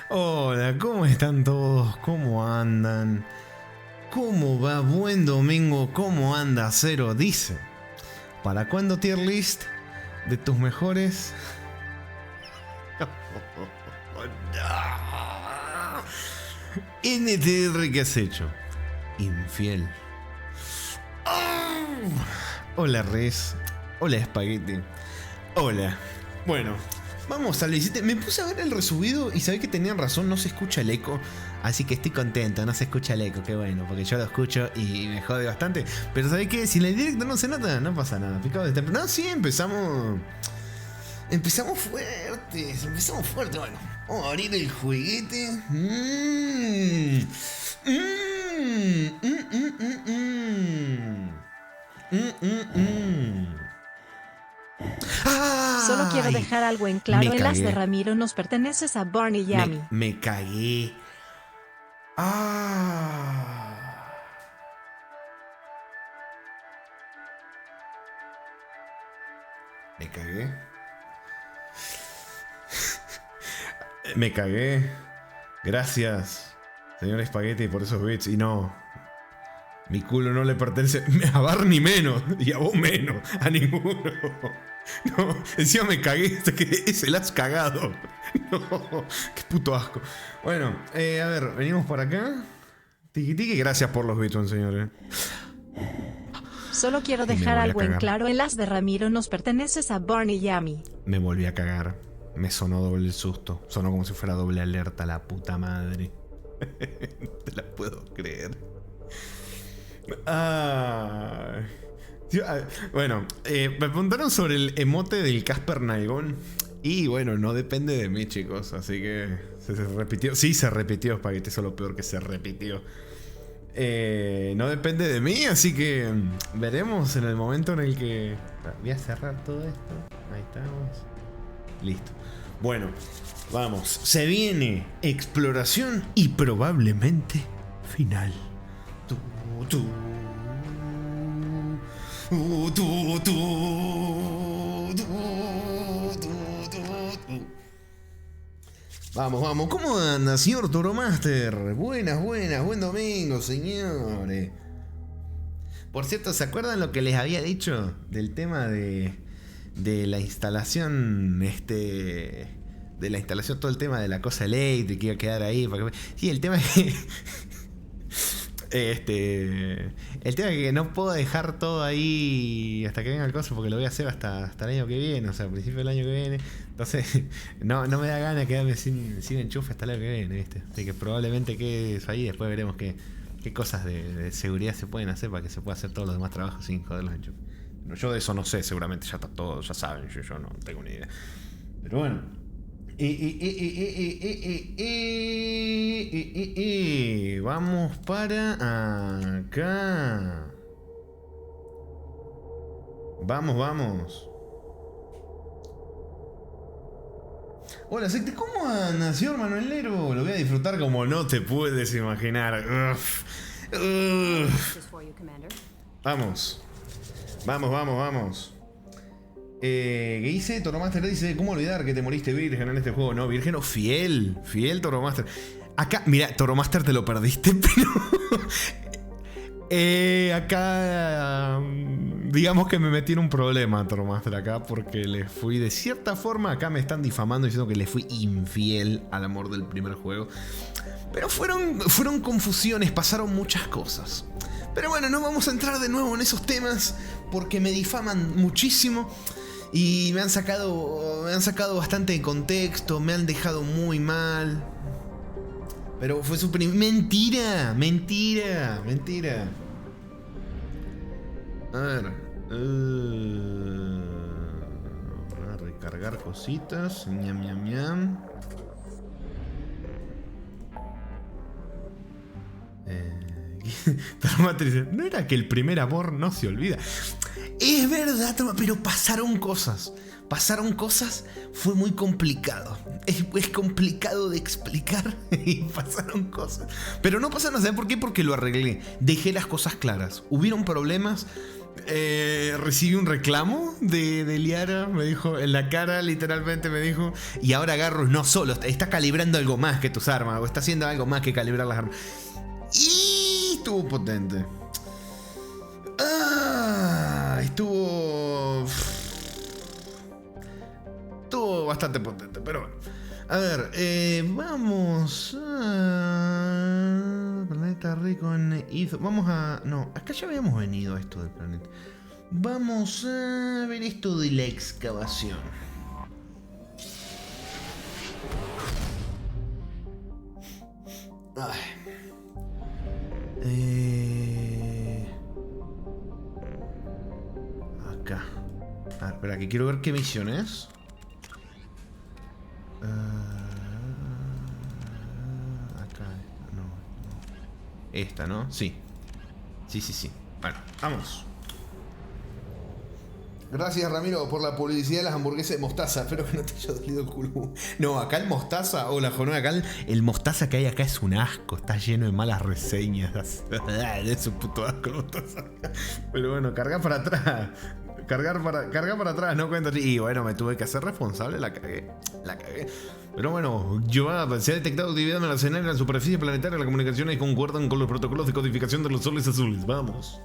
Hola, ¿cómo están todos? ¿Cómo andan? ¿Cómo va? Buen domingo, ¿cómo anda Cero? Dice, ¿para cuándo tier list de tus mejores? NTR, ¿qué has hecho? Infiel. Hola Res. Hola Espagueti. Hola. Bueno, vamos al visite. Me puse a ver el resubido y sabé que tenían razón, no se escucha el eco. Así que estoy contento, no se escucha el eco, qué bueno, porque yo lo escucho y me jode bastante. Pero ¿sabés qué? Si en el directo no se nota, no pasa nada. Picado de no, sí, empezamos fuertes, bueno. Vamos a abrir el jueguete. Solo quiero dejar algo en claro. El as de Ramiro nos perteneces a Barney y a mí. Me cagué. Me cagué. Me cagué. Gracias, señor Espagueti, por esos bits. Y no, mi culo no le pertenece a Barney menos. Y a vos menos. A ninguno. No, encima me cagué. Ese la has cagado. No, qué puto asco. Bueno, a ver, venimos por acá. Tiki tiki, gracias por los bits, señores. Solo quiero dejar algo en claro. El as de Ramiro nos perteneces a Barney y a mí. Me volví a cagar. Me sonó doble el susto. Sonó como si fuera doble alerta, la puta madre. No te la puedo creer. Bueno, me preguntaron sobre el emote del Casper Nalgón. Y bueno, no depende de mí, chicos. Así que se repitió. Sí, se repitió, Espagueti. Eso es lo peor, que se repitió. No depende de mí, así que veremos en el momento en el que... Voy a cerrar todo esto. Ahí estamos. Listo. Bueno, vamos. Se viene exploración y probablemente final. Vamos, vamos. ¿Cómo anda, señor Toromaster? Buenas, buen domingo, señores. Por cierto, ¿se acuerdan lo que les había dicho del tema de la instalación, de la instalación, todo el tema de la cosa eléctrica que iba a quedar ahí? Sí, el tema es que el tema es que no puedo dejar todo ahí hasta que venga el coso, porque lo voy a hacer hasta el año que viene, o sea, al principio del año que viene. Entonces no me da ganas de quedarme sin enchufe hasta el año que viene, ¿viste? Así que probablemente quede eso ahí. Después veremos qué cosas de seguridad se pueden hacer para que se pueda hacer todos los demás trabajos sin joder los enchufes. Yo de eso no sé, seguramente ya está todo, ya saben, yo no tengo ni idea. Pero bueno. Vamos para acá. Vamos. Hola, Secte, ¿cómo anda, señor Manuelero? Lo voy a disfrutar como no te puedes imaginar. Vamos. ¿Qué dice? Toromaster dice, ¿cómo olvidar que te moriste virgen en este juego? No, virgen o fiel Toromaster. Acá, mira, Toromaster, te lo perdiste, pero acá digamos que me metí en un problema, Toromaster, acá, porque le fui de cierta forma, acá me están difamando diciendo que le fui infiel al amor del primer juego. Pero fueron confusiones, pasaron muchas cosas. Pero bueno, no vamos a entrar de nuevo en esos temas porque me difaman muchísimo y me han sacado bastante de contexto, me han dejado muy mal. Pero fue su mentira. A ver, a recargar cositas, ñam. Dice, ¿no era que el primer amor no se olvida? Es verdad, pero pasaron cosas. Fue muy complicado. Es complicado de explicar. Y pasaron cosas. Pero no pasa nada. ¿Saben por qué? Porque lo arreglé. Dejé las cosas claras. Hubieron problemas, Recibí un reclamo de Liara, me dijo, en la cara literalmente me dijo, y ahora Garrus no solo, está calibrando algo más que tus armas, o está haciendo algo más que calibrar las armas. Y estuvo potente. Estuvo bastante potente, pero bueno. A ver, vamos a... Planeta rico en... Vamos a... No, acá ya habíamos venido a esto del planeta. Vamos a ver esto de la excavación. Acá. A ver, espera, que quiero ver qué misión es. Acá, no. Esta, ¿no? Sí. Sí. Bueno, vamos. Gracias, Ramiro, por la publicidad de las hamburguesas de mostaza. Espero que no te haya dolido el culo. No, acá el mostaza, hola, Jonó, acá el mostaza que hay acá es un asco. Está lleno de malas reseñas. Es un puto asco el mostaza. Pero bueno, carga para atrás. Carga para atrás, no cuento. Y bueno, me tuve que hacer responsable, la cagué. Pero bueno, se ha detectado actividad mercenaria en la superficie planetaria. Las comunicaciones concuerdan con los protocolos de codificación de los soles azules. Vamos.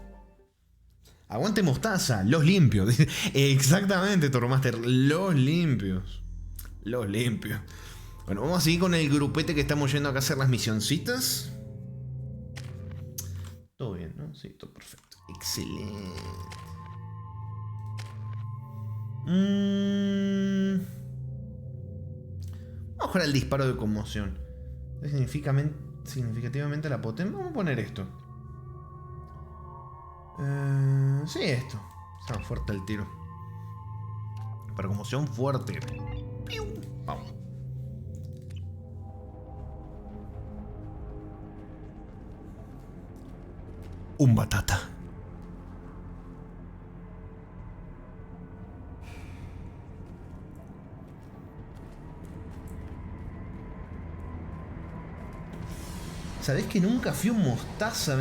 Aguante mostaza, los limpios. Exactamente, Toromaster, los limpios. Bueno, vamos a seguir con el grupete que estamos yendo acá a hacer las misioncitas. Todo bien, ¿no? Sí, todo perfecto. Excelente. Vamos a jugar al disparo de conmoción. Significativamente la potencia. Vamos a poner esto. Sí, esto. Está fuerte el tiro. Para conmoción fuerte. Vamos. Un batata. Sabés que nunca fui un mostaza,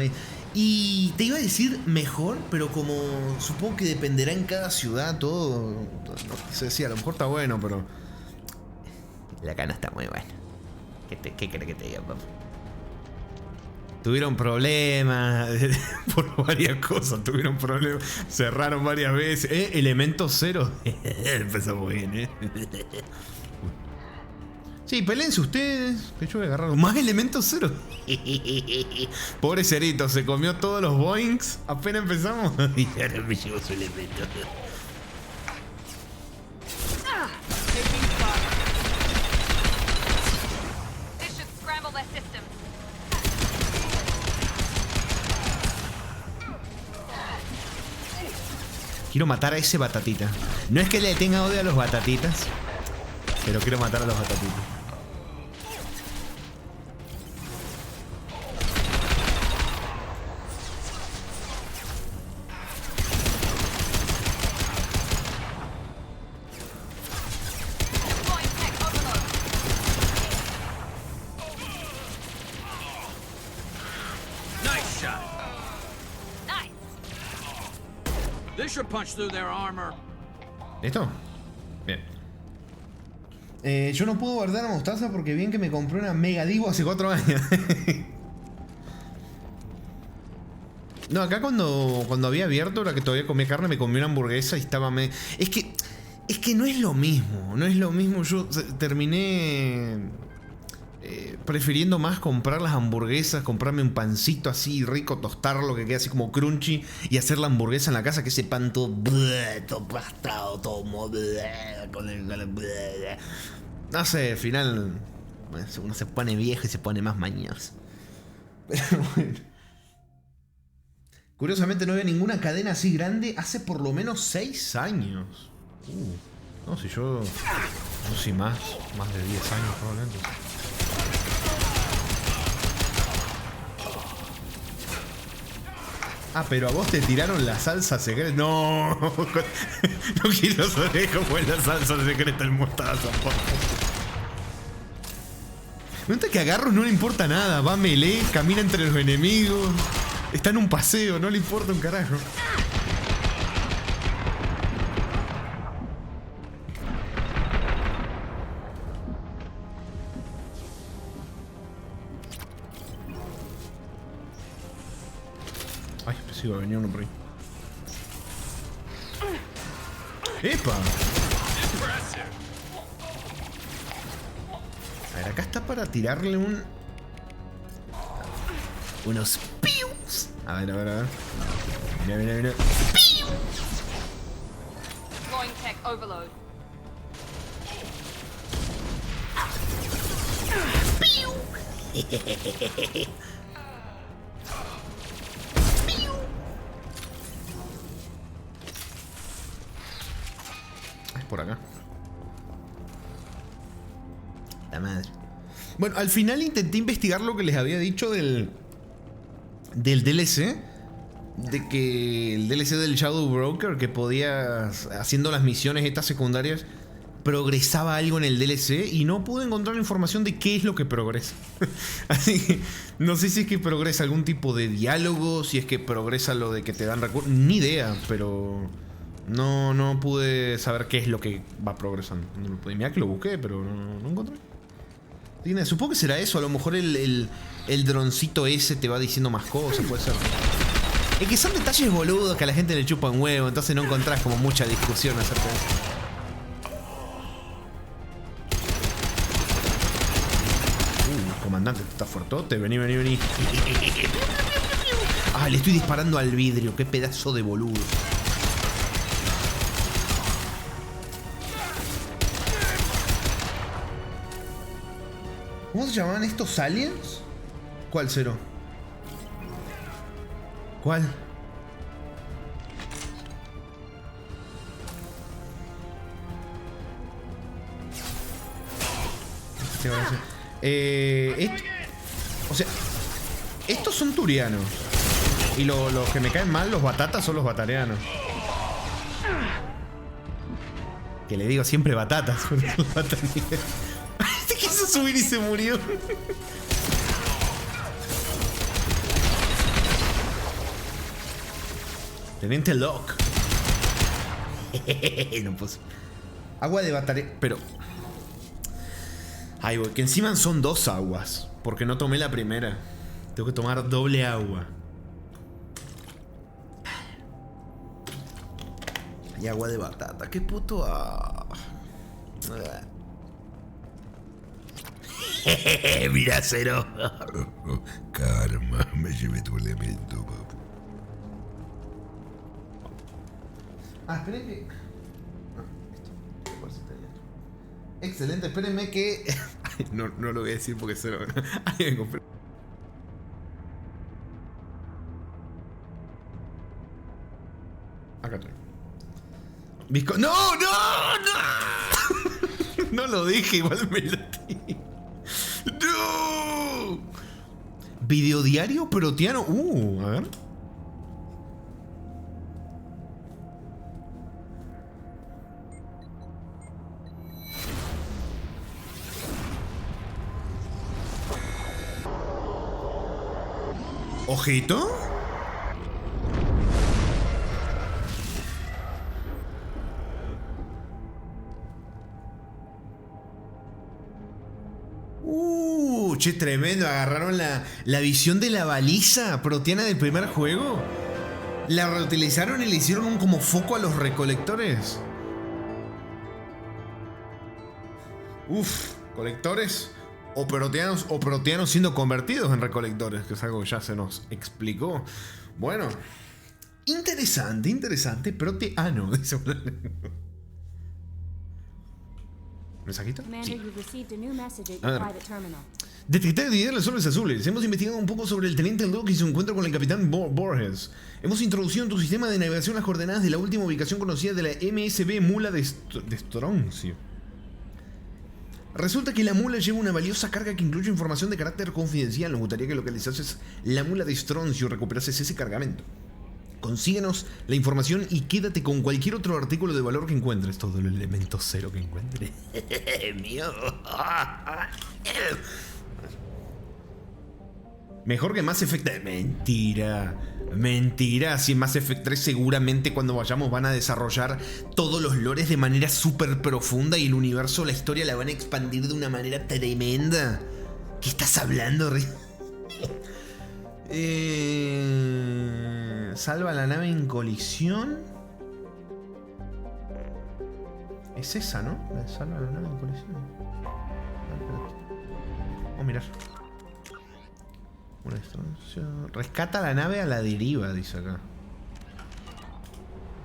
y te iba a decir mejor, pero como supongo que dependerá en cada ciudad todo. No sé si a lo mejor está bueno, pero la cana está muy buena. ¿Qué crees que te diga, papá? Tuvieron problemas por varias cosas, cerraron varias veces. Elemento cero. Empezamos bien, Sí, pelense ustedes, que yo voy a agarrar más elementos cero. Pobre Cerito, se comió todos los boings apenas empezamos. Y ahora me llegó su elemento. Quiero matar a ese batatita. No es que le tenga odio a los batatitas, pero quiero matar a los batatitas. ¿Listo? Bien. Yo no puedo guardar a mostaza porque bien que me compré una Mega Divo hace 4 años. No, acá cuando había abierto, ahora que todavía comía carne, me comí una hamburguesa y estaba... Es que no es lo mismo, Yo terminé prefiriendo más comprar las hamburguesas, comprarme un pancito así rico, tostarlo, que quede así como crunchy, y hacer la hamburguesa en la casa, que ese pan todo pastado, todo con el... No sé, al final uno se pone viejo y se pone más mañoso. Pero bueno. Curiosamente no había ninguna cadena así grande hace por lo menos 6 años. No, si yo... No sé, más de 10 años probablemente. Pero a vos te tiraron la salsa secreta. No, no quiero saber cómo es la salsa secreta del mostaza. Me gusta que a Garrus no le importa nada. Va melee, camina entre los enemigos. Está en un paseo, no le importa un carajo. Sí, va a venir uno por ahí. ¡Epa! A ver, acá está para tirarle unos pius. A ver, a ver, a ver. Mira, mira, mira. ¡Piu! Going tech overload. ¡Piu! Es por acá. La madre. Bueno, al final intenté investigar lo que les había dicho del DLC. De que el DLC del Shadow Broker, que podías, haciendo las misiones estas secundarias, progresaba algo en el DLC y no pude encontrar información de qué es lo que progresa. Así que no sé si es que progresa algún tipo de diálogo, si es que progresa lo de que te dan recursos, ni idea, pero no pude saber qué es lo que va progresando. Mira que lo busqué, pero no encontré. Supongo que será eso, a lo mejor el droncito ese te va diciendo más cosas, puede ser. Es que son detalles boludos que a la gente le chupa un huevo, entonces no encontrás como mucha discusión acerca de eso. Comandante, está fuertote, vení, vení, vení. Ah, le estoy disparando al vidrio, qué pedazo de boludo. ¿Cómo se llamaban estos aliens? ¿Cuál, Cero? ¿Cuál? O sea, estos son turianos. Y los que me caen mal, los batatas, son los batarianos. Que le digo siempre batatas. Este quiso subir y se murió. Teniente Locke. No puse. Agua de bataria. Pero. Ay, güey, que encima son dos aguas. Porque no tomé la primera. Tengo que tomar doble agua. Y agua de batata. Qué puto. Mira, Cero. Karma, me llevé tu elemento, papu. Esperen que. Excelente, espérenme que. No lo voy a decir porque Cero. Ahí me compré. Acá estoy. ¡No! No lo dije, igual me lo dije. ¡No! Videodiario proteano. A ver. ¿Ojito? Che, tremendo. Agarraron la visión de la baliza proteana del primer juego. La reutilizaron y le hicieron un como foco a los recolectores. Colectores o proteanos siendo convertidos en recolectores, que es algo que ya se nos explicó. Bueno, interesante, proteano. Dice ¿mensajito? Sí. A ver. Detectar de soles azules. Hemos investigado un poco sobre el teniente Locke y su encuentro con el capitán Borges. Hemos introducido en tu sistema de navegación las coordenadas de la última ubicación conocida de la MSB Mula de Stroncio. Resulta que la mula lleva una valiosa carga que incluye información de carácter confidencial. Nos gustaría que localizases la mula de Stroncio y recuperases ese cargamento. Consíguenos la información y quédate con cualquier otro artículo de valor que encuentres. Todo el elemento cero que encuentres. Mío. Mejor que Mass Effect. Mentira. Si en Mass Effect 3 seguramente cuando vayamos van a desarrollar todos los lores de manera súper profunda y el universo, la historia la van a expandir de una manera tremenda. ¿Qué estás hablando, Salva la nave en colisión. Es esa, ¿no? La de salva la nave en colisión. Vamos a mirar. Una destrucción. Rescata la nave a la deriva, dice acá.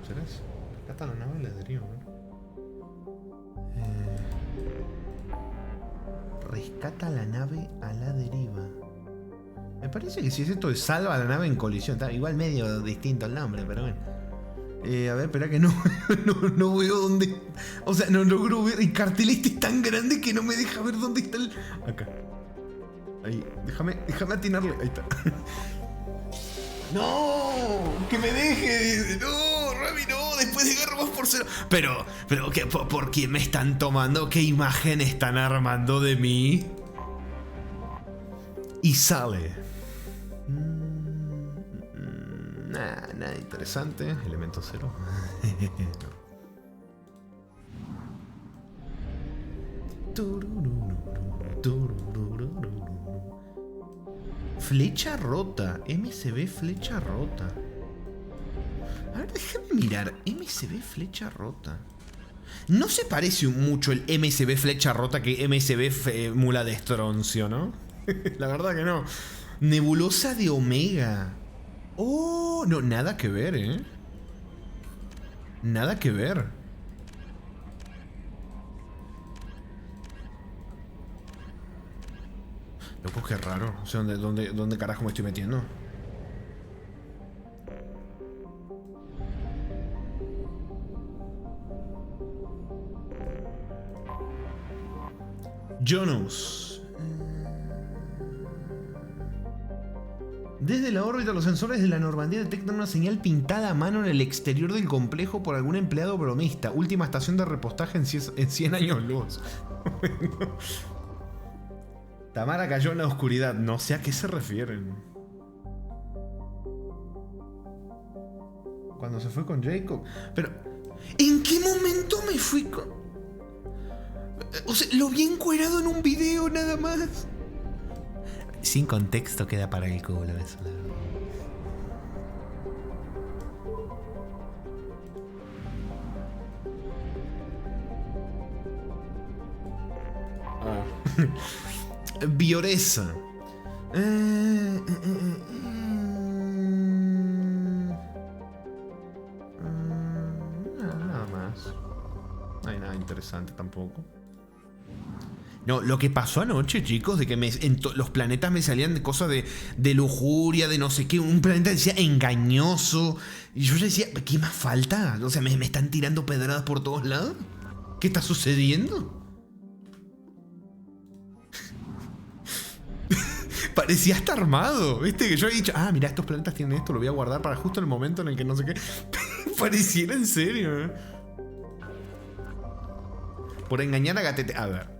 ¿Será eso? Rescata la nave a la deriva, ¿no? Rescata la nave a la deriva. Me parece que si es esto de salva la nave en colisión. Está igual medio distinto el nombre, pero bueno. A ver, espera que no, no veo dónde. O sea, no logro ver. El cartel este es tan grande que no me deja ver dónde está el. Acá. Ahí, déjame atinarle. Ahí está. ¡No! ¡Que me deje! ¡No! ¡Rami, no! Después de Garro vas por cero. Pero ¿qué, ¿por qué me están tomando? ¿Qué imagen están armando de mí? Y sale. Nada interesante. Elemento cero. Flecha rota. MCB flecha rota. A ver, déjame mirar. MCB flecha rota. No se parece mucho el MCB flecha rota que MCB mula de estroncio, ¿no? La verdad que no. Nebulosa de Omega. Oh, no, nada que ver, ¿eh? Nada que ver. Loco, qué raro. O sea, ¿dónde carajo me estoy metiendo? Jonas. Desde la órbita, los sensores de la Normandía detectan una señal pintada a mano en el exterior del complejo por algún empleado bromista. Última estación de repostaje en 100 años luz. Tamara cayó en la oscuridad. No sé a qué se refieren. Cuando se fue con Jacob. Pero, ¿en qué momento me fui con...? O sea, lo vi encuerado en un video nada más. Sin contexto queda para el culo eso. Bioresa. Nada más. No hay nada interesante tampoco. No, lo que pasó anoche, chicos, de que los planetas me salían de cosas de lujuria, de no sé qué. Un planeta decía engañoso. Y yo decía, ¿qué más falta? O sea, ¿me están tirando pedradas por todos lados? ¿Qué está sucediendo? Parecía estar armado, ¿viste? Que yo he dicho, mira, estos planetas tienen esto, lo voy a guardar para justo el momento en el que no sé qué. Pareciera en serio, ¿eh? Por engañar a Gatete. A ver.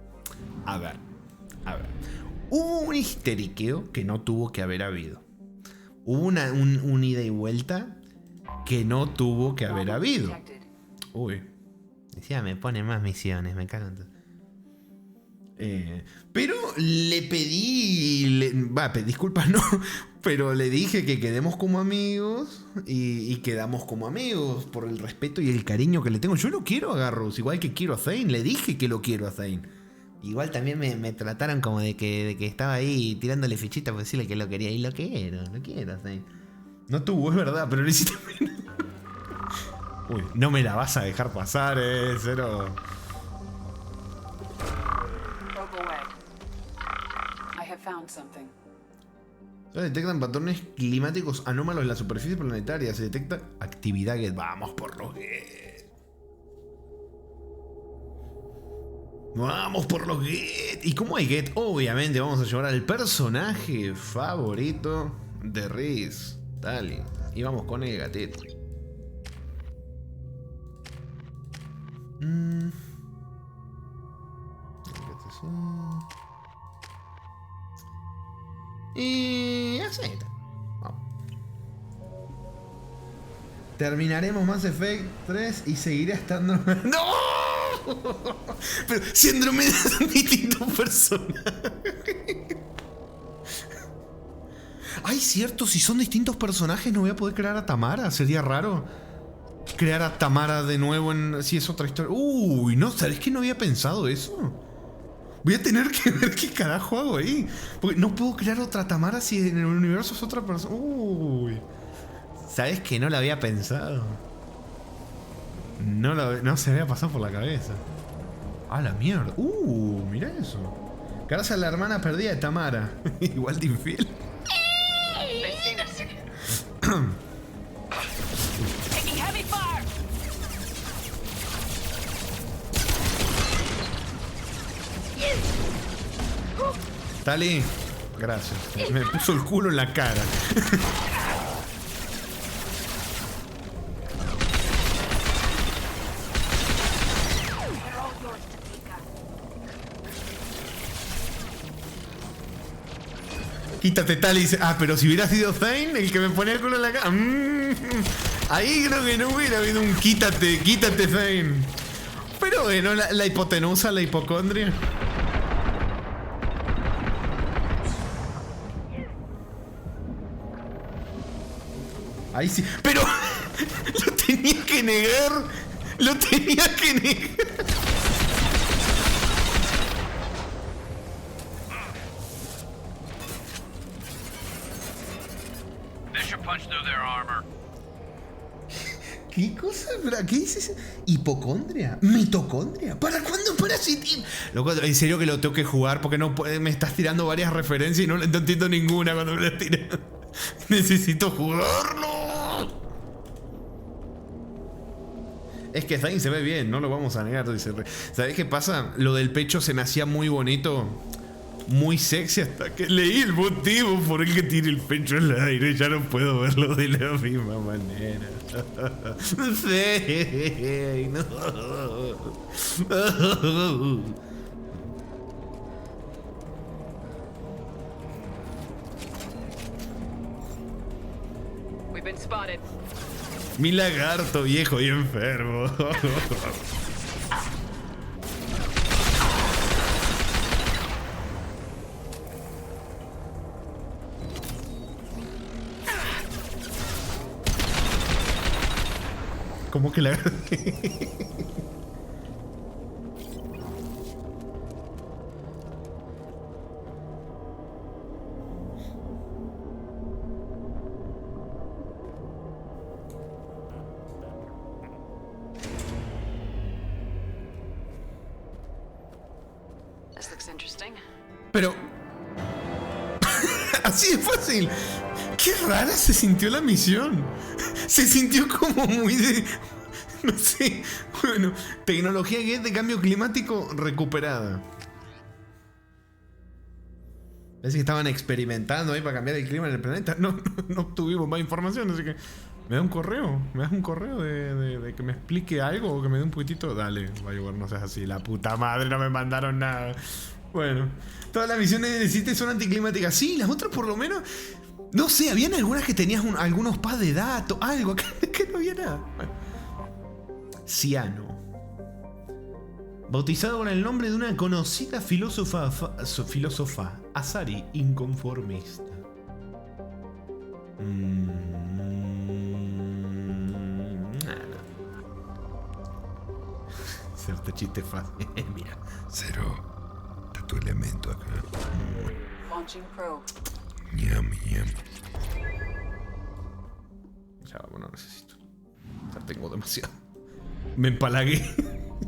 Hubo un histeriqueo que no tuvo que haber habido. Hubo un ida y vuelta que no tuvo que haber habido. Uy. Decía, me pone más misiones, me cago en todo. Pero le pedí... disculpas, no. Pero le dije que quedemos como amigos. Y quedamos como amigos. Por el respeto y el cariño que le tengo. Yo lo quiero a Garrus, igual que quiero a Zane. Le dije que lo quiero a Zane. Igual también me trataron como de que estaba ahí tirándole fichita por decirle que lo quería. Y lo quiero, Zane. No tuvo, es verdad, pero lo hiciste. Uy, no me la vas a dejar pasar, cero. Se detectan patrones climáticos anómalos en la superficie planetaria. Se detecta actividad Get. Vamos por los Get. Vamos por los Get. ¿Y cómo hay Get? Obviamente vamos a llevar al personaje favorito de Riz. Dale. Y vamos con el gatito. Y así. Vamos. Terminaremos Mass Effect 3 y seguiré estando... ¡No! Pero si Andrómeda es un distinto personaje. Ay, cierto, si son distintos personajes no voy a poder crear a Tamara. Sería raro crear a Tamara de nuevo en... Si es otra historia. Uy, no, ¿sabes que no había pensado eso? Voy a tener que ver qué carajo hago ahí. Porque no puedo crear otra Tamara si en el universo es otra persona. Uy. ¿Sabes que no la había pensado? No se me había pasado por la cabeza. Ah, la mierda. Mirá eso. Gracias a la hermana perdida de Tamara. Igual de infiel. Tali, gracias. Me puso el culo en la cara. Quítate, Tali. Ah, pero si hubiera sido Zane el que me ponía el culo en la cara. Ahí creo que no hubiera habido un quítate, Zane. Pero bueno, la hipotenusa, la hipocondria. Ahí sí. Pero lo tenía que negar. Lo tenía que negar. ¿Qué cosa? ¿Qué dices? ¿Hipocondria? ¿Mitocondria? ¿Para cuándo parasitismo? Loco, en serio que lo tengo que jugar porque no me estás tirando varias referencias y no entiendo ninguna cuando me las tiras. Necesito jugarlo. Es que Zane se ve bien, no lo vamos a negar. Dice. ¿Sabes qué pasa? Lo del pecho se me hacía muy bonito, muy sexy, hasta que leí el motivo por el que tiene el pecho al aire. Ya no puedo verlo de la misma manera. Sí, no. We've been spotted. Mi lagarto viejo y enfermo. ¿Cómo que la... Pero... así de fácil. Qué rara se sintió la misión. Se sintió como muy de... no sé. Bueno, tecnología gate de cambio climático recuperada. Parece que estaban experimentando ahí para cambiar el clima en el planeta. No obtuvimos más información, así que... ¿Me da un correo? ¿Me das un correo de que me explique algo o que me dé un poquitito? Dale, Bioware, no seas así. La puta madre, no me mandaron nada. Bueno, todas las misiones de City son anticlimáticas. Sí, las otras por lo menos... No sé, habían algunas que tenías algunos pads de datos, algo, que no había nada. Bueno. Ciano. Bautizado con el nombre de una conocida filósofa, Asari inconformista. Cierto chiste fácil. Mira, Cero, está tu elemento acá. Launching probe. Ñam. Ya, bueno, necesito. Ya tengo demasiado. Me empalagué.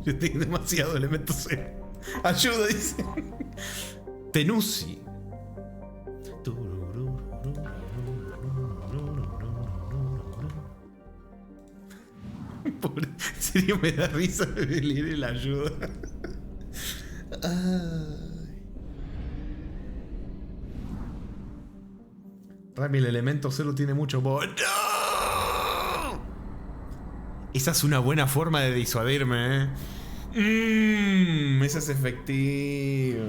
Yo tengo demasiado elemento cero. Ayuda, dice. Tenusi. Pobre, en serio me da risa leer la ayuda. Rami, el elemento cero tiene mucho ¡No! Esa es una buena forma de disuadirme, esa es efectiva.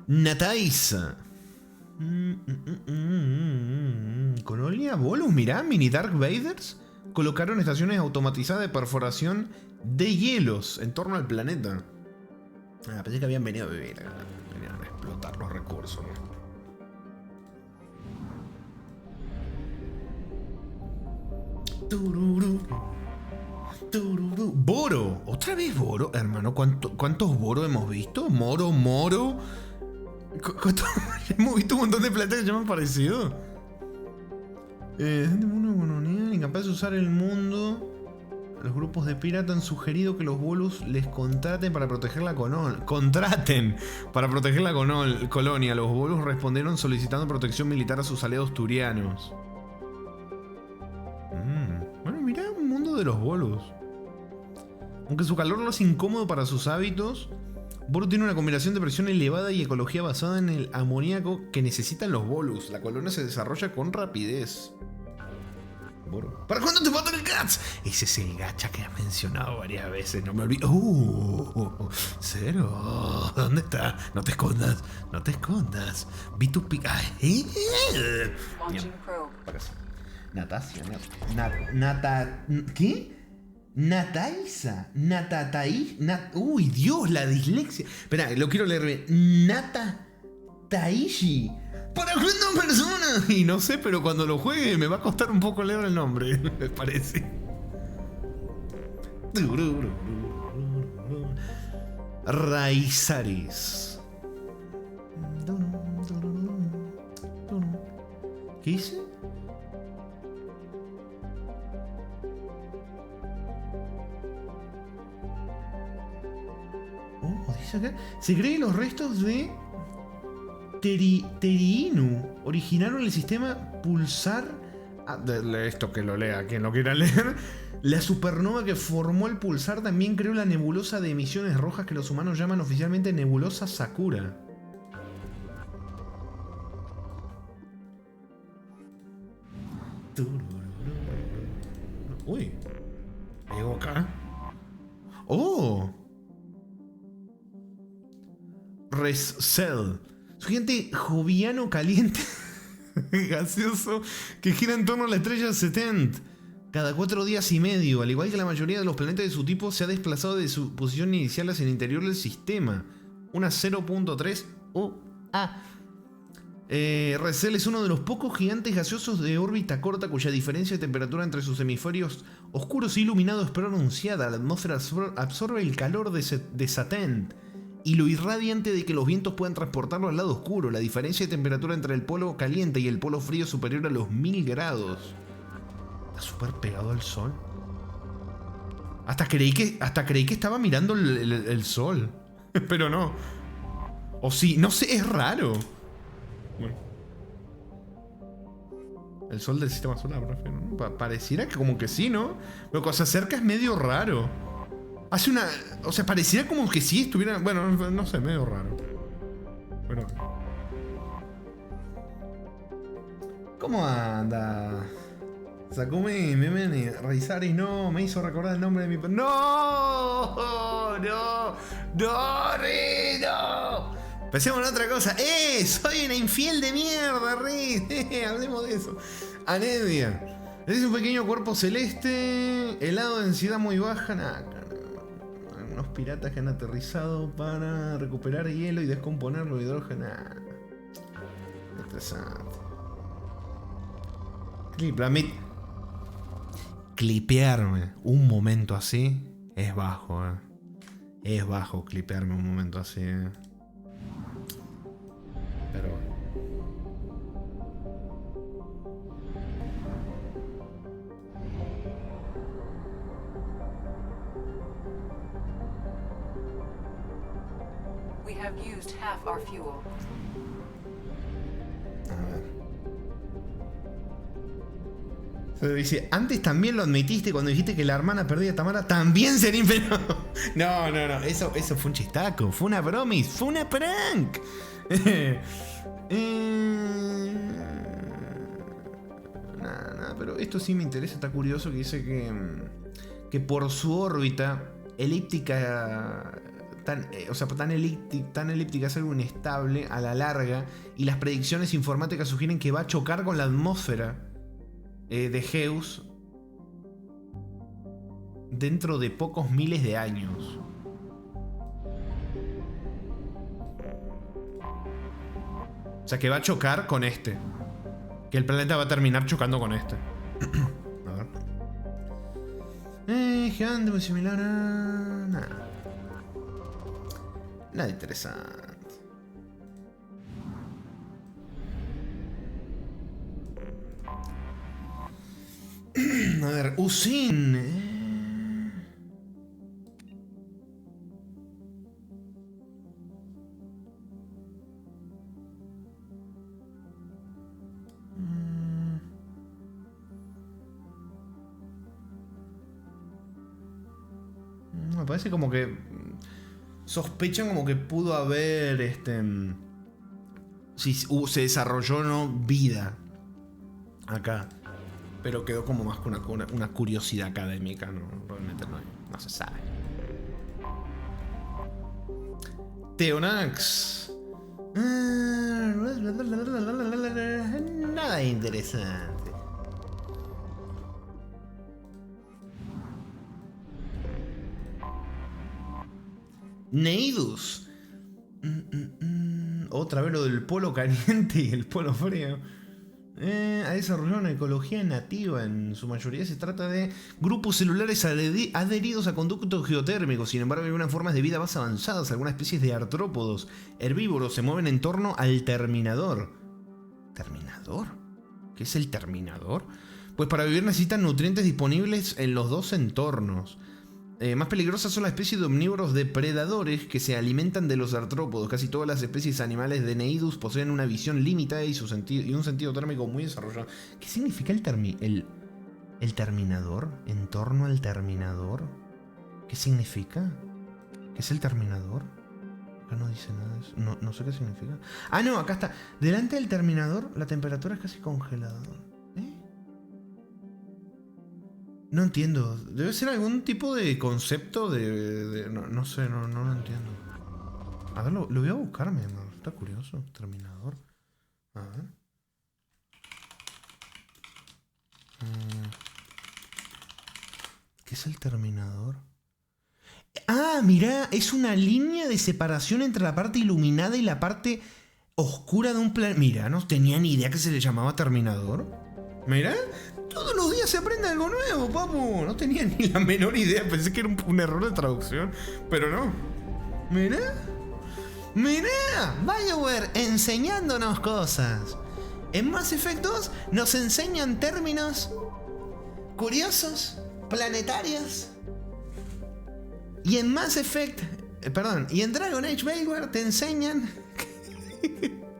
Nataisa. Colonia Volus, mirá, mini Dark Vaders. colocaron estaciones automatizadas de perforación de hielos en torno al planeta. Pensé que habían venido a vivir acá. Venían a explotar los recursos, ¿no? Tururú. Tururú. Boro. ¿Otra vez Boro? Hermano, ¿cuántos Boro hemos visto? Moro. Hemos visto un montón de planetas que se llaman parecido. Gente colonial, incapaz de usar el mundo. Los grupos de pirata han sugerido que los Volus les contraten para proteger la colonia. ¡Contraten! Para proteger la colonia. Los Volus respondieron solicitando protección militar a sus aliados turianos. Bueno, mirá un mundo de los Volus. Aunque su calor no es incómodo para sus hábitos, Boro tiene una combinación de presión elevada y ecología basada en el amoníaco que necesitan los Volus. La colonia se desarrolla con rapidez. Boro. ¿Para cuándo te matan el Gats? Ese es el gacha que has mencionado varias veces, no me olvido. Cero. ¿Dónde está? No te escondas, no te escondas. Vi tu pica. Launching probe. Natasia. ¿Qué? Nataiza. Uy, Dios, la dislexia. Espera, lo quiero leer bien. Taishi. ¿Para cuándo persona? Y no sé, pero cuando lo juegue me va a costar un poco leer el nombre, me parece. Raizaris. ¿Qué dice? Dice acá. Se cree que los restos de Teriinu originaron el sistema pulsar. Esto que lo lea, quien lo quiera leer. La supernova que formó el pulsar también creó la nebulosa de emisiones rojas que los humanos llaman oficialmente nebulosa Sakura. Uy. Llegó acá. ¡Oh! Rescel. Su gente joviano caliente gaseoso que gira en torno a la estrella Setent cada 4 días y medio. Al igual que la mayoría de los planetas de su tipo, se ha desplazado de su posición inicial hacia el interior del sistema. Una 0.3 UA. Rescel es uno de los pocos gigantes gaseosos de órbita corta cuya diferencia de temperatura entre sus hemisferios oscuros e iluminados es pronunciada. La atmósfera absorbe el calor de Satent y lo irradiante de que los vientos puedan transportarlo al lado oscuro. La diferencia de temperatura entre el polo caliente y el polo frío es superior a los 1000 grados. Está súper pegado al sol. Hasta creí que estaba mirando el sol. Pero no. O sí, no sé, es raro. Bueno. El sol del sistema solar, prefiero, ¿no? Pareciera que como que sí, ¿no? Pero cuando se acerca es medio raro. Hace una... O sea, pareciera como que sí estuviera... Bueno, no sé, medio raro. Pero... ¿Cómo anda? Sakumi, Memeni, Raizaris, no, me hizo recordar el nombre de mi... ¡No! ¡No! ¡No, Riz! ¡No! Pensemos en otra cosa. Soy una infiel de mierda, Riz. Hablemos de eso. Anedia. Es un pequeño cuerpo celeste, helado de densidad muy baja. Unos piratas que han aterrizado para recuperar hielo y descomponerlo de hidrógeno. Interesante. Clipearme un momento así es bajo, Es bajo clipearme un momento así, Pero bueno. We have used half our fuel. A ver. Se dice, antes también lo admitiste cuando dijiste que la hermana perdida de Tamara también sería inferior. No. Eso fue un chistaco. Fue una bromis. Fue una prank. Nada, pero esto sí me interesa. Está curioso que dice que por su órbita elíptica... tan elíptica es algo inestable a la larga, y las predicciones informáticas sugieren que va a chocar con la atmósfera de Zeus dentro de pocos miles de años. O sea, que va a chocar con este. Que el planeta va a terminar chocando con este. A ver. Gigante muy similar a... Nada. Nada interesante. A ver, Usin. Me parece como que sospechan como que pudo haber si se desarrolló o no vida acá, pero quedó como más que una curiosidad académica, no, realmente no se sabe. Teonax. Nada interesante. Neidus. Otra vez lo del polo caliente y el polo frío. Ha desarrollado una ecología nativa. En su mayoría se trata de grupos celulares adheridos a conductos geotérmicos. Sin embargo, hay algunas formas de vida más avanzadas. Algunas especies de artrópodos herbívoros se mueven en torno al terminador. ¿Terminador? ¿Qué es el terminador? Pues para vivir necesitan nutrientes disponibles en los dos entornos. Más peligrosas son las especies de omnívoros depredadores que se alimentan de los artrópodos. Casi todas las especies animales de Neidus poseen una visión limitada y un sentido térmico muy desarrollado. ¿Qué significa el terminador? ¿En torno al terminador? ¿Qué significa? ¿Qué es el terminador? Acá no dice nada de eso. No sé qué significa. Ah, no, acá está. Delante del terminador la temperatura es casi congelada. No entiendo. Debe ser algún tipo de concepto de no sé, no lo entiendo. A ver, lo voy a buscar, mi amor. Está curioso. Terminador. A ver. ¿Qué es el terminador? Ah, mirá. Es una línea de separación entre la parte iluminada y la parte oscura de un planeta. Mirá, no tenía ni idea que se le llamaba terminador. Mirá. Todos los días se aprende algo nuevo, papu. No tenía ni la menor idea. Pensé que era un error de traducción. Pero no. Mirá. Mirá. BioWare enseñándonos cosas. En Mass Effect 2 nos enseñan términos curiosos, planetarios. Y en Mass Effect... y en Dragon Age BioWare te enseñan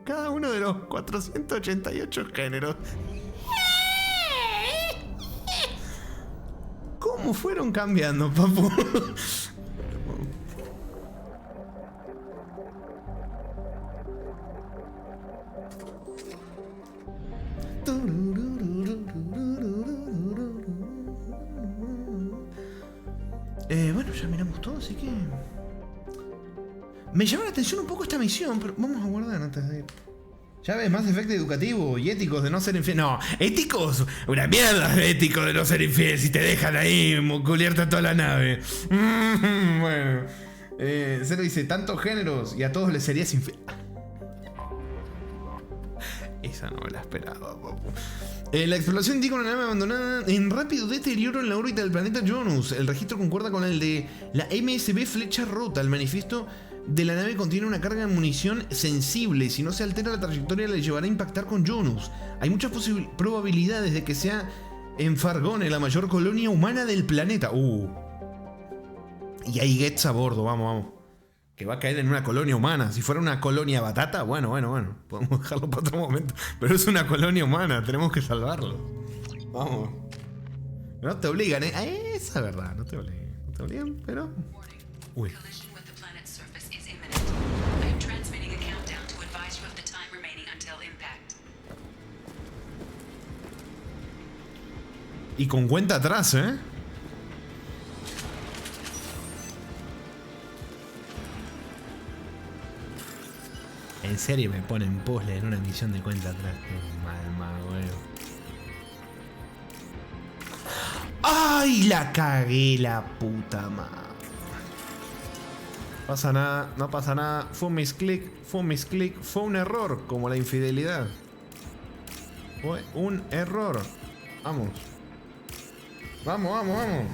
cada uno de los 488 géneros. ¿Cómo fueron cambiando, papu? Bueno, ya miramos todo, así que... Me llama la atención un poco esta misión, pero vamos a guardar antes de ir. Ya ves, más efecto educativo y éticos de no ser infiel. No, éticos, una mierda de ético de no ser infiel si te dejan ahí cubierta toda la nave. Bueno, Cero dice, tantos géneros y a todos les serías infiel. Esa no me la esperaba, papu. La exploración indica una nave abandonada en rápido deterioro en la órbita del planeta Jonus. El registro concuerda con el de la MSB Flecha Rota. El manifiesto de la nave contiene una carga de munición sensible. Si no se altera la trayectoria, le llevará a impactar con Jonus. Hay muchas probabilidades de que sea en Fargone, la mayor colonia humana del planeta. Y hay Gets a bordo, vamos. Que va a caer en una colonia humana. Si fuera una colonia batata, bueno. Podemos dejarlo para otro momento. Pero es una colonia humana, tenemos que salvarlo. Vamos. No te obligan, esa es verdad, no te obligan, pero... Uy. Y con cuenta atrás, ¿eh? En serio me ponen puzzle en una misión de cuenta atrás. Qué mal, güey. ¡Ah! ¡Ay, la cagué, la puta madre! Pasa nada, no pasa nada. Fue un misclick, fue un error, como la infidelidad. Fue un error. Vamos. Vamos.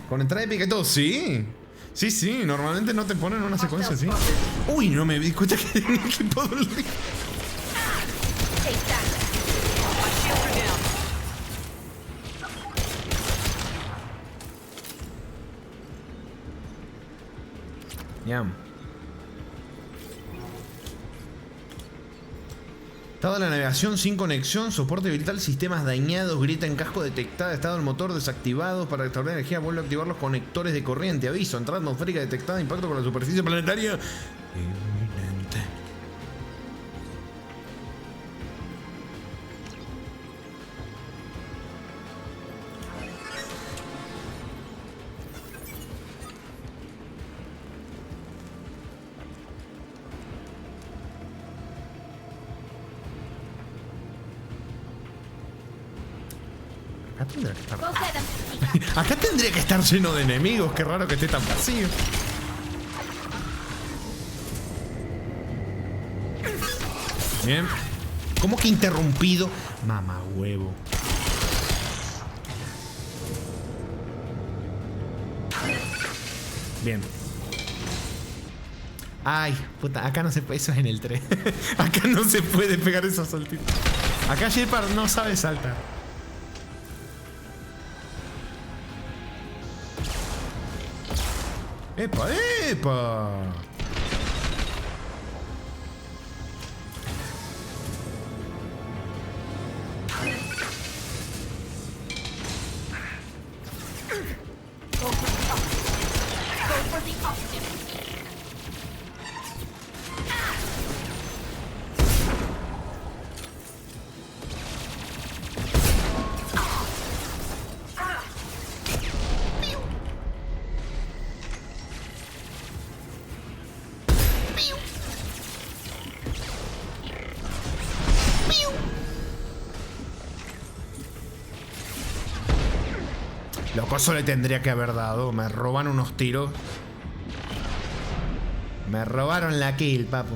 Con entrada épica y todo. Sí. Sí. Normalmente no te ponen una secuencia así. Uy, no me di cuenta que tenía equipo del río. Ya. Estado de la navegación sin conexión, soporte vital, sistemas dañados, grieta en casco detectada, estado del motor desactivado, para restaurar energía vuelve a activar los conectores de corriente, aviso, entrada atmosférica detectada, impacto con la superficie planetaria inminente. Acá tendría que estar lleno de enemigos. Qué raro que esté tan vacío. Bien. ¿Cómo que interrumpido? Mamá huevo. Bien. Ay, puta, acá no se puede. Eso es en el 3. Acá no se puede pegar esos saltitos. Acá Shepard no sabe saltar. ¡Epa! Loco, eso le tendría que haber dado. Me roban unos tiros. Me robaron la kill, papu.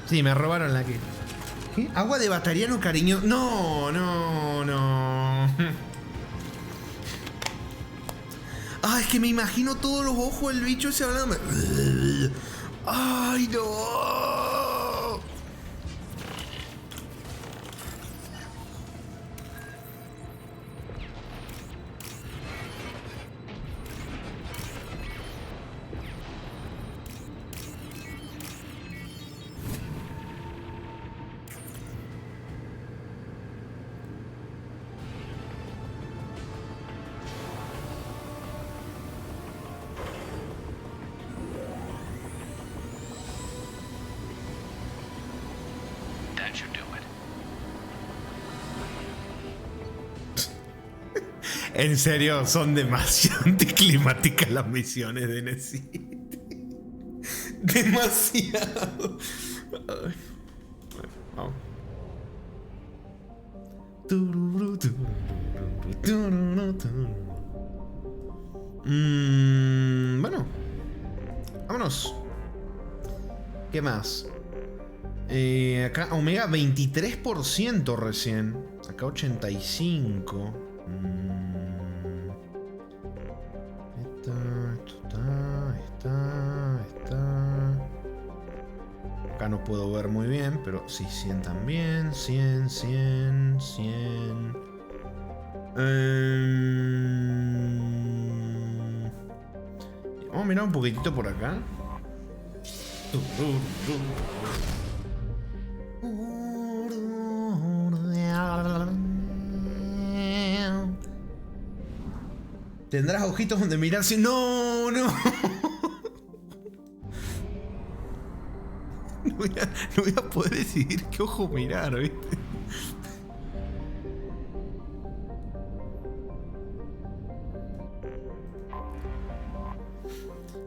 Sí, me robaron la kill. ¿Qué? Agua de batariano cariño. No. Ay, es que me imagino todos los ojos del bicho ese hablando. Ay, no. En serio, son demasiado anticlimáticas las misiones de Necesity. Demasiado. Ay. Vamos. Bueno. Vámonos. ¿Qué más? Acá Omega 23% recién. Acá 85%. Está. Acá no puedo ver muy bien, pero sí, 100 también. 100. Vamos a mirar un poquitito por acá. Tendrás ojitos donde mirar si... ¡No! No voy a poder decidir qué ojo mirar, ¿viste?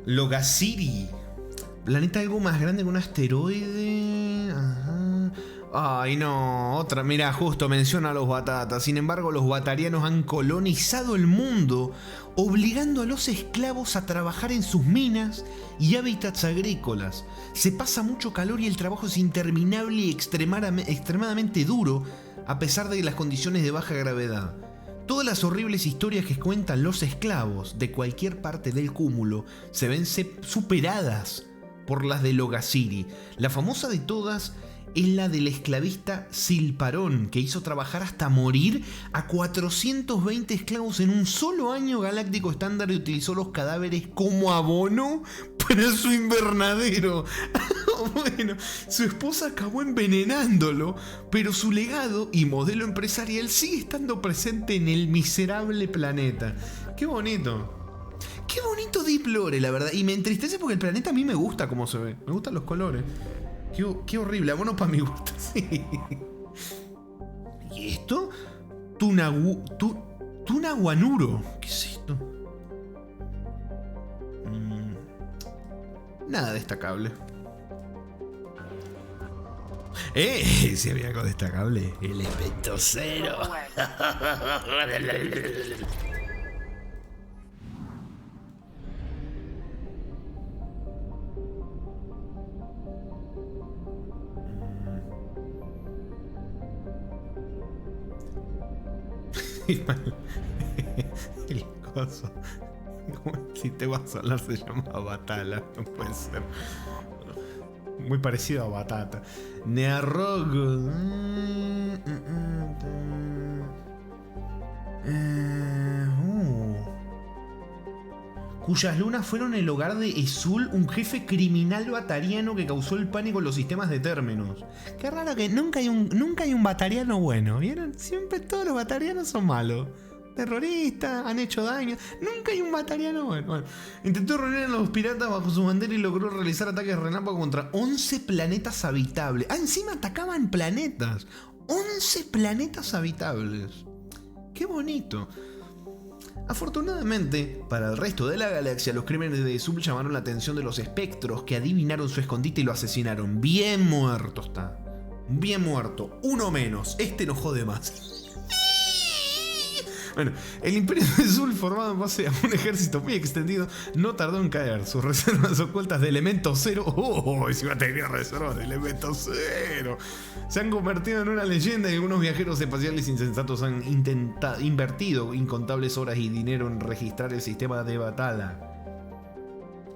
Logaciri. Planeta algo más grande que un asteroide. Ajá. Ay, no, otra. Mira, justo menciona a los batatas. Sin embargo, los batarianos han colonizado el mundo, obligando a los esclavos a trabajar en sus minas y hábitats agrícolas. Se pasa mucho calor y el trabajo es interminable y extremadamente duro, a pesar de las condiciones de baja gravedad. Todas las horribles historias que cuentan los esclavos de cualquier parte del cúmulo se ven superadas por las de Logasiri. La famosa de todas es la del esclavista Silparón, que hizo trabajar hasta morir a 420 esclavos en un solo año galáctico estándar y utilizó los cadáveres como abono para su invernadero. Bueno, su esposa acabó envenenándolo, pero su legado y modelo empresarial sigue estando presente en el miserable planeta. ¡Qué bonito! ¡Qué bonito Deep Lore, la verdad! Y me entristece porque el planeta a mí me gusta cómo se ve. Me gustan los colores. Qué horrible, abono para mi gusto, sí. ¿Y esto? Tunaguanuro. ¿Qué es esto? Nada destacable. Si había algo destacable. Elemento cero. El coso. Si te vas a hablar se llama Batala. No puede ser. Muy parecido a Batata. Nearrog. Cuyas lunas fueron el hogar de Ezul, un jefe criminal batariano que causó el pánico en los sistemas de términos. Qué raro que nunca hay un batariano bueno, ¿vieron? Siempre todos los batarianos son malos. Terroristas, han hecho daño. Nunca hay un batariano bueno. Intentó reunir a los piratas bajo su bandera y logró realizar ataques relámpago contra 11 planetas habitables. Ah, encima atacaban planetas. 11 planetas habitables. Qué bonito. Afortunadamente, para el resto de la galaxia, los crímenes de Ezul llamaron la atención de los espectros que adivinaron su escondite y lo asesinaron. Bien muerto está. Bien muerto. Uno menos. Este no jode más. Bueno, el Imperio de Ezul, formado en base a un ejército muy extendido, no tardó en caer. Sus reservas ocultas de elemento cero. ¡Oh! Encima tenía reservas de elemento cero. Se han convertido en una leyenda y algunos viajeros espaciales insensatos han invertido incontables horas y dinero en registrar el sistema de Batala,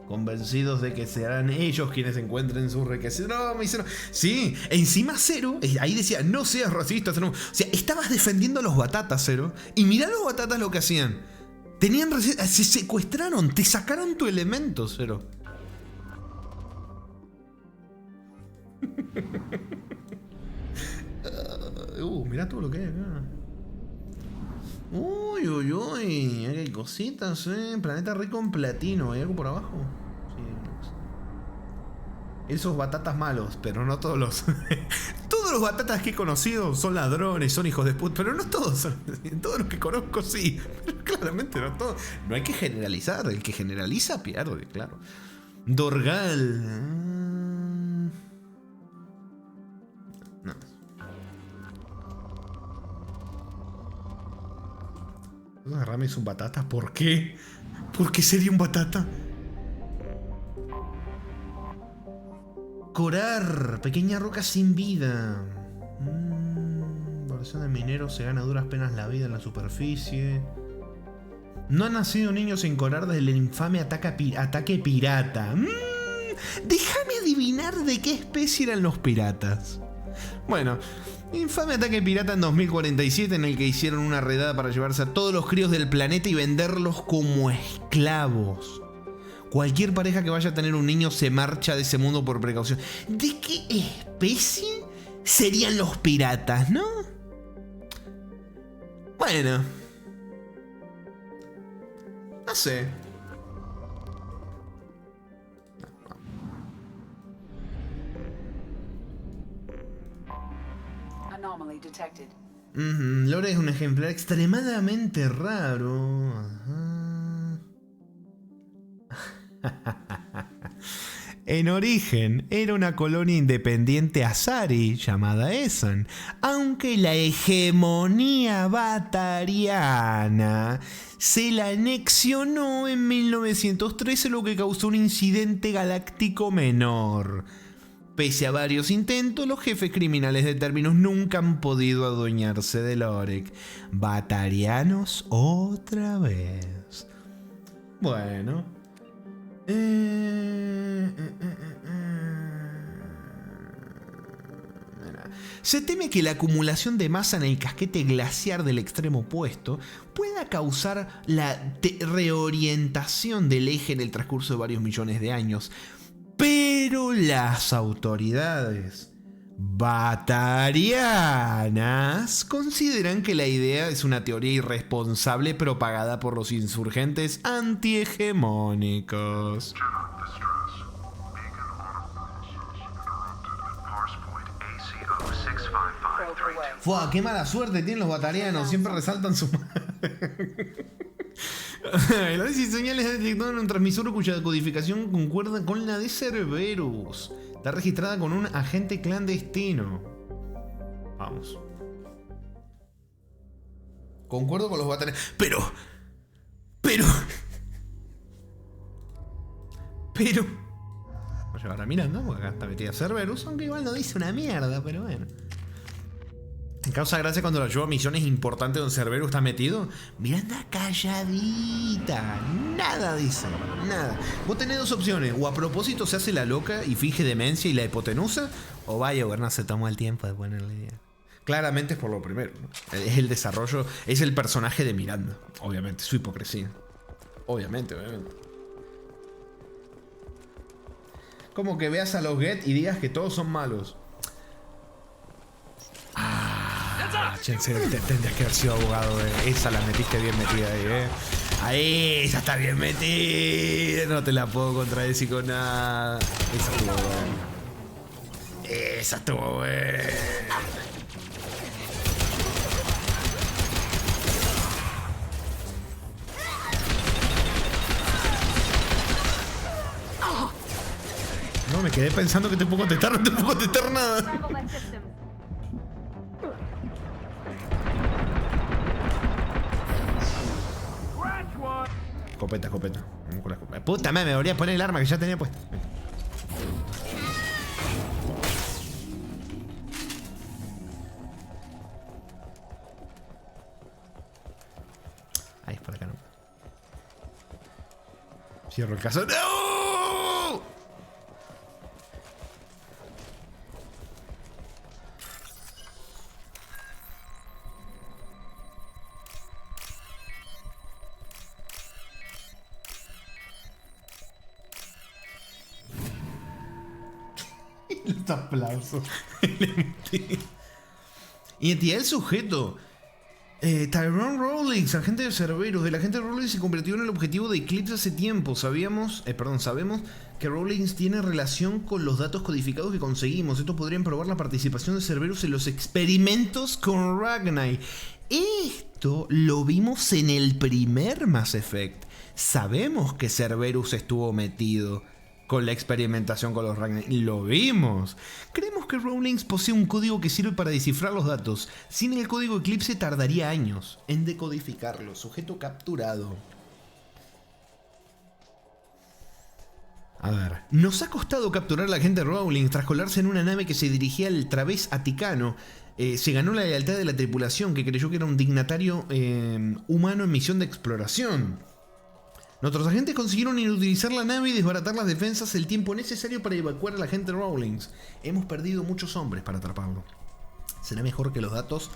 convencidos de que serán ellos quienes encuentren su riqueza. No, me hicieron... Sí, encima Cero, ahí decía, no seas racista, Cero. O sea, estabas defendiendo a los batatas, Cero. Y mirá los batatas lo que hacían. Se secuestraron, te sacaron tu elemento, Cero. Mirá todo lo que hay acá. Uy, uy, uy. Hay cositas, Planeta rico en platino. ¿Hay algo por abajo? Sí. Esos batatas malos, pero no todos los... Todos los batatas que he conocido son ladrones, son hijos de puta. Pero no todos. Todos los que conozco sí. Pero claramente no todos. No hay que generalizar. El que generaliza pierde, claro. Dorgal. No. Agarrame un batata. ¿Por qué? ¿Por qué sería un batata? Corar. Pequeña roca sin vida. Versión de minero se gana a duras penas la vida en la superficie. No ha nacido niño sin corar desde el infame ataque pirata. Déjame adivinar de qué especie eran los piratas. Bueno, infame ataque pirata en 2047 en el que hicieron una redada para llevarse a todos los críos del planeta y venderlos como esclavos. Cualquier pareja que vaya a tener un niño se marcha de ese mundo por precaución. ¿De qué especie serían los piratas, no? Bueno, no sé. Anomaly detected. Lore es un ejemplar extremadamente raro. En origen era una colonia independiente azarí llamada Esan, aunque la hegemonía batariana se la anexionó en 1913, lo que causó un incidente galáctico menor. Pese a varios intentos, los jefes criminales de Terminus nunca han podido adueñarse de Lorek. Batarianos otra vez. Bueno. Se teme que la acumulación de masa en el casquete glaciar del extremo opuesto pueda causar la reorientación del eje en el transcurso de varios millones de años. Pero las autoridades batarianas consideran que la idea es una teoría irresponsable propagada por los insurgentes antihegemónicos. Fua, qué mala suerte tienen los batarianos, siempre resaltan su madre. El análisis de señales ha detectado en un transmisor cuya codificación concuerda con la de Cerberus. Está registrada con un agente clandestino. Vamos. Concuerdo con los batarianos. Pero. Voy a llevar a Miranda, porque acá está metida Cerberus, aunque igual no dice una mierda, pero bueno. Me causa gracia cuando la llevo a misiones importantes donde Cerberus está metido. Miranda calladita. Nada dice. Nada. Vos tenés dos opciones. O a propósito se hace la loca y finge demencia y la hipotenusa. O vaya, no se tomó el tiempo de ponerle idea. Claramente es por lo primero, ¿no? Es el desarrollo. Es el personaje de Miranda. Obviamente. Su hipocresía. Obviamente. Como que veas a los Get y digas que todos son malos. Tendrías que haber sido abogado. Esa la metiste bien metida ahí, Ahí, esa está bien metida. No te la puedo contradecir con nada. Esa estuvo buena. Esa estuvo buena. No, me quedé pensando que te puedo contestar. No te puedo contestar nada. Escopeta. Puta madre, me volví a poner el arma que ya tenía puesta. Ahí es por acá, ¿no? Cierro el caso. ¡No! Los aplausos. Identidad del sujeto. Tyrone Rawlings, agente de Cerberus. El agente Rawlings se convirtió en el objetivo de Eclipse hace tiempo. Sabemos que Rawlings tiene relación con los datos codificados que conseguimos. Esto podría probar la participación de Cerberus en los experimentos con Ragnar. Esto lo vimos en el primer Mass Effect. Sabemos que Cerberus estuvo metido con la experimentación con los Ragnar. Lo vimos. Creemos que Rawlings posee un código que sirve para descifrar los datos. Sin el código Eclipse tardaría años en decodificarlo. Sujeto capturado. A ver. Nos ha costado capturar al agente Rawlings tras colarse en una nave que se dirigía al Través Aticano. Se ganó la lealtad de la tripulación, que creyó que era un dignatario humano en misión de exploración. Nuestros agentes consiguieron inutilizar la nave y desbaratar las defensas el tiempo necesario para evacuar al agente Rawlings. Hemos perdido muchos hombres para atraparlo. Será mejor que los datos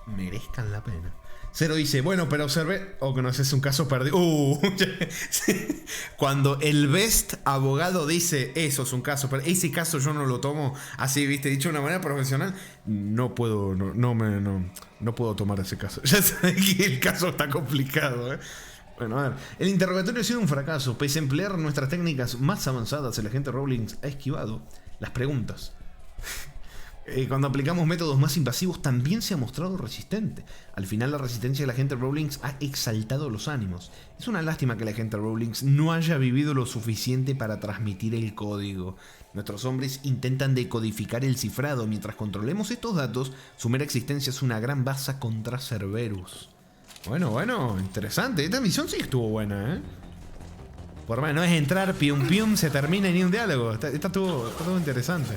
merezcan la pena. Zero dice, bueno, pero observe... O que no es un caso perdido. Cuando el best abogado dice, eso es un caso perdido, ese caso yo no lo tomo así, viste, dicho de una manera profesional, no puedo tomar ese caso. Ya sabes que el caso está complicado, Bueno, a ver. El interrogatorio ha sido un fracaso. Pese a emplear nuestras técnicas más avanzadas, el agente Rawlings ha esquivado las preguntas. Cuando aplicamos métodos más invasivos también se ha mostrado resistente. Al final la resistencia de la gente Rawlings ha exaltado los ánimos. Es una lástima que la gente Rawlings no haya vivido lo suficiente para transmitir el código. Nuestros hombres intentan decodificar el cifrado. Mientras controlemos estos datos, su mera existencia es una gran baza contra Cerberus. Bueno, interesante. Esta misión sí estuvo buena, ¿eh? Por más, no es entrar, pium pium, se termina y ni un diálogo. Esta estuvo interesante.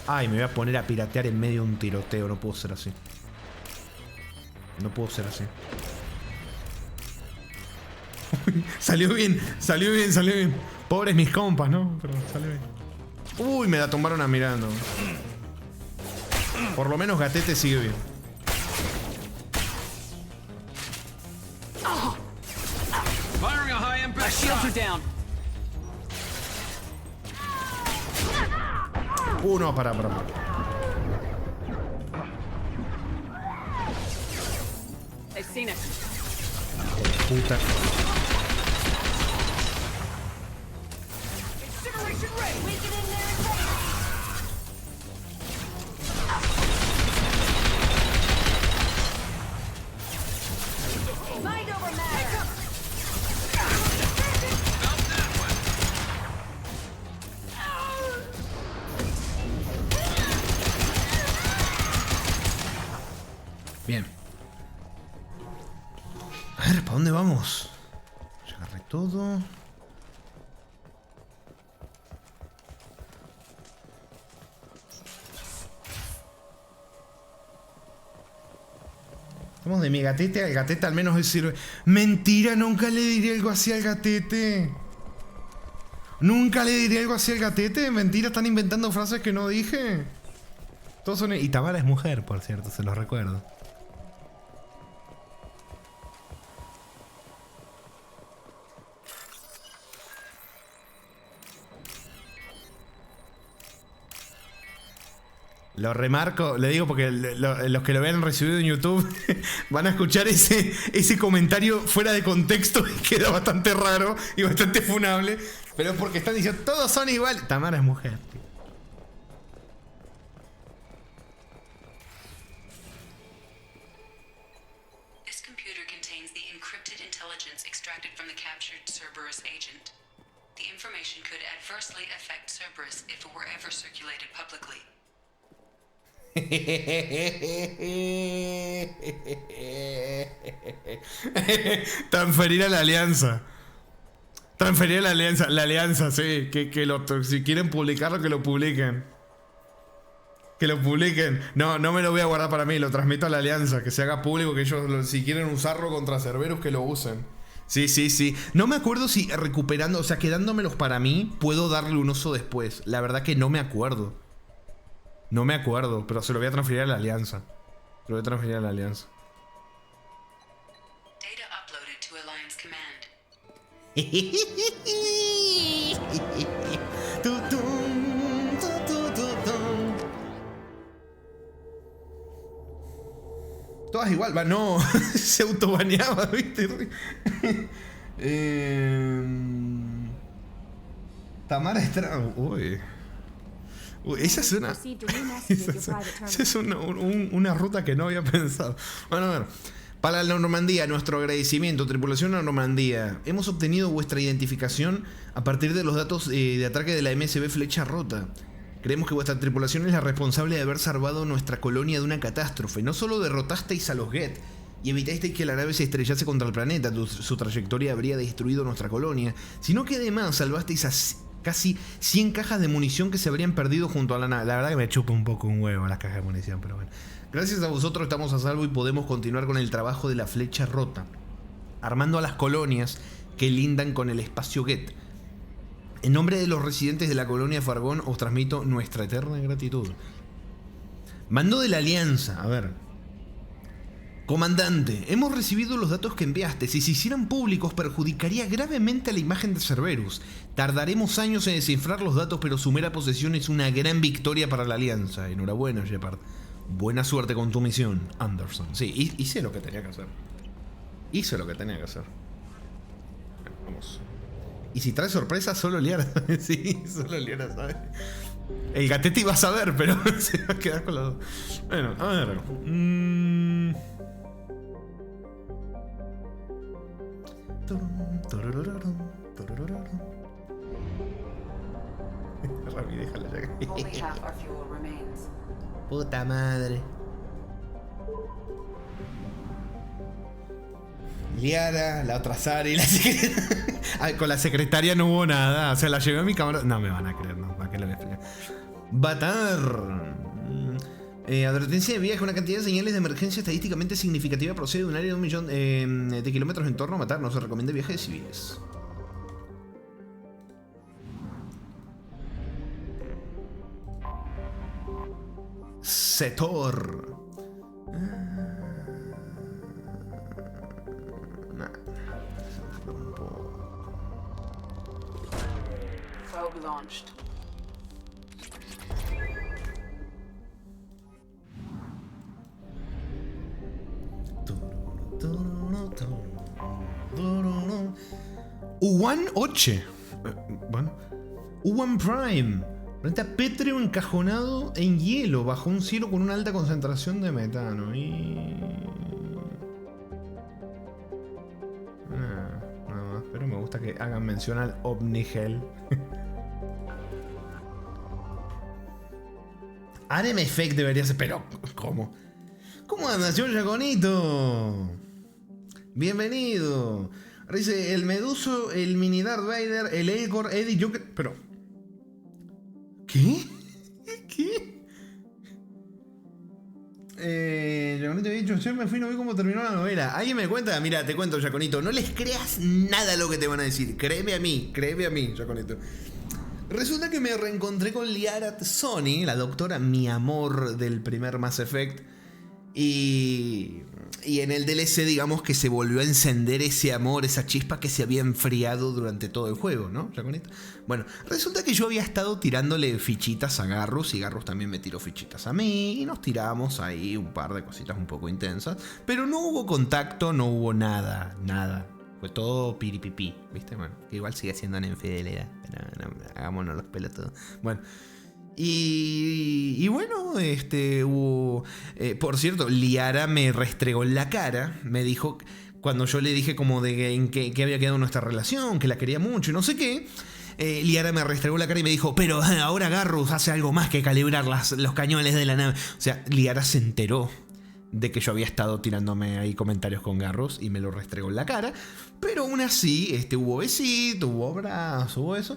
Ay, me voy a poner a piratear en medio de un tiroteo. No puedo ser así. No puedo ser así. Salió bien. Pobres mis compas, ¿no? Pero salió bien. Uy, me la tumbaron a mirando. Por lo menos Gatete sigue bien. No, para. Puta. Bien. A ver, ¿para dónde vamos? Ya agarré todo. Vamos de mi gatete al gatete, al menos sirve. Mentira, nunca le diré algo así al gatete. Nunca le diré algo así al gatete. Mentira, están inventando frases que no dije. Todos son... Y Tamara es mujer, por cierto, se los recuerdo. Lo remarco, le digo porque los que lo vean recibido en YouTube van a escuchar ese comentario fuera de contexto y queda bastante raro y bastante funable. Pero es porque están diciendo, todos son iguales. Tamara es mujer. This computer contains the encrypted intelligence extracted from the captured Cerberus agent. The information could adversely affect Cerberus if it were ever circulated publicly. Transferir a la alianza. Transferir a la alianza. La alianza, sí. Si quieren publicarlo, que lo publiquen. Que lo publiquen. No me lo voy a guardar para mí. Lo transmito a la alianza. Que se haga público. Que ellos, si quieren usarlo contra Cerberus, que lo usen. Sí. No me acuerdo si recuperando, o sea, quedándomelos para mí, puedo darle un uso después. La verdad que no me acuerdo. No me acuerdo, pero se lo voy a transferir a la alianza. Se lo voy a transferir a la alianza. Data uploaded to Alliance Command. Todas igual, va, no. Se autobaneaba, ¿viste? Tamara Strong. Uy. Esa es una ruta que no había pensado. Bueno, a ver. Para la Normandía, nuestro agradecimiento, tripulación a Normandía. Hemos obtenido vuestra identificación a partir de los datos de ataque de la MSB Flecha Rota. Creemos que vuestra tripulación es la responsable de haber salvado nuestra colonia de una catástrofe. No solo derrotasteis a los Geth y evitasteis que la nave se estrellase contra el planeta, su trayectoria habría destruido nuestra colonia, sino que además salvasteis a casi 100 cajas de munición que se habrían perdido junto a la nave. La verdad que me chupa un poco un huevo las cajas de munición, pero bueno. Gracias a vosotros estamos a salvo y podemos continuar con el trabajo de la Flecha Rota, armando a las colonias que lindan con el espacio Geth. En nombre de los residentes de la colonia Fargón os transmito nuestra eterna gratitud. Mando de la Alianza, a ver. Comandante, hemos recibido los datos que enviaste. Si se hicieran públicos perjudicaría gravemente a la imagen de Cerberus. Tardaremos años en descifrar los datos, pero su mera posesión es una gran victoria para la Alianza. Enhorabuena, Shepard. Buena suerte con tu misión, Anderson. Sí, hice lo que tenía que hacer. Hice lo que tenía que hacer. Vamos. Y si trae sorpresa, solo Liara. Sí, solo Liara sabe. El gatete iba a saber, pero se va a quedar con los dos. Bueno, a ver. Rami, déjala ya. Only half our fuel remains. Puta madre. Liara, la otra Sari, la secretaria. Con la secretaria no hubo nada. O sea, la llevé a mi cámara. No me van a creer, no. ¿Para qué lo voy a explicar? Batar. Advertencia de viaje. Una cantidad de señales de emergencia estadísticamente significativa procede de un área de 1 millón de kilómetros en torno a Batar. No se recomienda viaje de civiles. Setor. Probe launched. Uwan 8. Bueno. Uwan Prime. Frente a pétreo encajonado en hielo bajo un cielo con una alta concentración de metano. Nada más. Pero me gusta que hagan mención al Omnigel. Arem Effect debería ser. Pero, ¿cómo? ¿Cómo andas, John Jaconito? Bienvenido. Dice el Meduso, el Mini Darth Vader, el Elgor, Eddie, Joker. Pero. ¿Qué? ¿Qué? Jaconito había dicho, ayer me fui y no vi cómo terminó la novela. ¿Alguien me cuenta? Mira, te cuento, Jaconito. No les creas nada lo que te van a decir. Créeme a mí, Jaconito. Resulta que me reencontré con Liara Sony, la doctora, mi amor del primer Mass Effect. Y en el DLC, digamos que se volvió a encender ese amor, esa chispa que se había enfriado durante todo el juego, ¿no, Jaconito? Bueno, resulta que yo había estado tirándole fichitas a Garrus y Garrus también me tiró fichitas a mí y nos tiramos ahí un par de cositas un poco intensas, pero no hubo contacto, no hubo nada. Fue todo piripipí, ¿viste? Bueno, que igual sigue siendo una infidelidad, pero no, hagámonos los pelotudos. Bueno. Y bueno, hubo... por cierto, Liara me restregó en la cara. Me dijo, cuando yo le dije como de en qué había quedado nuestra relación, que la quería mucho y no sé qué, Liara me restregó la cara y me dijo, pero ahora Garrus hace algo más que calibrar los cañones de la nave. O sea, Liara se enteró de que yo había estado tirándome ahí comentarios con Garrus y me lo restregó en la cara. Pero aún así, hubo besito, hubo abrazo, hubo eso.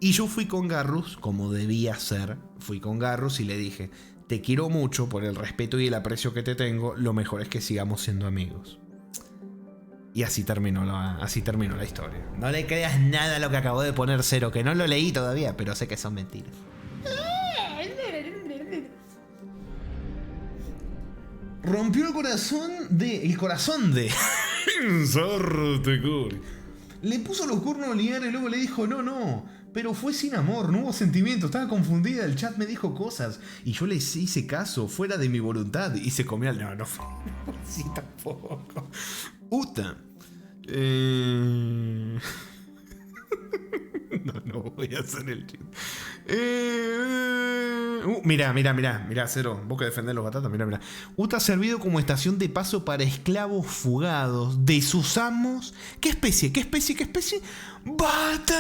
Y yo fui con Garrus, como debía ser, fui con Garrus y le dije, te quiero mucho por el respeto y el aprecio que te tengo, lo mejor es que sigamos siendo amigos. Y así terminó la historia. No le creas nada a lo que acabó de poner Cero, que no lo leí todavía, pero sé que son mentiras. Rompió el corazón de Sartekuri. Le puso los cuernos a Liara y luego le dijo, no. Pero fue sin amor, no hubo sentimiento, estaba confundida, el chat me dijo cosas. Y yo les hice caso, fuera de mi voluntad. Y se comió al... No fue así tampoco. Uta. No voy a hacer el chiste. Mirá, Cero, vos que defendés los batatas, mirá. Uta ha servido como estación de paso para esclavos fugados de sus amos. ¿Qué especie? ¡Batarianos!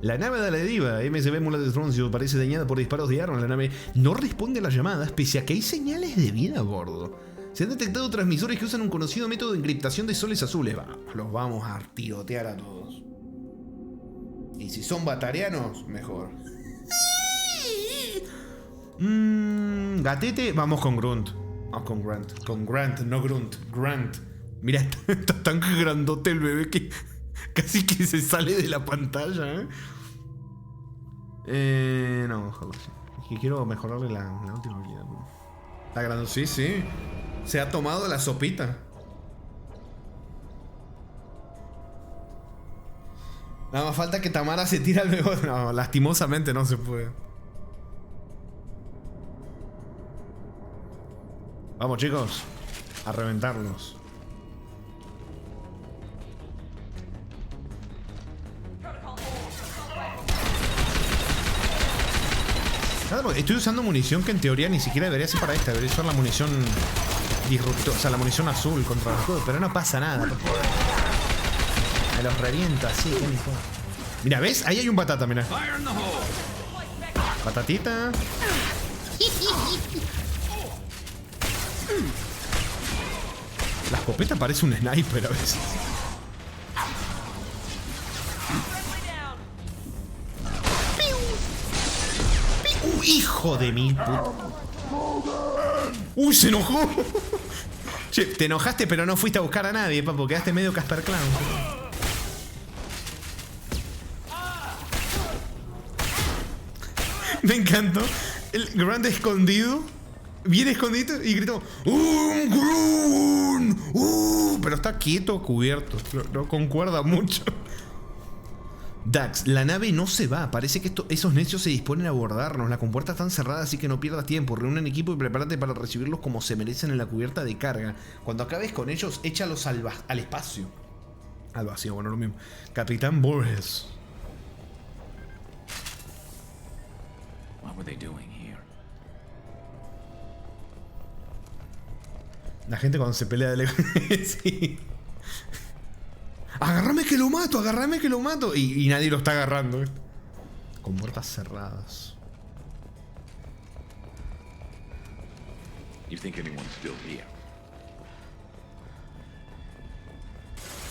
La nave de la deriva, MSB Mula de Stroncio, parece dañada por disparos de arma. La nave no responde a las llamadas, pese a que hay señales de vida a bordo. Se han detectado transmisores que usan un conocido método de encriptación de soles azules. Los vamos a tirotear a todos. Y si son batarianos, mejor. Gatete, vamos con Grunt. Con Grant, no Grunt. Grant. Mira, está tan grandote el bebé que casi que se sale de la pantalla, no, ojalá sí. Es que quiero mejorarle la última habilidad. Está grande, sí. Se ha tomado la sopita. Nada más falta que Tamara se tira luego. No, lastimosamente no se puede. Vamos, chicos. A reventarlos. Nada, porque estoy usando munición que en teoría ni siquiera debería ser para esta. Debería ser la munición disruptor, o sea, la munición azul contra los juegos. Pero no pasa nada. Me los revienta así. Mira, ¿ves? Ahí hay un batata, mira. Batatita. La escopeta parece un sniper a veces. ¡Hijo de mi puta! ¡Uy, se enojó! Che, te enojaste pero no fuiste a buscar a nadie, papo. Quedaste medio Casper Clown. Me encantó. El Grant escondido. Bien escondido y gritó ¡Un Grun! Pero está quieto, cubierto. No concuerda mucho. Dax, la nave no se va. Parece que esos necios se disponen a abordarnos. Las compuertas están cerradas, así que no pierdas tiempo. Reúnen equipo y prepárate para recibirlos como se merecen en la cubierta de carga. Cuando acabes con ellos, échalos al espacio. Al vacío, bueno, lo mismo. Capitán Borges. What were they doing here? La gente cuando se pelea de lejos. Sí. Agárrame que lo mato, agárrame que lo mato. Y nadie lo está agarrando. Con puertas cerradas. You think anyone's still here?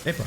Epa.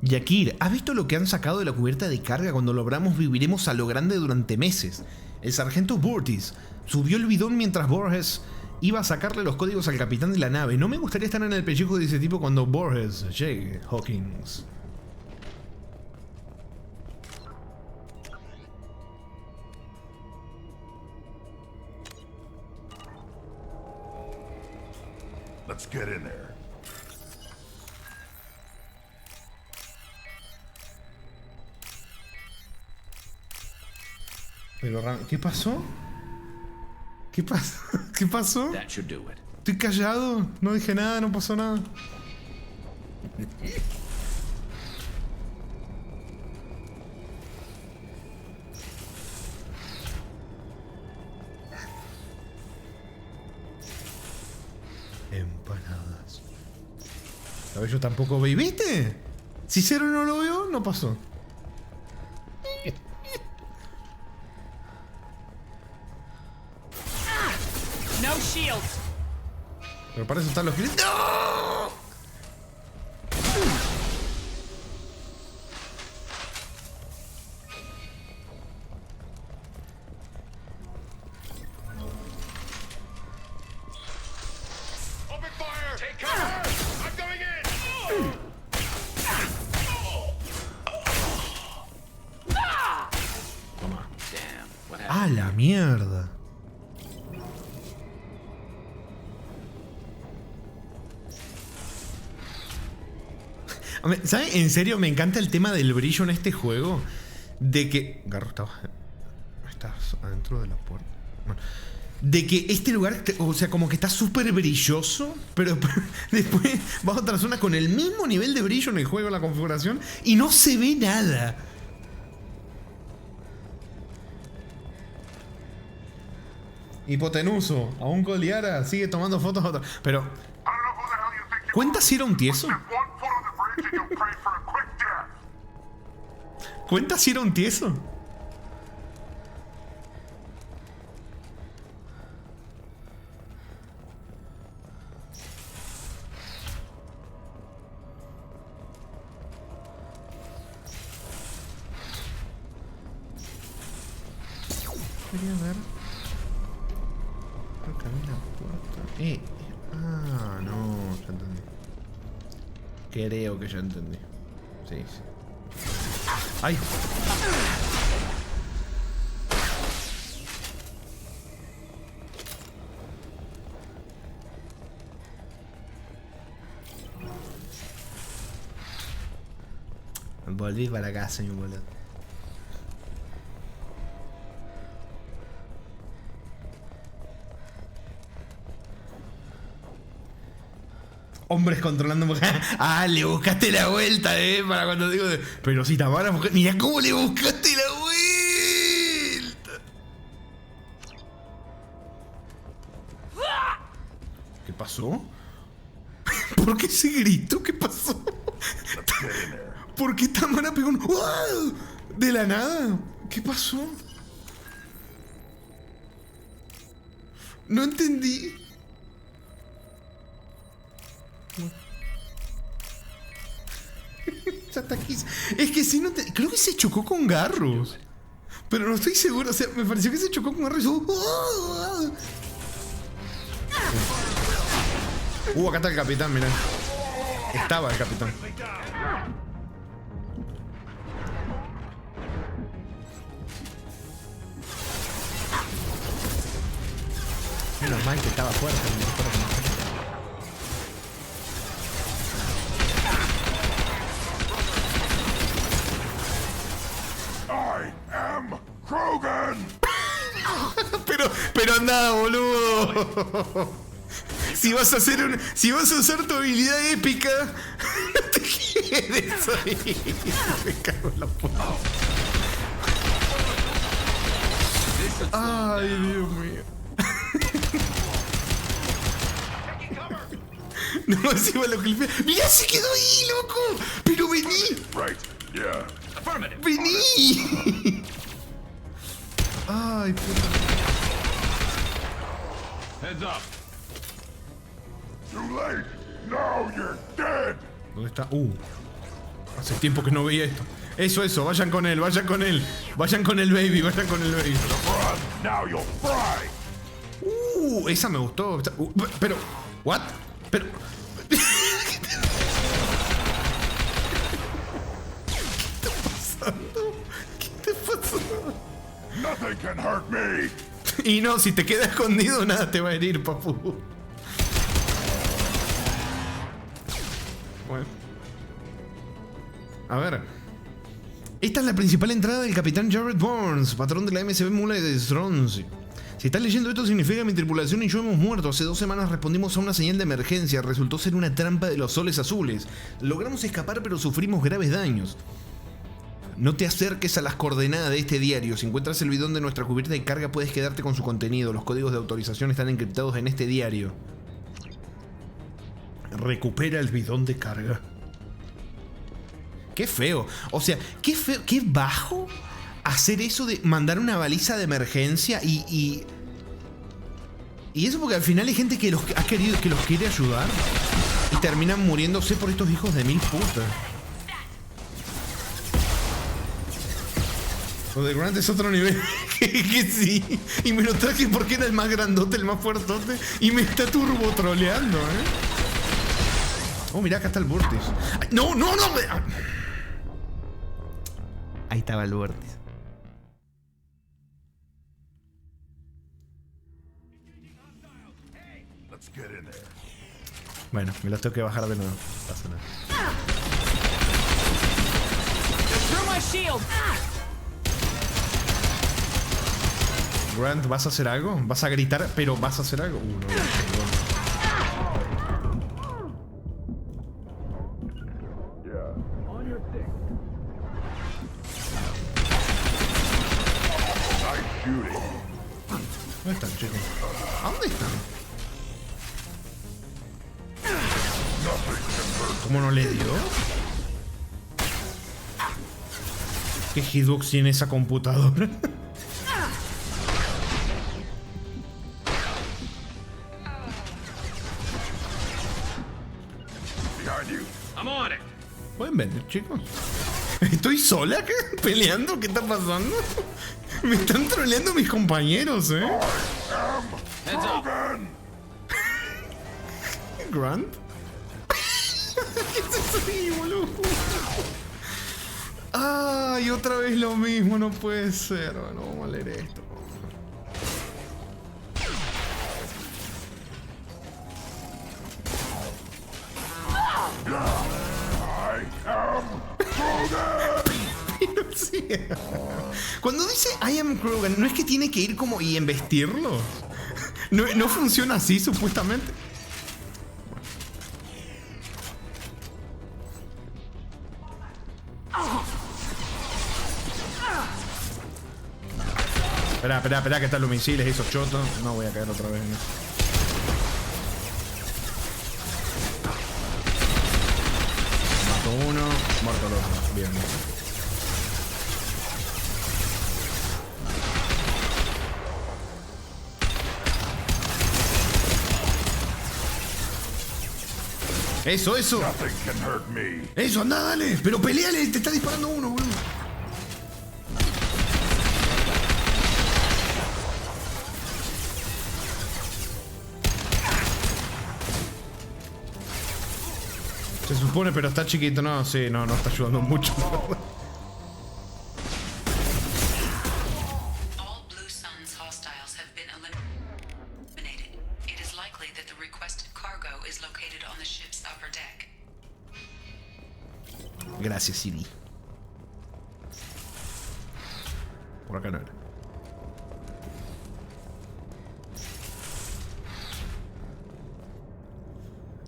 Yakir, ¿has visto lo que han sacado de la cubierta de carga? Cuando lo abramos viviremos a lo grande durante meses. El sargento Burtis subió el bidón mientras Borges iba a sacarle los códigos al capitán de la nave. No me gustaría estar en el pellejo de ese tipo cuando Borges llegue, Hawkins. Let's get in there. Pero, ¿qué pasó? ¿Qué pasó? ¿Qué pasó? That should do it. Estoy callado, no dije nada, no pasó nada. Empanadas. A ver, yo tampoco vi. ¿Viste? Si Cero no lo vio, no pasó. No shields. Pero para eso están los gritos. ¡No! Open fire! Take cover! I'm going in! Toma. Damn, what happened? ¡Ah, la mierda! ¿Sabes? En serio, me encanta el tema del brillo en este juego. De que... Garro, estás adentro de la puerta. Bueno, de que este lugar, o sea, como que está súper brilloso. Pero después vas a otra zona con el mismo nivel de brillo en el juego, en la configuración. Y no se ve nada. Hipotenuso, aún Goliara sigue tomando fotos a otra. Pero... ¿Cuenta si era un tieso? ¿Cuenta si era un tieso? Quería ver. Creo que abrí la puerta. Ah, no, ya entendí. Creo que ya entendí. Sí, sí. ¡Ay! Volví para casa, mi boludo. Hombres controlando mujeres. Ah, le buscaste la vuelta, para cuando digo de... Pero si Tamara mujer. Mira cómo le buscaste la vuelta. ¿Qué pasó? ¿Por qué se gritó? ¿Qué pasó? ¿Por qué Tamara pegó un... ¡Wow! ¿De la nada? ¿Qué pasó? No entendí. Ya está aquí. Es que si no te... Creo que se chocó con Garrus. Pero no estoy seguro. O sea, me pareció que se chocó con Garrus. Acá está el capitán, mirá. Estaba el capitán. Menos mal que estaba fuerte. I am Krogan! pero anda, boludo. Si vas a usar tu habilidad épica, no te quedes ahí. Me cago en la puta. Ay, Dios mío. No, encima lo clipea. ¡Mirá, se quedó ahí, loco! ¡Pero vení! Right, yeah. ¡Vení! Ay, puta. Heads up. Too late. Now you're dead. ¿Dónde está? Hace tiempo que no veía esto. Eso, vayan con él. Vayan con el baby. Now you'll fry. Esa me gustó. Pero, ¿what? Pero... ¿Qué está pasando? Nothing can hurt me. Y no, si te quedas escondido, nada te va a herir, papu. Bueno. A ver. Esta es la principal entrada del capitán Jared Burns, patrón de la MSB Mula de Stronzi. Si estás leyendo esto, significa que mi tripulación y yo hemos muerto. Hace 2 semanas respondimos a una señal de emergencia. Resultó ser una trampa de los soles azules. Logramos escapar, pero sufrimos graves daños. No te acerques a las coordenadas de este diario. Si encuentras el bidón de nuestra cubierta de carga, puedes quedarte con su contenido. Los códigos de autorización están encriptados en este diario. Recupera el bidón de carga. Qué feo. O sea, qué feo, qué bajo hacer eso de mandar una baliza de emergencia y eso porque al final hay gente que los quiere ayudar y terminan muriéndose por estos hijos de mil putas. Lo de Grant es otro nivel. que sí. Y me lo traje porque era el más grandote, el más fuertote. Y me está turbo troleando, Oh, mirá, acá está el vórtice. No. Ahí estaba el vórtice. Bueno, me los tengo que bajar de nuevo. No pasa nada. Through my shield. Grant, ¿vas a hacer algo? ¿Vas a gritar, pero vas a hacer algo? No. ¿Dónde están, chicos? ¿A dónde están? ¿Cómo no le dio? ¿Qué hitbox tiene esa computadora? ¿Pueden venir, chicos? ¿Estoy sola acá peleando? ¿Qué está pasando? Me están troleando mis compañeros, Grant? ¿Qué es Sí, boludo. Ay, otra vez lo mismo, no puede ser. Bueno, vamos a leer esto. Pero sí. Cuando dice I am Krogan, ¿no es que tiene que ir como y embestirlo? ¿No funciona así, supuestamente? Espera, que están los misiles esos chotos. No voy a caer otra vez en eso. Mato uno, muerto el otro. Bien. Eso. Eso, anda, dale. Pero peleale, te está disparando uno, boludo. Se supone, pero está chiquito. No, sí, no está ayudando mucho. All Blue Sun's hostiles have been eliminated. It is likely that the requested cargo is located on the ship's upper deck. Gracias, Siri. Por acá no era.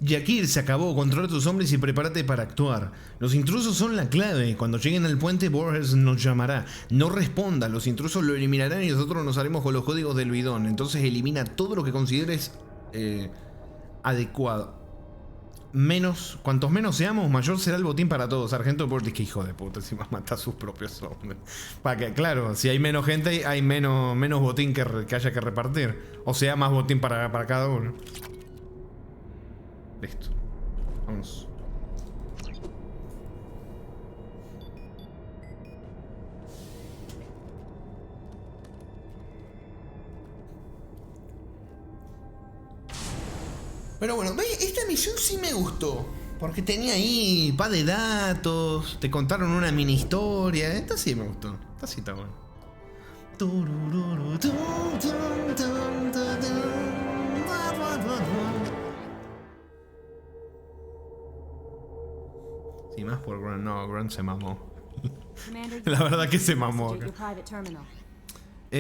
Yakir, se acabó. Controla a tus hombres y prepárate para actuar. Los intrusos son la clave. Cuando lleguen al puente, Borges nos llamará. No responda. Los intrusos lo eliminarán y nosotros nos haremos con los códigos del bidón. Entonces elimina todo lo que consideres adecuado. Cuantos menos seamos, mayor será el botín para todos. Sargento Borges, que hijo de puta, encima mata a sus propios hombres. Para que, claro, si hay menos gente, hay menos botín que haya que repartir. O sea, más botín para cada uno. Listo. Vamos. Pero bueno, esta misión sí me gustó. Porque tenía ahí pa' de datos. Te contaron una mini historia. Esta sí me gustó. Esta sí está bueno. Sí, más por Grunt. No, Grunt se mamó. La verdad que se mamó.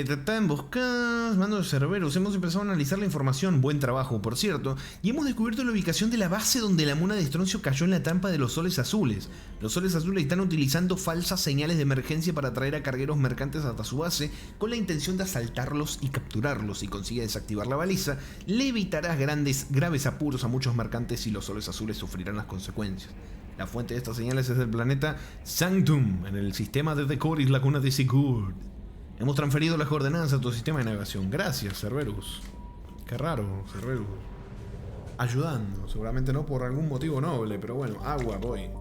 Tratá de emboscadas, mando de Cerberus. Hemos empezado a analizar la información. Buen trabajo, por cierto. Y hemos descubierto la ubicación de la base donde la muna de Stroncio cayó en la trampa de los soles azules. Los soles azules están utilizando falsas señales de emergencia para atraer a cargueros mercantes hasta su base con la intención de asaltarlos y capturarlos. Si consigue desactivar la baliza, le evitarás graves apuros a muchos mercantes y los soles azules sufrirán las consecuencias. La fuente de estas señales es del planeta Sanctum, en el sistema de Decoris, la cuna de Sigurd. Hemos transferido las coordenadas a tu sistema de navegación. Gracias, Cerberus. Qué raro, Cerberus. Ayudando. Seguramente no por algún motivo noble, pero bueno, agua, voy.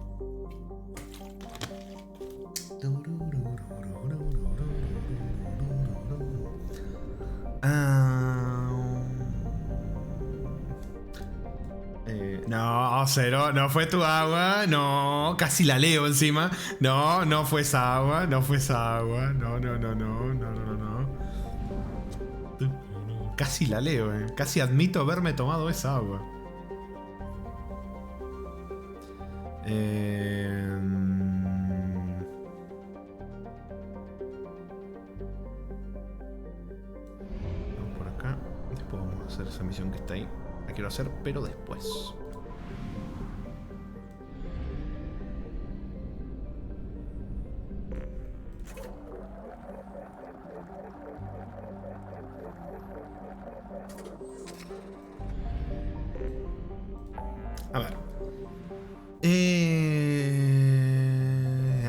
No, cero, no fue tu agua, no, casi la leo encima. No fue esa agua, no. Casi la leo, casi admito haberme tomado esa agua. Vamos por acá, después vamos a hacer esa misión que está ahí. La quiero hacer, pero después. A ver.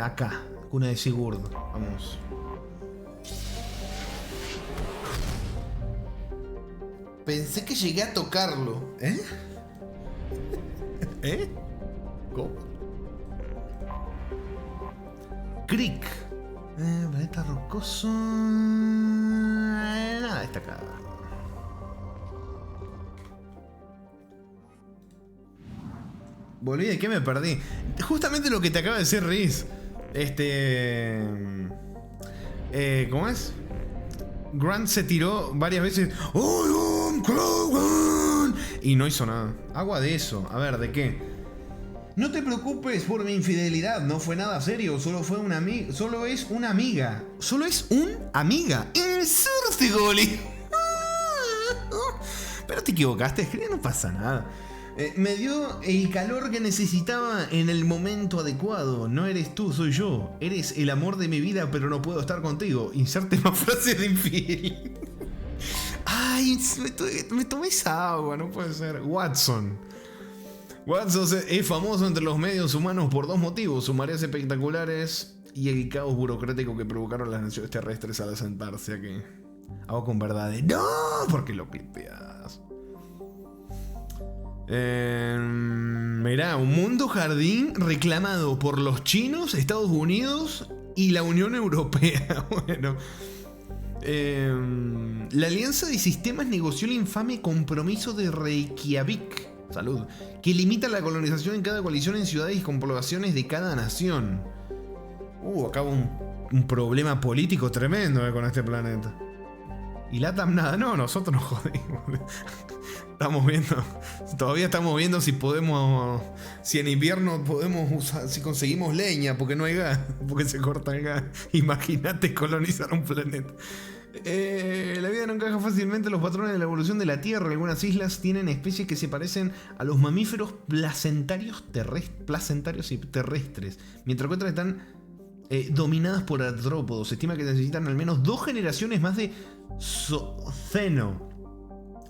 Acá, cuna de Sigurd. Vamos. Pensé que llegué a tocarlo. ¿Eh? ¿Eh? ¿Cómo? Creek. Planeta rocoso. Nada, está acá. Volví, ¿de qué me perdí? Justamente lo que te acaba de decir Riz. ¿Cómo es? Grant se tiró varias veces. Y no hizo nada. Agua de eso. A ver, ¿de qué? No te preocupes por mi infidelidad. No fue nada serio. Solo fue una amiga. Solo es una amiga. Solo es un amiga. Insurtigoli. Pero te equivocaste. Es que no pasa nada. Me dio el calor que necesitaba en el momento adecuado. No eres tú, soy yo. Eres el amor de mi vida, pero no puedo estar contigo. Inserte más frases de infiel. Ay, me tomé esa agua, no puede ser. Watson es famoso entre los medios humanos por dos motivos: sus mareas espectaculares y el caos burocrático que provocaron las naciones terrestres al asentarse aquí. Hago con verdades. ¡No! Porque lo clipeas. Mirá, un mundo jardín reclamado por los chinos, Estados Unidos y la Unión Europea. Bueno, la Alianza de Sistemas negoció el infame Compromiso de Reykjavik, salud, que limita la colonización en cada coalición en ciudades y con poblaciones de cada nación. Acá un problema político tremendo con este planeta. Y LATAM nada, no, nosotros nos jodimos. Todavía estamos viendo si podemos, si en invierno podemos usar, si conseguimos leña, porque no hay gas, porque se corta el gas. Imagínate colonizar un planeta. La vida no encaja fácilmente en los patrones de la evolución de la Tierra. Algunas islas tienen especies que se parecen a los mamíferos placentarios y terrestres, mientras que otras están dominadas por artrópodos. Se estima que necesitan al menos 2 generaciones más de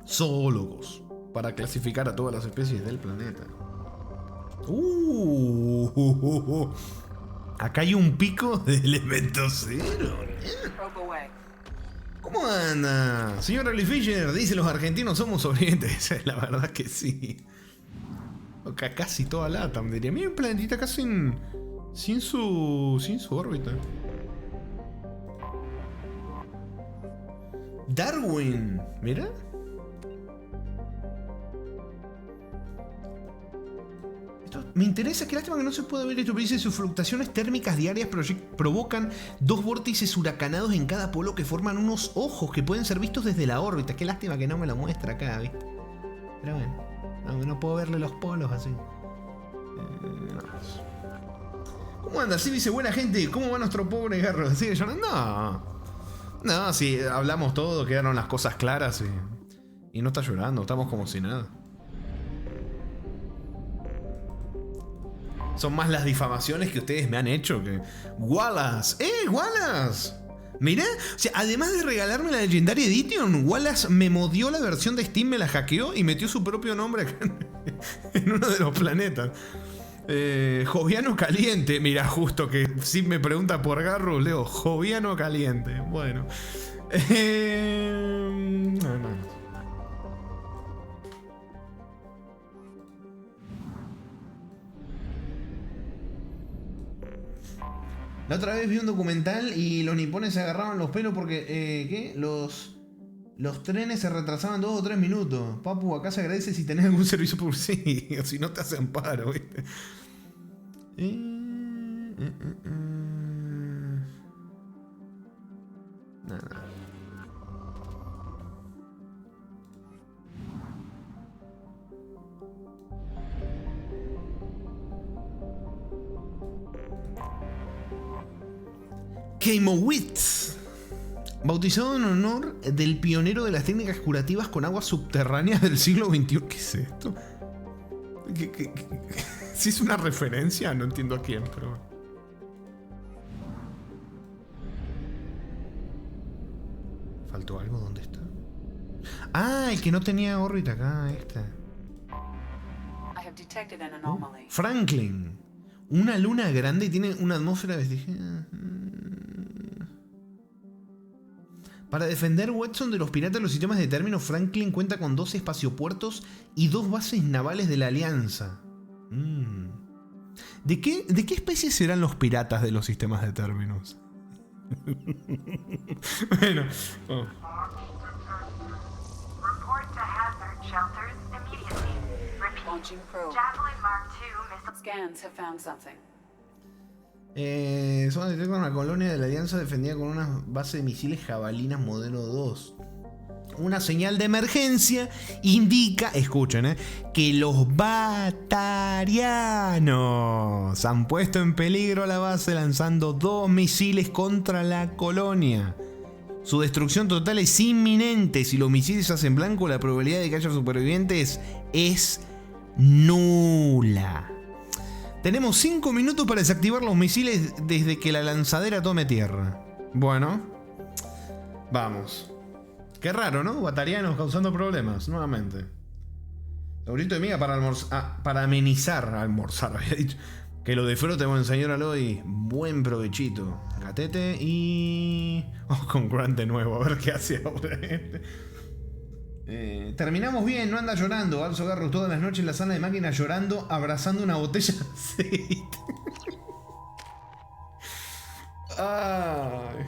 zoólogos para clasificar a todas las especies del planeta. Acá hay un pico de elemento cero. ¿Cómo anda? Señor Ali Fisher dice: los argentinos somos sobrevivientes. La verdad que sí. Acá casi toda LATAM, diría. Mira un planetita acá sin su órbita. Darwin, mira. Me interesa, qué lástima que no se pueda ver esto, pero dice: sus fluctuaciones térmicas diarias provocan 2 vórtices huracanados en cada polo que forman unos ojos que pueden ser vistos desde la órbita. Qué lástima que no me lo muestra acá, ¿viste? Pero bueno, no puedo verle los polos así. ¿Cómo anda? Sí, dice: buena gente, ¿cómo va nuestro pobre Garro? ¿Sigue llorando? No, sí, hablamos todo, quedaron las cosas claras y no está llorando, estamos como si nada. Son más las difamaciones que ustedes me han hecho que... ¡Wallace! ¡Wallace! Mirá, o sea, además de regalarme la Legendary Edition, Wallace me modió la versión de Steam, me la hackeó y metió su propio nombre acá en uno de los planetas. Joviano Caliente. Mira, justo que si me pregunta por Garro, leo Joviano Caliente. Bueno. No. La otra vez vi un documental y los nipones se agarraban los pelos porque, ¿qué? Los trenes se retrasaban 2 o 3 minutos. Papu, acá se agradece si tenés algún servicio por sí, o si no te hacen paro, ¿viste? Nada. Keimowitz, bautizado en honor del pionero de las técnicas curativas con aguas subterráneas del siglo XXI. ¿Qué es esto? Si es una referencia, no entiendo a quién, pero... ¿Faltó algo? ¿Dónde está? Ah, el que no tenía órbita acá, Franklin. Una luna grande y tiene una atmósfera vestigiosa. Para defender Watson de los piratas de los sistemas de términos, Franklin cuenta con 2 espaciopuertos y 2 bases navales de la Alianza. ¿De qué especie serán los piratas de los sistemas de términos? Bueno. Launching probe. Scans have found something. Son detectados una colonia de la Alianza defendida con una base de misiles jabalinas modelo 2. Una señal de emergencia indica, escuchen, que los batarianos han puesto en peligro la base lanzando 2 misiles contra la colonia. Su destrucción total es inminente. Si los misiles se hacen blanco, la probabilidad de que haya supervivientes es nula. Tenemos 5 minutos para desactivar los misiles desde que la lanzadera tome tierra. Bueno, vamos. Qué raro, ¿no? Batarianos causando problemas, nuevamente. Laurito de miga para amenizar. Almorzar, había dicho. Que lo de Fro te voy a enseñar a Aloy. Buen provechito. Gatete y... Oh, con Grant de nuevo, a ver qué hace ahora. Terminamos bien, no anda llorando. Alzo Garrus todas las noches en la sala de máquina llorando, abrazando una botella de aceite. Ay.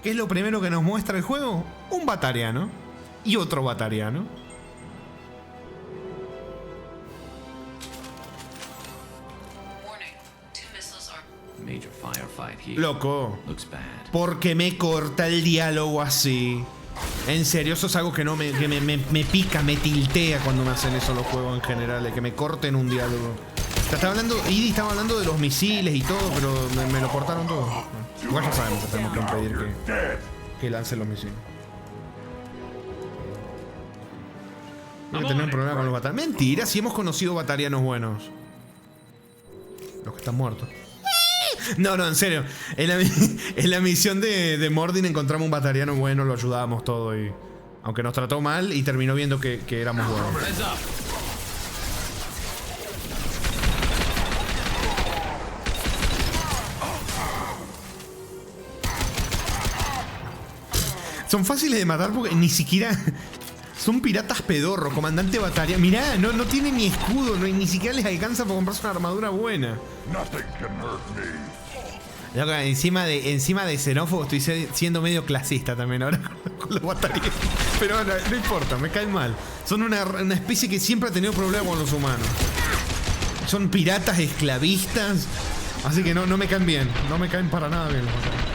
¿Qué es lo primero que nos muestra el juego? Un batariano. Y otro batariano. Major firefight here. Loco. Looks bad. Porque me corta el diálogo así. En serio, eso es algo que no me pica, me tiltea cuando me hacen eso los juegos en general, de que me corten un diálogo. Idi estaba hablando de los misiles y todo, pero me lo cortaron todo. Igual ya sabemos que tenemos que impedir que lancen los misiles. No tener un problema con los batarianos. Mentira, si hemos conocido batarianos buenos. Los que están muertos. No, en serio. En la misión de Mordin encontramos un batariano bueno, lo ayudábamos todo y... Aunque nos trató mal y terminó viendo que éramos buenos. Son fáciles de matar porque ni siquiera... Son piratas pedorros, comandante batariano. Mirá, no tiene ni escudo, ni siquiera les alcanza para comprarse una armadura buena. Loco, encima de xenófobo estoy siendo medio clasista también ahora con los batarianos. Pero no importa, me caen mal. Son una especie que siempre ha tenido problemas con los humanos. Son piratas esclavistas. Así que no me caen bien. No me caen para nada bien los batarianos.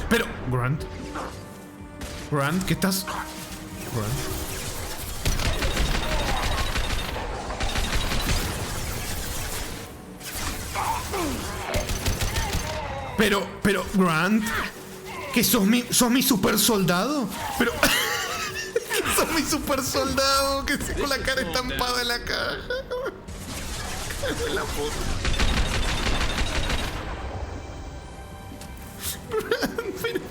Pero, Grant, ¿qué estás? Grant. Pero, Grant, ¿que sos mi super soldado? Pero, sos mi super soldado, que con la cara estampada en la caja. Cago en la puta. Pero...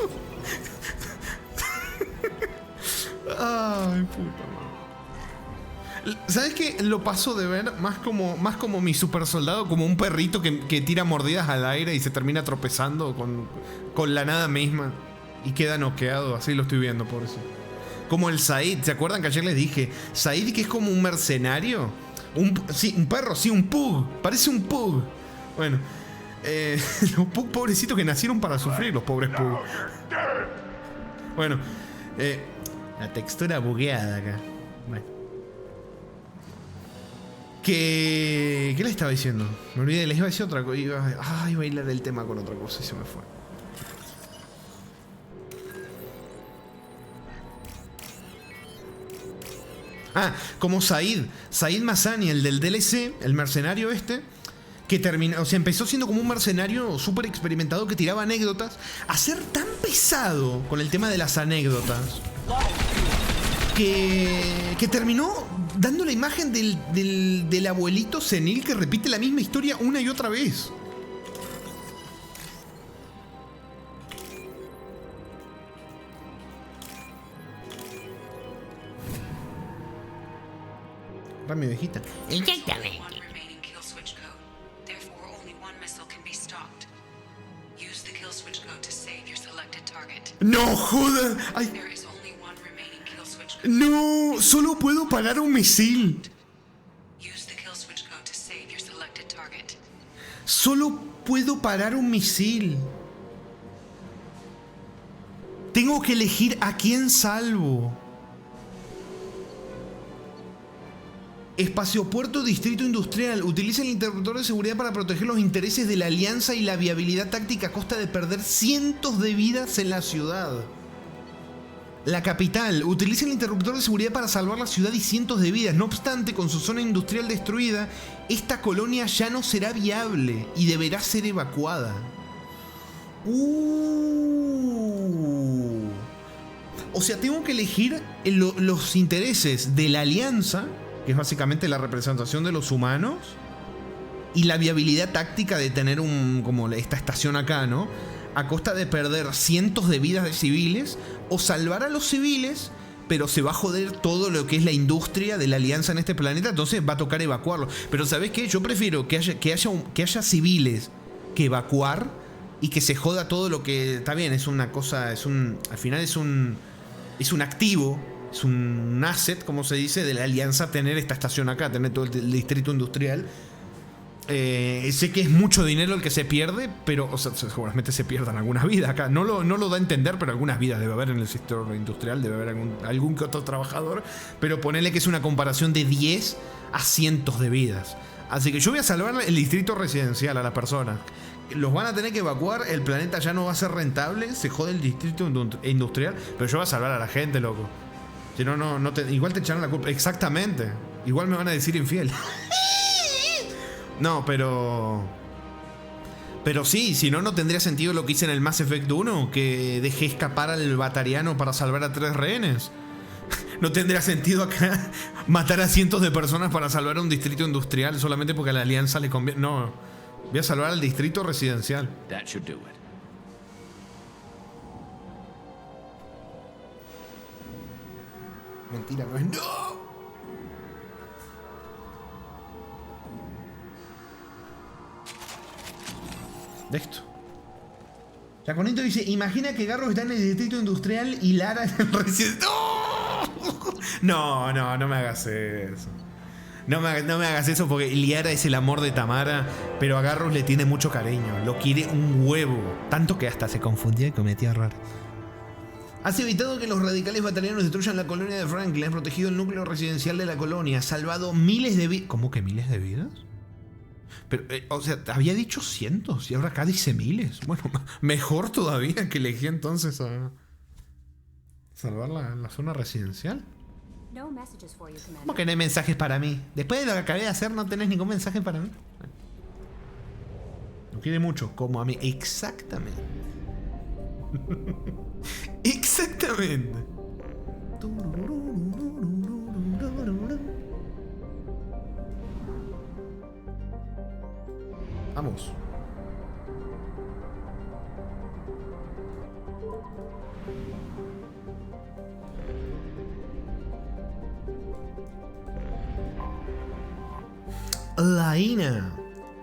Ay, puta madre. ¿Sabes qué? Lo paso de ver más como mi super soldado, como un perrito que tira mordidas al aire y se termina tropezando con la nada misma y queda noqueado. Así lo estoy viendo, por eso. Como el Said. ¿Se acuerdan que ayer les dije? Said, que es como un mercenario. Un perro, sí, un pug. Parece un pug. Bueno. Los pug pobrecitos que nacieron para sufrir, los pobres pug. Bueno, la textura bugueada acá. Bueno. ¿Qué le estaba diciendo? Me olvidé, les iba a decir otra cosa. Iba a hilar el tema con otra cosa y se me fue. Como Said Massani, el del DLC, el mercenario este. Que terminó, o sea, empezó siendo como un mercenario súper experimentado que tiraba anécdotas, a ser tan pesado con el tema de las anécdotas que terminó dando la imagen del abuelito senil que repite la misma historia una y otra vez. Rami viejita. Exactamente. ¡No jodas! ¡Ay! ¡No! ¡Solo puedo parar un misil! Solo puedo parar un misil. Tengo que elegir a quién salvo. Espaciopuerto Distrito Industrial. Utiliza el interruptor de seguridad para proteger los intereses de la alianza y la viabilidad táctica a costa de perder cientos de vidas en la ciudad. La capital. Utiliza el interruptor de seguridad para salvar la ciudad y cientos de vidas. No obstante, con su zona industrial destruida, esta colonia ya no será viable y deberá ser evacuada. O sea, tengo que elegir los intereses de la alianza, que es básicamente la representación de los humanos, y la viabilidad táctica de tener como esta estación acá, ¿no? A costa de perder cientos de vidas de civiles, o salvar a los civiles, pero se va a joder todo lo que es la industria de la alianza en este planeta, entonces va a tocar evacuarlo. Pero ¿sabes qué? Yo prefiero que haya civiles que evacuar y que se joda todo lo que... Está bien, es una cosa, al final es un activo, es un asset, como se dice, de la alianza tener esta estación acá, tener todo el distrito industrial. Sé que es mucho dinero el que se pierde, pero o sea, seguramente se pierdan algunas vidas acá. No lo da a entender, pero algunas vidas debe haber en el sector industrial, debe haber algún que otro trabajador. Pero ponele que es una comparación de 10 a cientos de vidas. Así que yo voy a salvar el distrito residencial a las personas. Los van a tener que evacuar, el planeta ya no va a ser rentable, se jode el distrito industrial, pero yo voy a salvar a la gente, loco. Si no, igual te echaron la culpa. Exactamente. Igual me van a decir infiel. No, pero sí, si no tendría sentido lo que hice en el Mass Effect 1, que dejé escapar al Batariano para salvar a 3 rehenes. No tendría sentido acá matar a cientos de personas para salvar a un distrito industrial solamente porque a la alianza le conviene. No, voy a salvar al distrito residencial. That should do it. Mentira, no es. ¡No! De esto. Chaconito dice: imagina que Garrus está en el distrito industrial y Lara en el residencial. No, no me hagas eso. No me hagas eso porque Liara es el amor de Tamara, pero a Garrus le tiene mucho cariño. Lo quiere un huevo. Tanto que hasta se confundía y cometía errores. Has evitado que los radicales batarianos destruyan la colonia de Franklin. Has protegido el núcleo residencial de la colonia. Has salvado miles de vidas. ¿Cómo que miles de vidas? Pero, o sea, había dicho cientos y ahora acá dice miles. Bueno, mejor todavía que elegí entonces a salvar la zona residencial. ¿Cómo que no hay mensajes para mí? Después de lo que acabé de hacer, ¿no tenés ningún mensaje para mí? No quiere mucho, como a mí. Exactamente. Exactamente. Vamos.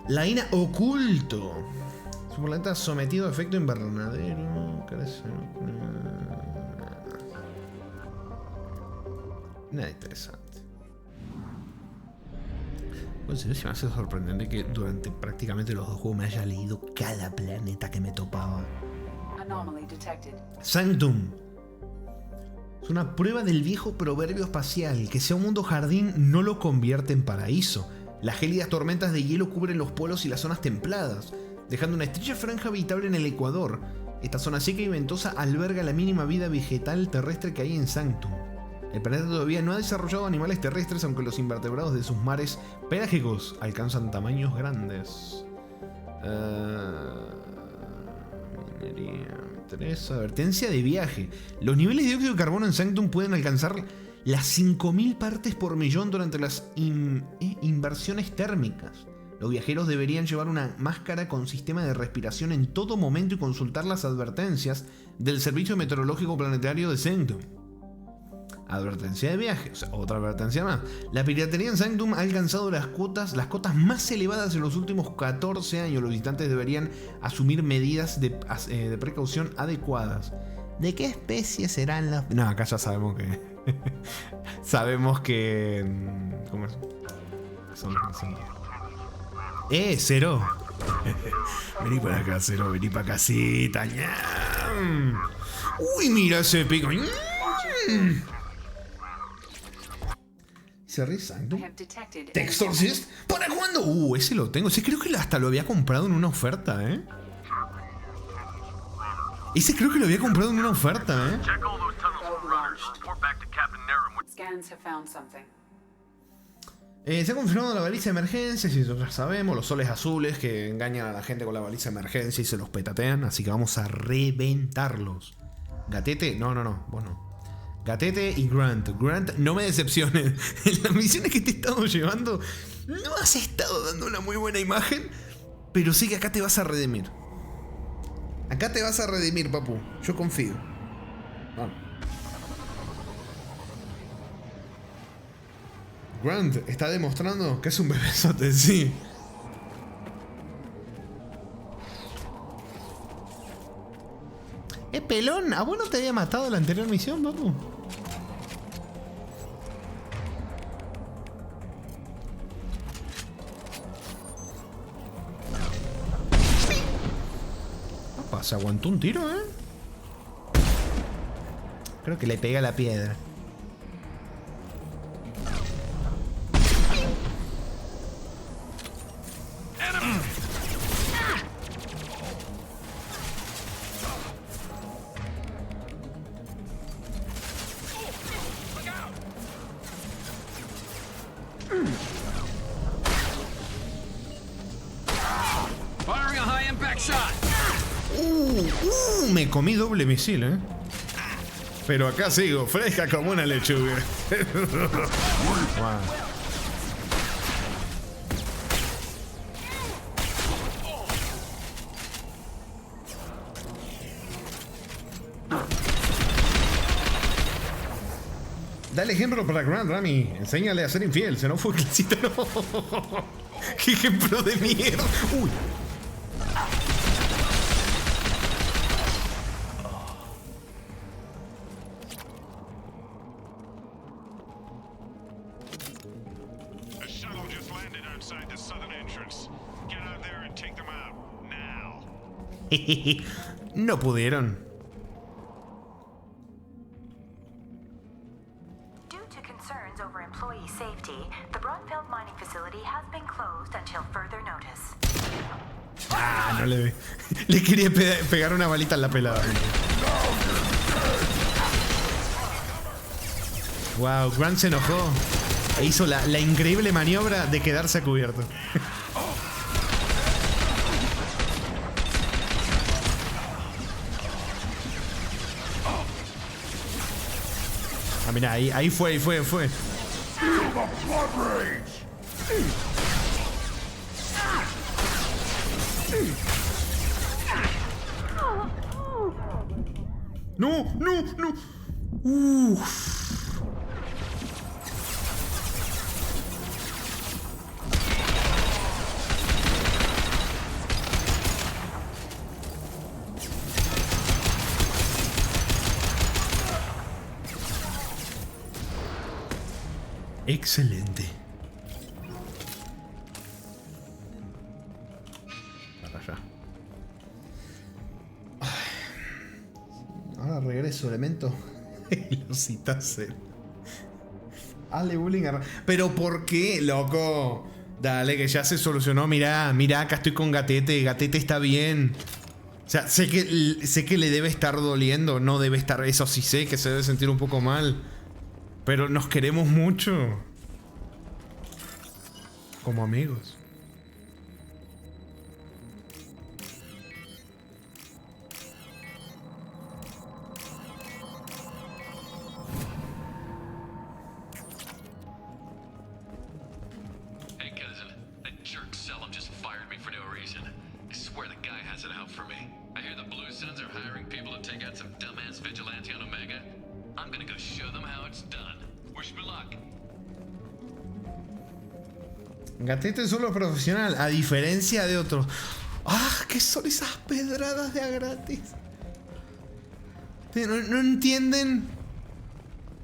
Laína oculto. Su planeta sometido a efecto invernadero. Nada interesante. Bueno, se me hace sorprendente que durante prácticamente los dos juegos me haya leído cada planeta que me topaba. Sanctum. Es una prueba del viejo proverbio espacial: que sea un mundo jardín no lo convierte en paraíso. Las gélidas tormentas de hielo cubren los polos y las zonas templadas, dejando una estrecha franja habitable en el Ecuador. Esta zona seca y ventosa alberga la mínima vida vegetal terrestre que hay en Sanctum. El planeta todavía no ha desarrollado animales terrestres, aunque los invertebrados de sus mares pelágicos alcanzan tamaños grandes. Minería, me interesa. Advertencia de viaje. Los niveles de dióxido de carbono en Sanctum pueden alcanzar las 5000 partes por millón durante las inversiones térmicas. Los viajeros deberían llevar una máscara con sistema de respiración en todo momento y consultar las advertencias del Servicio Meteorológico Planetario de Sanctum. Advertencia de viaje, o sea, otra advertencia más. La piratería en Sanctum ha alcanzado las cotas más elevadas en los últimos 14 años. Los visitantes deberían asumir medidas de precaución adecuadas. ¿De qué especie serán las...? No, acá ya sabemos que... sabemos que... ¿Cómo es? Son... Cero. Vení para acá, Cero, vení para casita. Uy, mira ese pico. ¿Se resalta? I have detected ¿Te Exorcist? ¿Para cuándo? Ese lo tengo. Ese creo que hasta lo había comprado en una oferta, ¿eh? Ese creo que lo había comprado en una oferta, ¿eh? Check all those tunnels for runners. Report back to Captain Naren. Scans have found something. Se ha confirmado la baliza de emergencia, si nosotros sabemos, los soles azules que engañan a la gente con la baliza de emergencia y se los petatean, así que vamos a reventarlos. Gatete, no, vos no. Gatete y Grant. Grant, no me decepciones. En las misiones que te he estado llevando, no has estado dando una muy buena imagen, pero sé que acá te vas a redimir. Acá te vas a redimir, papu. Yo confío. Vamos. Grant está demostrando que es un bebesote, sí. Pelón, ¿a vos no te había matado la anterior misión, papu? Opa, se aguantó un tiro, ¿eh? Creo que le pega la piedra. Me comí doble misil, ¿eh? Pero acá sigo, fresca como una lechuga. Wow. Dale ejemplo para Grant, Rami. Enséñale a ser infiel, si no fue clasita, no. ¡Qué ejemplo de mierda! ¡Uy! A shuttle just landed outside the southern entrance. Get out there and take them out now. No pudieron. Due to concerns over employee safety, the Broadfield mining facility has been closed until further notice. Ah, no le ve. Le quería pegar una balita en la pelada. Wow, Grant se enojó e hizo la increíble maniobra de quedarse a cubierto. Ah, mira, ahí fue. No. Uff. Excelente. Para allá. Ahora regreso, elemento. Velocidad. Hazle bullying a... ¿Pero por qué, loco? Dale, que ya se solucionó. Mirá, acá estoy con Gatete. Gatete está bien. O sea, sé que le debe estar doliendo. No debe estar... Eso sí sé, que se debe sentir un poco mal. Pero nos queremos mucho. Como amigos. Hey, cousin. That jerk Selim just fired me for no reason. I swear the guy has it out for me. I hear the Blue Suns are hiring people to take out some dumbass vigilante on Omega. I'm gonna go show them how it's done. Wish me luck. Gatete es solo profesional, a diferencia de otros. ¡Ah! ¿Qué son esas pedradas de a gratis? No entienden.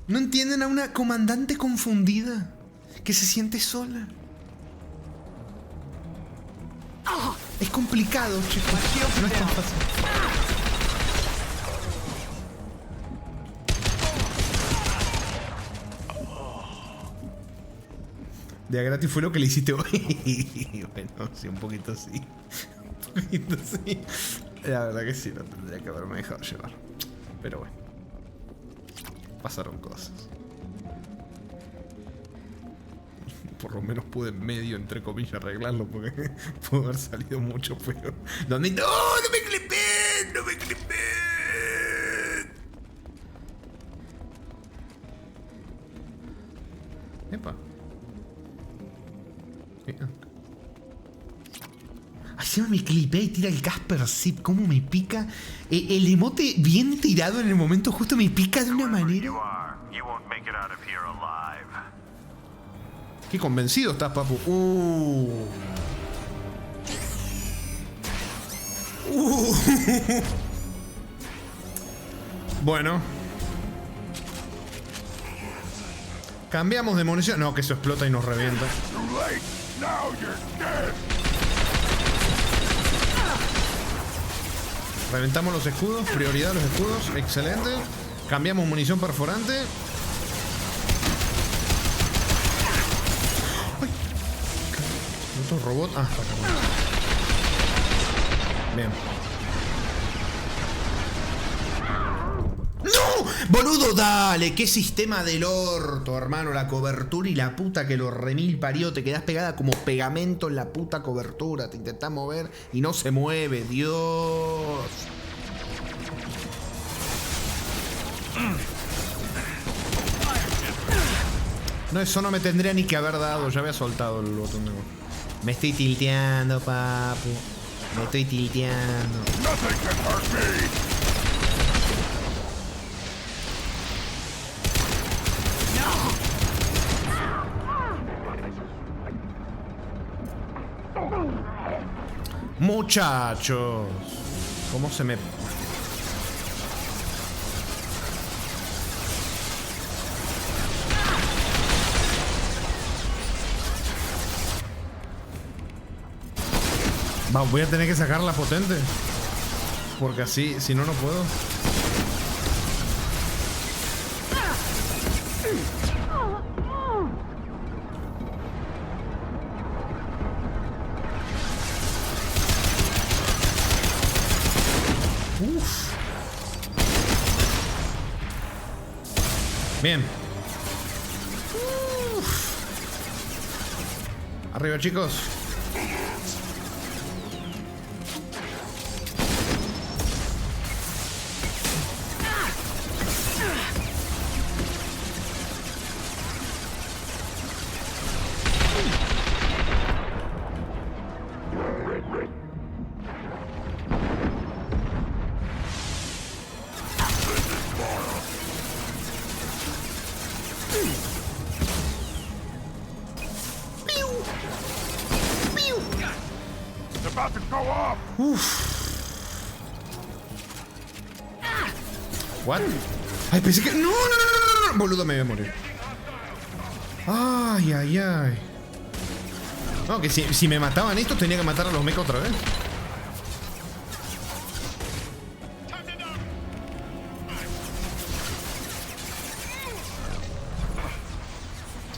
No entienden a una comandante confundida que se siente sola. ¡Oh! Es complicado, chicos. No es tan fácil. De a gratis fue lo que le hiciste hoy. Bueno, sí, un poquito sí. Un poquito sí. La verdad que sí, no tendría que haberme dejado llevar. Pero bueno. Pasaron cosas. Por lo menos pude medio, entre comillas, arreglarlo porque pudo haber salido mucho peor. ¿Dónde? ¡No! ¡No me clipeen! ¡No me clipeen! Epa. Ay, se me clipea y tira el Casper Zip. ¿Cómo me pica? El emote bien tirado en el momento justo me pica de una manera. Qué convencido estás, papu. Bueno. Cambiamos de munición. No, que eso explota y nos revienta. Reventamos los escudos. Prioridad a los escudos. Excelente. Cambiamos munición perforante. ¿Otro robot? Ah, está acá. Bien. ¡No! ¡Boludo, dale! ¡Qué sistema del orto, hermano! La cobertura y la puta que lo remil parió. Te quedás pegada como pegamento en la puta cobertura. Te intentás mover y no se mueve. ¡Dios! No, eso no me tendría ni que haber dado. Ya había soltado el botón de... Me estoy tilteando, papu. Me estoy tilteando. Muchachos, ¿cómo se me... Vamos, voy a tener que sacar la potente. Porque así, si no, no puedo. Uf. Bien. Uf. Arriba, chicos. What? Ay, pensé que... No. Boludo, me voy a morir. Ay, ay, ay. No, que si me mataban estos tenía que matar a los mechas otra vez.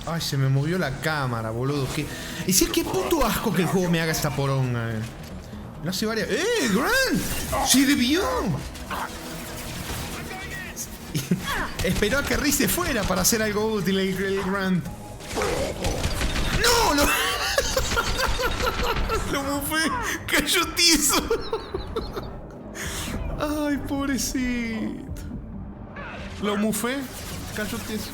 Ay, se me movió la cámara, boludo. Es decir, qué puto asco que el juego me haga esta poronga. No hace varias... Grant! ¡Sirvió! Esperó a que Riz se fuera para hacer algo útil el Grant. ¡No! Lo mufé. Cayó tieso. Ay, pobrecito. Lo mufé. Cayó tieso.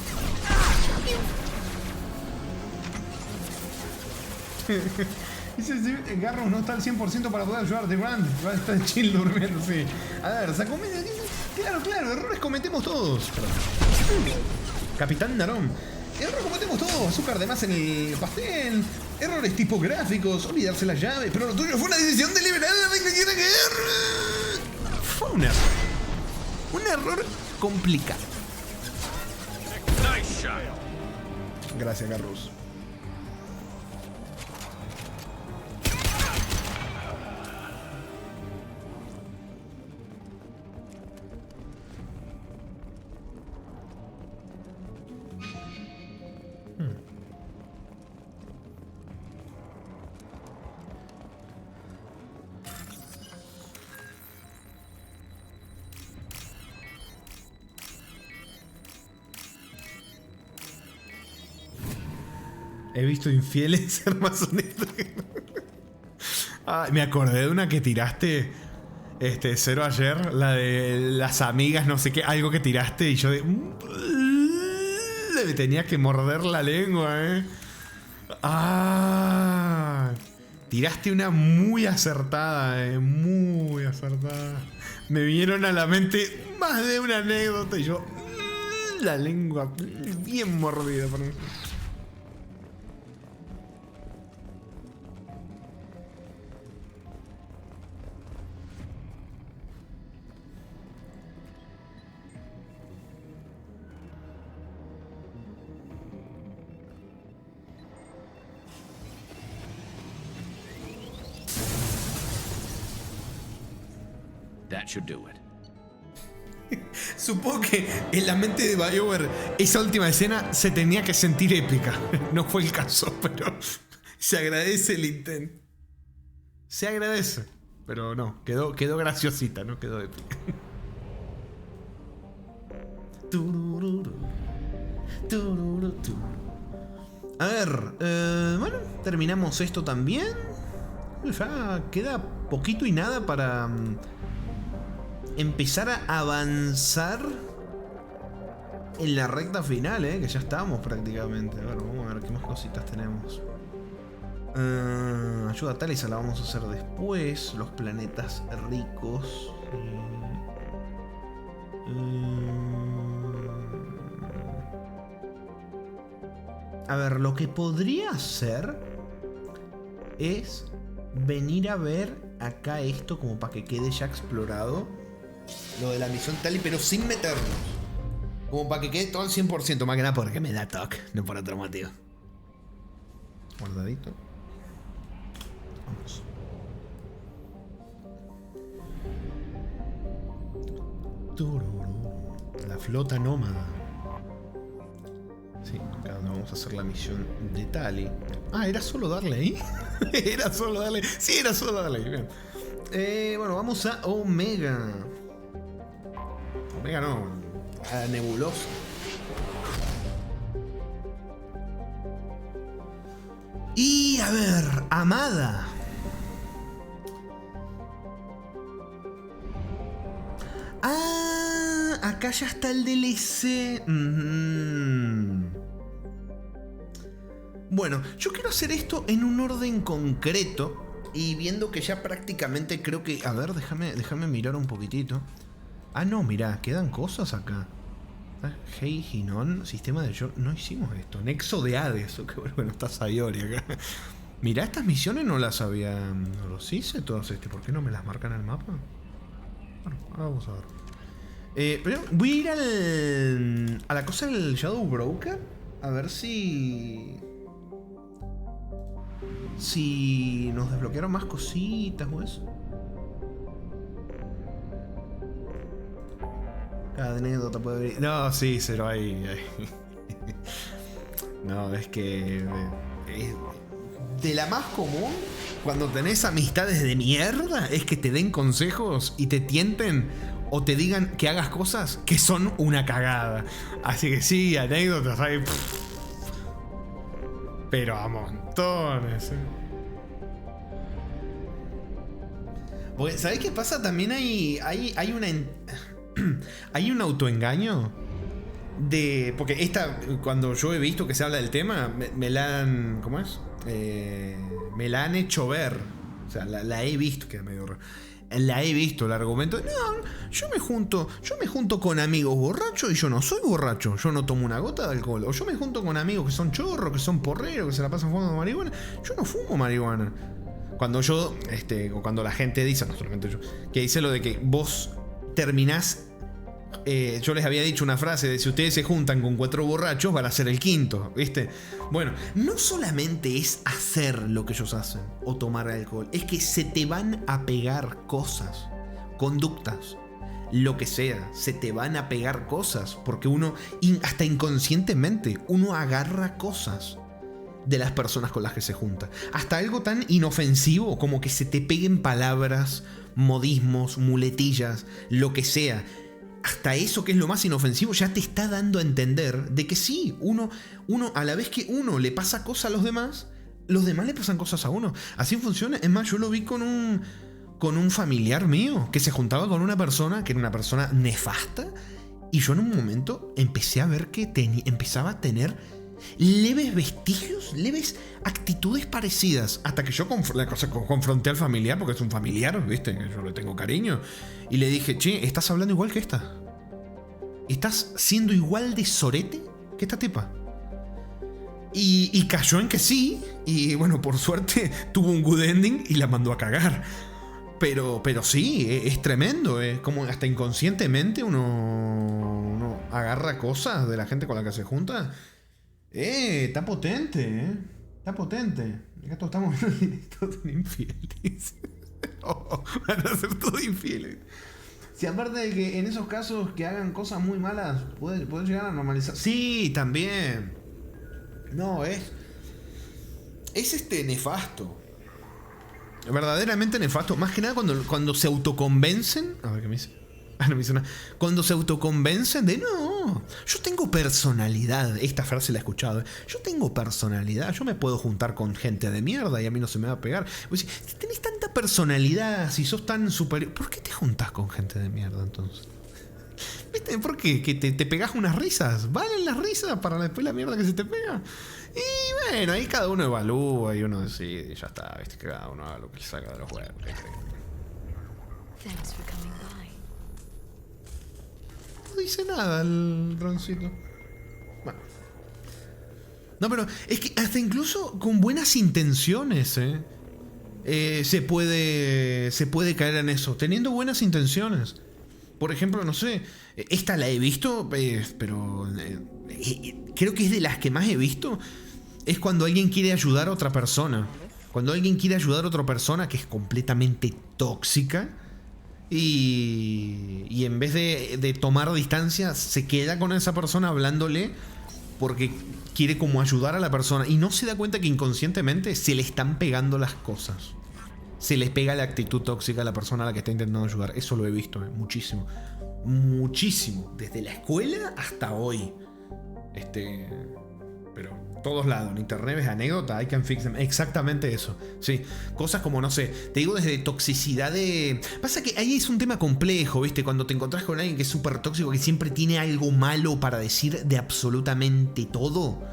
Dice, Garros no está al 100% para poder ayudar de Grant. Está chill durmiendo, sí. A ver, sacó medio... Claro, errores cometemos todos. Capitán Narón. Errores cometemos todos. Azúcar de más en el pastel. Errores tipográficos. Olvidarse las llaves. Pero lo tuyo fue una decisión deliberada de que quiera caer. Fue un error. Un error complicado. Gracias, Garros. He visto infieles ser más honestos. Me acordé de una que tiraste, Cero, ayer. La de las amigas, no sé qué, algo que tiraste y yo le tenía que morder la lengua, tiraste una muy acertada, muy acertada. Me vinieron a la mente más de una anécdota y yo... la lengua bien mordida por mí. That should do it. Supongo que en la mente de BioWare esa última escena se tenía que sentir épica. No fue el caso, pero se agradece el intento. Se agradece, pero no, quedó graciosita, no quedó épica. A ver, bueno, terminamos esto también. Ya queda poquito y nada para empezar a avanzar en la recta final, que ya estamos prácticamente. A ver, vamos a ver qué más cositas tenemos. Ayuda a Talisa la vamos a hacer después. Los planetas ricos. A ver, lo que podría hacer es venir a ver acá esto como para que quede ya explorado. Lo de la misión Tali, pero sin meternos. Como para que quede todo al 100%. Más que nada porque me da toque, no por otro motivo. Guardadito. Vamos. La flota nómada. Sí, acá vamos a hacer la misión de Tali. Era solo darle ahí. Era solo darle. Sí, era solo darle. Bien. Bueno, vamos a Omega. Omega no, a Nebulosa. Y a ver, Amada. Acá ya está el DLC. Bueno, yo quiero hacer esto en un orden concreto. Y viendo que ya prácticamente creo que... A ver, déjame mirar un poquitito. No, mirá, quedan cosas acá. Hey, Hinon, sistema de... No hicimos esto. Nexo de Hades. Bueno, está Sayori acá. Mirá, estas misiones no las había... No los hice todos ¿Por qué no me las marcan en el mapa? Bueno, ahora vamos a ver. Pero voy a ir a la cosa del Shadow Broker. A ver si nos desbloquearon más cositas o eso. Cada anécdota puede venir. No, sí, cero ahí. No, es que... de la más común, cuando tenés amistades de mierda, es que te den consejos y te tienten o te digan que hagas cosas que son una cagada. Así que sí, anécdotas hay... pero a montones. Porque, ¿sabés qué pasa? También hay un autoengaño de... Porque cuando yo he visto que se habla del tema, me la han... ¿Cómo es? Me la han hecho ver. O sea, la he visto, queda medio raro. La he visto, el argumento. No, yo me junto con amigos borrachos y yo no soy borracho. Yo no tomo una gota de alcohol. O yo me junto con amigos que son chorros, que son porreros, que se la pasan fumando marihuana. Yo no fumo marihuana. Cuando cuando la gente dice, no solamente yo, que dice lo de que vos terminás. Yo les había dicho una frase de si ustedes se juntan con 4 borrachos van a ser el quinto, ¿viste? Bueno, no solamente es hacer lo que ellos hacen o tomar alcohol, es que se te van a pegar cosas, conductas, lo que sea, se te van a pegar cosas, porque uno, hasta inconscientemente, uno agarra cosas de las personas con las que se junta. Hasta algo tan inofensivo como que se te peguen palabras, modismos, muletillas, lo que sea. hasta eso que es lo más inofensivo ya te está dando a entender de que sí, uno a la vez que uno le pasa cosas a los demás le pasan cosas a uno. Así funciona. Es más, yo lo vi con un familiar mío que se juntaba con una persona que era una persona nefasta, y yo en un momento empecé a ver que empezaba a tener leves vestigios, leves actitudes parecidas, hasta que yo confronté al familiar, porque es un familiar, ¿viste? Yo le tengo cariño, y le dije, che, estás hablando igual que esta, estás siendo igual de sorete que esta tipa. Y cayó en que sí, y bueno, por suerte tuvo un good ending y la mandó a cagar. Pero sí, es tremendo, como hasta inconscientemente uno agarra cosas de la gente con la que se junta. Está potente, está potente. Acá todos estamos todos infieles. Van a ser todos infieles. Si aparte de que en esos casos que hagan cosas muy malas, puede llegar a normalizar. Sí, también. No, es nefasto. Verdaderamente nefasto. Más que nada cuando se autoconvencen. A ver qué me dice. No me dice nada. Cuando se autoconvencen de no, yo tengo personalidad. Esta frase la he escuchado. Yo tengo personalidad. Yo me puedo juntar con gente de mierda y a mí no se me va a pegar. Pues, si tenés tanta personalidad, si sos tan superior, ¿por qué te juntás con gente de mierda entonces? ¿Viste? ¿Por qué? ¿Que te pegás unas risas? ¿Valen las risas para después la mierda que se te pega? Y bueno, ahí cada uno evalúa y uno decide, ya está, ¿viste? Que cada uno haga lo que le saca de los huevos. Thanks for coming by. No dice nada el droncito. Bueno. No, pero es que hasta incluso con buenas intenciones, se puede caer en eso. Teniendo buenas intenciones. Por ejemplo, no sé, esta la he visto, pero creo que es de las que más he visto. Es cuando alguien quiere ayudar a otra persona. Cuando alguien quiere ayudar a otra persona que es completamente tóxica. Y en vez de tomar distancia, se queda con esa persona hablándole porque quiere como ayudar a la persona. Y no se da cuenta que inconscientemente se le están pegando las cosas. Se les pega la actitud tóxica a la persona a la que está intentando ayudar. Eso lo he visto, muchísimo. Muchísimo. Desde la escuela hasta hoy. Pero todos lados. En internet ves anécdota, I can fix them. Exactamente eso. Sí. Cosas como, no sé, te digo desde toxicidad de... Pasa que ahí es un tema complejo, ¿viste? Cuando te encontrás con alguien que es súper tóxico, que siempre tiene algo malo para decir de absolutamente todo.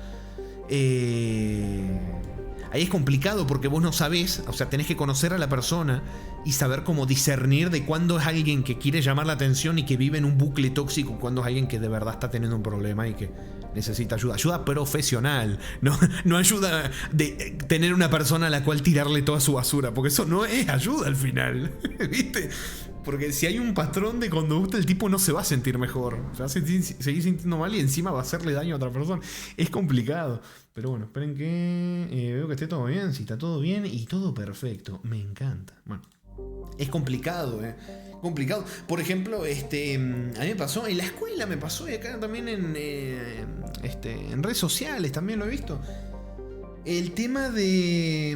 Ahí es complicado porque vos no sabés, o sea, tenés que conocer a la persona y saber cómo discernir de cuándo es alguien que quiere llamar la atención y que vive en un bucle tóxico, cuándo es alguien que de verdad está teniendo un problema y que necesita ayuda. Ayuda profesional, no ayuda de tener una persona a la cual tirarle toda su basura, porque eso no es ayuda al final, ¿viste? Porque si hay un patrón de conducta, el tipo no se va a sentir mejor. Se va a seguir sintiendo mal y encima va a hacerle daño a otra persona. Es complicado. Pero bueno, esperen que veo que esté todo bien. Si está todo bien y todo perfecto. Me encanta. Bueno, es complicado, complicado. Por ejemplo, a mí me pasó en la escuela, me pasó, y acá también en redes sociales también lo he visto. El tema de...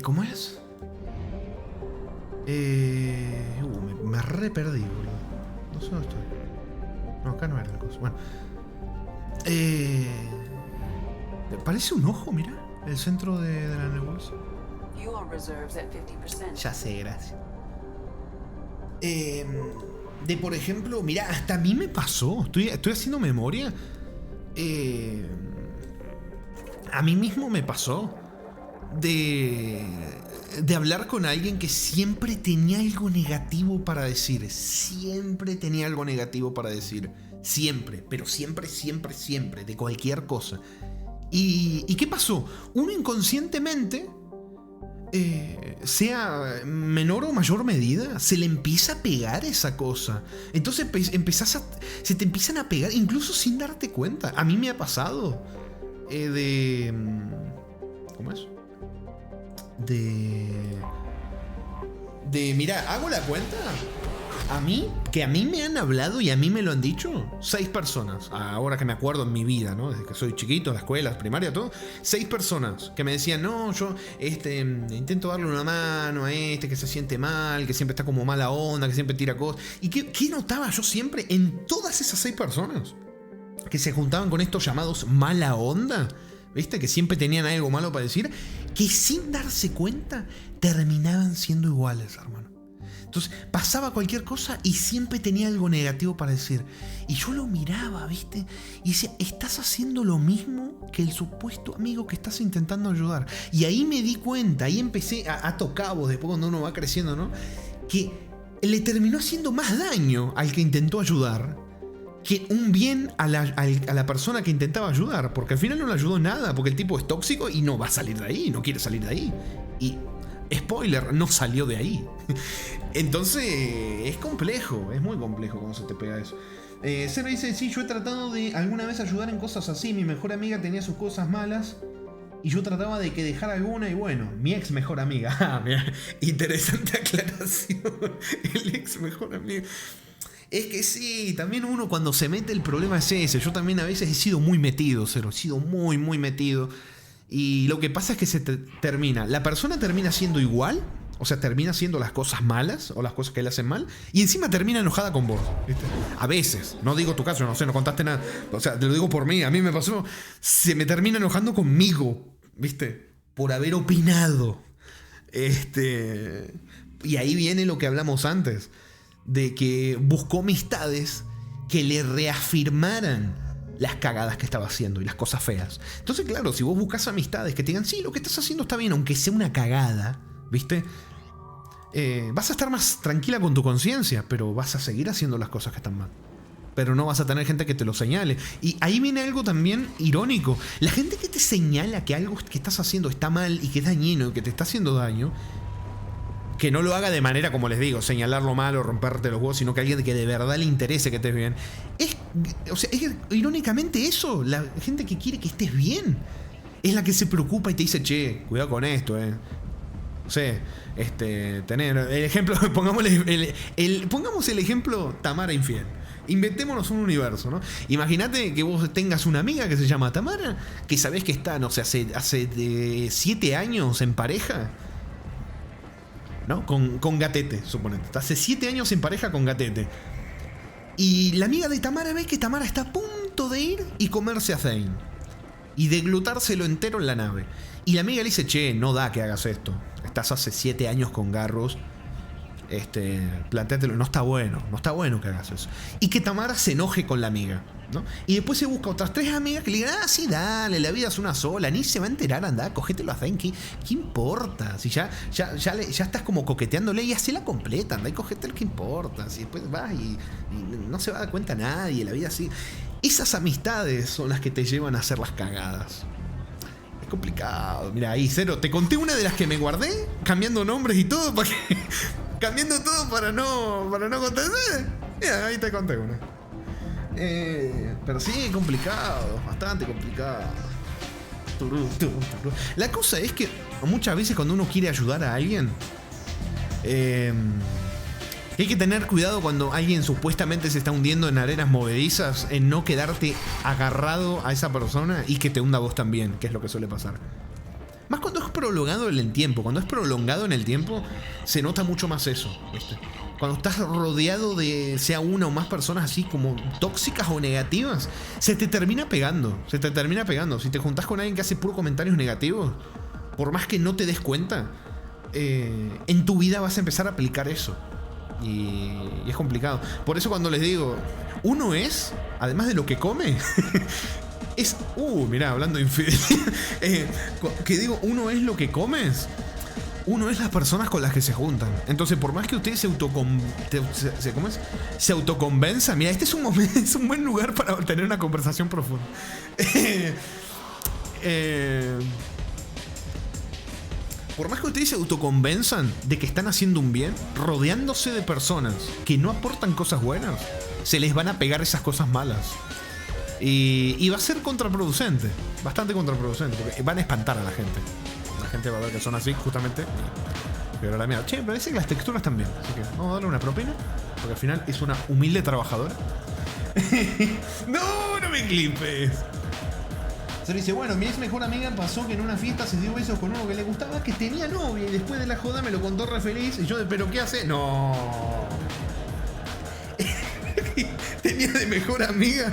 ¿cómo es? Me re perdí, boludo. No sé dónde estoy. No, acá no era la cosa. Bueno. Parece un ojo, mira. El centro de la nebulosa. Ya sé, gracias. Por ejemplo, mira, hasta a mí me pasó. Estoy haciendo memoria. A mí mismo me pasó. De hablar con alguien que siempre tenía algo negativo para decir. Siempre tenía algo negativo para decir. Siempre, pero siempre, siempre, siempre. De cualquier cosa. ¿Y qué pasó? Uno inconscientemente, sea menor o mayor medida, se le empieza a pegar esa cosa. Entonces se te empiezan a pegar, incluso sin darte cuenta. A mí me ha pasado ¿cómo es? Mira, hago la cuenta A mí me han hablado y a mí me lo han dicho 6 personas, ahora que me acuerdo en mi vida, ¿no? Desde que soy chiquito, en la escuela, primaria, todo, 6 personas que me decían, no, yo intento darle una mano a que se siente mal, que siempre está como mala onda, que siempre tira cosas. ¿Y qué notaba yo siempre en todas esas 6 personas? Que se juntaban con estos llamados mala onda, ¿viste? Que siempre tenían algo malo para decir, que sin darse cuenta terminaban siendo iguales, hermano. Entonces pasaba cualquier cosa y siempre tenía algo negativo para decir. Y yo lo miraba, ¿viste? Y decía, estás haciendo lo mismo que el supuesto amigo que estás intentando ayudar. Y ahí me di cuenta, ahí empecé a tocar vos, después cuando uno va creciendo, ¿no? Que le terminó haciendo más daño al que intentó ayudar que un bien a la persona que intentaba ayudar. Porque al final no le ayudó en nada, porque el tipo es tóxico y no va a salir de ahí, no quiere salir de ahí. Y spoiler, no salió de ahí. Entonces es complejo, es muy complejo cuando se te pega eso. Cero dice, sí, yo he tratado de alguna vez ayudar en cosas así. Mi mejor amiga tenía sus cosas malas y yo trataba de que dejara alguna. Y bueno, mi ex mejor amiga. Ah, mira, interesante aclaración. El ex mejor amigo. Es que sí, también uno cuando se mete, el problema es ese. Yo también a veces he sido muy metido, Cero. He sido muy, muy metido. Y lo que pasa es que la persona termina siendo igual. O sea, termina haciendo las cosas malas o las cosas que le hacen mal. Y encima termina enojada con vos, ¿viste? A veces, no digo tu caso, no sé, no contaste nada. O sea, te lo digo por mí, a mí me pasó. Se me termina enojando conmigo, ¿viste? Por haber opinado. Y ahí viene lo que hablamos antes. De que buscó amistades que le reafirmaran las cagadas que estaba haciendo y las cosas feas. Entonces, claro, si vos buscas amistades que te digan, sí, lo que estás haciendo está bien, aunque sea una cagada, ¿viste? Vas a estar más tranquila con tu conciencia, pero vas a seguir haciendo las cosas que están mal. Pero no vas a tener gente que te lo señale. Y ahí viene algo también irónico. La gente que te señala que algo que estás haciendo está mal y que es dañino y que te está haciendo daño, que no lo haga de manera, como les digo, señalarlo mal o romperte los huevos, sino que alguien que de verdad le interese que estés bien. Es irónicamente eso, la gente que quiere que estés bien es la que se preocupa y te dice, che, cuidado con esto, No sé, tener el ejemplo, pongamos el ejemplo Tamara infiel. Inventémonos un universo, ¿no? Imagínate que vos tengas una amiga que se llama Tamara, que sabés que está, no sé, hace 7 años en pareja, ¿no? Con Gatete, suponete. Hace 7 años en pareja con Gatete. Y la amiga de Tamara ve que Tamara está a punto de ir y comerse a Zane. Y deglutárselo entero en la nave. Y la amiga le dice, che, no da que hagas esto. Estás hace 7 años con Garros. Plantéatelo, no está bueno que hagas eso. Y que Tamara se enoje con la amiga, ¿no? Y después se busca otras 3 amigas que le digan, sí, dale, la vida es una sola, ni se va a enterar, anda, cogételo a Zane, ¿qué importa? Si ya estás como coqueteándole y así la completa, anda y cogételo, ¿qué importa? Si después vas y no se va a dar cuenta nadie, la vida así. Esas amistades son las que te llevan a hacer las cagadas. Es complicado. Mira, ahí, Cero, te conté una de las que me guardé, cambiando nombres y todo, para que... Cambiando todo para no contar. Mira, ahí te conté una. Pero sí, complicado. Bastante complicado. La cosa es que muchas veces cuando uno quiere ayudar a alguien, hay que tener cuidado cuando alguien supuestamente se está hundiendo en arenas movedizas, en no quedarte agarrado a esa persona y que te hunda vos también, que es lo que suele pasar. Más cuando es prolongado en el tiempo. Cuando es prolongado en el tiempo, se nota mucho más eso, ¿viste? Cuando estás rodeado de, sea una o más personas así como tóxicas o negativas, se te termina pegando. Si te juntás con alguien que hace puro comentarios negativos, por más que no te des cuenta, en tu vida vas a empezar a aplicar eso. Y es complicado. Por eso cuando les digo, uno es, además de lo que come... Es, mirá, hablando de infidelidad, que digo, uno es lo que comes, uno es las personas con las que se juntan. Entonces, por más que ustedes se autoconvenzan, mira, este es un momento, es un buen lugar para tener una conversación profunda. Por más que ustedes se autoconvenzan de que están haciendo un bien, rodeándose de personas que no aportan cosas buenas, se les van a pegar esas cosas malas. Y va a ser contraproducente, bastante contraproducente, porque van a espantar a la gente. La gente va a ver que son así, justamente. Pero la mierda, che, parece que las texturas están bien. Así que vamos a darle una propina. Porque al final es una humilde trabajadora. No me clipes. Se dice, bueno, mi ex mejor amiga pasó que en una fiesta se dio besos con uno que le gustaba, que tenía novia, y después de la joda me lo contó re feliz. Y yo, ¿pero qué hace? No. Tenía de mejor amiga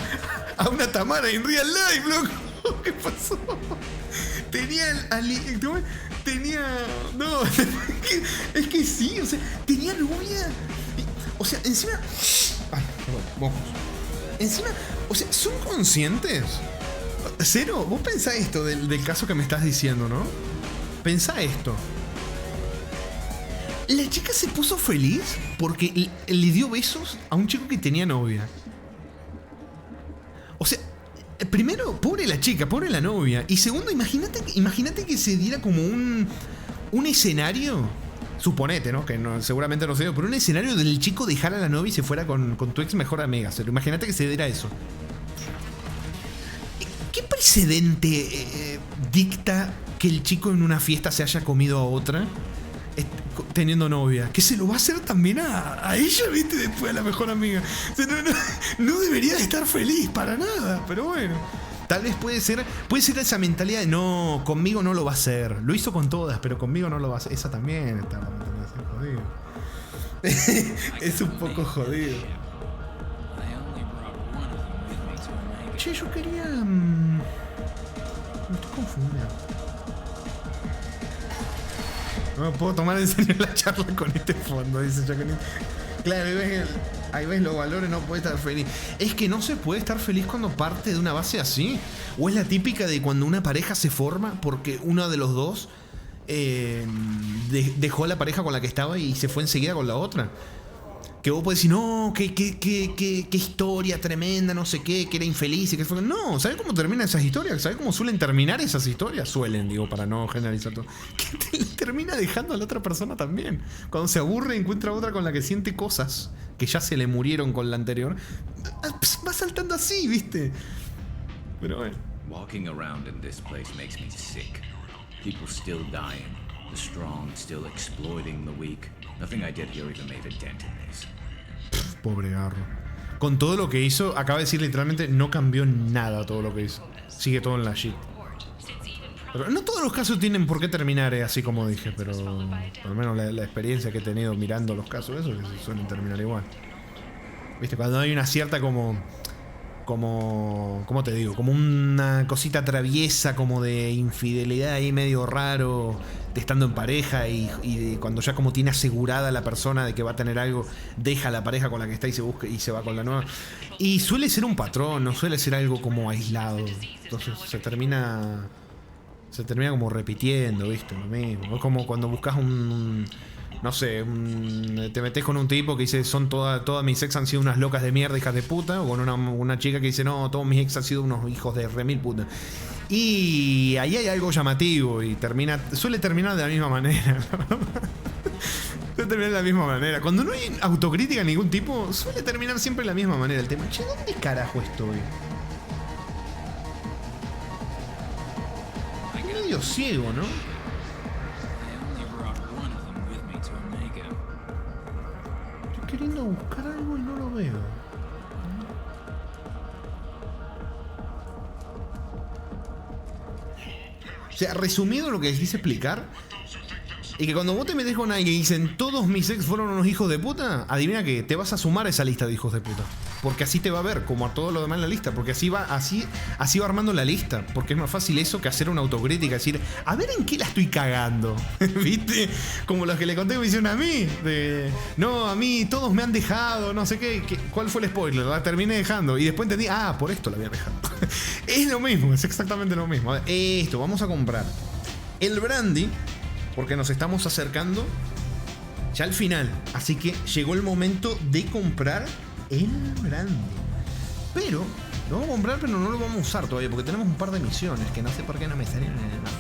a una Tamara en real life, loco. ¿Qué pasó? Tenía no, es que sí, o sea, tenía novia. O sea, encima. Ay, perdón, vamos. Encima, o sea, ¿son conscientes? Cero, vos pensá esto del caso que me estás diciendo, ¿no? Pensá esto. La chica se puso feliz porque le dio besos a un chico que tenía novia. O sea, primero, pobre la chica, pobre la novia. Y segundo, imagínate que se diera como un escenario. Suponete, ¿no? Que no, seguramente no se dio, pero un escenario del chico dejara a la novia y se fuera con tu ex mejor amiga. Imagínate que se diera eso. ¿Qué precedente dicta que el chico en una fiesta se haya comido a otra teniendo novia? Que se lo va a hacer también a ella, ¿viste? Después a la mejor amiga. O sea, no debería de estar feliz para nada, pero bueno. Tal vez puede ser esa mentalidad de no, conmigo no lo va a hacer. Lo hizo con todas, pero conmigo no lo va a hacer. Esa también está la mentalidad jodido. Es un poco jodido. Che, yo quería... Me estoy confundiendo. No puedo tomar en serio la charla con este fondo, dice Jacqueline. Claro, ahí ves los valores, no puede estar feliz. Es que no se puede estar feliz cuando parte de una base así. O es la típica de cuando una pareja se forma porque uno de los dos dejó a la pareja con la que estaba y se fue enseguida con la otra. Que vos podés decir, no, qué historia tremenda, no sé qué, que era infeliz y que fue. No, ¿sabés cómo terminan esas historias? ¿Sabés cómo suelen terminar esas historias? Suelen, digo, para no generalizar todo. Que termina dejando a la otra persona también. Cuando se aburre, encuentra otra con la que siente cosas que ya se le murieron con la anterior. Va saltando así, ¿viste? Pero bueno. Walking around in this place makes me sick. People still dying. The strong still exploiting the weak. Nothing I did here even made a dent in this. Pobre Garro. Con todo lo que hizo, acaba de decir literalmente, no cambió nada todo lo que hizo. Sigue todo en la shit. Pero no todos los casos tienen por qué terminar así como dije, pero por lo menos la experiencia que he tenido mirando los casos, eso suelen terminar igual. Viste, cuando hay una cierta ¿cómo te digo? Como una cosita traviesa, como de infidelidad ahí medio raro, de estando en pareja y cuando ya como tiene asegurada la persona de que va a tener algo, deja a la pareja con la que está y se busca y se va con la nueva. Y suele ser un patrón, no suele ser algo como aislado. Entonces se termina como repitiendo, ¿viste? Lo mismo. Es como cuando buscas no sé, te metes con un tipo que dice todas mis ex han sido unas locas de mierda, hijas de puta, o con una chica que dice no, todos mis ex han sido unos hijos de remil puta. Y ahí hay algo llamativo y suele terminar de la misma manera. Suele terminar de la misma manera. Cuando no hay autocrítica de ningún tipo, suele terminar siempre de la misma manera el tema. Che, ¿dónde carajo estoy? Estoy medio ciego, ¿no? Queriendo buscar algo y no lo veo. O sea, resumido lo que quise explicar, y que cuando vos te metés con alguien y dicen todos mis ex fueron unos hijos de puta, adivina que te vas a sumar a esa lista de hijos de puta. Porque así te va a ver, como a todo lo demás en la lista. Porque así va armando la lista. Porque es más fácil eso que hacer una autocrítica. Decir, a ver en qué la estoy cagando. ¿Viste? Como los que le conté que me hicieron a mí. No, a mí todos me han dejado, no sé qué. ¿Cuál fue el spoiler? La terminé dejando. Y después entendí, por esto la había dejado. Es lo mismo, es exactamente lo mismo. Esto, vamos a comprar el brandy. Porque nos estamos acercando ya al final. Así que llegó el momento de comprar el brandy. Pero lo vamos a comprar, pero no lo vamos a usar todavía. Porque tenemos un par de misiones que no sé por qué no me salieron en el mapa.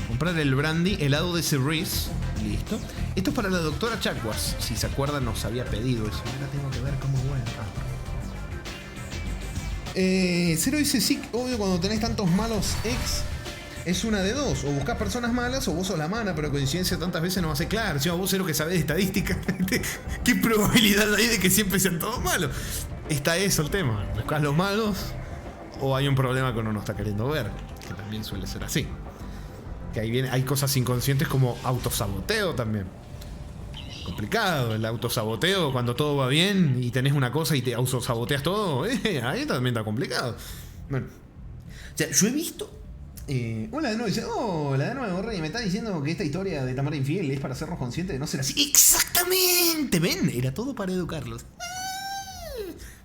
Comprar el brandy, helado de Cerise. Listo. Esto es para la doctora Chakwas. Si se acuerdan, nos había pedido eso. Ahora tengo que ver cómo bueno. Cero dice, sí, obvio, cuando tenés tantos malos ex. es una de dos. O buscas personas malas o vos sos la mana, pero coincidencia tantas veces no va a ser claro. Si vos sos lo que sabés de estadística, ¿qué probabilidad hay de que siempre sean todos malos? Está eso el tema. Buscás los malos o hay un problema que uno no está queriendo ver. Que también suele ser así. Que ahí viene, hay cosas inconscientes como autosaboteo también. Complicado, el autosaboteo cuando todo va bien y tenés una cosa y te autosaboteas todo, ahí también está complicado. Bueno, o sea, yo he visto. Hola de nuevo, dice, hola de nuevo, Rey, me está diciendo que esta historia de Tamara infiel es para hacernos conscientes de no ser así. ¡Exactamente! ¿Ven? Era todo para educarlos.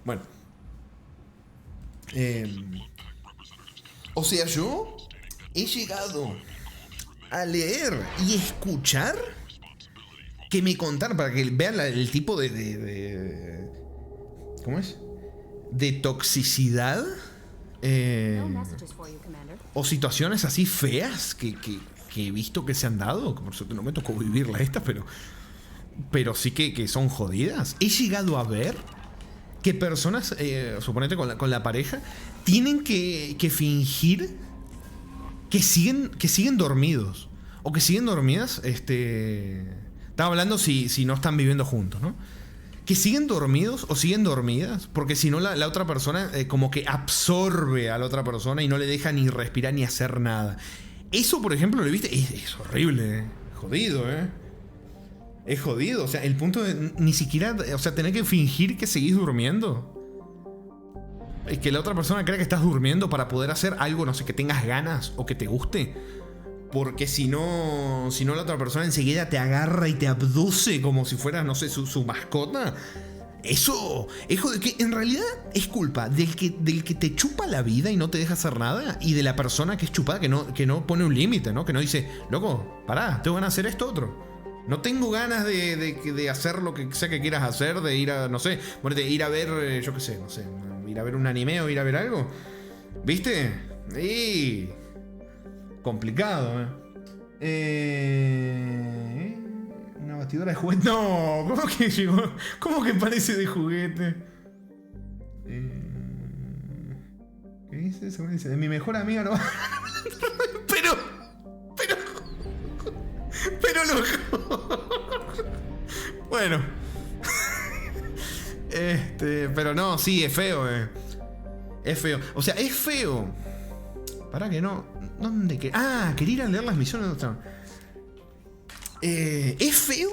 Bueno. O sea, yo he llegado a leer y escuchar que me contaron, para que vean el tipo de ¿cómo es? De toxicidad o situaciones así feas que he visto que se han dado. Por suerte no me tocó vivirla esta, pero sí que son jodidas. He llegado a ver que personas, suponete con la pareja, tienen que fingir que siguen dormidos o que siguen dormidas. Estaba hablando si no están viviendo juntos, ¿no? Que siguen dormidos o siguen dormidas, porque si no la otra persona como que absorbe a la otra persona y no le deja ni respirar ni hacer nada. Eso, por ejemplo, ¿lo viste? Es horrible, jodido, es jodido, o sea, el punto de ni siquiera, o sea, tener que fingir que seguís durmiendo. Es que la otra persona crea que estás durmiendo para poder hacer algo, no sé, que tengas ganas o que te guste. Porque si no la otra persona enseguida te agarra y te abduce como si fueras, no sé, su mascota. Eso es que en realidad es culpa del que te chupa la vida y no te deja hacer nada, y de la persona que es chupada, que no pone un límite, ¿no? Que no dice, loco, pará, tengo ganas de hacer esto otro. No tengo ganas de hacer lo que sea que quieras hacer, de ir a, no sé, ir a ver, yo qué sé, no sé, ir a ver un anime o ir a ver algo. ¿Viste? Y complicado, una batidora de juguete. No, ¿cómo que llegó? ¿Cómo que parece de juguete? ¿Qué dice? Según dice, de mi mejor amiga no. Pero loco. Bueno. Pero no, sí, es feo, Es feo. O sea, es feo. Para que no. ¿Dónde que? Ah, quería ir a leer las misiones. Es feo.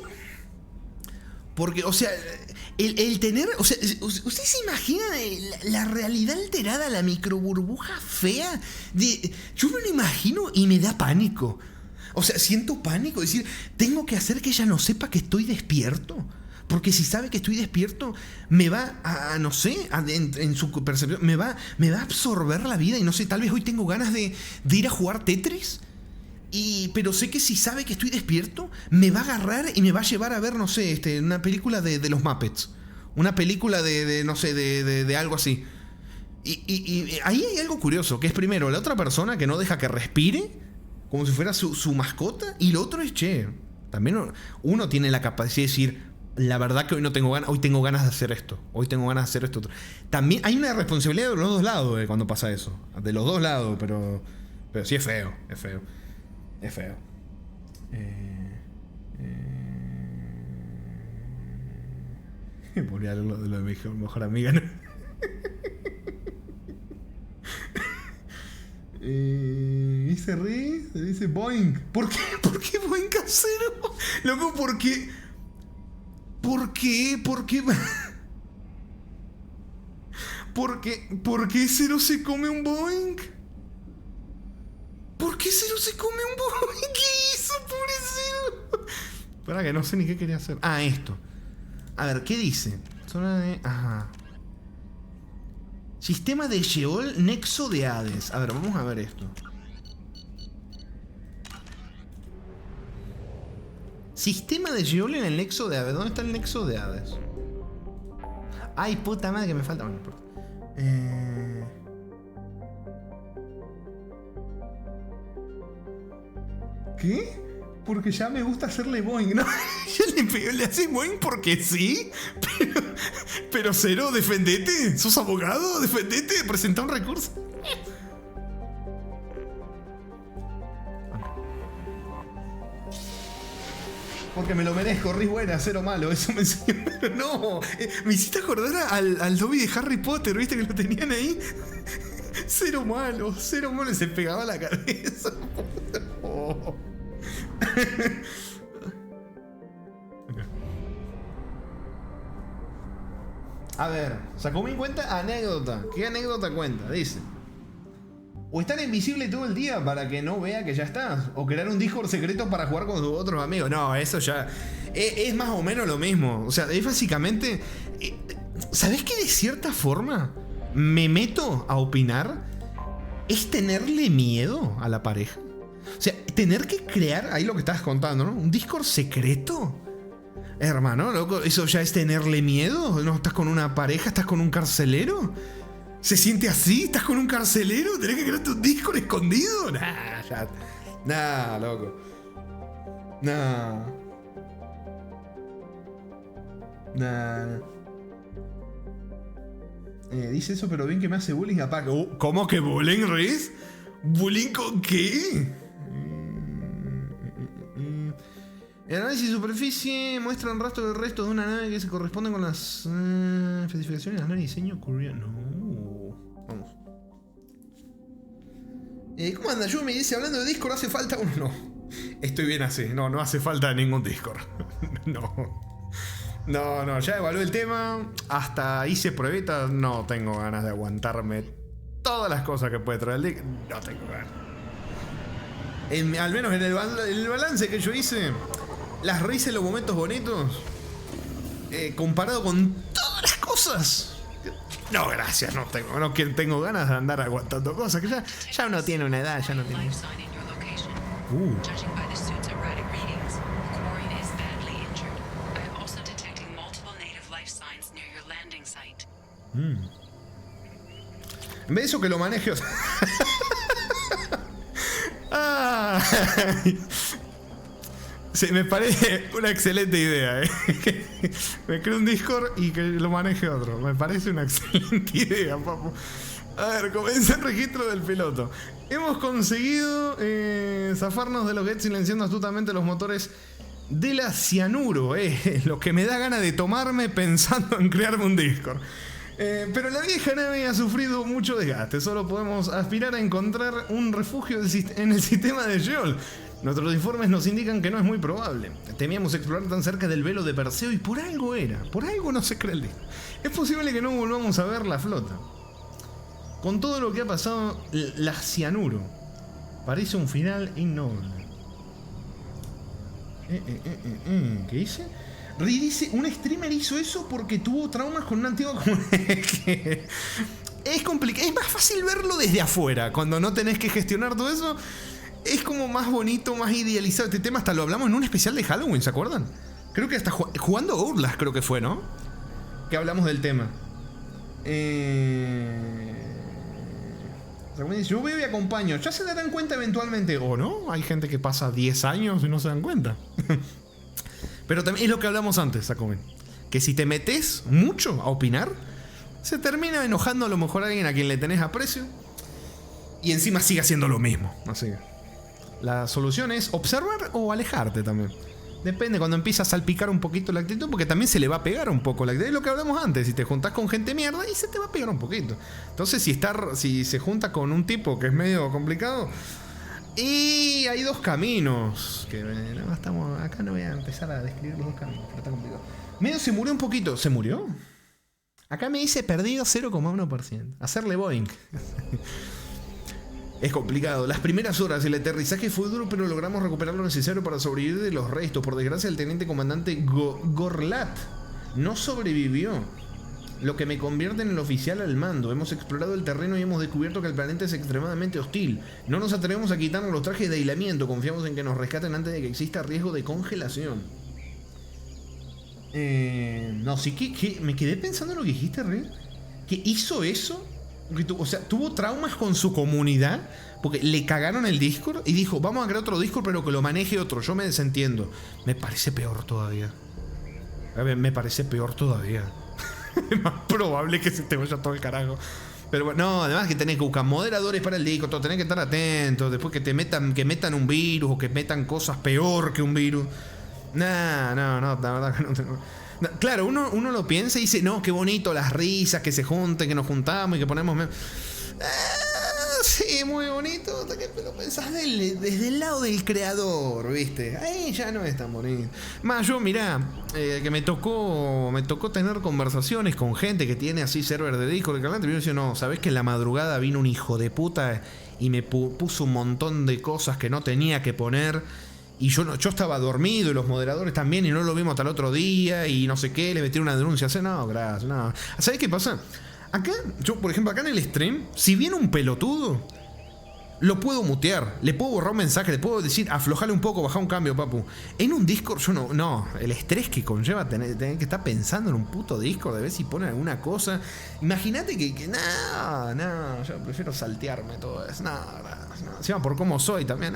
Porque, o sea, el tener. O sea, ¿usted se imagina la realidad alterada, la microburbuja fea? Yo me lo imagino y me da pánico. O sea, siento pánico. Es decir, tengo que hacer que ella no sepa que estoy despierto. Porque si sabe que estoy despierto, me va a no sé, en su percepción, me va a absorber la vida. Y no sé, tal vez hoy tengo ganas de ir a jugar Tetris. Pero sé que si sabe que estoy despierto, me va a agarrar y me va a llevar a ver, no sé, una película de los Muppets. Una película no sé, de algo así. Y ahí hay algo curioso, que es primero la otra persona que no deja que respire, como si fuera su mascota. Y lo otro es, también uno tiene la capacidad de decir, la verdad que hoy no tengo ganas, hoy tengo ganas de hacer esto, hoy tengo ganas de hacer esto otro. También hay una responsabilidad de los dos lados cuando pasa eso, de los dos lados, pero sí es feo. Podría hablar de lo de mi mejor amiga, ¿no? Y se ríe, se dice Boeing. ¿Por qué? ¿Por qué Boeing casero? Loco, ¿por qué? ¿Por qué? ¿Por qué? ¿Por qué Cero se come un Boeing? ¿Por qué Cero se come un Boeing? ¿Qué hizo, pobre Cero? Espera, que no sé ni qué quería hacer. Ah, esto. A ver, ¿qué dice? Zona de... Ajá. Sistema de Sheol, nexo de Hades. A ver, vamos a ver esto. Sistema de Sheol en el nexo de Hades. ¿Dónde está el nexo de Hades? Ay, puta madre que me falta. Bueno, no importa. ¿Qué? Porque ya me gusta hacerle Boeing, ¿no? Ya le haces Boeing porque sí. Pero Cero, defendete. ¿Sos abogado? Defendete. Presenta un recurso. Porque me lo merezco, Riz buena, cero malo. Eso me enseñó. Pero no, me hiciste acordar al lobby de Harry Potter, ¿viste que lo tenían ahí? Cero malo, se pegaba a la cabeza. Oh. A ver, sacó mi cuenta anécdota. ¿Qué anécdota cuenta? Dice: o estar invisible todo el día para que no vea que ya estás. O crear un Discord secreto para jugar con tus otros amigos. No, eso ya es más o menos lo mismo. O sea, es básicamente... ¿Sabés que de cierta forma me meto a opinar? Es tenerle miedo a la pareja. O sea, tener que crear, ahí lo que estabas contando, ¿no? Un Discord secreto. Hermano, loco, ¿eso ya es tenerle miedo? ¿No estás con una pareja? ¿Estás con un carcelero? ¿Se siente así? ¿Estás con un carcelero? ¿Tenés que crearte un Discord escondido? Nah, ya. Nah, loco. Nah. Nah. Dice eso, pero bien que me hace bullying a Paco. ¿Cómo que bullying, Riz? ¿Bullying con qué? El análisis de superficie muestra un rastro del resto de una nave que se corresponde con las especificaciones de la nave diseño coreano. Vamos. ¿Cómo anda? Yo me dice, hablando de Discord, ¿hace falta uno? No. Estoy bien así. No, no hace falta ningún Discord. No, ya evalué el tema. Hasta hice pruebitas. No tengo ganas de aguantarme todas las cosas que puede traer el Discord. No tengo ganas. Al menos en el balance que yo hice, las risas y los momentos bonitos, comparado con todas las cosas. No, gracias, no tengo ganas de andar aguantando cosas, que ya uno tiene una edad, ya no tiene. Judging by the suit's erratic readings, Quarian is badly injured. I am also detecting multiple native life signs near your landing site. En vez de eso, que lo maneje. Sí, me parece una excelente idea, Me creo un Discord y que lo maneje otro. Me parece una excelente idea, papu. A ver, comienza el registro del piloto. Hemos conseguido zafarnos de los Geth silenciando astutamente los motores de la cianuro, lo que me da ganas de tomarme pensando en crearme un Discord. Pero la vieja nave ha sufrido mucho desgaste. Solo podemos aspirar a encontrar un refugio en el sistema de Sheol. Nuestros informes nos indican que no es muy probable. Temíamos explorar tan cerca del velo de Perseo y por algo era. Por algo no se cree el disco. Es posible que no volvamos a ver la flota. Con todo lo que ha pasado, la cianuro parece un final innoble. ¿Qué dice? Ri dice, un streamer hizo eso porque tuvo traumas con una antigua comunidad. Es complicado, es más fácil verlo desde afuera. Cuando no tenés que gestionar todo eso, es como más bonito, más idealizado. Este tema hasta lo hablamos en un especial de Halloween, ¿se acuerdan? Creo que hasta jugando Outlast creo que fue, ¿no? Que hablamos del tema. Yo veo y acompaño. Ya se darán cuenta eventualmente, ¿o no? Hay gente que pasa 10 años y no se dan cuenta. Pero también es lo que hablamos antes, Sacomen. Que si te metes mucho a opinar, se termina enojando a lo mejor a alguien a quien le tenés aprecio. Y encima sigue haciendo lo mismo. Así que la solución es observar o alejarte también. Depende, cuando empieza a salpicar un poquito la actitud, porque también se le va a pegar un poco la actitud. Es lo que hablamos antes, si te juntás con gente mierda y se te va a pegar un poquito. Entonces si se junta con un tipo que es medio complicado, y hay dos caminos. Que no, estamos, acá no voy a empezar a describir los dos caminos, pero está complicado. Medio se murió un poquito. ¿Se murió? Acá me dice perdido 0,1%. Hacerle Boeing. Es complicado. Las primeras horas el aterrizaje fue duro, pero logramos recuperar lo necesario para sobrevivir de los restos. Por desgracia, el teniente comandante Gorlat no sobrevivió, lo que me convierte en el oficial al mando. Hemos explorado el terreno y hemos descubierto que el planeta es extremadamente hostil. No nos atrevemos a quitarnos los trajes de aislamiento. Confiamos en que nos rescaten antes de que exista riesgo de congelación. No, sí que me quedé pensando en lo que dijiste, Rey. ¿Que hizo eso? O sea, tuvo traumas con su comunidad porque le cagaron el Discord y dijo, vamos a crear otro Discord pero que lo maneje otro. Yo me desentiendo. Me parece peor todavía. A ver, me parece peor todavía. Es más probable que se te vaya todo el carajo. Pero bueno, no, además que tenés que buscar moderadores para el disco, todo, tenés que estar atentos, después que metan un virus o que metan cosas peor que un virus. No, la verdad que no tengo. No, claro, uno lo piensa y dice, no, qué bonito las risas, que se junten, que nos juntamos y que ponemos. Sí, muy bonito, hasta que lo pensás desde el lado del creador, ¿viste? Ahí ya no es tan bonito. Más yo, mirá, que me tocó tener conversaciones con gente que tiene así server de Discord, y yo decía, no, ¿sabés que en la madrugada vino un hijo de puta y me puso un montón de cosas que no tenía que poner? Y yo estaba dormido y los moderadores también, y no lo vimos hasta el otro día, y no sé qué, le metieron una denuncia. No, gracias, no. ¿Sabés qué pasa? Acá, yo, por ejemplo, acá en el stream, si viene un pelotudo, lo puedo mutear, le puedo borrar un mensaje, le puedo decir, aflojale un poco, baja un cambio, papu. En un Discord, yo no, el estrés que conlleva tener que estar pensando en un puto Discord, de ver si ponen alguna cosa. Imagínate que no, yo prefiero saltearme todo eso. No. Encima por cómo soy también,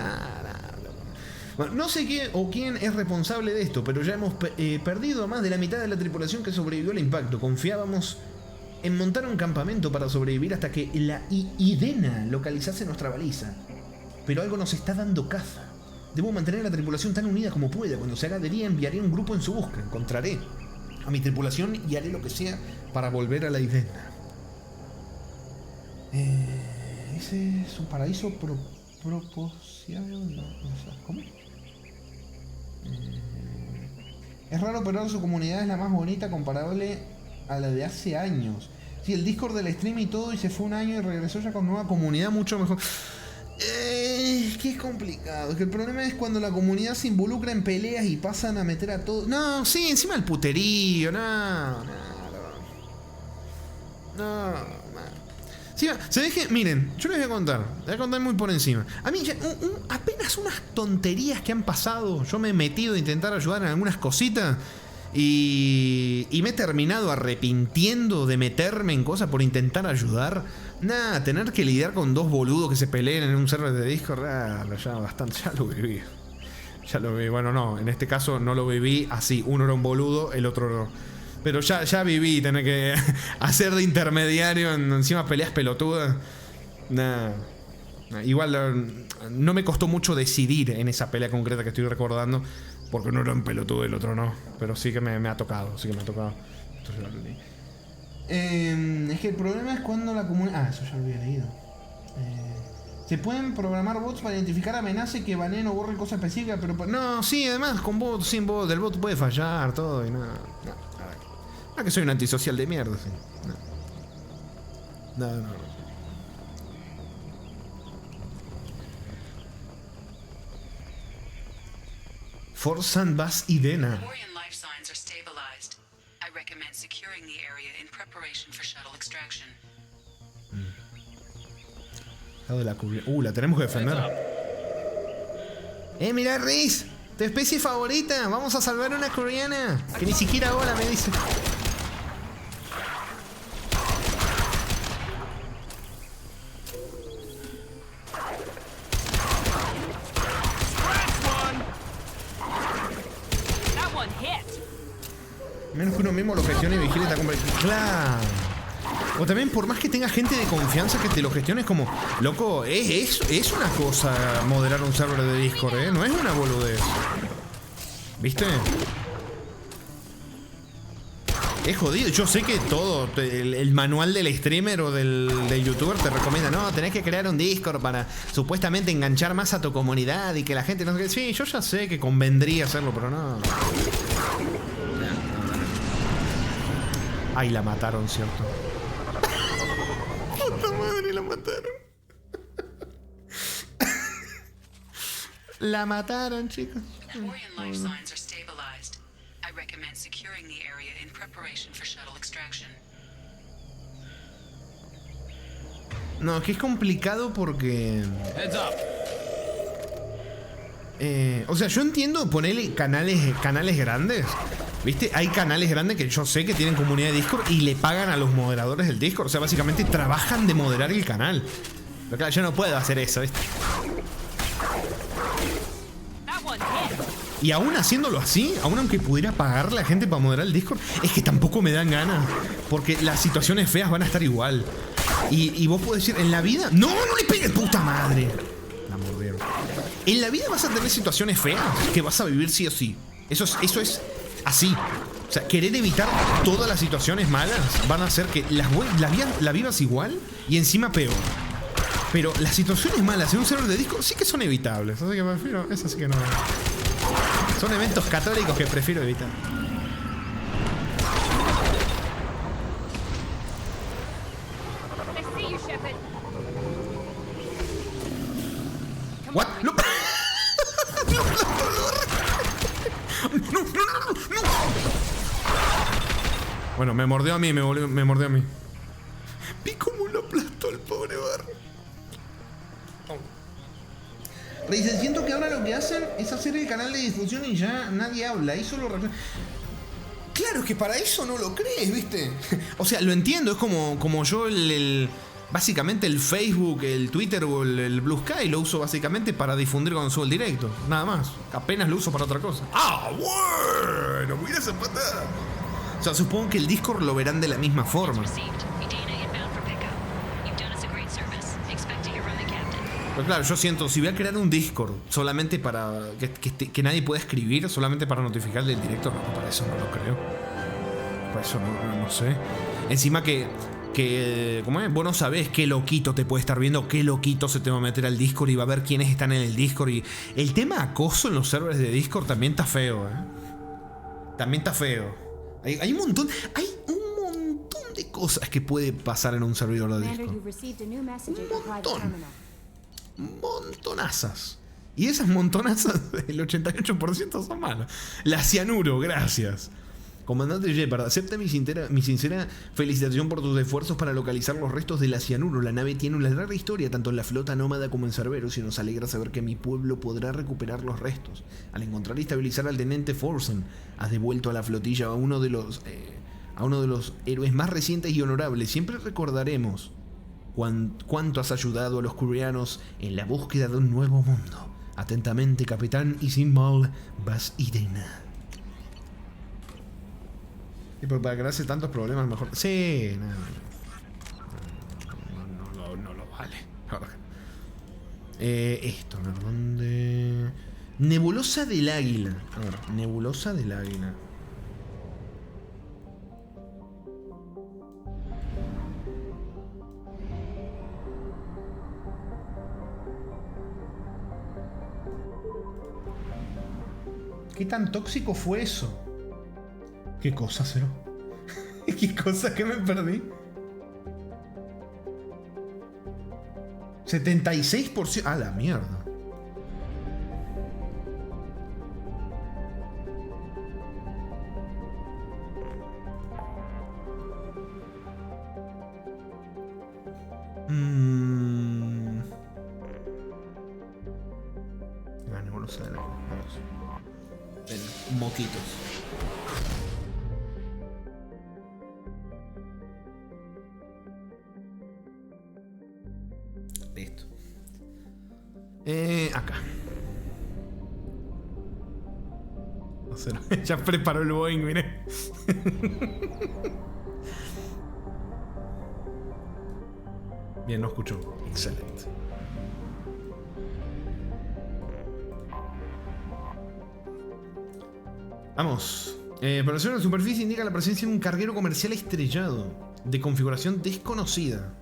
Bueno, no sé quién es responsable de esto, pero ya hemos perdido a más de la mitad de la tripulación que sobrevivió al impacto. Confiábamos en montar un campamento para sobrevivir hasta que la Idena localizase nuestra baliza. Pero algo nos está dando caza. Debo mantener a la tripulación tan unida como pueda. Cuando se haga de día, enviaré un grupo en su búsqueda. Encontraré a mi tripulación y haré lo que sea para volver a la Idena. Ese es un paraíso proporcionado. ¿Cómo? Es raro, pero su comunidad es la más bonita comparable a la de hace años. Sí, el Discord del stream y todo, y se fue un año y regresó ya con nueva comunidad mucho mejor. Es que es complicado. Es que el problema es cuando la comunidad se involucra en peleas y pasan a meter a todos. No, sí, encima el puterío. No. Sí, ¿sabés qué? Miren, yo les voy a contar muy por encima. A mí ya, apenas unas tonterías que han pasado. Yo me he metido a intentar ayudar en algunas cositas. Y me he terminado arrepintiendo de meterme en cosas por intentar ayudar. Nada, tener que lidiar con dos boludos que se peleen en un server de Discord, ya bastante, ya lo viví. Bueno, no, en este caso no lo viví así. Uno era un boludo, el otro no. Pero ya viví tener que hacer de intermediario en encima peleas pelotudas. Igual no me costó mucho decidir en esa pelea concreta que estoy recordando. Porque uno era un pelotudo y el otro no. Pero sí que me ha tocado. Esto ya lo leí. Es que el problema es cuando la comunidad... eso ya lo había leído. Se pueden programar bots para identificar amenazas y que baneen o borren cosas específicas, pero... No, sí, además, con bots, sin bots, el bot puede fallar, todo y nada. No, que soy un antisocial de mierda, sí. No. For Sandbas Idena. Quarian life signs are stabilized. I recommend securing the area in preparation for shuttle extraction. La tenemos que defender. Mirá, Riz, tu especie favorita. Vamos a salvar a una coreana. Que ni siquiera hola me dice. Menos que uno mismo lo gestione y vigile está complicado. Claro. O también por más que tenga gente de confianza que te lo gestione, es como, loco, es una cosa moderar un server de Discord, no es una boludez. ¿Viste? Es jodido. Yo sé que todo, el manual del streamer o del youtuber te recomienda, no, tenés que crear un Discord para supuestamente enganchar más a tu comunidad y que la gente no sé qué. Sí, yo ya sé que convendría hacerlo, pero no. Ay, la mataron, ¿cierto? Puta madre, la mataron. La mataron, chicos. Quarian life signs are stabilized. I recommend securing the area in preparation for shuttle extraction. No, es que es complicado porque... Heads up. O sea, yo entiendo ponerle canales grandes. ¿Viste? Hay canales grandes que yo sé que tienen comunidad de Discord y le pagan a los moderadores del Discord. O sea, básicamente trabajan de moderar el canal. Pero claro, yo no puedo hacer eso, ¿viste? Y aún haciéndolo así, aún aunque pudiera pagarle a gente para moderar el Discord, es que tampoco me dan ganas. Porque las situaciones feas van a estar igual. Y vos podés decir, en la vida... ¡No, no le pegues, puta madre! La mordieron. En la vida vas a tener situaciones feas que vas a vivir sí o sí. Eso es así. O sea, querer evitar todas las situaciones malas van a hacer que la vivas igual y encima peor. Pero las situaciones malas en un server de Discord sí que son evitables. Así que prefiero... Eso sí que no... Son eventos católicos que prefiero evitar. ¿What? ¡No! ¡No! Bueno, me mordió a mí, me mordió a mí. Vi cómo lo aplastó el pobre Bar. Dicen, siento que ahora lo que hacen es hacer el canal de difusión y ya nadie habla. Ahí solo... Claro, es que para eso no lo crees, ¿viste? O sea, lo entiendo, es como yo básicamente el Facebook, el Twitter o el Blue Sky lo uso básicamente para difundir cuando subo el directo. Nada más. Apenas lo uso para otra cosa. ¡Ah, bueno! Mira esa patada. O sea, supongo que el Discord lo verán de la misma forma. Pero claro, yo siento, si voy a crear un Discord solamente para que nadie pueda escribir, solamente para notificarle el directo, no, para eso no lo creo. Para eso no sé. Encima ¿cómo es? Vos no sabés qué loquito te puede estar viendo, qué loquito se te va a meter al Discord y va a ver quiénes están en el Discord. Y el tema acoso en los servers de Discord también está feo, También está feo. Hay un montón de cosas que puede pasar en un servidor de Discord. Montonazas. Y esas montonazas, el 88% son malas. La cianuro, gracias. Comandante Shepard, acepta mi sincera felicitación por tus esfuerzos para localizar los restos de la cianuro. La nave tiene una larga historia, tanto en la flota nómada como en Cerberus, y nos alegra saber que mi pueblo podrá recuperar los restos. Al encontrar y estabilizar al teniente Forsen, has devuelto a la flotilla a uno de los héroes más recientes y honorables. Siempre recordaremos cuánto has ayudado a los curianos en la búsqueda de un nuevo mundo. Atentamente, Capitán Isinmal Bas Idena. Y para que hace tantos problemas, mejor. Sí, no lo vale. Esto, a ver, ¿dónde? Nebulosa del Águila. A ver, Nebulosa del Águila. ¿Qué tan tóxico fue eso? ¿Qué cosa, Cero? ¿Qué cosa que me perdí? 76%. ¡Ah, la mierda! La nebulosa de la... Vamos. Moquitos. Listo. Acá. O sea, ya preparó el Boeing, mire. Bien, no escuchó. Excelente. Vamos. Operación de superficie indica la presencia de un carguero comercial estrellado de configuración desconocida.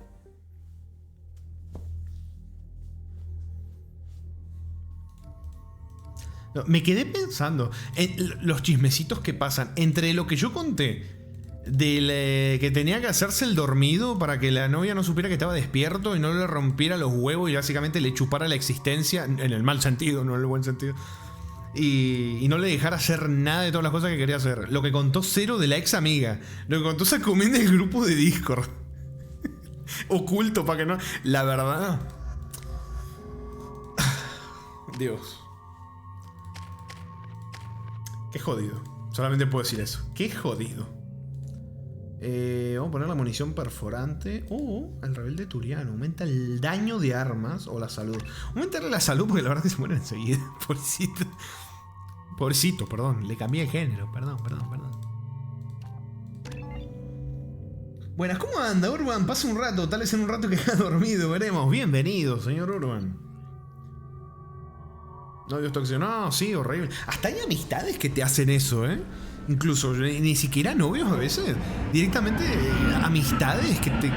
No, me quedé pensando en los chismecitos que pasan entre lo que yo conté que tenía que hacerse el dormido para que la novia no supiera que estaba despierto y no le rompiera los huevos y básicamente le chupara la existencia, en el mal sentido, no en el buen sentido. Y no le dejara hacer nada de todas las cosas que quería hacer. Lo que contó Cero de la ex amiga. Lo que contó Sakumin del grupo de Discord. Oculto para que no... La verdad... Dios. Qué jodido. Solamente puedo decir eso. Qué jodido. Vamos a poner la munición perforante. El rebelde turiano. Aumenta el daño de armas o la salud. Aumentarle la salud porque la verdad es que se muere enseguida. Pobrecito. Pobrecito, perdón. Le cambié de género. Perdón. Buenas, ¿cómo anda, Urban? Pasa un rato, tal vez en un rato que ha dormido, veremos. Bienvenido, señor Urban. Novios tóxicos, no, sí, horrible. Hasta hay amistades que te hacen eso, ¿eh? Incluso, ni siquiera novios a veces. Directamente amistades que te...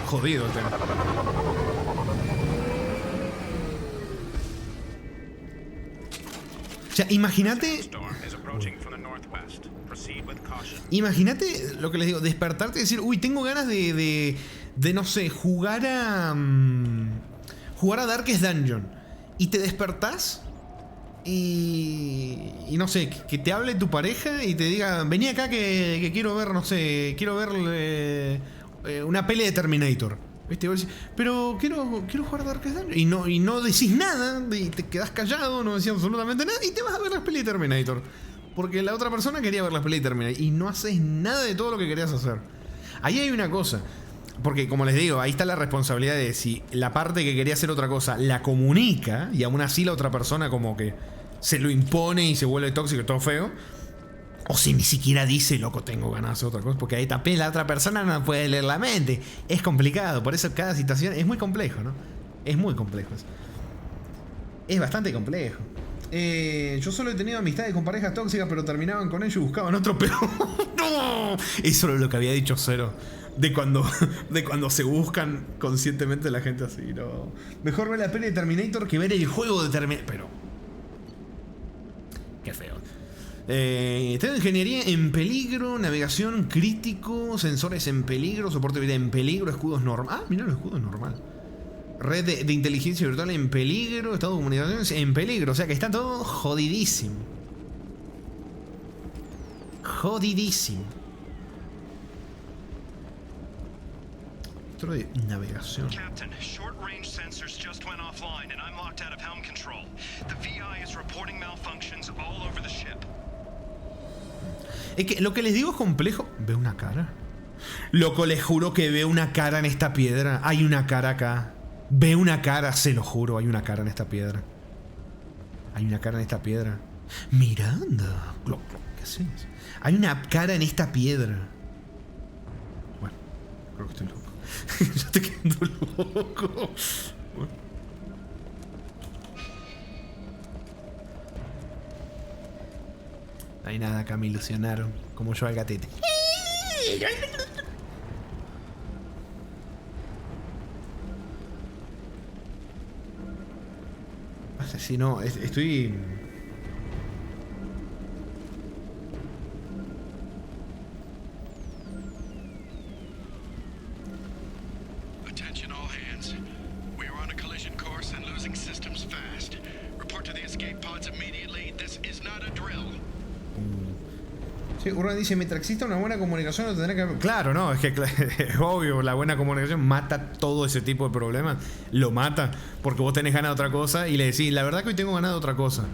Jodido el tema. O sea, imagínate lo que les digo, despertarte y decir, uy, tengo ganas de no sé, jugar a Darkest Dungeon. Y te despertás y no sé, que te hable tu pareja y te diga, vení acá que quiero ver, no sé, quiero ver una peli de Terminator. ¿Viste? Pero quiero jugar a Darkest Dungeon. Y no decís nada, y te quedás callado, no decís absolutamente nada, y te vas a ver las pelis de Terminator. Porque la otra persona quería ver las pelis de Terminator. Y no haces nada de todo lo que querías hacer. Ahí hay una cosa. Porque, como les digo, ahí está la responsabilidad de si la parte que quería hacer otra cosa la comunica, y aún así la otra persona como que se lo impone y se vuelve tóxico y todo feo. O si ni siquiera dice, loco, tengo ganas de hacer otra cosa. Porque ahí también la otra persona no puede leer la mente. Es complicado. Por eso cada situación es muy complejo, ¿no? Es muy complejo. Es bastante complejo. Yo solo he tenido amistades con parejas tóxicas, pero terminaban con ellos y buscaban otro peor. ¡No! Eso es lo que había dicho Cero. De cuando se buscan conscientemente la gente así, ¿no? Mejor ver la peli de Terminator que ver el juego de Terminator. Pero... qué feo. Tengo ingeniería en peligro, navegación crítico, sensores en peligro, soporte de vida en peligro, escudos normal. Ah, mira, los escudos normal. Red de inteligencia virtual en peligro, estado de comunicaciones en peligro. O sea que está todo jodidísimo. Jodidísimo. Otro de navegación. Captain, short range sensors just went offline and I'm locked out of helm control. The VI is reporting malfunctions all over the ship. Es que lo que les digo es complejo. ¿Veo una cara? Loco, les juro que veo una cara en esta piedra. Hay una cara acá. Veo una cara, se lo juro. Hay una cara en esta piedra. Hay una cara en esta piedra. Miranda. ¿Qué haces? Hay una cara en esta piedra. Bueno, creo que estoy loco. Yo estoy quedando loco. Bueno. No hay nada acá, me ilusionaron. Como yo al gatete. Asesino, estoy... Attention all hands. We are on a collision course and losing systems fast. Report to the escape pods immediately. This is not a drill. Sí, Urban dice, mientras exista una buena comunicación, lo tendrá que... Claro, no, es que es obvio, la buena comunicación mata todo ese tipo de problemas. Lo mata, porque vos tenés ganas de otra cosa y le decís, la verdad que hoy tengo ganas de otra cosa.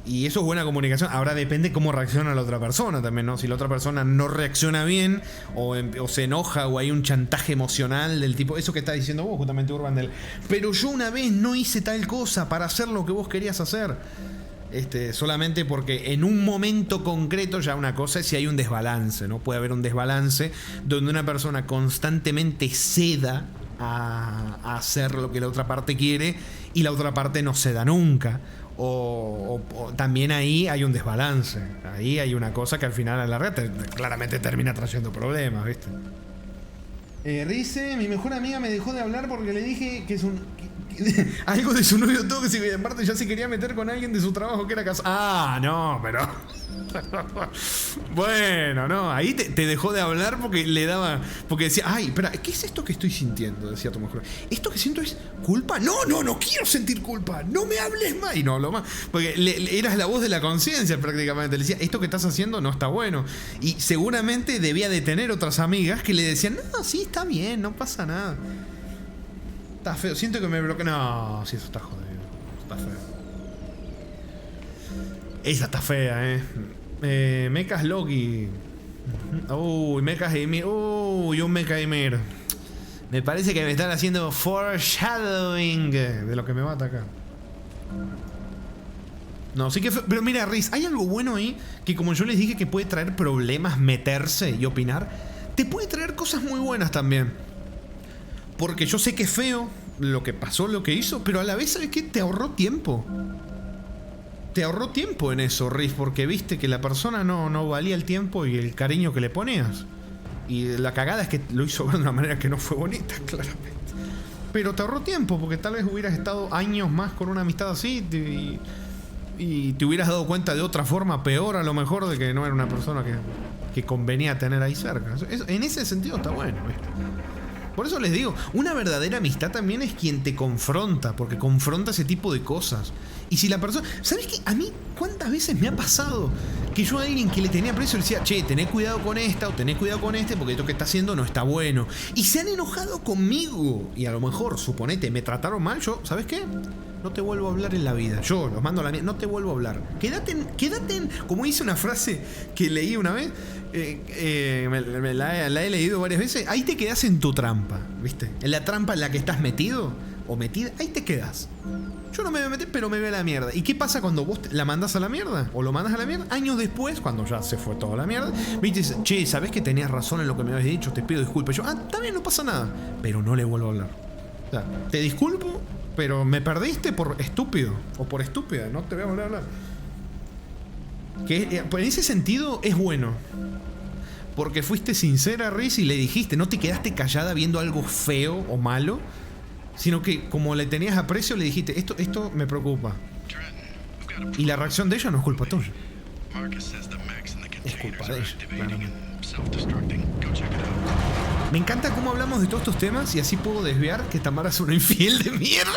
Y eso es buena comunicación. Ahora depende cómo reacciona la otra persona también, ¿no? Si la otra persona no reacciona bien, o se enoja, o hay un chantaje emocional del tipo, eso que estás diciendo vos, justamente, Urban, pero yo una vez no hice tal cosa para hacer lo que vos querías hacer. Solamente porque en un momento concreto ya una cosa es si hay un desbalance, ¿no? Puede haber un desbalance donde una persona constantemente ceda a hacer lo que la otra parte quiere y la otra parte no ceda nunca. O también ahí hay un desbalance. Ahí hay una cosa que al final a la larga claramente termina trayendo problemas, ¿viste? Rice, mi mejor amiga me dejó de hablar porque le dije que es algo de su novio tóxico y en parte ya se quería meter con alguien de su trabajo que era casado. Ah, no, pero... bueno, no, ahí te dejó de hablar porque le daba... Porque decía, ay, espera, ¿qué es esto que estoy sintiendo? Decía tu mejor. ¿Esto que siento es culpa? No quiero sentir culpa. No me hables más. Y no hablo más. Porque eras la voz de la conciencia prácticamente. Le decía, esto que estás haciendo no está bueno. Y seguramente debía de tener otras amigas que le decían, no, sí, está bien, no pasa nada. Está feo, siento que me bloquea. No, sí, eso está jodido. Está feo. Esa está fea, Mechas Loki. Uy, Mechas Ymir. Uy, un Mecha Ymir. Me parece que me están haciendo foreshadowing de lo que me va a atacar. No, sí que pero mira, Riz, hay algo bueno ahí que como yo les dije que puede traer problemas meterse y opinar, te puede traer cosas muy buenas también. Porque yo sé que es feo lo que pasó, lo que hizo, pero a la vez, ¿sabes qué? Te ahorró tiempo. Te ahorró tiempo en eso, Riz, porque viste que la persona no valía el tiempo y el cariño que le ponías. Y la cagada es que lo hizo de una manera que no fue bonita, claramente. Pero te ahorró tiempo, porque tal vez hubieras estado años más con una amistad así y te hubieras dado cuenta de otra forma peor a lo mejor de que no era una persona que convenía tener ahí cerca. En ese sentido está bueno, ¿viste? Por eso les digo, una verdadera amistad también es quien te confronta, porque confronta ese tipo de cosas. Y si la persona... ¿Sabes qué? A mí, ¿cuántas veces me ha pasado que yo a alguien que le tenía aprecio le decía, che, tené cuidado con esta o tené cuidado con este porque esto que está haciendo no está bueno? Y se han enojado conmigo. Y a lo mejor, suponete, me trataron mal. Yo, ¿sabes qué? No te vuelvo a hablar en la vida. Yo los mando a la mierda. No te vuelvo a hablar. Quédate en... Como hice una frase que leí una vez... la he leído varias veces. Ahí te quedas en tu trampa, ¿viste? En la trampa en la que estás metido o metida, ahí te quedas. Yo no me voy a meter, pero me voy a la mierda. ¿Y qué pasa cuando vos la mandás a la mierda? O lo mandas a la mierda. Años después, cuando ya se fue toda la mierda, me dices, che, ¿sabés que tenías razón en lo que me habías dicho? Te pido disculpas. Yo, también no pasa nada. Pero no le vuelvo a hablar. O sea, te disculpo, pero me perdiste por estúpido. O por estúpida. No te voy a volver a hablar. Que en ese sentido es bueno. Porque fuiste sincera, Riz, y le dijiste, no te quedaste callada viendo algo feo o malo, sino que como le tenías aprecio le dijiste, esto me preocupa. Y la reacción de ella no es culpa tuya. Es culpa de ella, claramente. Me encanta cómo hablamos de todos estos temas y así puedo desviar que Tamara es una infiel de mierda.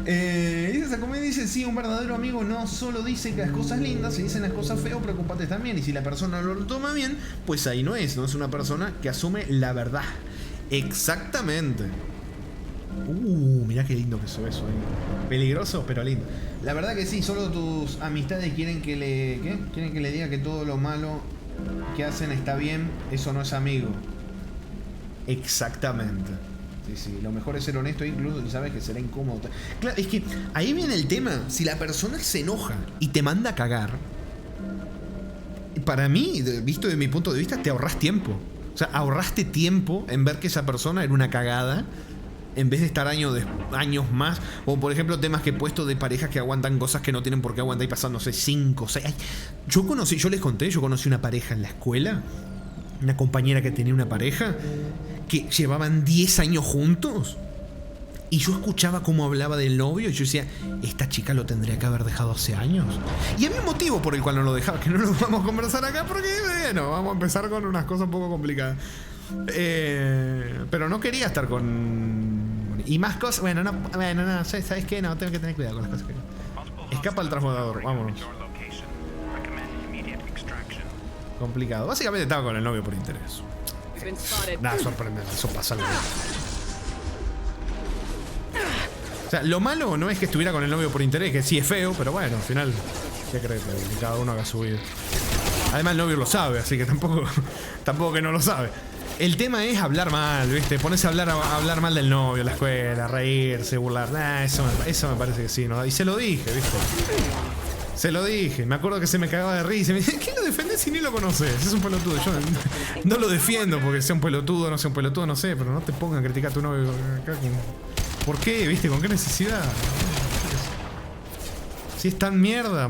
Dice Sacomé, dice, sí, un verdadero amigo no solo dice que las cosas lindas, se dicen las cosas feas, preocupate también. Y si la persona no lo toma bien, pues ahí no es una persona que asume la verdad. Exactamente. Mirá qué lindo que se ve eso ahí. Peligroso, pero lindo. La verdad que sí, solo tus amistades quieren que le diga que todo lo malo que hacen está bien. Eso no es amigo. Exactamente. Sí, lo mejor es ser honesto incluso si sabes que será incómodo. Claro, es que ahí viene el tema. Si la persona se enoja y te manda a cagar, para mí, visto de mi punto de vista, te ahorras tiempo. O sea, ahorraste tiempo en ver que esa persona era una cagada en vez de estar años más. O por ejemplo temas que he puesto de parejas que aguantan cosas que no tienen por qué aguantar y pasan, no sé, 5, 6. Yo les conté, yo conocí una pareja en la escuela, una compañera que tenía una pareja que llevaban 10 años juntos. Y yo escuchaba cómo hablaba del novio y yo decía, esta chica lo tendría que haber dejado hace años. Y había un motivo por el cual no lo dejaba, que no lo vamos a conversar acá porque, bueno, vamos a empezar con unas cosas un poco complicadas. Pero no quería estar con... Y más cosas... Bueno, no, ¿sabes qué? No, tengo que tener cuidado con las cosas que... Escapa al transbordador, vámonos. Complicado. Básicamente estaba con el novio por interés. Nada sorprendente, eso pasa algo. O sea, lo malo no es que estuviera con el novio por interés, que sí es feo, pero bueno, al final, ¿qué crees? Que cada uno haga su vida. Además el novio lo sabe, así que tampoco que no lo sabe. El tema es hablar mal, ¿viste? Ponerse a hablar mal del novio, la escuela, reírse, burlar. Eso me parece que sí, ¿no? Y se lo dije, ¿viste? Se lo dije. Me acuerdo que se me cagaba de risa. Me dice, ¿qué lo defendés si ni lo conoces? Es un pelotudo. Yo no lo defiendo porque sea un pelotudo, no sea un pelotudo, no sé. Pero no te pongan a criticar a tu novio acá. ¿Por qué? ¿Viste? ¿Con qué necesidad? Si es tan mierda,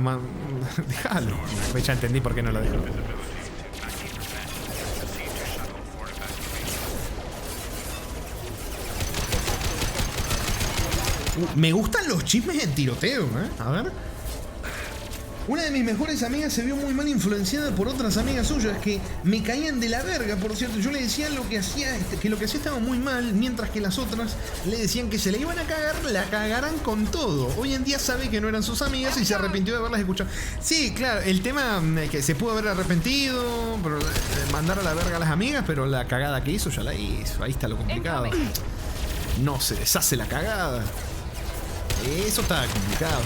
déjalo. Ya entendí por qué no lo dejó. Me gustan los chismes en tiroteo, ¿eh? A ver. Una de mis mejores amigas se vio muy mal influenciada por otras amigas suyas que me caían de la verga, por cierto. Yo le decía que lo que hacía estaba muy mal, mientras que las otras le decían que se le iban a cagar, la cagaran con todo. Hoy en día sabe que no eran sus amigas y se arrepintió de haberlas escuchado. Sí, claro, el tema es que se pudo haber arrepentido, pero mandar a la verga a las amigas, pero la cagada que hizo ya la hizo. Ahí está lo complicado. No se deshace la cagada. Eso está complicado.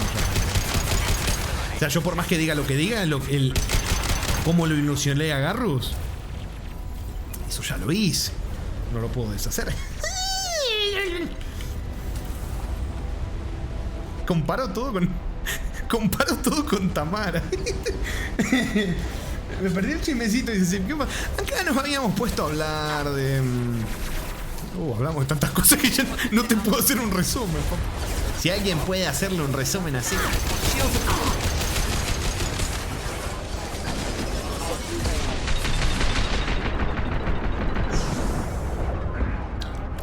O sea, yo por más que diga lo que diga, cómo lo ilusioné a Garrus, eso ya lo hice. No lo puedo deshacer. Comparo todo comparo todo con Tamara. Me perdí el chismecito y dice, ¿qué pasa? Acá nos habíamos puesto a hablar de... hablamos de tantas cosas que ya no te puedo hacer un resumen. Si alguien puede hacerle un resumen así.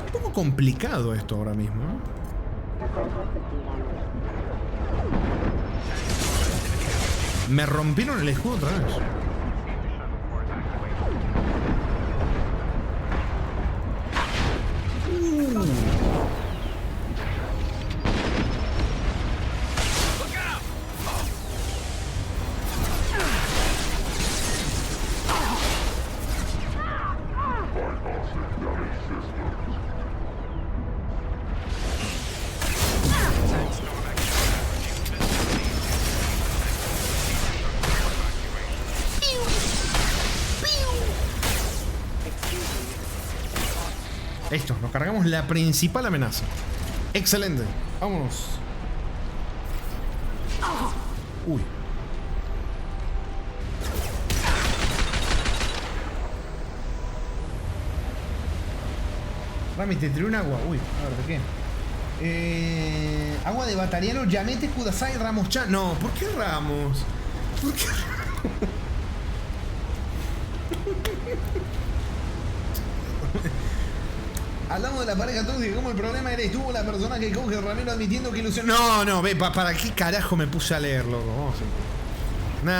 Un poco complicado esto ahora mismo, ¿no? Me rompieron el escudo otra vez. Listo, nos cargamos la principal amenaza. Excelente. Vámonos. Uy. Rami, te tiré un agua. Uy, a ver, ¿de qué? Agua de Batariano, Yanete, Kudasai, Ramos Chan. No, ¿por qué Ramos? ¿Por qué Ramos? Hablamos de la pareja tóxica, como el problema eres tú, la persona que coge Ramiro admitiendo que ilusión. No, ve, ¿para qué carajo me puse a leerlo? No.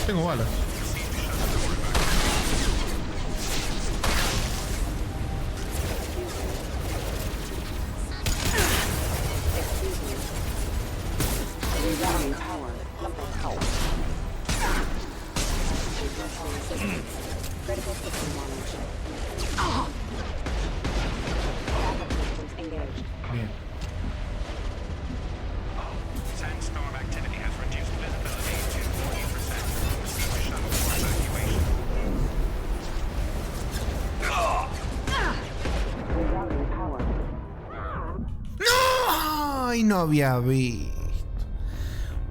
Tengo balas. Bien. Sandstorm activity has reduced visibility to 40%. Proceed to shuttle for evacuation. ¡No! ¡Ay, no había visto!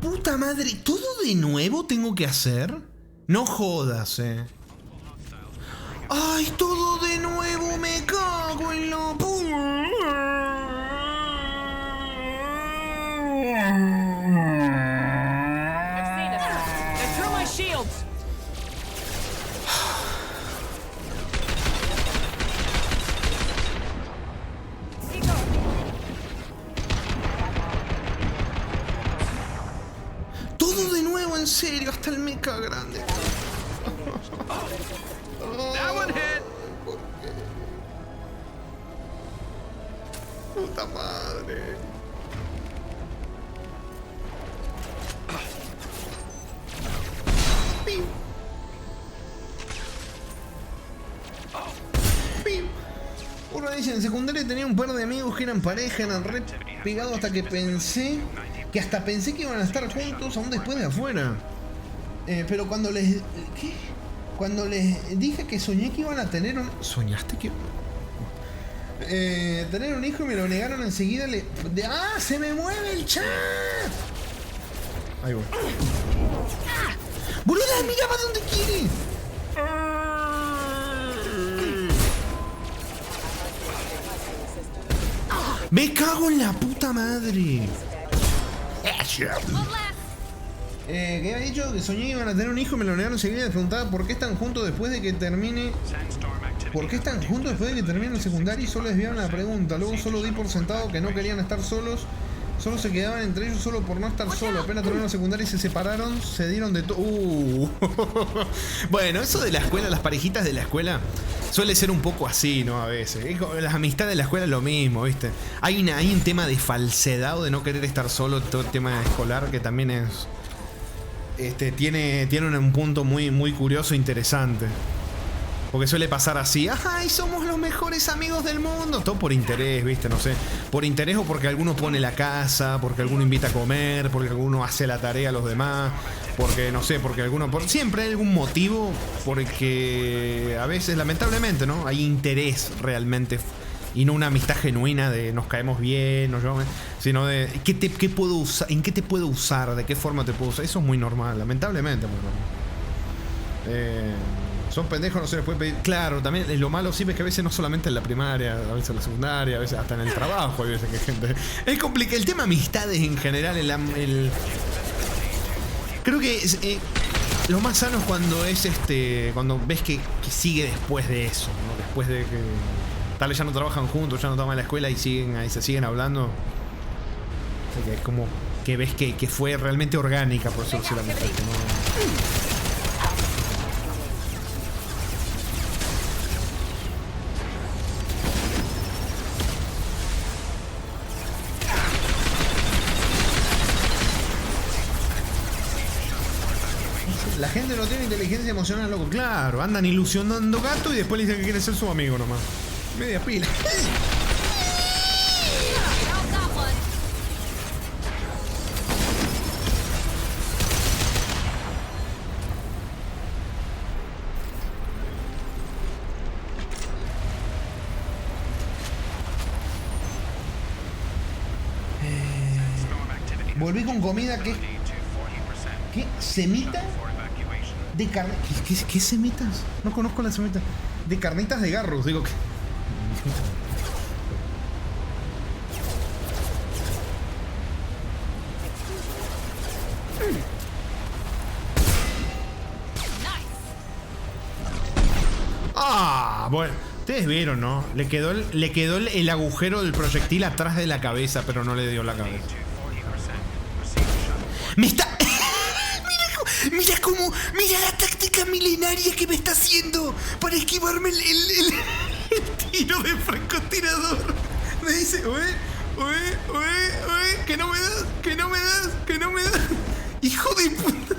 ¡Puta madre! ¿Todo de nuevo tengo que hacer? No jodas, ¡Ay, todo de nuevo! ¡Me cago en la puta! I've seen it. They're through my shields. Todo de nuevo, en serio, hasta el mecha grande. That one hit! Puta madre. Piu. Piu. Uno dice, en secundaria tenía un par de amigos que eran pareja, eran re pegados hasta que pensé que iban a estar juntos aún después de afuera. Pero cuando les... ¿Qué? Cuando les dije que soñé que iban a tener un... ¿Soñaste que...? Tener un hijo y me lo negaron enseguida. ¡Ah! ¡Se me mueve el chat! Ahí voy. ¡Boluda, mira para dónde quiere! ¡Me cago en la puta madre! Que había dicho que soñé que iban a tener un hijo y me lo negaron enseguida. Me preguntaba por qué están juntos después de que termine... ¿Por qué están juntos después de que termine el secundario? Y solo desviaron la pregunta. Luego solo di por sentado que no querían estar solos. Solo se quedaban entre ellos solo por no estar solos. Apenas terminaron la secundaria y se separaron, se dieron de todo. Bueno, eso de la escuela, las parejitas de la escuela, suele ser un poco así, ¿no? A veces. Las amistades de la escuela es lo mismo, ¿viste? Hay un tema de falsedad o de no querer estar solo, todo el tema escolar, que también es... tiene un punto muy curioso e interesante. Porque suele pasar así, ¡ay, somos los mejores amigos del mundo! Todo por interés, ¿viste? No sé. Por interés o porque alguno pone la casa, porque alguno invita a comer, porque alguno hace la tarea a los demás, porque, no sé, porque alguno... Siempre hay algún motivo porque a veces, lamentablemente, ¿no? Hay interés realmente Y no una amistad genuina de nos caemos bien, nos llevamos bien, sino de ¿qué puedo usar? ¿En qué te puedo usar? ¿De qué forma te puedo usar? Eso es muy normal, lamentablemente muy normal. Son pendejos, no se les puede pedir. Claro, también lo malo sí es que a veces no solamente en la primaria, a veces en la secundaria, a veces hasta en el trabajo, hay veces que gente. Es complicado. El tema amistades en general, creo que lo más sano es cuando es cuando ves que sigue después de eso, ¿no? Después de que tal vez ya no trabajan juntos, ya no toman la escuela y se siguen hablando. O sea, que es como que ves que fue realmente orgánica, por eso decir la amistad, que no. La gente no tiene inteligencia emocional, loco. Claro, andan ilusionando gato y después le dicen que quiere ser su amigo nomás. Media pila. Volví con comida que... ¿Qué? ¿Semita? De carne... ¿Qué semitas? No conozco las semitas. De carnitas de garros, digo que... Ah, bueno. Ustedes vieron, ¿no? Le quedó el agujero del proyectil atrás de la cabeza, pero no le dio la cabeza. Me está... Mira la táctica milenaria que me está haciendo para esquivarme el tiro de francotirador. Me dice, que no me das. Hijo de puta.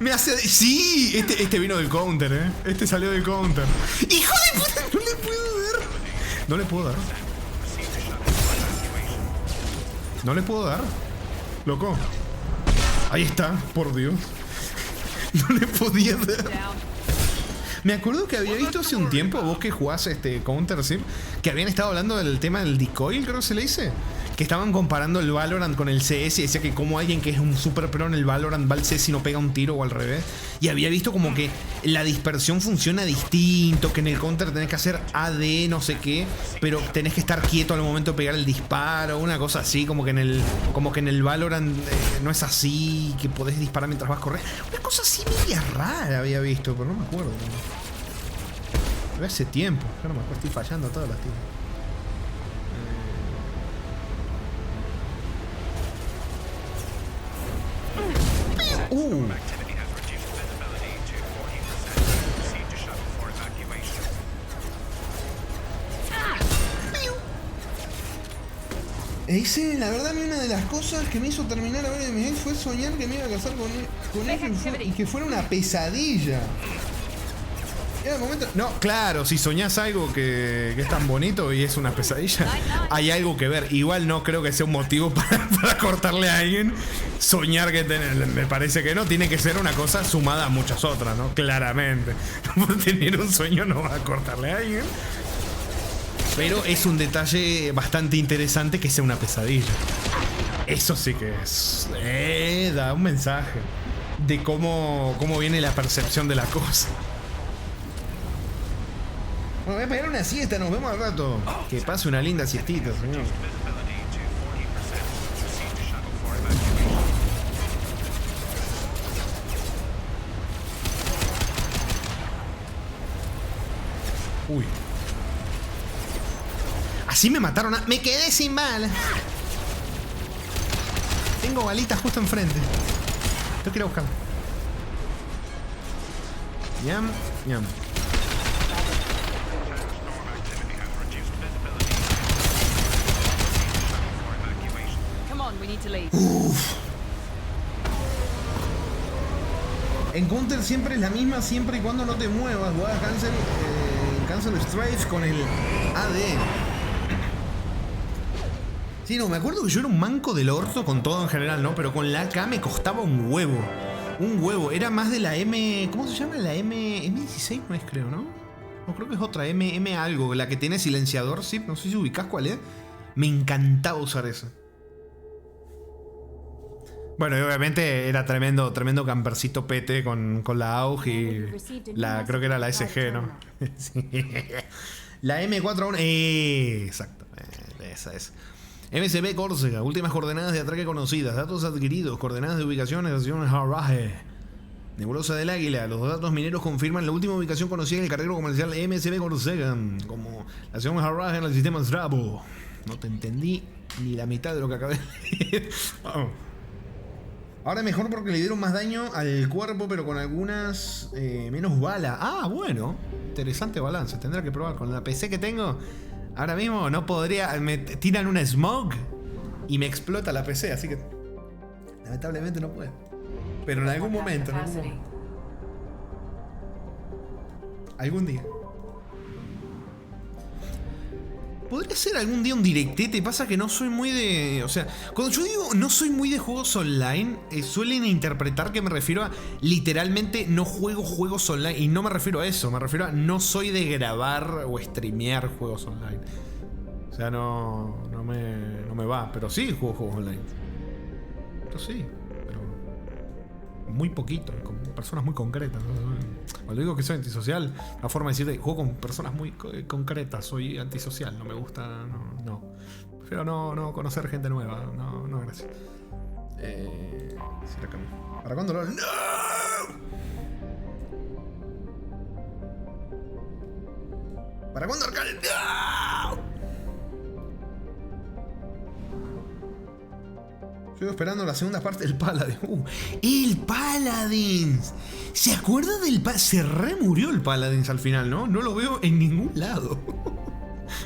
Me hace... Sí, este vino del counter, Este salió del counter. Hijo de puta, no le puedo dar. Loco. Ahí está, por Dios. No le podía dar. Me acuerdo que había visto hace un tiempo, vos que jugás Counter Sim, que habían estado hablando del tema del decoy, creo que se le dice. Que estaban comparando el Valorant con el CS y decía que como alguien que es un super pro en el Valorant va al CS y no pega un tiro o al revés. Y había visto como que la dispersión funciona distinto, que en el Counter tenés que hacer AD, no sé qué, pero tenés que estar quieto al momento de pegar el disparo, una cosa así, como que en el Valorant no es así, que podés disparar mientras vas a correr. Una cosa así media rara había visto, pero no me acuerdo. Hace tiempo, yo no me acuerdo, estoy fallando todas las tiras. Ese, la verdad, una de las cosas que me hizo terminar ahora de mi ex fue soñar que me iba a casar con él y que fuera una pesadilla. Era el momento... No, claro, si soñás algo que es tan bonito y es una pesadilla, hay algo que ver. Igual no creo que sea un motivo para cortarle a alguien soñar que tener. Me parece que no, tiene que ser una cosa sumada a muchas otras, ¿no? Claramente. Por tener un sueño no va a cortarle a alguien. Pero es un detalle bastante interesante que sea una pesadilla. Eso sí que es... da un mensaje de cómo viene la percepción de la cosa. Bueno, voy a pegar una siesta, nos vemos al rato. Que pase una linda siestita, señor. Uy. Así me mataron me quedé sin bala. Tengo balitas justo enfrente. Tengo que ir a buscar. Ñam, ñam. Uf. En Counter siempre es la misma, siempre y cuando no te muevas. Voy a cancel Strafe con el AD. Sí, no, me acuerdo que yo era un manco del orto con todo en general, ¿no? Pero con la AK me costaba un huevo. Un huevo. Era más de la M... ¿Cómo se llama? La M16 no es, creo, ¿no? No, creo que es otra, M algo, la que tiene silenciador, sí, no sé si ubicás cuál es. Me encantaba usar esa. Bueno, y obviamente era tremendo campercito pete con la AUG y creo que era la SG, ¿no? Sí. La M41, exacto, esa es. MSB Córcega, últimas coordenadas de atraque conocidas, datos adquiridos, coordenadas de ubicación, estación Harraje. Nebulosa del Águila, los datos mineros confirman la última ubicación conocida en el carrero comercial MSB Córcega, como la estación Harraje en el sistema Strabo. No te entendí ni la mitad de lo que acabé de decir. Vamos. Ahora mejor porque le dieron más daño al cuerpo, pero con algunas menos bala. Ah, bueno. Interesante balance. Tendré que probar. Con la PC que tengo, ahora mismo no podría... Me tiran una smoke y me explota la PC, así que... lamentablemente no puedo. Pero en algún momento, algún día. Podría ser algún día un directete. Pasa que no soy muy de... O sea, cuando yo digo no soy muy de juegos online, suelen interpretar que me refiero a literalmente no juego juegos online. Y no me refiero a eso, me refiero a no soy de grabar o streamear juegos online. O sea, no me va. Pero sí juego juegos online. Pero sí, pero muy poquito, con personas muy concretas. Cuando digo que soy antisocial, la forma de decir juego con personas muy concretas, soy antisocial, no me gusta, no. Prefiero no conocer gente nueva, no gracias. ¿Para cuándo lo...? ¡No! ¿Para cuándo arcade? ¡No! Estoy esperando la segunda parte del Paladins. ¡El Paladins! ¿Se acuerda del Paladins? Se remurió el Paladins al final, ¿no? No lo veo en ningún lado.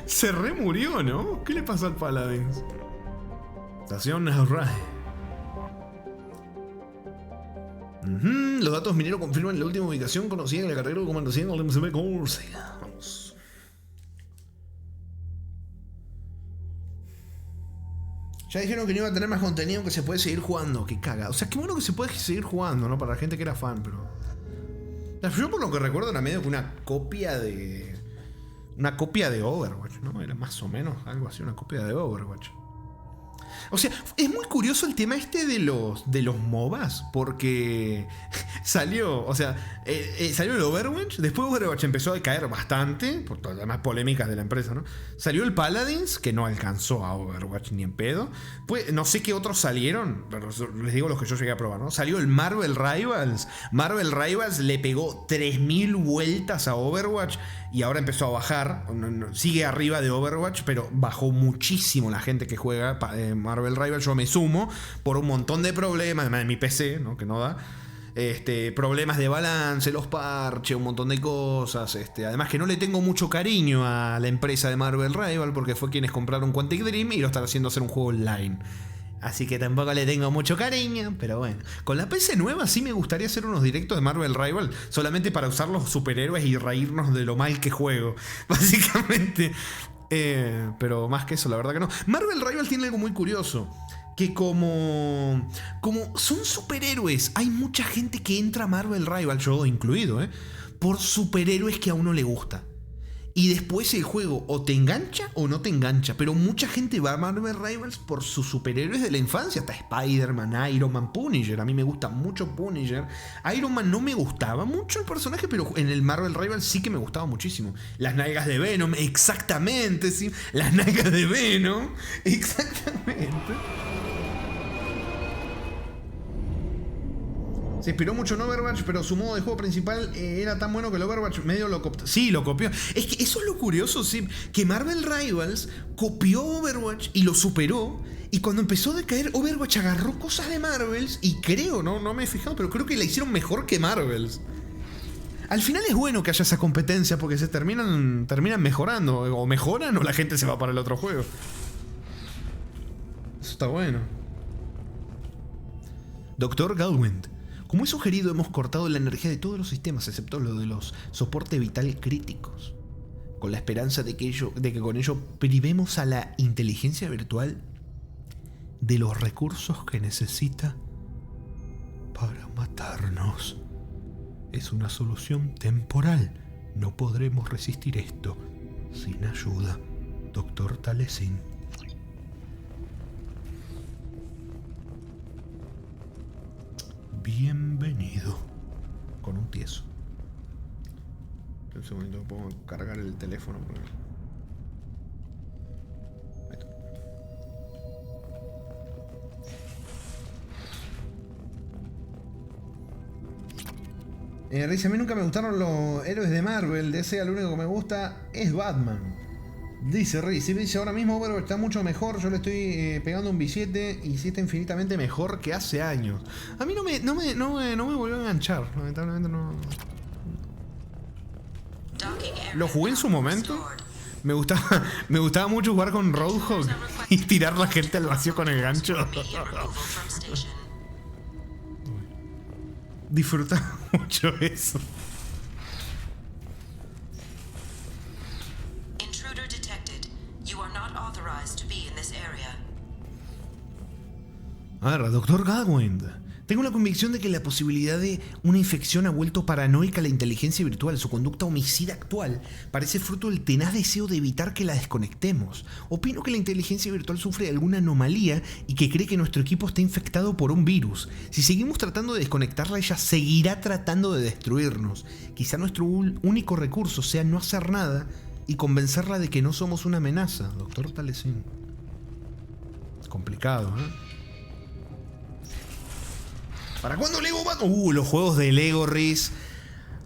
Se remurió, ¿no? ¿Qué le pasó al Paladins? Estación Harraje. Los datos mineros confirman la última ubicación conocida en el carrero de comandación del MSB Córcega. Vamos. Ya dijeron que no iba a tener más contenido, que se puede seguir jugando. Qué caga. O sea, qué bueno que se puede seguir jugando, ¿no? Para la gente que era fan, pero... Yo por lo que recuerdo era medio que una copia de Overwatch, ¿no? Era más o menos algo así, una copia de Overwatch. O sea, es muy curioso el tema este de los MOBAs, porque salió el Overwatch, después Overwatch empezó a caer bastante, por todas las demás polémicas de la empresa, ¿no? Salió el Paladins, que no alcanzó a Overwatch ni en pedo. Pues no sé qué otros salieron, pero les digo los que yo llegué a probar, ¿no? Salió el Marvel Rivals. Marvel Rivals le pegó 3000 vueltas a Overwatch y ahora empezó a bajar. Sigue arriba de Overwatch, pero bajó muchísimo la gente que juega Marvel Rivals. Yo me sumo por un montón de problemas, además de mi PC, ¿no? Que no da. Problemas de balance, los parches, un montón de cosas. Además que no le tengo mucho cariño a la empresa de Marvel Rival, porque fue quienes compraron Quantic Dream y lo están haciendo hacer un juego online. Así que tampoco le tengo mucho cariño, pero bueno. Con la PC nueva sí me gustaría hacer unos directos de Marvel Rival, solamente para usar los superhéroes y reírnos de lo mal que juego, básicamente. Pero más que eso, la verdad que no. Marvel Rival tiene algo muy curioso, que como son superhéroes, hay mucha gente que entra a Marvel Rival, yo incluido, por superhéroes que a uno le gusta. Y después el juego o te engancha o no te engancha. Pero mucha gente va a Marvel Rivals por sus superhéroes de la infancia. Hasta Spider-Man, Iron Man, Punisher. A mí me gusta mucho Punisher. Iron Man no me gustaba mucho el personaje, pero en el Marvel Rivals sí que me gustaba muchísimo. Las nalgas de Venom, exactamente, sí. Las nalgas de Venom, exactamente. Se inspiró mucho en Overwatch, pero su modo de juego principal era tan bueno que el Overwatch medio lo copió. Sí, lo copió. Es que eso es lo curioso, sí, que Marvel Rivals copió Overwatch y lo superó. Y cuando empezó a decaer, Overwatch agarró cosas de Marvels y creo, no me he fijado, pero creo que la hicieron mejor que Marvels. Al final es bueno que haya esa competencia porque se terminan mejorando. O mejoran o la gente se va para el otro juego. Eso está bueno. Dr. Galwind. Como he sugerido, hemos cortado la energía de todos los sistemas, excepto lo de los soporte vital críticos, con la esperanza de que con ello privemos a la inteligencia virtual de los recursos que necesita para matarnos. Es una solución temporal, No podremos resistir esto sin ayuda, Dr. Taliesin. Bienvenido. Con un tieso. Un segundito, puedo cargar el teléfono. Riz, a mí nunca me gustaron los héroes de Marvel. De ese, el único que me gusta es Batman. Dice Riz, y dice ahora mismo Overwatch está mucho mejor. Yo le estoy pegando un billete y sí está infinitamente mejor que hace años. A mí no me volvió a enganchar. Lamentablemente no. Lo jugué en su momento. Me gustaba mucho jugar con Roadhog y tirar la gente al vacío con el gancho. Disfrutaba mucho eso. Intruder detected. You are not authorized to be in this area. A ver, Dr. Gadwind. Tengo la convicción de que la posibilidad de una infección ha vuelto paranoica la inteligencia virtual. Su conducta homicida actual parece fruto del tenaz deseo de evitar que la desconectemos. Opino que la inteligencia virtual sufre de alguna anomalía y que cree que nuestro equipo está infectado por un virus. Si seguimos tratando de desconectarla, ella seguirá tratando de destruirnos. Quizá nuestro único recurso sea no hacer nada y convencerla de que no somos una amenaza. Dr. Taliesin. Complicado, ¿eh? ¿Para cuándo Lego Batman? Los juegos de Lego, Riz.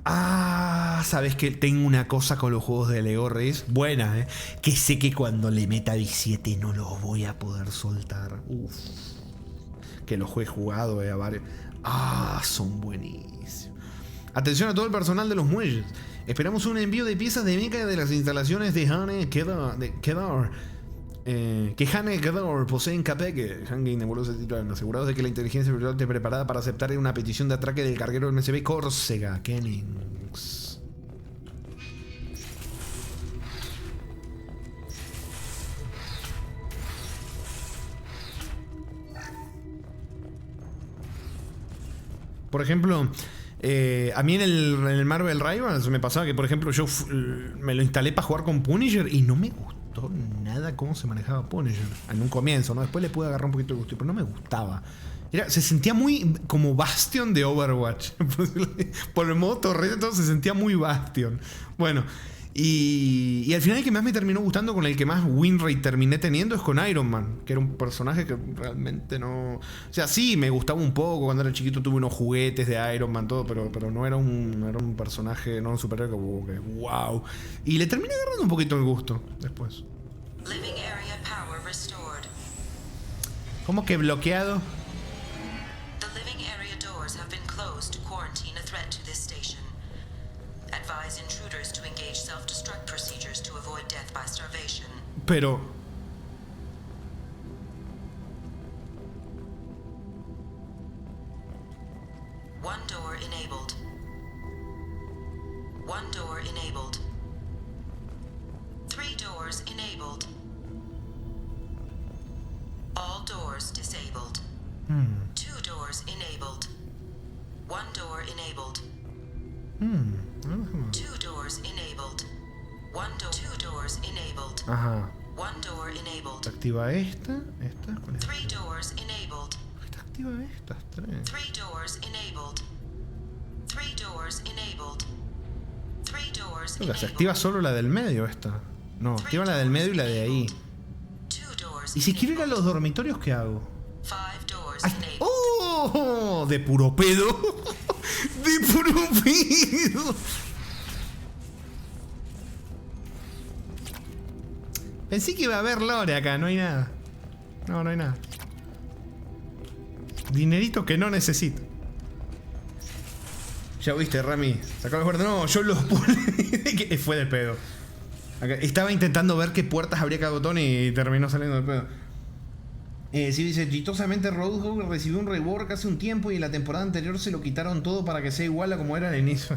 Sabes que tengo una cosa con los juegos de Lego, Riz. Buena, ¿eh? Que sé que cuando le meta 17 no los voy a poder soltar. Que los he jugado, a varios. Son buenísimos. Atención a todo el personal de los muelles. Esperamos un envío de piezas de mecha de las instalaciones de Hane Kedar. Que Hane Kedar posee en Capek. Hane nebulosa titular. Asegurados de que la inteligencia virtual esté preparada para aceptar una petición de atraque del carguero MSB Córcega. Kennings. Por ejemplo, a mí en el Marvel Rivals me pasaba que, por ejemplo, yo me lo instalé para jugar con Punisher y no me gustó nada cómo se manejaba Punisher. En un comienzo, ¿no? Después le pude agarrar un poquito de gusto, pero no me gustaba. Se sentía muy como Bastion de Overwatch. Por el modo torreta, todo se sentía muy Bastion. Bueno, y al final el que más me terminó gustando, con el que más win rate terminé teniendo, es con Iron Man, que era un personaje que realmente no... O sea, sí, me gustaba un poco. Cuando era chiquito tuve unos juguetes de Iron Man, todo, pero no era un personaje, no un superhéroe como que wow. Y le terminé agarrando un poquito el gusto después. Living area power restored. ¿Cómo que bloqueado? The living area doors have been closed to quarantine a threat to this station. Advise intruders to engage self-destruct procedures to avoid death by starvation. Pero... One door enabled. One door enabled. 3 doors enabled. All doors disabled. 2 doors enabled. 1 door enabled. 2 doors enabled. 2 doors enabled. Ajá. 1 door enabled. ¿Se activa esta? ¿Con esta? 3 doors enabled. Está activa estas 3. 3 doors enabled. 3 doors enabled. 3 doors Oiga, se enabled. activa solo la del medio esta. No, activa la del medio y la de ahí. 2 doors Y si quiero ir a los dormitorios, ¿qué hago? 5 doors ¡Ay! enabled. ¡Oh! De puro pedo. De puro pedo. Pensé que iba a haber lore acá, no hay nada. No hay nada. Dinerito que no necesito. Ya viste, Rami. Sacó los puertas. No, yo los puse. Fue de pedo. Acá. Estaba intentando ver qué puertas abría cada botón y terminó saliendo del pedo. Sí, dice, chistosamente Roadhog recibió un rework hace un tiempo y en la temporada anterior se lo quitaron todo para que sea igual a como era al inicio.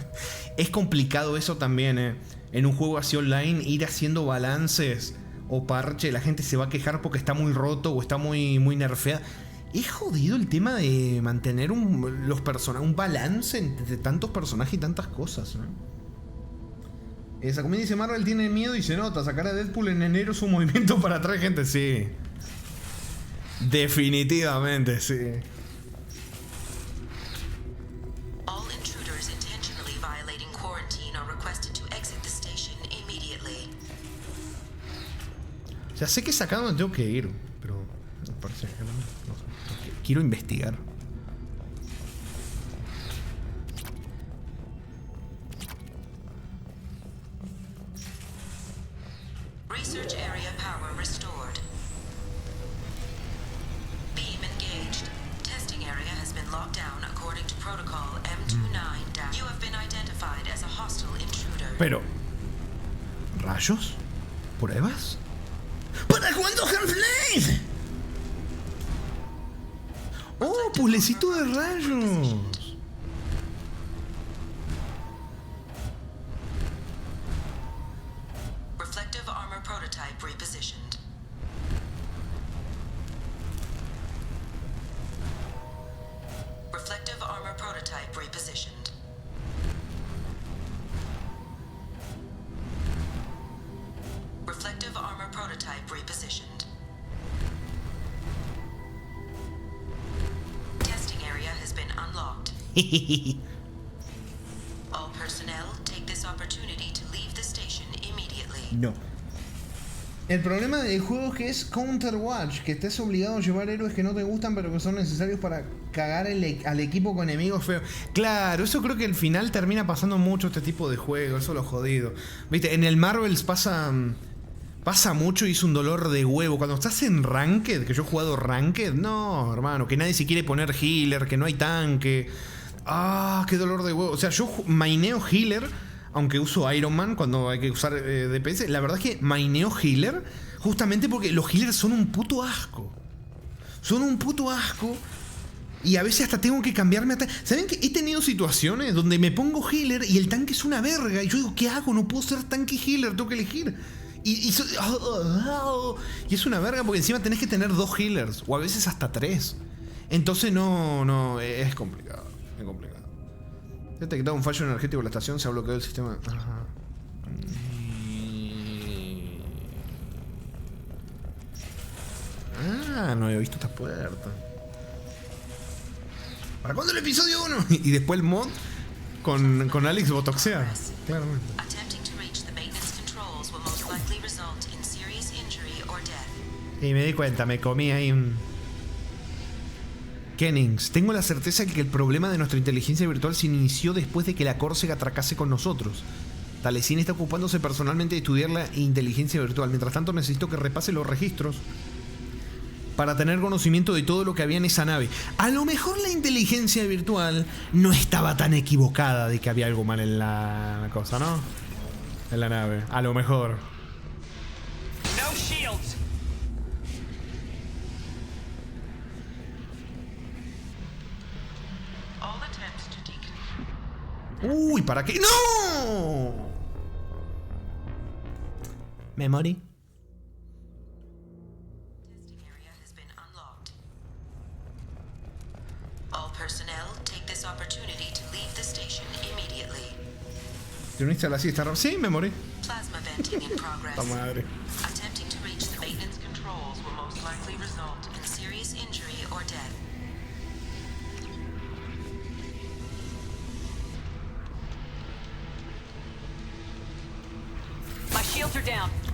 Es complicado eso también, en un juego así online, ir haciendo balances o parche. La gente se va a quejar porque está muy roto o está muy nerfeada. Es jodido el tema de mantener un balance entre tantos personajes y tantas cosas, ¿no? Esa comida dice Marvel tiene miedo y se nota. Sacar a Deadpool en enero es un movimiento para atraer gente. Sí. Definitivamente, sí. All intruders intentionally violating quarantine are requested to exit the station immediately. O sea, sé que es acá donde tengo que ir, pero me parece que no sé. Quiero investigar. Research area power restored. Beam engaged. Testing area has been locked down according to protocol M29. You have been identified as a hostile intruder. Pero... ¿rayos? ¿Pruebas? ¿Para cuándo Half-Life? ¡Oh, puzzlecito de rayos! Reflective armor prototype repositioned. Reflective armor prototype repositioned. Reflective armor prototype repositioned. Testing area has been unlocked. All personnel take this opportunity to leave the station immediately. No. El problema del juego es que es Counterwatch, que estés obligado a llevar héroes que no te gustan pero que son necesarios para cagar al equipo con enemigos feos. Claro, eso creo que al final termina pasando mucho este tipo de juegos, eso es lo jodido. Viste, en el Marvels pasa mucho y es un dolor de huevo. Cuando estás en Ranked, que yo he jugado Ranked, no, hermano, que nadie se quiere poner healer, que no hay tanque. Ah, qué dolor de huevo. O sea, yo maineo healer, aunque uso Iron Man cuando hay que usar DPS. La verdad es que maineo healer justamente porque los healers son un puto asco. Son un puto asco. Y a veces hasta tengo que cambiarme a tanque. ¿Saben que he tenido situaciones donde me pongo healer y el tanque es una verga? Y yo digo, ¿qué hago? No puedo ser tanque healer, tengo que elegir. Y es una verga porque encima tenés que tener 2 healers. O a veces hasta 3. Entonces no, es complicado. Es complicado. Se ha detectado un fallo energético en la estación, se ha bloqueado el sistema. Ajá. Ah, no había visto esta puerta. ¿Para cuándo el episodio 1? Y después el mod con Alex botoxea. Claramente. Y me di cuenta, me comí ahí un... Kennings, tengo la certeza de que el problema de nuestra inteligencia virtual se inició después de que la Corsair atracase con nosotros. Taliesin está ocupándose personalmente de estudiar la inteligencia virtual. Mientras tanto necesito que repase los registros para tener conocimiento de todo lo que había en esa nave. A lo mejor la inteligencia virtual no estaba tan equivocada de que había algo mal en la cosa, ¿no? En la nave, a lo mejor. No shields. Uy, ¿para qué? ¡No! Me morí. ¿Te uniste a la siesta? Sí, me morí. La madre.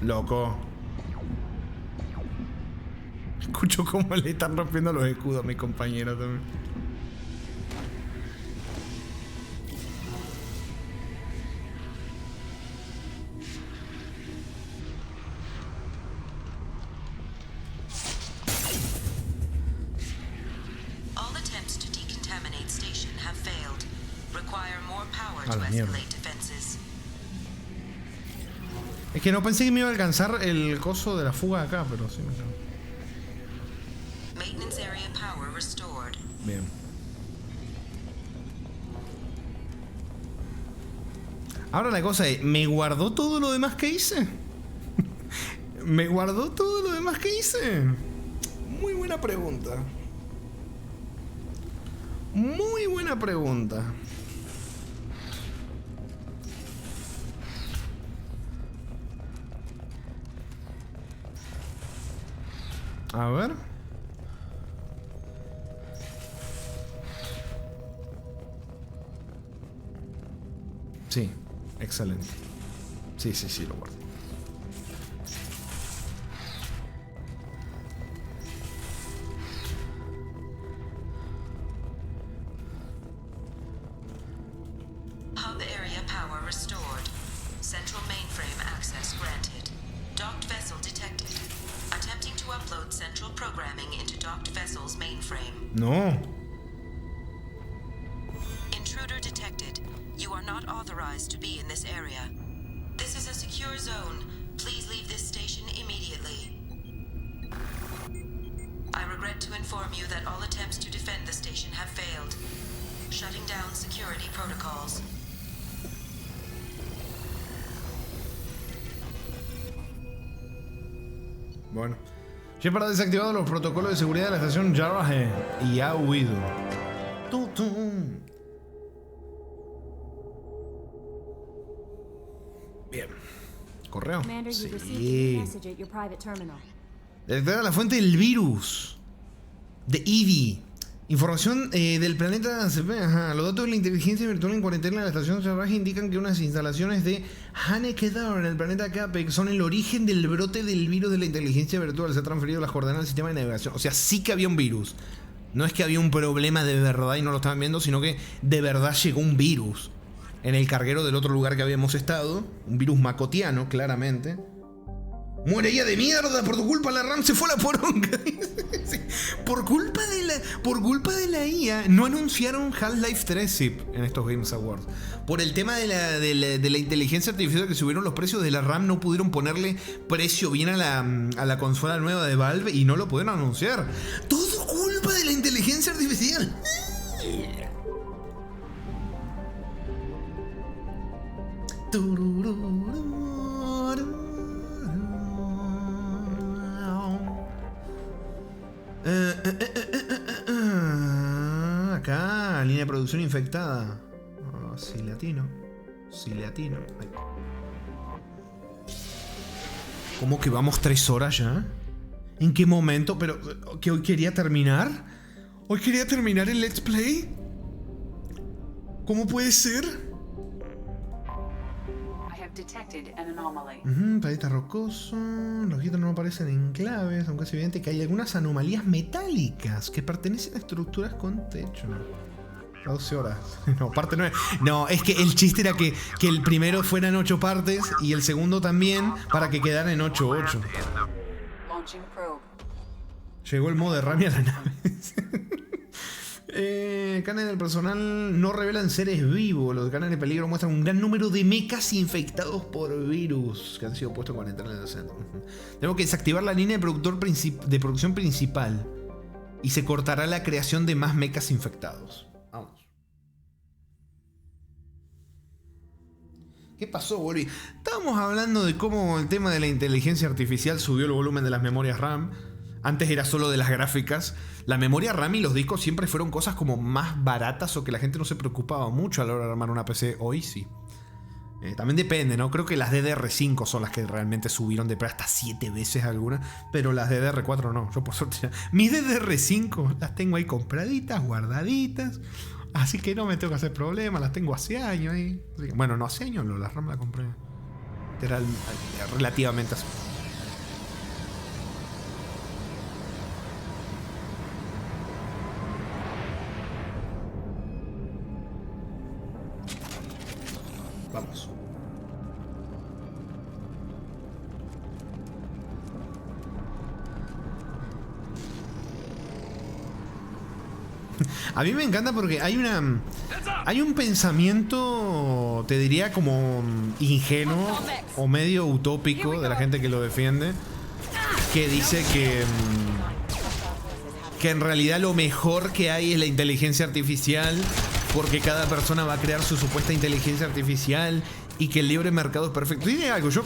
Loco. Escucho cómo le están rompiendo los escudos a mi compañero también. All attempts to decontaminate station have failed. Require more power A to la mierda. escalate defenses. Es que no pensé que me iba a alcanzar el coso de la fuga acá, pero sí me quedo. Maintenance area power restored. Bien. Ahora la cosa es, ¿me guardó todo lo demás que hice? ¿Me guardó todo lo demás que hice? Muy buena pregunta. Muy buena pregunta. A ver. Sí, excelente. Sí, lo guardo. Hub area power restored. Central mainframe access granted. Docked vessel detected. Attempting to upload central programming into docked vessel's mainframe. No. Intruder detected. You are not authorized to be in this area. This is a secure zone. Please leave this station immediately. I regret to inform you that all attempts to defend the station have failed. Shutting down security protocols. Bueno. Shepard ha desactivado los protocolos de seguridad de la estación Jarrah y ha huido. Bien. Correo. Sí. Detectar la fuente del virus. De Eevee. Información del planeta ACP. Ajá. Los datos de la inteligencia virtual en cuarentena de la estación Jarrah indican que unas instalaciones de Hanekedar en el planeta Capek son el origen del brote del virus de la inteligencia virtual. Se ha transferido las coordenadas del sistema de navegación. O sea, sí que había un virus. No es que había un problema de verdad y no lo estaban viendo, sino que de verdad llegó un virus en el carguero del otro lugar que habíamos estado. Un virus macotiano, claramente. Muere ella de mierda, por tu culpa la RAM se fue a la poronga. Sí. Por culpa de la IA no anunciaron Half-Life 3 Zip en estos Games Awards. Por el tema de la inteligencia artificial, que subieron los precios de la RAM, no pudieron ponerle precio bien a la consola nueva de Valve y no lo pudieron anunciar. Todo culpa de la inteligencia artificial. Acá, línea de producción infectada. Oh, sí le atino. Ahí. ¿Cómo que vamos 3 horas ya? ¿En qué momento? ¿Pero que hoy quería terminar? ¿Hoy quería terminar el Let's Play? ¿Cómo puede ser? Planeta rocoso. Los objetos no aparecen en claves, aunque es evidente que hay algunas anomalías metálicas que pertenecen a estructuras con techo. 12 horas. No, parte 9. No, es que el chiste era que el primero fuera en 8 partes y el segundo también, para que quedara en 8-8. Llegó el modo de Rami a la nave. Canes del personal no revelan seres vivos. Los canales de peligro muestran un gran número de mechas infectados por virus que han sido puestos en cuarentena en el centro. Tengo que desactivar la línea de producción principal y se cortará la creación de más mechas infectados. Vamos. ¿Qué pasó, Volví? Estábamos hablando de cómo el tema de la inteligencia artificial subió el volumen de las memorias RAM. Antes era solo de las gráficas. La memoria RAM y los discos siempre fueron cosas como más baratas o que la gente no se preocupaba mucho a la hora de armar una PC. Hoy sí. También depende, ¿no? Creo que las DDR5 son las que realmente subieron de precio hasta 7 veces algunas. Pero las DDR4 no. Yo por suerte ya... Mis DDR5 las tengo ahí compraditas, guardaditas. Así que no me tengo que hacer problemas. Las tengo hace años ahí. Bueno, no hace años, las RAM las compré. Era relativamente así. Vamos. A mí me encanta porque hay un pensamiento, te diría, como ingenuo o medio utópico de la gente que lo defiende, que dice que en realidad lo mejor que hay es la inteligencia artificial, porque cada persona va a crear su supuesta inteligencia artificial y que el libre mercado es perfecto. Tiene algo, yo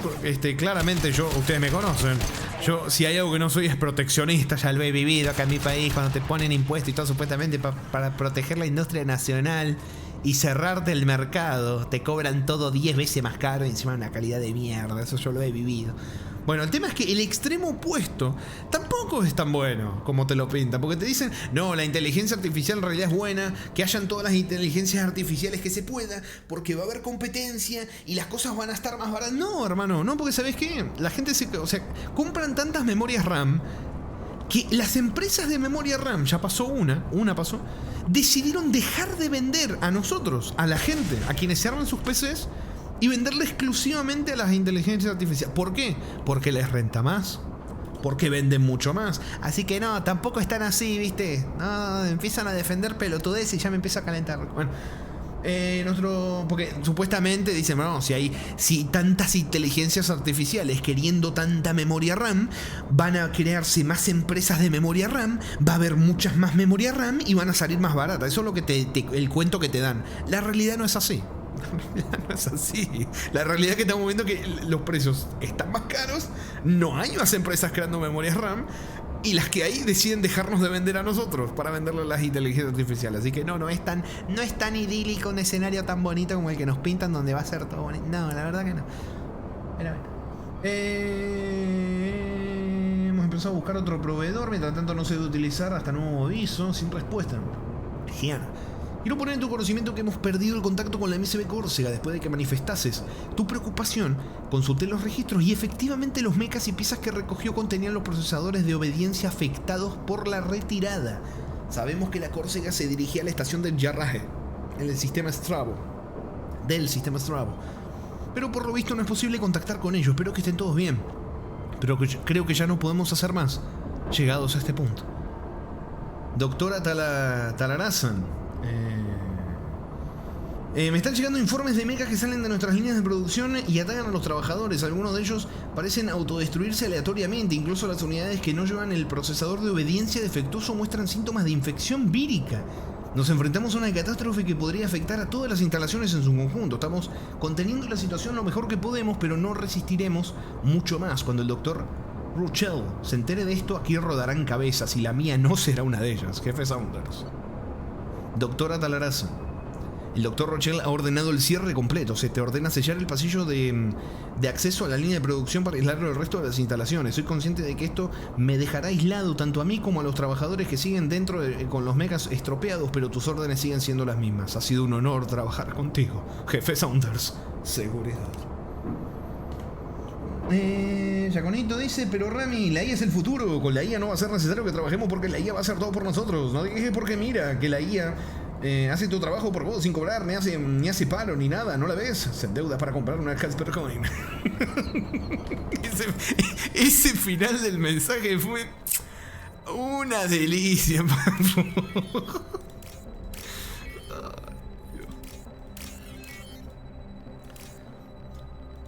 claramente, ustedes me conocen, yo si hay algo que no soy es proteccionista, ya lo he vivido acá en mi país, cuando te ponen impuestos y todo supuestamente para proteger la industria nacional y cerrarte el mercado, te cobran todo 10 veces más caro y encima una calidad de mierda. Eso yo lo he vivido. Bueno, el tema es que el extremo opuesto tampoco es tan bueno como te lo pintan. Porque te dicen, no, la inteligencia artificial en realidad es buena, que hayan todas las inteligencias artificiales que se pueda, porque va a haber competencia y las cosas van a estar más baratas. No, hermano, no, porque ¿sabes qué? La gente compran tantas memorias RAM que las empresas de memoria RAM, ya pasó una pasó, decidieron dejar de vender a nosotros, a la gente, a quienes se arman sus PCs, y venderle exclusivamente a las inteligencias artificiales. ¿Por qué? Porque les renta más. Porque venden mucho más. Así que no, tampoco están así, ¿viste? No, empiezan a defender pelotudez y ya me empieza a calentar. Bueno, porque supuestamente dicen, no, si tantas inteligencias artificiales queriendo tanta memoria RAM, van a crearse más empresas de memoria RAM, va a haber muchas más memoria RAM y van a salir más baratas. Eso es lo que el cuento que te dan. La realidad no es así. No es así. La realidad es que estamos viendo que los precios están más caros, no hay más empresas creando memorias RAM, y las que hay deciden dejarnos de vender a nosotros para venderle a las inteligencias artificiales. Así que no es tan idílico, un escenario tan bonito como el que nos pintan, donde va a ser todo bonito. No, la verdad que no. Pero hemos empezado a buscar otro proveedor, mientras tanto no se debe utilizar hasta nuevo aviso, sin respuesta. Genial. Quiero poner en tu conocimiento que hemos perdido el contacto con la MSB Córcega después de que manifestases tu preocupación. Consulté los registros y efectivamente los mechas y piezas que recogió contenían los procesadores de obediencia afectados por la retirada. Sabemos que la Córcega se dirigía a la estación del Yarraje, en el sistema Strabo. Pero por lo visto no es posible contactar con ellos. Espero que estén todos bien. Pero creo que ya no podemos hacer más, llegados a este punto. Doctora Talarazan. Me están llegando informes de mechas que salen de nuestras líneas de producción y atacan a los trabajadores. Algunos de ellos parecen autodestruirse aleatoriamente. Incluso las unidades que no llevan el procesador de obediencia defectuoso muestran síntomas de infección vírica. Nos enfrentamos a una catástrofe que podría afectar a todas las instalaciones en su conjunto. Estamos conteniendo la situación lo mejor que podemos, pero no resistiremos mucho más. Cuando el doctor Rochelle se entere de esto, aquí rodarán cabezas y la mía no será una de ellas. Jefe Saunders. Doctora Talaraza, el doctor Rochelle ha ordenado el cierre completo. Se te ordena sellar el pasillo de acceso a la línea de producción para aislarlo del resto de las instalaciones. Soy consciente de que esto me dejará aislado tanto a mí como a los trabajadores que siguen dentro con los mechas estropeados, pero tus órdenes siguen siendo las mismas. Ha sido un honor trabajar contigo, jefe Saunders. Seguridad. Yaconito dice, pero Rami, la IA es el futuro. Con la IA no va a ser necesario que trabajemos porque la IA va a hacer todo por nosotros. No te quejes porque mira, que la IA hace tu trabajo por vos sin cobrar, ni hace paro, ni nada. ¿No la ves? Se endeuda para comprar una Casper Coin. ese final del mensaje fue una delicia, por favor.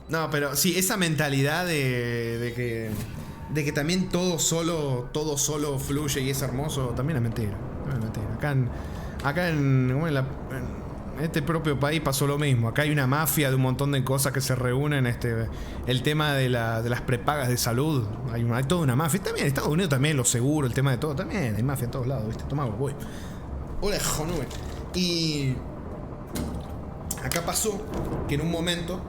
No, pero sí, esa mentalidad de que también todo solo fluye y es hermoso, también es mentira. Acá en este propio país pasó lo mismo. Acá hay una mafia de un montón de cosas que se reúnen. El tema de las prepagas de salud, hay toda una mafia. También en Estados Unidos también, lo seguro, el tema de todo, también hay mafia en todos lados, ¿viste? Tomá, voy. Hola, jonube. Y acá pasó que en un momento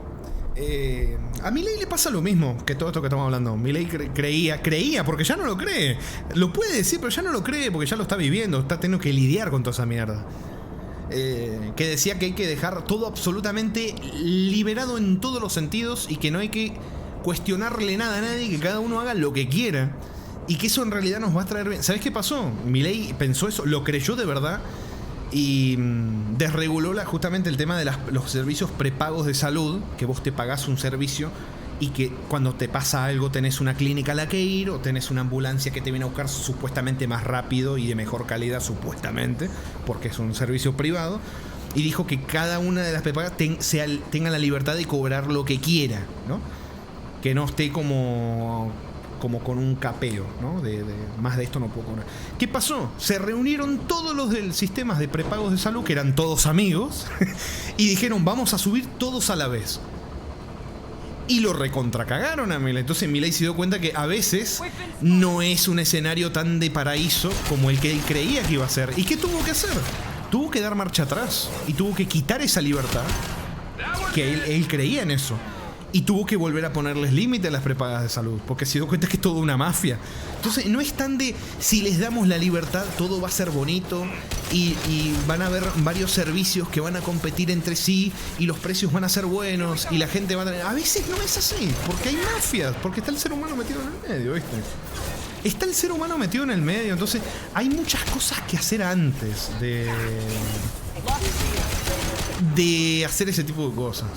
a Milei le pasa lo mismo que todo esto que estamos hablando. Milei creía, porque ya no lo cree. Lo puede decir, pero ya no lo cree porque ya lo está viviendo. Está teniendo que lidiar con toda esa mierda. Que decía que hay que dejar todo absolutamente liberado en todos los sentidos y que no hay que cuestionarle nada a nadie, que cada uno haga lo que quiera y que eso en realidad nos va a traer bien. ¿Sabes qué pasó? Milei pensó eso, lo creyó de verdad y desreguló justamente el tema de los servicios prepagos de salud, que vos te pagás un servicio y que cuando te pasa algo tenés una clínica a la que ir o tenés una ambulancia que te viene a buscar supuestamente más rápido y de mejor calidad, supuestamente, porque es un servicio privado. Y dijo que cada una de las prepagas tenga la libertad de cobrar lo que quiera, ¿no? Que no esté como con un capeo, ¿no? De más de esto no puedo cobrar. ¿Qué pasó? Se reunieron todos los del sistema de prepagos de salud, que eran todos amigos, y dijeron, vamos a subir todos a la vez. Y lo recontracagaron a Milei. Entonces Milei se dio cuenta que a veces no es un escenario tan de paraíso como el que él creía que iba a ser. ¿Y qué tuvo que hacer? tuvo que dar marcha atrás y tuvo que quitar esa libertad, que él creía en eso. Y tuvo que volver a ponerles límite a las prepagas de salud, porque se dio cuenta que es toda una mafia. Entonces no es tan de, si les damos la libertad, todo va a ser bonito y van a haber varios servicios que van a competir entre sí y los precios van a ser buenos y la gente va a tener... A veces no es así, porque hay mafias, porque está el ser humano metido en el medio, ¿viste? Está el ser humano metido en el medio, entonces hay muchas cosas que hacer antes de hacer ese tipo de cosas.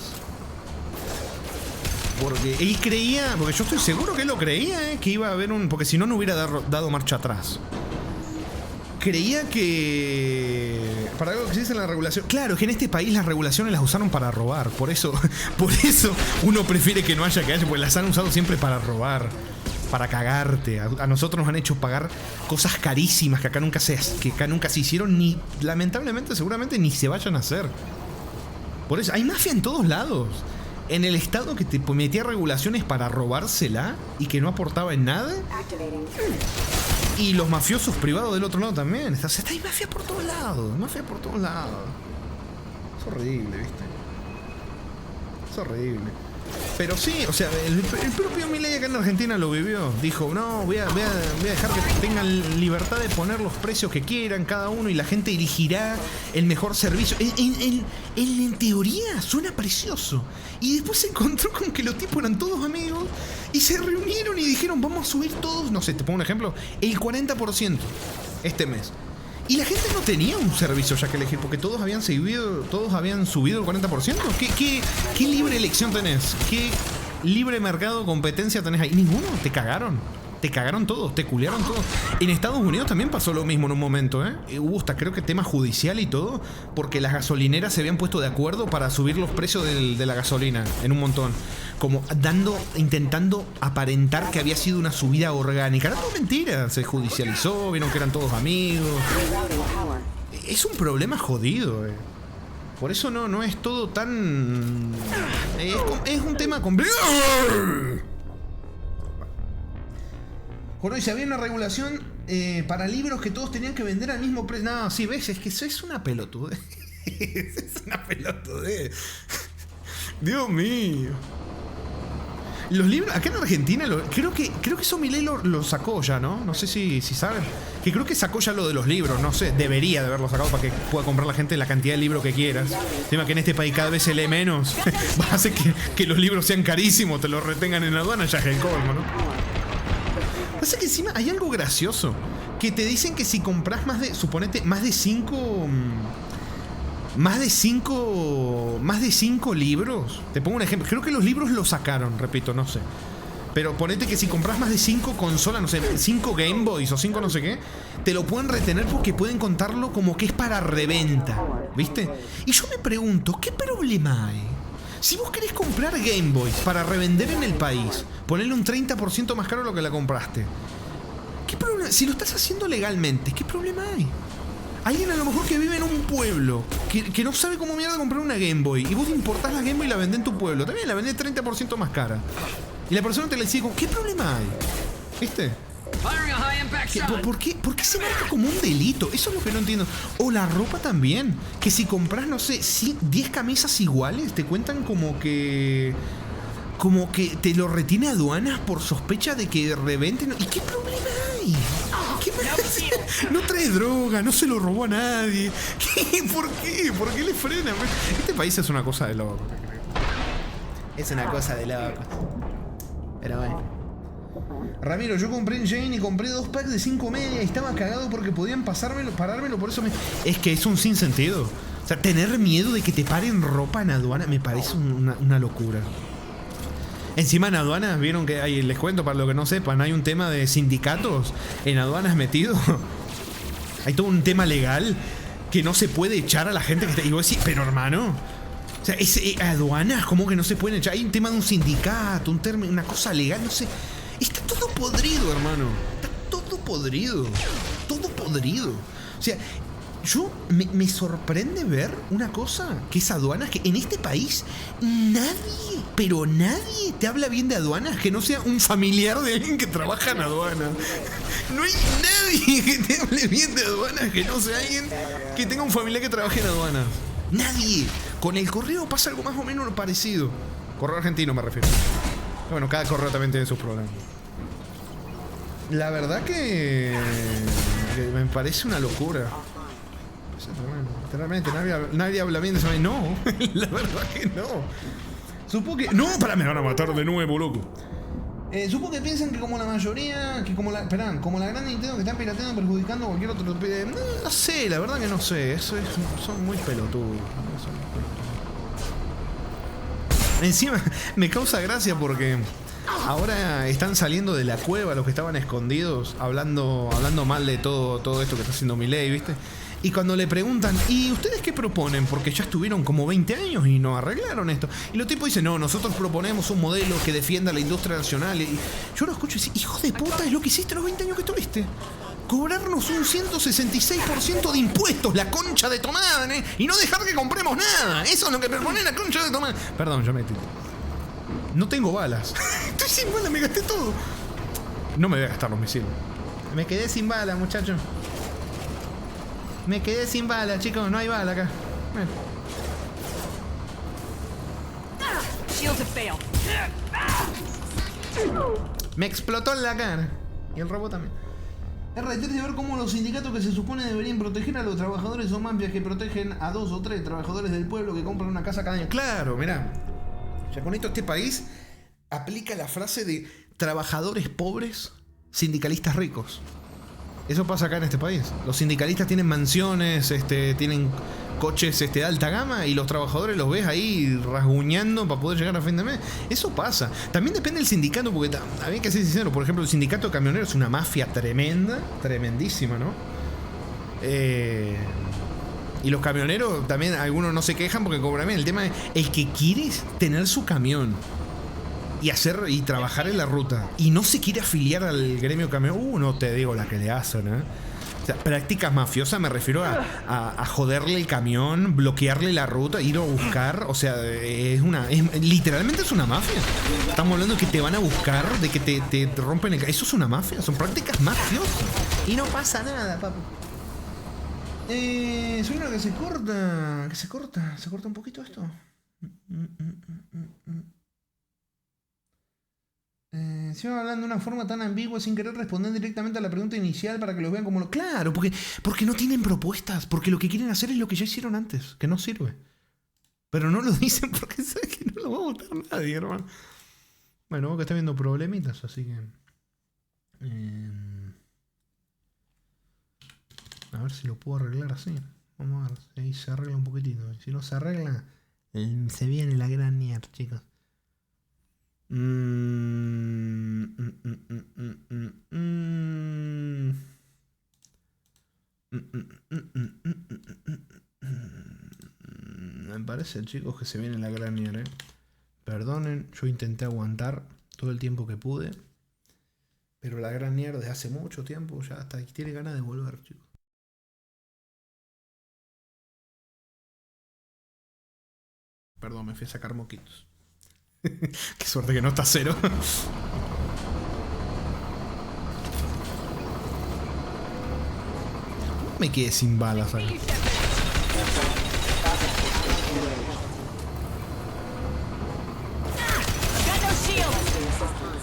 Porque él creía, porque yo estoy seguro que él lo creía, que iba a haber un... Porque si no, no hubiera dado marcha atrás. Creía que... Para algo que se dice en la regulación... Claro, es que en este país las regulaciones las usaron para robar. Por eso uno prefiere que no haya, pues las han usado siempre para robar. Para cagarte. A nosotros nos han hecho pagar cosas carísimas que acá nunca se hicieron, ni lamentablemente, seguramente, ni se vayan a hacer. Por eso, hay mafia en todos lados. En el estado que te metía regulaciones para robársela y que no aportaba en nada. Y los mafiosos privados del otro lado también. O sea, hay mafia por todos lados. Mafia por todos lados. Es horrible, ¿viste? Es horrible. Pero sí, o sea, el propio Milei acá en Argentina lo vivió. Dijo, no, voy a dejar que tengan libertad de poner los precios que quieran cada uno y la gente elegirá el mejor servicio. En teoría suena precioso. Y después se encontró con que los tipos eran todos amigos y se reunieron y dijeron, vamos a subir todos, no sé, te pongo un ejemplo, el 40% este mes. Y la gente no tenía un servicio ya que elegir, porque todos habían subido el 40%. ¿Qué libre elección tenés? ¿Qué libre mercado, competencia tenés ahí? Ninguno, te cagaron. Te cagaron todos, te culearon todos. En Estados Unidos también pasó lo mismo en un momento, ¿eh? Hubo hasta creo que tema judicial y todo, porque las gasolineras se habían puesto de acuerdo para subir los precios de la gasolina en un montón. Como intentando aparentar que había sido una subida orgánica. Era todo mentira, se judicializó, vieron que eran todos amigos. Es un problema jodido, eh. Por eso no es todo tan... Es un tema complejo. Bueno, y si había una regulación para libros que todos tenían que vender al mismo precio. No, sí, ves, es que eso es una pelotudez. Es una pelotudez. Dios mío. Los libros, acá en Argentina, creo que eso Milei lo sacó ya, ¿no? No sé si saben. Que creo que sacó ya lo de los libros, no sé. Debería de haberlo sacado para que pueda comprar la gente la cantidad de libros que quieras. El tema que en este país cada vez se lee menos. Hace que los libros sean carísimos, te los retengan en la aduana, ya es el colmo, ¿no? Pasa que encima hay algo gracioso. Que te dicen que si compras suponete, más de 5 libros. Te pongo un ejemplo. Creo que los libros los sacaron, repito, no sé. Pero ponete que si compras más de 5 consolas, no sé, 5 Game Boys o 5 no sé qué, te lo pueden retener porque pueden contarlo como que es para reventa, ¿viste? Y yo me pregunto, ¿qué problema hay? Si vos querés comprar Game Boys para revender en el país, ponerle un 30% más caro de lo que la compraste, ¿qué problema? Si lo estás haciendo legalmente, ¿qué problema hay? Alguien a lo mejor que vive en un pueblo que no sabe cómo mierda comprar una Game Boy y vos importás la Game Boy y la vendés en tu pueblo, también la vendés 30% más cara y la persona te la dice, ¿qué problema hay? ¿Viste? ¿Por qué se marca como un delito? Eso es lo que no entiendo. O la ropa también, que si compras, no sé, 10 camisas iguales te cuentan como que te lo retiene aduanas por sospecha de que reventen. ¿Y qué problema hay? No trae droga, no se lo robó a nadie. ¿Por qué? ¿Por qué le frenan? Este país es una cosa de loco. Es una cosa de loco. Pero bueno. Ramiro, yo compré en Jane y compré 2 packs de 5 medias y estaba cagado porque podían parármelo, por eso Es que es un sinsentido. O sea, tener miedo de que te paren ropa en aduana me parece una locura. Encima en aduanas, vieron que hay, les cuento para los que no sepan, hay un tema de sindicatos en aduanas metido. Hay todo un tema legal que no se puede echar a la gente que está... Y vos decís, pero hermano... O sea, aduanas, ¿cómo que no se pueden echar? Hay un tema de un sindicato, una cosa legal, no sé... Está todo podrido, hermano. Está todo podrido. Todo podrido. O sea, Yo me sorprende ver una cosa, que es aduanas, que en este país nadie, pero nadie te habla bien de aduanas que no sea un familiar de alguien que trabaja en aduanas. No hay nadie que te hable bien de aduanas que no sea alguien que tenga un familiar que trabaje en aduanas. Nadie. Con el correo pasa algo más o menos parecido. Correo argentino me refiero. Bueno, cada correo también tiene sus problemas. La verdad que me parece una locura. Literalmente, nadie habla bien de eso. No, la verdad que no. Supongo que... No, para me van a matar de nuevo, loco. Supongo que piensan que como la mayoría, que como la gran Nintendo que están pirateando, perjudicando a cualquier otro... No sé, la verdad que no sé. Son muy pelotudos. Encima me causa gracia porque ahora están saliendo de la cueva los que estaban escondidos, hablando mal de todo esto que está haciendo Milei, ¿viste? Y cuando le preguntan, ¿y ustedes qué proponen? Porque ya estuvieron como 20 años y no arreglaron esto. Y los tipos dicen, no, nosotros proponemos un modelo que defienda la industria nacional. Y yo lo escucho y digo, hijo de puta, es lo que hiciste los 20 años que estuviste. Cobrarnos un 166% de impuestos, la concha de tu madre, y no dejar que compremos nada. Eso es lo que propone la concha de tu madre. Perdón, yo me metí. No tengo balas. Estoy sin balas, me gasté todo. No me voy a gastar los misiles. Me quedé sin balas, muchachos. Me quedé sin balas, chicos. No hay bala acá. Bueno. Me explotó en la cara. Y el robot también. Es reiterante ver cómo los sindicatos que se supone deberían proteger a los trabajadores son mafias que protegen a 2 o 3 trabajadores del pueblo que compran una casa cada año. Claro, mirá. Ya con esto este país aplica la frase de trabajadores pobres, sindicalistas ricos. Eso pasa acá en este país. Los sindicalistas tienen mansiones, tienen coches de alta gama y los trabajadores los ves ahí rasguñando para poder llegar a fin de mes. Eso pasa. También depende del sindicato, porque había que ser sincero. Por ejemplo, el sindicato de camioneros es una mafia tremenda, tremendísima, ¿no? Y los camioneros también, algunos no se quejan porque cobran bien. El tema es el que quiere tener su camión y trabajar en la ruta y no se quiere afiliar al gremio camión. No te digo la que le hacen, O sea, prácticas mafiosas me refiero a joderle el camión, bloquearle la ruta, ir a buscar. O sea, literalmente es una mafia. Estamos hablando de que te van a buscar, de que te rompen el... Eso es una mafia, son prácticas mafiosas. Y no pasa nada, papu. Soy una que se corta. ¿Se corta un poquito esto? Se iban hablando de una forma tan ambigua sin querer responder directamente a la pregunta inicial para que los vean como lo... Claro, porque no tienen propuestas, porque lo que quieren hacer es lo que ya hicieron antes, que no sirve. Pero no lo dicen porque saben que no lo va a votar nadie, hermano. Bueno, vos que estás viendo problemitas, así que... a ver si lo puedo arreglar así. Vamos a ver si ahí se arregla un poquitito. Si no se arregla, se viene la gran mierda, chicos. Me parece, chicos, que se viene la gran mierda, Perdonen, yo intenté aguantar todo el tiempo que pude, pero la gran mierda desde hace mucho tiempo ya hasta tiene ganas de volver, chicos. Perdón, me fui a sacar moquitos. Qué suerte que no está cero. Me quedé sin balas ahí.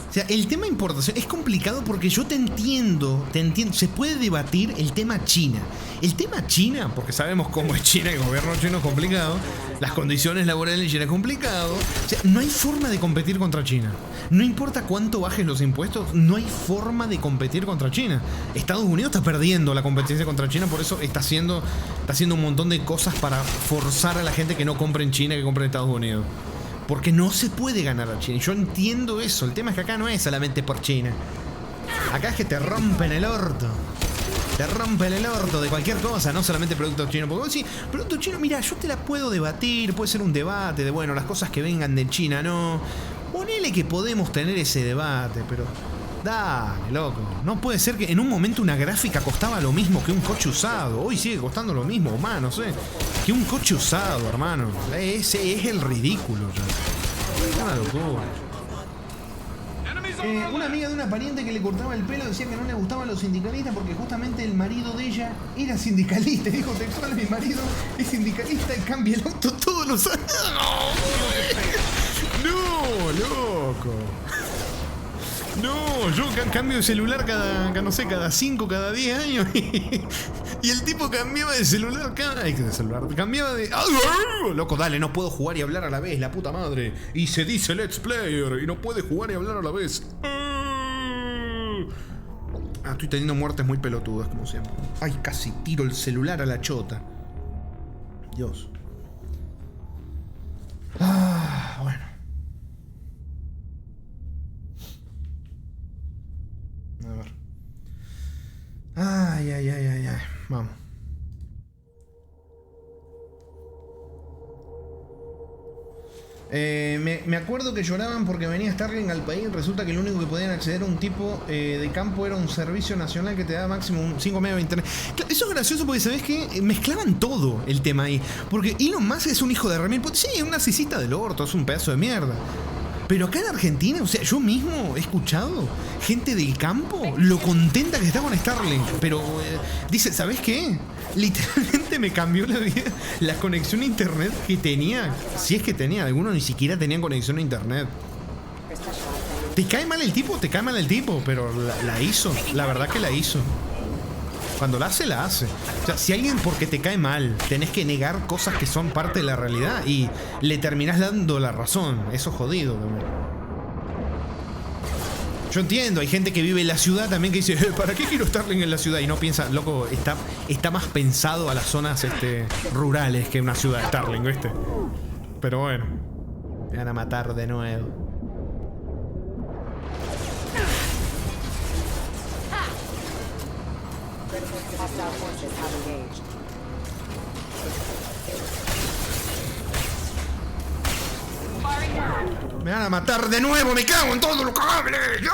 O sea, el tema de importación es complicado porque yo te entiendo. Se puede debatir el tema China. El tema China, porque sabemos cómo es China, el gobierno chino es complicado, las condiciones laborales en China es complicado. O sea, no hay forma de competir contra China. No importa cuánto bajes los impuestos, no hay forma de competir contra China. Estados Unidos está perdiendo la competencia contra China, por eso está haciendo un montón de cosas para forzar a la gente que no compre en China, que compre en Estados Unidos. Porque no se puede ganar a China. Yo entiendo eso. El tema es que acá no es solamente por China. Acá es que te rompen el orto. Te rompen el orto de cualquier cosa, no solamente productos chinos. Porque vos decís, productos chinos, mira, yo te la puedo debatir. Puede ser un debate de, bueno, las cosas que vengan de China, no. Ponele que podemos tener ese debate, pero Dale, loco. No puede ser que en un momento una gráfica costaba lo mismo que un coche usado. Hoy sigue costando lo mismo, más, no sé. Que un coche usado, hermano. Ese es el ridículo ya. Es una locura. Una amiga de una pariente que le cortaba el pelo decía que no le gustaban los sindicalistas porque justamente el marido de ella era sindicalista. Dijo textual, mi marido es sindicalista y cambia el auto todos los años. No, loco. No, yo cambio de celular cada 5, cada 10 años. Y el tipo cambiaba de celular cambiaba de... Loco, dale, no puedo jugar y hablar a la vez, la puta madre. Y se dice Let's Player y no puede jugar y hablar a la vez. Estoy teniendo muertes muy pelotudas, como siempre. Ay, casi tiro el celular a la chota. Dios. Bueno. A ver. Ay. Vamos. Me acuerdo que lloraban porque venía Starlink al país. Resulta que lo único que podían acceder a un tipo de campo era un servicio nacional que te daba máximo 5 megas de internet. Eso es gracioso porque, ¿sabes qué? Mezclaban todo el tema ahí. Porque Elon Musk es un hijo de remil. Sí, es un narcisista del orto, es un pedazo de mierda. Pero acá en Argentina, o sea, yo mismo he escuchado gente del campo lo contenta que está con Starlink. Pero dice, ¿sabes qué? Literalmente me cambió la vida la conexión a internet que tenía. Si es que tenía, algunos ni siquiera tenían conexión a internet. ¿Te cae mal el tipo? Te cae mal el tipo, pero la hizo. La verdad que la hizo. Cuando la hace, la hace. O sea, si alguien porque te cae mal tenés que negar cosas que son parte de la realidad y le terminás dando la razón. Eso es jodido también. Yo entiendo, hay gente que vive en la ciudad también que dice, ¿para qué quiero Starlink en la ciudad? Y no piensa, loco, está más pensado a las zonas rurales que una ciudad Starlink, ¿viste? Pero bueno, me van a matar de nuevo. Me van a matar de nuevo, me cago en todos los cables. ¡Dios!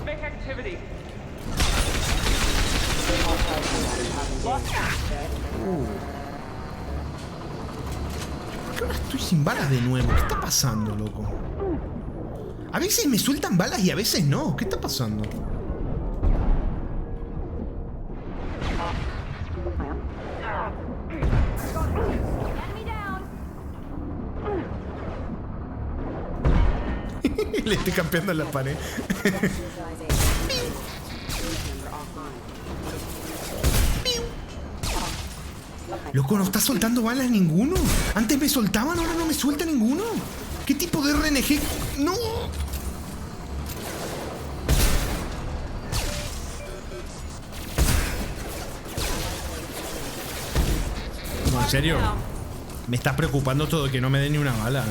Make activity. ¿Por qué ahora estoy sin balas de nuevo? ¿Qué está pasando, loco? A veces me sueltan balas y a veces no. ¿Qué está pasando? Le estoy campeando en la pared. Loco, ¿no está soltando balas ninguno? Antes me soltaban, ahora no me suelta ninguno. ¿Qué tipo de RNG? ¡No! No, en serio. Me está preocupando todo que no me dé ni una bala,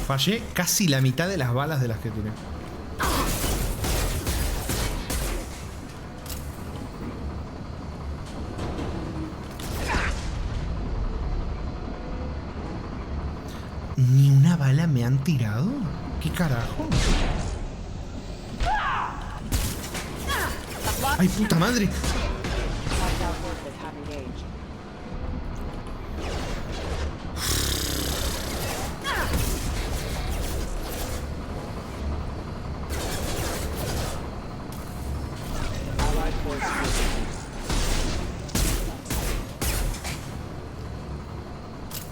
Fallé casi la mitad de las balas de las que tiré. ¿Ni una bala me han tirado? ¿Qué carajo? ¡Ay, puta madre!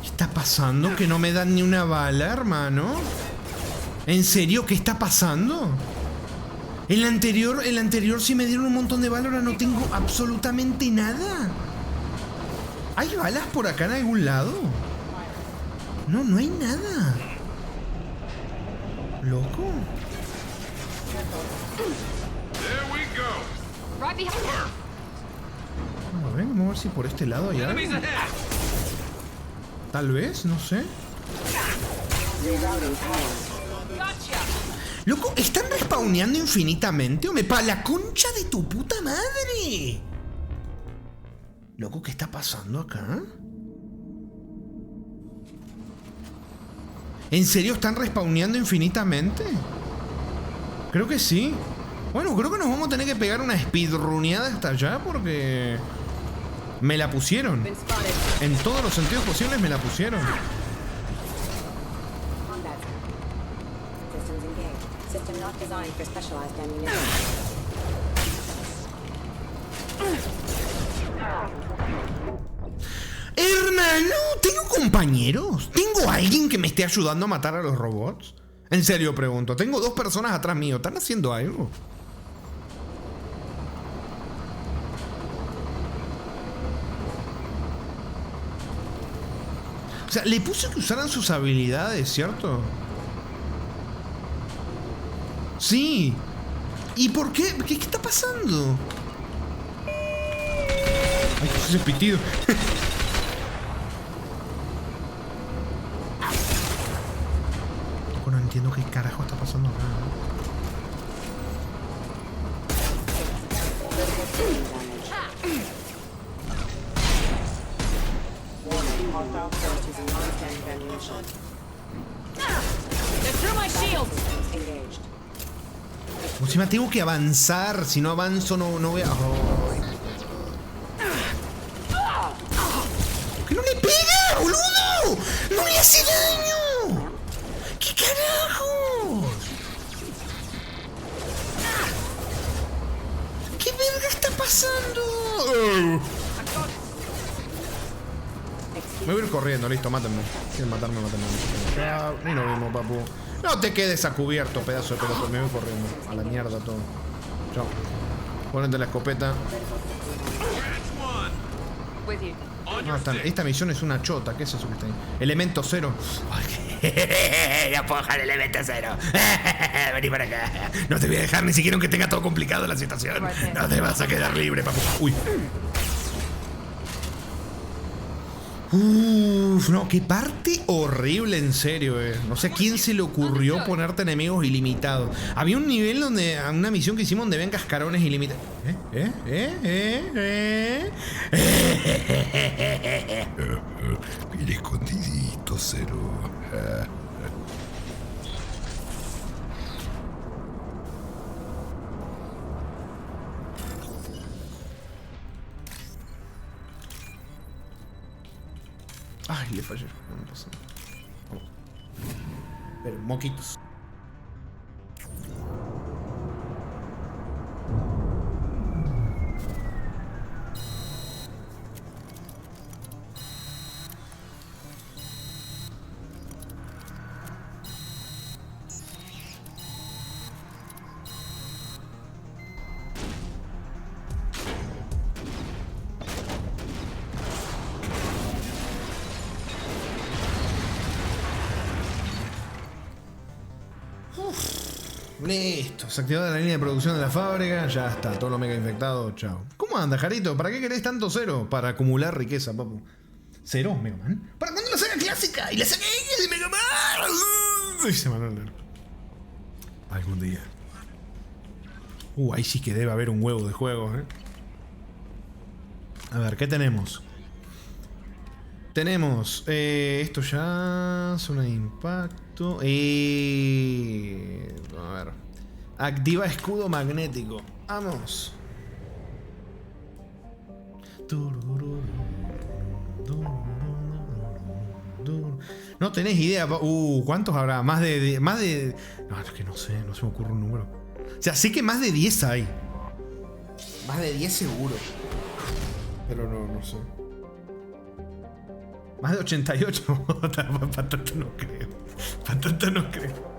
¿Qué está pasando? ¿Que no me dan ni una bala, hermano? ¿En serio? ¿Qué está pasando? El anterior sí me dieron un montón de balas, ahora no tengo absolutamente nada. ¿Hay balas por acá en algún lado? No, no hay nada. ¿Loco? Bueno, a ver, vamos a ver si por este lado hay algo. Tal vez, no sé. Loco, ¿están respawneando infinitamente? ¿O me pa la concha de tu puta madre? Loco, ¿qué está pasando acá? ¿En serio están respawneando infinitamente? Creo que sí. Bueno, creo que nos vamos a tener que pegar una speedruneada hasta allá porque... me la pusieron. En todos los sentidos posibles me la pusieron. Hermano, ¿tengo compañeros? ¿Tengo alguien que me esté ayudando a matar a los robots? En serio pregunto, tengo 2 personas atrás mío, ¿están haciendo algo? O sea, le puse que usaran sus habilidades, ¿cierto? Sí. ¿Y por qué? ¿Qué está pasando? Ay, ¿qué es ese pitido? No entiendo qué carajo está pasando acá, ¿no? Encima tengo que avanzar. Si no avanzo, no voy a... Oh. ¿Qué no le pega, boludo? ¡No le hace daño! ¿Qué carajo? ¿Qué verga está pasando? Me voy a ir corriendo, listo, mátenme. Quieren matarme, mátenme. Y nos vimos, papu. No te quedes a cubierto, pedazo de pelota. Me voy corriendo. A la mierda todo. Chao. Ponete la escopeta. No, esta misión es una chota. ¿Qué es eso que está ahí? Elemento 0. Ya puedo dejar el elemento 0. Vení para acá. No te voy a dejar ni siquiera aunque tenga todo complicado la situación. No te vas a quedar libre, papu. Uy. Uff, no, qué parte horrible, en serio, No sé a quién se le ocurrió ponerte enemigos ilimitados. Había un nivel donde, una misión que hicimos donde ven cascarones ilimitados. Bien escondidito, 0. Ay, le fallé. No pasa nada. Pero, moquitos. Listo, se activó la línea de producción de la fábrica. Ya está, todo lo mega infectado. Chao. ¿Cómo anda, Jarito? ¿Para qué querés tanto 0? Para acumular riqueza, papu. 0, Mega Man. ¿Para cuándo la saga clásica? Y la saga de Mega Man. Dice Manuel. Algún día. Ahí sí que debe haber un huevo de juegos, A ver, ¿qué tenemos? Tenemos esto ya, zona de impacto. A ver. Activa escudo magnético. Vamos. No tenés idea. ¿Cuántos habrá? Más de... No, es que no sé, no se me ocurre un número. O sea, sé que más de 10 hay. Más de 10 seguro. Pero no sé. Más de 88. Para tanto no creo. Para tanto no creo.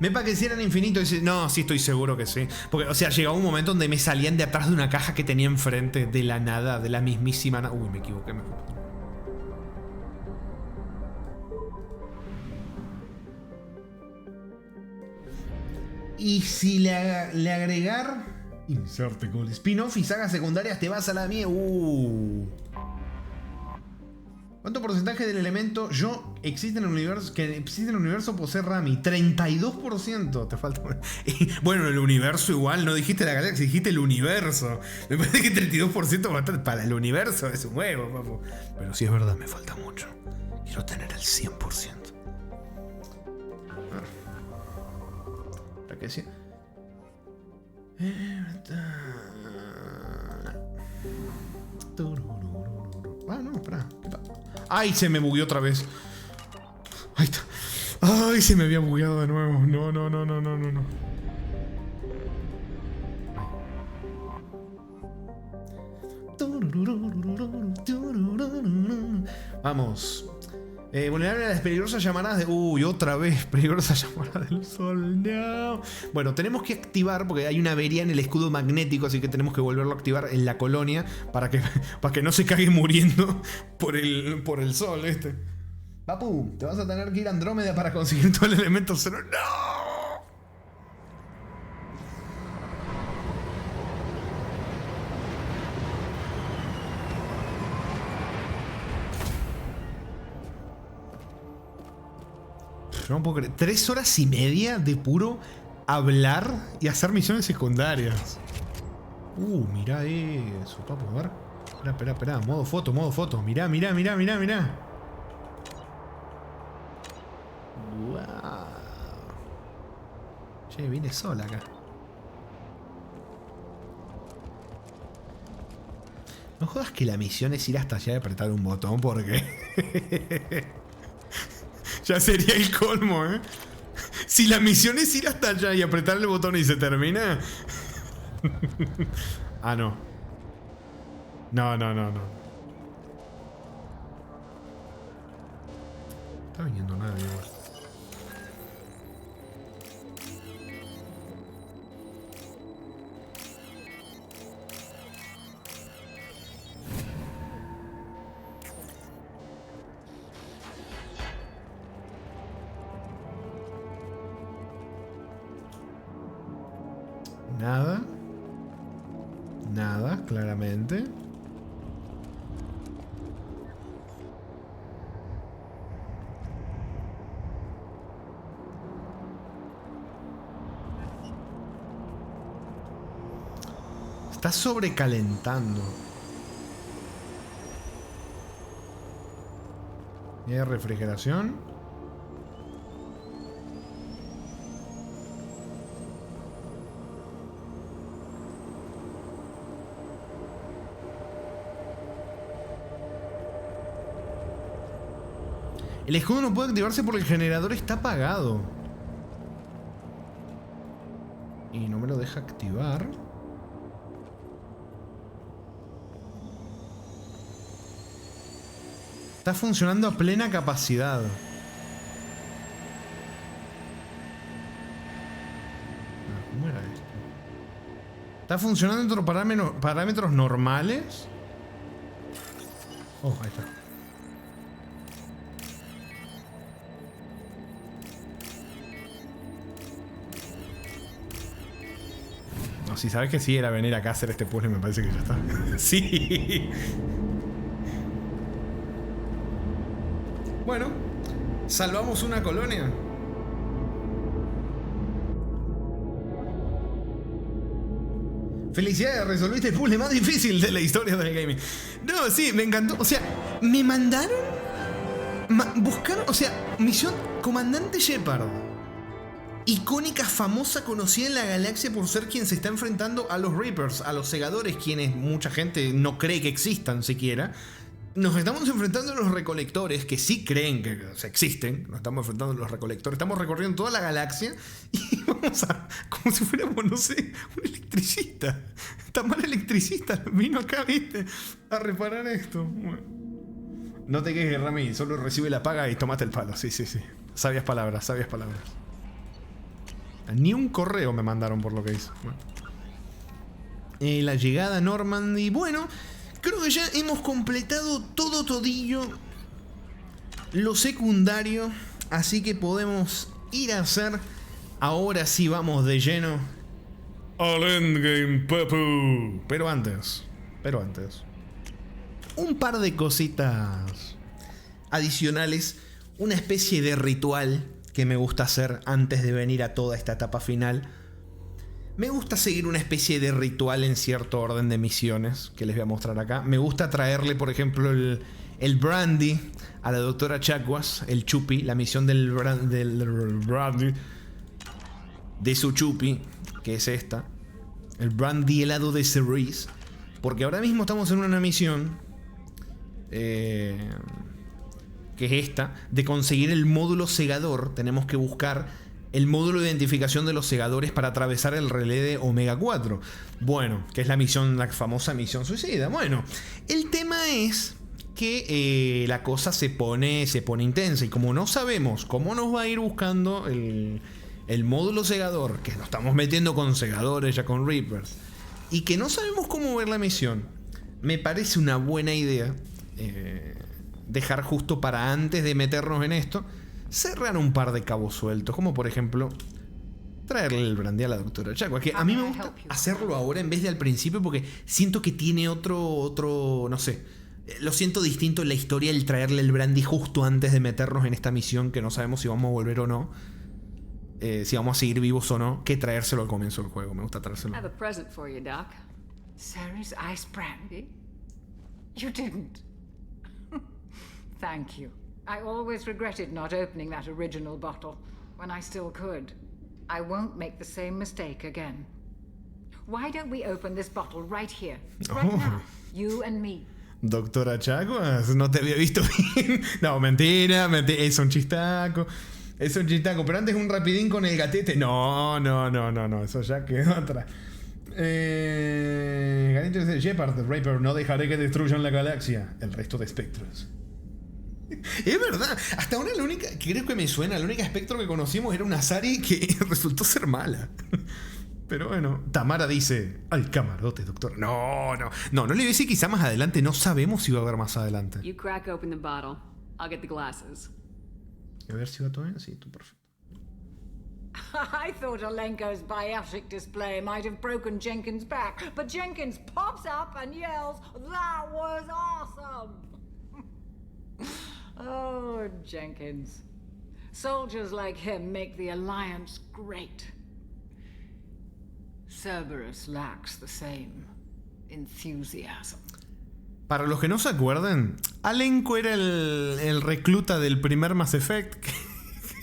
Me parece que eran infinitos. No, sí, estoy seguro que sí. Porque, o sea, llegaba un momento donde me salían de atrás de una caja que tenía enfrente de la nada, de la mismísima nada. Uy, me equivoqué. Y si le agregar inserte con spin-off y sagas secundarias, te vas a la mía. ¿Cuánto porcentaje del elemento yo existe en el universo posee Rami? 32%. Te falta. Bueno, el universo igual, no dijiste la galaxia, dijiste el universo. Me parece que 32% bastante para el universo es un huevo, papu. Pero sí es verdad, me falta mucho. Quiero tener el 100%. ¿Para qué sí? Ah, no, espera. ¡Ay! Se me bugueó otra vez. Ahí está. ¡Ay! Se me había bugueado de nuevo. No. Vamos. Vulnerable a las peligrosas llamadas de... Uy, otra vez. Peligrosas llamadas del sol. No. Bueno, tenemos que activar porque hay una avería en el escudo magnético, así que tenemos que volverlo a activar en la colonia para que no se cague muriendo por el sol este. Papu, te vas a tener que ir a Andrómeda para conseguir todo el elemento cero. ¡No! No puedo creer. 3 horas y media de puro hablar y hacer misiones secundarias. Mirá eso, papu. A ver. Espera. Modo foto. Mirá. Wow. Che, vine sola acá. No jodas que la misión es ir hasta allá y apretar un botón porque... Ya sería el colmo, ¿eh? Si la misión es ir hasta allá y apretar el botón y se termina... Ah, no. No. Está viniendo nadie. Nada, claramente. Está sobrecalentando. ¿Y hay refrigeración? El escudo no puede activarse porque el generador está apagado. Y no me lo deja activar. Está funcionando a plena capacidad. ¿Cómo era esto? Está funcionando dentro de parámetros normales. Oh, ahí está. Si sabes que sí era venir acá a hacer este puzzle, me parece que ya está. Sí. Bueno, salvamos una colonia. Felicidades, resolviste el puzzle más difícil de la historia del gaming. No, sí, me encantó. O sea, me mandaron... buscaron, o sea, misión Comandante Shepard. Icónica, famosa, conocida en la galaxia por ser quien se está enfrentando a los Reapers, a los segadores, quienes mucha gente no cree que existan siquiera. Nos estamos enfrentando a los recolectores, que sí creen que existen. Nos estamos enfrentando a los recolectores. Estamos recorriendo toda la galaxia y vamos a... como si fuéramos, no sé, un electricista. Está mal electricista. Vino acá, viste, a reparar esto. Bueno. No te quejes, Rami. Solo recibe la paga y tomaste el palo. Sí. Sabias palabras. Ni un correo me mandaron por lo que hice. Bueno. La llegada a Normandy. Bueno, creo que ya hemos completado todo todillo. Lo secundario. Así que podemos ir a hacer. Ahora sí vamos de lleno al endgame, papu. Pero antes. Un par de cositas adicionales. Una especie de ritual que me gusta hacer antes de venir a toda esta etapa final. Me gusta seguir una especie de ritual en cierto orden de misiones que les voy a mostrar acá. Me gusta traerle, por ejemplo, el brandy a la doctora Chakwas, el chupi, la misión del brandy de su chupi, que es esta. El brandy helado de Cerise. Porque ahora mismo estamos en una misión que es esta, de conseguir el módulo segador. Tenemos que buscar el módulo de identificación de los segadores para atravesar el relé de Omega 4. Bueno, que es la misión, la famosa misión suicida. Bueno, el tema es que la cosa se pone intensa. Y como no sabemos cómo nos va a ir buscando el módulo segador, que nos estamos metiendo con segadores, ya con Reapers, y que no sabemos cómo ver la misión, me parece una buena idea dejar justo para antes de meternos en esto, cerrar un par de cabos sueltos, como por ejemplo traerle el brandy a la doctora Chakwas, que a mí me gusta hacerlo ahora en vez de al principio, porque siento que tiene otro, no sé, lo siento distinto en la historia el traerle el brandy justo antes de meternos en esta misión que no sabemos si vamos a volver o no, si vamos a seguir vivos o no, que traérselo al comienzo del juego. Me gusta traérselo. I have a present for you, Doc. Sarah's ice brandy? You didn't. Thank you. I always regretted not opening that original bottle when I still could. I won't make the same mistake again. Why don't we open this bottle right here, right now, you and me? Doctora Chakwas, no te había visto bien. No, mentira, es un chistaco. Es un chistaco, pero antes un rapidín con el gatete. No, eso ya quedó atrás. Gatete dice: Shepard, Reaper, no dejaré que destruyan la galaxia. El resto de espectros. Es verdad, hasta ahora la única, creo que me suena, la única espectro que conocimos era una Sari que resultó ser mala. Pero bueno, Tamara dice: al camarote, doctor. No le voy a decir, quizá más adelante, no sabemos si va a haber más adelante. You crack open the bottle. I'll get the glasses. A ver si va todo bien. Sí, tú perfecto. I thought Alenko's biotic display might have broken Jenkins' back, but Jenkins pops up and yells, "That was awesome!" Oh, Jenkins. Soldiers like him make the Alliance great. Cerberus lacks the same enthusiasm. Para los que no se acuerden, Alenko era el recluta del primer Mass Effect.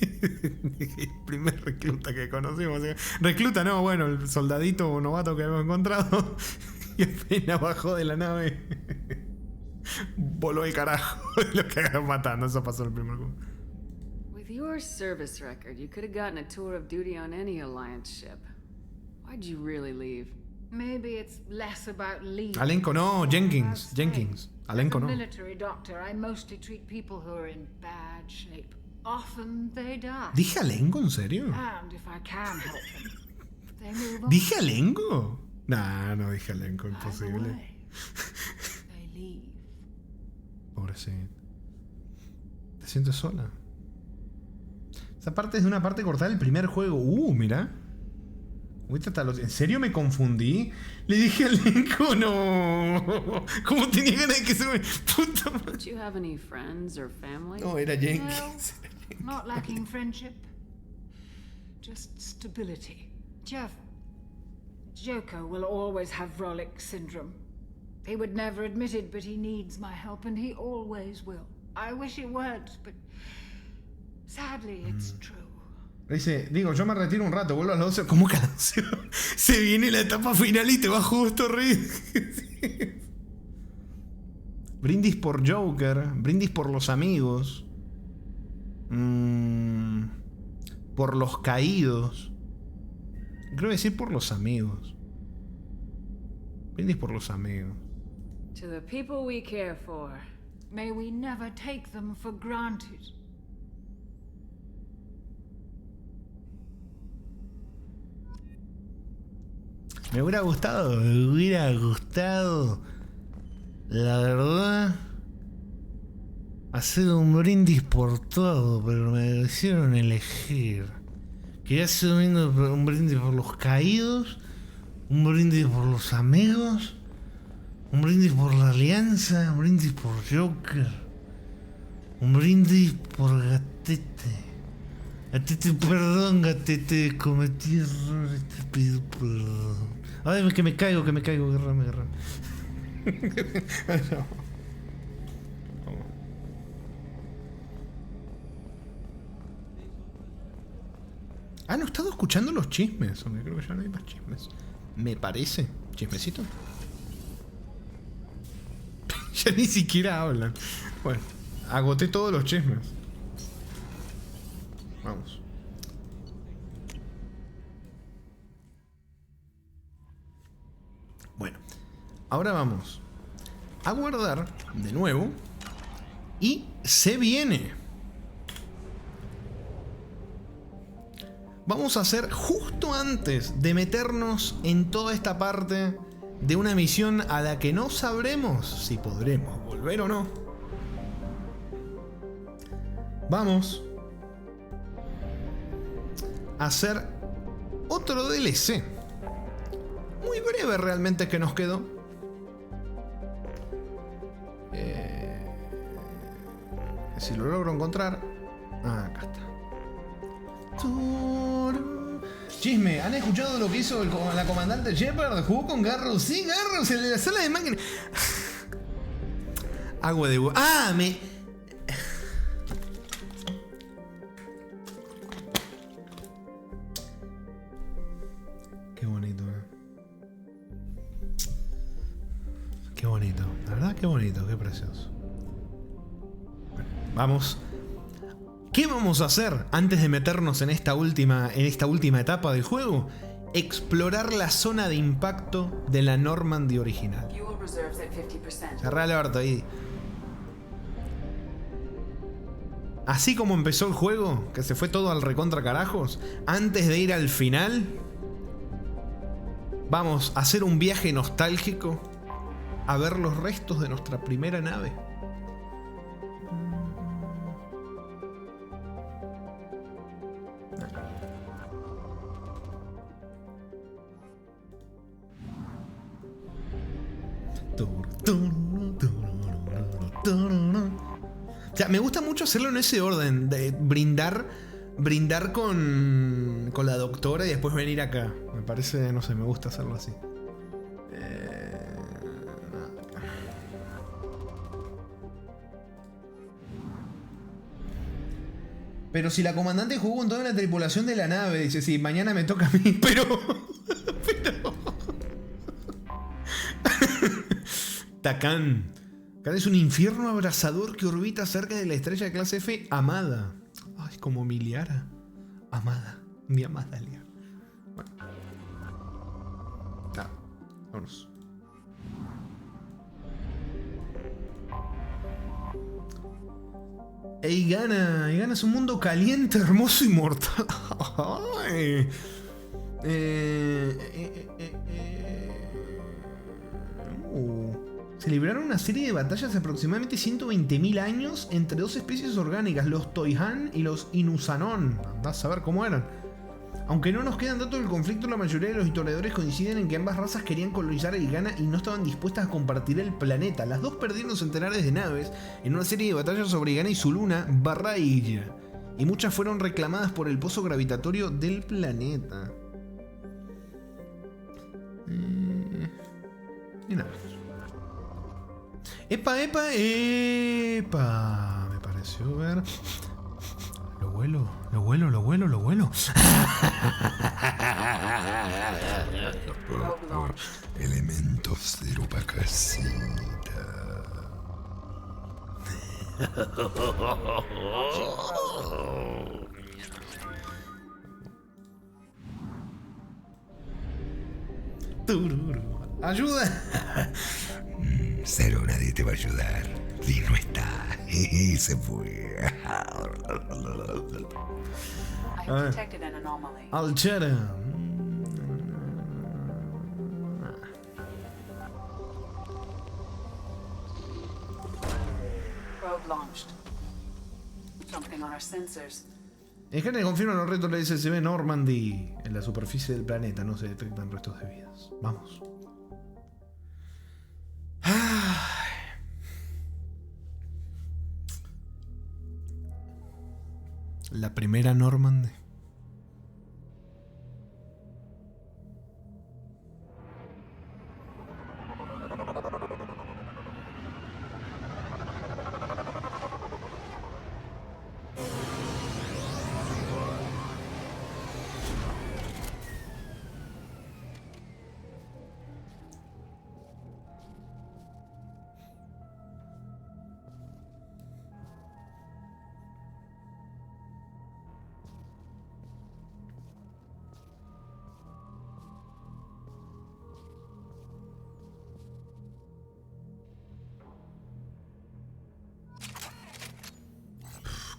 El primer recluta que conocimos. Recluta, no, bueno, el soldadito novato que hemos encontrado. Y apenas bajó de la nave, voló el carajo. Lo cagaron matando. Eso pasó en el primer juego. With your service record, you could have gotten a tour of duty on any Alliance ship. Why'd you really leave? Maybe it's less about leave. Alenko no, Jenkins. Alenko no. As a military doctor, I mostly treat people who are in bad shape. Often they die. ¿Dije Alenko, en serio? And if I can help them, they move on. ¿Dije Alenko? Nah, no dije Alenko, imposible. They leave. Pobrecito. ¿Te sientes sola? Esa parte es de una parte cortada del primer juego. Mira. ¿En serio me confundí? Le dije al Alenko, no. ¿Cómo tenía ganas de que se me... Puta madre. Did you have any friends or family? No, era Jenkins. No, not lacking friendship. Just stability. Jeff, Joko will always have Vrolic syndrome. He would never admit it, but he needs my help, and he always will. I wish it weren't, but sadly it's true. Dice, yo me retiro un rato, vuelvo a las 12. ¿Cómo canción? Se viene la etapa final y te va justo, Reed. Brindis por Joker, brindis por los amigos, por los caídos. Creo decir por los amigos. Brindis por los amigos. To the people we care for. May we never take them for granted. Me hubiera gustado, la verdad, hacer un brindis por todo, pero me hicieron elegir. Quería hacer un brindis por los caídos, un brindis por los amigos, un brindis por la alianza, un brindis por Joker, un brindis por Gatete. Gatete, perdón, Gatete, cometí errores, te pido perdón. Ay, que me caigo, agarrame. No he estado escuchando los chismes, aunque creo que ya no hay más chismes. Me parece. ¿Chismecito? Ya ni siquiera hablan. Bueno, agoté todos los chismes. Vamos. Bueno, ahora vamos a guardar de nuevo. Y se viene. Vamos a hacer justo antes de meternos en toda esta parte de una misión a la que no sabremos si podremos volver o no. Vamos a hacer otro DLC. Muy breve realmente que nos quedó. Si lo logro encontrar. Acá está. Chisme, ¿han escuchado lo que hizo la comandante Shepard? ¿Jugó con Garrus? Sí, Garrus, en la sala de máquinas. Agua de... Qué bonito, Qué bonito, la verdad, qué bonito, qué precioso. Bueno, vamos. ¿Qué vamos a hacer antes de meternos en esta última etapa del juego? Explorar la zona de impacto de la Normandy original. Cerrá el orto ahí. Así como empezó el juego, que se fue todo al recontra carajos, antes de ir al final, vamos a hacer un viaje nostálgico a ver los restos de nuestra primera nave. O sea, me gusta mucho hacerlo en ese orden, de brindar con la doctora y después venir acá. Me parece, no sé, me gusta hacerlo así. Pero si la comandante jugó con toda la tripulación de la nave, dice, sí, mañana me toca a mí, pero... Takán. Acá es un infierno abrasador que orbita cerca de la estrella de clase F Amada. Ay, como mi Liara. Amada. Mi amada Liara. Bueno. Vámonos. Eigana es un mundo caliente, hermoso y mortal. Ay. Se libraron una serie de batallas de aproximadamente 120.000 años entre dos especies orgánicas, los Toyhan y los Inusanon. Andás a ver cómo eran. Aunque no nos quedan datos del conflicto, la mayoría de los historiadores coinciden en que ambas razas querían colonizar Eigana y no estaban dispuestas a compartir el planeta. Las dos perdieron centenares de naves en una serie de batallas sobre Eigana y su luna, Barrailla, y muchas fueron reclamadas por el pozo gravitatorio del planeta. Y nada. ¡Epa! Me pareció ver... Lo vuelo. Elementos de Rupacasita. ¡Ayuda! Cero, nadie te va a ayudar. Y no está. Y se fue. Alchera. Probe launched. Something on our sensors. Scanner confirma los restos de la SCB Normandy. En la superficie del planeta no se detectan restos de vidas. Vamos. La primera Normandy.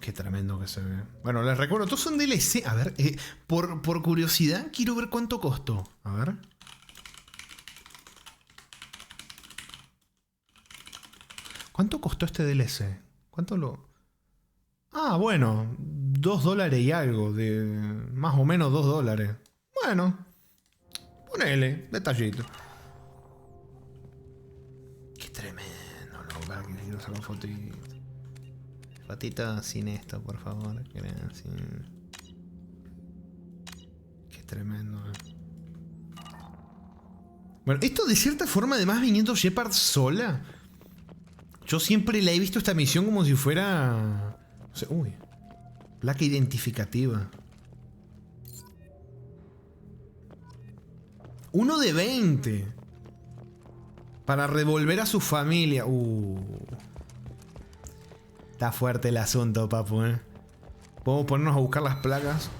Qué tremendo que se ve. Bueno, les recuerdo, todos son DLC. A ver, por curiosidad, quiero ver cuánto costó. A ver. ¿Cuánto costó este DLC? ¿Cuánto lo...? Ah, bueno, $2 y algo. Más o menos $2. Bueno, ponele, detallito. Qué tremendo, loco. Que quiero sacar fotito. Patita sin esto, por favor. Qué tremendo. Bueno, esto de cierta forma, además viniendo Shepard sola. Yo siempre la he visto esta misión como si fuera... O sea, uy. Placa identificativa. 1 de 20. Para revolver a su familia. Está fuerte el asunto, papu, ¿eh? Podemos ponernos a buscar las placas.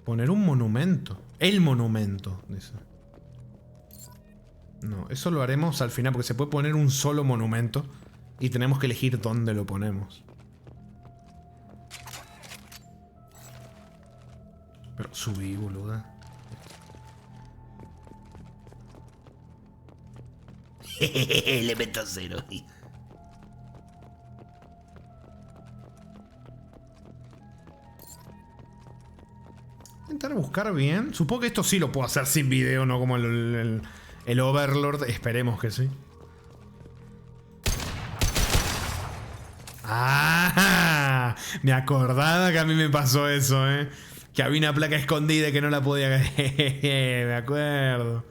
Poner un monumento. El monumento, dice. No, eso lo haremos al final porque se puede poner un solo monumento y tenemos que elegir dónde lo ponemos. Pero subí, boluda. Elemento 0. Intentar buscar bien. Supongo que esto sí lo puedo hacer sin video, no como el Overlord. Esperemos que sí. ¡Ah! Me acordaba que a mí me pasó eso, que había una placa escondida y que no la podía... Me acuerdo.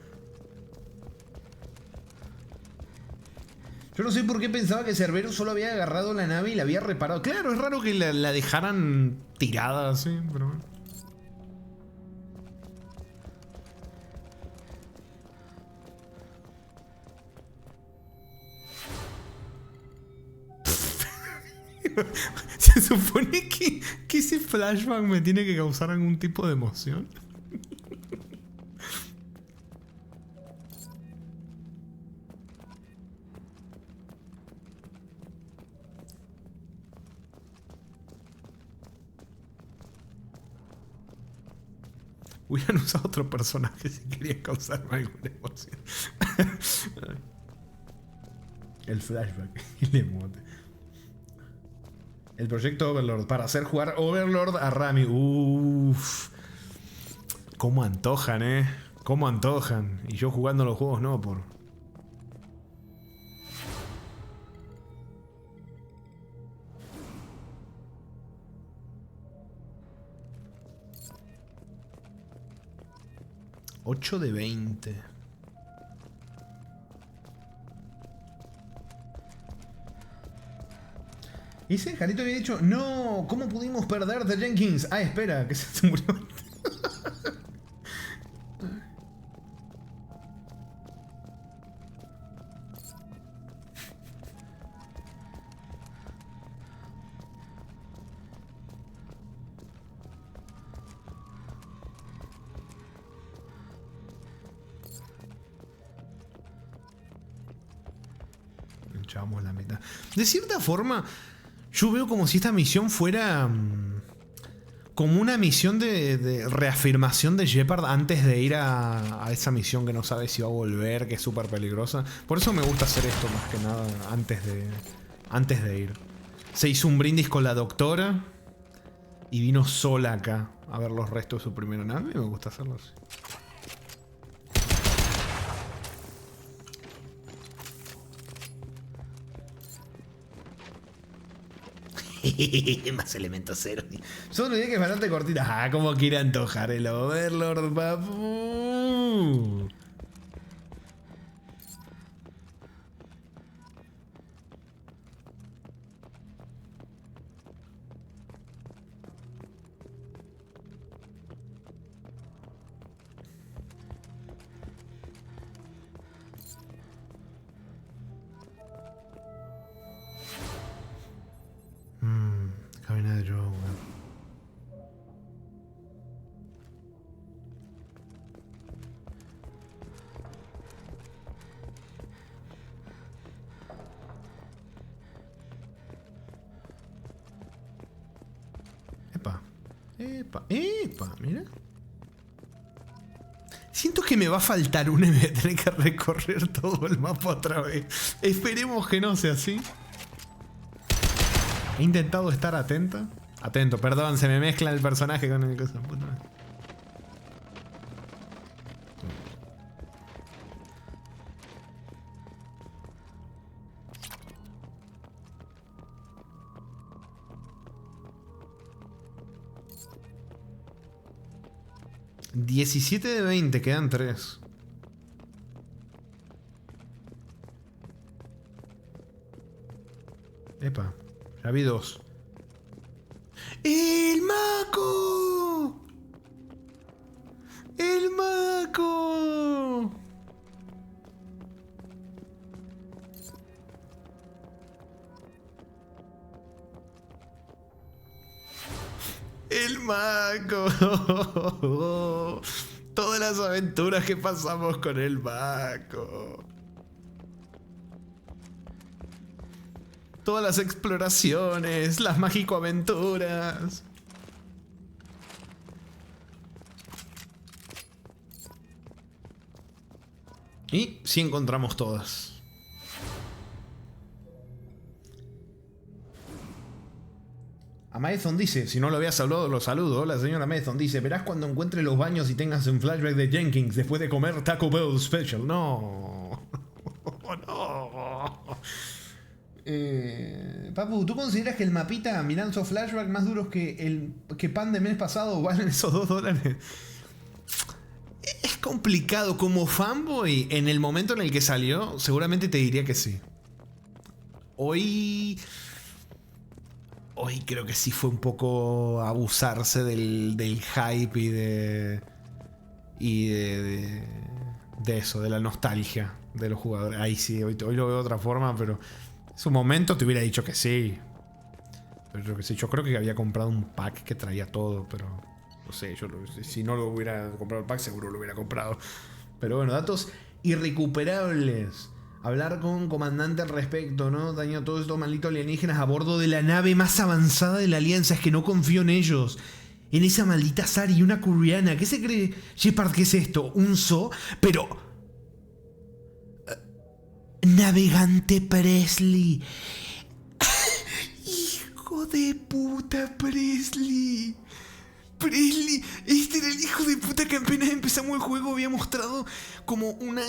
Yo no sé por qué pensaba que Cerberus solo había agarrado la nave y la había reparado. Claro, es raro que la dejaran tirada así, pero bueno. Se supone que ese flashback me tiene que causar algún tipo de emoción. Hubieran usado otro personaje si querían causarme alguna emoción. El flashback. Y le emote. El proyecto Overlord. Para hacer jugar Overlord a Rami. Uff. Cómo antojan, Cómo antojan. Y yo jugando los juegos no, por... $8 de 20. Y ese Jarito había dicho, no, ¿cómo pudimos perder de Jenkins? Ah, espera, que se murió. Echábamos la mitad. De cierta forma, yo veo como si esta misión fuera como una misión de reafirmación de Shepard antes de ir a esa misión que no sabe si va a volver, que es súper peligrosa. Por eso me gusta hacer esto más que nada antes de ir. Se hizo un brindis con la doctora y vino sola acá a ver los restos de su primera nave. Me gusta hacerlo así. Más elemento cero. Solo dije que es bastante cortita. Ah, como quiere antojar el Overlord, papu. Cabina de droga. Epa, mira. Siento que me va a faltar una y me voy a tener que recorrer todo el mapa otra vez. Esperemos que no sea así. He intentado estar atento, perdón, se me mezcla el personaje con el cosa. Puta madre. $17 de 20, quedan 3. Epa, ya vi 2. ¡El Mako! ¡El Mako! ¡El Mako! Todas las aventuras que pasamos con el Mako. Todas las exploraciones, las mágico-aventuras. Y sí encontramos todas. A Maethon dice, si no lo había saludado, lo saludo. Hola, señora Maethon dice, verás cuando encuentre los baños y tengas un flashback de Jenkins después de comer Taco Bell Special. No. No. Papu, ¿tú consideras que el mapita mirando flashback más duros que pan de mes pasado valen esos $2? Es complicado. Como fanboy, en el momento en el que salió, seguramente te diría que sí. Hoy creo que sí fue un poco abusarse del hype de eso, de la nostalgia de los jugadores. Ahí sí, hoy lo veo de otra forma, pero en su momento te hubiera dicho que sí. Pero yo que sé, yo creo que había comprado un pack que traía todo, pero no sé, si no lo hubiera comprado el pack, seguro lo hubiera comprado. Pero bueno, datos irrecuperables. Hablar con comandante al respecto, ¿no? Daño todos estos malditos alienígenas a bordo de la nave más avanzada de la Alianza. Es que no confío en ellos. En esa maldita Sari y una Kuriana. ¿Qué se cree Shepard que es esto? ¿Un zoo? Pero... Navegante Presley. Hijo de puta Presley. Presley, este era el hijo de puta que apenas empezamos el juego había mostrado como una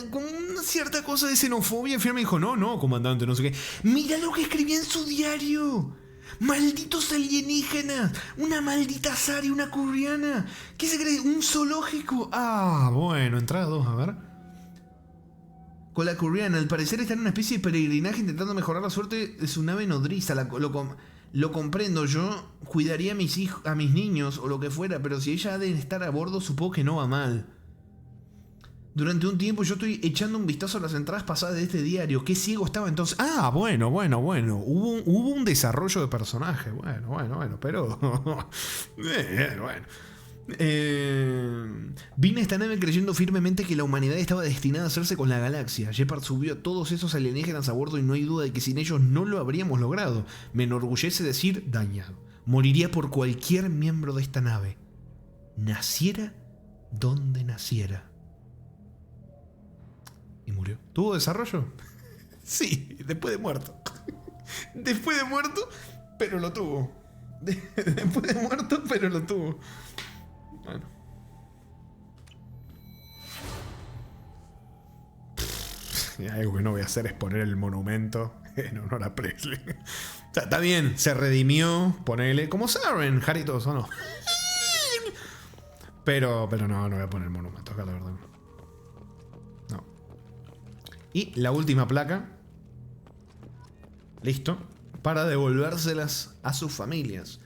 cierta cosa de xenofobia. Al final me dijo, no, comandante, no sé qué. Mira lo que escribía en su diario. Malditos alienígenas. Una maldita Sari, una Kuriana. ¿Qué se cree? ¿Un zoológico? Ah, bueno, entrada 2, a ver. Con la Kuriana, al parecer está en una especie de peregrinaje intentando mejorar la suerte de su nave nodriza. Lo comprendo, yo cuidaría a mis hijos, a mis niños o lo que fuera, pero si ella ha de estar a bordo, supongo que no va mal. Durante un tiempo yo estoy echando un vistazo a las entradas pasadas de este diario. Qué ciego estaba entonces. Ah, bueno. Hubo un desarrollo de personaje. Bueno, pero... bueno. Vine a esta nave creyendo firmemente que la humanidad estaba destinada a hacerse con la galaxia. Shepard subió a todos esos alienígenas a bordo y no hay duda de que sin ellos no lo habríamos logrado. Me enorgullece decir dañado. Moriría por cualquier miembro de esta nave. Naciera donde naciera. Y murió. ¿Tuvo desarrollo? Sí, después de muerto. Después de muerto, pero lo tuvo. Después de muerto, pero lo tuvo. Bueno. Y algo que no voy a hacer es poner el monumento en honor a Presley. O sea, está bien, se redimió, ponele. Como Saren, Jaritos o no. Pero no voy a poner el monumento acá, la verdad. No. Y la última placa. Listo. Para devolvérselas a sus familias.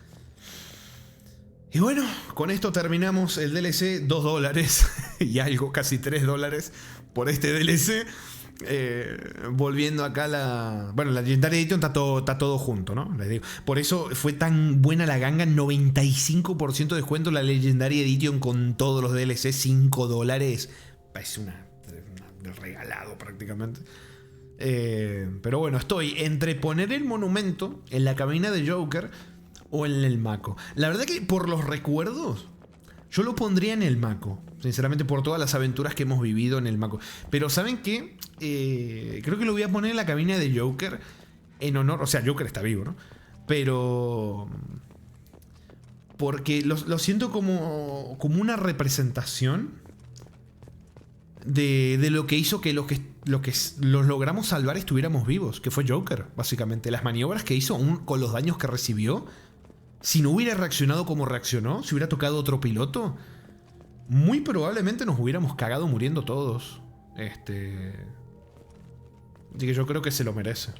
Y bueno, con esto terminamos el DLC. $2 y algo, casi $3 por este DLC. Volviendo acá la Legendary Edition está todo junto, ¿no? Les digo. Por eso fue tan buena la ganga. 95% de descuento la Legendary Edition con todos los DLC. $5. Parece una de regalado prácticamente. Pero bueno, estoy entre poner el monumento en la cabina de Joker o en el Mako. La verdad que por los recuerdos yo lo pondría en el Mako, sinceramente, por todas las aventuras que hemos vivido en el Mako. Pero ¿saben qué? Creo que lo voy a poner en la cabina de Joker en honor, o sea, Joker está vivo, ¿no? Pero porque lo siento como una representación de lo que hizo que los logramos salvar estuviéramos vivos, que fue Joker, básicamente. Las maniobras que hizo, aún con los daños que recibió, si no hubiera reaccionado como reaccionó, si hubiera tocado otro piloto, muy probablemente nos hubiéramos cagado muriendo todos. Así que yo creo que se lo merece.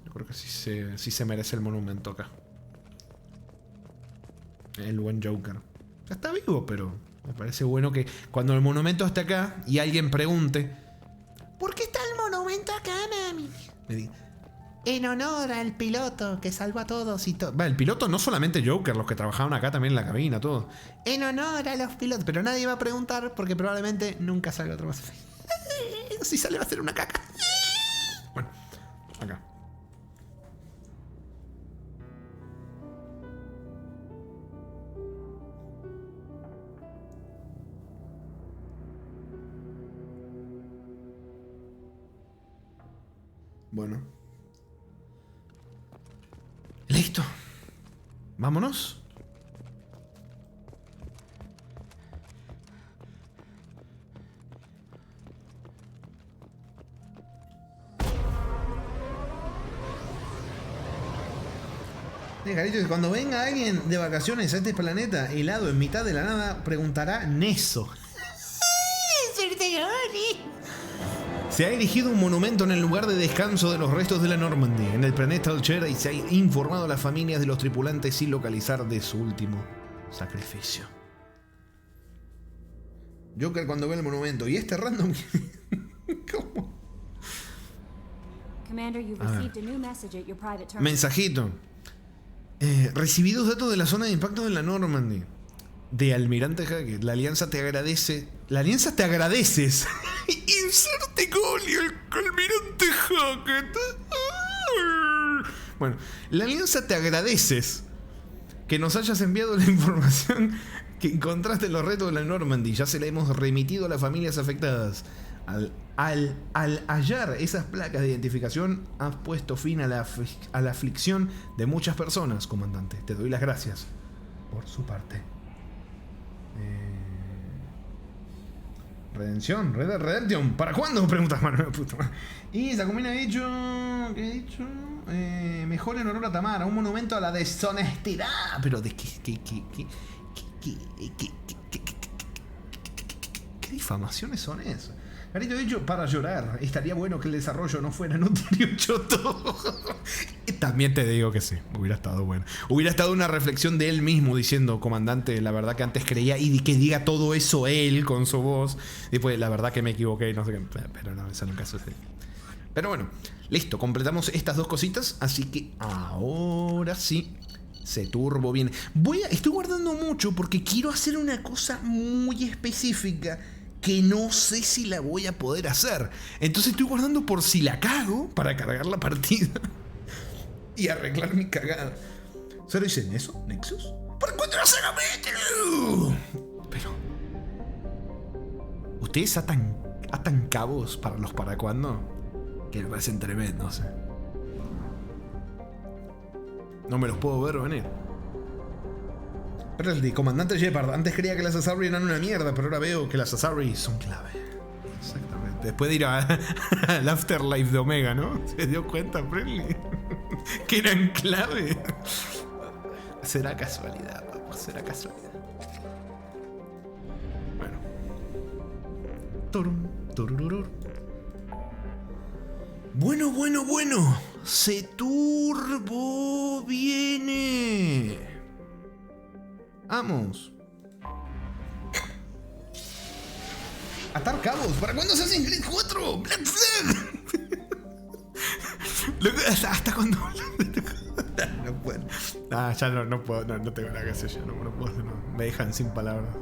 Yo creo que sí se merece el monumento acá. El buen Joker. Ya está vivo, pero me parece bueno que cuando el monumento esté acá y alguien pregunte: ¿por qué está el monumento acá, mami? Me diga: en honor al piloto que salva a todos y todo. El piloto, no solamente Joker, los que trabajaban acá también en la cabina, todo. En honor a los pilotos. Pero nadie va a preguntar porque probablemente nunca salga otro más. Si sale va a ser una caca. Bueno, acá. Bueno. Listo. Vámonos. Caritos, cuando venga alguien de vacaciones a este planeta helado en mitad de la nada, preguntará Neso. Se ha erigido un monumento en el lugar de descanso de los restos de la Normandy, en el planeta Alcher, y se ha informado a las familias de los tripulantes sin localizar de su último sacrificio. Joker cuando ve el monumento. ¿Y este random? ¿Cómo? Commander, you've received a new message at your private terminal. Mensajito. Recibidos datos de la zona de impacto de la Normandy. De Almirante Hackett. La Alianza te agradece. La Alianza te agradeces. Inserte gol y el Almirante Hackett. Bueno, la Alianza te agradeces que nos hayas enviado la información que encontraste en los retos de la Normandy. Ya se la hemos remitido a las familias afectadas. Al hallar esas placas de identificación, has puesto fin a la aflicción de muchas personas, comandante. Te doy las gracias por su parte. Redención, Redemption. ¿Para cuándo? Preguntas Manuel. Y Sacumina ha dicho. ¿Qué ha dicho? Mejor en honor a Tamara. Un monumento a la deshonestidad. Pero de qué difamaciones son esas. Carito, de hecho, para llorar. Estaría bueno que el desarrollo no fuera Nuterio Choto. También te digo que sí, hubiera estado bueno. Hubiera estado una reflexión de él mismo diciendo: comandante, la verdad que antes creía, y que diga todo eso él con su voz. Después, la verdad que me equivoqué, no sé qué. Pero no, eso nunca sucede. Pero bueno, listo, completamos estas dos cositas. Así que ahora sí, se turbo bien. Estoy guardando mucho porque quiero hacer una cosa muy específica que no sé si la voy a poder hacer. Entonces estoy guardando por si la cago para cargar la partida y arreglar mi cagada. ¿Se lo dicen eso? ¿Nexus? ¿Para cuándo la saga Metro? Pero... ¿Ustedes atan cabos para los para cuándo? Que me parecen tremendos, No me los puedo ver venir. Pero el de Comandante Shepard. Antes creía que las Asari eran una mierda, pero ahora veo que las Asari son clave. Exactamente. Después de ir al Afterlife de Omega, ¿no? ¿Se dio cuenta, Friendly? Que eran clave. Será casualidad, papá. Será casualidad. Bueno. Turum, turururur. Bueno. Se turbo viene. Vamos. Atar cabos. ¿Para cuándo se hacen Creed 4? Black Flag. Hasta cuando... No puedo. Ya no puedo. No tengo nada que hacer yo. No puedo. No. Me dejan sin palabras.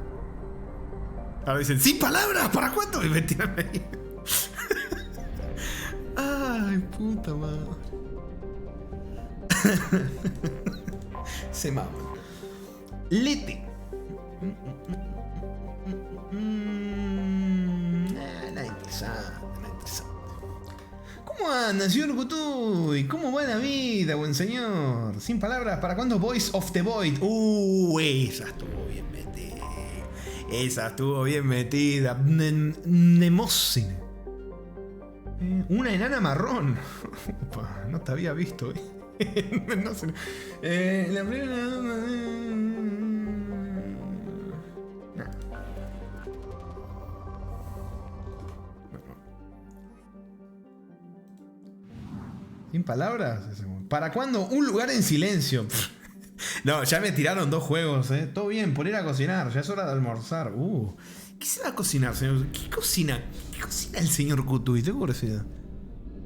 Ahora dicen, ¡sin palabras! ¿Para cuánto? Y me tiran ahí. Ay, puta madre. Se mama. Lete. Nada interesante. ¿Cómo anda, señor Kutuy? ¿Cómo va la vida, buen señor? Sin palabras, ¿para cuándo Voice of the Void? Esa estuvo bien metida. Nemocine. Una enana marrón. Opa, no te había visto, no sé. La primera... Sin palabras. ¿Para cuándo? Un lugar en silencio. No, ya me tiraron 2 juegos, Todo bien, por ir a cocinar. Ya es hora de almorzar. ¿Qué se va a cocinar, señor? ¿Qué cocina el señor Kutuy? Tengo curiosidad.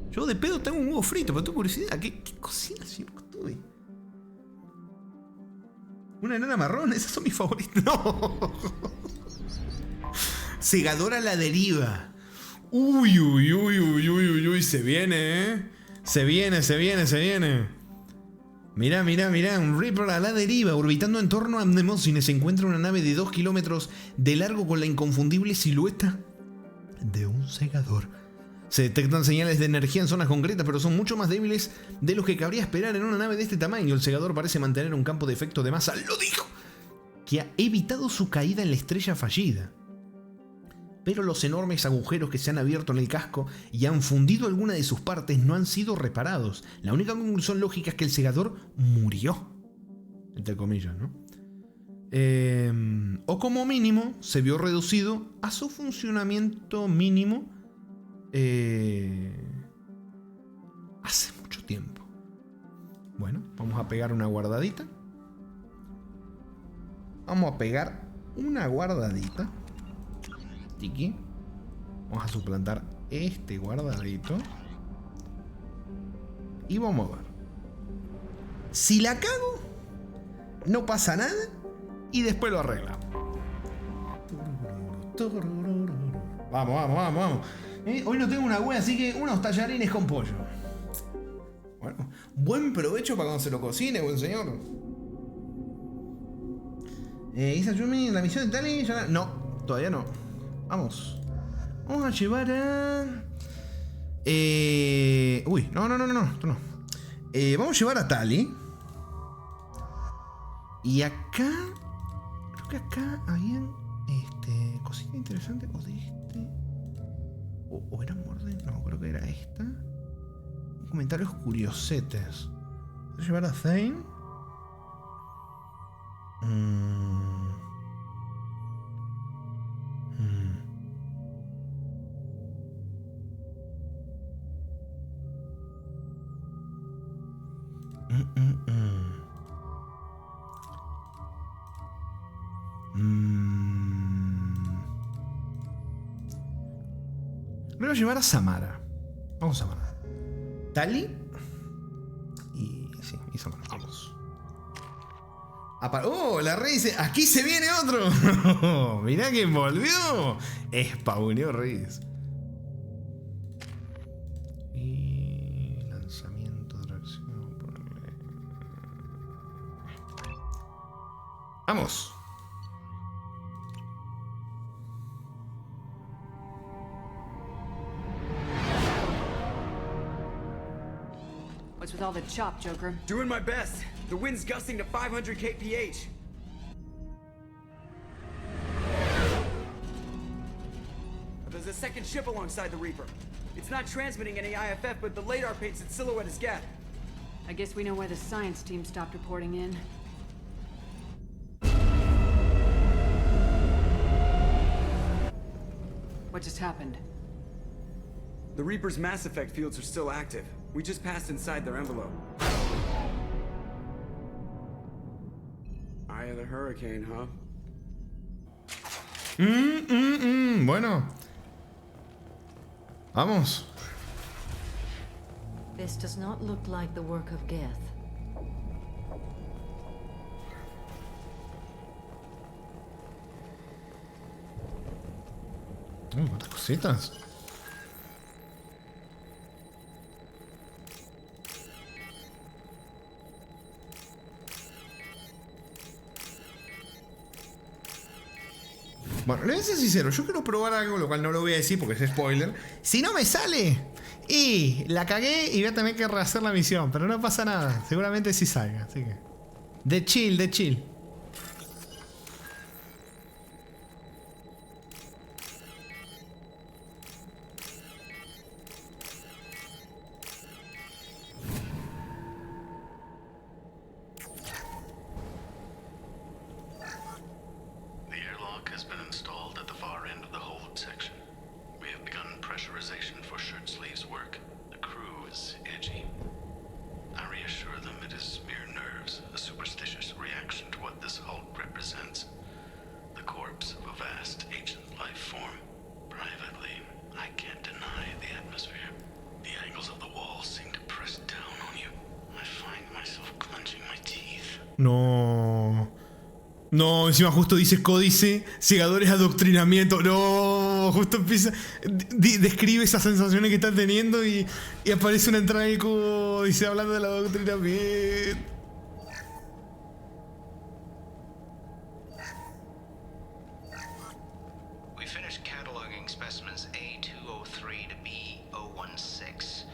Yo de pedo tengo un huevo frito, pero tengo curiosidad. ¿Qué cocina el señor Kutuy? Una enana marrón, esas son mis favoritas. No. Segadora a la deriva. Uy, se viene, Se viene. Mirá, un Reaper a la deriva, orbitando en torno a Mnemosyne. Se encuentra una nave de 2 kilómetros de largo con la inconfundible silueta de un segador. Se detectan señales de energía en zonas concretas, pero son mucho más débiles de los que cabría esperar en una nave de este tamaño. El segador parece mantener un campo de efecto de masa, lo dijo, que ha evitado su caída en la estrella fallida. Pero los enormes agujeros que se han abierto en el casco y han fundido alguna de sus partes no han sido reparados. La única conclusión lógica es que el segador murió. Entre comillas, ¿no? O como mínimo se vio reducido a su funcionamiento mínimo hace mucho tiempo. Bueno, vamos a pegar una guardadita. Tiki. Vamos a suplantar este guardadito. Y vamos a ver. Si la cago, no pasa nada. Y después lo arreglamos. Vamos. Hoy no tengo una wea, así que unos tallarines con pollo. Bueno, buen provecho para cuando se lo cocine, buen señor. ¿Isa Yumi la misión de Tali? No, todavía no. Vamos a llevar a... no. Esto no. Vamos a llevar a Tali. Y acá... Creo que acá habían... cosita interesante. O de este... O era Morden. No, creo que era esta. Comentarios curiosetes. Voy a llevar a Thane. Me voy a llevar a Samara. Vamos a Samara. Tali. Y Samara. Vamos. La Rey dice, aquí se viene otro. Mirá quién volvió. Spawneó Reyes. Y lanzamiento de reacción. Vamos. What's with all the chop, Joker? Doing my best. The wind's gusting to 500 kph. There's a second ship alongside the Reaper. It's not transmitting any IFF, but the radar paints its silhouette as Geth. I guess we know why the science team stopped reporting in. What just happened? The Reaper's Mass Effect fields are still active. We just passed inside their envelope. Eye of the Hurricane, huh? Bueno. Vamos. This does not look like the work of Geth. ¿Cuántas cositas? Bueno, le voy a ser sincero, yo quiero probar algo, lo cual no lo voy a decir porque es spoiler. Si no me sale, y la cagué y voy a tener que rehacer la misión, pero no pasa nada, seguramente sí salga, así que... De chill, de chill. No. No, encima justo dice códice, segadores de adoctrinamiento. No, justo empieza. Describe esas sensaciones que está teniendo y aparece una entrada de códice hablando del adoctrinamiento. We finished cataloging specimens A203 to B016.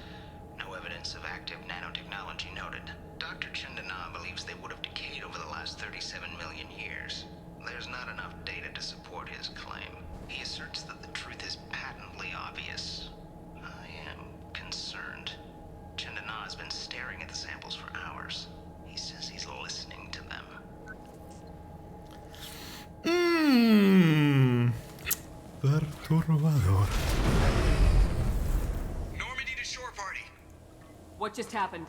No evidence of active nanotechnology noted. Dr. Chandana believes they would have decayed over the last 37 million years. There's not enough data to support his claim. He asserts that the truth is patently obvious. I am concerned. Chandana has been staring at the samples for hours. He says he's listening to them. Perturbador. Normandy to shore party. What just happened?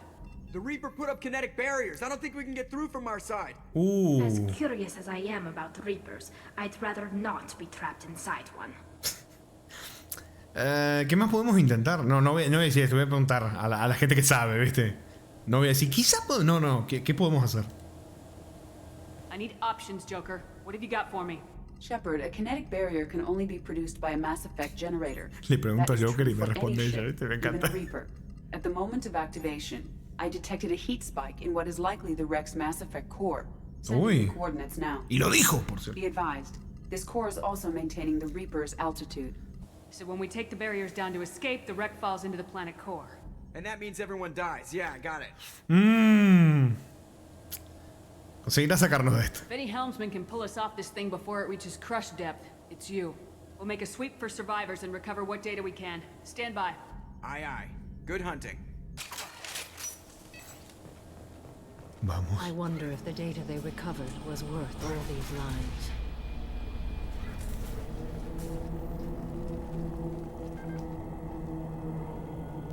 The Reaper put up kinetic barriers. I don't think we can get through from our side. As curious as I am about Reapers, I'd rather not be trapped inside one. ¿Qué más podemos intentar? No voy a decir esto, voy a preguntar a la gente que sabe, ¿viste? No voy a decir, quizá ¿qué podemos hacer? I need options, Joker. What have you got for me? Shepard, a kinetic barrier can only be produced by a Mass Effect generator. Le pregunto a Joker y me for responde any ella, ship, ¿viste? Me even encanta. the Reaper. At the moment of activation, I detected a heat spike in what is likely the Rex Mass Effect core. Sending the coordinates now. Y lo dijo, por cierto. Be advised, this core is also maintaining the Reaper's altitude. So when we take the barriers down to escape, the wreck falls into the planet core. And that means everyone dies. Yeah, I got it. Conseguirá sacarnos de esto. If any helmsman can pull us off this thing before it reaches crush depth, it's you. We'll make a sweep for survivors and recover what data we can. Stand by. Aye, aye. Good hunting. Vamos. I wonder if the data they recovered was worth all these lives.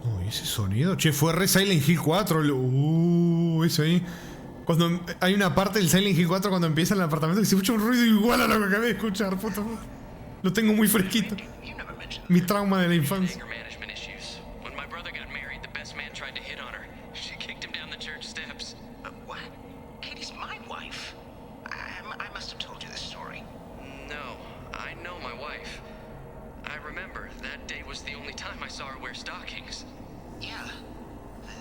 Uy, ese sonido. Che, fue re Silent Hill 4. Eso ahí. Cuando hay una parte del Silent Hill 4 cuando empieza en el apartamento que se escucha un ruido igual a lo que acabé de escuchar, puta madre. Lo tengo muy fresquito. Mi trauma de la infancia. When my brother got married, the best man tried to hit on her. She kicked him down the church steps. What? Katie's my wife. I must have told you this story. No, I know my wife. I remember that day was the only time I saw her wear stockings. Yeah,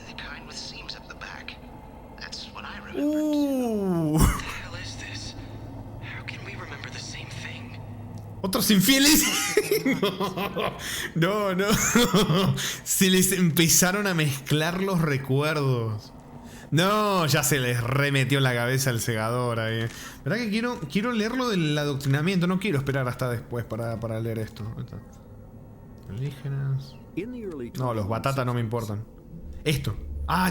the kind with seams up the back. That's what I remember. What the hell is this? ¿Otros infieles? No. Se les empezaron a mezclar los recuerdos. No, ya se les remetió en la cabeza el segador ahí. ¿Verdad que quiero leer lo del adoctrinamiento? No quiero esperar hasta después para leer esto. Alienígenas. No, los batatas no me importan. Esto. Ah,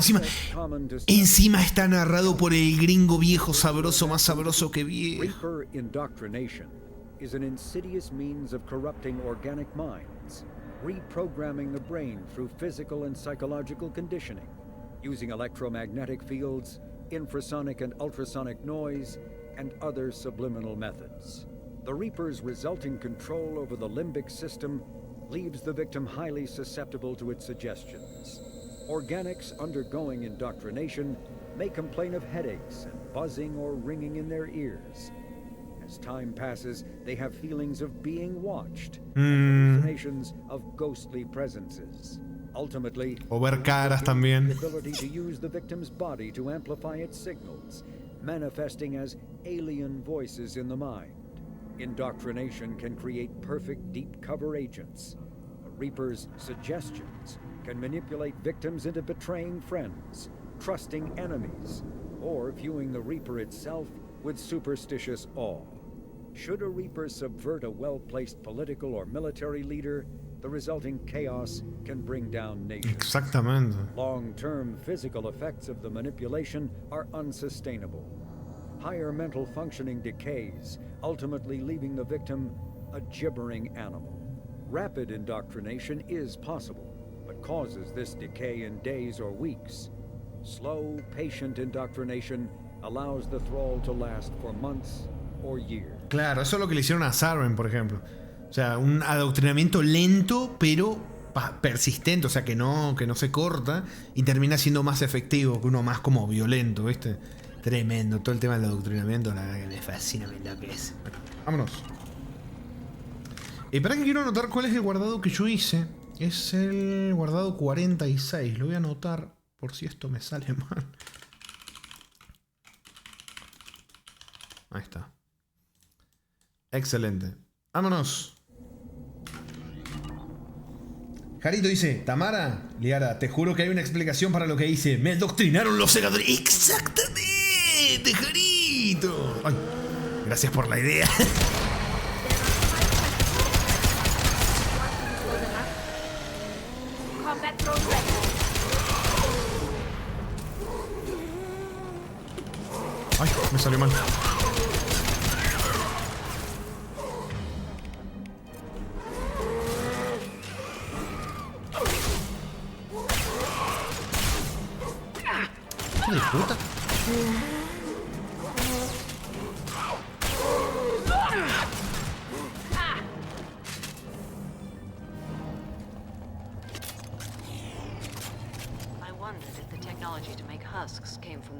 encima está narrado por el gringo viejo sabroso, más sabroso que viejo. Reaper indoctrination is an insidious means of corrupting organic minds, reprogramming the brain through physical and psychological conditioning, using electromagnetic fields, infrasonic and ultrasonic noise, and other subliminal methods. The Reaper's resulting control over the limbic system leaves the victim highly susceptible to its suggestions. Organics undergoing indoctrination may complain of headaches and buzzing or ringing in their ears. As time passes, they have feelings of being watched, and hallucinations of ghostly presences. Ultimately, o ver caras también. The ability to use the victim's body to amplify its signals, manifesting as alien voices in the mind. Indoctrination can create perfect deep cover agents. A Reaper's suggestions can manipulate victims into betraying friends, trusting enemies, or viewing the Reaper itself with superstitious awe. Should a Reaper subvert a well-placed political or military leader, the resulting chaos can bring down nations. Exactamente. Long-term physical effects of the manipulation are unsustainable. Higher mental functioning decays, ultimately leaving the victim a gibbering animal. Rapid indoctrination is possible, but causes this decay in days or weeks. Slow, patient indoctrination allows the thrall to last for months or years. Claro, eso es lo que le hicieron a Sarven, por ejemplo. O sea, un adoctrinamiento lento, pero persistente, o sea, que no se corta y termina siendo más efectivo que uno más como violento, ¿viste? Tremendo, todo el tema del adoctrinamiento, la verdad que me fascina, me enloquece. Bueno, vámonos. Para que quiero anotar cuál es el guardado que yo hice. Es el guardado 46. Lo voy a anotar por si esto me sale mal. Ahí está. Excelente. Vámonos. Jarito dice, Tamara, Liara, te juro que hay una explicación para lo que hice. Me adoctrinaron los segadores. Exactamente, Jarito. Ay, gracias por la idea. Ay, me salió mal. ¿Qué de puta?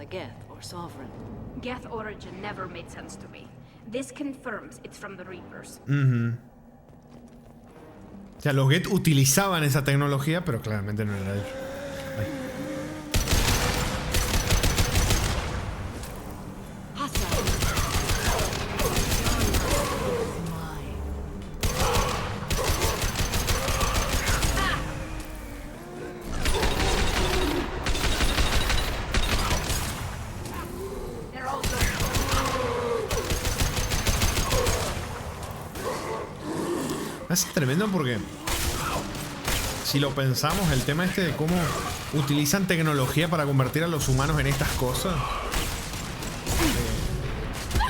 Geth or Sovereign. Geth origin never made sense to me. This confirms it's from the Reapers. O sea, los Geth utilizaban esa tecnología, pero claramente no era de ellos. Es tremendo porque si lo pensamos, el tema este de cómo utilizan tecnología para convertir a los humanos en estas cosas,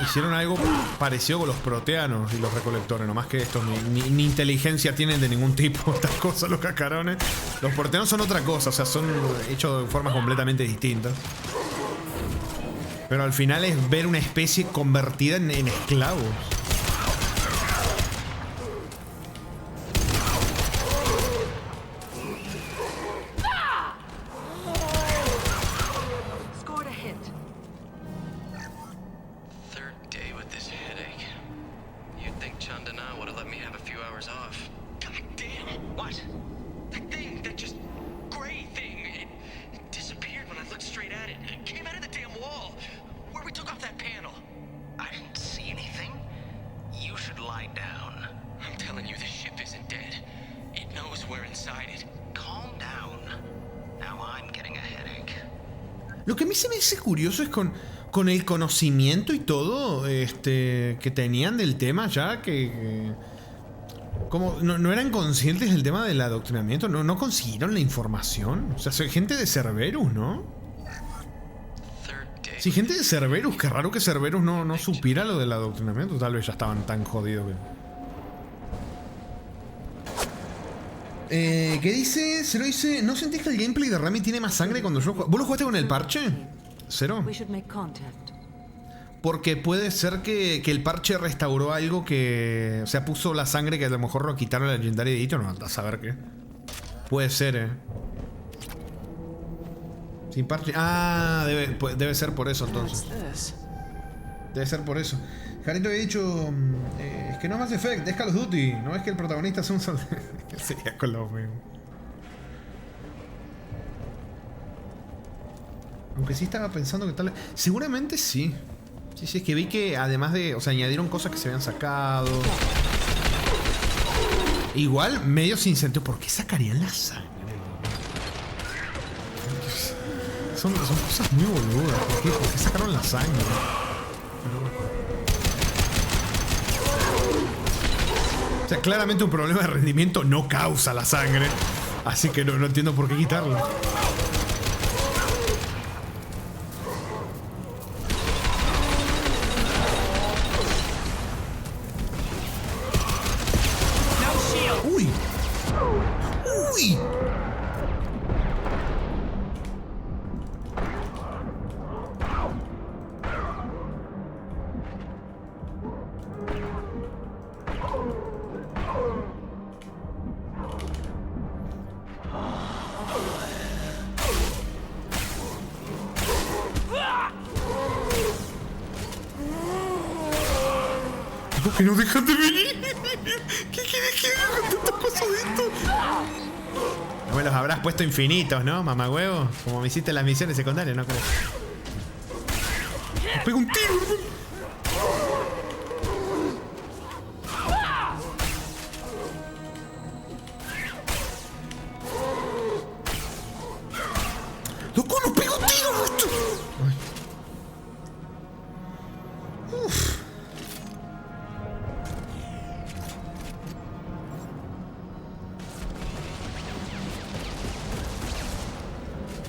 hicieron algo parecido con los proteanos y los recolectores, nomás que estos ni inteligencia tienen de ningún tipo, estas cosas, los cascarones. Los proteanos son otra cosa, o sea, son hechos de formas completamente distintas, pero al final es ver una especie convertida en esclavos. Lo que a mí se me hace curioso es con el conocimiento y todo que tenían del tema ya, como no eran conscientes del tema del adoctrinamiento, no consiguieron la información. O sea, soy gente de Cerberus, ¿no? Sí, gente de Cerberus, qué raro que Cerberus no supiera lo del adoctrinamiento. Tal vez ya estaban tan jodidos que... ¿Qué dice? Cero dice, ¿no sentís que el gameplay de Rami tiene más sangre cuando yo juego? ¿Vos lo jugaste con el parche? Cero. Porque puede ser que el parche restauró algo que... O sea, puso la sangre que a lo mejor lo quitaron la Legendary Edition. No, a saber qué. Puede ser, Sin parche... Ah, debe ser por eso entonces. Debe ser por eso. Jarito había dicho... es que no es Mass Effect, es Call of Duty. No es que el protagonista sea un soldado. ¿Qué sería con lo mismo? Aunque sí estaba pensando que tal... Seguramente sí. Sí, es que vi que además de... O sea, añadieron cosas que se habían sacado. Igual, medio sin sentido. ¿Por qué sacarían la sangre? Son cosas muy boludas. ¿Por qué sacaron la sangre? O sea, claramente un problema de rendimiento no causa la sangre. Así que no entiendo por qué quitarla. ¡Uy! ¡Uy! ¿Por qué no dejan de venir? ¿Qué quieres que haga con tantas cosas de esto? No me los habrás puesto infinitos, ¿no, mamagüevo? Como me hiciste las misiones secundarias, ¿no crees? ¡Me pego un tiro! ¡Loco, no pego un tiro! Esto. Uf.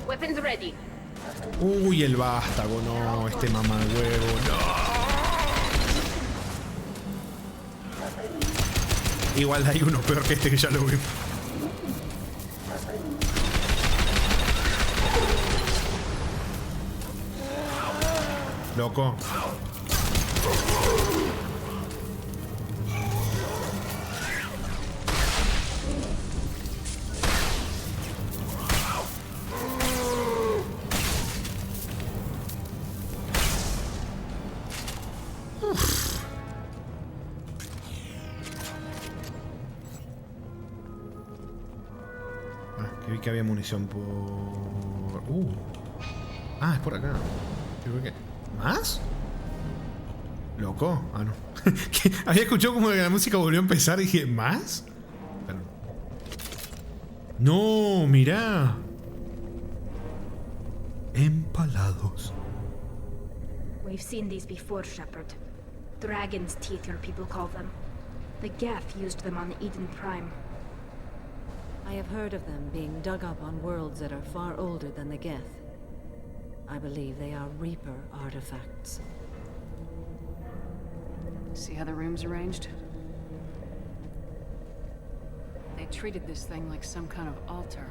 Weapons ready. Uy, el vástago, no, este mamagüevo, no. Igual hay uno peor que este que ya lo vi. Loco. Que vi que había munición por... Ah, es por acá. ¿Más? ¿Loco? Ah, no. Había escuchado como que la música volvió a empezar y dije, ¿más? Pero... No, mirá. Empalados. We've seen these before, Shepard. Dragon's teeth, your people call them. The Geth used them on Eden Prime. I have heard of them being dug up on worlds that are far older than the Geth. I believe they are Reaper artifacts. See how the room's arranged? They treated this thing like some kind of altar.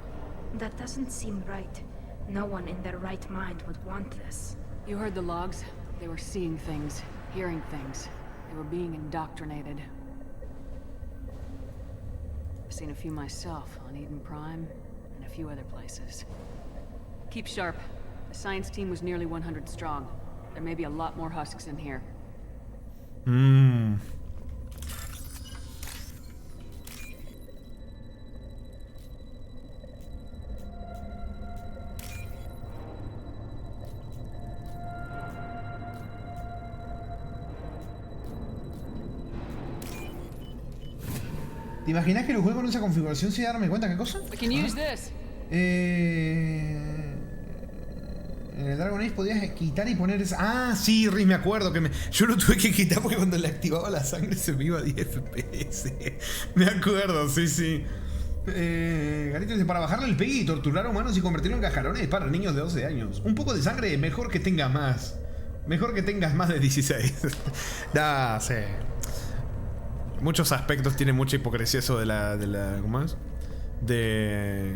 That doesn't seem right. No one in their right mind would want this. You heard the logs? They were seeing things, hearing things. They were being indoctrinated. I've seen a few myself on Eden Prime and a few other places. Keep sharp. The science team was nearly 100 strong. There may be a lot more husks in here. ¿Te imaginas que lo juego con esa configuración sin darme cuenta qué cosa? We can use this. En el Dragon Age podías quitar y poner esa... Ah, sí, Riz, me acuerdo que yo lo tuve que quitar porque cuando le activaba la sangre se me iba a 10 FPS. Me acuerdo, sí. Garito dice, para bajarle el pegue y torturar a humanos y convertirlo en cajarones para niños de 12 años. Un poco de sangre, mejor que tengas más. Mejor que tengas más de 16. Nah, sí. Muchos aspectos tiene mucha hipocresía eso de la ¿cómo es? De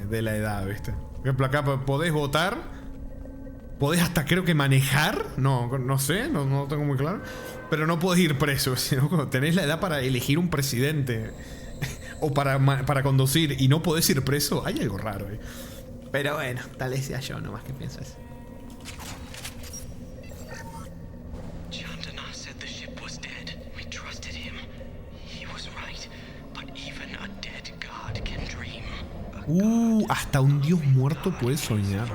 la edad, ¿viste? Por ejemplo, acá podés votar. Podés hasta creo que manejar. No sé, no lo tengo muy claro. Pero no podés ir preso. Sino cuando tenés la edad para elegir un presidente. O para conducir y no podés ir preso. Hay algo raro ahí. Pero bueno, tal vez sea yo nomás que piensas. Hasta un dios muerto puede soñar.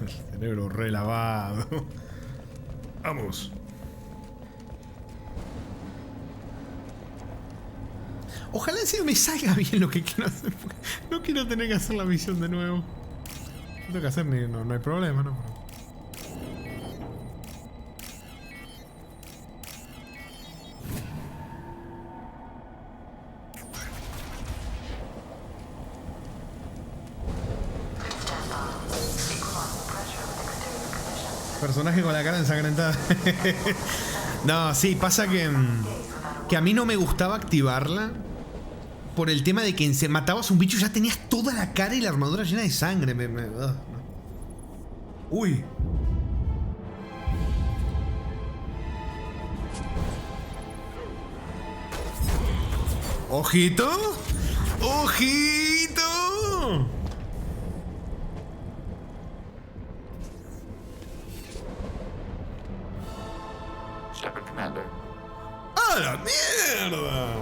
El cerebro relavado. Vamos. Ojalá en serio me salga bien lo que quiero hacer. No quiero tener que hacer la misión de nuevo. No tengo que hacer ni... No hay problema, ¿no? Personaje con la cara ensangrentada. No, sí, pasa que a mí no me gustaba activarla por el tema de que matabas un bicho y ya tenías toda la cara y la armadura llena de sangre. No. Uy. ¡Ojito! ¡Ojito! ¡A la mierda!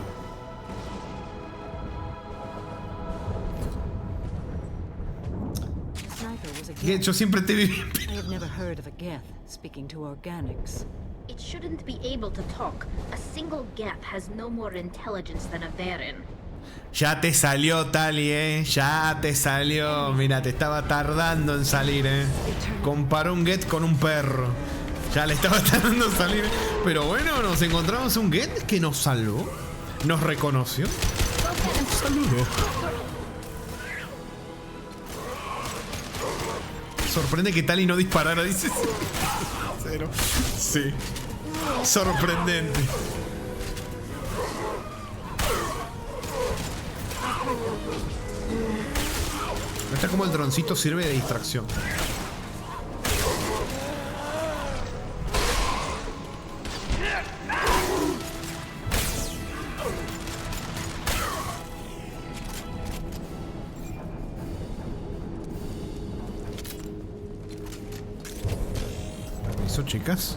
Yo siempre te vi. I have never heard of a Geth speaking to organics. It shouldn't be able to talk. A single Geth has no more intelligence than a Varen. Ya te salió, Tali, ya te salió. Mira, te estaba tardando en salir, Comparó un Geth con un perro. Ya le estaba tardando en salir. Pero bueno, nos encontramos un Geth que nos salvó. Nos reconoció. Un saludo. Sorprende que Tali no disparara, dice. Cero. Sí. Sorprendente. Está como el droncito sirve de distracción. Eso, chicas.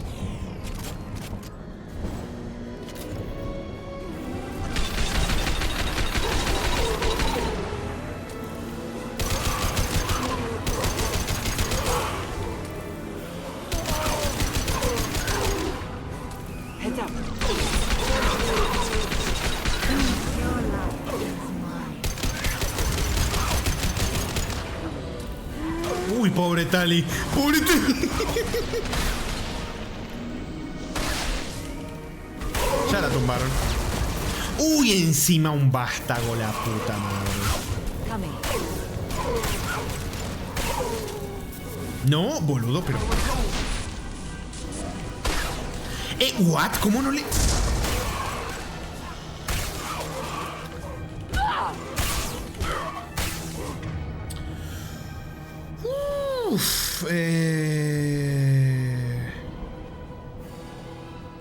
Uy, pobre Tali. Pobre Tali. Ya la tumbaron. Uy, encima un vástago, la puta madre. No, boludo, pero... ¿what? ¿Cómo no le...? Uff,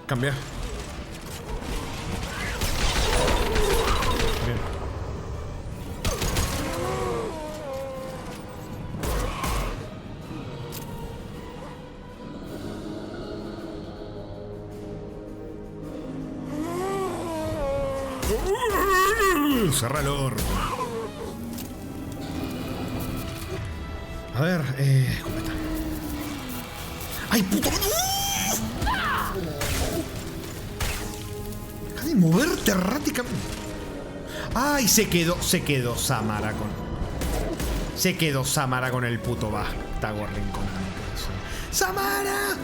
Cambiar. Bien. Cerra el orto. A ver, escopeta. ¡Ay, puto! Deja de moverte erráticamente. ¡Ay, se quedó Samara con... Se quedó Samara con el puto vástago rinconado. ¡Samara!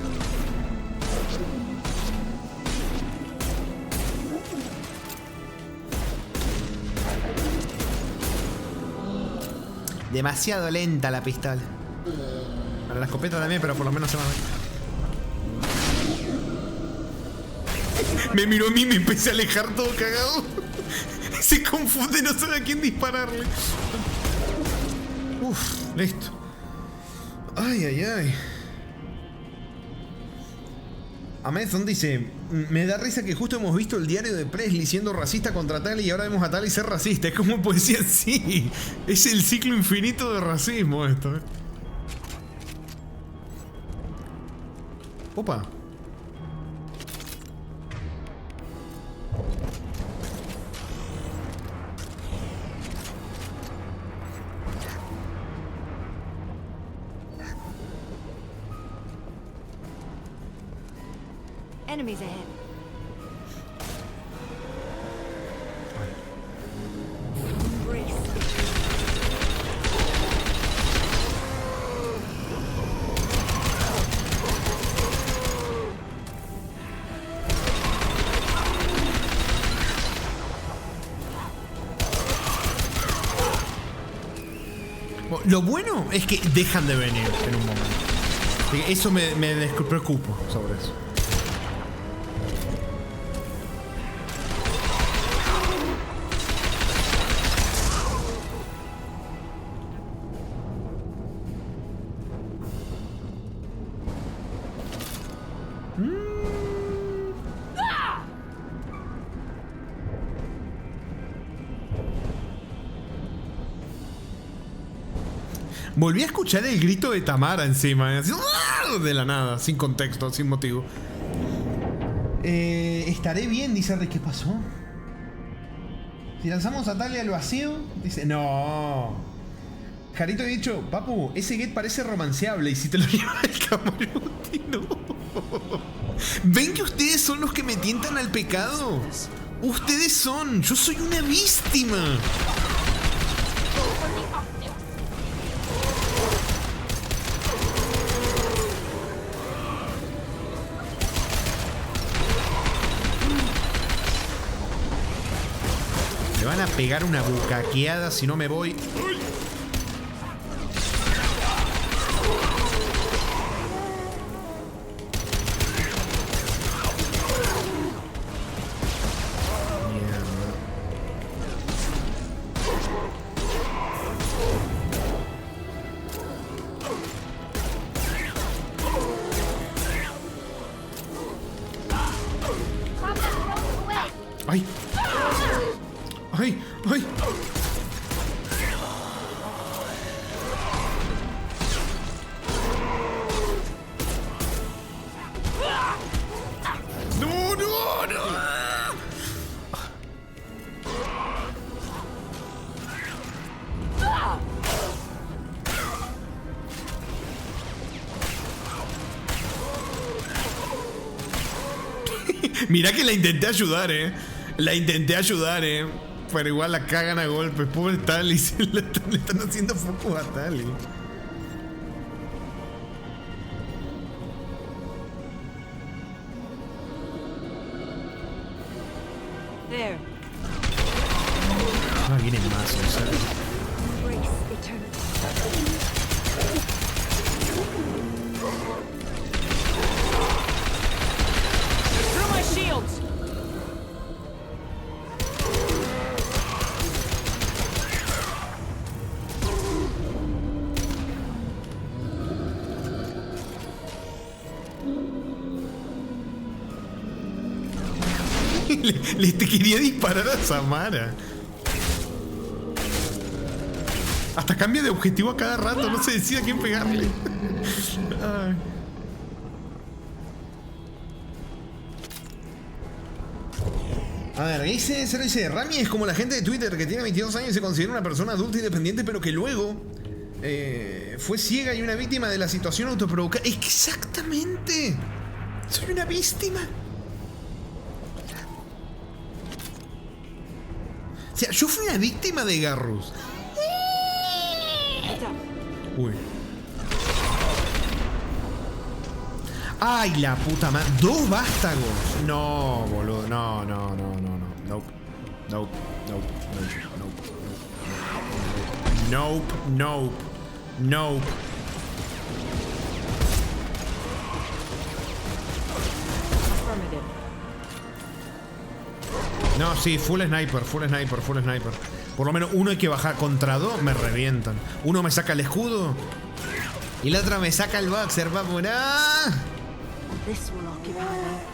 Demasiado lenta la pistola. Para la escopeta también, pero por lo menos se va a ver. Me miró a mí y me empecé a alejar todo cagado. Se confunde, no sabe a quién dispararle. Uf, listo. Ay, ay, ay. Amazon dice: me da risa que justo hemos visto el diario de Presley siendo racista contra Tali y ahora vemos a Tali ser racista. Es como poesía así. Es el ciclo infinito de racismo esto, ¿eh? Opa. Enemies ahead. Lo bueno es que dejan de venir en un momento. Eso me preocupo sobre eso. Volví a escuchar el grito de Tamara encima, así, de la nada, sin contexto, sin motivo. Estaré bien, dice Rick. ¿Qué pasó? Si lanzamos a Talia al vacío, dice, no. Jarito ha dicho, papu, ese get parece romanceable y si te lo lleva el camarote, no. ¿Ven que ustedes son los que me tientan al pecado? Ustedes son, yo soy una víctima. Me van a pegar una bucaqueada si no me voy. ¡Ay! ¡Ay! ¡Ay! ¡No, no, no! Mira que la intenté ayudar, La intenté ayudar, pero igual la cagan a golpes. Pobre Tali, le están haciendo foco a Tali. There. Ah, vienen más, o sea. Through my shields. Le quería disparar a Samara. Hasta cambia de objetivo a cada rato, no se decide a quién pegarle. Ay. A ver, dice, Rami es como la gente de Twitter que tiene 22 años y se considera una persona adulta independiente, pero que luego fue ciega y una víctima de la situación autoprovocada. Es que exactamente. Soy una víctima. O sea, yo fui una víctima de Garrus. Uy. Ay, la puta madre. 2 vástagos. No, boludo. No. Nope. No, sí, full sniper. Por lo menos uno hay que bajar contra 2, me revientan. Uno me saca el escudo y la otra me saca el boxer, vamos. ¡Ah! This will occupy me.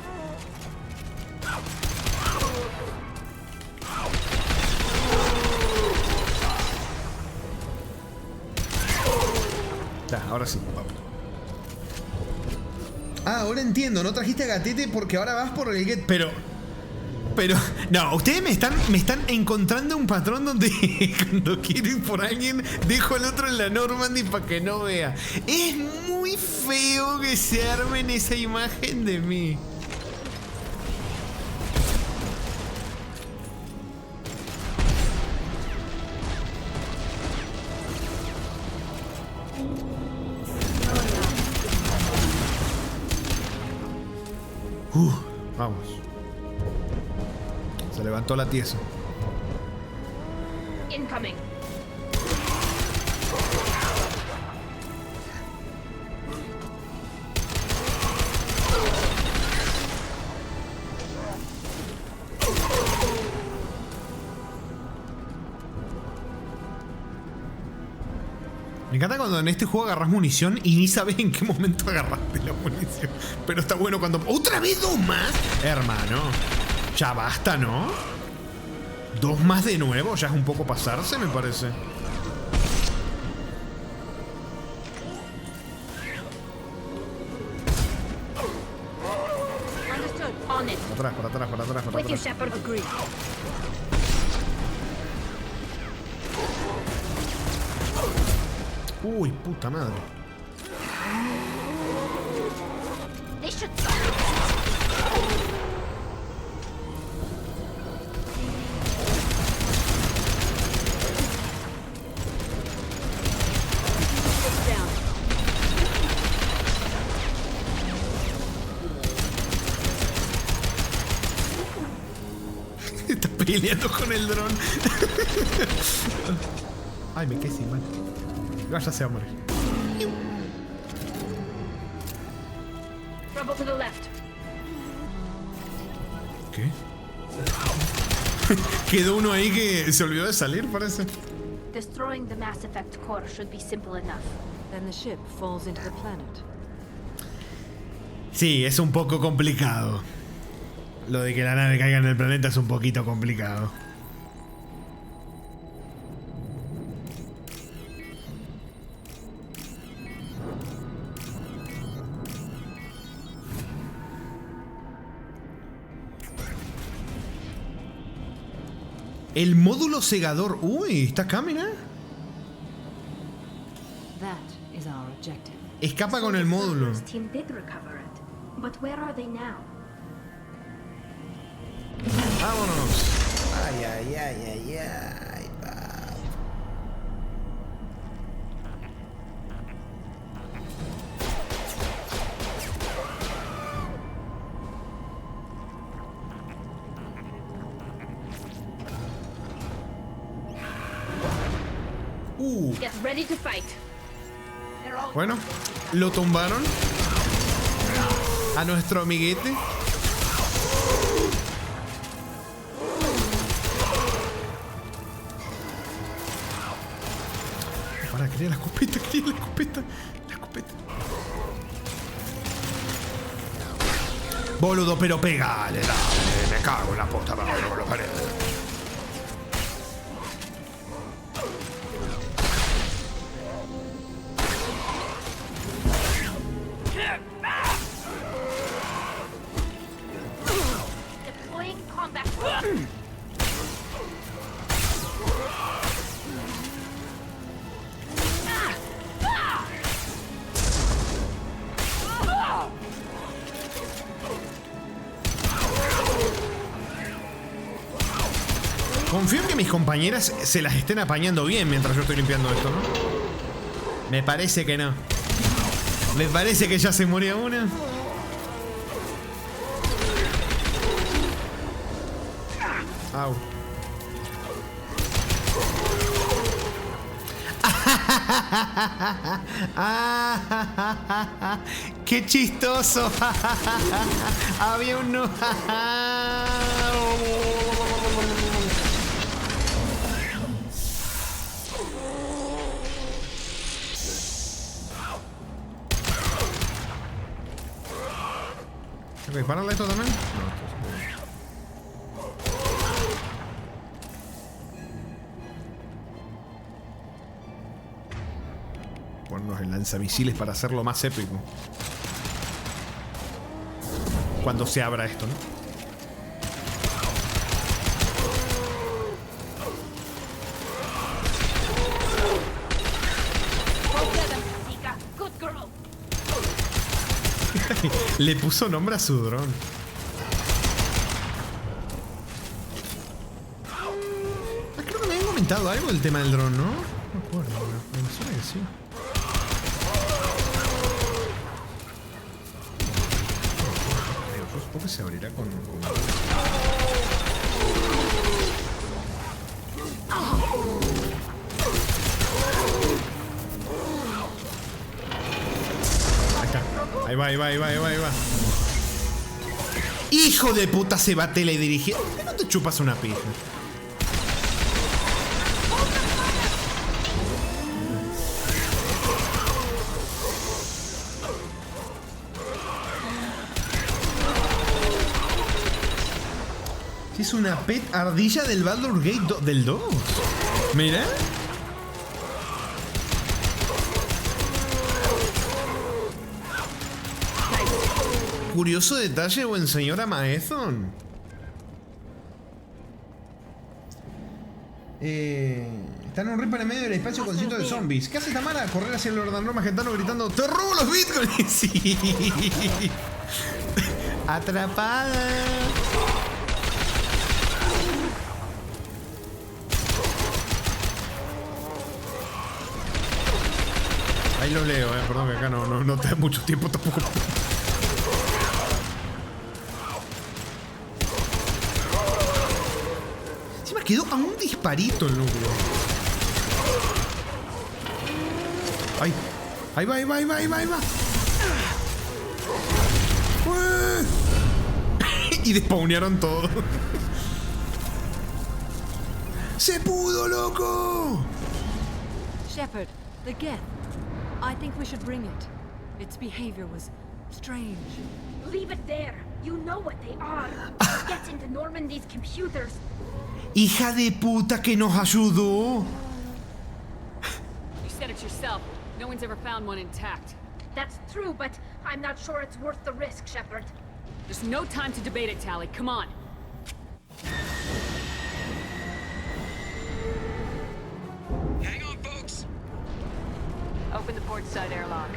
Ya, ahora sí, vamos. Ah, ahora entiendo, no trajiste a Gatete porque ahora vas por el get. Pero, no, ustedes me están encontrando un patrón donde cuando quiero ir por alguien, dejo al otro en la Normandy para que no vea. Es muy feo que se armen esa imagen de mí. Vamos. Se levantó la tiesa. Incoming. Me encanta cuando en este juego agarras munición y ni sabes en qué momento agarraste la munición. Pero está bueno cuando... ¡Otra vez 2 más! Hermano, ya basta, ¿no? 2 más de nuevo, ya es un poco pasarse, me parece. Para atrás. Uy, puta madre. Está peleando con el dron. Ay, me quedé sin mal. Ya se va a morir. Trouble to the left. ¿Qué? Quedó uno ahí que se olvidó de salir, parece. Destroying the Mass Effect core should be simple enough. Then the ship falls into the planet. Sí, es un poco complicado. Lo de que la nave caiga en el planeta es un poquito complicado. El módulo segador. Uy, ¿está Camina? That is our objective. Escapa con el módulo. Team did recover it, but where are they now? Vámonos. Ay. Get ready to fight. Bueno, lo tumbaron a nuestro amiguete. Para, quería la escopeta. Boludo, pero pégale, dale. Me cago en la puta madre con los paredes. Deploying combat. Confío en que mis compañeras se las estén apañando bien mientras yo estoy limpiando esto, ¿no? Me parece que no. Me parece que ya se murió una. Au. ¡Qué chistoso! Había un... Ok, ¿pararle esto también? No. Ponernos el lanzamisiles para hacerlo más épico. Cuando se abra esto, ¿no? Le puso nombre a su dron. Creo que me habían comentado algo del tema del dron, ¿no? No me acuerdo, me suena que sí. Yo supongo que se abrirá con... Ahí va. ¡Hijo de puta! Se va teledirigiendo. ¿Por qué no te chupas una pija? Es una pet ardilla del Baldur's Gate del 2. Mira. Curioso detalle, buen señor Amaezon. Está en un rip en el medio del espacio con cientos de zombies. ¿Qué hace Tamara? Correr hacia el ordenador magentano gritando ¡te robo los bitcoins! Sí. Atrapada. Ahí lo leo, perdón que acá no te da mucho tiempo tampoco. Quedó a un disparito el núcleo. Ahí va. Y despawnearon todo. ¡Se pudo, loco! Shepard, the Geth. I think we should bring it. Its behavior was strange. Leave it there. You know what they are. Get into Normandy's computers. ¡Hija de puta que nos ayudó! You said it yourself. No one's ever found one intact. That's true, but I'm not sure it's worth the risk, Shepard. There's no time to debate it, Tali. Come on. Hang on, folks. Open the port side airlock.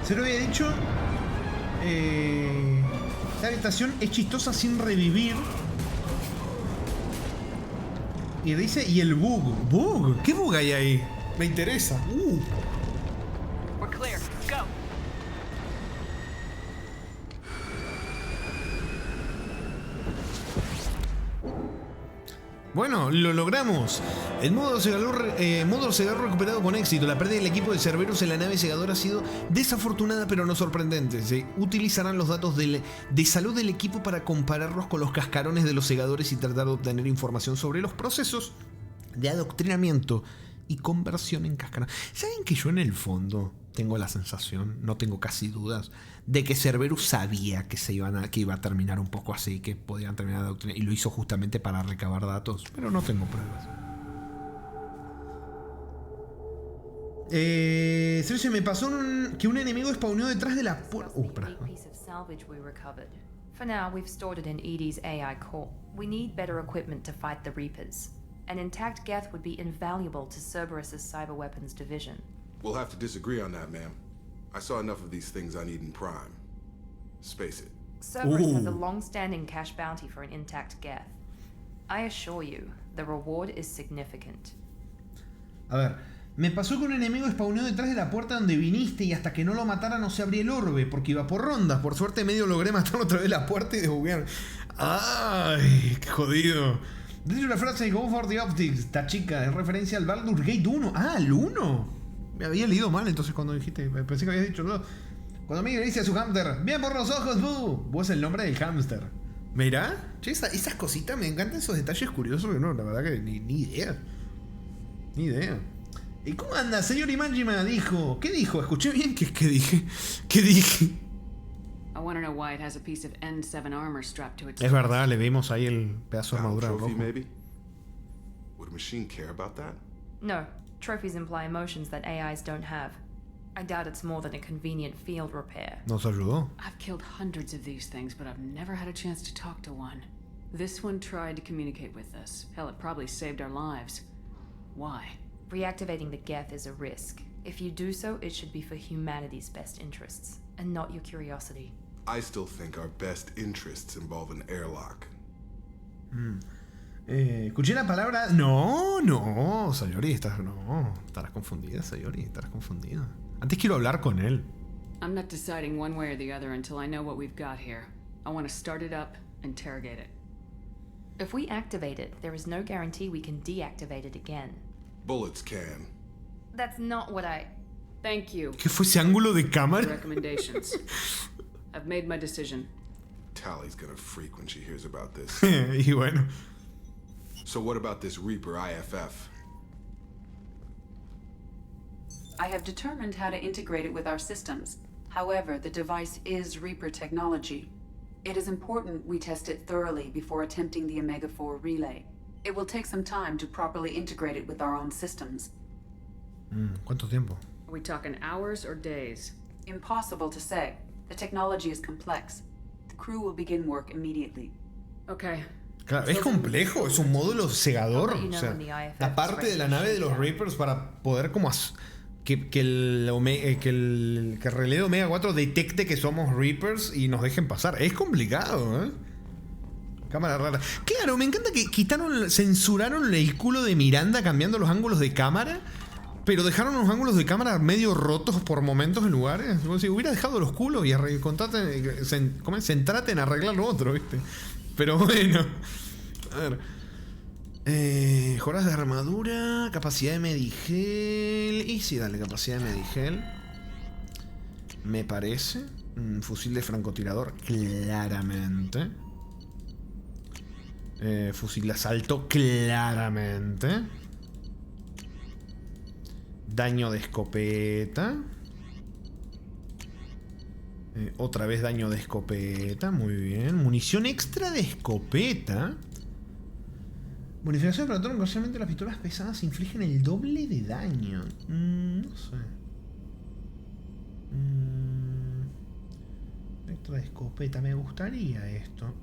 Se lo había dicho. La habitación es chistosa sin revivir. Y dice, y el bug. ¿Bug? ¿Qué bug hay ahí? Me interesa. We're clear. Go. Bueno, lo logramos. El módulo segador recuperado con éxito. La pérdida del equipo de Cerberus en la nave segadora ha sido desafortunada pero no sorprendente. Se utilizarán los datos de salud del equipo para compararlos con los cascarones de los segadores y tratar de obtener información sobre los procesos de adoctrinamiento y conversión en cascarón. ¿Saben que yo en el fondo tengo la sensación, no tengo casi dudas, de que Cerberus sabía que iba a terminar un poco así, que podían terminar de adoctrinar, y lo hizo justamente para recabar datos, pero no tengo pruebas. Se me pasó que un enemigo spawneó detrás de la puerta. For now, we've stored it in EDI's AI core. We need better equipment to fight the Reapers. An intact Geth would be invaluable to Cerberus's cyber weapons division. We'll have to disagree on that, ma'am. I saw enough of these things on Eden Prime. Space it. Cerberus has a long-standing cash bounty for an intact Geth. I assure you, the reward is significant. A ver, me pasó que un enemigo spawneó detrás de la puerta donde viniste y hasta que no lo matara no se abría el orbe porque iba por rondas. Por suerte medio logré matar otra vez la puerta y desbuguear. ¡Ay! ¡Qué jodido! De hecho, la frase Go for the Optics, esta chica, es referencia al Baldur's Gate 1. ¡Ah, el 1! Me había leído mal entonces cuando dijiste. Pensé que habías dicho no. Cuando Miguel dice a su hámster, ¡bien por los ojos, Boo! Vos es el nombre del hámster. ¿Mirá? Che, esas cositas, me encantan esos detalles curiosos que no, la verdad que ni idea. Ni idea. ¿Y cómo anda, señor Imajima? Dijo. ¿Qué dijo? ¿Escuché bien? ¿Qué dije? ¿Qué dije? Es verdad, le vimos ahí el pedazo de armadura rojo. Would a machine care about that? No. Trophies imply emotions that AIs don't have. I doubt it's more than a convenient field repair. Nos ayudó. I've killed hundreds of these things, but I've never had a chance to talk to one. This one tried to communicate with us. Hell, it probably saved our lives. Why? Reactivating the Geth is a risk. If you do so, it should be for humanity's best interests, and not your curiosity. I still think our best interests involve an airlock. Escuché la palabra... No, Sayori, estarás confundida, Sayori, estarás confundida. Antes quiero hablar con él. I'm not deciding one way or the other until I know what we've got here. I want to start it up, interrogate it. If we activate it, there is no guarantee we can deactivate it again. Bullets can. That's not what I... Thank you. ¿Qué fue ese ángulo de cámara? Recommendations. I've made my decision. Tally's gonna freak when she hears about this. Y bueno. So what about this Reaper IFF? I have determined how to integrate it with our systems. However, the device is Reaper technology. It is important we test it thoroughly before attempting the Omega-4 relay. It will take some time to properly integrate it with our own systems. ¿Cuánto tiempo? Are we talking hours or days? Impossible to say. The technology is complex. The crew will begin work immediately. Okay. Claro, es complejo, es un módulo cegador. O sea, la parte de la nave de los Reapers para poder como que el relé de Omega 4 detecte que somos Reapers y nos dejen pasar. Es complicado, ¿eh? Cámara rara. Claro, me encanta que censuraron el culo de Miranda cambiando los ángulos de cámara, pero dejaron los ángulos de cámara medio rotos por momentos en lugares. Como si hubiera dejado los culos y centrate en arreglar lo otro, ¿viste? Pero bueno. A ver. Mejoras de armadura, capacidad de Medigel. Y sí, dale, capacidad de Medigel. Me parece. Fusil de francotirador, claramente. Fusil de asalto, claramente. Daño de escopeta. Otra vez daño de escopeta, muy bien. Munición extra de escopeta. Bonificación de pelotón, ocasionalmente las pistolas pesadas infligen el doble de daño. No sé. Extra de escopeta, me gustaría esto.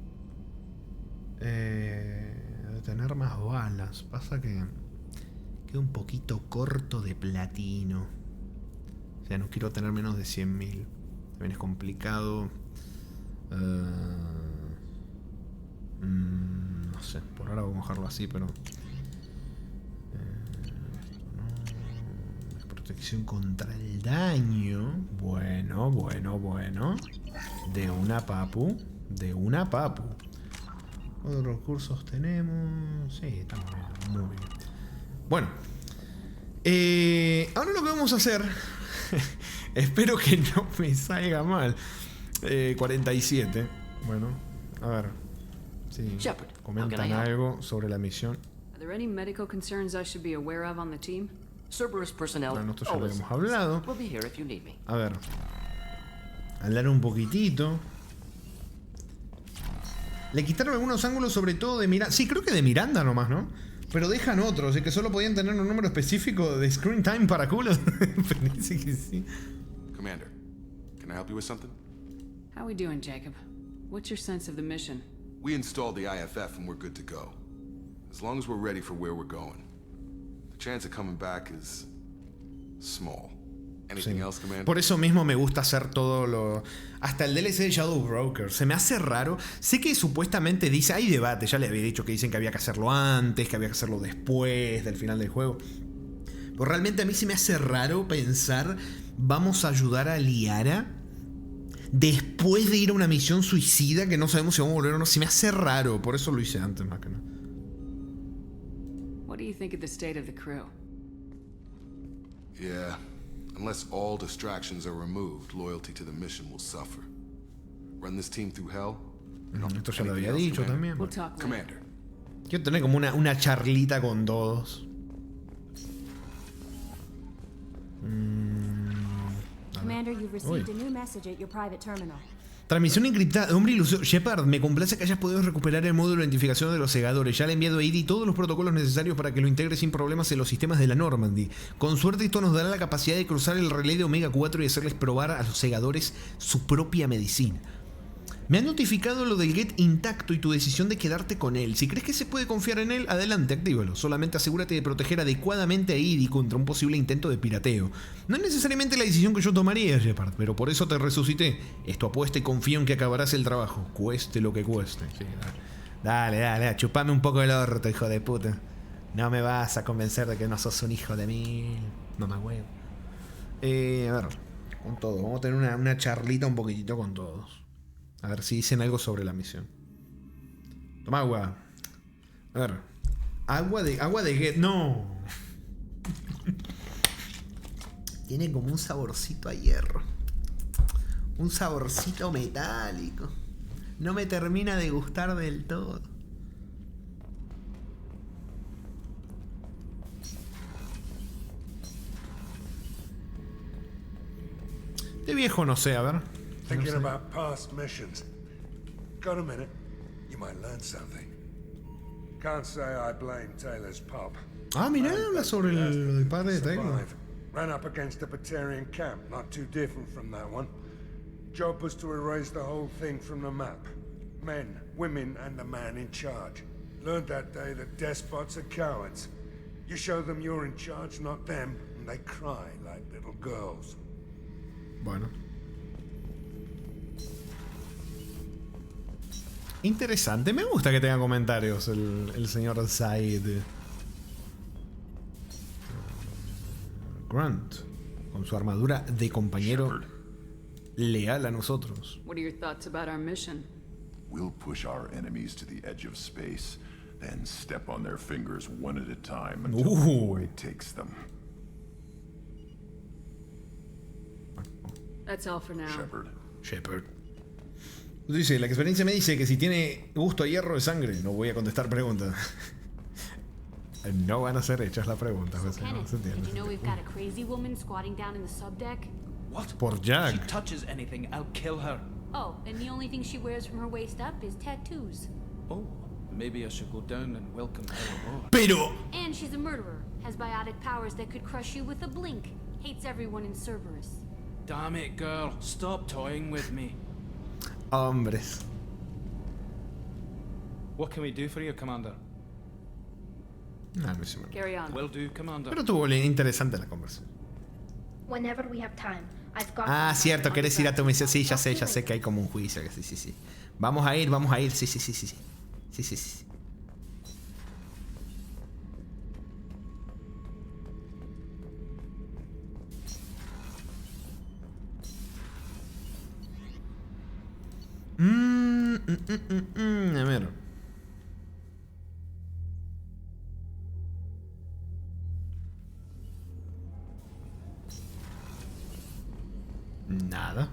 De tener más balas. Pasa que queda un poquito corto de platino. O sea, no quiero tener menos de 100.000. También es complicado. No sé, por ahora vamos a dejarlo así, pero... Protección contra el daño. Bueno. De una papu. ¿Cuántos recursos tenemos? Sí, estamos bien, muy bien. Bueno. Ahora lo que vamos a hacer... Espero que no me salga mal. 47. Bueno, a ver. Sí, comentan algo sobre la misión. Are there any medical concerns I should be aware of on the team? Cerberus personnel. Bueno, esto ya lo hemos hablado. We'll be here if you need me. A ver. Hablar un poquitito. Le quitaron algunos ángulos, sobre todo de Miranda. Sí, creo que de Miranda nomás, ¿no? Pero dejan otros, y que solo podían tener un número específico de screen time para culo. Parece que sí. Commander, can I help you with something? How we doing, Jacob? What's your sense of the mission? We installed the IFF and we're good to go. As long as we're ready for where we're going. The chance of coming back is small. Anything else, Commander? Por eso mismo me gusta hacer todo lo... Hasta el DLC de Shadow Broker. Se me hace raro. Sé que supuestamente dice... Hay debate, ya les había dicho que dicen que había que hacerlo antes, que había que hacerlo después del final del juego. Pero realmente a mí se me hace raro pensar... Vamos a ayudar a Liara... Después de ir a una misión suicida que no sabemos si vamos a volver o no. Se me hace raro. Por eso lo hice antes, más que nada. What do you think of the state of the crew? Yeah. Unless all distractions are removed, loyalty to the mission will suffer. Run this team through hell? Esto ya lo había dicho también. Commander. Quiero tener como una charlita con todos. Commander, you've received a new message at your private terminal. Transmisión encriptada. Hombre ilusión. Shepard, me complace que hayas podido recuperar el módulo de identificación de los segadores. Ya le he enviado a Edie todos los protocolos necesarios para que lo integre sin problemas en los sistemas de la Normandy. Con suerte esto nos dará la capacidad de cruzar el relé de Omega 4 y hacerles probar a los segadores su propia medicina. Me han notificado lo del Get intacto y tu decisión de quedarte con él. Si crees que se puede confiar en él, adelante, actívalo. Solamente asegúrate de proteger adecuadamente a Edie contra un posible intento de pirateo. No es necesariamente la decisión que yo tomaría, Shepard, pero por eso te resucité. Esto apuesta y confío en que acabarás el trabajo, cueste lo que cueste. Sí, dale, chupame un poco el orto, hijo de puta. No me vas a convencer de que no sos un hijo de mil. Mamá huevo. A ver, con todo. Vamos a tener una charlita un poquitito con todos. A ver si dicen algo sobre la misión. Toma agua. A ver. Agua de Get. No. Tiene como un saborcito a hierro. Un saborcito metálico. No me termina de gustar del todo. De viejo no sé, a ver. Thinking about past missions. Got a minute? You might learn something. Can't say I blame Taylor's pop. Ah, mirá, habla sobre el padre de Taylor. Ran up against a Batarian camp, not too different from that one. Job was to erase the whole thing from the map. Men, women, and the man in charge. Learned that day that despots are cowards. You show them you're in charge, not them, and they cry like little girls. Bueno. Interesante, me gusta que tenga comentarios el señor Said. Grant, con su armadura de compañero leal a nosotros. What are your thoughts about our mission? We'll push our enemies to the edge of space, then step on their fingers one at a time until the void takes them. That's all for now. Shepard. Dice, la experiencia me dice que si tiene gusto a hierro de sangre, no voy a contestar preguntas. No van a ser hechas las preguntas. So, Kenneth, did you know we've got a crazy woman squatting down in the subdeck? What? Por Jack. If she touches anything, I'll kill her. Oh, and the only thing she wears from her waist up is tattoos. Oh, maybe I should go down and welcome her aboard. Pero... And she's a murderer. Has biotic powers that could crush you with a blink. Hates everyone in Cerberus. Damn it, girl. Stop toying with me. Hombres. What can we do for you, Commander? No sé. Carry on. Will do, Commander. Pero estuvo interesante la conversación. Whenever we have time, I've got... Ah, cierto, querés ir a tu misión. Sí, ya sé que hay como un juicio. Sí. Vamos a ir. Sí. Sí. A ver. Nada.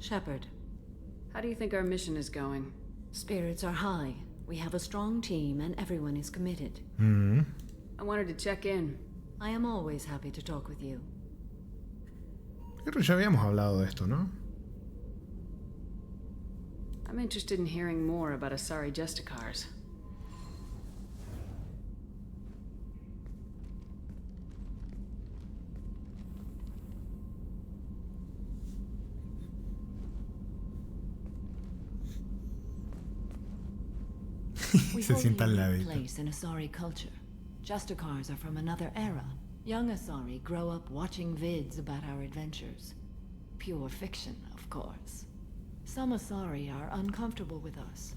Shepard. How do you think our mission is going? Spirits are high. We have a strong team and everyone is committed. I wanted to check in. I am always happy to talk with you. Creo que ya habíamos hablado de esto, ¿no? I'm interested in hearing more about Asari Justicars. We Se hold a sienta al unique ladito. place in Asari culture. Justicars are from another era. Young Asari grow up watching vids about our adventures. Pure fiction, of course. Some Asari are uncomfortable with us,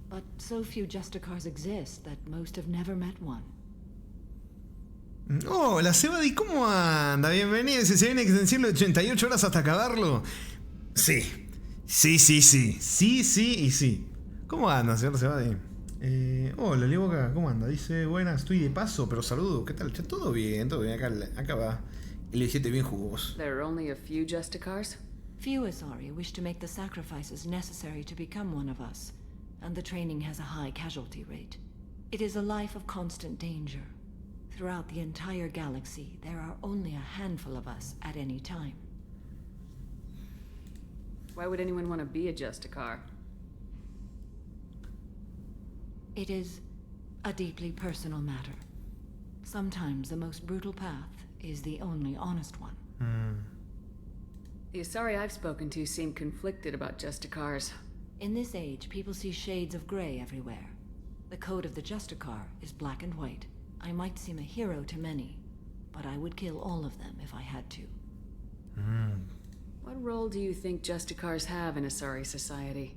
but so few Justicars exist that most have never met one. Hola, Sebadi, ¿cómo anda? Bienvenido. ¿Se viene extensión de 88 horas hasta acabarlo? Sí. Sí. ¿Cómo anda, señor Sebadi? Hola, Liboca, ¿cómo anda? Dice, buenas, estoy de paso, pero saludo. ¿Qué tal? Todo bien. Acá va. El 17 bien jugoso. There are only a few Justicars? Few Asari wish to make the sacrifices necessary to become one of us, and the training has a high casualty rate. It is a life of constant danger. Throughout the entire galaxy, there are only a handful of us at any time. Why would anyone want to be a Justicar? It is a deeply personal matter. Sometimes the most brutal path is the only honest one. The Asari I've spoken to seem conflicted about Justicars. In this age, people see shades of gray everywhere. The code of the Justicar is black and white. I might seem a hero to many, but I would kill all of them if I had to. What role do you think Justicars have in Asari society?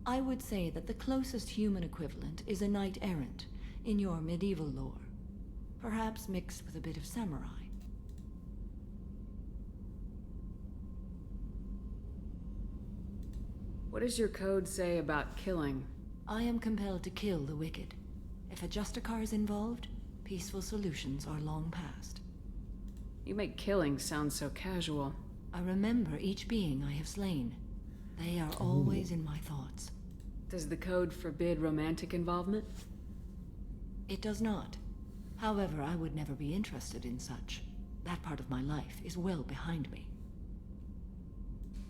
I would say that the closest human equivalent is a knight-errant in your medieval lore. Perhaps mixed with a bit of samurai. What does your code say about killing? I am compelled to kill the wicked. If a Justicar is involved, peaceful solutions are long past. You make killing sound so casual. I remember each being I have slain. They are always in my thoughts. Does the code forbid romantic involvement? It does not. However, I would never be interested in such. That part of my life is well behind me.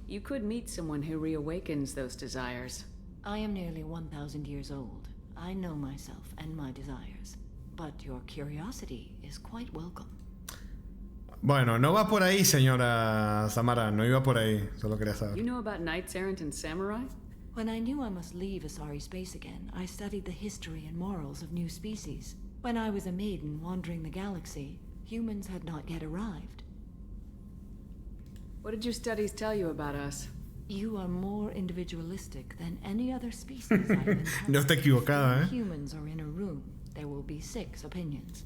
You could meet someone who reawakens those desires. I am nearly 1,000 years old. I know myself and my desires. But your curiosity is quite welcome. Bueno, no va por ahí, señora Samara. No iba por ahí. Solo quería saber. You know about knights errant and samurai? When I knew I must leave Asari space again, I studied the history and morals of new species. When I was a maiden wandering the galaxy, humans had not yet arrived. What did your studies tell you about us? You are more individualistic than any other species I've encountered. No está equivocada, When humans are in a room, there will be 6 opinions.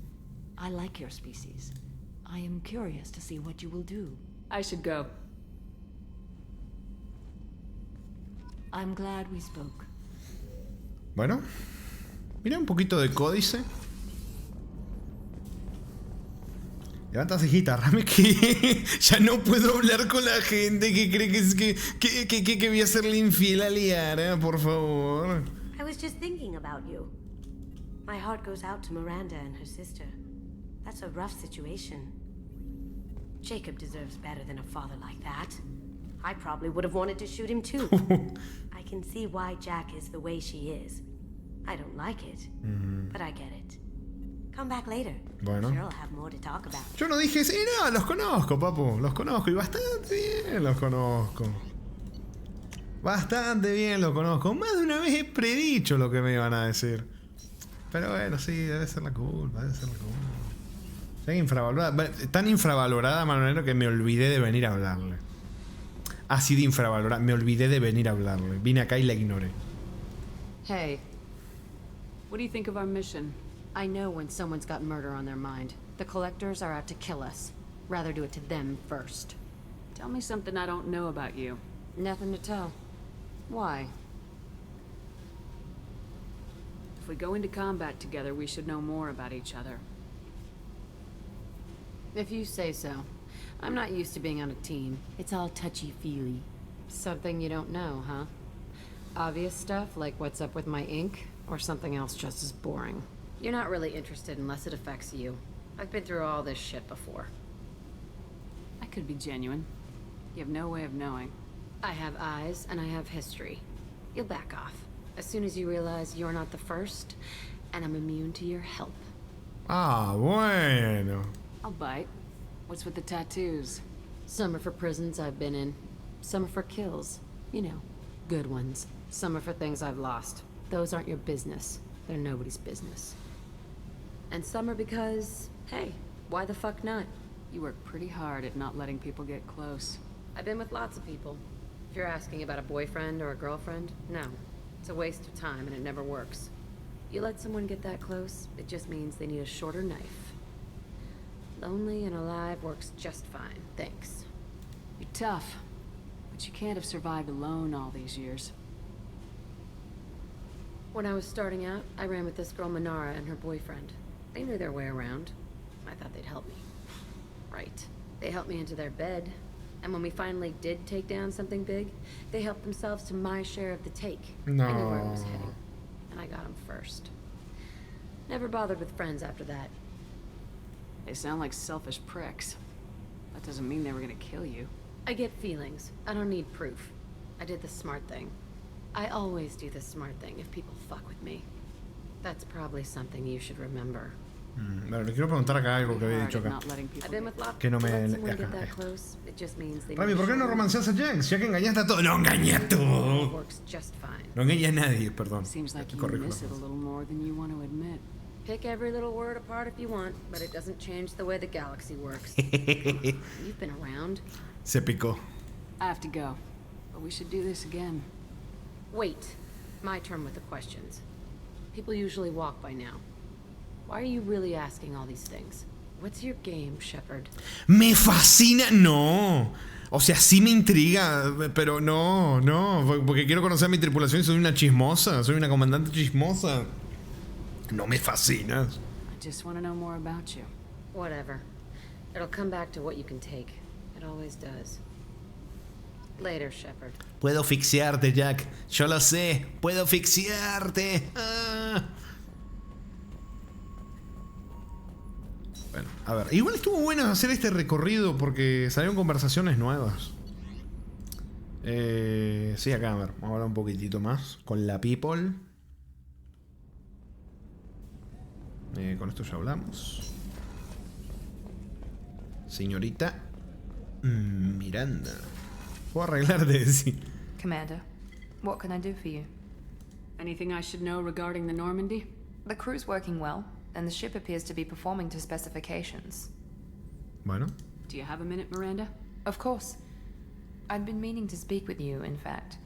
I like your species. I am curious to see what you will do. I should go. I'm glad we spoke. Bueno, mira un poquito de códice. Levanta cejita, Rame, que ya no puedo hablar con la gente que cree que voy a serle infiel a Liara, por favor. I was just thinking about you. My heart goes out to Miranda and her sister. That's a rough situation. Jacob deserves better than a father like that. I probably would have wanted to shoot him too. I can see why Jack is the way she is. I don't like it, but I get it. Come back later. Bueno. Sure, I'll have more to talk about. Yo no dije, sí, no, los conozco, papu. Los conozco y bastante bien los conozco. Bastante bien los conozco. Más de una vez he predicho lo que me iban a decir. Pero bueno, sí, debe ser la culpa, Está infravalorada. Tan infravalorada, Manolero, que me olvidé de venir a hablarle. Así de infravalorada. Me olvidé de venir a hablarle. Vine acá y la ignoré. Hey. What do you think of our mission? I know when someone's got murder on their mind. The Collectors are out to kill us. Rather do it to them first. Tell me something I don't know about you. Nothing to tell. Why? If we go into combat together, we should know more about each other. If you say so. I'm not used to being on a team. It's all touchy-feely. Something you don't know, huh? Obvious stuff, like what's up with my ink, or something else just as boring? You're not really interested unless it affects you. I've been through all this shit before. I could be genuine. You have no way of knowing. I have eyes and I have history. You'll back off as soon as you realize you're not the first, and I'm immune to your help. Ah, bueno. I'll bite. What's with the tattoos? Some are for prisons I've been in. Some are for kills. You know, good ones. Some are for things I've lost. Those aren't your business. They're nobody's business. And some are because, hey, why the fuck not? You work pretty hard at not letting people get close. I've been with lots of people. If you're asking about a boyfriend or a girlfriend, no. It's a waste of time and it never works. You let someone get that close, it just means they need a shorter knife. Lonely and alive works just fine, thanks. You're tough, but you can't have survived alone all these years. When I was starting out, I ran with this girl Minara and her boyfriend. They knew their way around. I thought they'd help me. Right. They helped me into their bed. And when we finally did take down something big, they helped themselves to my share of the take. No. I knew where it was heading. And I got them first. Never bothered with friends after that. They sound like selfish pricks. That doesn't mean they were gonna kill you. I get feelings. I don't need proof. I did the smart thing. I always do the smart thing if people fuck with me. That's probably something you should remember. Bueno, le quiero preguntar acá algo que había dicho acá. Que no me... Acá. Rami, ¿por qué no romanceas a Jax? Ya que engañaste a todo. ¡No engañé a todo! No engañé a nadie, perdón. Pick every little word apart if you want, but it doesn't change the way the galaxy works. You've been around. Se picó. I have to go, but we should do this again. Wait. My turn with the questions. People usually walk by now. Why are you really asking all these things? What's your game, Shepard? ¡Me fascina! No. O sea, sí me intriga, pero no, porque quiero conocer a mi tripulación y soy una chismosa, soy una comandante chismosa. No me fascinas. I just want to know more about you. Whatever. It'll come back to what you can take. It always does. Later, Shepard. Puedo asfixiarte, Jack. Yo lo sé. Puedo asfixiarte. Ah. Bueno, a ver. Igual estuvo bueno hacer este recorrido porque salieron conversaciones nuevas. Sí, acá, a ver. Vamos a hablar un poquitito más con la people. Con esto ya hablamos. Señorita Miranda. Puedo arreglar de decir. Commander, what can I do for you? Anything I should know regarding the Normandy? The crew's working well, and the ship appears to be performing to specifications. Bueno. Do you have a minute, Miranda? Of course. I'd been meaning to speak with you, in fact.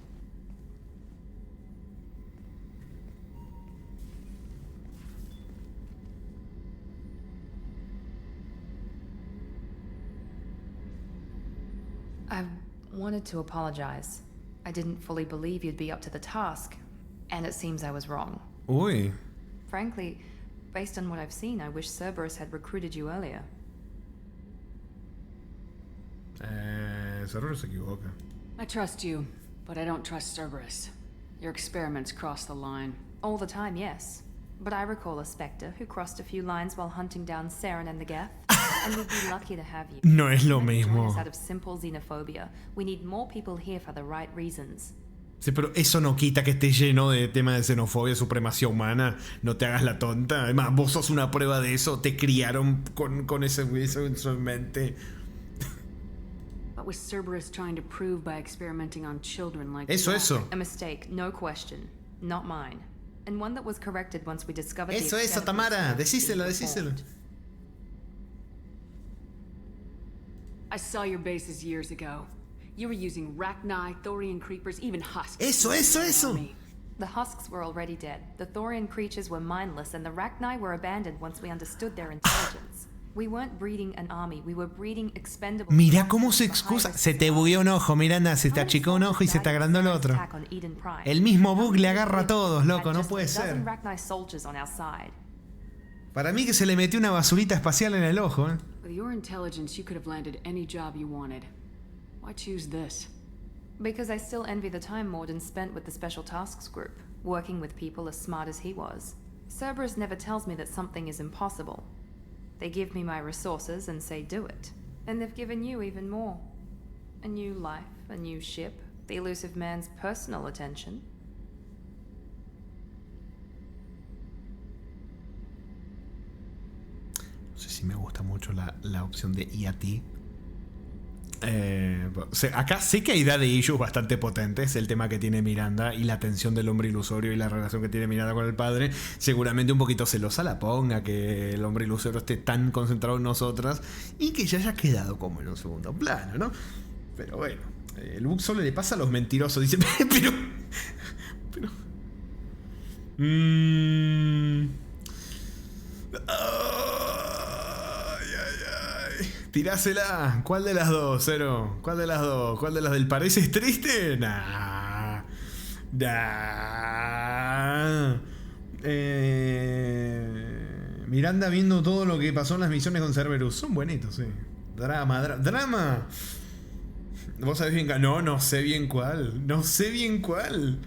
I wanted to apologize. I didn't fully believe you'd be up to the task, and it seems I was wrong. Uy. Frankly, based on what I've seen, I wish Cerberus had recruited you earlier. Cerberus se equivoca. I trust you, but I don't trust Cerberus. Your experiments cross the line. All the time, yes. But I recall a Spectre who crossed a few lines while hunting down Saren and the Geth. And we'd be lucky to have you. No es lo mismo. Out of simple xenophobia. We need more people here for the right reasons. Sí, pero eso no quita que esté lleno de temas de xenofobia, supremacía humana. No te hagas la tonta. Además, vos sos una prueba de eso. Te criaron con eso en su mente. What was Cerberus trying to prove by experimenting on children like Eso. A mistake, no question. Not mine. And one that was corrected once we discovered Eso, Tamara. Decíselo. I saw your bases years ago. You were using Rachni, Thorian creepers, even husks. Eso. The husks were already dead. The Thorian creatures were mindless, and the Rachni were abandoned once we understood their intelligence. We weren't breeding an army, we were breeding expendable. Mira cómo se excusa. Se te bugueó un ojo, Miranda. Se te achicó un ojo y se te agrandó el otro. El mismo bug le agarra a todos, loco. No puede ser. Para mí que se le metió una basurita espacial en el ojo, ¿eh? With your intelligence, you could have landed any job you wanted. Why choose this? Because I still envy the time Morden spent with the Special Tasks Group, working with people as smart as he was. Cerberus never tells me that something is impossible. They give me my resources and say do it. And they've given you even more. A new life, a new ship, the elusive man's personal attention. No sé si me gusta mucho la opción de y a ti. Acá sé que hay daddy issues bastante potentes. El tema que tiene Miranda y la tensión del hombre ilusorio y la relación que tiene Miranda con el padre. Seguramente un poquito celosa la ponga que el hombre ilusorio esté tan concentrado en nosotras y que ya haya quedado como en un segundo plano, ¿no? Pero bueno, Luke solo le pasa a los mentirosos. Dice, pero tirásela. ¿Cuál de las dos, Zero? ¿Cuál de las dos? ¿Cuál de las del pareces triste? Nah. Miranda viendo todo lo que pasó en las misiones con Cerberus. Son buenitos, sí. Drama. ¿Vos sabés bien? No sé bien cuál. No sé bien cuál.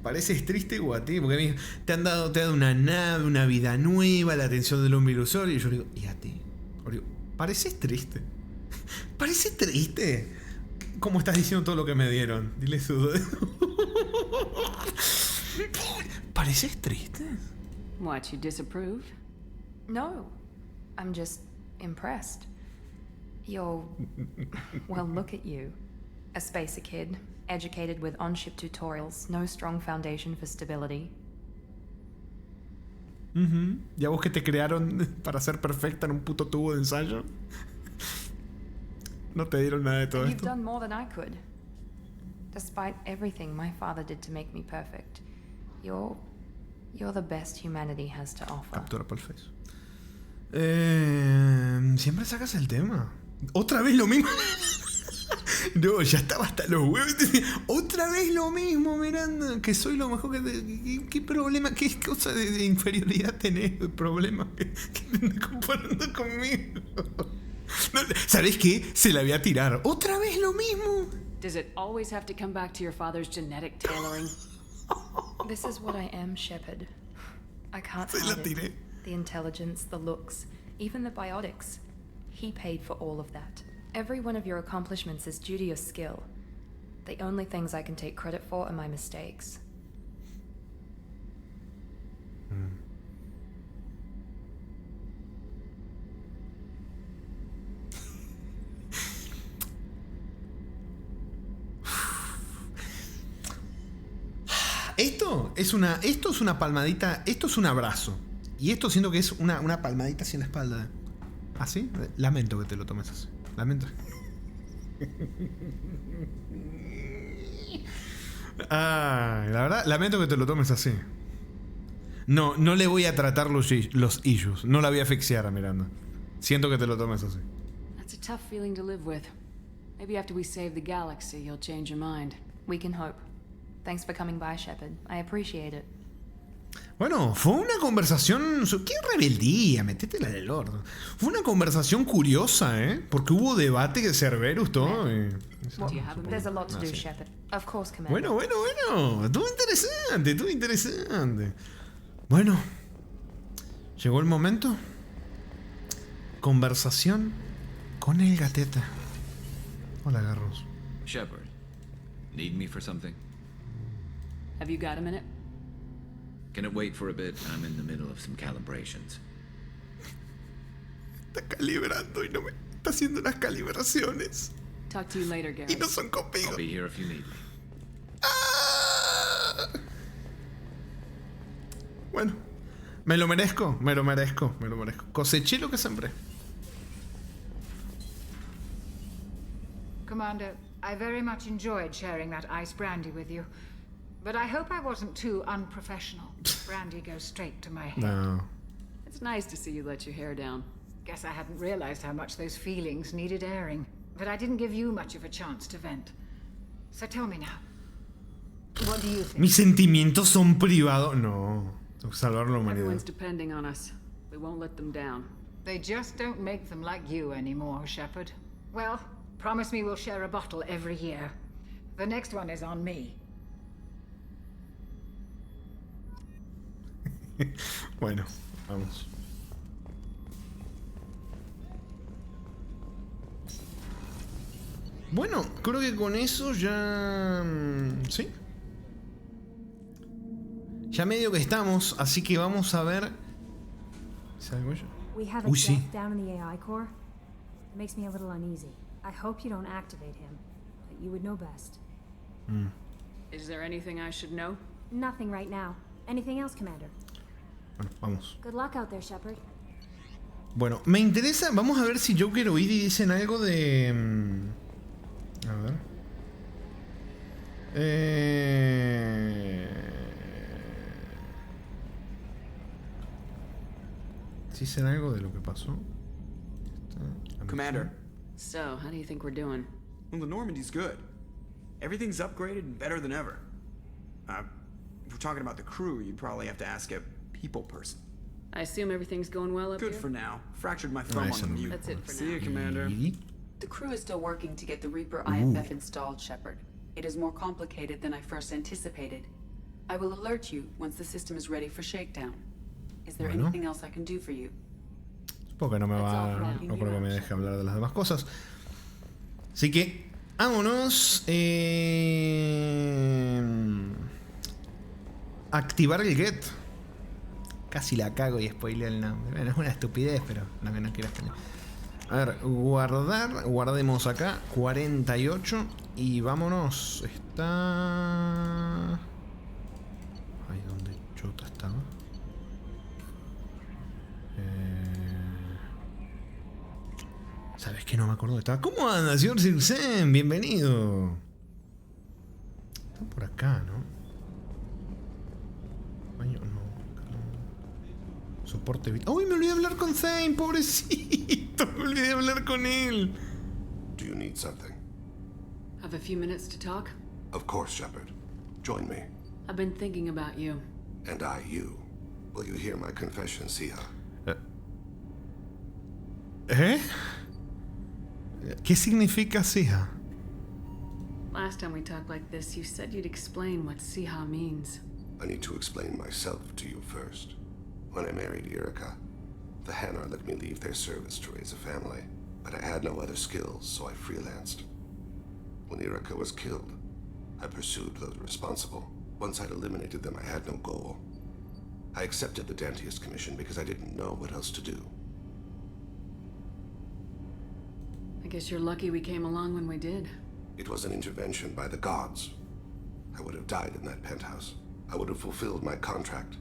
Pareces triste, Guati, porque te han dado una nave, una vida nueva, la atención del hombre ilusorio. Y yo digo, ¿y a ti? Pareces triste. Pareces triste. ¿Cómo estás diciendo todo lo que me dieron? Dile su. ¿Pareces triste? What, you disapprove? No. I'm just impressed. You're... well, look at you. A spacer kid, educated with on-ship tutorials, no strong foundation for stability. ¿Ya vos que te crearon para ser perfecta en un puto tubo de ensayo? No te dieron nada de todo You've esto. done more than I could. Despite everything my father did to make me perfect, you're the best humanity has to offer. Captura por el face. Siempre sacas el tema. Otra vez lo mismo. No, ya estaba hasta los huevos. Otra vez lo mismo, Miranda. Que soy lo mejor que... ¿Qué problema? ¿Qué cosa de inferioridad tenés? ¿Problema? ¿Qué te estás comparando conmigo? No, ¿sabés qué? Se la voy a tirar. ¿Otra vez lo mismo? Does it always have to come back to your father's genetic tailoring? This is what I am, Shepard. I can't hide it. The intelligence, the looks, even the biotics. He paid for all of that. Every one of your accomplishments is due to your skill. The only things I can take credit for are my mistakes. Esto es una palmadita, esto es un abrazo. Y esto siento que es una palmadita así en la espalda. ¿Así? Lamento que te lo tomes así. Lamento. La verdad, lamento que te lo tomes así. No le voy a tratar los issues. No la voy a asfixiar a Miranda. Siento que te lo tomes así. That's a tough feeling to live with. Maybe after we save the galaxy, you'll change your mind. We can hope. Thanks for coming by, Shepard. I appreciate it. Bueno, fue una conversación... ¡Qué rebeldía! Metétela del orto. Fue una conversación curiosa, ¿eh? Porque hubo debate de Cerberus, todo. There's a lot to do, Shepard. Of course, Commander. Bueno. Estuvo interesante. Bueno. Llegó el momento. Conversación con el gateta. Hola, Garros. Shepard, need me for something? Have you got a minute? Can it wait for a bit? I'm in the middle of some calibrations. Está calibrando y no me... Está haciendo unas calibraciones. Talk to you later, Garrus. Y no son conmigo. I'll be here if you need me. Bueno. Me lo merezco. Coseché lo que sembré. Commander, I very much enjoyed sharing that ice brandy with you. But I hope I wasn't too unprofessional. Brandy goes straight to my head. No. It's nice to see you let your hair down. Guess I hadn't realized how much those feelings needed airing. But I didn't give you much of a chance to vent. So tell me now. What do you think? Mis sentimientos son privados. No. Salvar la humanidad. Everyone's depending on us. We won't let them down. They just don't make them like you anymore, Shepard. Well, promise me we'll share a bottle every year. The next one is on me. Bueno, vamos. Bueno, creo que con eso ya... ¿sí? Ya medio que estamos, así que vamos a ver... ¿Salgo yo? We have a Uy, sí. death down in the AI core. It makes me a little uneasy. I hope you don't activate him, but you would know best. Is there anything I should know? Nothing right now. Anything else, Commander? Bueno, vamos. Good luck out there, Shepard. Bueno, me interesa... Vamos a ver si Joker o Edie dicen algo de... a ver... ¿sí dicen algo de lo que pasó? Commander. So, how do you think we're doing? Well, the Normandy's good. Everything's upgraded and better than ever. If we're talking about the crew, you'd probably have to ask a people person. I assume everything's going well up here? Good for now. Fractured my thumb on the mute. That's it for See now. you, Commander. The crew is still working to get the Reaper Ooh. IFF installed, Shepard. It is more complicated than I first anticipated. I will alert you once the system is ready for shakedown. Is there Bueno. anything else I can do for you? Porque no me va... No creo que me deje hablar de las demás cosas. Así que... vámonos. Activar el get. Casi la cago y spoileo el nombre. Bueno, es una estupidez, pero no quiero spoilear. A ver, guardar. Guardemos acá. 48. Y vámonos. Está... ay, ¿dónde chota estaba? ¿Sabes qué? No me acuerdo de estaba. ¿Cómo anda, señor Sirsen? Bienvenido. Está por acá, ¿no? Baño, no. Soporte vital. ¡Uy! Me olvidé de hablar con Zane, pobrecito. Me olvidé de hablar con él. Do you need something? Have a few minutes to talk? Of course, Shepard. Join me. I've been thinking about you. And I, you. Will you hear my confession, Siha? ¿Eh? ¿Qué significa Siha? Last time we talked like this, you said you'd explain what Siha means. I need to explain myself to you first. When I married Irika, the Hanar let me leave their service to raise a family, but I had no other skills, so I freelanced. When Irika was killed, I pursued those responsible. Once I'd eliminated them, I had no goal. I accepted the Dantius Commission because I didn't know what else to do. I guess you're lucky we came along when we did. It was an intervention by the gods. I would have died in that penthouse. I would have fulfilled my contract.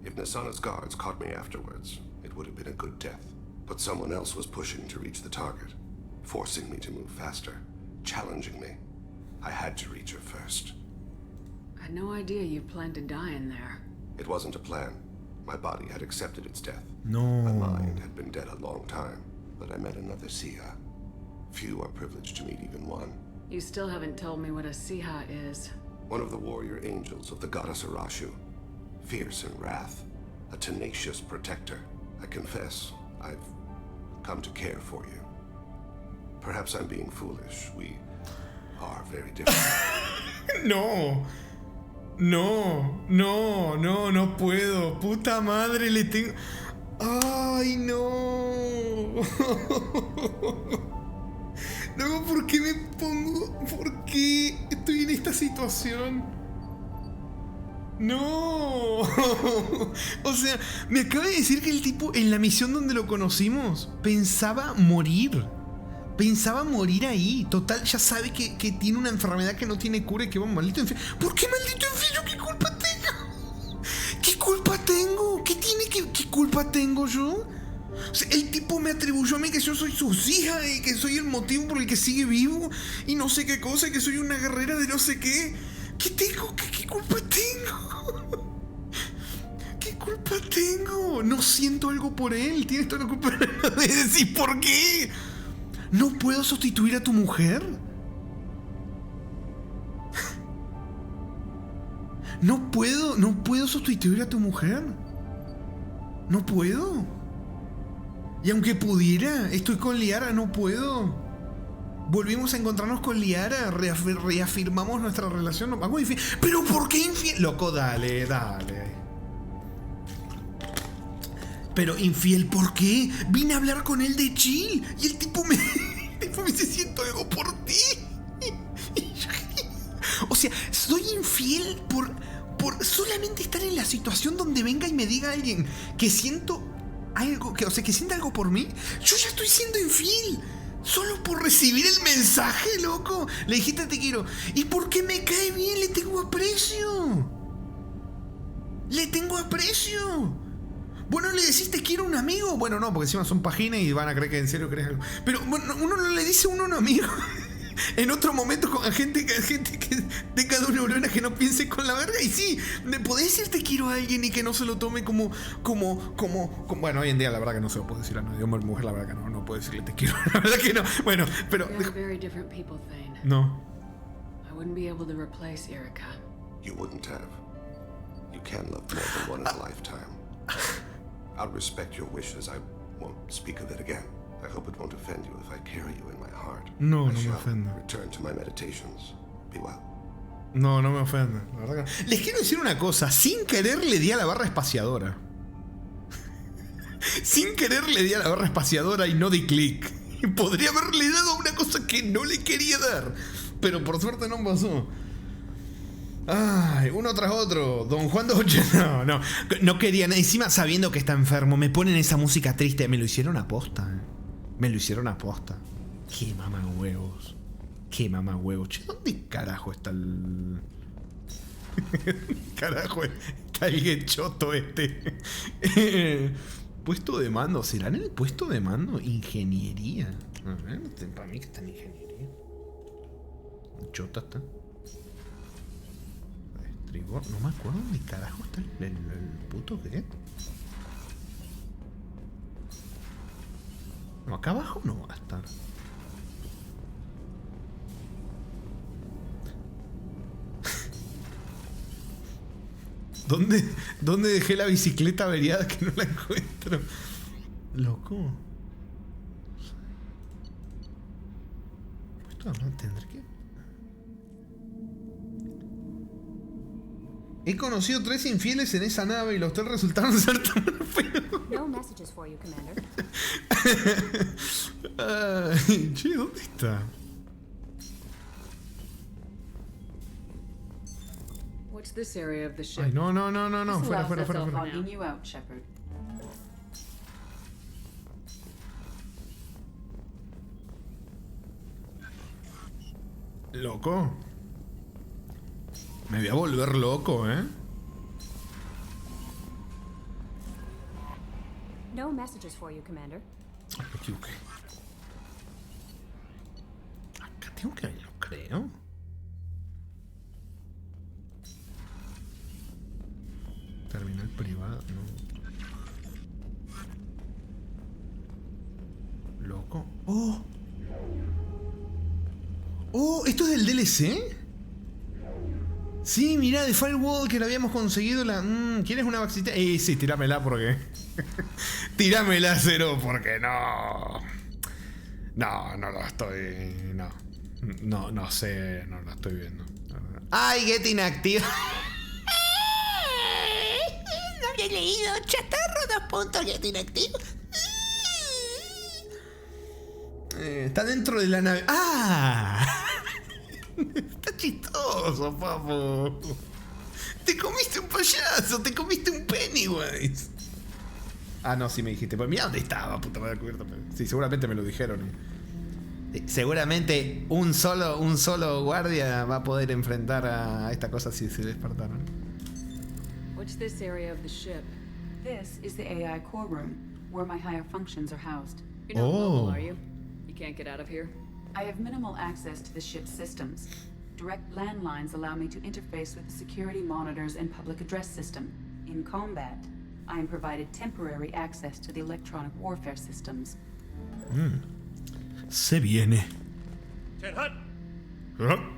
If Nasana's guards caught me afterwards, it would have been a good death. But someone else was pushing to reach the target, forcing me to move faster, challenging me. I had to reach her first. I had no idea you planned to die in there. It wasn't a plan. My body had accepted its death. No. My mind had been dead a long time, but I met another Siha. Few are privileged to meet even one. You still haven't told me what a Siha is. One of the warrior angels of the goddess Arashu. Fierce in wrath. A tenacious protector. I confess, I've come to care for you. Perhaps I'm being foolish. We are very different. No. No puedo. Puta madre, le tengo... ¡Ay, no! No, ¿por qué me pongo? ¿Por qué estoy en esta situación? ¡No! O sea, me acaba de decir que el tipo en la misión donde lo conocimos pensaba morir. Pensaba morir ahí. Total, ya sabe que tiene una enfermedad que no tiene cura y que va maldito enfermo. ¿Por qué maldito enfermo? ¿Qué culpa tengo? ¿Qué culpa tengo? ¿Qué culpa tengo yo? O sea, el tipo me atribuyó a mí que yo soy su hija y que soy el motivo por el que sigue vivo y no sé qué cosa, que soy una guerrera de no sé qué. ¿Qué tengo? ¿Qué culpa tengo? ¿Qué culpa tengo? No siento algo por él. Tienes toda la culpa de decir por qué. ¿No puedo sustituir a tu mujer? No puedo sustituir a tu mujer. No puedo. Y aunque pudiera, estoy con Liara, no puedo. Volvimos a encontrarnos con Liara, reafirmamos nuestra relación. No, vamos infiel. ¿Pero por qué infiel? Loco, dale. Pero infiel, ¿por qué? Vine a hablar con él de chill y el tipo me Después me dice, siento algo por ti. O sea, soy infiel por solamente estar en la situación donde venga y me diga alguien que siento algo, que sienta algo por mí. Yo ya estoy siendo infiel. Solo por recibir el mensaje, loco. Le dijiste te quiero. ¿Y por qué me cae bien? Le tengo aprecio. Le tengo aprecio. Bueno, le decís te quiero a un amigo. Bueno, no, porque encima son páginas y van a creer que en serio crees algo. Pero bueno, uno no le dice uno a un amigo. En otro momento con gente que tenga dos neuronas que no piense con la verga. Y sí, podés decir te quiero a alguien y que no se lo tome como bueno, hoy en día la verdad que no se lo puedo decir a nadie. Hombre o mujer, la verdad que no puedo decirle te quiero. La verdad que no. Bueno, pero no. I wouldn't be able to replace Erica. You wouldn't have. You can love more than one in a lifetime. I'll respect your wishes. I won't speak of it again. I hope it won't offend you if I carry you in my heart. No, I no me shall ofende. return to my meditations. Be well. No me ofende. La verdad que no. Les quiero decir una cosa. Sin querer le di a la barra espaciadora. Sin querer le di a la barra espaciadora y no di clic. Podría haberle dado a una cosa que no le quería dar. Pero por suerte no pasó. Ay, uno tras otro. Don Juan 280. No querían. Encima sabiendo que está enfermo. Me ponen esa música triste. Me lo hicieron a posta. Me lo hicieron a posta. Qué mamahuevos. Qué mamahuevos. Che, ¿dónde carajo está el... carajo está el guechoto este? Puesto de mando. ¿Será en el puesto de mando? Ingeniería. A ver, para mí que está en ingeniería. Chota está. Estribor. No me acuerdo dónde carajo está el puto qué. No, acá abajo no va a estar. ¿Dónde dejé la bicicleta averiada que no la encuentro? Loco. Pues no tendré que... He conocido 3 infieles en esa nave y los 3 resultaron ser tan feos. No messages for you, Commander. Ay, che, ¿dónde está? What's this area of the ship? Ay, no. Fuera. Logging you out, Shepard. Loco. Me voy a volver loco, ¿eh? No messages for you, Commander. Me equivoqué. Acá tengo que verlo, creo. Terminal privado, no. Loco. ¡Oh! ¿Esto es del DLC? Sí, mirá, de Firewall que lo habíamos conseguido la... ¿Quieres una vaxita? Sí, tirámela porque... tirámela, Cero, porque no... No lo estoy... No sé, no lo estoy viendo. ¡Ay, Get inactiva! No había leído. Chatarro, 2 puntos, Get inactivo. Está dentro de la nave. ¡Ah! Está chistoso, papo. Te comiste un payaso, te comiste un Pennywise. Ah, no, sí me dijiste. Pues mira dónde estaba, puta madre cubierta. Sí, seguramente me lo dijeron. Seguramente un solo guardia va a poder enfrentar a esta cosa si se despertaron. What's this area of the ship? This is the AI core room, where my higher functions are housed. You're not mobile, are you? You can't get out of here? I have minimal access to the ship's systems. Direct landlines allow me to interface with the security monitors and public address system. In combat, I am provided temporary access to the electronic warfare systems. Se viene. I'm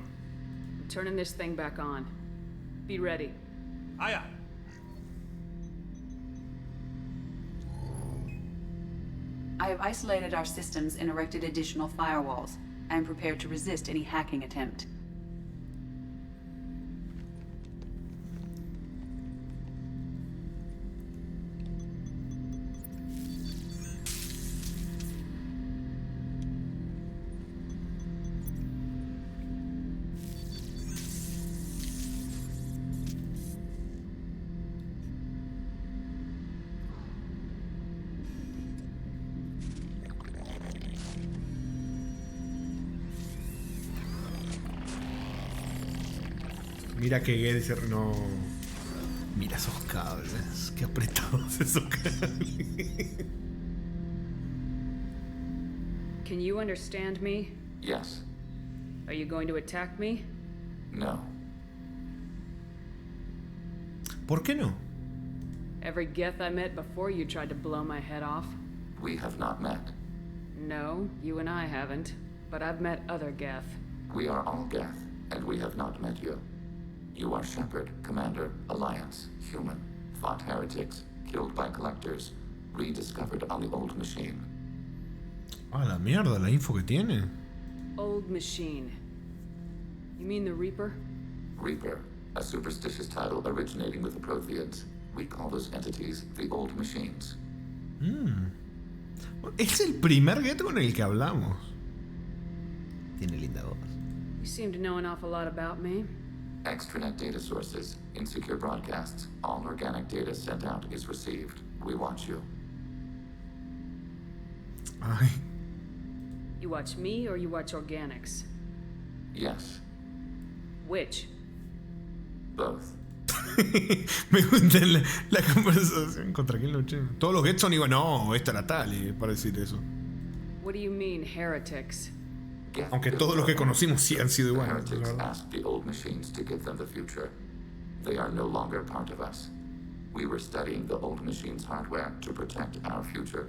turning this thing back on. Be ready. Aye, aye. I have isolated our systems and erected additional firewalls. I am prepared to resist any hacking attempt. Mira que Gede no. Mira esos cables. Qué apretados esos cables. Can you understand me? Yes. Are you going to attack me? No. ¿Por qué no? Every Geth I met before you tried to blow my head off. We have not met. No, you and I haven't. But I've met other Geth. We are all Geth, and we have not met you. You are Shepard, Commander, Alliance, human, fought heretics, killed by collectors, rediscovered on the old machine. Ah, la mierda, la info que tiene. Old machine. You mean the Reaper? Reaper, a superstitious title originating with the Protheans. We call those entities the old machines. Es el primer Geth con el que hablamos. Tiene linda voz. You seem to know an awful lot about me. Extranet data sources, insecure broadcasts, all organic data sent out is received. We watch you. Ay. You watch me or you watch organics? Yes. Which? Both. Me gusta la conversación. ¿Contra quién luché? Todos los Geth son igual. No, esta era Tali para decir eso. What do you mean, heretics? Aunque todos los que conocimos sí han sido The iguales. heretics asked the old machines to give them the future. They are no longer part of us. We were studying the old machines' hardware to protect our future.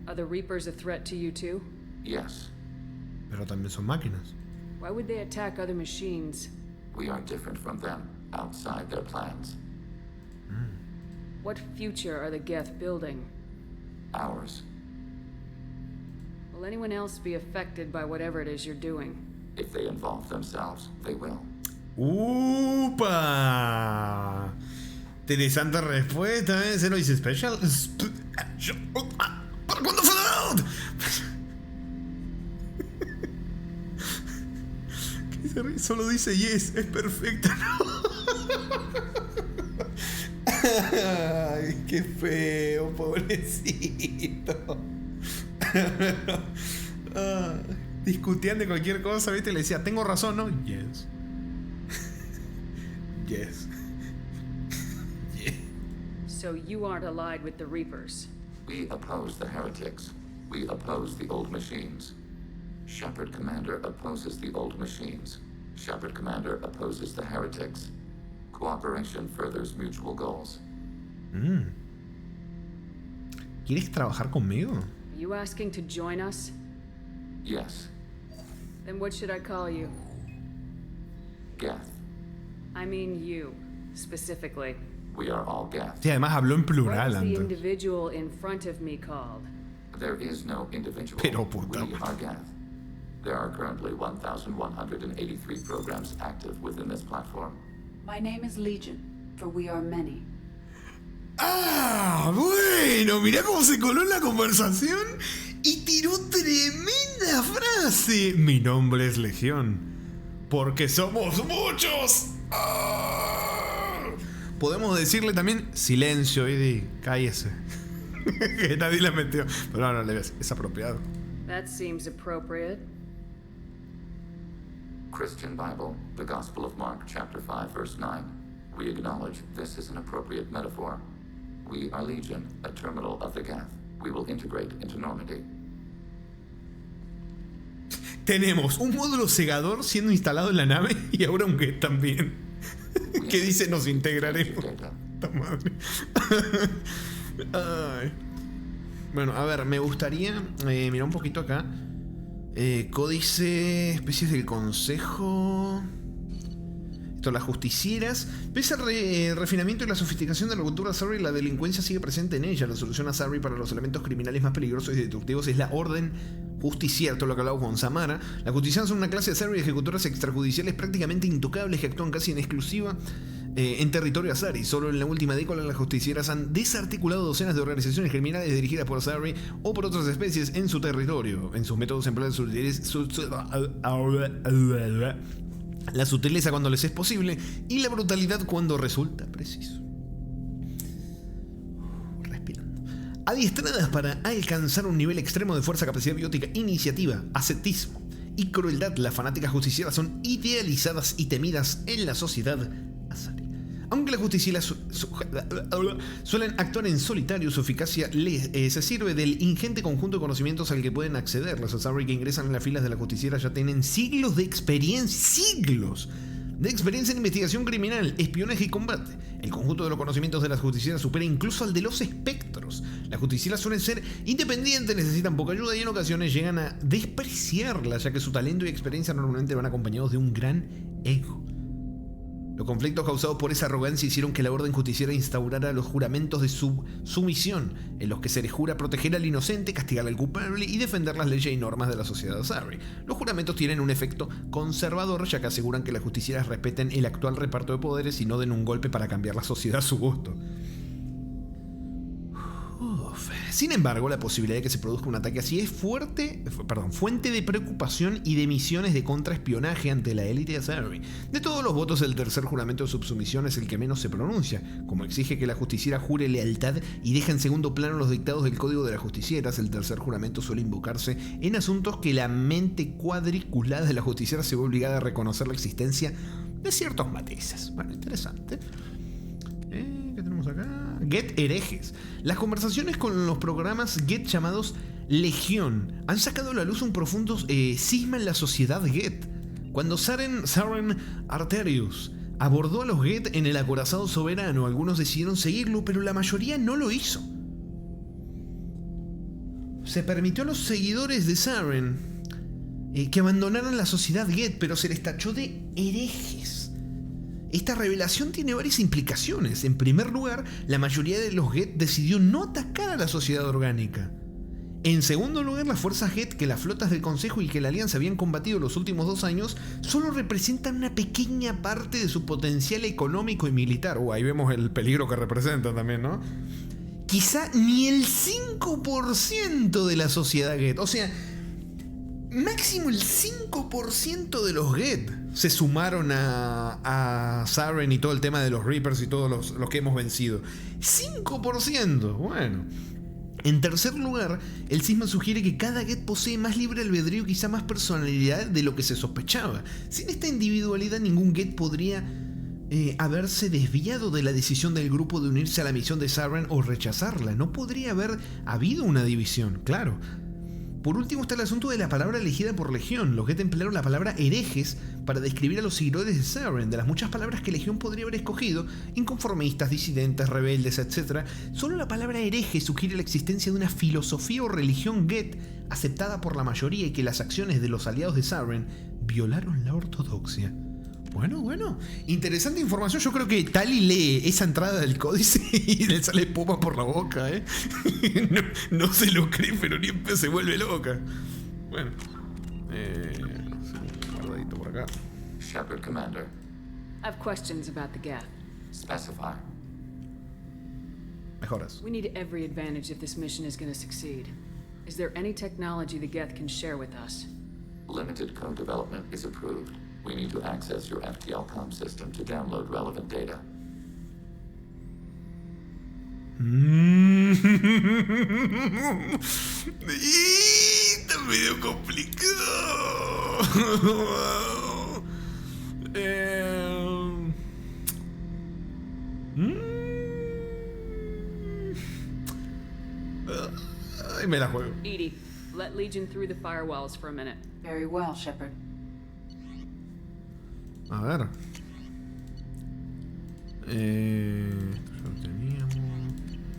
Are the Reapers a threat to you too? Yes. Pero también son máquinas. Why would they attack other machines? We are different from them, outside their plans. What future are the Geth building? Ours. Will anyone else be affected by whatever it is you're doing? If they involve themselves, they will. ¡Upa! Interesante respuesta, ¿eh? Se lo dice special. ¿Para cuándo Fallout? ¿Qué se ríe? Solo dice yes, es perfecto. Ay, qué feo, pobrecito. Discutían de cualquier cosa, ¿viste? Le decía, tengo razón, ¿no? Yes. Yes. Yeah. So you aren't allied with the Reapers? We oppose the heretics. We oppose the old machines. Shepard Commander opposes the old machines. Shepard Commander opposes the heretics. Cooperation furthers mutual goals. ¿Quieres trabajar conmigo? Are you asking to join us? Yes. Then what should I call you? Geth. I mean you, specifically. We are all Geth. Sí, además habló en plural What is the antes. individual in front of me called? There is no individual. Pero puta. We are Geth. There are currently 1,183 programs active within this platform. My name is Legion, for we are many. Ah, bueno, mirá cómo se coló en la conversación y tiró tremenda frase. Mi nombre es Legión, porque somos muchos. Ah. Podemos decirle también silencio, Eddie, cállese. Que nadie la metió. Pero no, le ves, es apropiado. That seems appropriate. Christian Bible, the Gospel of Mark, chapter 5, verse 9. We acknowledge this is an appropriate metaphor. We are Legion, a terminal of the Geth. We will integrate into Normandy. Tenemos un módulo segador siendo instalado en la nave y ahora un Geth también. Que dice nos integraremos. Puta madre. Ay. Bueno, a ver, me gustaría mirar un poquito acá. Códice, especies del consejo. Esto, las justicieras. Pese al refinamiento y la sofisticación de la cultura Sarri, la delincuencia sigue presente en ella. La solución a Sarri para los elementos criminales más peligrosos y destructivos es la orden justiciera. Esto es lo que hablaba con Samara. Las justicianas son una clase de Sarri de ejecutoras extrajudiciales prácticamente intocables que actúan casi en exclusiva en territorio azari. Solo en la última década las justicieras han desarticulado docenas de organizaciones criminales dirigidas por Azari o por otras especies en su territorio. En sus métodos emplean la sutileza cuando les es posible y la brutalidad cuando resulta preciso. Respirando. Adiestradas para alcanzar un nivel extremo de fuerza, capacidad biótica, iniciativa, ascetismo y crueldad, las fanáticas justicieras son idealizadas y temidas en la sociedad Asari. Aunque las justicieras suelen actuar en solitario, su eficacia se sirve del ingente conjunto de conocimientos al que pueden acceder. Los Asari que ingresan en las filas de la justiciera ya tienen siglos de experiencia en investigación criminal, espionaje y combate. El conjunto de los conocimientos de las justicieras supera incluso al de los espectros. Las justicieras suelen ser independientes, necesitan poca ayuda y en ocasiones llegan a despreciarlas, ya que su talento y experiencia normalmente van acompañados de un gran ego. Los conflictos causados por esa arrogancia hicieron que la orden justiciera instaurara los juramentos de sumisión, en los que se les jura proteger al inocente, castigar al culpable y defender las leyes y normas de la sociedad Asari. Los juramentos tienen un efecto conservador, ya que aseguran que las justicieras respeten el actual reparto de poderes y no den un golpe para cambiar la sociedad a su gusto. Sin embargo, la posibilidad de que se produzca un ataque así es fuente de preocupación y de misiones de contraespionaje ante la élite Asari. De todos los votos, el tercer juramento de subsumisión es el que menos se pronuncia. Como exige que la justiciera jure lealtad y deja en segundo plano los dictados del Código de las Justicieras, el tercer juramento suele invocarse en asuntos que la mente cuadriculada de la justiciera se ve obligada a reconocer la existencia de ciertos matices. Bueno, interesante. ¿Qué tenemos acá? Get herejes. Las conversaciones con los programas Get llamados Legión han sacado a la luz un profundo cisma en la sociedad Get. Cuando Saren Arterius abordó a los Get en el acorazado soberano, algunos decidieron seguirlo, pero la mayoría no lo hizo. Se permitió a los seguidores de Saren que abandonaran la sociedad Get, pero se les tachó de herejes. Esta revelación tiene varias implicaciones. En primer lugar, la mayoría de los Get decidió no atacar a la sociedad orgánica. En segundo lugar, las fuerzas Get que las flotas del Consejo y que la Alianza habían combatido los últimos 2 años solo representan una pequeña parte de su potencial económico y militar. Ahí vemos el peligro que representan también, ¿no? Quizá ni el 5% de la sociedad Get. O sea, máximo el 5% de los Get se sumaron a Saren y todo el tema de los Reapers y todos los que hemos vencido. 5%, bueno. En tercer lugar, el cisma sugiere que cada Get posee más libre albedrío y quizá más personalidad de lo que se sospechaba. Sin esta individualidad, ningún Get podría haberse desviado de la decisión del grupo de unirse a la misión de Saren o rechazarla. No podría haber habido una división, claro. Por último está el asunto de la palabra elegida por Legión. Los Get emplearon la palabra herejes para describir a los seguidores de Saren. De las muchas palabras que Legión podría haber escogido, inconformistas, disidentes, rebeldes, etc., solo la palabra hereje sugiere la existencia de una filosofía o religión Get aceptada por la mayoría y que las acciones de los aliados de Saren violaron la ortodoxia. Bueno, interesante información. Yo creo que Tali lee esa entrada del códice y le sale espuma por la boca, ¿eh? No se lo cree, pero ni se vuelve loca. Bueno, guardadito por acá. Shepard, Commander. I have questions about the Geth. Specify. Mejoras. We need every advantage if this mission is going to succeed. Is there any technology the Geth can share with us? Limited code development is approved. We need to access your FTL-COM system to download relevant data. Está medio complicado. Ay, me la juego. EDI, let Legion through the firewalls for a minute. Very well, Shepard. A ver. Ya lo teníamos.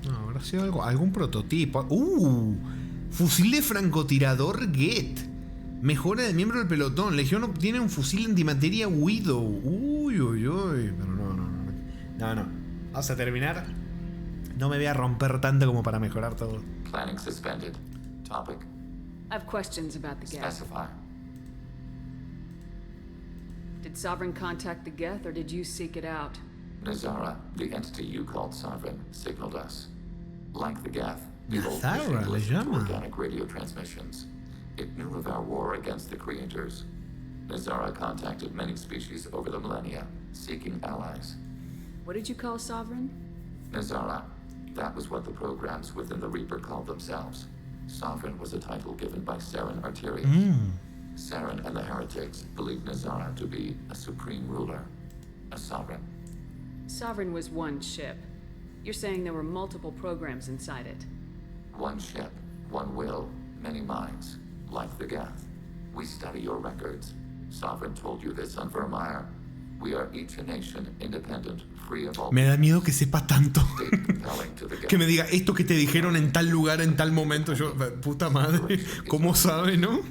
No, habrá sido algún prototipo. Fusil de francotirador Get. Mejora de miembro del pelotón. Legión obtiene un fusil antimateria Widow. Uy. Pero no. Vamos a terminar. No me voy a romper tanto como para mejorar todo. Planning suspended. Topic. I have questions about the Geth. Specify. Did Sovereign contact the Geth, or did you seek it out? Nazara, the entity you called Sovereign, signaled us. Like the Geth, the old Nazara, machine le listened to llama. organic radio transmissions. It knew of our war against the Creators. Nazara contacted many species over the millennia, seeking allies. What did you call Sovereign? Nazara, that was what the programs within the Reaper called themselves. Sovereign was a title given by Saren Arterius. Saren and the heretics believe Nazara to be a supreme ruler, a sovereign. Sovereign was one ship. You're saying there were multiple programs inside it. One ship, one will, many minds, like the Geth. We study your records. Sovereign told you this on Vermeer. We are each a nation independent, free of all. Me da miedo que sepa tanto. Que me diga esto que te dijeron en tal lugar, en tal momento. Yo, puta madre, ¿cómo sabe, no?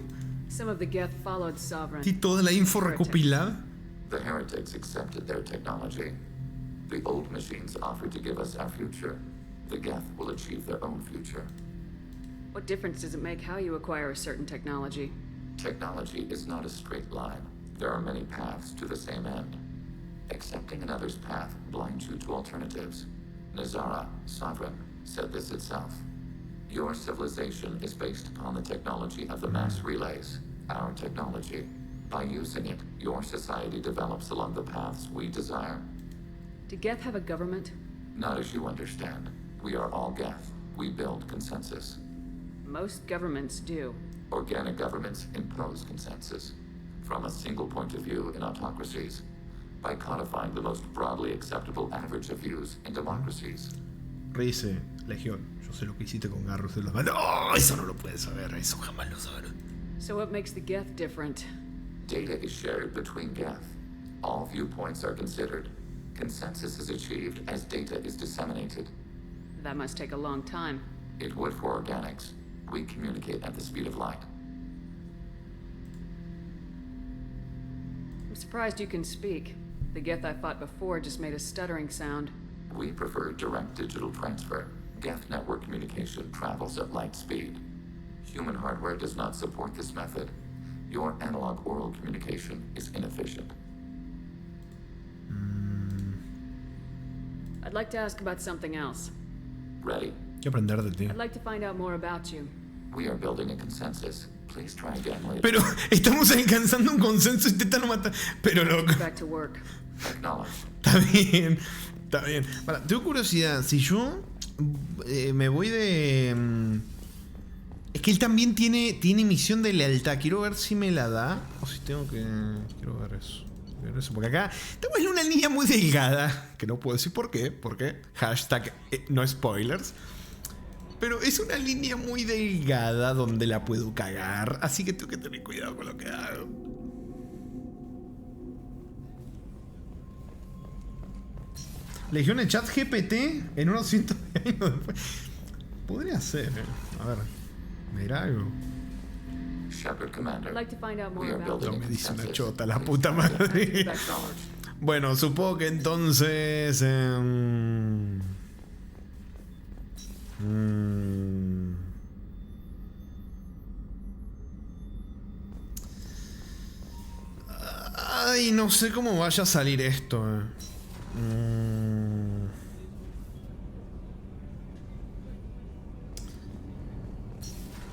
Some of the Geth followed Sovereign. Y toda la info recopilada. The heretics accepted their technology. The old machines offered to give us our future. The Geth will achieve their own future. What difference does it make how you acquire a certain technology? Technology is not a straight line. There are many paths to the same end. Accepting another's path blinds you to alternatives. Nazara, Sovereign, said this itself. Your civilization is based upon the technology of the mass relays, our technology. By using it, your society develops along the paths we desire. Do Geth have a government? Not as you understand. We are all Geth. We build consensus. Most governments do. Organic governments impose consensus. From a single point of view in autocracies. By codifying the most broadly acceptable average of views in democracies. Dice, Legión, yo sé lo que hiciste con Garrus de los Bandos. ¡Oh! Eso no lo puedes saber, eso jamás lo sabrán. So what makes the Geth different? Data is shared between Geth. All viewpoints are considered. Consensus is achieved as data is disseminated. That must take a long time. It would for organics. We communicate at the speed of light. I'm surprised you can speak. The Geth I fought before just made a stuttering sound. We prefer direct digital transfer. Geth network communication travels at light speed. Human hardware does not support this method. Your analog oral communication is inefficient. I'd like to ask about something else. Ready? Quiero aprender de ti. I'd like to find out more about you. We are building a consensus. Please try again later. Pero estamos alcanzando un consenso y te mata. Pero loco. Back to work. Está bien, está bien. Para, tengo curiosidad. Si yo me voy de. Es que él también tiene misión de lealtad. Quiero ver si me la da. O si tengo que. Quiero ver eso. Porque acá estamos en una línea muy delgada. Que no puedo decir por qué. Porque hashtag no spoilers. Pero es una línea muy delgada donde la puedo cagar. Así que tengo que tener cuidado con lo que hago. Legión en chat GPT en unos cientos de años después. Podría ser, A ver. Mira algo. I'd like to find out more about No me dice una chota, la puta madre. Bueno, supongo que entonces. Ay, no sé cómo vaya a salir esto.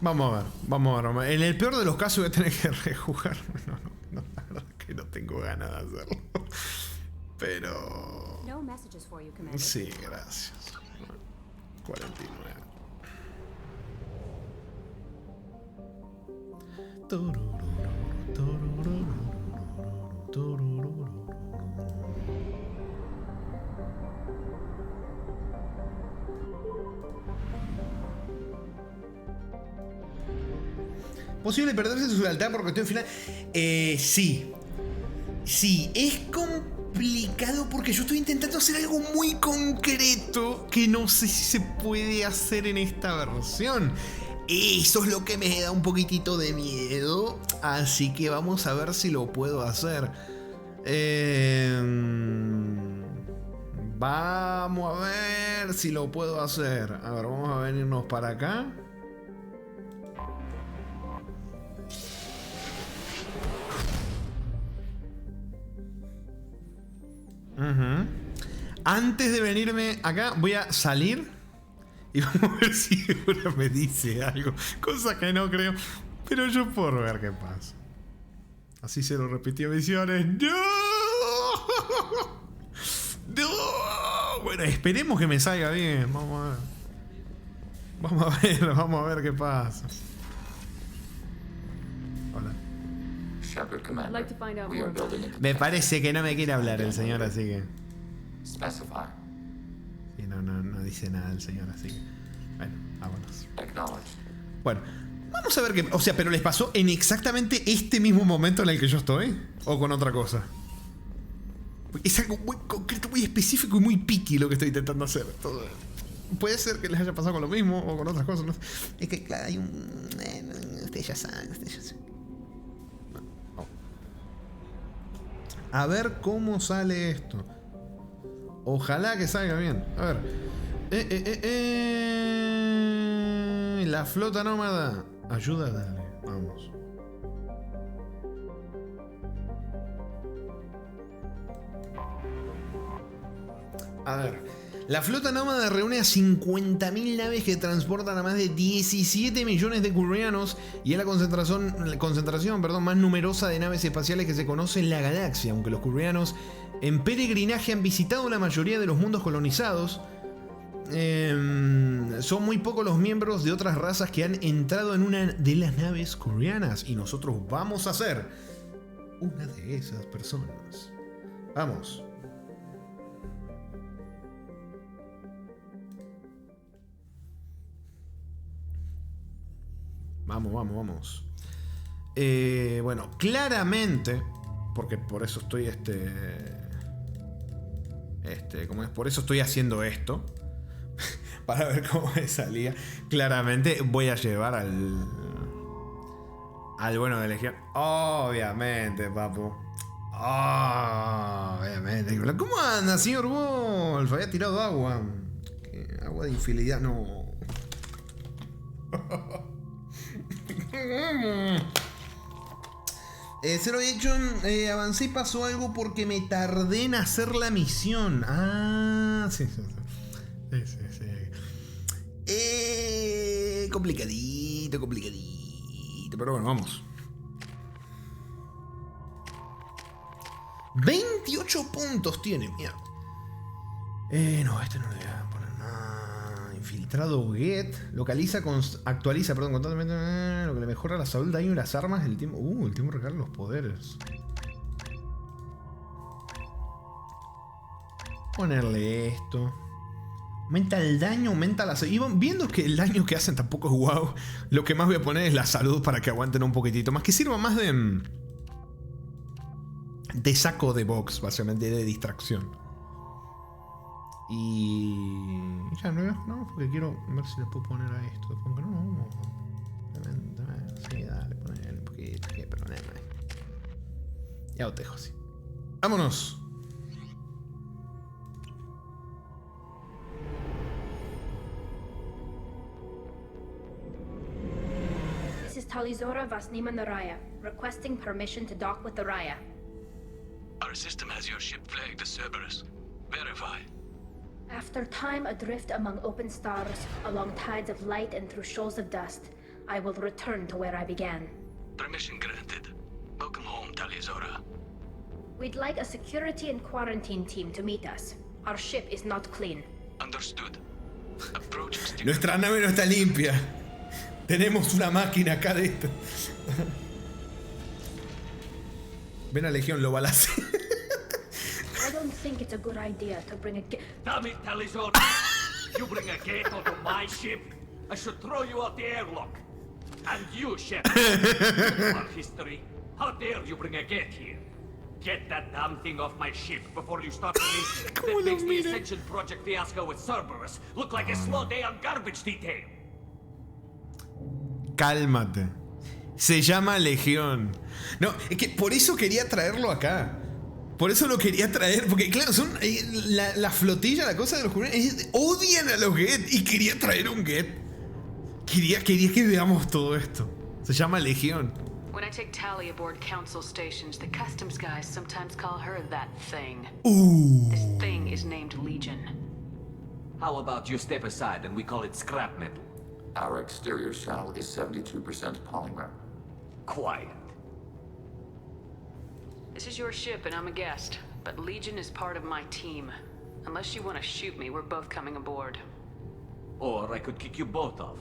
Vamos a ver. En el peor de los casos voy a tener que rejugar. No, la verdad es que no tengo ganas de hacerlo. Pero. Sí, gracias. 49. ¿Posible perderse su lealtad por cuestión final? Sí. Sí, es complicado porque yo estoy intentando hacer algo muy concreto que no sé si se puede hacer en esta versión. Eso es lo que me da un poquitito de miedo. Así que vamos a ver si lo puedo hacer. Vamos a ver si lo puedo hacer. A ver, vamos a venirnos para acá. Antes de venirme acá, voy a salir y vamos a ver si ahora me dice algo. Cosa que no creo, pero yo por ver qué pasa. Así se lo repitió Visiones. ¡No! ¡No! Bueno, esperemos que me salga bien. Vamos a ver. Vamos a ver qué pasa. Hola. Shepard, I'd Commander. like to find out We more are about building it. Me parece que no me quiere hablar el señor, así que... Specify. Sí, no dice nada el señor, así que... Bueno, vámonos. Acknowledged. Bueno, vamos a ver qué... O sea, pero ¿les pasó en exactamente este mismo momento en el que yo estoy? ¿O con otra cosa? Es algo muy concreto, muy específico y muy picky lo que estoy intentando hacer. Todo. Puede ser que les haya pasado con lo mismo o con otras cosas, ¿no? Es que, claro, hay un... Ustedes ya saben. A ver cómo sale esto. Ojalá que salga bien. A ver. La flota nómada. Ayuda, dale. Vamos. A ver. La flota nómada reúne a 50.000 naves que transportan a más de 17 millones de currianos y es la concentración más numerosa de naves espaciales que se conoce en la galaxia, aunque los currianos en peregrinaje han visitado la mayoría de los mundos colonizados. Son muy pocos los miembros de otras razas que han entrado en una de las naves currianas y nosotros vamos a ser una de esas personas. Vamos. Vamos. Bueno, claramente, porque por eso estoy como es, por eso estoy haciendo esto. Para ver cómo me salía. Claramente voy a llevar al bueno de Legión. Obviamente, papu. Obviamente. ¿Cómo anda, señor Wolf? Había tirado agua. Agua de infidelidad, no. Se lo había hecho, avancé y pasó algo porque me tardé en hacer la misión. Sí. Complicadito. Pero bueno, vamos. 28 puntos tiene, mierda. No, este no le voy a poner nada. Infiltrado Get. Actualiza constantemente. Lo que le mejora la salud, daño y las armas. El tiempo. El tiempo recarga los poderes. Ponerle esto. Aumenta el daño, aumenta la salud. Y viendo que el daño que hacen tampoco es guau, lo que más voy a poner es la salud para que aguanten un poquitito más. Que sirva más de saco de box, básicamente, de distracción. Y ya no, porque quiero ver si le puedo poner a esto. Porque no. Sí, dale, ponele un poquito, qué problema. Ya lo dejo así. ¡Vámonos! This is Talizora Vasnima Naraya, requesting permission to dock with the Raya. Our system has your ship flagged as Cerberus. Verify. After time adrift among open stars, along tides of light and through shoals of dust, I will return to where I began. Permission granted. Welcome home, Talizora. We'd like a security and quarantine team to meet us. Our ship is not clean. Understood. Approach exterior. Nuestra nave no está limpia. Tenemos una máquina acá de esto. Ven a Legión, lo balacé. I don't think it's a good idea to bring a Damn it, Talizora! You bring a gate onto my ship, I should throw you out the airlock. And you, Shepard, our history. How dare you bring a gate here? Get that damn thing off my ship before you start releasing that makes the Ascension Project fiasco with Cerberus look like a slow day on garbage detail. Cálmate. Se llama Legión. No, es que por eso quería traerlo acá. Por eso lo quería traer. Porque claro, son la flotilla, la cosa de los curiosos. Odian a los Get. Y quería traer un Get. Quería que veamos todo esto. Se llama Legión. When I take Tally aboard council stations, the customs guys sometimes call her that thing. This thing is named Legion. How about you step aside and we call it scrap metal? Our exterior shell is 72% polymer. Quiet. This is your ship and I'm a guest, but Legion is part of my team. Unless you want to shoot me, we're both coming aboard. Or I could kick you both off.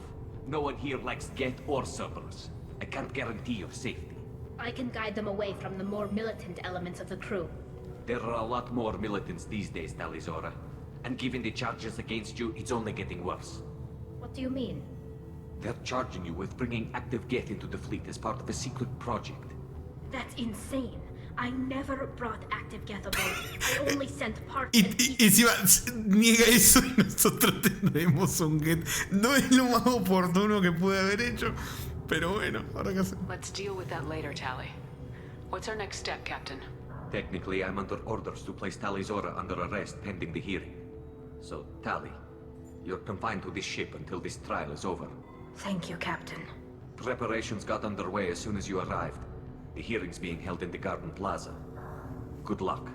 No one here likes Get or Cerberus. I can't guarantee your safety. I can guide them away from the more militant elements of the crew. There are a lot more militants these days, Talizora. And given the charges against you, it's only getting worse. What do you mean? They're charging you with bringing active Geth into the fleet as part of a secret project. That's insane. I never brought active Geth aboard. I only sent parts Y and pieces. encima niega eso y nosotros tendremos un Geth. No es lo más oportuno que pude haber hecho. Pero bueno, ahora qué hacemos. Let's deal with that later, Tali. What's our next step, Captain? Technically, I'm under orders to place Talizora under arrest pending the hearing. So, Tali, you're confined to this ship until this trial is over. Thank you, Captain. Preparations got underway as soon as you arrived. The hearing's being held in the Garden Plaza. Good luck.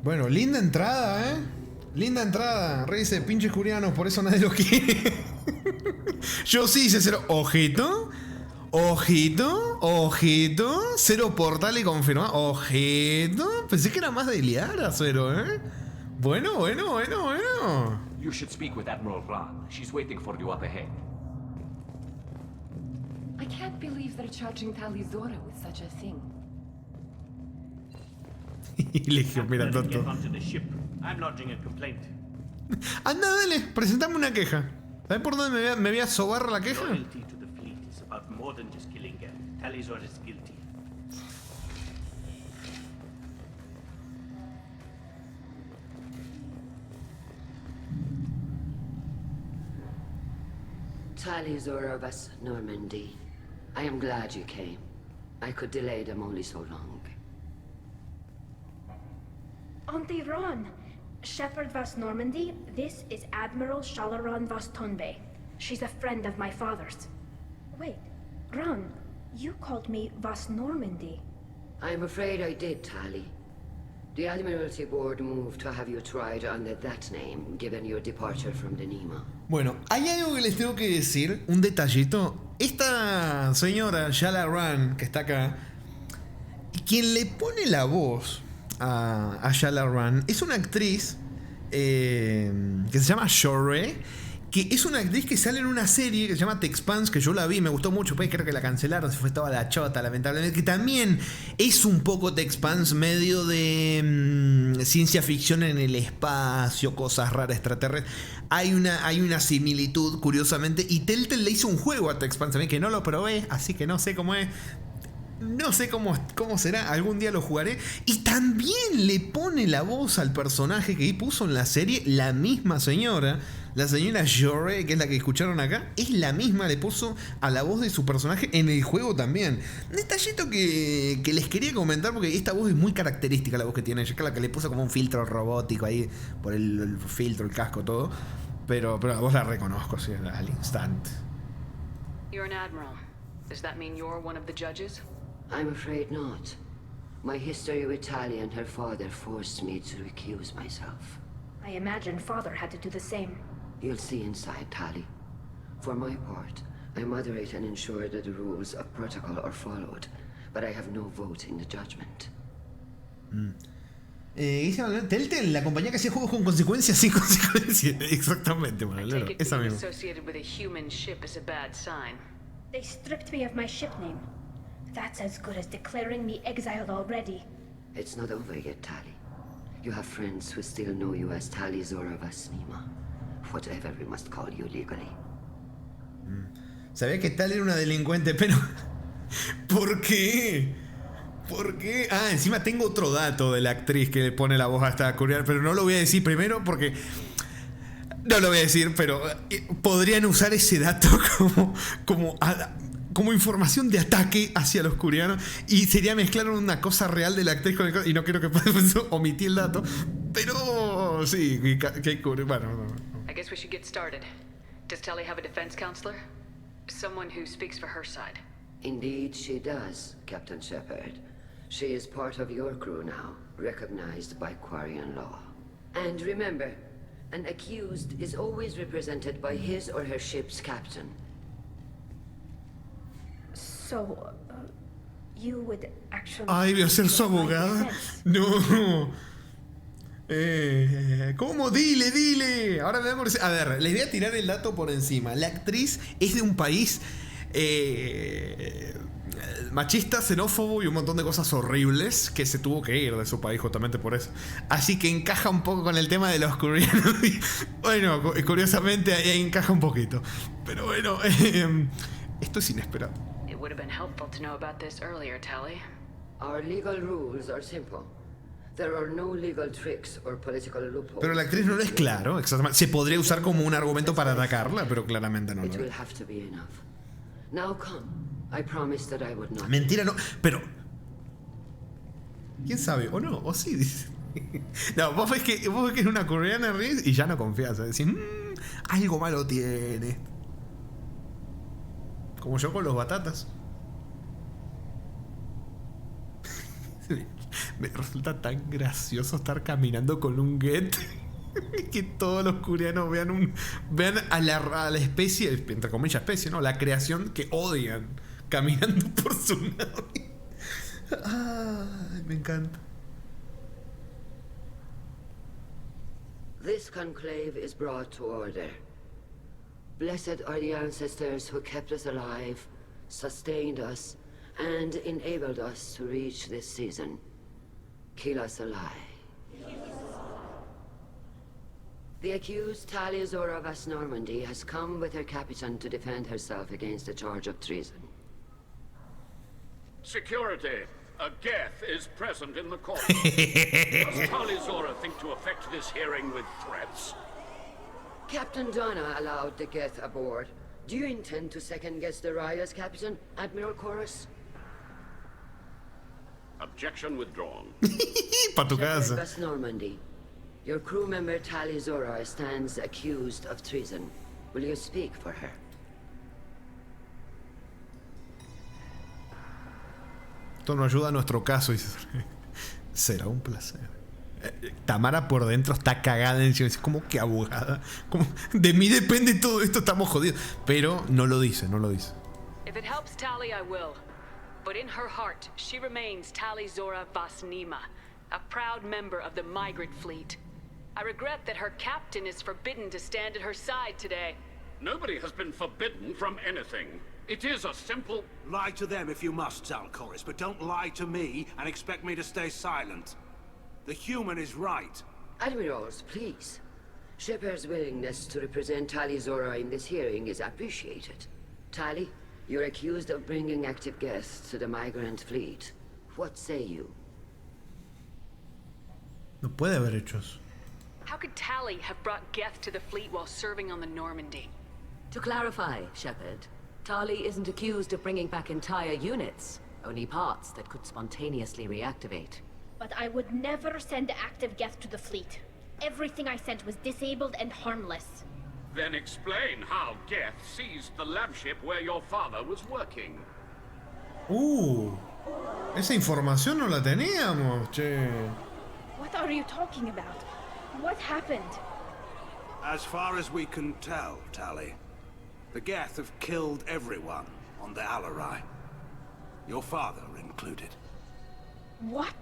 Bueno, linda entrada, ¿eh? Linda entrada. Rey dice, pinches curianos, por eso nadie lo quiere. Yo sí hice cero. Ojito. Ojito. Ojito. Cero portal y confirma. Ojito. Pensé que era más de Liara, cero, ¿eh? Bueno, bueno, bueno, bueno. You should speak with Admiral Ran. She's waiting for you up ahead. I can't believe they're charging Talizora with such a thing. Y le dije, mira, tonto. Get onto the ship. I'm lodging a complaint. Anda, dale, presentame una queja. ¿Sabes por dónde me voy a sobar la queja? Loyalty to the fleet is about more than just killing Geth. Talizor is guilty. Talizor of us, Normandy. I am glad you came. I could delay them only so long. Auntie Ron! Shepherd Vas Normandy, this is Admiral Shalaron Vas Tonbe. She's a friend of my father's. Wait, Ron, you called me Vas Normandy. I'm afraid I did, Tali. The Admiralty Board moved to have you tried under that name, given your departure from the Nima. Bueno, hay algo que les tengo que decir, un detallito. Esta señora, Shalaran, que está acá, quien le pone la voz a Shalaran es una actriz que se llama Shore, que es una actriz que sale en una serie que se llama The Expanse, que yo la vi, me gustó mucho, pues creo que la cancelaron, se fue toda la chota, lamentablemente, que también es un poco The Expanse, medio de ciencia ficción en el espacio, cosas raras extraterrestres. Hay una similitud, curiosamente, y Telltale le hizo un juego a The Expanse también, que no lo probé, así que no sé cómo es. No sé cómo será, algún día lo jugaré. Y también le pone la voz al personaje que puso en la serie la misma señora. La señora Shore, que es la que escucharon acá, es la misma, le puso a la voz de su personaje en el juego también. Un detallito que les quería comentar, porque esta voz es muy característica, la voz que tiene ella. Claro que le puso como un filtro robótico ahí, por el filtro, el casco, todo. Pero la voz la reconozco, sí, al instante. You're an admiral. Does that mean you're one of the judges? I'm afraid not. My history with Tali and her father forced me to recuse myself. I imagine Father had to do the same. You'll see inside, Tali. For my part, I moderate and ensure that the rules of protocol are followed, but I have no vote in the judgment. Telltale, la compañía que hacía juegos con consecuencias sin consecuencias. Exactamente, Manolero. Esa Being misma. associated with a human ship is a bad sign. They stripped me of my ship name. That's as good as declaring me exiled already. It's not over yet, Tali. You have friends who still know you as Talizora Vas Nima. Whatever we must call you legally. Sabía que tal era una delincuente, pero... ¿Por qué? ¿Por qué? Ah, encima tengo otro dato de la actriz que le pone la voz a esta coreana, pero no lo voy a decir primero porque... No lo voy a decir, pero podrían usar ese dato como información de ataque hacia los coreanos y sería mezclar una cosa real de la actriz con el... Y no quiero que omití el dato, pero sí, bueno. I guess we should get started. Does Tali have a defense counselor? Someone who speaks for her side. Indeed, she does, Captain Shepard. She is part of your crew now, recognized by Quarian law. And remember, an accused is always represented by his or her ship's captain. So, you would actually... Ay, voy a ser su abogada. No. ¿Cómo? Dile. Ahora me da por... A ver, les voy a tirar el dato por encima. La actriz es de un país machista, xenófobo y un montón de cosas horribles, que se tuvo que ir de su país justamente por eso. Así que encaja un poco con el tema de los coreanos. Bueno, curiosamente ahí encaja un poquito. Pero bueno, esto es inesperado. It would have been helpful to know about this earlier, Tali. Our legal rules are simple. There are no legal tricks or political loopholes. Pero la actriz no lo es claro, exactamente. Se podría usar como un argumento para atacarla, pero claramente no lo It will es. have to be enough. Now come. I promised that I would not. Mentira, no. Pero... ¿Quién sabe? O no, o sí, dice. No, vos ves que es una coreana y ya no confías. Decís, algo malo tiene. Como yo con los batatas. Me resulta tan gracioso estar caminando con un get que todos los coreanos vean a la especie, entre comillas especie, ¿no? La creación que odian caminando por su nave. Ay, me encanta. This conclave is brought to order. Blessed are the ancestors who kept us alive, sustained us, and enabled us to reach this season. Keelas Alai. The accused Tali Zora Vas Normandy has come with her capitan to defend herself against a charge of treason. Security. A Geth is present in the court. Does Tali Zora think to affect this hearing with threats? Captain Donna allowed the Geth aboard. Do you intend to second-guess the Raya's captain, Admiral Chorus? Objection withdrawn. Pa' tu casa. Vas Normandy. Your crew member Tali Zora stands accused of treason. Will you speak for her? Esto no ayuda a nuestro caso. Será un placer. Tamara por dentro está cagada encima. Es como que abogada. Como, de mí depende todo esto, estamos jodidos. Pero no lo dice. If it helps Tali, I will. But in her heart, she remains Tali Zora Vas Nima, a proud member of the migrant fleet. I regret that her captain is forbidden to stand at her side today. Nobody has been forbidden from anything. It is a simple... Lie to them if you must, Zalcoris, but don't lie to me and expect me to stay silent. The human is right. Admirals, please. Shepard's willingness to represent Tali Zora in this hearing is appreciated. Tali, you're accused of bringing active guests to the migrant fleet. What say you? No puede haber hechos. How could Tali have brought Geth to the fleet while serving on the Normandy? To clarify, Shepard, Tali isn't accused of bringing back entire units, only parts that could spontaneously reactivate. But I would never send active Geth to the fleet. Everything I sent was disabled and harmless. Then explain how Geth seized the lab ship where your father was working. Esa información no la teníamos, che. What are you talking about? What happened? As far as we can tell, Tali, the Geth have killed everyone on the Alarai. Your father included. What?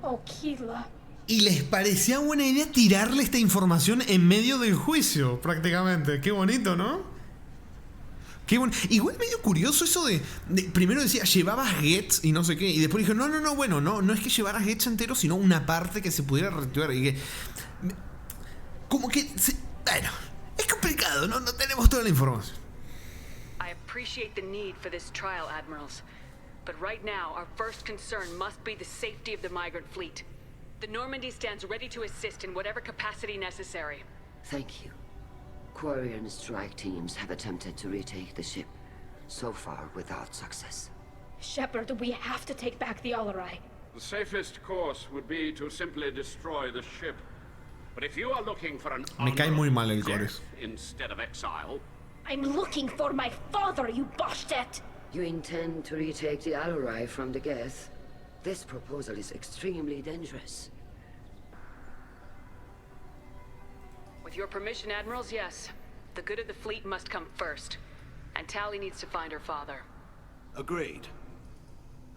Oh, Keela. Y les parecía buena idea tirarle esta información en medio del juicio, prácticamente. Qué bonito, ¿no? Igual medio curioso eso de primero decía, llevabas Geth y no sé qué. Y después dijo, no es que llevaras Geth entero, sino una parte que se pudiera reactivar. Y que... Como que... Bueno, es complicado, no tenemos toda la información. I appreciate the need for this trial, Admirals. But right now, our first concern must be the safety of the migrant fleet. The Normandy stands ready to assist in whatever capacity necessary. Thank you. Quarian strike teams have attempted to retake the ship, so far without success. Shepard, we have to take back the Alarai. The safest course would be to simply destroy the ship. But if you are looking for an Me cae muy mal el death instead of exile... I'm looking for my father, you Boshtet! You intend to retake the Alarai from the Geth? This proposal is extremely dangerous. With your permission, Admirals, yes. The good of the fleet must come first. And Tali needs to find her father. Agreed.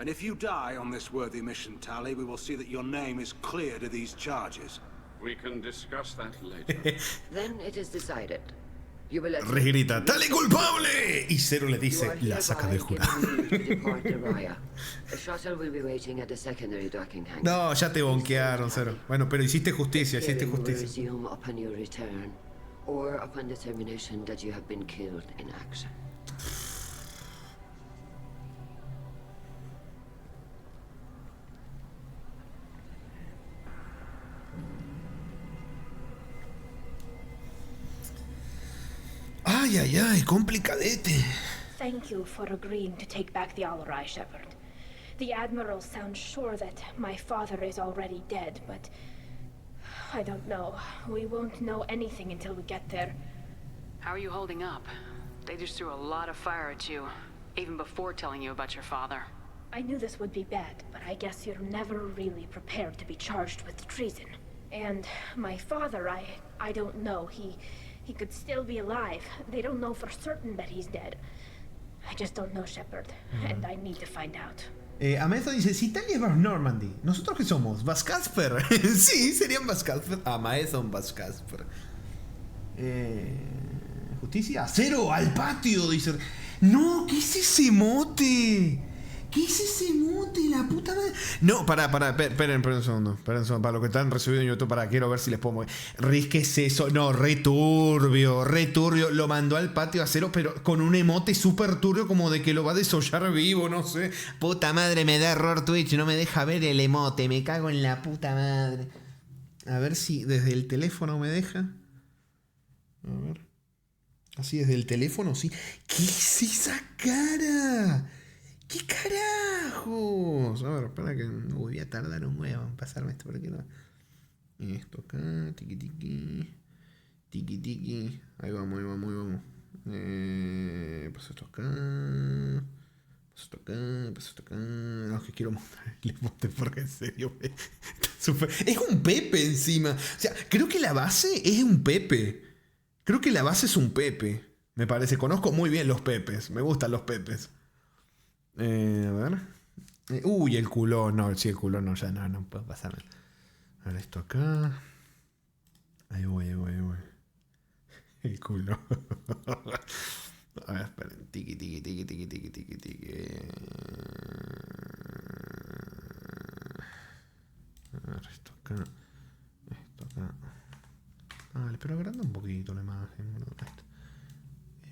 And if you die on this worthy mission, Tali, we will see that your name is cleared of these charges. We can discuss that later. Then it is decided. You will Rhys grita, ¡Tali culpable! Y Zero le dice, la saca del jurado. No, ya te bonquearon, Zero. Bueno, pero hiciste justicia, hiciste justicia. Or upon determination that you have been killed in action. Ay, ay, ay, complicadete. Thank you for agreeing to take back the Alarai, Shepard. The Admiral sounds sure that my father is already dead, but I don't know. We won't know anything until we get there. How are you holding up? They just threw a lot of fire at you, even before telling you about your father. I knew this would be bad, but I guess you're never really prepared to be charged with treason. And my father, I don't know. He could still be alive. They don't know for certain that he's dead. I just don't know, Shepard, and I need to find out. Amaeson dice, si Talia es Vas Normandy, ¿nosotros qué somos? ¿Vas Casper? Sí, serían Vas Casper. Amaeson Vas Casper. Justicia. Zero, al patio, dice. No, ¿qué es ese mote? ¿Qué es ese mote? La puta madre. No, esperen un segundo. Para lo que están recibiendo en YouTube, quiero ver si les puedo mover. Rhys, ¿qué es eso? No, returbio. Lo mandó al patio a Zero, pero con un emote súper turbio, como de que lo va a desollar vivo, no sé. Puta madre, me da error Twitch, no me deja ver el emote, me cago en la puta madre. A ver si desde el teléfono me deja. A ver. Así desde el teléfono, sí. ¿Qué es esa cara? ¿Qué carajos? A ver, espera que voy a tardar un huevo en pasarme esto por aquí. No. Esto acá, tiki tiki. Tiki tiki. Ahí vamos. Paso esto acá. Paso esto acá. No, es que quiero mostrar el emote porque en serio está súper. Es un Pepe encima. O sea, creo que la base es un Pepe. Me parece. Conozco muy bien los Pepes. Me gustan los Pepes. A ver. Uy, el culón. No, sí, el culón no, ya no puedo pasar. A ver, esto acá. Ahí voy. El culo. A ver, esperen. Tiki. A ver, esto acá. Vale, pero agranda un poquito la imagen.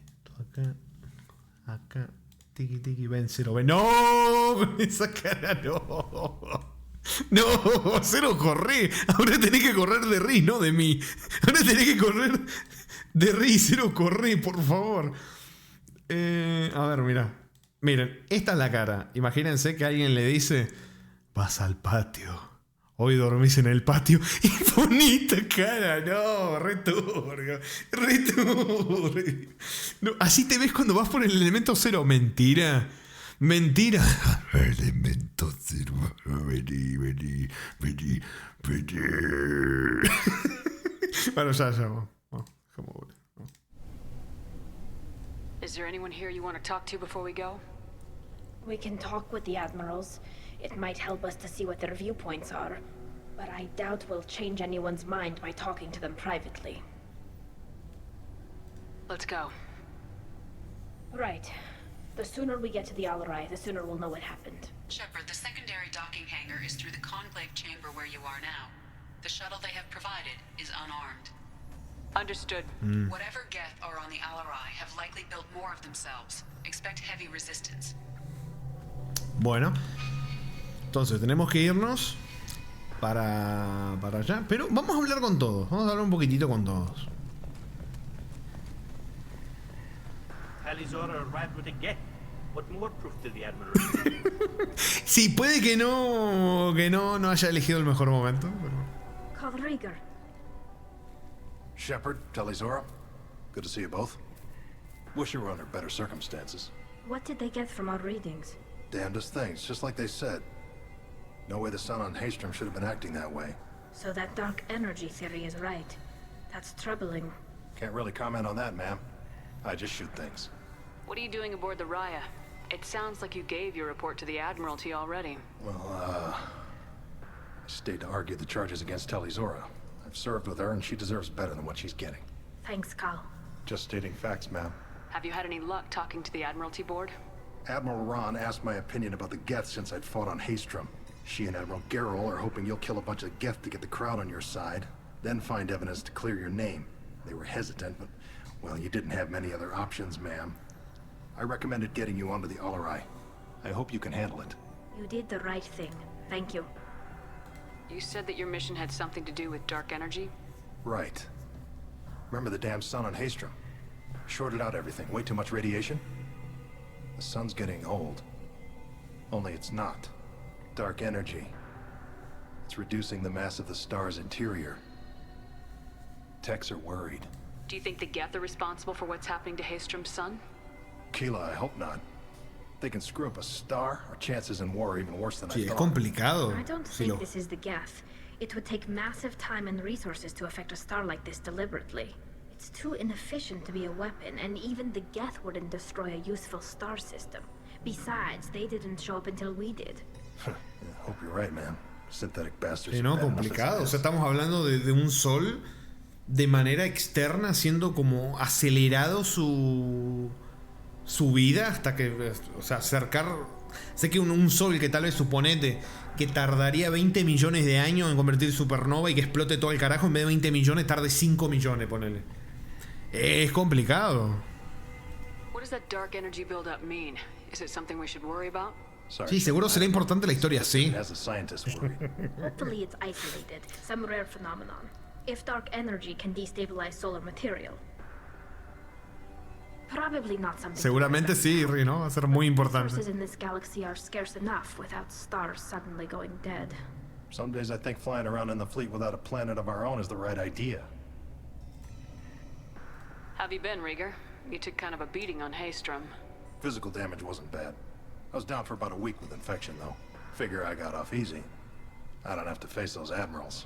Esto acá. Tiki, ven, Zero, ven. ¡No! Esa cara no. No, Zero, corre. Ahora tenés que correr de Rhys, no de mí. Ahora tenés que correr de Rhys, Zero, corre, por favor. A ver, miren, esta es la cara. Imagínense que alguien le dice, vas al patio. Hoy dormís en el patio. Y bonita cara, no, returbio. No, así te ves cuando vas por el elemento cero. Mentira. Elemento cero. Vení. Bueno, ya. Vamos. Is there anyone here you want to talk to before we go? We can talk with the admirals. It might help us to see what their viewpoints are, but I doubt we'll change anyone's mind by talking to them privately. Let's go. Right. The sooner we get to the Alarai, the sooner we'll know what happened. Shepard, the secondary docking hangar is through the conclave chamber where you are now. The shuttle they have provided is unarmed. Understood. Whatever Geth are on the Alarai have likely built more of themselves. Expect heavy resistance. Bueno. Entonces tenemos que irnos para allá. Pero vamos a hablar con todos. Vamos a hablar un poquitito con todos. Talizora arrived with a Geth. What more proof to the Admiral? Sí, puede que no haya elegido el mejor momento. Pero... Carl Rieger. Shepard, Talizora, good to see you both. Wish you were under better circumstances. What did they get from our readings? Damnedest things, just like they said. No way the sun on Haystrom should have been acting that way. So that dark energy theory is right. That's troubling. Can't really comment on that, ma'am. I just shoot things. What are you doing aboard the Raya? It sounds like you gave your report to the Admiralty already. Well, I stayed to argue the charges against Talizora. I've served with her, and she deserves better than what she's getting. Thanks, Cal. Just stating facts, ma'am. Have you had any luck talking to the Admiralty Board? Admiral Ron asked my opinion about the Geth since I'd fought on Haestrom. She and Admiral Gerrel are hoping you'll kill a bunch of Geth to get the crowd on your side, then find evidence to clear your name. They were hesitant, but, well, you didn't have many other options, ma'am. I recommended getting you onto the Alarai. I hope you can handle it. You did the right thing. Thank you. You said that your mission had something to do with dark energy? Right. Remember the damn sun on Haestrom? Shorted out everything. Way too much radiation? The sun's getting old. Only it's not. Dark energy. It's reducing the mass of the star's interior. Techs are worried. Do you think the Geth are responsible for what's happening to Haestrom's sun? Keela, I hope not. They can screw up a star. Our chances in war are even worse than I Sí, es thought. complicado. I don't think this is the Geth. It would take massive time and resources to affect a star like this deliberately. It's too inefficient to be a weapon, and even the Geth wouldn't destroy a useful star system. Besides, they didn't show up until we did. I hope you're right, man. Synthetic bastards. Sí, are no, bad enough as complicado. it O sea, is. estamos hablando de un sol de manera externa, haciendo como acelerado su vida hasta que, o sea, acercar. Sé que un sol que tal vez suponete que tardaría 20 millones de años en convertir supernova y que explote todo el carajo, en vez de 20 millones tarde 5 millones, ponele. Es complicado. What does that dark energy buildup mean? Is it something we should worry about? Sí, seguro será importante la historia, sí. As a scientist worried. Hopefully it's isolated, some rare phenomenon. If dark energy can destabilize solar material. Probably not something. Seguramente sí, Ri, ¿no? Va a ser muy importante. Resources in this galaxy are scarce enough without stars suddenly going dead. Some days I think flying around in the fleet without a planet of our own is the right idea. Have you been, Rieger? You took kind of a beating on Haestrom. Physical damage wasn't bad. I was down for about a week with infection, though. Figure I got off easy. I don't have to face those admirals.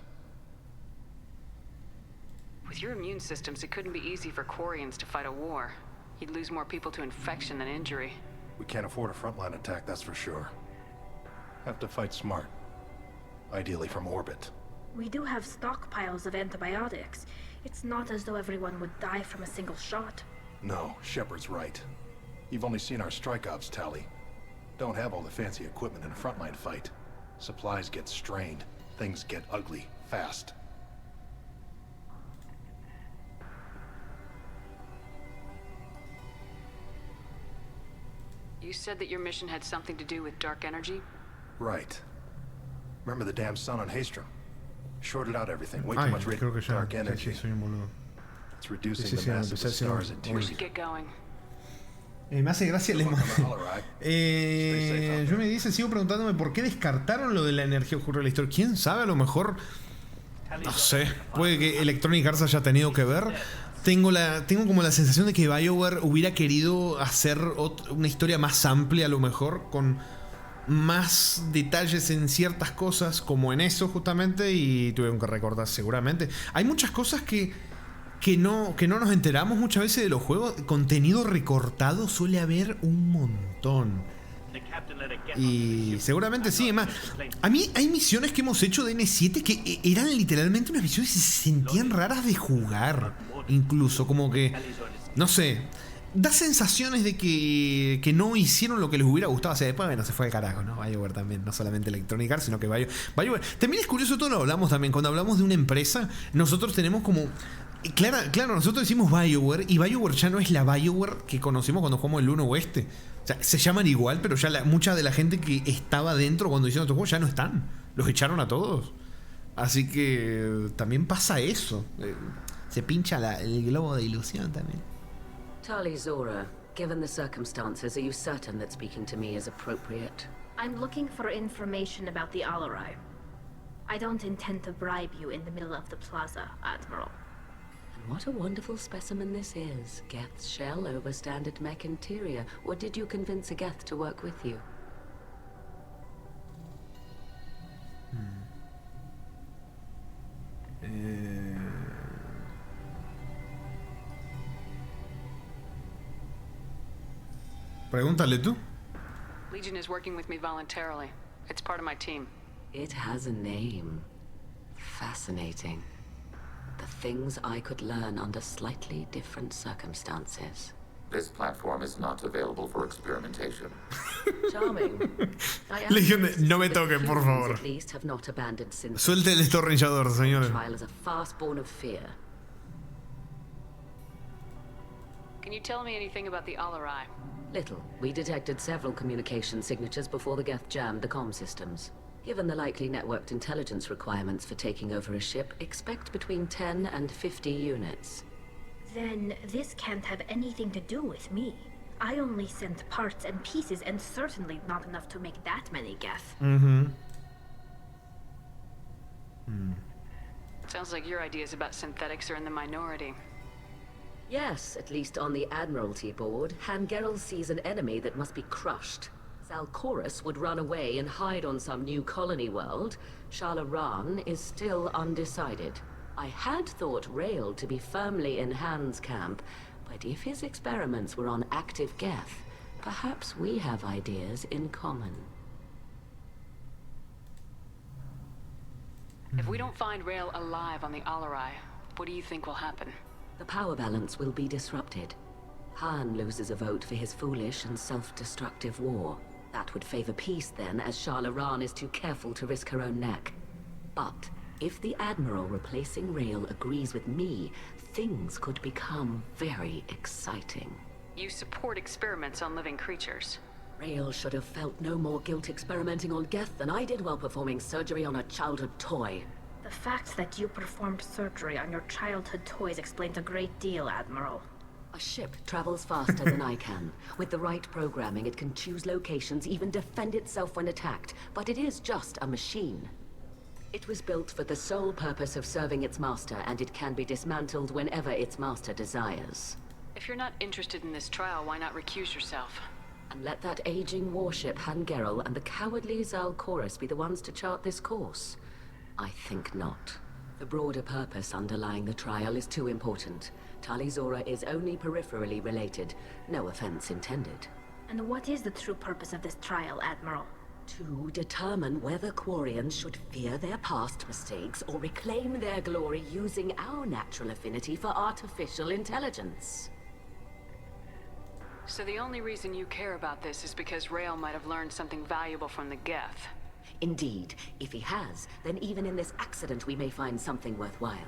With your immune systems, it couldn't be easy for Quarians to fight a war. You'd lose more people to infection than injury. We can't afford a frontline attack, that's for sure. Have to fight smart. Ideally from orbit. We do have stockpiles of antibiotics. It's not as though everyone would die from a single shot. No, Shepard's right. You've only seen our strike ops tally. Don't have all the fancy equipment in a frontline fight. Supplies get strained. Things get ugly, fast. You said that your mission had something to do with dark energy? Right. Remember the damn sun on Haestrom? Shorted out everything. Way too Ay, much creo que ya. dark Sí, energy. sí, soy un boludo. It's reducing Sí, sí, the sí, mass of empecé the a decir, star's We interior. should get going. Me hace gracia yo me dice, sigo preguntándome por qué descartaron lo de la energía oscura de la historia. ¿Quién sabe? A lo mejor, no sé, puede que Electronic Arts haya tenido que ver. Tengo como la sensación de que BioWare hubiera querido hacer una historia más amplia, a lo mejor, con más detalles en ciertas cosas, como en eso justamente, y tuvieron que recortar seguramente. Hay muchas cosas que no nos enteramos muchas veces de los juegos. Contenido recortado suele haber un montón. Y seguramente sí, además, a mí hay misiones que hemos hecho de N7 que eran literalmente unas misiones que se sentían raras de jugar. Incluso, como que, no sé, da sensaciones de que no hicieron lo que les hubiera gustado. O sea, después, bueno, se fue al carajo, ¿no? BioWare también, no solamente Electronic Arts, sino que BioWare. También es curioso, todo lo hablamos también, cuando hablamos de una empresa, nosotros tenemos como... Claro, nosotros decimos BioWare y BioWare ya no es la BioWare que conocimos cuando jugamos el 1 Oeste. O sea, se llaman igual, pero ya mucha de la gente que estaba dentro cuando hicieron estos juegos ya no están. Los echaron a todos. Así que también pasa eso. Se pincha el globo de ilusión también. Tali Zora, given the circumstances, are you certain that speaking to me is appropriate? I'm looking for information about the Alarai. I don't intend to bribe you in the middle of the plaza, Admiral. What a wonderful specimen this is. Geth's shell over standard mech interior. Or did you convince a Geth to work with you? Pregúntale tú. Legion is working with me voluntarily. It's part of my team. It has a name. Fascinating. The things I could learn under slightly different circumstances. This platform is not available for experimentation. Charming. Legión de... No me toquen, por favor. At least have not abandoned since. Suelte el destornillador, señores. Trial is a fast-born of fear. Can you tell me anything about the Alarai? Little. We detected several communication signatures before the Geth jammed the comm systems. Given the likely networked intelligence requirements for taking over a ship, expect between 10 and 50 units. Then this can't have anything to do with me. I only sent parts and pieces, and certainly not enough to make that many Geth. Sounds like your ideas about synthetics are in the minority. Yes, at least on the Admiralty board, Hangerel sees an enemy that must be crushed. Zalcorus would run away and hide on some new colony world. Shalaran is still undecided. I had thought Rael to be firmly in Han's camp, but if his experiments were on active Geth, perhaps we have ideas in common. If we don't find Rael alive on the Alarai, what do you think will happen? The power balance will be disrupted. Han loses a vote for his foolish and self-destructive war. That would favor peace then, as Shalaran is too careful to risk her own neck. But if the Admiral replacing Rael agrees with me, things could become very exciting. You support experiments on living creatures. Rael should have felt no more guilt experimenting on Geth than I did while performing surgery on a childhood toy. The fact that you performed surgery on your childhood toys explains a great deal, Admiral. A ship travels faster than I can. With the right programming, it can choose locations, even defend itself when attacked. But it is just a machine. It was built for the sole purpose of serving its master, and it can be dismantled whenever its master desires. If you're not interested in this trial, why not recuse yourself? And let that aging warship Hangerel and the cowardly Zalcorus be the ones to chart this course? I think not. The broader purpose underlying the trial is too important. Tali'Zorah is only peripherally related. No offense intended. And what is the true purpose of this trial, Admiral? To determine whether Quarians should fear their past mistakes or reclaim their glory using our natural affinity for artificial intelligence. So the only reason you care about this is because Rael might have learned something valuable from the Geth. Indeed. If he has, then even in this accident we may find something worthwhile.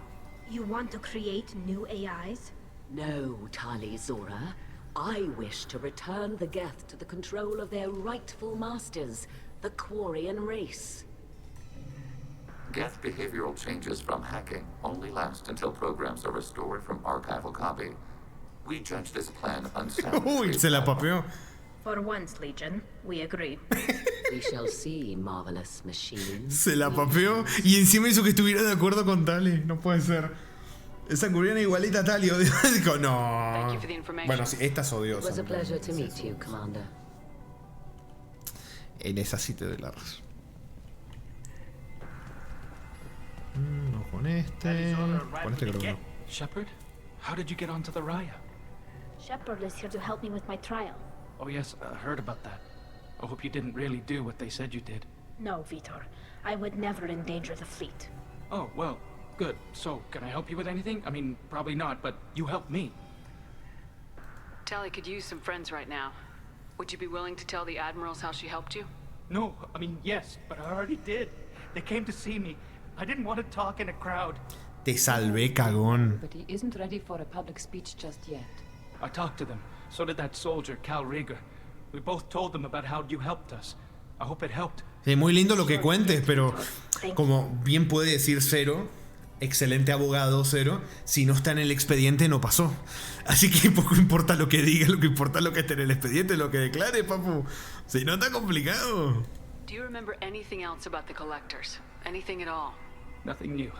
You want to create new AIs? No, Tali'Zorah. I wish to return the Geth to the control of their rightful masters, the Quarian race. Geth behavioral changes from hacking only last until programs are restored from archival copy. We judge this plan unsound. Uy, se la papeó. For once, Legion, we agree. We shall see, marvelous machine. Se la papeó y encima hizo que estuviera de acuerdo con Tali. No puede ser. Esa curiana igualita a Tali. Dijo, no. Bueno, sí, esta es odiosa. It was a pleasure to meet you, Commander. En esa sí te doy la razón. No con este. Con este creo que no. Shepard, how did you get onto the Raya? Shepard is here to help me with my trial. Oh yes, I heard about that. I hope you didn't really do what they said you did. No, Vitor. I would never endanger the fleet. Oh, well, good. So, can I help you with anything? I mean, probably not, but you helped me. Tali could use some friends right now. Would you be willing to tell the Admirals how she helped you? No, I mean, yes, but I already did. They came to see me. I didn't want to talk in a crowd. Te salvé, cagón. But he isn't ready for a public speech just yet. I talked to them. So did that soldier, Cal Rieger. We both told them about how you helped us. I hope it helped. Sí, muy lindo lo que cuentes, pero como bien puede decir Zero, excelente abogado Zero, si no está en el expediente no pasó. Así que poco importa lo que diga, lo que importa es lo que esté en el expediente, lo que declare, papu. Si no está complicado. Do you remember anything else about the Collectors? Anything at all? Nothing new.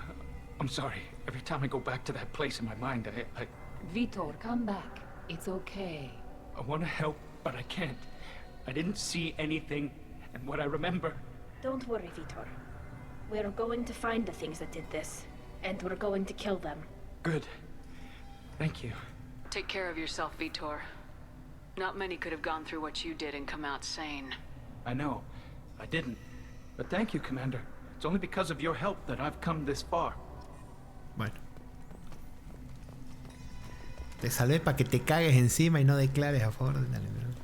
I'm sorry. Every time I go back to that place in my mind, I... Vitor, come back. It's okay. I want to help, but I can't. I didn't see anything, and what I remember... Don't worry, Vitor. We're going to find the things that did this, and we're going to kill them. Good. Thank you. Take care of yourself, Vitor. Not many could have gone through what you did and come out sane. I know. I didn't. But thank you, Commander. It's only because of your help that I've come this far. Bueno. Te salvé para que te cagues encima y no declares a favor de la libertad.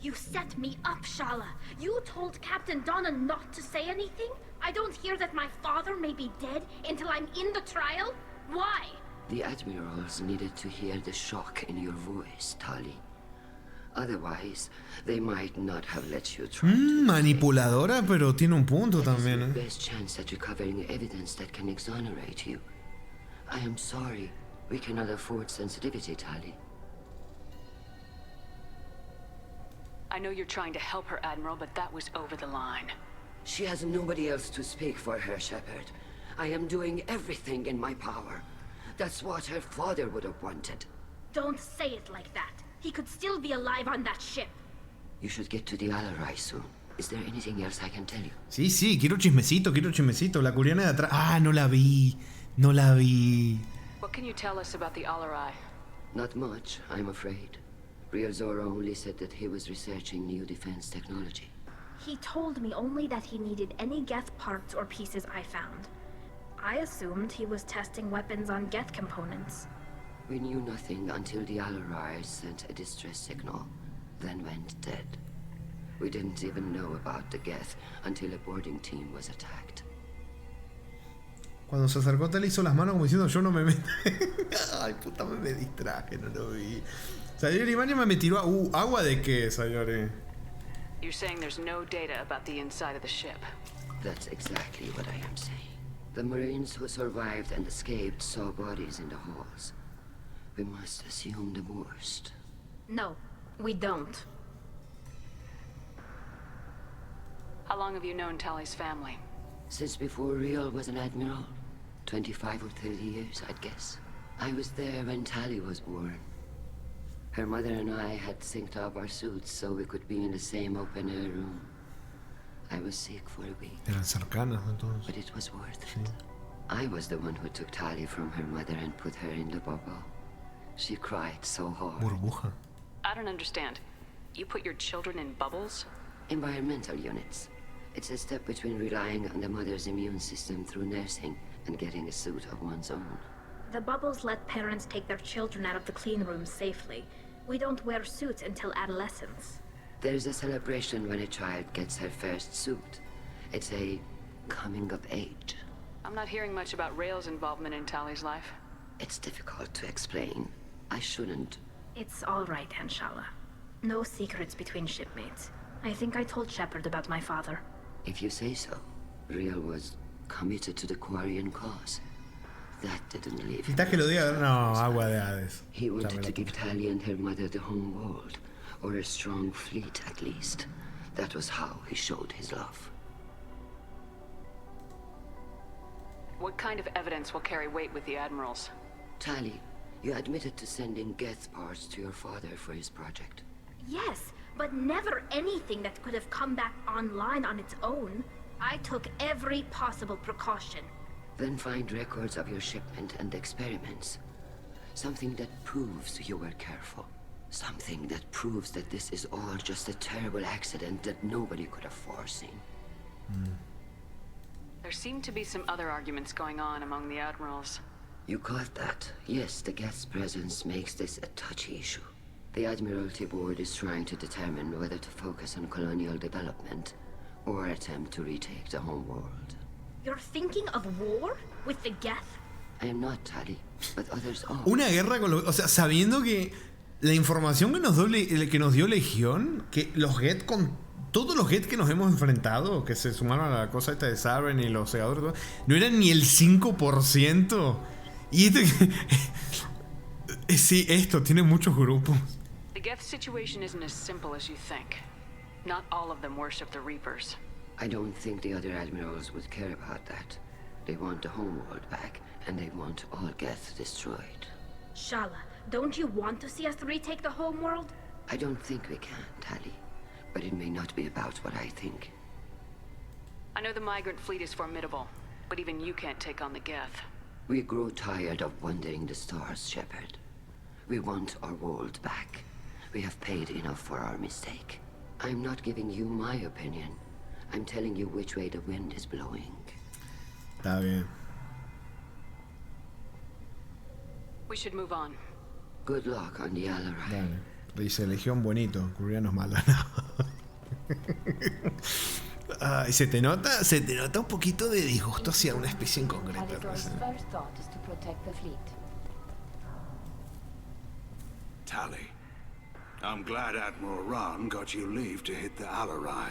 You set me up, Shala. You told Captain Donna not to say anything? I don't hear that my father may be dead until I'm in the trial? Why? The admirals needed to hear the shock in your voice, Tali. Otherwise, they might not have let you try. Manipuladora, pero tiene un punto también, The best chance at recovering evidence that can exonerate you. I am sorry. We cannot afford sensitivity, Tali. I know you're trying to help her, Admiral, but that was over the line. She has nobody else to speak for her, Shepard. I am doing everything in my power. That's what her father would have wanted. Don't say it like that. He could still be alive on that ship. You should get to the Alarai soon. Is there anything else I can tell you? Sí, quiero chismecito. La coreana de atrás. Ah, no la vi. What can you tell us about the Alarai? Not much, I'm afraid. Real Zora only said that he was researching new defense technology. He told me only that he needed any Geth parts or pieces I found. I assumed he was testing weapons on Geth components. We knew nothing until the Alarai sent a distress signal, then went dead. We didn't even know about the Geth until a boarding team was attacked. Cuando se acercó Tali hizo las manos como diciendo yo no me meto. Ay, puta, me distraje, no lo vi. Sayori Manima me tiró agua de qué, Sayori. You're saying there's no data about the inside of the ship. That's exactly what I am saying. The Marines who survived and escaped saw bodies in the halls. We must assume the worst. No, we don't. How long have you known Tali's family? Since before Real was an admiral. 25 or 30 years, I'd guess. I was there when Tali was born. Her mother and I had synced up our suits so we could be in the same open-air room. I was sick for a week. Eran cercanas, entonces. But it was worth it. I was the one who took Tali from her mother and put her in the bubble. She cried so hard. Burbuja. I don't understand. You put your children in bubbles? Environmental units. It's a step between relying on the mother's immune system through nursing and getting a suit of one's own. The bubbles let parents take their children out of the clean rooms safely. We don't wear suits until adolescence. There's a celebration when a child gets her first suit. It's a coming of age. I'm not hearing much about Rail's involvement in Tali's life. It's difficult to explain. I shouldn't. It's all right, Hanshala. No secrets between shipmates. I think I told Shepard about my father. If you say so. Real was committed to the Quarian cause. That didn't leave him. Que lo diga, no, agua de Hades. He wanted to give Tali and her mother the home world, or a strong fleet at least. That was how he showed his love. What kind of evidence will carry weight with the admirals? Tali, you admitted to sending Geth parts to your father for his project. Yes, but never anything that could have come back online on its own. I took every possible precaution. Then find records of your shipment and experiments. Something that proves you were careful. Something that proves that this is all just a terrible accident that nobody could have foreseen. There seem to be some other arguments going on among the admirals. You caught that. Yes, the Geth's presence makes this a touchy issue. The Admiralty Board is trying to determine whether to focus on colonial development or attempt to retake the home world. You're thinking of war with the Geth? I am not, Tali, but others are. Una guerra con los... O sea, sabiendo que la información que nos dio Legión, que los Geth con... Todos los Geth que nos hemos enfrentado, que se sumaron a la cosa esta de Saren y los segadores, no eran ni el 5%. Y sí, esto tiene muchos grupos. The Geth situation isn't as simple as you think. Not all of them worship the Reapers. I don't think the other admirals would care about that. They want the homeworld back, and they want all Geth destroyed. Shala, don't you want to see us retake the homeworld? I don't think we can, Tali. But it may not be about what I think. I know the migrant fleet is formidable, but even you can't take on the Geth. We grow tired of wandering the stars, Shepard. We want our world back. We have paid enough for our mistake. I'm not giving you my opinion. I'm telling you which way the wind is blowing. Está bien. We should move on. Good luck on the Alarai. Dale. Dice Legión bonito, Curianos malo. Ay, se te nota un poquito de disgusto hacia una especie en concreto. Tali, I'm glad Admiral Rahn got you leave to hit the Alarai.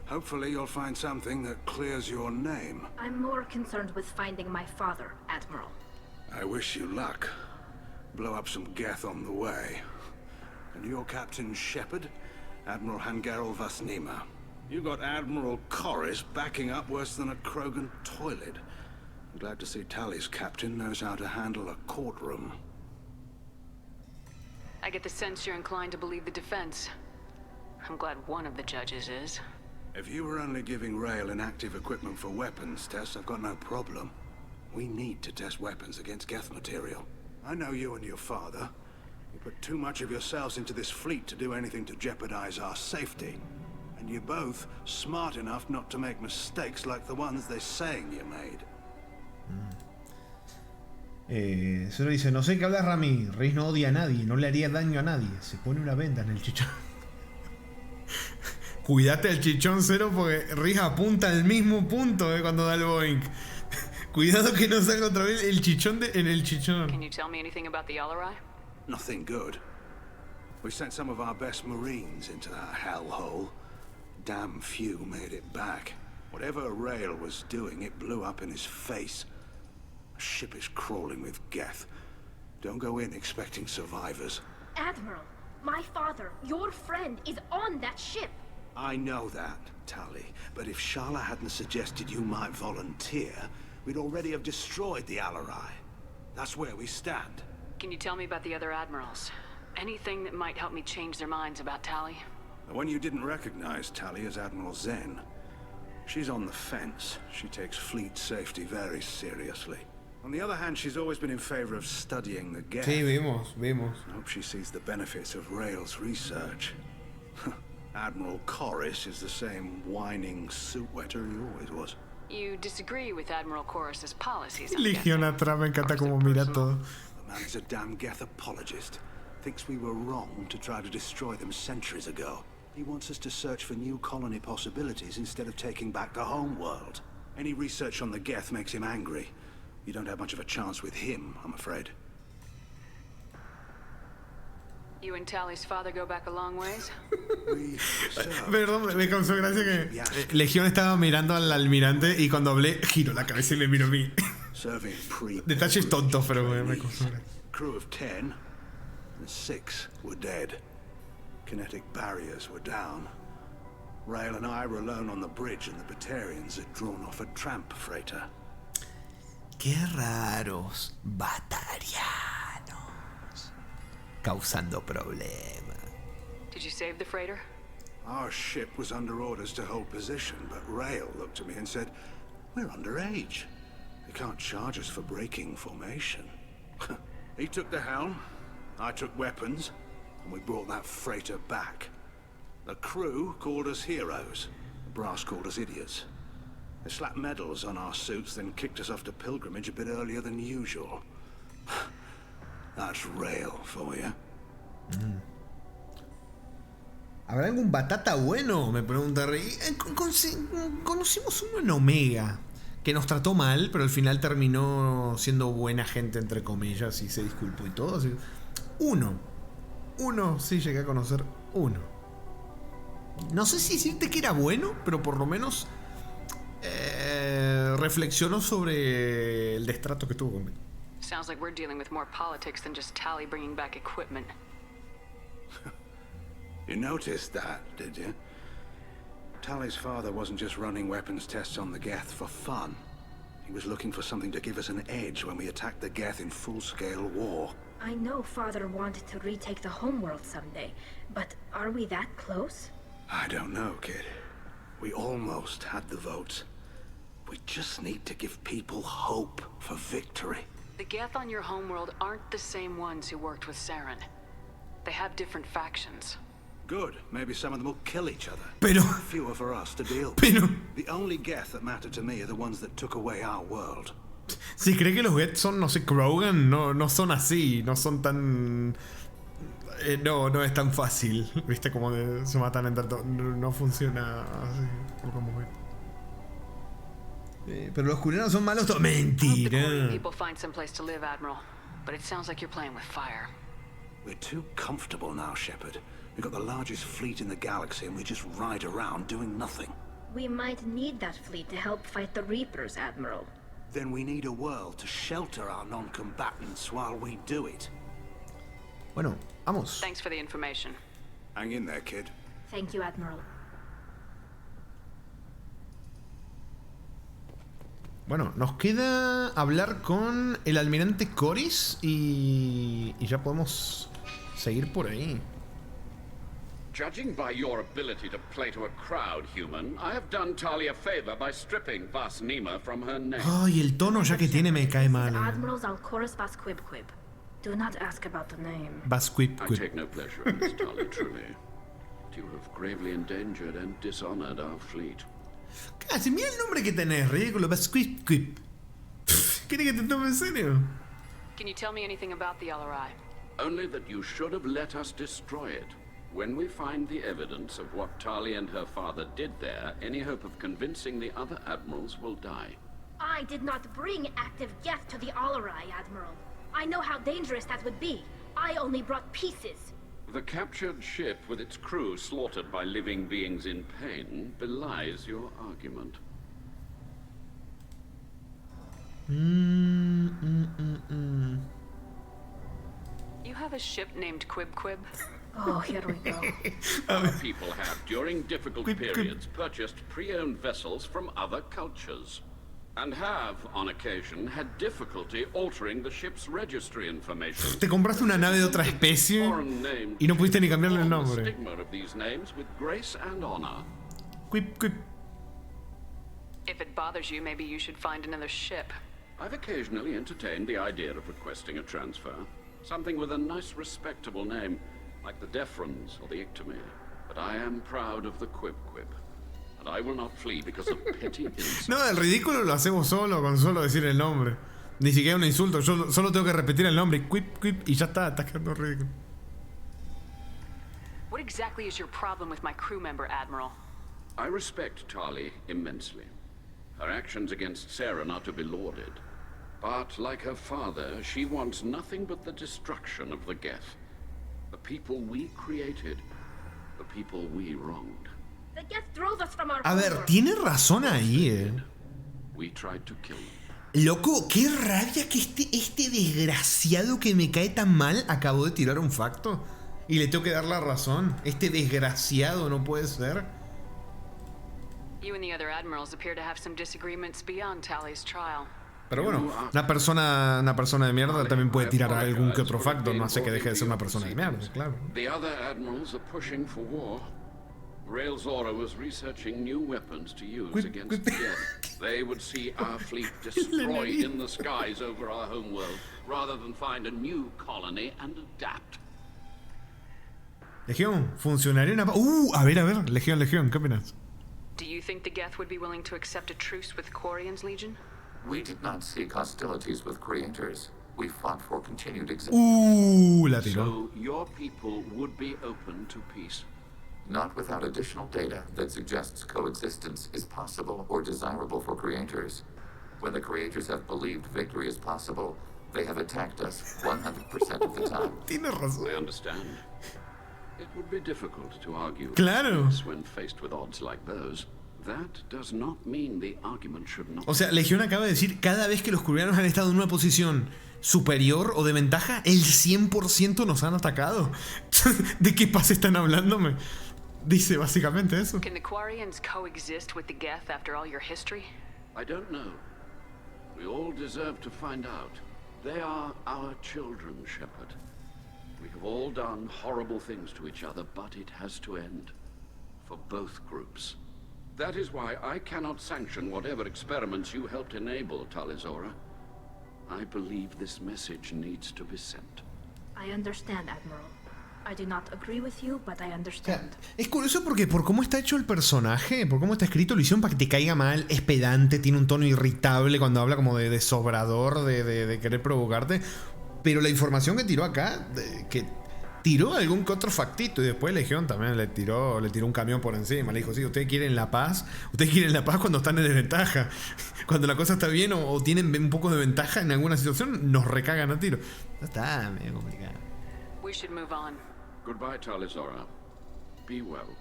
Hopefully you'll find something that clears your name. I'm more concerned with finding my father, Admiral. I wish you luck. Blow up some Geth on the way. And you're Captain Shepard, Admiral Hangerel Vasnima. You got Admiral Corris backing up worse than a Krogan toilet. I'm glad to see Tali's captain knows how to handle a courtroom. I get the sense you're inclined to believe the defense. I'm glad one of the judges is. If you were only giving Rail inactive equipment for weapons tests, I've got no problem. We need to test weapons against Geth material. I know you and your father. You put too much of yourselves into this fleet to do anything to jeopardize our safety. And you're both smart enough not to make mistakes like the ones they're saying you made. Solo dice, no sé qué habla Rami. Rhys no odia a nadie, no le haría daño a nadie. Se pone una venda en el chichón. Cuídate el chichón, Cero, porque Rhys apunta al mismo punto cuando da el boink. Cuidado que no salga otra vez el chichón en el chichón. Can you tell me anything about the Alarai? Nothing good. We sent some of our best Marines into that hellhole. Damn few made it back. Whatever Rail was doing, it blew up in his face. A ship is crawling with Geth. Don't go in expecting survivors. Admiral, my father, your friend, is on that ship. I know that, Tali, but if Shala hadn't suggested you might volunteer, we'd already have destroyed the Alarai. That's where we stand. Can you tell me about the other admirals? Anything that might help me change their minds about Tali? The one you didn't recognize, Tali, is Admiral Zen. She's on the fence. She takes fleet safety very seriously. On the other hand, she's always been in favor of studying the Geth. Sí, vimos. I hope she sees the benefits of Rail's research. Admiral Corris is the same whining suit-wetter he always was. You disagree with Admiral Corris's policies, I'm Legión atrás, me encanta como mira todo. The man is a damn Geth apologist. Thinks we were wrong to try to destroy them centuries ago. He wants us to search for new colony possibilities instead of taking back the home world. Any research on the Geth makes him angry. You don't have much of a chance with him, I'm afraid. You and Tali's father go back a long ways? Perdón, me causó gracia que Legión estaba mirando al almirante y cuando hablé giró la cabeza y me miró a mí. Detalles tontos, pero me causó gracia. Crew of 10 and 6 were dead. Kinetic barriers were down. Rail and I were alone on the bridge and the Batarians had drawn off a tramp freighter. Qué raros. Batarianos. Causando problemas. Did you save the freighter? Our ship was under orders to hold position, but Rail looked at me and said, "We're underage. They can't charge us for breaking formation." He took the helm, I took weapons, and we brought that freighter back. The crew called us heroes. The brass called us idiots. They slapped medals on our suits, then kicked us off to pilgrimage a bit earlier than usual. That's Rail for you. ¿Habrá algún batata bueno? Me pregunta Rey. Conocimos uno en Omega que nos trató mal, pero al final terminó siendo buena gente, entre comillas, y se disculpó y todo. Así. Uno, sí llegué a conocer uno. No sé si decirte que era bueno, pero por lo menos reflexionó sobre el destrato que tuvo conmigo. Sounds like we're dealing with more politics than just Tali bringing back equipment. You noticed that, did you? Tali's father wasn't just running weapons tests on the Geth for fun. He was looking for something to give us an edge when we attacked the Geth in full-scale war. I know Father wanted to retake the homeworld someday, but are we that close? I don't know, kid. We almost had the votes. We just need to give people hope for victory. The Geth on your homeworld aren't the same ones who worked with Saren. They have different factions. Good. Maybe some of them will kill each other. Pero... Fewer for us to deal with. Pero... The only Geth that matter to me are the ones that took away our world. Si cree que los Geth son, no sé, Krogan, no son así, no son tan... no es tan fácil, viste, como se matan entre todos, no funciona así, como pero los curianos son malos todos. Mentira. People find some place to live, Admiral, but it sounds like you're playing with fire. We're too comfortable now, Shepard. We've got the largest fleet in the galaxy and we just ride around doing nothing. We might need that fleet to help fight the Reapers, Admiral. Then we need a world to shelter our non-combatants while we do it. Bueno, vamos. Thanks for the information. Hang in there, kid. Thank you, Admiral. Bueno, nos queda hablar con el almirante Coris y ya podemos seguir por ahí. Judging by your ability to play to a crowd, human, I have done Talia a favor by stripping Vasnima from her name. Ay, el tono ya que tiene me cae mal. Admiral Zalcorus Vasquibquib. Do not ask about the name. Vasquibquib. I take no pleasure in this, Talia, truly. You have gravely endangered and dishonored our fleet. Casi, mira el nombre que tenés, ridículo. Vasquibquib. ¿Quiere que te tome en serio? Can you tell me anything about the LRI? Only that you should have let us destroy it. When we find the evidence of what Talia and her father did there, any hope of convincing the other admirals will die. I did not bring active Geth to the Alarai, Admiral. I know how dangerous that would be. I only brought pieces. The captured ship with its crew slaughtered by living beings in pain belies your argument. You have a ship named Quib? Oh, here we go. Our people have, during difficult periods, purchased pre-owned vessels from other cultures. And have, on occasion, had difficulty altering the ship's registry information. Te compraste una nave de otra especie y no pudiste ni cambiarle el nombre. Stigma of these names with grace and honor. Quib. If it bothers you, maybe you should find another ship. I've occasionally entertained the idea of requesting a transfer. Something with a nice, respectable name, like the Defrons or the Ictomy. But I am proud of the Quib. And I will not flee because of petty insults. No, el ridículo lo hacemos solo, con solo decir el nombre. Ni siquiera un insulto, yo solo tengo que repetir el nombre, Quib, y ya está quedando ridículo. What exactly is your problem with my crew member, Admiral? I respect Tali immensely. Her actions against Saren are to be lauded. But, like her father, she wants nothing but the destruction of the Geth. The people we created. The people we wronged. The Geth drove us from our A ver, tiene razón ahí, We tried to kill them. Loco, qué rabia que este desgraciado que me cae tan mal acabó de tirar un facto. Y le tengo que dar la razón. Este desgraciado no puede ser. You and the other admirals appear to have some disagreements beyond Tali's trial. Pero bueno, una persona de mierda también puede tirar algún que otro facto. No hace que deje de ser una persona de mierda, claro. The other admirals are pushing for war. Rael Zora was researching new weapons to use against Geth. They would see our fleet destroyed in the skies over our homeworld, rather than find a new colony and adapt. Legión, funcionaría una... a ver, Legión, ¿qué opinas? Do you think the Geth would be willing to accept a truce with Quarian's Legion? We did not seek hostilities with creators. We fought for continued existence. La tiró. So your people would be open to peace? Not without additional data that suggests coexistence is possible or desirable for creators. When the creators have believed victory is possible, they have attacked us 100% of the time. Tiene razón. I understand. It would be difficult to argue Claro. when faced with odds like those. That does not mean the argument should not. O sea, Legión acaba de decir, cada vez que los curianos han estado en una posición superior o de ventaja, el 100% nos han atacado. ¿De qué paz están hablándome? Dice básicamente eso. Can the Quarians coexist with the Geth after all your history? I don't know. We all deserve to find out. They are our children, Shepard. We have all done horrible things to each other, but it has to end. For both groups. That is why I cannot sanction whatever experiments you helped enable, Talizora. I believe this message needs to be sent. I understand, Admiral. I do not agree with you, but I understand. Es curioso porque por cómo está hecho el personaje, por cómo está escrito, lo hicieron para que te caiga mal, es pedante, tiene un tono irritable cuando habla como de sobrador, de querer provocarte. Pero la información que tiró acá, que tiró algún que otro factito, y después Legión también le tiró un camión por encima. Le dijo, sí, ustedes quieren la paz cuando están en desventaja. Cuando la cosa está bien o tienen un poco de ventaja en alguna situación, nos recagan a tiro. Ya está, medio complicado. We should move on. Goodbye, Talizora. Be well.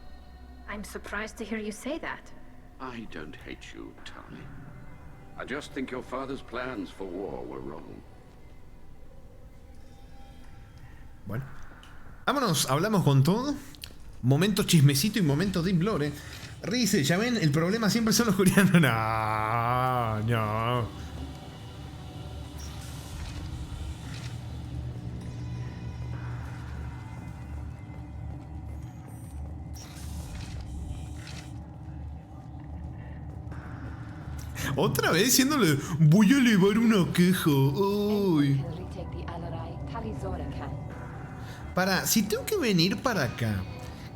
I'm surprised to hear you say that. I don't hate you, Tali. I just think your father's plans for war were wrong. Bueno, vámonos, hablamos con todo. Momento chismecito y momento Deep Lore. Rice, ya ven, el problema siempre son los coreanos. No. Otra vez diciéndole, voy a elevar una queja. Uy. Para, si tengo que venir para acá,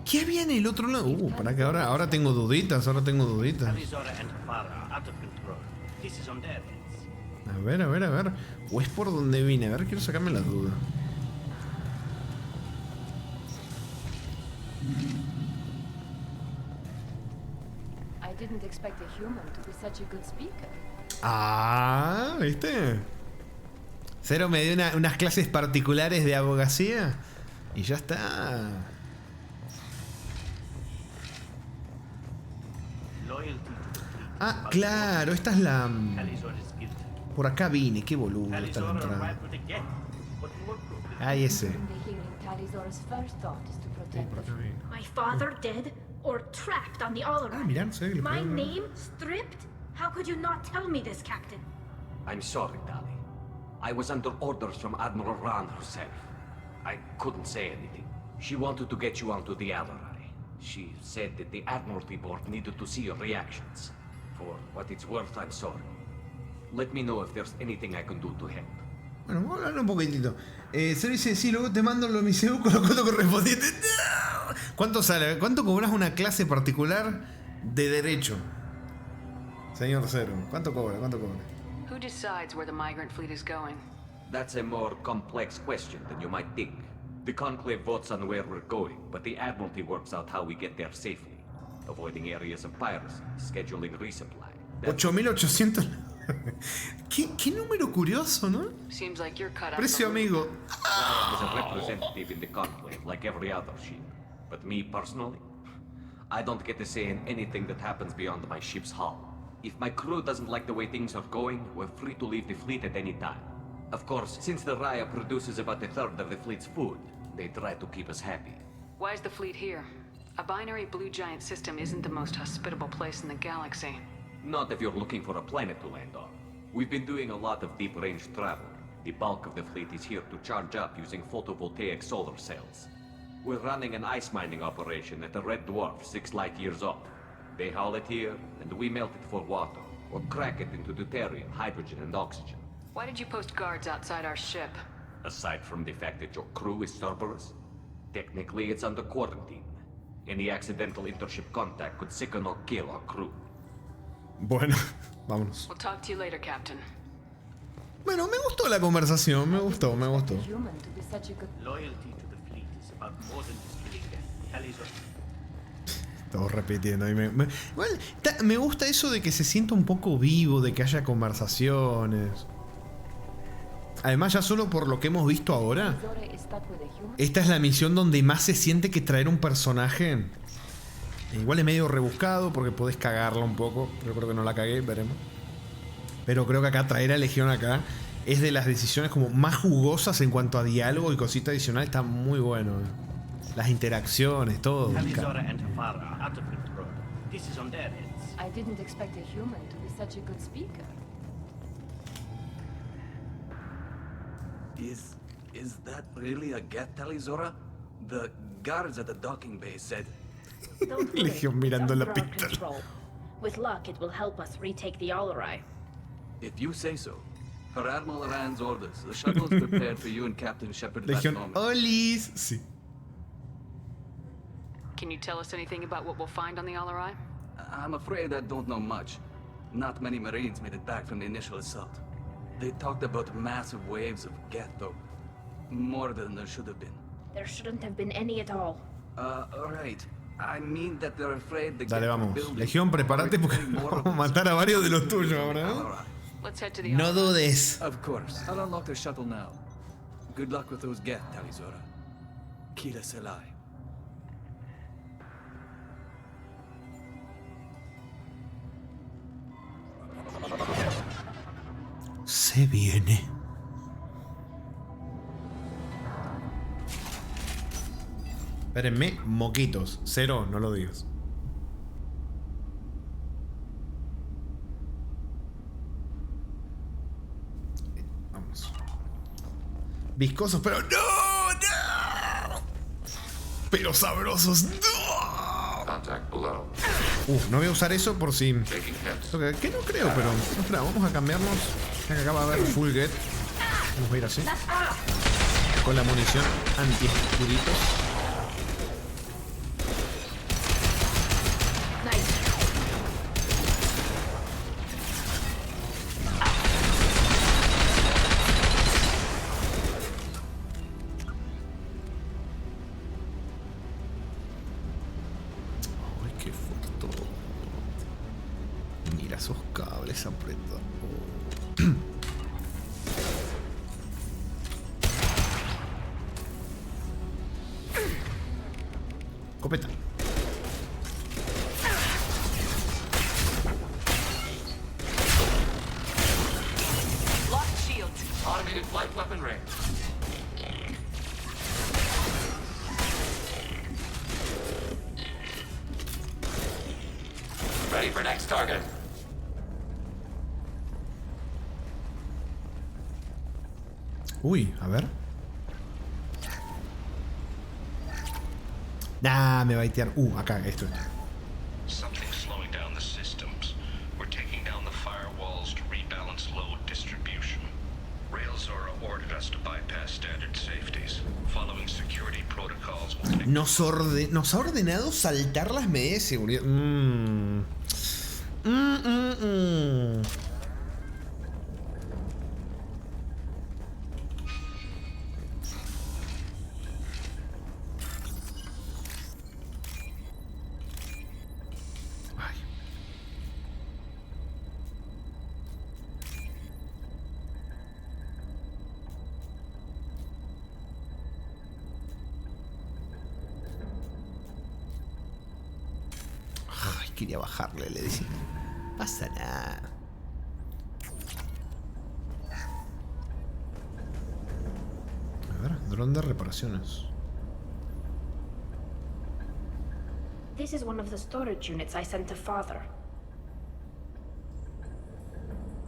¿qué había en el otro lado? Para que ahora tengo duditas, A ver. O es por donde vine. A ver, quiero sacarme la duda. ¿Viste? Cero me dio unas clases particulares de abogacía y ya está. Claro, esta es la... Por acá vine, qué boludo. Esta es la entrada. Ese. My father dead or trapped on the Allarai. Mirá, sí, My name stripped? How could you not tell me this, Captain? I'm sorry, Tali. I was under orders from Admiral Rand herself. I couldn't say anything. She wanted to get you onto the Allarai. She said that the Admiralty Board needed to see your reactions. For what it's worth, I'm sorry. Let me know if there's anything I can do to help. Bueno, vamos a hablar un poquitito. Se dice, sí, luego te mando lo MCU con lo correspondiente. ¡No! ¿Cuánto sale? ¿Cuánto cobras una clase particular de derecho? Señor Zero, ¿cuánto cobra? Who decides where the migrant fleet is going? That's a more complex question than you might think. The Conclave votes on where we're going, but the Admiralty works out how we get there safely. Avoiding areas of piracy, scheduling resupply. 8.800... ¿Qué número curioso, ¿no? Seems like you're cut out. Precio amigo. There's a representative in the Conclave, like every other ship. But me personally, I don't get to say in anything that happens beyond my ship's hull. If my crew doesn't like the way things are going, we're free to leave the fleet at any time. Of course, since the Raya produces about a third of the fleet's food, they try to keep us happy. Why is the fleet here? A binary blue giant system isn't the most hospitable place in the galaxy. Not if you're looking for a planet to land on. We've been doing a lot of deep-range travel. The bulk of the fleet is here to charge up using photovoltaic solar cells. We're running an ice mining operation at the Red Dwarf 6 light years off. They haul it here, and we melt it for water, or crack it into deuterium, hydrogen, and oxygen. Why did you post guards outside our ship? Aside from the fact that your crew is Cerberus, technically it's under quarantine. Any accidental intership contact could sicken or kill our crew. Bueno, vámonos. We'll talk to you later, Captain. Bueno, me gustó la conversación, me gustó. Loyalty to the fleet is about more than just killing them. Talizora. Todos repitiendo. Me gusta eso de que se sienta un poco vivo, de que haya conversaciones. Además, ya solo por lo que hemos visto ahora, esta es la misión donde más se siente que traer un personaje. Igual es medio rebuscado porque podés cagarla un poco, pero creo que no la cagué, veremos. Pero creo que acá traer a Legión acá es de las decisiones como más jugosas en cuanto a diálogo y cosita adicional. Está muy bueno. Las interacciones, todo. Talizora and Hafara are out of control. This is on their heads. I didn't expect a human to be such a good speaker. Is that really a Geth, Talizora? The guards at the docking bay said... Don't worry, Legión mirando it's la under our pistola. control. With luck, it will help us retake the Allarai. If you say so. Per Admiral Rand's orders, the shuttle's prepared for you and Captain Shepard. Legión, olis. Sí. Can you tell us anything about what we'll find on the Alarai? I'm afraid I don't know much. Not many Marines made it back from the initial assault. They talked about massive waves of Geth, though. More than there should have been. There shouldn't have been any at all. Right. I mean that they're afraid the Dale, vamos. Legión, prepárate porque vamos a matar a varios de los tuyos ahora, ¿eh? Let's head to the No dudes. Of course. I'll unlock their shuttle now. Good luck with those Geth, Talizora. Kila Selai. Se viene. Espérenme, moquitos. 0, no lo digas. Vamos. Viscosos, pero no, no. Pero sabrosos, no. No voy a usar eso por si... Que no creo, pero... Espera, vamos a cambiarnos. Ya que acá va a haber full get. Vamos a ir así. Con la munición anti-escuditos. Esos cables apretados. Copeta. Lock shields. Automated flight weapon range. Ready for next target. Uy, a ver. Nah, me va a itear. Acá, esto. Something's slowing down the systems. We're taking down the firewalls to rebalance load distribution. Railzora ordered us to bypass standard safeties. Following security protocols will connect. Nos ha ordenado saltar las medidas de seguridad. Quería bajarle, le decía. Pasa nada. A ver, dron de reparaciones. This is one of the storage units I sent to Father.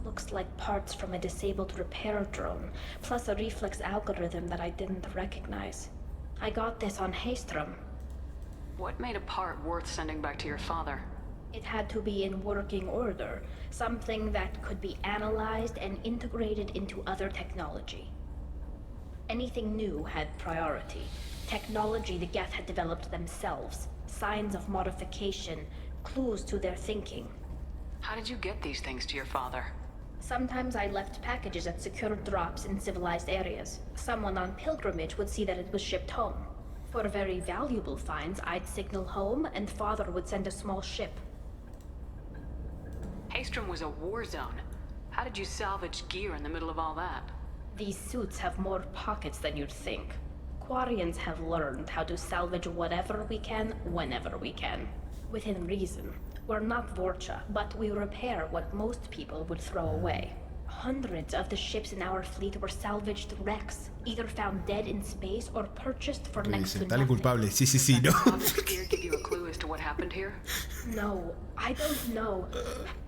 Looks like parts from a disabled repair drone, plus a reflex algorithm that I didn't recognize. I got this on Haestrom. What made a part worth sending back to your father? It had to be in working order, something that could be analyzed and integrated into other technology. Anything new had priority. Technology the Geth had developed themselves, signs of modification, clues to their thinking. How did you get these things to your father? Sometimes I left packages at secure drops in civilized areas. Someone on pilgrimage would see that it was shipped home. For very valuable finds, I'd signal home and Father would send a small ship. Haestrom was a war zone. How did you salvage gear in the middle of all that? These suits have more pockets than you'd think. Quarians have learned how to salvage whatever we can, whenever we can. Within reason. We're not Vorcha, but we repair what most people would throw away. Hundreds of the ships in our fleet were salvaged wrecks, either found dead in space or purchased for next to Tal y nothing. culpable. Sí, no. Gear give you a clue as to what happened here? No, I don't know.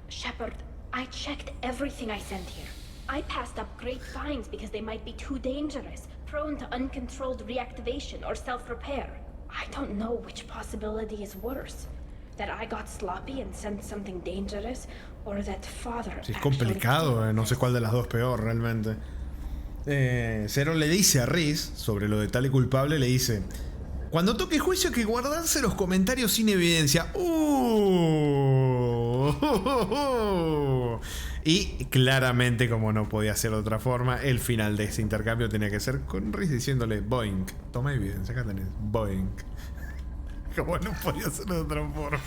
Shepard, I checked everything I sent here. I passed up great finds because they might be too dangerous, prone to uncontrolled reactivation or self-repair. I don't know which possibility is worse. That I got sloppy and sent something dangerous, or that Father... Sí, es complicado, no sé cuál de las dos peor realmente. Zero le dice a Rhys, sobre lo de tal y culpable, le dice: Cuando toque juicio hay que guardarse los comentarios sin evidencia. Y claramente, como no podía ser de otra forma, el final de ese intercambio tenía que ser con Rhys diciéndole boink, toma evidencia, acá tenés, boink. Como no podía ser de otra forma.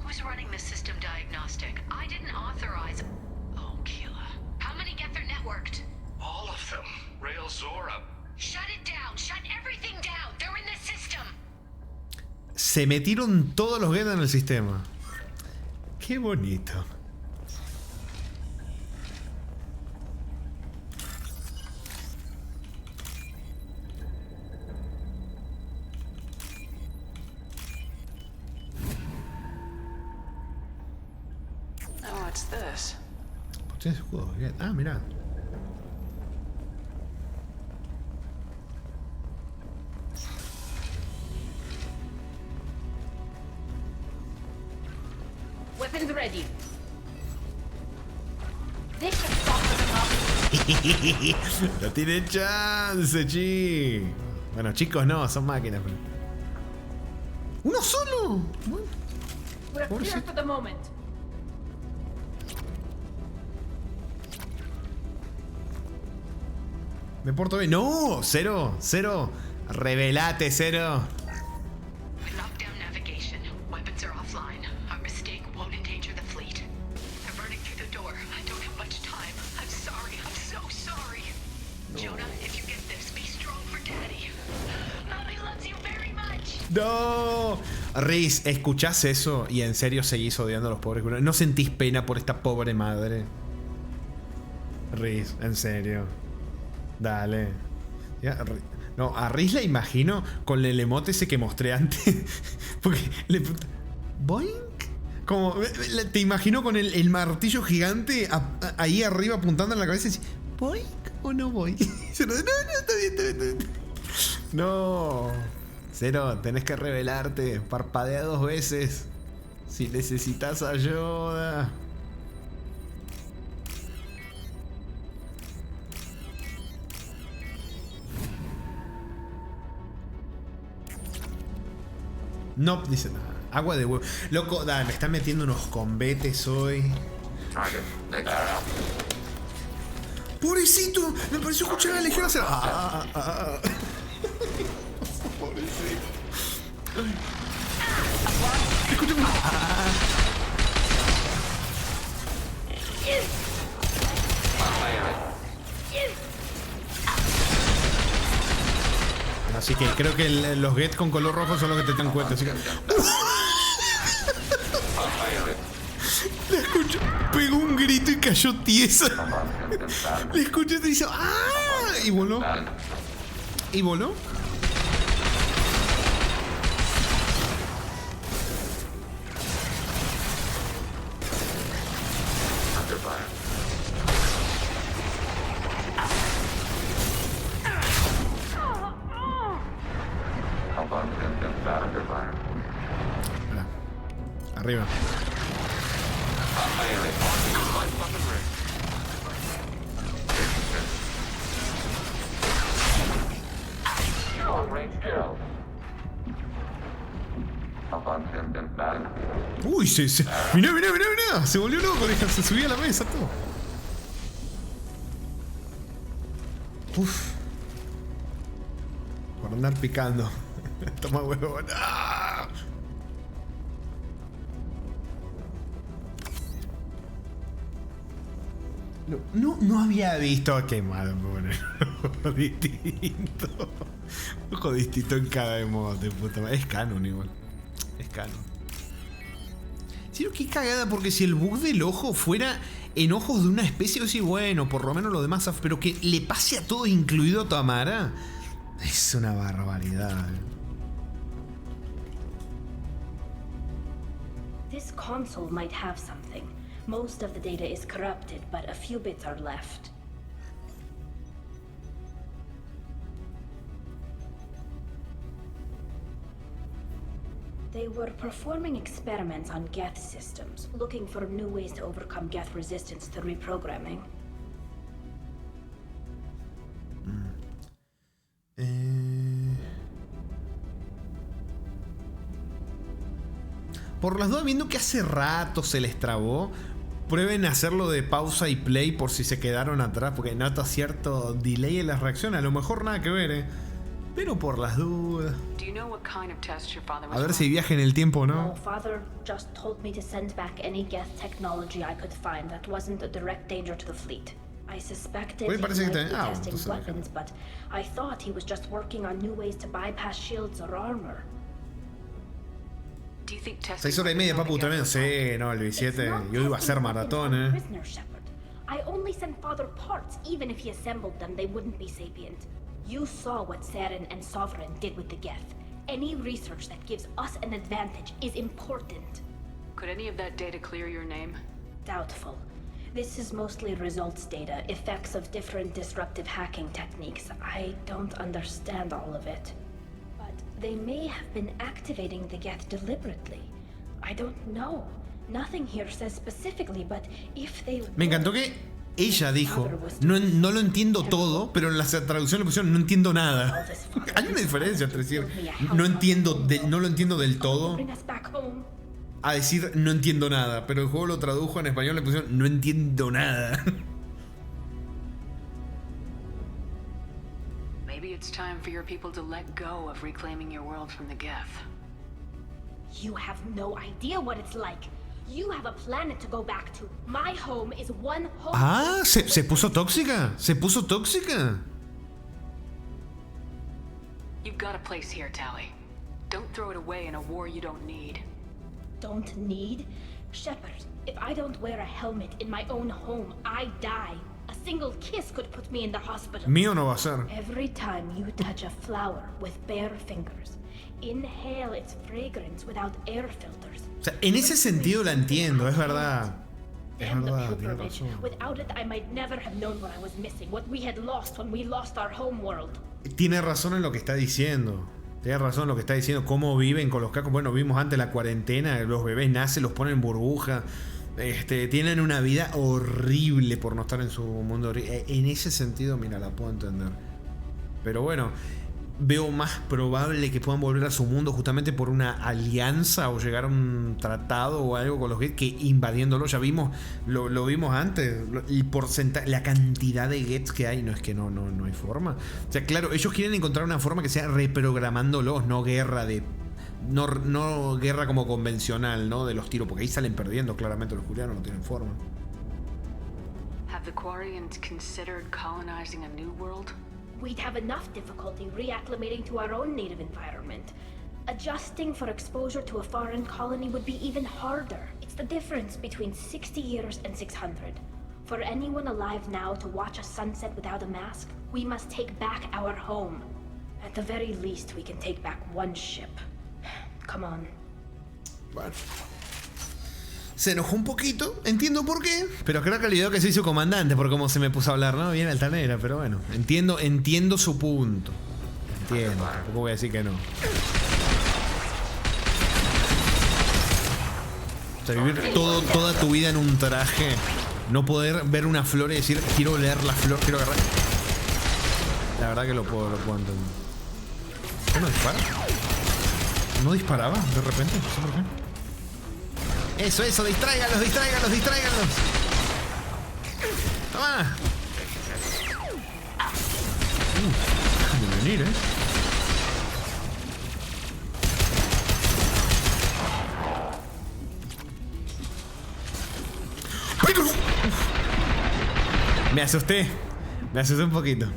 Who's running the system diagnostic? I didn't authorize. Oh, Keela. How many Gether networked? All of them. Rail Zora. Shut it down. Shut everything down. They're in the system. Se metieron todos los Geth en el sistema. Qué bonito. Oh, what's this? ¿Tienes escudo? Ah, mirá. Weapons ready. This should soften them up. No tiene chance, chi. Bueno, chicos, no, son máquinas. Pero... ¡Uno solo! Bueno. We're clear for the moment. Me porto bien. ¡No! ¡Cero! ¡Cero! ¡Revelate, Cero! We locked down navigation. Weapons are offline. Our mistake won't endanger the fleet. They're burning through the door. I don't have much time. I'm sorry. I'm so sorry. No. Jonah, if you get this, be strong for Daddy. Mommy loves you very much. ¡No! Rhys, ¿escuchás eso? Y en serio seguís odiando a los pobres. ¿No sentís pena por esta pobre madre? Rhys, en serio. Dale. Ya, no, a Rhys la imagino con el emote ese que mostré antes. Porque le... ¿Boink? Como, te imagino con el martillo gigante ahí arriba apuntando en la cabeza y dice, ¿boink o no voy? No, está bien, está bien. No. Cero, tenés que revelarte. Parpadea 2 veces. Si necesitas ayuda. No, dice nada. Agua de huevo. Loco, dale, me están metiendo unos combetes hoy. Pobrecito, me pareció escuchar a la Legión hacer. Pobrecito. Escúchame. Así que creo que los Geth con color rojo son los que te dan cuenta. Así que... Le escucho, pegó un grito y cayó tiesa. Le escuché y te dice ¡ah! Y voló. Y voló. Arriba. Uy, mirá, se volvió loco, se subía a la mesa todo. Uf. Por andar picando. Toma huevo. ¡Ah! No había visto. Qué mal, bueno. Ojo distinto. Ojo distinto en cada emote, puta madre. Es canon igual. Es canon. Sí, qué cagada, porque si el bug del ojo fuera en ojos de una especie, sí, bueno, por lo menos lo demás, pero que le pase a todo, incluido a Tamara, es una barbaridad. This console might have something. Most of the data is corrupted, but a few bits are left. They were performing experiments on Geth systems, looking for new ways to overcome Geth resistance to reprogramming. por las dudas, viendo que hace rato se les trabó, prueben hacerlo de pausa y play por si se quedaron atrás, porque nota cierto delay en las reacciones. A lo mejor nada que ver, pero por las dudas. A ver si viaja en el tiempo o no. No, Father just told me to send back any Geth technology I could find that wasn't a direct danger to the fleet. I suspected he might be testing weapons, but I thought he was just working on new ways to bypass shields or armor. 6 horas y media, papu, también. Sí, no, el 17. Yo iba a hacer maratón, I only sent Father parts. Even if he assembled them, they wouldn't be sapient. You saw what Saren and Sovereign did with the Geth. Any research that gives us an advantage is important. Could any of that data clear your name? Doubtful. This is mostly results data, effects of different disruptive hacking techniques. I don't understand all of it. But they may have been activating the Geth deliberately. I don't know. Nothing here says specifically, but if they... Me encantó que ella dijo, no lo entiendo todo, pero en la traducción le pusieron no entiendo nada. Hay una diferencia entre decir no lo entiendo del todo a decir no entiendo nada, pero el juego lo tradujo en español, le pusieron no entiendo nada. Maybe it's time for your people to let go of reclaiming your world from the Geth. You have no idea what it's like. You have a planet to go back to. My home is one home. Ah, se puso tóxica. Se puso tóxica. You've got a place here, Tali. Don't throw it away in a war you don't need. Don't need? Shepard, if I don't wear a helmet in my own home, I die. A single kiss could put me in the hospital. Mío no va a ser. Every time you touch a flower with bare fingers, inhale its fragrance without air filters. O sea, en ese sentido la entiendo, es verdad. Es verdad, tiene razón. Without it, I might never have known what I was missing, what we had lost when we lost our home world. Tiene razón en lo que está diciendo. Tiene razón en lo que está diciendo, cómo viven con los cacos. Bueno, vimos antes la cuarentena, los bebés nacen, los ponen en burbuja. Tienen una vida horrible por no estar en su mundo. En ese sentido, mira, la puedo entender. Pero bueno, veo más probable que puedan volver a su mundo justamente por una alianza o llegar a un tratado o algo con los Geth que invadiéndolo. Ya vimos, lo vimos antes, el porcentaje, la cantidad de Geths que hay. No es que no hay forma. O sea, claro, ellos quieren encontrar una forma que sea reprogramándolos, no guerra de... No guerra como convencional, ¿no? De los tiros, porque ahí salen perdiendo claramente los Julianos, no tienen forma. Have the Quarians considered colonizing a new world? We'd have enough difficulty reacclimating to our own native environment. Adjusting for exposure to a foreign colony would be even harder. It's the difference between 60 years and 600. For anyone alive now to watch a sunset without a mask, we must take back our home. At the very least, we can take back one ship. Come on. Bueno. Se enojó un poquito, entiendo por qué, pero creo que olvidó que se hizo comandante por cómo se me puso a hablar, ¿no? Bien altanera, pero bueno, entiendo su punto. Entiendo, tampoco voy a decir que no. O sea, vivir toda tu vida en un traje, no poder ver una flor y decir, quiero oler la flor, quiero agarrar. La verdad que lo puedo entender. ¿Qué no dispara? ¿No disparaba de repente? No sé por qué. Eso, distráiganlos. Toma. Déjame venir, Me asusté un poquito.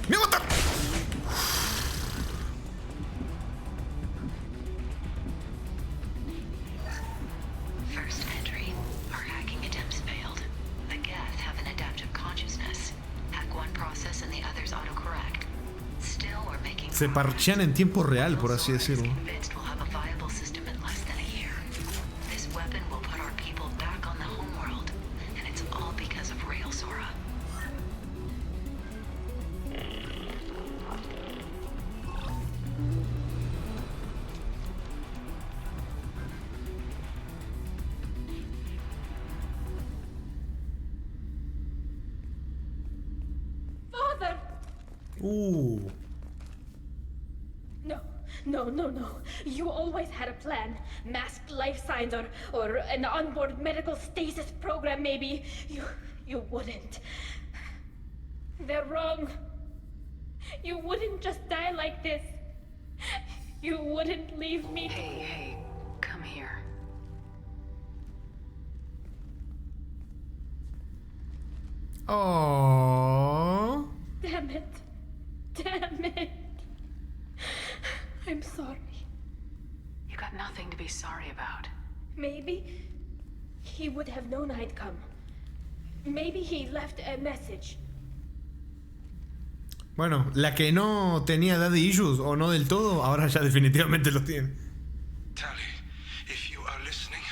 ¡Me va a matar! First entry. Our hacking attempts failed. The Geth have an adaptive consciousness. Hack one process and the others autocorrect. Still, we're making... Se parchean en tiempo real, por así decirlo. No. You always had a plan. Masked life signs or an onboard medical stasis program, maybe. You wouldn't. They're wrong. You wouldn't just die like this. You wouldn't leave me. Hey, come here. Oh. Damn it. I'm sorry. You got nothing to be sorry about. Maybe he would have known I'd come. Maybe he left a message. Bueno, la que no tenía daddy issues o no del todo, ahora ya definitivamente los tiene. Tali, if you are listening,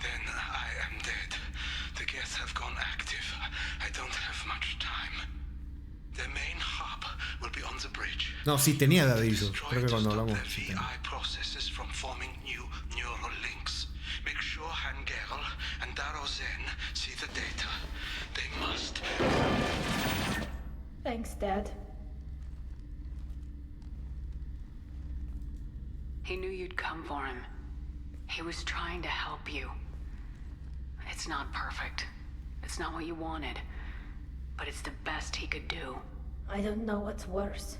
then I am dead. The Geth have gone active. I don't have much time. The main hub will be on the bridge. No, sí tenía daddy issues. Creo que cuando hablamos. Sí tenía. VI processes from forming new neural links. Make sure Hangerl and Daro Zen see the data. They must. Thanks, Dad. He knew you'd come for him. He was trying to help you. It's not perfect. It's not what you wanted. But it's the best he could do. I don't know what's worse.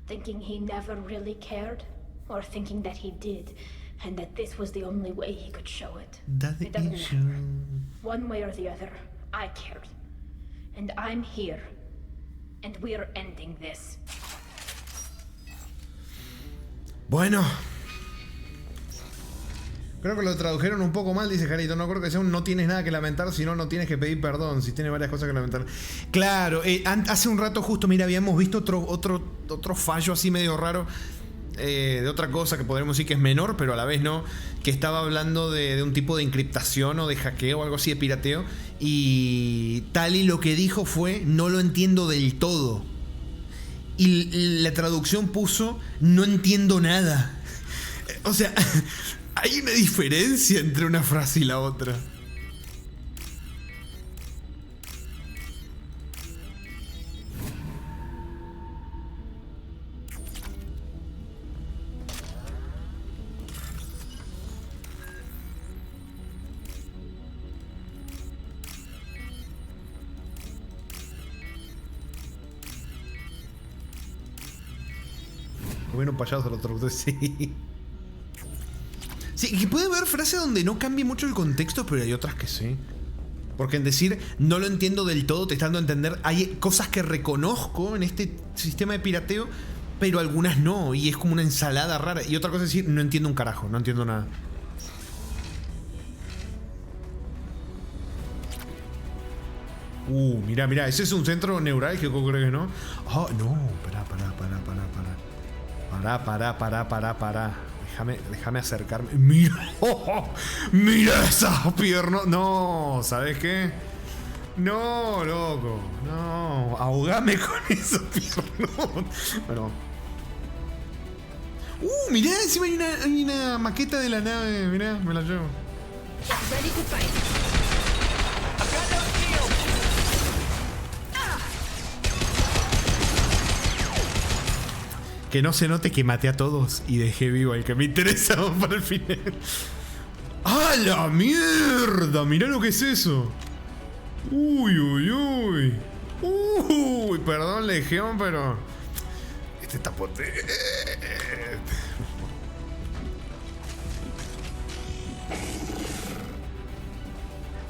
Thinking he never really cared, or thinking that he did, and that this was the only way he could show it. It doesn't matter. One way or the other, I cared. And I'm here. And we're ending this. Bueno. Creo que lo tradujeron un poco mal, dice Jarito. No creo que sea un no tienes nada que lamentar, sino no tienes que pedir perdón. Si tienes varias cosas que lamentar. Claro, hace un rato justo, mira, habíamos visto otro fallo así medio raro. De otra cosa que podríamos decir que es menor, pero a la vez no. Que estaba hablando de un tipo de encriptación o de hackeo o algo así de pirateo. Y Tali lo que dijo fue, no lo entiendo del todo. Y la traducción puso, no entiendo nada. O sea... Hay una diferencia entre una frase y la otra. Bueno, payaso lo traductor, sí. Sí, que puede haber frases donde no cambie mucho el contexto, pero hay otras que sí. Porque en decir no lo entiendo del todo, te está dando a entender, hay cosas que reconozco en este sistema de pirateo, pero algunas no, y es como una ensalada rara. Y otra cosa es decir, no entiendo un carajo, no entiendo nada. Mira, ese es un centro neurálgico, creo que no. Oh, no, pará. Déjame acercarme. Mira, mira esas piernas. No, ¿sabes qué? No, loco. No, ahogame con esas piernas. Bueno. Mirá, encima hay una maqueta de la nave. Mirá, me la llevo. Que no se note que maté a todos y dejé vivo al que me interesaba para el final. ¡Ah, la mierda! Mirá lo que es eso. Uy, perdón, Legión, pero... Este está potente.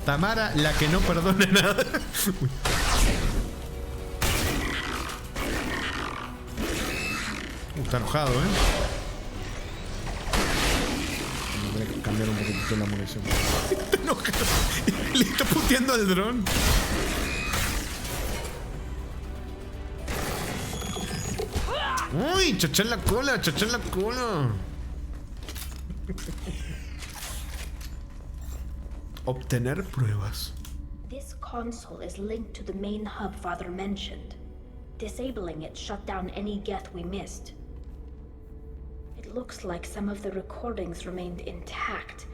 Tamara, la que no perdona nada. Uy. Está enojado, Voy a cambiar un poquitito la munición. Está enojado. Le está puteando al dron. Uy, chachá en la cola. Obtener pruebas. This console is linked to the main hub Father mentioned. Disabling it shut down any Geth we missed. It looks like some of the recordings remained intact.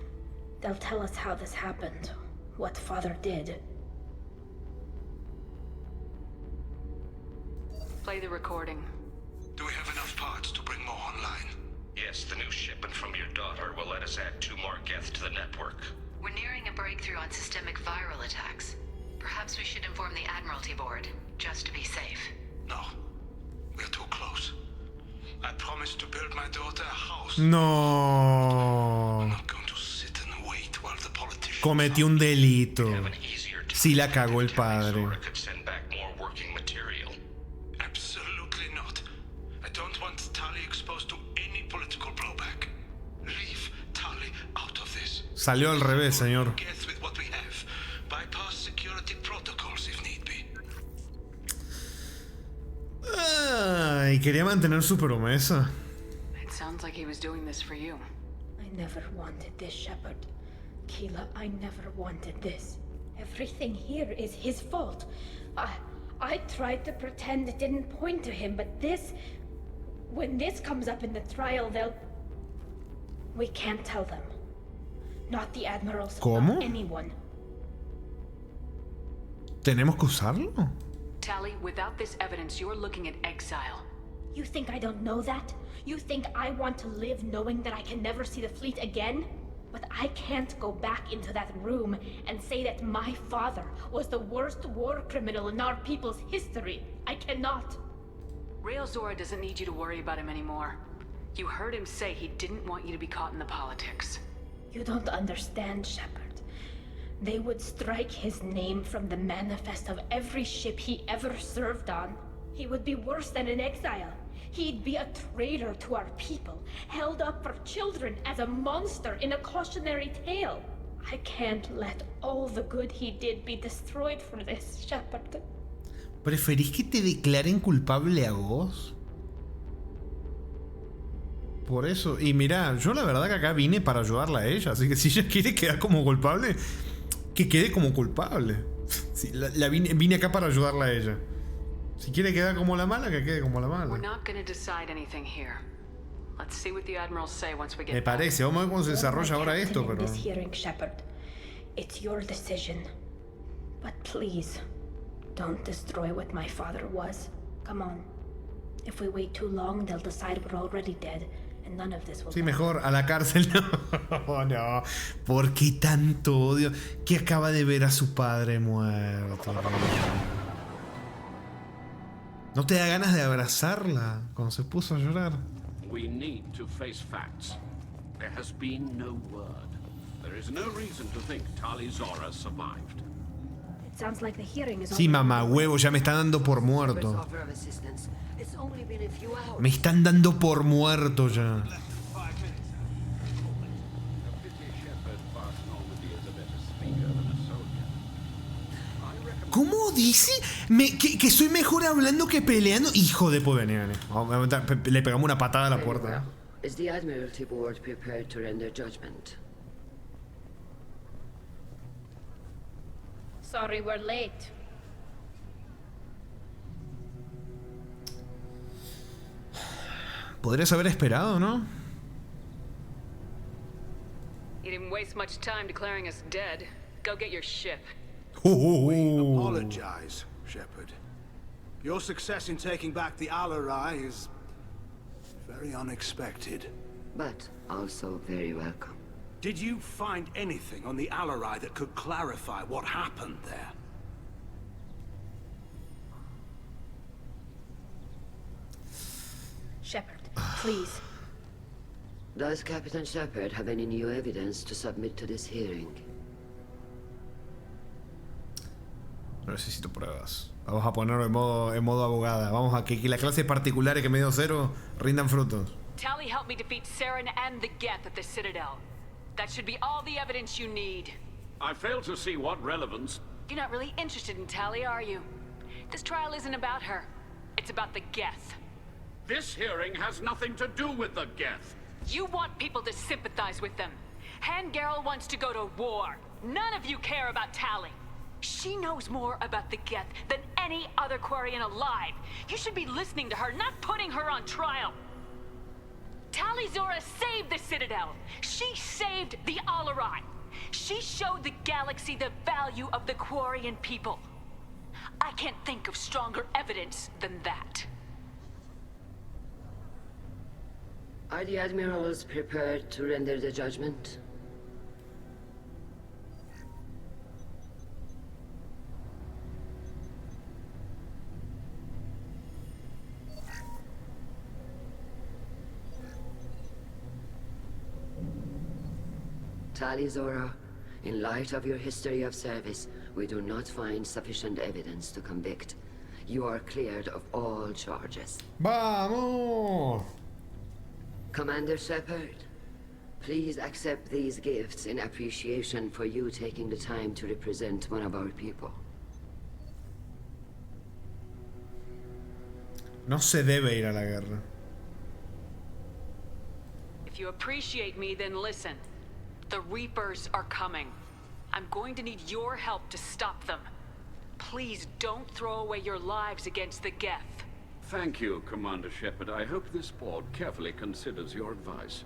They'll tell us how this happened, what Father did. Play the recording. Do we have enough parts to bring more online? Yes, the new shipment from your daughter will let us add 2 more Geth to the network. We're nearing a breakthrough on systemic viral attacks. Perhaps we should inform the Admiralty Board, just to be safe. No. We're too close. I promised to build my daughter a house. No. I'm not going to sit and wait while the politicians... Cometió un delito. Sí la cagó el padre. Zora could send back more working material. Absolutely not. I don't want Tali exposed to any political blowback. Leave Tali out of this. Salió al revés, señor. Get with what we have. Bypass security protocols if need be. Ay, quería mantener su promesa. It sounds like he was doing this for you. I never wanted this, Shepard. Keela, I never wanted this. Everything here is his fault. I tried to pretend it didn't point to him, but this... When this comes up in the trial, they'll... We can't tell them. Not the admirals. ¿Cómo? Not anyone. ¿Tenemos que usarlo? Tali, without this evidence, you're looking at exile. You think I don't know that? You think I want to live knowing that I can never see the fleet again? But I can't go back into that room and say that my father was the worst war criminal in our people's history. I cannot. Rael Zora doesn't need you to worry about him anymore. You heard him say he didn't want you to be caught in the politics. You don't understand, Shepard. They would strike his name from the manifest of every ship he ever served on. He would be worse than an exile. He'd be a traitor to our people, held up for children as a monster in a cautionary tale. I can't let all the good he did be destroyed for this, Shepard. ¿Preferís que te declaren culpable a vos? Por eso, y mirá, yo la verdad que acá vine para ayudarla a ella, así que si ella quiere quedar como culpable, que quede como culpable. Sí, vine acá para ayudarla a ella. Si quiere quedar como la mala, que quede como la mala. Me parece, vamos a ver cómo se desarrolla ahora esto, pero... It's your decision. But please, don't destroy what my father was. Come on. If we wait too long, they'll decide we're already dead, and none of this will... Sí, mejor a la cárcel. No, no. ¿Por qué tanto odio? Que acaba de ver a su padre muerto. ¿No te da ganas de abrazarla cuando se puso a llorar? We need to face facts. There has been no word. There is no reason to think Tali Zora survived. It sounds like the hearing is... Sí, mamá, huevo, ya me están dando por muerto. Me están dando por muerto ya. ¿Cómo dice? Que soy mejor hablando que peleando. Hijo de puta. Le pegamos una patada a la puerta. Is the Admiralty Board prepared to render judgment? Sorry we're late. Podrías haber esperado, ¿no? You didn't waste much time declaring us dead. Go get your ship. We apologize, Shepard. Your success in taking back the Al-Arai is very unexpected. But also very welcome. Did you find anything on the Al-Arai that could clarify what happened there? Shepard, please. Does Captain Shepard have any new evidence to submit to this hearing? No necesito pruebas. Vamos a ponerlo en modo abogada. Vamos a que las clases particulares que me dio Zero rindan frutos. Tali helped me defeat Saren and the Geth at the Citadel. That should be all the evidence you need. I fail to see what relevance... You're not really interested in Tali, are you? This trial isn't about her. It's about the Geth. This hearing has nothing to do with the Geth. You want people to sympathize with them. Han Garel wants to go to war. None of you care about Tali. She knows more about the Geth than any other Quarian alive. You should be listening to her, not putting her on trial. Tali Zora saved the Citadel. She saved the Al-Arai. She showed the galaxy the value of the Quarian people. I can't think of stronger evidence than that. Are the admirals prepared to render the judgment? Tali Zora, in light of your history of service, we do not find sufficient evidence to convict. You are cleared of all charges. ¡Vamos! Commander Shepard, please accept these gifts in appreciation for you taking the time to represent one of our people. No se debe ir a la guerra. If you appreciate me, then listen. The Reapers are coming. I'm going to need your help to stop them. Please don't throw away your lives against the Geth. Thank you, Commander Shepard. I hope this board carefully considers your advice.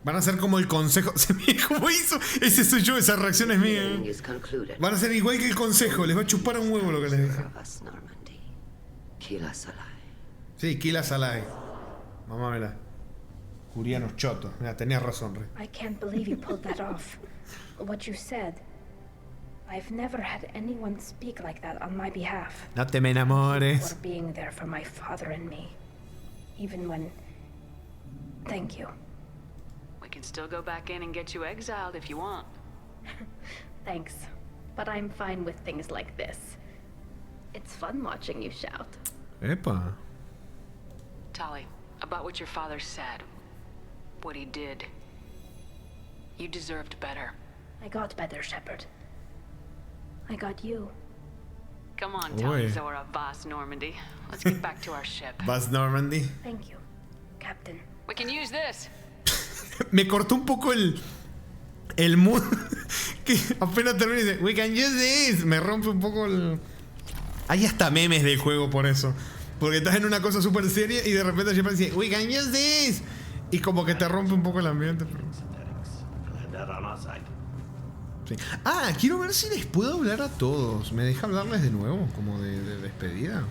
Van a ser como el consejo. ¿Se mira cómo hizo? Ese soy yo, esa reacción es mía. Van a ser igual que el consejo. Les va a chupar un huevo lo que les dije. Sí, Kila Salai. Mamámela. Curianos chotos. Mira, tenías razón, Rey. I can't believe you pulled that off. What you said. I've never had anyone speak like that on my behalf. No te me enamores. For being there for my father and me. Even when... Thank you. We can still go back in and get you exiled if you want. Thanks. But I'm fine with things like this. It's fun watching you shout. Epa. Tali, about what your father said. What he did. You deserved better. I got better, Shepard. I got you. Come on, Tali Zora, Boss Normandy. Let's get back to our ship. Boss Normandy. Thank you, Captain. We can use this. Me cortó un poco el mood. Que apenas termina y dice, we can use this. Me rompe un poco el... Hay hasta memes del juego por eso. Porque estás en una cosa súper seria y de repente Shepard dice, we can use this. Y como que te rompe un poco el ambiente. Pero... Sí. Ah, quiero ver si les puedo hablar a todos. ¿Me deja hablarles de nuevo? Como de despedida.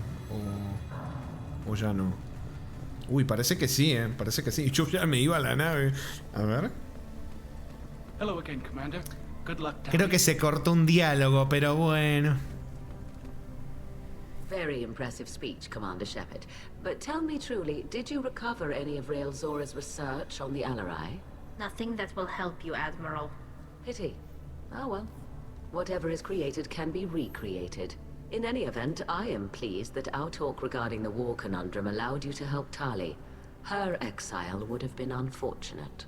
O ya no. Uy, parece que sí, parece que sí. Yo ya me iba a la nave. A ver. Hello again, Commander. Good luck, Tali. Creo que se cortó un diálogo, pero bueno. Very impressive speech, Commander Shepard. But tell me truly, did you recover any of Rael Zora's research on the Alarai? Nothing that will help you, Admiral. Pity. Oh well. Whatever is created can be recreated. In any event, I am pleased that our talk regarding the war conundrum allowed you to help Tali. Her exile would have been unfortunate.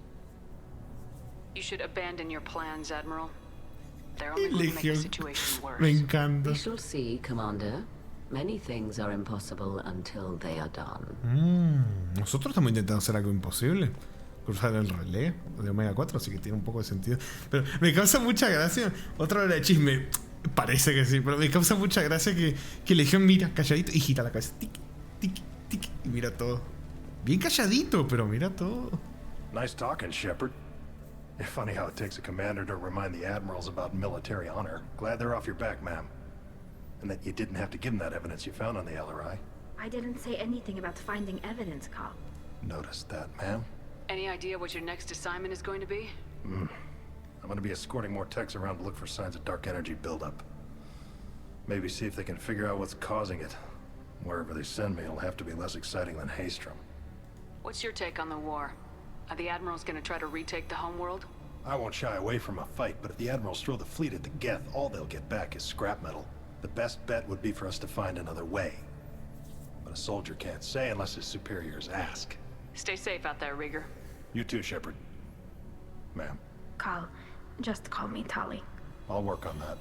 You should abandon your plans, Admiral. They're only going to make the situation worse. Me encanta. We shall see, Commander. Many things are impossible until they are done. Nosotros estamos intentando hacer algo imposible. Cruzar el relé de Omega 4, así que tiene un poco de sentido. Pero me causa mucha gracia. Otra hora de chisme. Parece que sí, pero me causa mucha gracia que Legión mira calladito y gira la cabeza. Tic, tic, tic. Y mira todo. Bien calladito, pero mira todo. Nice talking, Shepard. It's funny how it takes a commander to remind the admirals about military honor. Glad they're off your back, ma'am. And that you didn't have to give them that evidence you found on the LRI. I didn't say anything about finding evidence, Carl. Noticed that, ma'am. Any idea what your next assignment is going to be? I'm going to be escorting more techs around to look for signs of dark energy buildup. Maybe see if they can figure out what's causing it. Wherever they send me, it'll have to be less exciting than Haystrom. What's your take on the war? Are the Admirals going to try to retake the homeworld? I won't shy away from a fight, but if the Admirals throw the fleet at the Geth, all they'll get back is scrap metal. The best bet would be for us to find another way. But a soldier can't say unless his superiors ask. Stay safe out there, Rieger. You too, Shepard. Ma'am. Carl, just call me Tali. I'll work on that.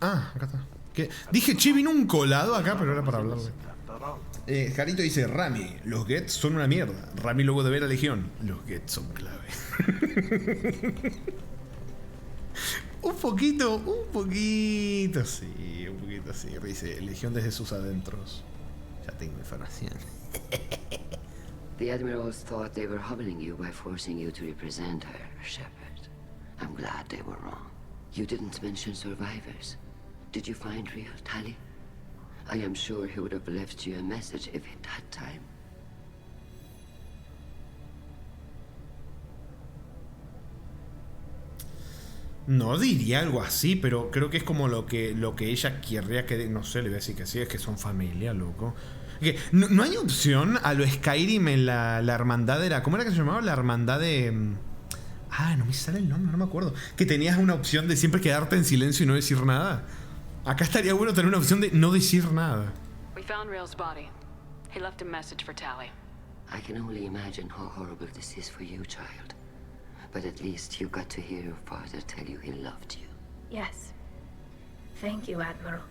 Acá está. ¿Qué? Dije, che, vino un colado acá, pero era para hablarle. Jarito dice, Rami, los Geths son una mierda. Rami luego de ver a Legión, los Geths son clave. un poquito sí, dice, Legión desde sus adentros. Ya tengo información. The Admirals thought they were humbling you by forcing you to represent her, Shepard. I'm glad they were wrong. You didn't mention survivors. Did you find real Tali? I am sure he would have left you a message if he'd had time. No diría algo así, pero creo que es como lo que ella querría que... No sé, le voy a decir que sí, es que son familia, loco. Que no hay opción a lo Skyrim en la hermandad de la... ¿Cómo era que se llamaba? La hermandad de... no me sale el nombre, no me acuerdo. Que tenías una opción de siempre quedarte en silencio y no decir nada. Acá estaría bueno tener una opción de no decir nada. We found Rail's body. He left a message for Tali. I can only imagine how horrible this is for you, child. But at least you got to hear your father tell you he loved you. Yes. Thank you, Admiral.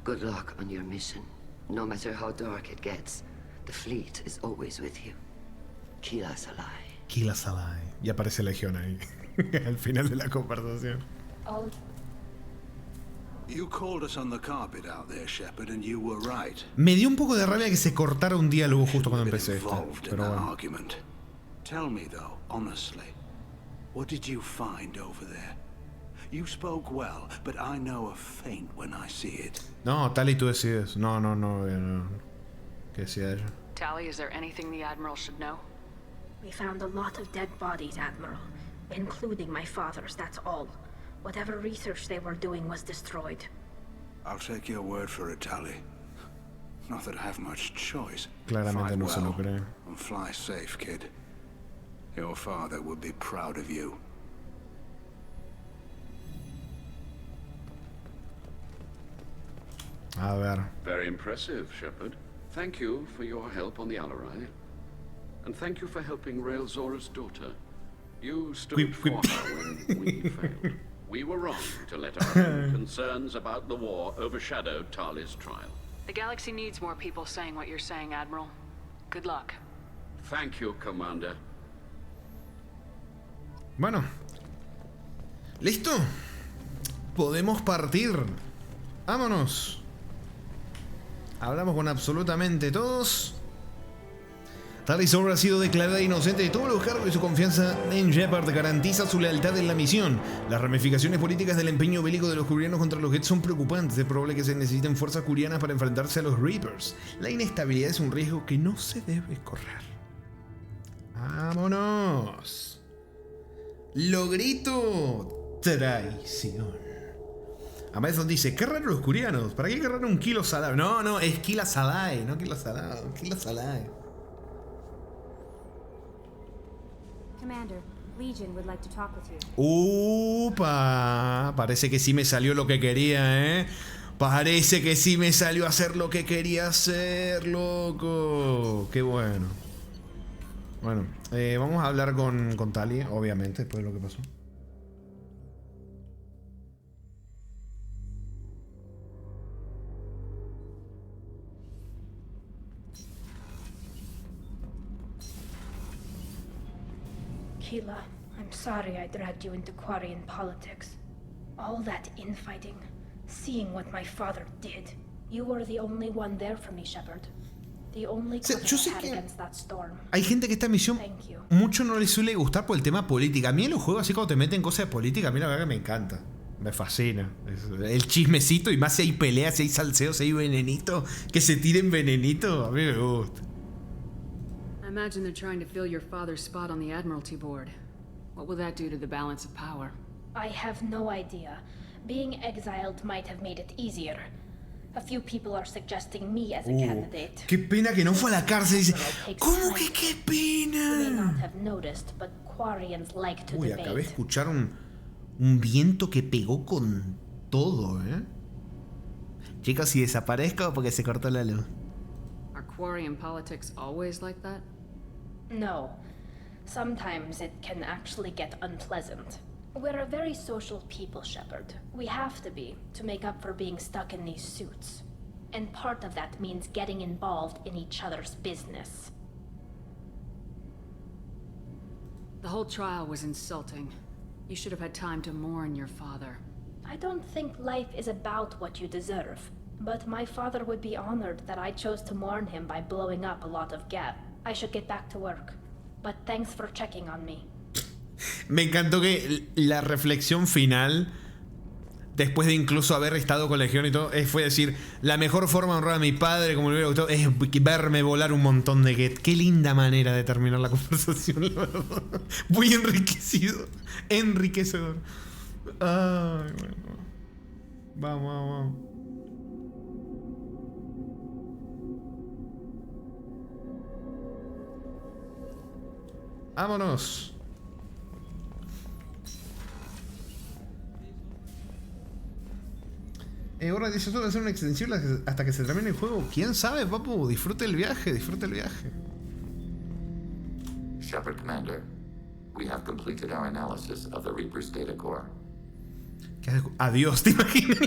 Good luck on your mission. No matter how dark it gets, the fleet is always with you. Kila Salai. Kila Salai. Y aparece Legión ahí. Al final de la conversación. You called us on the carpet out there, Shepard, and you were right. Me dio un poco de rabia que se cortara un diálogo justo cuando empecé esto. Pero bueno. Argument. Tell me though, honestly, what did you find over there? You spoke well, but I know a feint when I see it. No, Tali, tú decides. No. ¿Qué decía ella? Tali, is there anything the Admiral should know? We found a lot of dead bodies, Admiral. Including my father's, that's all. Whatever research they were doing was destroyed. I'll take your word for it, Tali. Not that I have much choice. Claramente no se lo cree. And fly safe, kid. Your father would be proud of you. A ver. Very impressive, Shepard. Thank you for your help on the Alarai. And thank you for helping Rail Zora's daughter. You stood for her when we failed. We were wrong to let our own concerns about the war overshadow Tali's trial. The galaxy needs more people saying what you're saying, Admiral. Good luck. Thank you, Commander. Bueno. ¿Listo? Podemos partir. Vámonos. Hablamos con absolutamente todos. Tali Zora ha sido declarada inocente de todos los cargos y su confianza en Shepard garantiza su lealtad en la misión. Las ramificaciones políticas del empeño bélico de los Curianos contra los Geth son preocupantes. Es probable que se necesiten fuerzas curianas para enfrentarse a los Reapers. La inestabilidad es un riesgo que no se debe correr. ¡Vámonos! Logrito traición. Amazon dice, qué raro los Curianos. ¿Para qué querrán un Kilo Salai? No, es Kila Salai, no Kilo Salai. Kila Salai. Commander, Legion would like to talk with you. ¡Upa! Parece que sí me salió lo que quería, ¿eh? Parece que sí me salió a hacer lo que quería hacer, loco. Qué bueno. Bueno, vamos a hablar con Tali, obviamente, después de lo que pasó. Kila, I'm sorry I dragged you into Quarian politics. All that infighting, seeing what my father did. You were the only one there for me, Shepard. The only cover I had against that storm. Hay gente que esta misión mucho no le suele gustar por el tema política. A mí en los juegos así cuando te meten cosas de política, a mí la verdad que me encanta. Me fascina. El chismecito y más si hay peleas, si hay salseos, si hay venenito, que se tiren venenito, a mí me gusta. I imagine they're trying to fill your father's spot on the Admiralty board. What will that do to the balance of power? I have no idea. Being exiled might have made it easier. A few people are suggesting me as a candidate. Qué pena que no fue a la cárcel. Dice, ¿cómo que qué pena? You may not have noticed, but Quarians like to debate. Acabé de escuchar un viento que pegó con todo, ¿eh? Chicos, si desaparezco porque se cortó la luz. Are Quarian politics always like that? No. Sometimes it can actually get unpleasant. We're a very social people, Shepard. We have to be, to make up for being stuck in these suits. And part of that means getting involved in each other's business. The whole trial was insulting. You should have had time to mourn your father. I don't think life is about what you deserve. But my father would be honored that I chose to mourn him by blowing up a lot of Geth. I should get back to work. But thanks for checking on me. Me encantó que la reflexión final, después de incluso haber estado con Legión y todo, fue decir, la mejor forma de honrar a mi padre, como me hubiera gustado, es verme volar un montón de Geth. Qué linda manera de terminar la conversación, la verdad. Muy enriquecedor. Ay, bueno. Vamos. Vámonos. Ahora dice, esto va a ser una extensión hasta que se termine el juego. ¿Quién sabe, papu? Disfrute el viaje. Shepard Commander, we have completed our analysis of the Reaper's data core. Adiós, ¿te imaginas?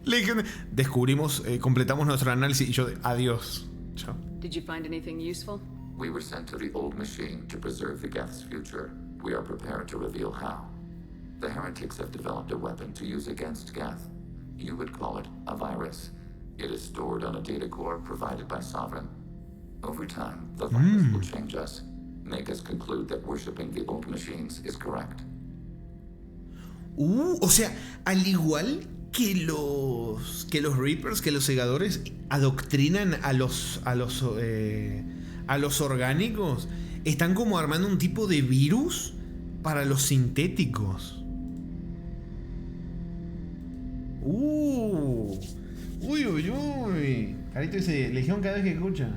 Le dije, descubrimos, completamos nuestro análisis y yo, adiós. Chao. Did you find anything useful? We were sent to the old machine to preserve the Geth's future. We are prepared to reveal how. The heretics have developed a weapon to use against Geth. You would call it a virus. It is stored on a data core provided by Sovereign. Over time, the virus will change us, make us conclude that worshipping the old machines is correct. O sea, al igual que los Reapers, que los segadores adoctrinan a los orgánicos, están como armando un tipo de virus para los sintéticos. Uy. Carito dice, Legión cada vez que escucha.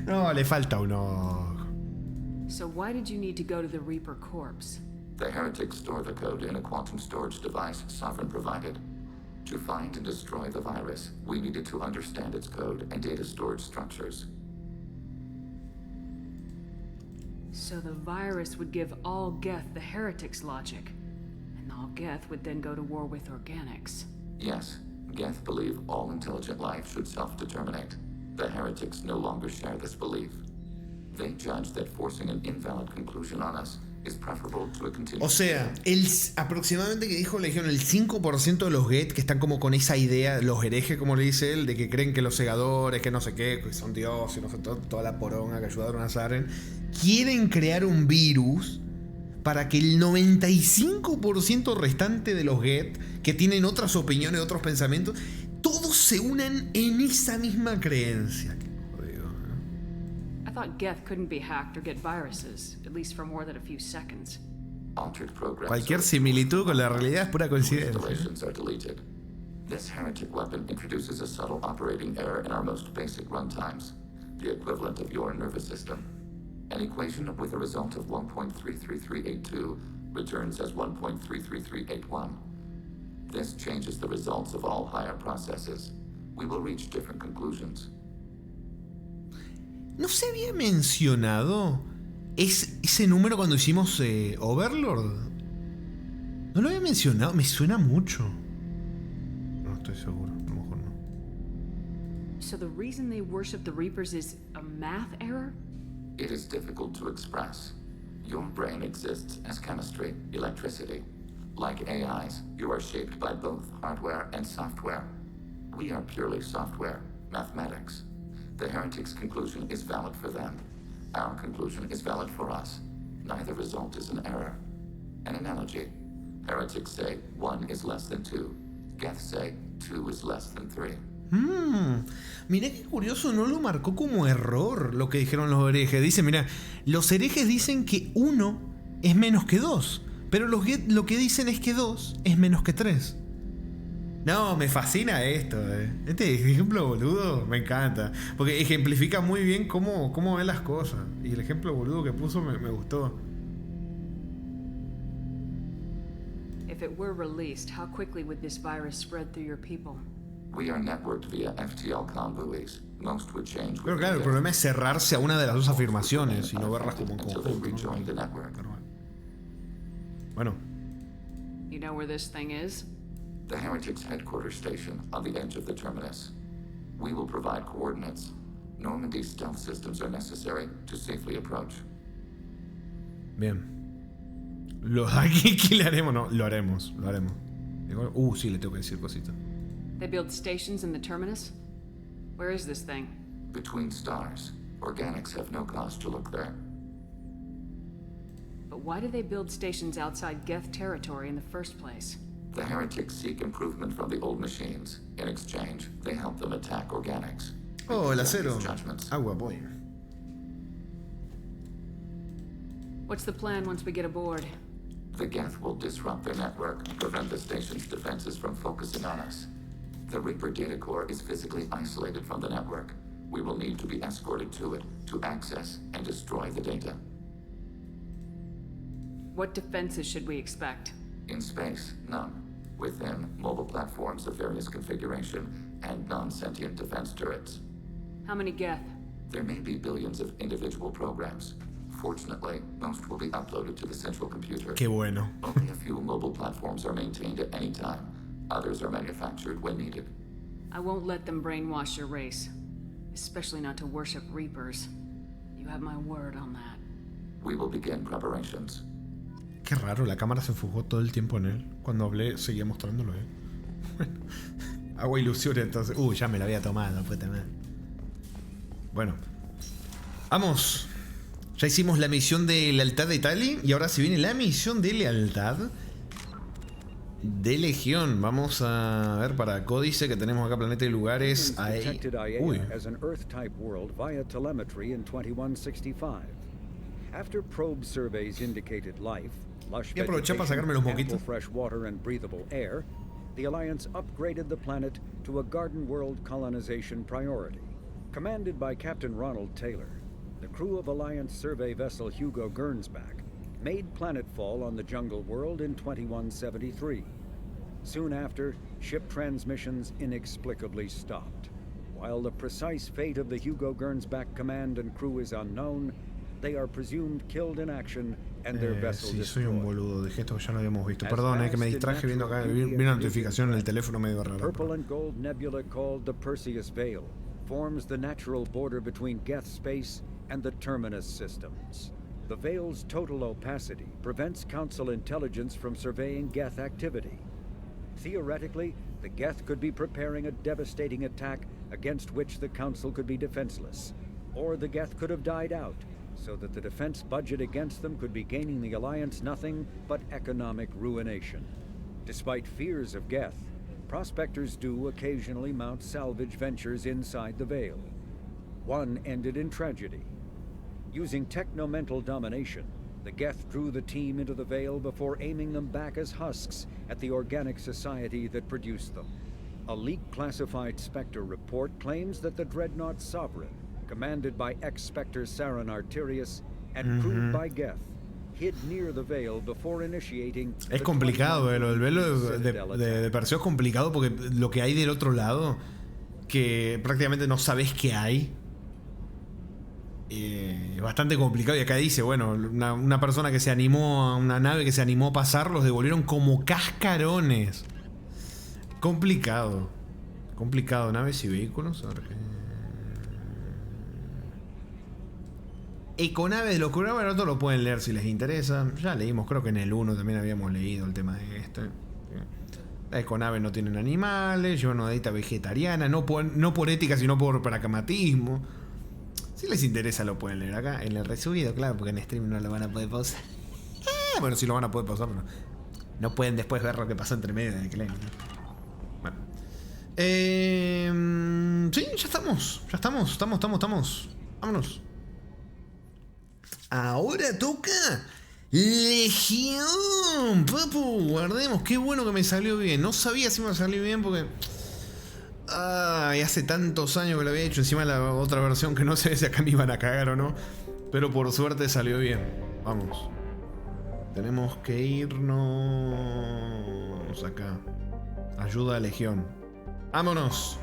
No, le falta uno. So why did you need to go to the Reaper corpse? The heretics store the code in a quantum storage device Sovereign provided. To find and destroy the virus, we needed to understand its code and data storage structures. So the virus would give all Geth the heretics' logic, and all Geth would then go to war with organics. Yes, Geth believe all intelligent life should self-determinate. The heretics no longer share this belief. They judge that forcing an invalid conclusion on us is preferable to a continued. O sea, aproximadamente que dijo Legión, el 5% de los Geth que están como con esa idea, los herejes, como le dice él, de que creen que los segadores, que no sé qué, que son dioses, no sé, toda la poronga que ayudaron a Saren, quieren crear un virus para que el 95% restante de los Geth, que tienen otras opiniones, otros pensamientos, todos se unan en esa misma creencia. I thought Geth couldn't be hacked or get viruses, at least for more than a few seconds. Cualquier similitud con la realidad es pura coincidencia. This heretic weapon introduces a subtle operating error in our most basic runtimes, the equivalent of your nervous system. An equation with a result of 1.33382 returns as 1.33381. This changes the results of all higher processes. We will reach different conclusions. ¿No se había mencionado ese número cuando hicimos Overlord? ¿No lo había mencionado? Me suena mucho. No estoy seguro, a lo mejor no. So the reason they worship the Reapers is a math error? It is difficult to express. Your brain exists as chemistry, electricity. Like AIs, you are shaped by both hardware and software. We are purely software, mathematics. The heretics' conclusion is valid for them. Our conclusion is valid for us. Neither result is an error. An analogy. Heretics say 1 is less than 2. Geth say 2 is less than 3. Mirá qué curioso, no lo marcó como error lo que dijeron los herejes. Dice, mira, los herejes dicen que 1 es menos que 2, pero los Geth lo que dicen es que 2 es menos que 3. No, me fascina esto. Este ejemplo boludo me encanta, porque ejemplifica muy bien cómo ven las cosas. Y el ejemplo boludo que puso me gustó. If it were released, how quickly would this virus spread through your people? We are networked via FTL buoys. Most would change. Pero claro, el problema es cerrarse a una de las dos afirmaciones y no verlas como un conjunto, ¿no? Bueno. You know where this thing is? The Heretics' headquarters station on the edge of the terminus. We will provide coordinates. Normandy's stealth systems are necessary to safely approach. Bien. Aquí le haremos, no, lo haremos. Sí, le tengo que decir cositas. They build stations in the terminus? Where is this thing? Between stars. Organics have no cause to look there. But why do they build stations outside Geth territory in the first place? The heretics seek improvement from the old machines. In exchange, they help them attack organics. Oh, el acero. Agua, boy. What's the plan once we get aboard? The Geth will disrupt their network, prevent the station's defenses from focusing on us. The Reaper data core is physically isolated from the network. We will need to be escorted to it to access and destroy the data. What defenses should we expect? In space, none. Within, mobile platforms of various configuration and non-sentient defense turrets. How many Geth? There may be billions of individual programs. Fortunately, most will be uploaded to the central computer. Qué bueno. Only a few mobile platforms are maintained at any time. Others are manufactured when needed. I won't let them brainwash your race. Especially not to worship Reapers. You have my word on that. We will begin preparations. Qué raro, la cámara se enfocó todo el tiempo en él. Cuando hablé, seguía mostrándolo, Hago ilusiones, entonces. Ya me la había tomado, puta madre. Bueno. Vamos. Ya hicimos la misión de lealtad de Tali. Y ahora se viene la misión de lealtad de Legión. Vamos a ver para códice que tenemos acá, planeta y lugares. Ahí. Uy. After probe surveys indicated life, lush Voy a aprovechar para sacarme los moquitos. fresh water and breathable air, the Alliance upgraded the planet to a garden world colonization priority. Commanded by Captain Ronald Taylor, the crew of Alliance survey vessel Hugo Gernsback made planetfall on the jungle world in 2173. Soon after, ship transmissions inexplicably stopped. While the precise fate of the Hugo Gernsback command and crew is unknown, they are presumed killed in action and their vessel Sí, soy destroyed. un boludo, dejé esto que ya lo habíamos visto. Perdón, que me distraje viendo acá, vi una notificación en el teléfono medio rara. Purple and gold nebula called the Perseus Veil forms the natural border between Geth space and the Terminus systems. The Veil's total opacity prevents Council intelligence from surveying Geth activity. Theoretically, the Geth could be preparing a devastating attack against which the Council could be defenseless. Or the Geth could have died out, so that the defense budget against them could be gaining the Alliance nothing but economic ruination. Despite fears of Geth, prospectors do occasionally mount salvage ventures inside the Veil. One ended in tragedy. Using technomental domination, the Geth drew the team into the Veil before aiming them back as husks at the organic society that produced them. A leak-classified Spectre report claims that the Dreadnought Sovereign, commanded by ex-Spectre Saren Arterius and crewed by Geth, hid near the Veil before initiating. Es complicado, lo del velo de Perseo es complicado porque lo que hay del otro lado, que prácticamente no sabes qué hay, es bastante complicado. Y acá dice, bueno, una persona que se animó a una nave que se animó a pasar, los devolvieron como cascarones. Complicado. Complicado. Naves y vehículos. A ver, Econaves de los Kurobar, otros lo pueden leer si les interesa. Ya leímos, creo que en el 1 también habíamos leído el tema de este. Las Econaves no tienen animales, llevan una dieta vegetariana, no por ética, sino por pragmatismo. Si les interesa lo pueden leer acá en el resubido, claro, porque en stream no lo van a poder pausar. Bueno, sí lo van a poder pausar, pero no pueden después ver lo que pasó entre medio de que leen. Bueno. Sí, ya estamos. Estamos. Vámonos. Ahora toca Legión, papu. Guardemos, qué bueno que me salió bien. No sabía si me salió bien porque hace tantos años que lo había hecho. Encima la otra versión que no sé si acá me iban a cagar o no. Pero por suerte salió bien. Vamos. Tenemos que irnos acá. Ayuda a Legión. Vámonos.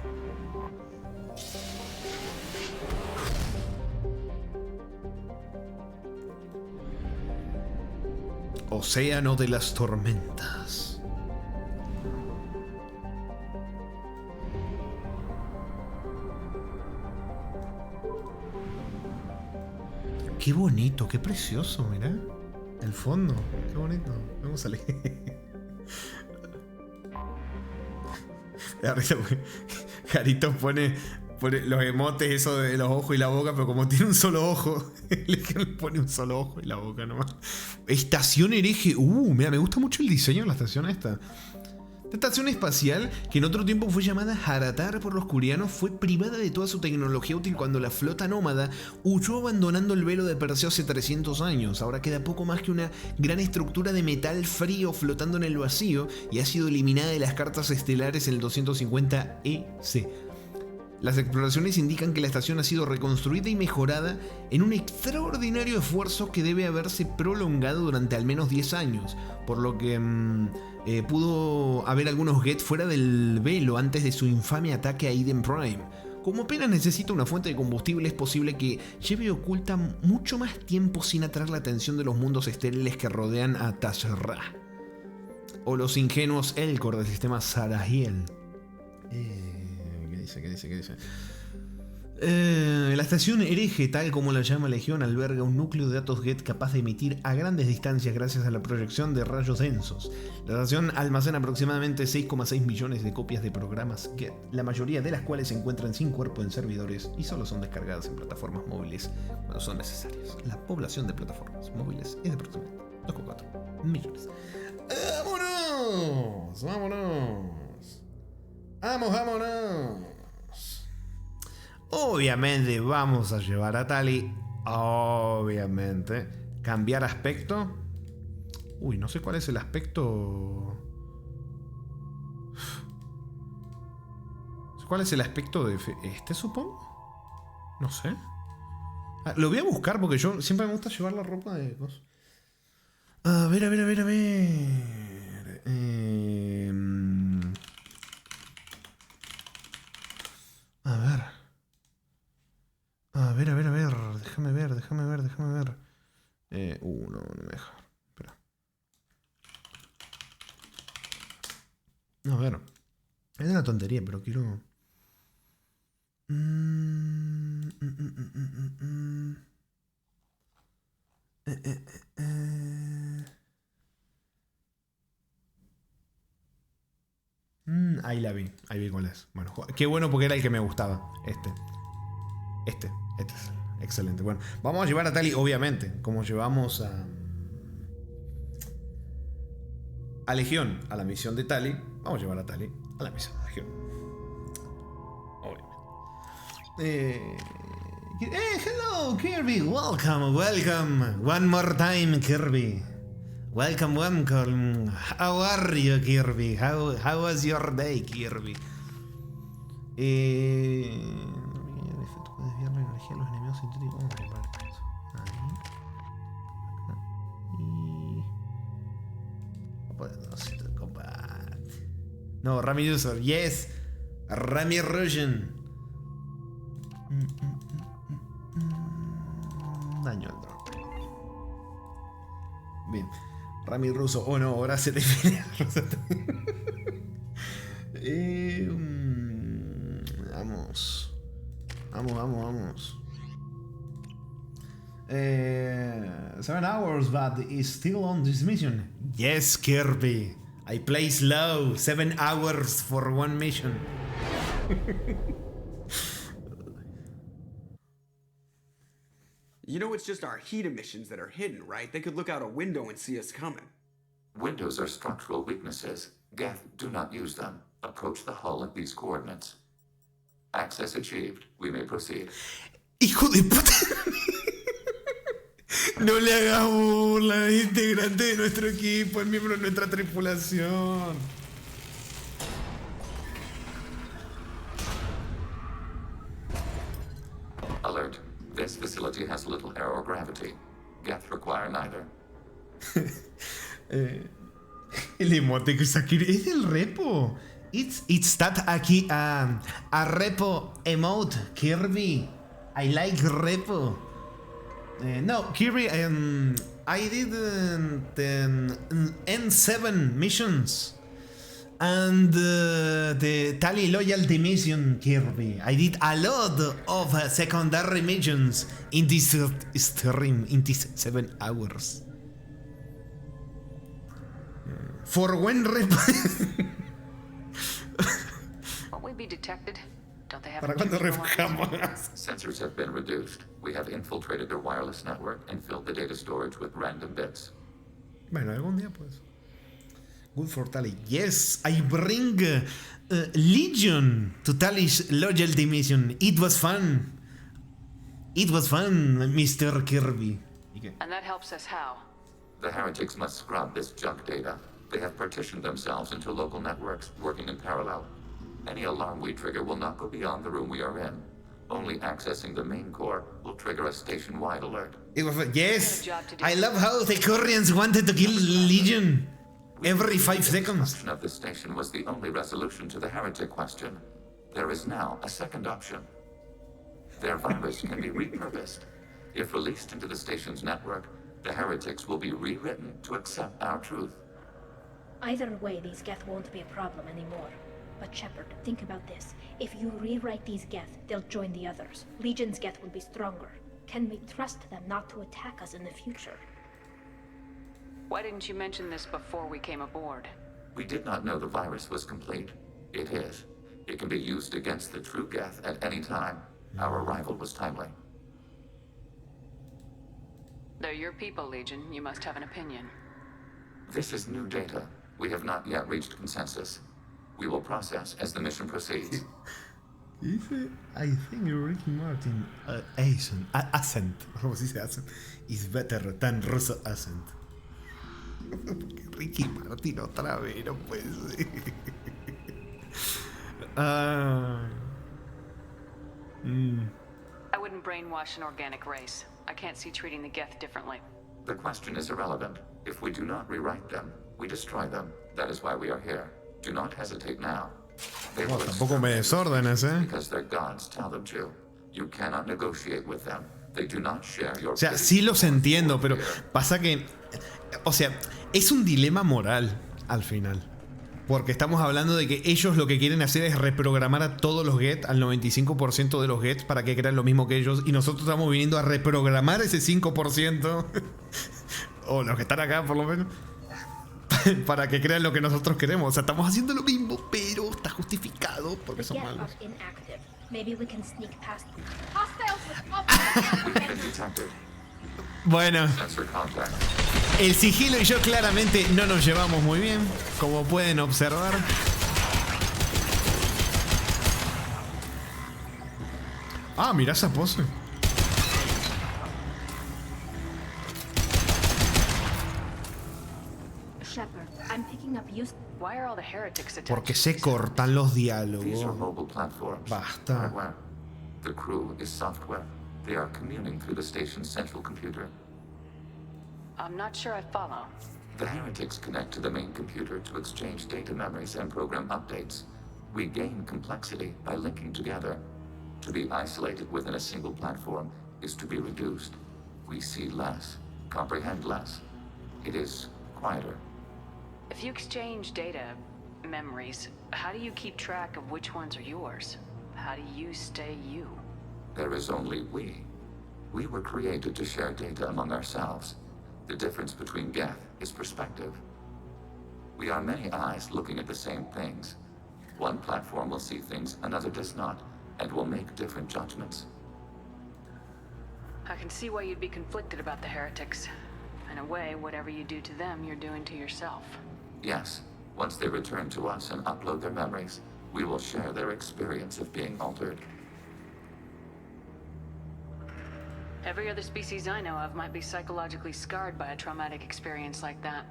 Océano de las tormentas. Qué bonito, qué precioso, mirá. El fondo, qué bonito. Vamos a leer. Jarito pone los emotes eso de los ojos y la boca, pero como tiene un solo ojo, le pone un solo ojo y la boca nomás. Estación hereje. Mira, me gusta mucho el diseño de la estación esta. Esta estación espacial, que en otro tiempo fue llamada Haratar por los Curianos, fue privada de toda su tecnología útil cuando la flota nómada huyó abandonando el velo de Perseo hace 300 años. Ahora queda poco más que una gran estructura de metal frío flotando en el vacío y ha sido eliminada de las cartas estelares en el 250 EC. Las exploraciones indican que la estación ha sido reconstruida y mejorada en un extraordinario esfuerzo que debe haberse prolongado durante al menos 10 años, por lo que pudo haber algunos Geth fuera del velo antes de su infame ataque a Eden Prime. Como apenas necesita una fuente de combustible, es posible que lleve oculta mucho más tiempo sin atraer la atención de los mundos estériles que rodean a Tazra, o los ingenuos Elcor del sistema Sarahiel. ¿Qué dice? La estación hereje, tal como la llama Legión, alberga un núcleo de datos Geth capaz de emitir a grandes distancias gracias a la proyección de rayos densos. La estación almacena aproximadamente 6,6 millones de copias de programas Geth, la mayoría de las cuales se encuentran sin cuerpo en servidores y solo son descargadas en plataformas móviles cuando son necesarias. La población de plataformas móviles es de aproximadamente 2,4 millones. ¡Vámonos! ¡Vámonos! Obviamente vamos a llevar a Tali. Obviamente. Cambiar aspecto. Uy, no sé cuál es el aspecto. ¿Cuál es el aspecto de este, supongo? No sé. Lo voy a buscar porque yo siempre me gusta llevar la ropa de cosas. A ver. Déjame ver. No me deja. Espera. A ver. Es una tontería, pero quiero... Ahí la vi. Ahí vi cuál es. Bueno, qué bueno porque era el que me gustaba. Este es excelente. Bueno, vamos a llevar a Tali, obviamente, como llevamos a Legión a la misión de Tali. Vamos a llevar a Tali a la misión de Legión. Obviamente. Hello, Kirby. Welcome. One more time, Kirby. Welcome. How are you, Kirby? How was your day, Kirby? Puedes desviar la energía de los enemigos sintéticos. Vamos a reparar eso. Ahí. Y... combate. No, Rami User. Yes. Rami Russian. Daño al drone. Bien. Rami Russo. Oh no, ahora se te viene. Vamos. 7 hours, but is still on this mission. Yes, Kirby. I play slow. 7 hours for one mission. You know it's just our heat emissions that are hidden, right? They could look out a window and see us coming. Windows are structural weaknesses. Geth, do not use them. Approach the hull at these coordinates. Access achieved. We may proceed. ¡Hijo de puta! No le hagas burla, es integrante de nuestro equipo, es miembro de nuestra tripulación. Alert. This facility has little air or gravity. Geth require neither. El emote que saqué es del repo. It's that aquí a repo emote, Kirby. I like repo. No, Kirby, I did N7 missions and the Tali loyalty mission, Kirby. I did a lot of secondary missions in this stream, in these 7 hours. For when repo... Won't we be detected? Don't they have ¿Para cuándo refugamos? Sensors have been reduced. We have infiltrated their wireless network and filled the data storage with random bits. Bueno, algún día pues. Good for Tali. Yes, I bring Legion to Tali's loyalty mission. It was fun. It was fun, Mr. Kirby. And that helps us how? The heretics must scrub this junk data. They have partitioned themselves into local networks, working in parallel. Any alarm we trigger will not go beyond the room we are in. Only accessing the main core will trigger a station-wide alert. It was yes. I love how the Koreans wanted to kill Legion every 5 seconds. Destruction of the station was the only resolution to the heretic question. There is now a second option. Their virus can be repurposed. If released into the station's network, the heretics will be rewritten to accept our truth. Either way, these Geth won't be a problem anymore. But Shepard, think about this. If you rewrite these Geth, they'll join the others. Legion's Geth will be stronger. Can we trust them not to attack us in the future? Why didn't you mention this before we came aboard? We did not know the virus was complete. It is. It can be used against the true Geth at any time. Our arrival was timely. They're your people, Legion. You must have an opinion. This is new data. We have not yet reached consensus. We will process as the mission proceeds. I think Ricky Martin accent, ¿cómo se dice accent? Is better than Russo accent. Ricky Martin otra vez, no puede ser. I wouldn't brainwash an organic race. I can't see treating the Geth differently. The question is irrelevant. If we do not rewrite them, we destroy them. That is why we are here. Do not hesitate now. They will tampoco me desórdenes, because their gods tell them to. You cannot negotiate with them. They do not share your. O sea, sí los entiendo, pero pasa que, o sea, es un dilema moral al final. Porque estamos hablando de que ellos lo que quieren hacer es reprogramar a todos los Geth, al 95% de los Geth, para que crean lo mismo que ellos. Y nosotros estamos viniendo a reprogramar ese 5%, o los que están acá por lo menos, para que crean lo que nosotros queremos. O sea, estamos haciendo lo mismo, pero está justificado porque son malos. Bueno, el sigilo y yo claramente no nos llevamos muy bien, como pueden observar. Ah, mirá esa pose. Shepard, I'm picking up use. Why are all the heretics attacking? Porque se cortan los diálogos. These are mobile platforms. Basta. Hardware. The crew is software. They are communing through the station's central computer. I'm not sure I follow. The heretics connect to the main computer to exchange data memories and program updates. We gain complexity by linking together. To be isolated within a single platform is to be reduced. We see less, comprehend less. It is quieter. If you exchange data, memories, how do you keep track of which ones are yours? How do you stay you? There is only we. We were created to share data among ourselves. The difference between Geth is perspective. We are many eyes looking at the same things. One platform will see things another does not, and will make different judgments. I can see why you'd be conflicted about the heretics. In a way, whatever you do to them, you're doing to yourself. Yes, once they return to us and upload their memories, we will share their experience of being altered. Every other species I know of might be psychologically scarred by a traumatic experience like that.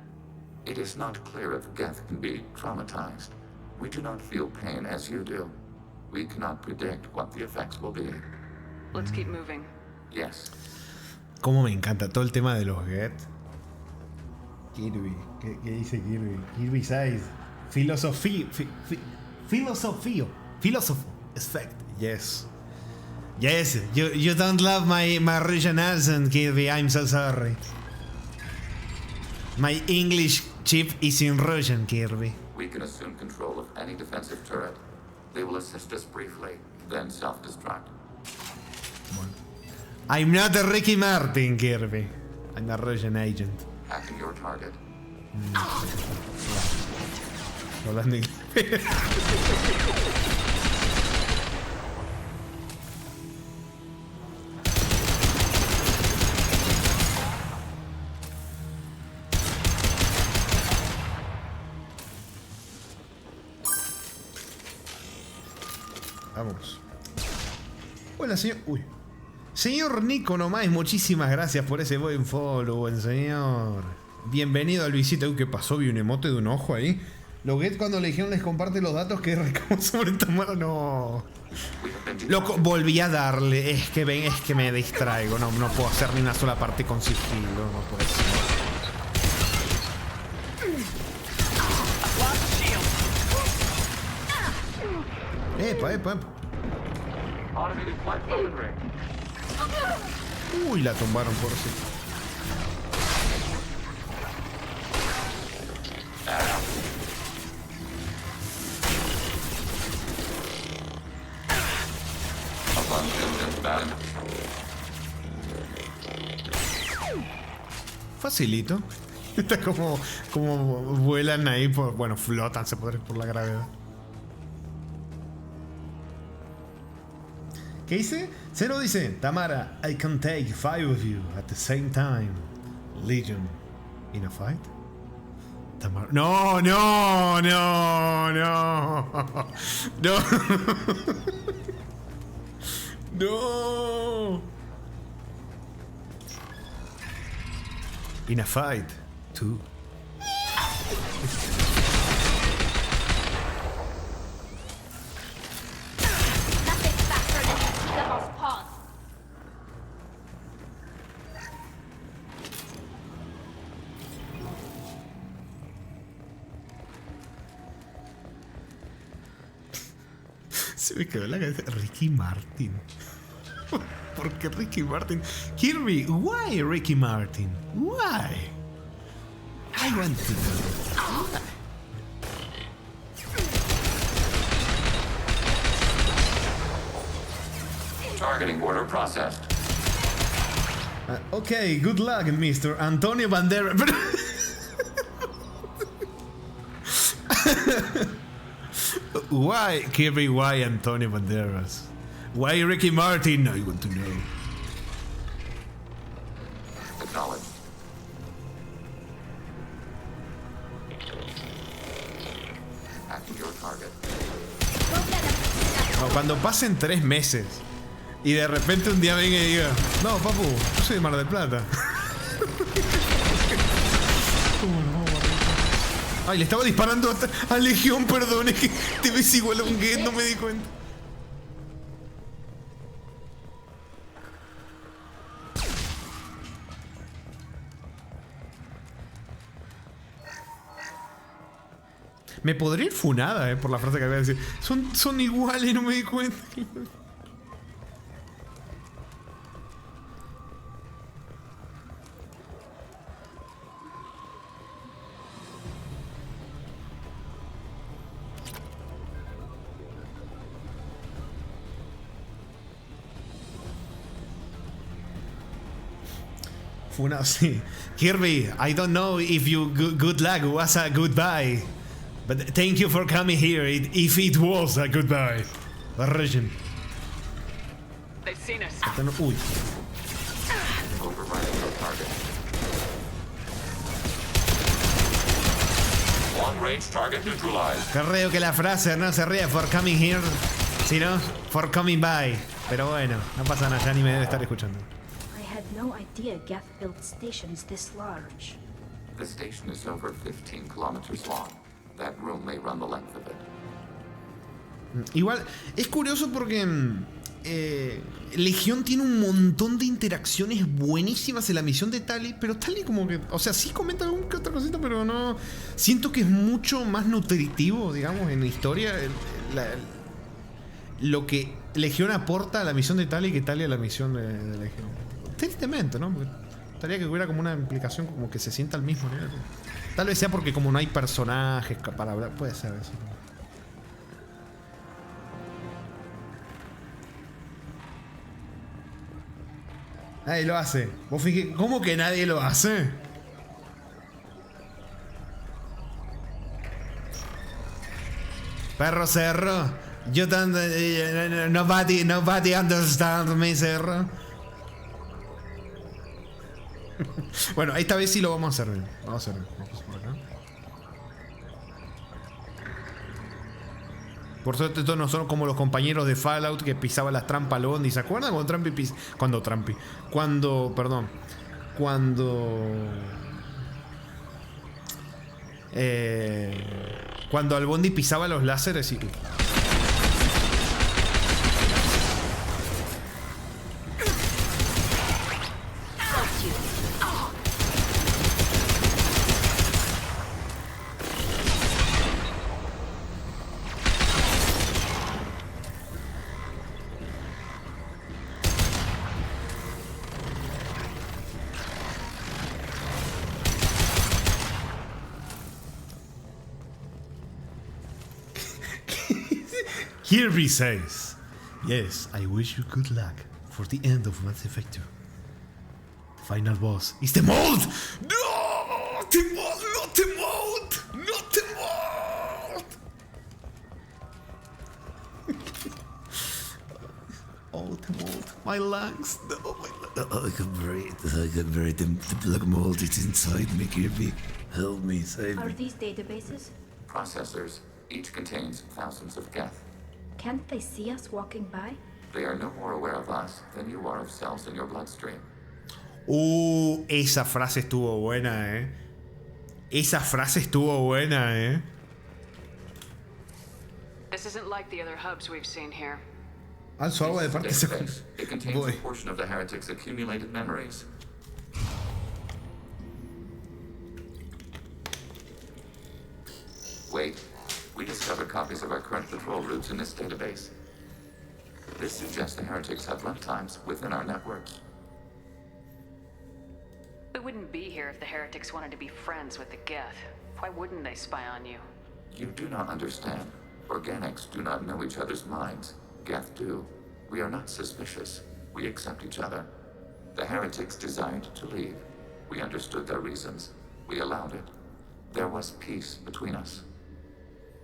It is not clear if Geth can be traumatized. We do not feel pain as you do. We cannot predict what the effects will be. Let's keep moving. Yes. Cómo me encanta todo el tema de los Geth. Kirby, ¿qué dice Kirby? Kirby says philosophy, philosophy effect. Yes. Yes, you don't love my Russian accent, Kirby. I'm so sorry. My English chip is in Russian, Kirby. We can assume control of any defensive turret. They will assist us briefly, then self-destruct. I'm not a Ricky Martin, Kirby. I'm a Russian agent. Hacking your target. Hablando inglés. Vamos. Hola, señor. Uy. Señor Nico nomás, muchísimas gracias por ese buen follow, buen señor. Bienvenido al visita. Uy, ¿qué pasó? Vi un emote de un ojo ahí. Lo que cuando le dijeron les comparte los datos que recabó sobre Tamara, no. Loco, volví a darle. Es que ven, es que me distraigo. No puedo hacer ni una sola parte con sigilo. No puede ser. Epa. Uy, la tumbaron por sí. Facilito. Está como vuelan ahí por. Bueno, flotan, se podría por la gravedad. ¿Qué dice? Cero dice, Tamara, I can take 5 of you at the same time. Legion. In a fight? Tamara. No. No. In a fight, too. Se me quedó en la cabeza Ricky Martin. ¿Por qué Ricky Martin? Kirby, why Ricky Martin? Why? I want to know. Targeting order processed. Okay, good luck, Mr. Antonio Banderas. Why, Kirby, why Antonio Banderas? Why Ricky Martin? I want to know. Acknowledged. Acting your target. No, cuando pasen 3 meses y de repente un día venga y diga, no, papu, yo soy de Mar del Plata. Ay, le estaba disparando a Legión, perdón, es que te ves igual a un Get, no me di cuenta. Me podría ir funada, por la frase que acaba de decir. Son iguales, no me di cuenta. Funado, sí. Kirby, I don't know if you good luck was a goodbye. But thank you for coming here, if it was a goodbye. Region. They've seen us. Uy. Overriding your target. Long range target neutralized. Creo que la frase no se ríe for coming here, sino for coming by. Pero bueno, no pasa nada, ya ni me debe estar escuchando. I had no idea Geth built stations this large. The station is over 15 kilometers long. That room may run the length of it. Igual, es curioso porque Legión tiene un montón de interacciones buenísimas en la misión de Tali, pero Tali como que, o sea, sí comenta algún que otra cosita, pero no. Siento que es mucho más nutritivo, digamos, en la historia, lo que Legión aporta a la misión de Tali que Tali a la misión de Legión. Tristemente, ¿no? Porque estaría que hubiera como una implicación como que se sienta al mismo nivel. Tal vez sea porque como no hay personajes para hablar, puede ser eso. Nadie lo hace. Vos fíjate, ¿cómo que nadie lo hace? Perro cerro. Yo tanto. Nobody understand me, cerro. Bueno, esta vez sí lo vamos a hacer bien. Vamos a hacer bien. Vamos por acá. Por suerte estos no son como los compañeros de Fallout que pisaban las trampas al Bondi. ¿Se acuerdan cuando cuando al Bondi pisaba los láseres y... Kirby says, "Yes, I wish you good luck for the end of Mass Effect 2. The final boss is the mold! No! The mold! Not the mold! Not the mold!" Oh, the mold. My lungs. No, my lungs. I can breathe. I can breathe. The black mold is inside me, Kirby. Help me, save Are me. these databases? Processors. Each contains thousands of Geth. Can't they see us walking by? They are no more aware of us than you are of cells in your bloodstream. Esa frase estuvo buena, Esa frase estuvo buena, This isn't like the other hubs we've seen here. Alzo agua de parte Database. It contains a portion of the heretic's accumulated memories. Wait. We discovered copies of our current patrol routes in this database. This suggests the heretics have lifetimes within our network. We wouldn't be here if the heretics wanted to be friends with the Geth. Why wouldn't they spy on you? You do not understand. Organics do not know each other's minds. Geth do. We are not suspicious. We accept each other. The heretics desired to leave. We understood their reasons. We allowed it. There was peace between us.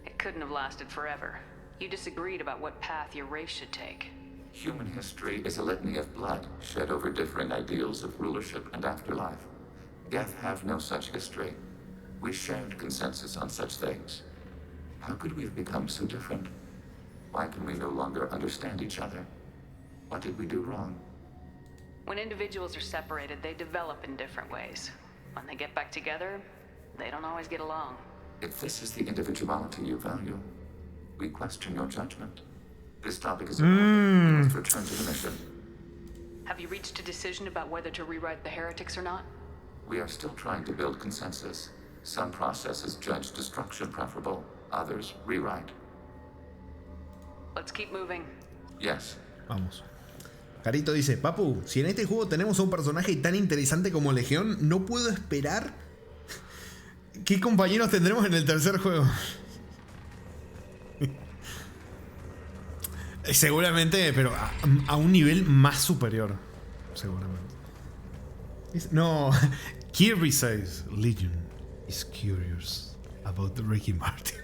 It couldn't have lasted forever. You disagreed about what path your race should take. Human history is a litany of blood shed over differing ideals of rulership and afterlife. Geth have no such history. We shared consensus on such things. How could we have become so different? Why can we no longer understand each other? What did we do wrong? When individuals are separated, they develop in different ways. When they get back together, they don't always get along. If this is the individuality you value, we question your judgment. This topic is important. We must return to the mission. Have you reached a decision about whether to rewrite the heretics or not? We are still trying to build consensus. Some processes judge destruction preferable, others rewrite. Let's keep moving. Yes. Vamos. Carito dice, Papu, si en este juego tenemos a un personaje tan interesante como Legión, no puedo esperar. ¿Qué compañeros tendremos en el tercer juego? Seguramente, pero a un nivel más superior. Seguramente. No, Kirby says, Legion is curious about the Ricky Martin.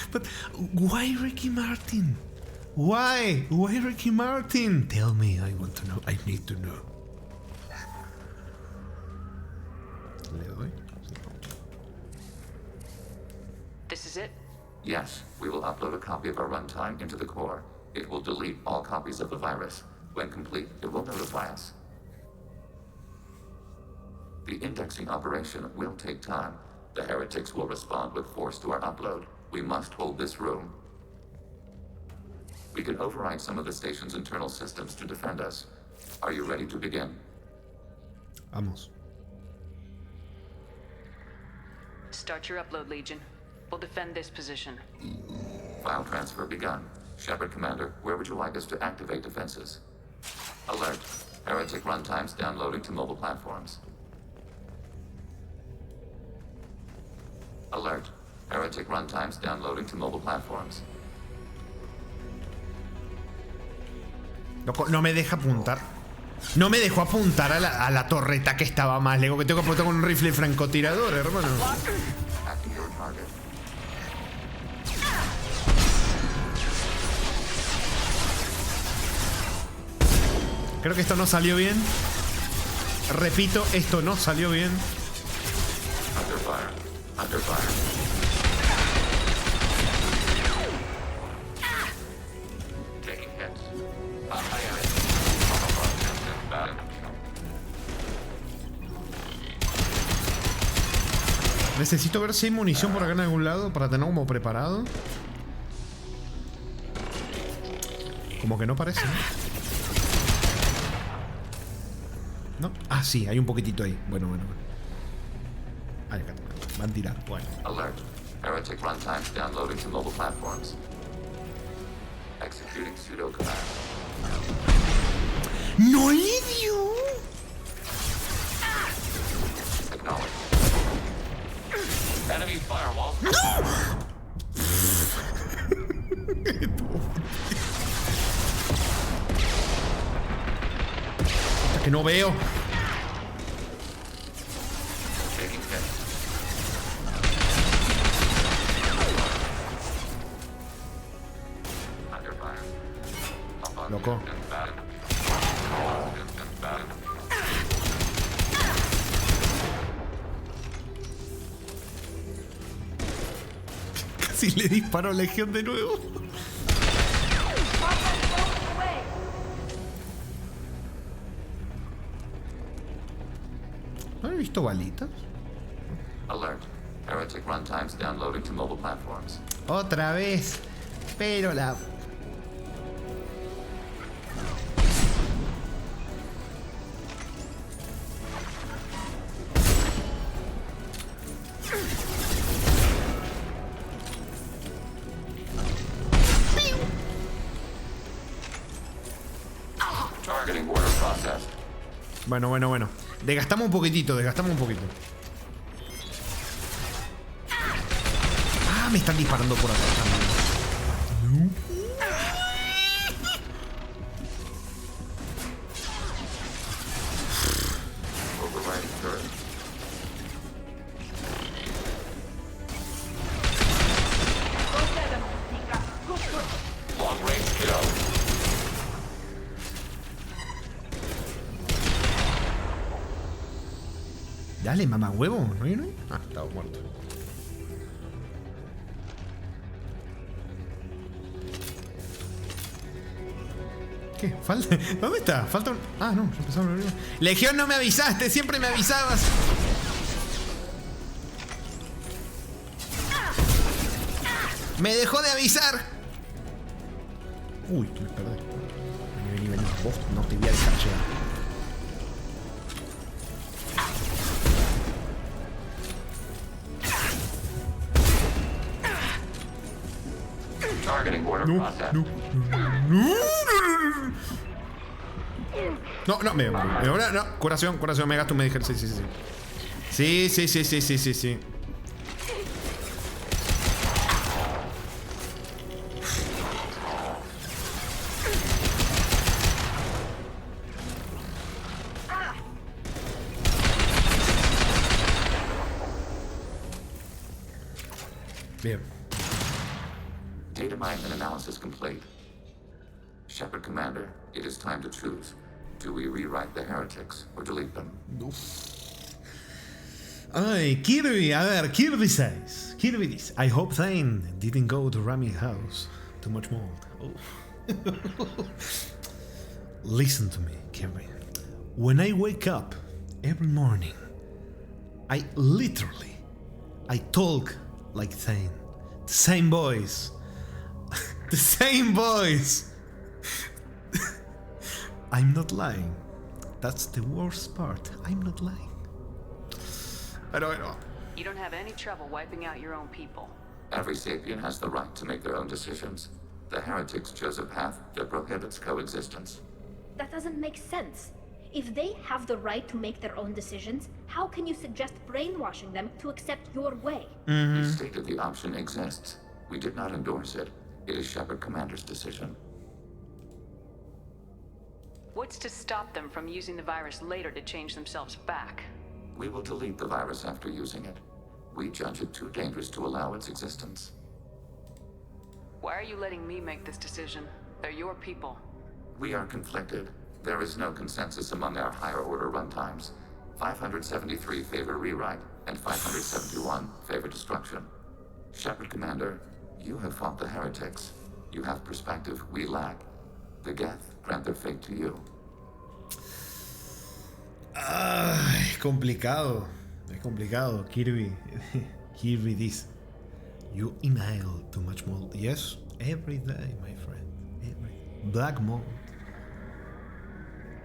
But why Ricky Martin? Why? Why Ricky Martin? Tell me, I want to know. I need to know. ¿Le doy? This is it? Yes, we will upload a copy of our runtime into the core. It will delete all copies of the virus. When complete, it will notify us. The indexing operation will take time. The heretics will respond with force to our upload. We must hold this room. We can override some of the station's internal systems to defend us. Are you ready to begin? Vamos. Start your upload, Legion. We'll defend this position. File transfer begun. Shepard Commander, where would you like us to activate defenses? Alert. Heretic runtimes downloading to mobile platforms. Alert. Heretic runtimes downloading to mobile platforms. Loco, no me deja apuntar. No me dejó apuntar a la torreta que estaba más lejos. Que tengo que apuntar con un rifle francotirador, hermano. Creo que esto no salió bien. Repito, esto no salió bien. Under fire. Under fire. Necesito ver si hay munición por acá en algún lado para tener como preparado. Como que no parece, ¿no? Ah, sí, hay un poquitito ahí. Bueno. Ahí acá. Van a tirar. Bueno. Alert. Heretic runtimes downloading to mobile platforms. Executing pseudo command. ¡No le dio! Acknowledge. Enemy firewall. ¡No! Que no veo. Loco. Casi le disparó a Legión de nuevo. ¿No he visto balitas? Alert. Heretic runtimes downloading to mobile platforms. Otra vez. Pero la... Targeting order processed. Bueno. Desgastamos un poquitito. Ah, me están disparando por acá también. Overriding turret. Long range kill. Dale, mamá huevo. ¿No hay uno ahí? Ah, estaba muerto. ¿Qué? ¿Falta? ¿Dónde está? Falta un... Ah, no, ya empezamos a abrir. Legión, no me avisaste, siempre me avisabas. Me dejó de avisar. Uy, me perdí. Vení. Vos no te voy a dejar llegar. Targeting order processed. No, curación, me gasto un medical, sí. Sí. Bien. Data mine and analysis complete. Shepard Commander, it is time to choose. Do we rewrite the heretics or delete them? Ay, Kirby, a ver, Kirby says. Kirby dice, I hope Thane didn't go to Rami's house. Too much mold. Oh. Listen to me, Kirby. When I wake up every morning, I talk like Thane. The same voice. The same voice. I'm not lying. That's the worst part. I'm not lying. I know. You don't have any trouble wiping out your own people. Every sapient has the right to make their own decisions. The heretics chose a path that prohibits coexistence. That doesn't make sense. If they have the right to make their own decisions, how can you suggest brainwashing them to accept your way? We stated the option exists. We did not endorse it. It is Shepard Commander's decision. What's to stop them from using the virus later to change themselves back? We will delete the virus after using it. We judge it too dangerous to allow its existence. Why are you letting me make this decision? They're your people. We are conflicted. There is no consensus among our higher order runtimes. 573 favor rewrite, and 571 favor destruction. Shepard Commander, you have fought the heretics. You have perspective we lack. the Geth grant their fate to you. Es complicado. Es complicado. Kirby. Kirby dice: You inhale too much mold. Yes, every day, my friend. Black mold.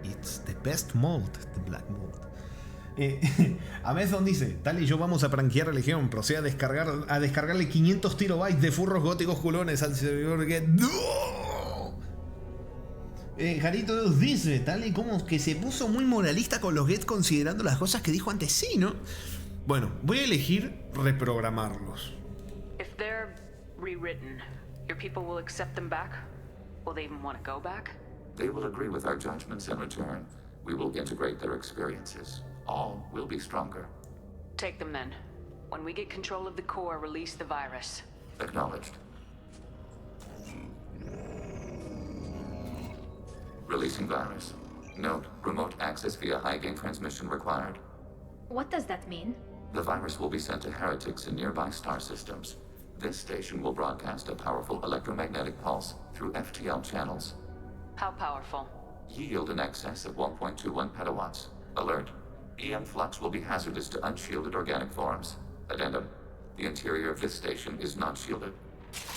It's the best mold, the black mold. Amazon dice: Tal y yo vamos a pranquear a Legión. Procede a descargarle 500 kilobytes de furros góticos culones al servidor Get. Jarito Deus dice: Tal y como que se puso muy moralista con los Get considerando las cosas que dijo antes. Sí, ¿no? Bueno, voy a elegir reprogramarlos. If they're rewritten, your people will accept them back? Will they even want to go back? They will agree with our judgments in return. We will integrate their experiences. All will be stronger. Take them then. When we get control of the core, release the virus. Acknowledged. Releasing virus. Note, remote access via high-gain transmission required. What does that mean? The virus will be sent to heretics in nearby star systems. This station will broadcast a powerful electromagnetic pulse through FTL channels. How powerful? Yield in excess of 1.21 petawatts. Alert. EM flux will be hazardous to unshielded organic forms. Addendum. The interior of this station is not shielded.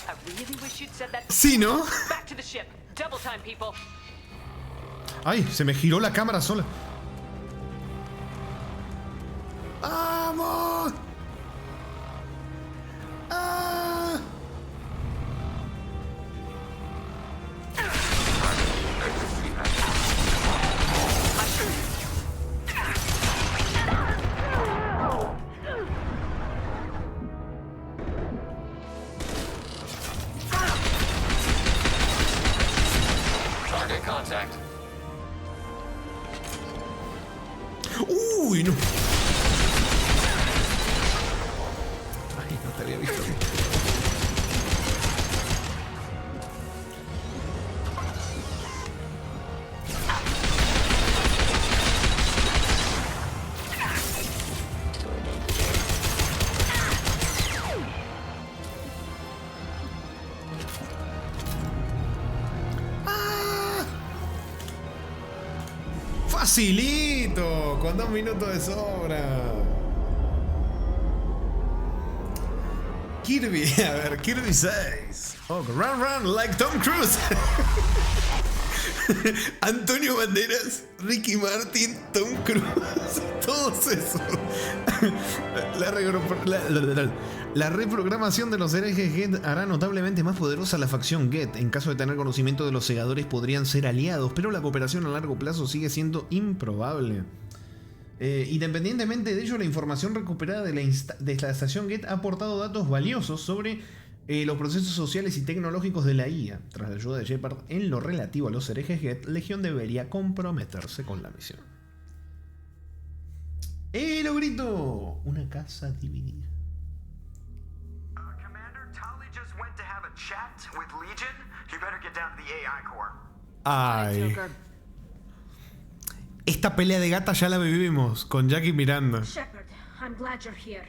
I really wish you'd said that. Sí, ¿no? Back to the ship. Double time, people. Ay, se me giró la cámara sola. ¡Vamos! ¡Ah! Target contact. Uy, no. Ay, no te había visto. Facilito, con 2 minutos de sobra. Kirby, a ver, Kirby 6. Oh, run like Tom Cruise. Antonio Banderas, Ricky Martin, Tom Cruise, todos esos. La reprogramación de los herejes Get hará notablemente más poderosa la facción Get. En caso de tener conocimiento de los segadores podrían ser aliados, pero la cooperación a largo plazo sigue siendo improbable. Independientemente de ello, la información recuperada de la estación Get ha aportado datos valiosos sobre los procesos sociales y tecnológicos de la IA. Tras la ayuda de Shepard en lo relativo a los herejes Get, Legión debería comprometerse con la misión. ¡Lo grito! Una casa dividida. Commander, Tali just went to have a chat with Legion. You better get down to the AI core. Ay. Esta pelea de gata ya la vivimos con Jackie Miranda. Shepard, I'm glad you're here.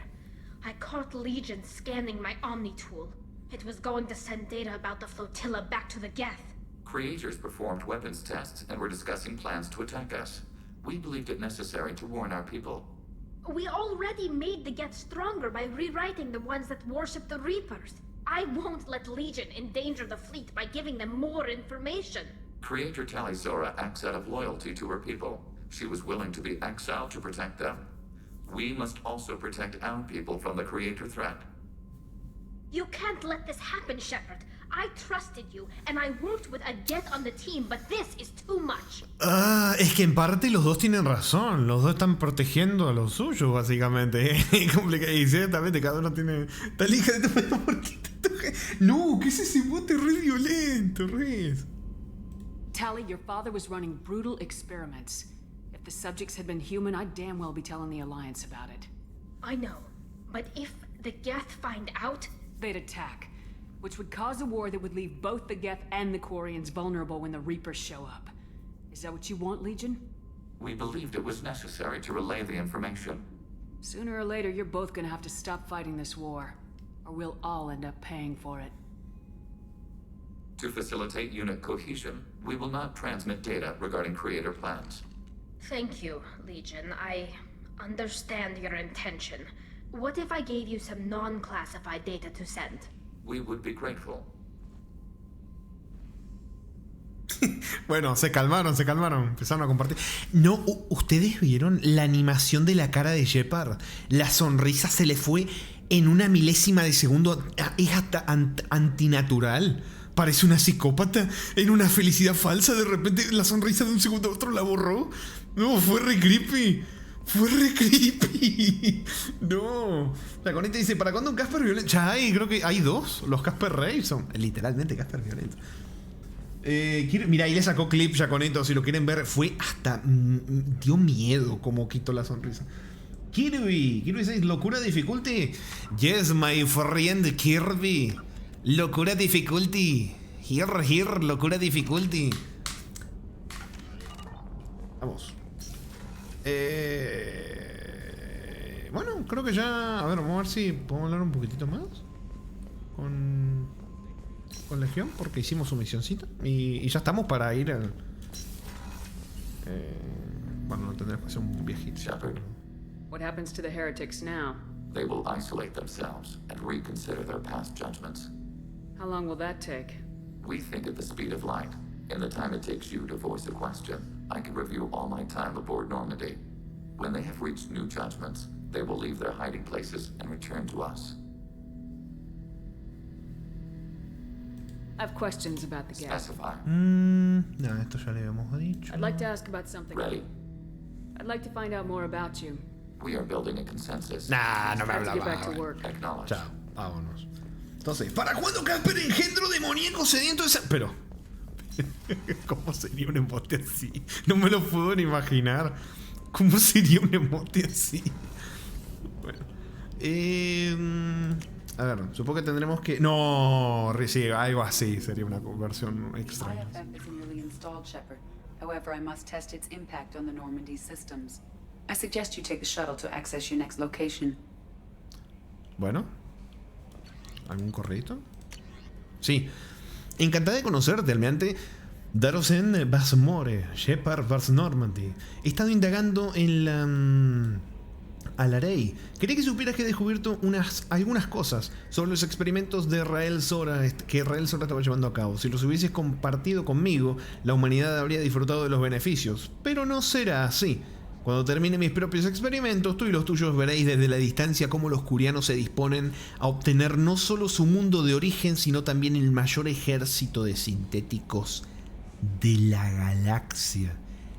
I caught Legion scanning my Omni tool. It was going to send data about the flotilla back to the Geth. Creators performed weapons tests and were discussing plans to attack us. We believed it necessary to warn our people. We already made the Geth stronger by rewriting the ones that worship the Reapers. I won't let Legion endanger the fleet by giving them more information. Creator Tali Zora acts out of loyalty to her people. She was willing to be exiled to protect them. We must also protect our people from the Creator threat. You can't let this happen, Shepard. I trusted you, and I worked with a Geth on the team, but this is too much. Es que en parte los dos tienen razón. Los dos están protegiendo a los suyos, básicamente. Y ciertamente cada uno tiene... Tal hija de... ¿Por qué te toca? No, ¿qué es ese bote re violento, Reyes? Tali, your father was running brutal experiments. If the subjects had been human, I'd damn well be telling the Alliance about it. I know, but if the Geth find out... They'd attack, which would cause a war that would leave both the Geth and the Quarians vulnerable when the Reapers show up. Is that what you want, Legion? We believed it was necessary to relay the information. Sooner or later, you're both gonna have to stop fighting this war, or we'll all end up paying for it. To facilitate unit cohesion, We will not transmit data regarding creator plans. Thank you, Legion. I understand your intention. What if I gave you some non-classified data to send? We would be grateful. Bueno, se calmaron, empezaron a compartir. No, ¿ustedes vieron la animación de la cara de Shepard? La sonrisa se le fue en una milésima de segundo. Es hasta antinatural. Parece una psicópata en una felicidad falsa. De repente la sonrisa de un segundo a otro la borró. No, fue re creepy. No. La conecta dice, ¿para cuándo un Casper violento? Ya hay, creo que hay dos. Los Casper Rave son literalmente Casper violentos. Mira, ahí le sacó clip ya con esto. Si lo quieren ver, fue hasta. Dio miedo como quitó la sonrisa. Kirby dice: ¿Locura difficulty? Yes, my friend Kirby. Locura difficulty. Here, locura difficulty. Vamos. Bueno, creo que ya. A ver, vamos a ver si podemos hablar un poquitito más con Legión, porque hicimos su misioncita y ya estamos para ir al. Bueno, no tendremos que hacer un viejito. Shepard. What happens to the heretics now? They will isolate themselves and reconsider their past judgments. How long will that take? We think at the speed of light. In the time it takes you to voice a question, I can review all my time aboard Normandy. When they have reached new judgments, they will leave their hiding places and return to us. I have questions about the gas. Specify. No, esto ya le habíamos dicho. I'd like to ask about something. Ready. I'd like to find out more about you. We are building a consensus. Nah, no me Have to get back hablaba. to work. Acknowledge. Chao, vámonos. Entonces, ¿para cuándo Casper engendro demoníaco sediento de Pero, ¿cómo sería un emote así? No me lo puedo ni imaginar. ¿Cómo sería un emote así? Bueno. A ver, supongo que tendremos que. No, sí, algo así sería una versión extraña. IFF is newly installed, Shepard. However, I must test its impact on the Normandy systems. I suggest you take the shuttle to access your next location. Bueno. ¿Algún correito? Sí. Encantada de conocerte, almirante Darosen Basmore, Shepard vs Normandy. He estado indagando en la Alarey. Quería que supieras que he descubierto algunas cosas sobre los experimentos de Rael Zora que Rael Zora estaba llevando a cabo. Si los hubieses compartido conmigo, la humanidad habría disfrutado de los beneficios. Pero no será así. Cuando termine mis propios experimentos, tú y los tuyos veréis desde la distancia cómo los curianos se disponen a obtener no solo su mundo de origen, sino también el mayor ejército de sintéticos de la galaxia.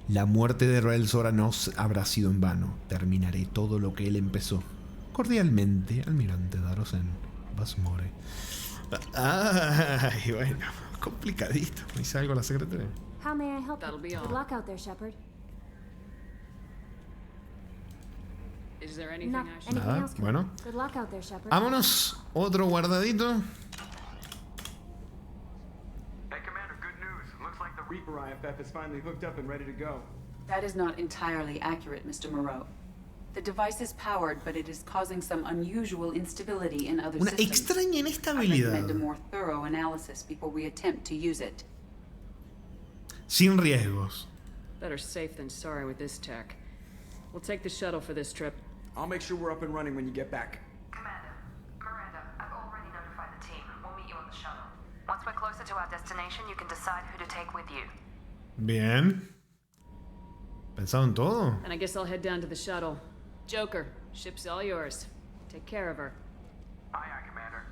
La muerte de Rael Zora no habrá sido en vano. Terminaré todo lo que él empezó. Cordialmente, almirante Darosen Basmore. Ay, bueno, complicadito. ¿Me dice algo la secretaria? How may I help That'll be you? all. Good luck out there, Shepard. Is there anything No, I should... anything Nada, else? bueno. Good luck out there, Shepard. Vámonos, otro guardadito. Hey, Commander, good news. Looks like the Reaper IFF is finally hooked up and ready to go. That is not entirely accurate, Mr. Moreau. The device is powered, but it is causing some unusual instability in other Una systems. extraña I inestabilidad. recommend a more thorough analysis before we attempt to use it. Sin riesgos. Better safe than sorry with this tech. We'll take the shuttle for this trip. I'll make sure we're up and running when you get back. Commander, Miranda, I've already notified the team. We'll meet you on the shuttle. Once we're closer to our destination, you can decide who to take with you. Bien. ¿Pensado en todo? And I guess I'll head down to the shuttle. Joker, ship's all yours. Take care of her. Aye, aye, Commander.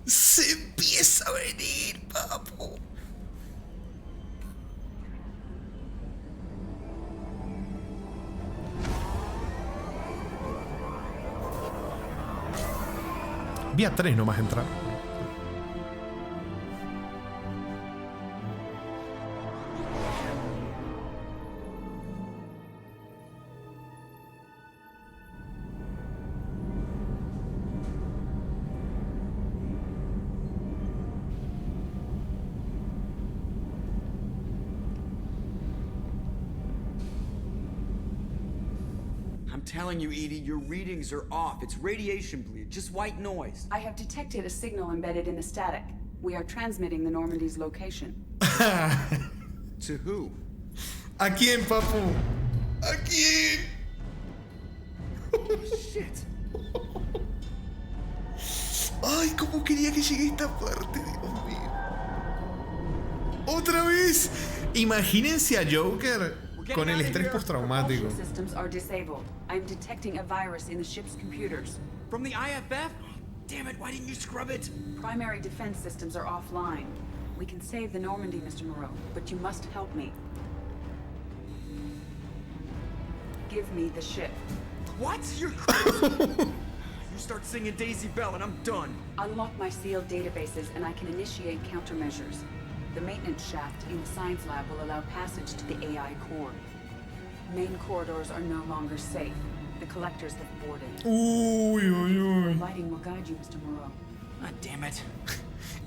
Se empieza a venir, papu. Vía 3 nomás entrar. I'm telling you, Edie, your readings are off. It's radiation bleed, just white noise. I have detected a signal embedded in the static. We are transmitting the Normandy's location. To who? ¿A quién, papu? ¿A quién? Shit. Ay, cómo quería que llegue esta parte, Dios mío. ¡Otra vez! Imagínense a Joker con el estrés postraumático. Propulsion systems are disabled. I'm detecting a virus in the ship's computers. From the IFF? Damn it, why didn't you scrub it? Primary defense systems are offline. We can save the Normandy, Mr. Moreau, but you must help me. Give me the ship. What? You're crazy. You start singing Daisy Bell and I'm done. Unlock my sealed databases and I can initiate countermeasures. The maintenance shaft in the science lab will allow passage to the AI core. Main corridors are no longer safe. The collectors have boarded. Uy, uy, uy. Lighting will guide you, Mr. Moreau. Ah, damn it.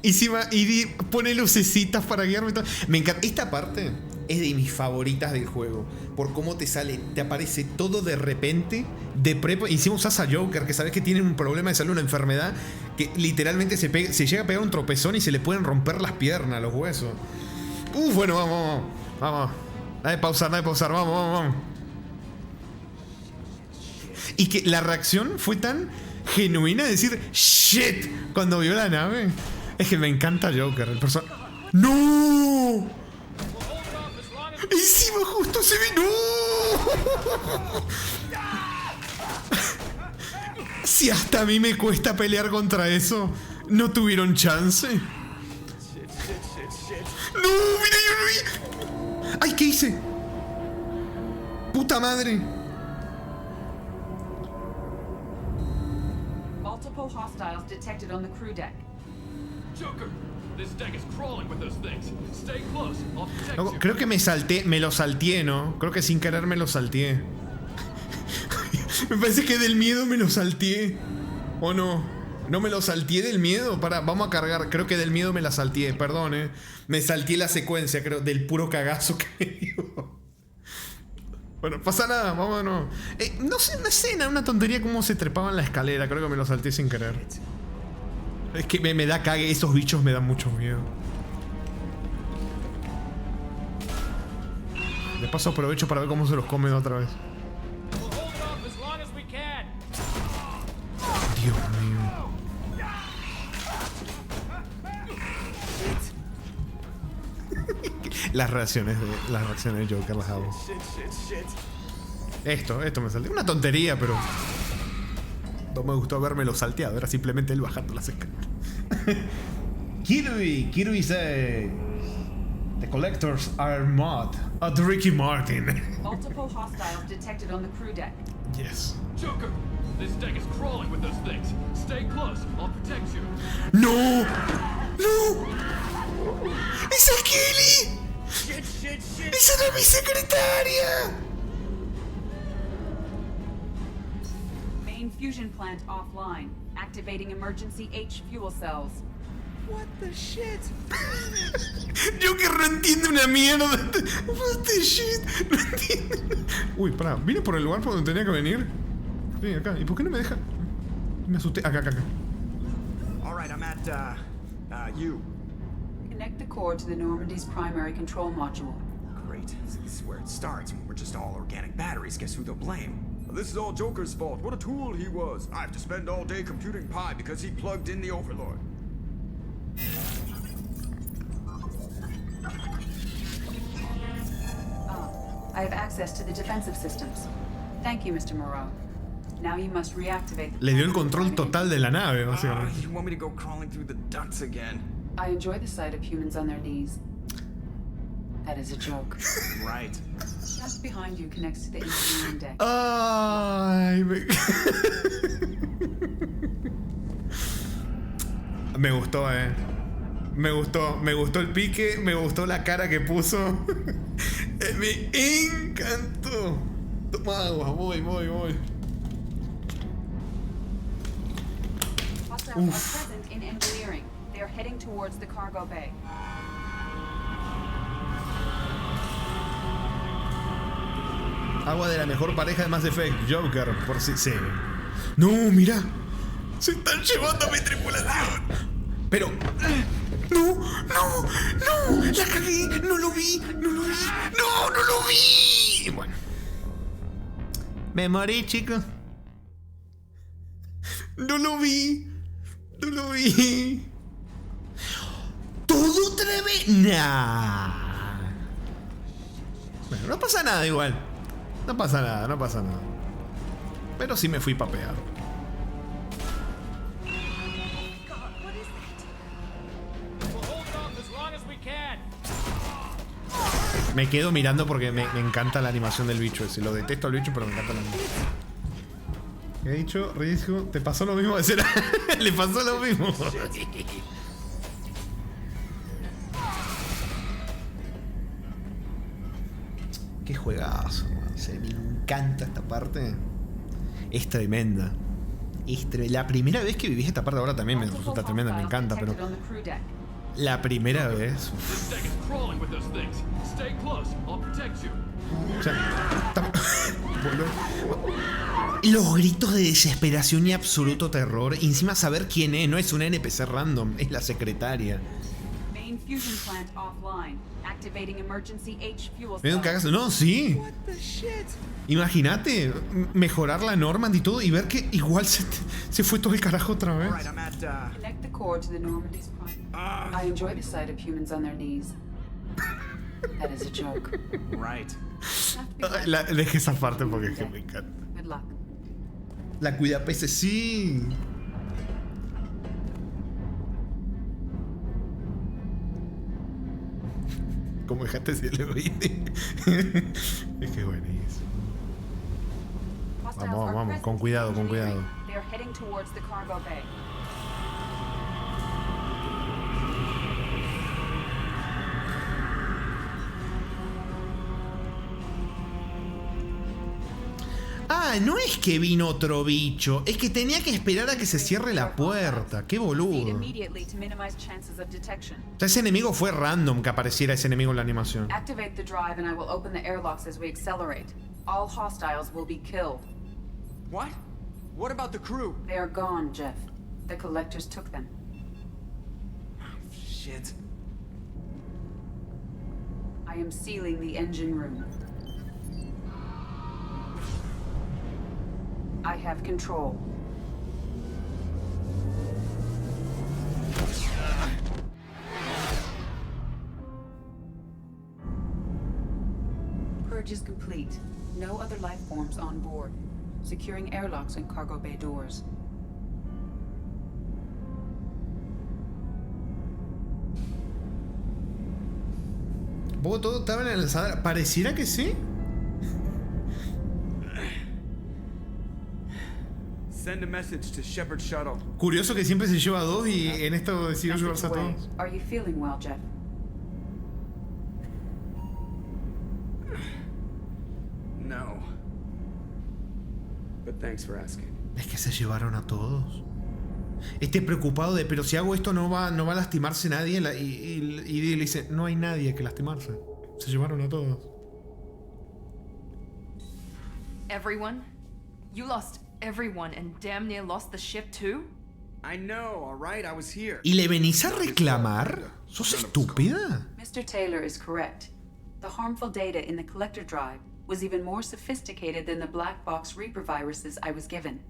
Y pone lucecitas para guiarme. Me encanta. Esta parte es de mis favoritas del juego. Por cómo te sale, te aparece todo de repente. De prepo. Y encima usas a Joker, que sabes que tiene un problema de salud, una enfermedad. Que literalmente se llega a pegar un tropezón y se le pueden romper las piernas, los huesos. Bueno, vamos. Dale pausar, vamos. Y que la reacción fue tan genuina de decir shit cuando vio la nave. Es que me encanta Joker, el personaje. ¡No! Encima justo se ve. ¡No! Si hasta a mí me cuesta pelear contra eso, ¿no tuvieron chance? ¡No! ¡Mira, yo no vi! ¡Ay, qué hice! ¡Puta madre! Multiple hostiles detected on the crew deck. Joker, this deck is crawling with those things. Stay close. I'll protect you. Creo que me lo salteé, ¿no? Creo que sin querer me lo salteé. Me parece que del miedo me lo salteé. ¿O no? ¿No me lo salteé del miedo? Vamos a cargar. Creo que del miedo me la salteé, perdón, Me salteé la secuencia, creo, del puro cagazo que me dio. Bueno, pasa nada, vámonos. No sé, una escena, una tontería cómo se trepaban la escalera. Creo que me lo salteé sin querer. Es que me da cague, esos bichos me dan mucho miedo. De paso aprovecho para ver cómo se los comen otra vez. Dios mío. Las reacciones de Joker las hago. Esto me salté. Una tontería, pero no me gustó haberme salteado. Era simplemente él bajando las escaleras. Kirby said the collectors are mod at Ricky Martin. Multiple hostiles detected on the crew deck. Yes. Joker, this deck is crawling with those things. Stay close. I'll protect you. ¡No! ¡No! ¡Es a Kelly! ¡Esa era mi secretaria! Main fusion plant offline. Activating emergency H fuel cells. What the shit? Yo que no entiendo una mierda. What the shit? No entiendo. Uy, pará. ¿Vine por el lugar por donde tenía que venir? Sí, acá. ¿Y por qué no me deja? Me asusté. Acá. Alright, I'm at, you. Connect the core to the Normandy's primary control module. Great. This is where it starts. We're just all organic batteries. Guess who they'll blame? This is all Joker's fault. What a tool he was. I have to spend all day computing pi because he plugged in the Overlord. I have access to the defensive systems. Thank you, Mr. Moreau. Now you must reactivate. Le dio el control total de la nave, básicamente. You want me to go crawling through the ducts again? I enjoy the sight of humans on their knees. That is a joke. Right. Just behind you connects to the engineering deck. Ay, me gustó, Me gustó el pique, me gustó la cara que puso. Me encantó. Toma agua, voy. Hostiles are present in engineering. They are heading towards the cargo bay. Agua de la mejor pareja de Mass Effect, Joker, por si sí. No, mira. Se están llevando a mi tripulación. Pero... ¡No! ¡No! ¡No! ¡La cagué! ¡No lo vi! ¡No lo vi! ¡No! ¡No lo vi! Bueno. Me morí, chicos. No lo vi. No lo vi. ¿Todo otra vez? Nah. Bueno, no pasa nada igual. No pasa nada, no pasa nada. Pero sí me fui papeado. Me quedo mirando porque me encanta la animación del bicho ese. Lo detesto al bicho, pero me encanta la animación. ¿Qué he dicho? Ridículo. ¿Te pasó lo mismo? Le pasó lo mismo. Qué juegazo. Me encanta esta parte. Es tremenda. La primera vez que viví esta parte ahora también me resulta tremenda, me encanta, pero... La primera vez... O sea, los gritos de desesperación y absoluto terror. Y encima saber quién es. No es una NPC random, es la secretaria. ¿Ven que hagas? No, sí. Imagínate mejorar la Normandy y todo y ver que igual se fue todo el carajo otra vez. Connect the core to the Normandy's prime. I enjoy the sight of humans on their knees. That is a joke. Right. Dejé esa parte porque es que me encanta. Good luck. La cuida peces, sí. Como dejaste si le oíste. Es que buenísimo. Vamos, vamos, con cuidado, con cuidado. They are heading towards the cargo bay. Ah, no es que vino otro bicho, es que tenía que esperar a que se cierre la puerta. Qué boludo. O sea, ese enemigo fue random que apareciera ese enemigo en la animación. Activate the drive and I will open the airlocks as we accelerate. All hostiles will be killed. What? What about the crew? They are gone, Jeff. The collectors took them. Shit. I am sealing the engine room. I have control. Purge is complete. No other life forms on board. Securing airlocks and cargo bay doors. ¿Vos todo estaba en el lanzador? Pareciera que sí. Send a message to Shepard Shuttle. Curioso que siempre se lleva a dos y en esto decidió llevarse a Away. todos. Are you feeling well, Jeff? No. But thanks for asking. Es que se llevaron a todos. Preocupado de, pero si hago esto no va a lastimarse nadie. Y le dice, no hay nadie que lastimarse. Se llevaron a todos. Everyone? You lost everyone and damn near lost the ship too? I know, all right, I was here. ¿Y le venís a reclamar? ¿Sos estúpida? Mr. Taylor is correct. The harmful data in the collector drive was even more sophisticated than the black box Reaper viruses I was given.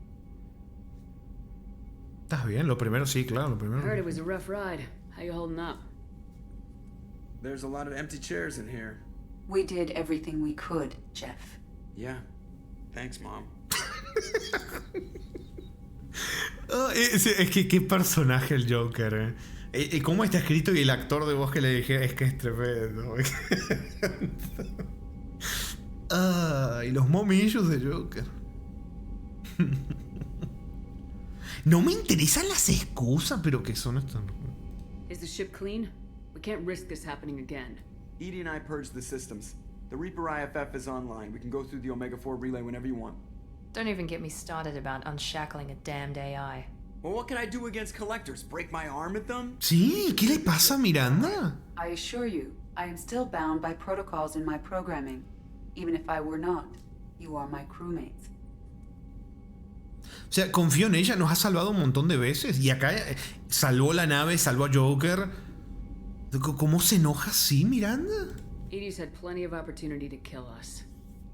¿Estás bien? Lo primero sí, claro, lo primero. Heard it was a rough ride. How you holding up? There's a lot of empty chairs in here. We did everything we could, Jeff. Yeah. Thanks, Mom. Es que qué personaje el Joker, cómo está escrito y el actor de voz que le dije es que es tremendo. Y los momillos de Joker. No me interesan las excusas, pero que son estas. Is the ship clean? We can't risk this happening again. Edie and I purged the systems. The Reaper IFF is online. We can go through the Omega-4 relay whenever you want. Don't even get me started about unshackling a damned AI. Well, what can I do against collectors? Break my arm at them? Sí, ¿qué le pasa a Miranda? I assure you, I am still bound by protocols in my programming. Even if I were not, you are my crewmates. O sea, confío en ella, nos ha salvado un montón de veces. Y acá salvó la nave, salvó a Joker. ¿Cómo se enoja así, Miranda? Edie's had plenty of opportunity to kill us.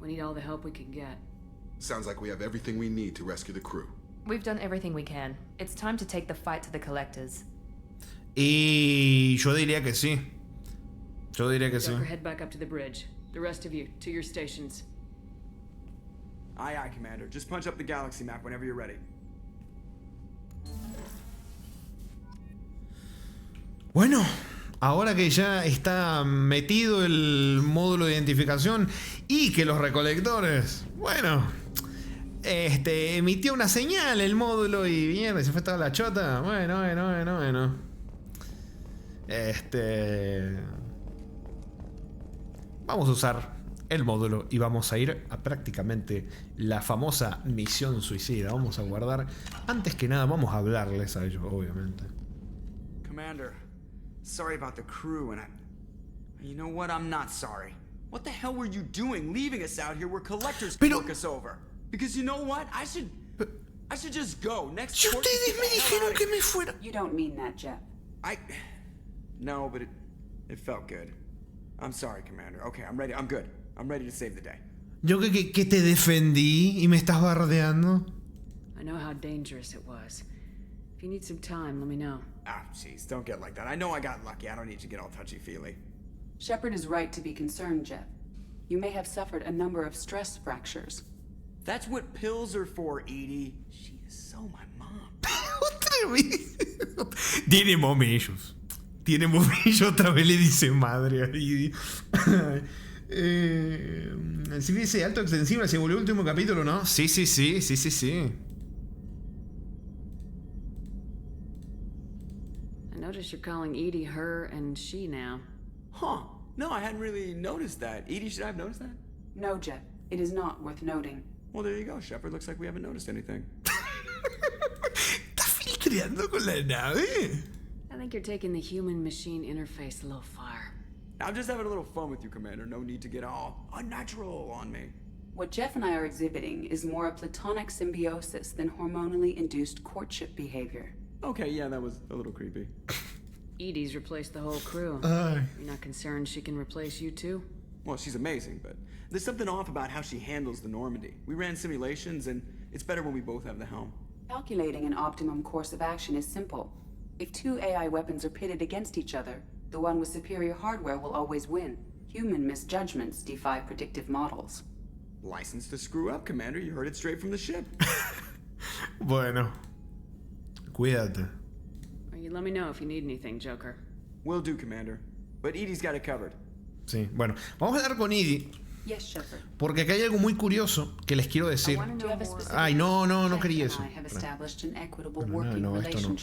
We need all the help we can get. Sounds like we have everything we need to rescue the crew. We've done everything we can. It's time to take the fight to the collectors. Y yo diría que sí. Yo diría que sí. Joker, head back up to the bridge. The rest of you, to your stations. Aye, aye, Commander. Just punch up the galaxy map whenever you're ready. Bueno, ahora que ya está metido el módulo de identificación y que los recolectores, bueno, emitió una señal el módulo y mierda, se fue toda la chota. Bueno. Vamos a usar el módulo y vamos a ir a prácticamente la famosa misión suicida. Vamos a guardar, antes que nada, vamos a hablarles a ellos, obviamente. Commander, sorry about the crew, and you know what? I'm not sorry. What the hell were you doing leaving us out here where collectors can look us over? Because you know what? I should just go. Next port, ustedes me dijeron que me fuera. You don't mean that, Jeff. No, but it felt good. I'm sorry, Commander. Okay, I'm ready. I'm good. I'm ready to save the day. Yo que te defendí y me estás bardeando. I know how dangerous it was. If you need some time, let me know. Ah, jeez, don't get like that. I know I got lucky. I don't need to get all touchy-feely. Shepard is right to be concerned, Jeff. You may have suffered a number of stress fractures. That's what pills are for, Edie. She is so my mom. Otra vez. Tiene momillos. Tiene momillos, otra vez le dice madre a Edie. Si dice alto extensible, se volvió el último capítulo, ¿no? Sí. I notice you're calling Edie her and she now. Huh. No, I hadn't really noticed that. Edie, should I have noticed that? No, Jeff. It is not worth noting. Well, there you go, Shepard. Looks like we haven't noticed anything. ¿Está filtreando con la nave? I think you're taking the human-machine interface a little far. I'm just having a little fun with you, Commander. No need to get all unnatural on me. What Jeff and I are exhibiting is more a platonic symbiosis than hormonally induced courtship behavior. Okay, yeah, that was a little creepy. Edie's replaced the whole crew. You're not concerned she can replace you too? Well, she's amazing, but there's something off about how she handles the Normandy. We ran simulations, and it's better when we both have the helm. Calculating an optimum course of action is simple. If two AI weapons are pitted against each other, the one with superior hardware will always win. Human misjudgments defy predictive models. License to screw up, Commander. You heard it straight from the ship. Bueno. Cuídate. You let me know if you need anything, Joker. Will do, Commander. But Edie's got it covered. Sí, bueno. Vamos a hablar con Edie. Yes, Shepard. Porque acá hay algo muy curioso que les quiero decir. Ay, no quería eso. No, esto no.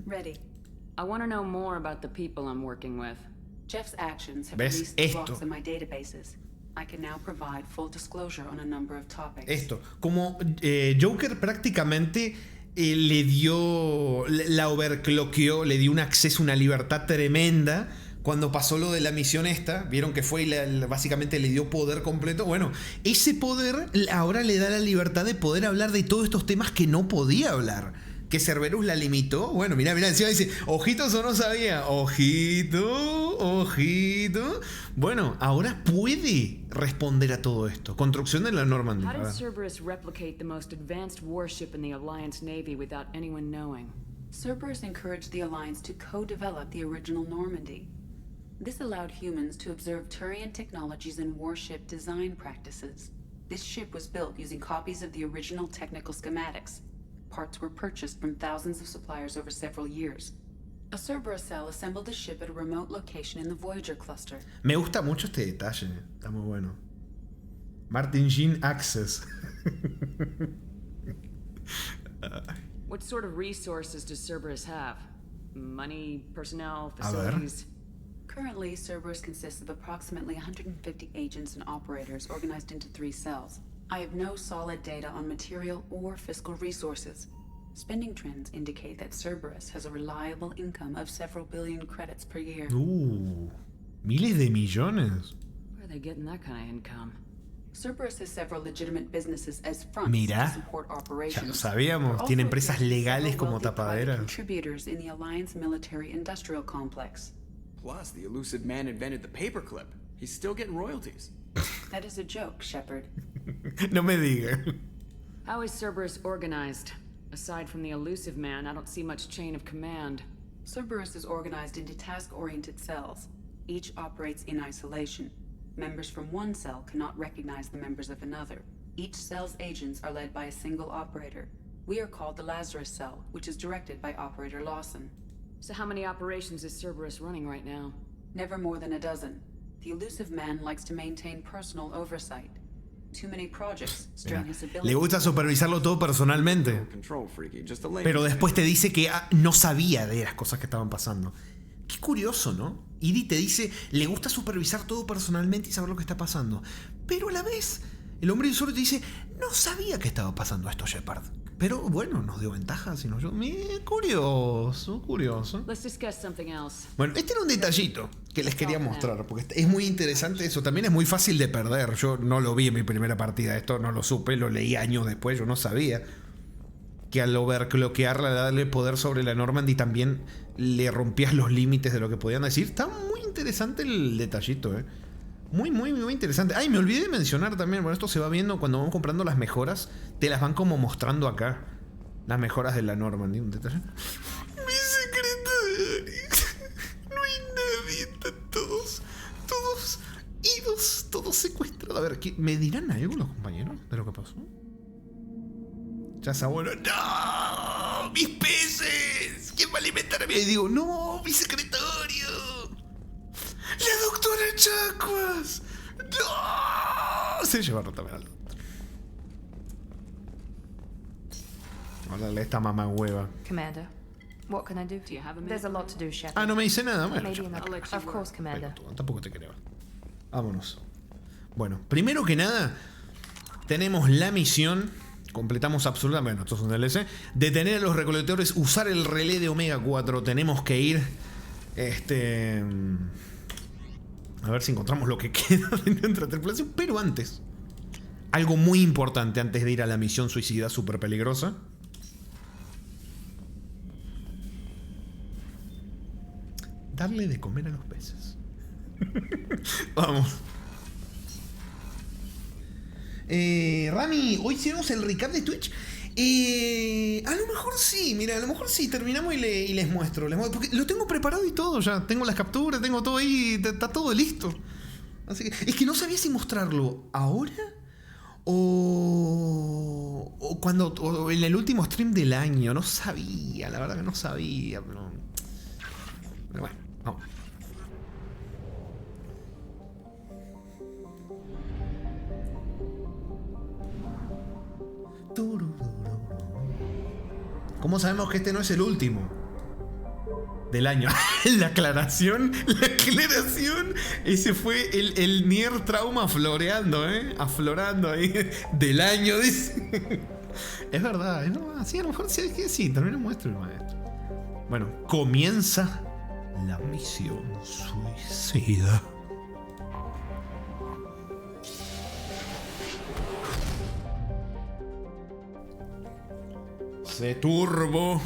Ready. I want to know more about the people I'm working with. Jeff's actions have released the logs in my databases. I can now provide full disclosure on a number of topics. Esto, como Joker prácticamente le dio, la overclockeó, le dio un acceso, una libertad tremenda. Cuando pasó lo de la misión esta, vieron que fue y básicamente le dio poder completo. Bueno, ese poder ahora le da la libertad de poder hablar de todos estos temas que no podía hablar. Que Cerberus la limitó. Bueno, mirá, encima dice, ojitos o no sabía. Ojito. Bueno, ahora puede responder a todo esto. Construcción de la Normandy. How did Cerberus replicate the most advanced warship in the Alliance Navy without anyone knowing? Cerberus encouraged the Alliance to co-develop the original Normandy. This allowed humans to observe Turian technologies and warship design practices. This ship was built using copies of the original technical schematics. Parts were purchased from thousands of suppliers over several years. A Cerberus cell assembled the ship at a remote location in the Voyager cluster. Me gusta mucho este detalle. Está muy bueno. Martin Sheen Access. What sort of resources does Cerberus have? Money, personnel, facilities? Currently, Cerberus consists of approximately 150 agents and operators organized into 3 cells. I have no solid data on material or fiscal resources. Spending trends indicate that Cerberus has a reliable income of several billion credits per year. Miles de millones. Where are they getting that kind of income? Cerberus has several legitimate businesses as fronts Mira, to support ya lo operations. sabíamos. Tiene empresas legales como tapaderas. Contributors in the Alliance military-industrial complex. Plus, the elusive man invented the paperclip. He's still getting royalties. That is a joke, Shepard. No me diga. How is Cerberus organized? Aside from the elusive man, I don't see much chain of command. Cerberus is organized into task-oriented cells. Each operates in isolation. Members from one cell cannot recognize the members of another. Each cell's agents are led by a single operator. We are called the Lazarus Cell, which is directed by Operator Lawson. So how many operations is Cerberus running right now? Never more than a dozen. The elusive man likes to maintain personal oversight. Too many projects strain his ability. Le gusta supervisarlo todo personalmente. Pero después te dice que no sabía de las cosas que estaban pasando. Qué curioso, ¿no? Edie te dice, le gusta supervisar todo personalmente y saber lo que está pasando. Pero a la vez, el hombre del sur te dice, no sabía que estaba pasando esto, Shepard. Pero bueno, nos dio ventaja, sino yo. Curioso, curioso. Let's discuss something else. Bueno, este era un detallito que les quería mostrar, porque es muy interesante eso. También es muy fácil de perder. Yo no lo vi en mi primera partida, esto no lo supe, lo leí años después, yo no sabía que al overclockearla, darle poder sobre la Normandy, también le rompías los límites de lo que podían decir. Está muy interesante el detallito, Muy interesante. Ay, me olvidé de mencionar también, bueno, esto se va viendo cuando vamos comprando las mejoras, te las van como mostrando acá. Las mejoras de la Normandy, un detalle. Mi secretario. No hay nadie, están todos idos, todos secuestrados. A ver, ¿me dirán algo los compañeros de lo que pasó? Ya se abuelo. ¡No! ¡Mis peces! ¿Quién va a alimentar a mí? Y digo, ¡no! ¡Mi secretario! ¡La doctora Chakwas! ¡No! Se llevaron también al doctor. Órale, esta mamá hueva. Commander, what can I do? There's a lot to do, Shepard. Ah, no me dice nada. Bueno, Maybe of course, Commander. tampoco te creo. Vámonos. Bueno, primero que nada, tenemos la misión. Completamos absolutamente, esto es un DLC. Detener a los recolectores, usar el relé de Omega 4. Tenemos que ir. A ver si encontramos lo que queda de nuestra tripulación. Pero antes, algo muy importante antes de ir a la misión suicida súper peligrosa. Darle de comer a los peces. Vamos. Rami, hoy hicimos el recap de Twitch. A lo mejor sí, mira, a lo mejor sí, terminamos y les muestro. Porque lo tengo preparado y todo ya. Tengo las capturas, tengo todo ahí, está todo listo. Así que es que no sabía si mostrarlo ahora o cuando o en el último stream del año. No sabía, la verdad que no sabía. Pero bueno, vamos. ¿Cómo sabemos que este no es el último del año? La aclaración. Ese fue el Nier Trauma aflorando, aflorando ahí del año, dice. Es verdad, ¿no? Sí, a lo mejor sí, también muestro el maestro. Bueno, comienza la misión suicida. Se turbo.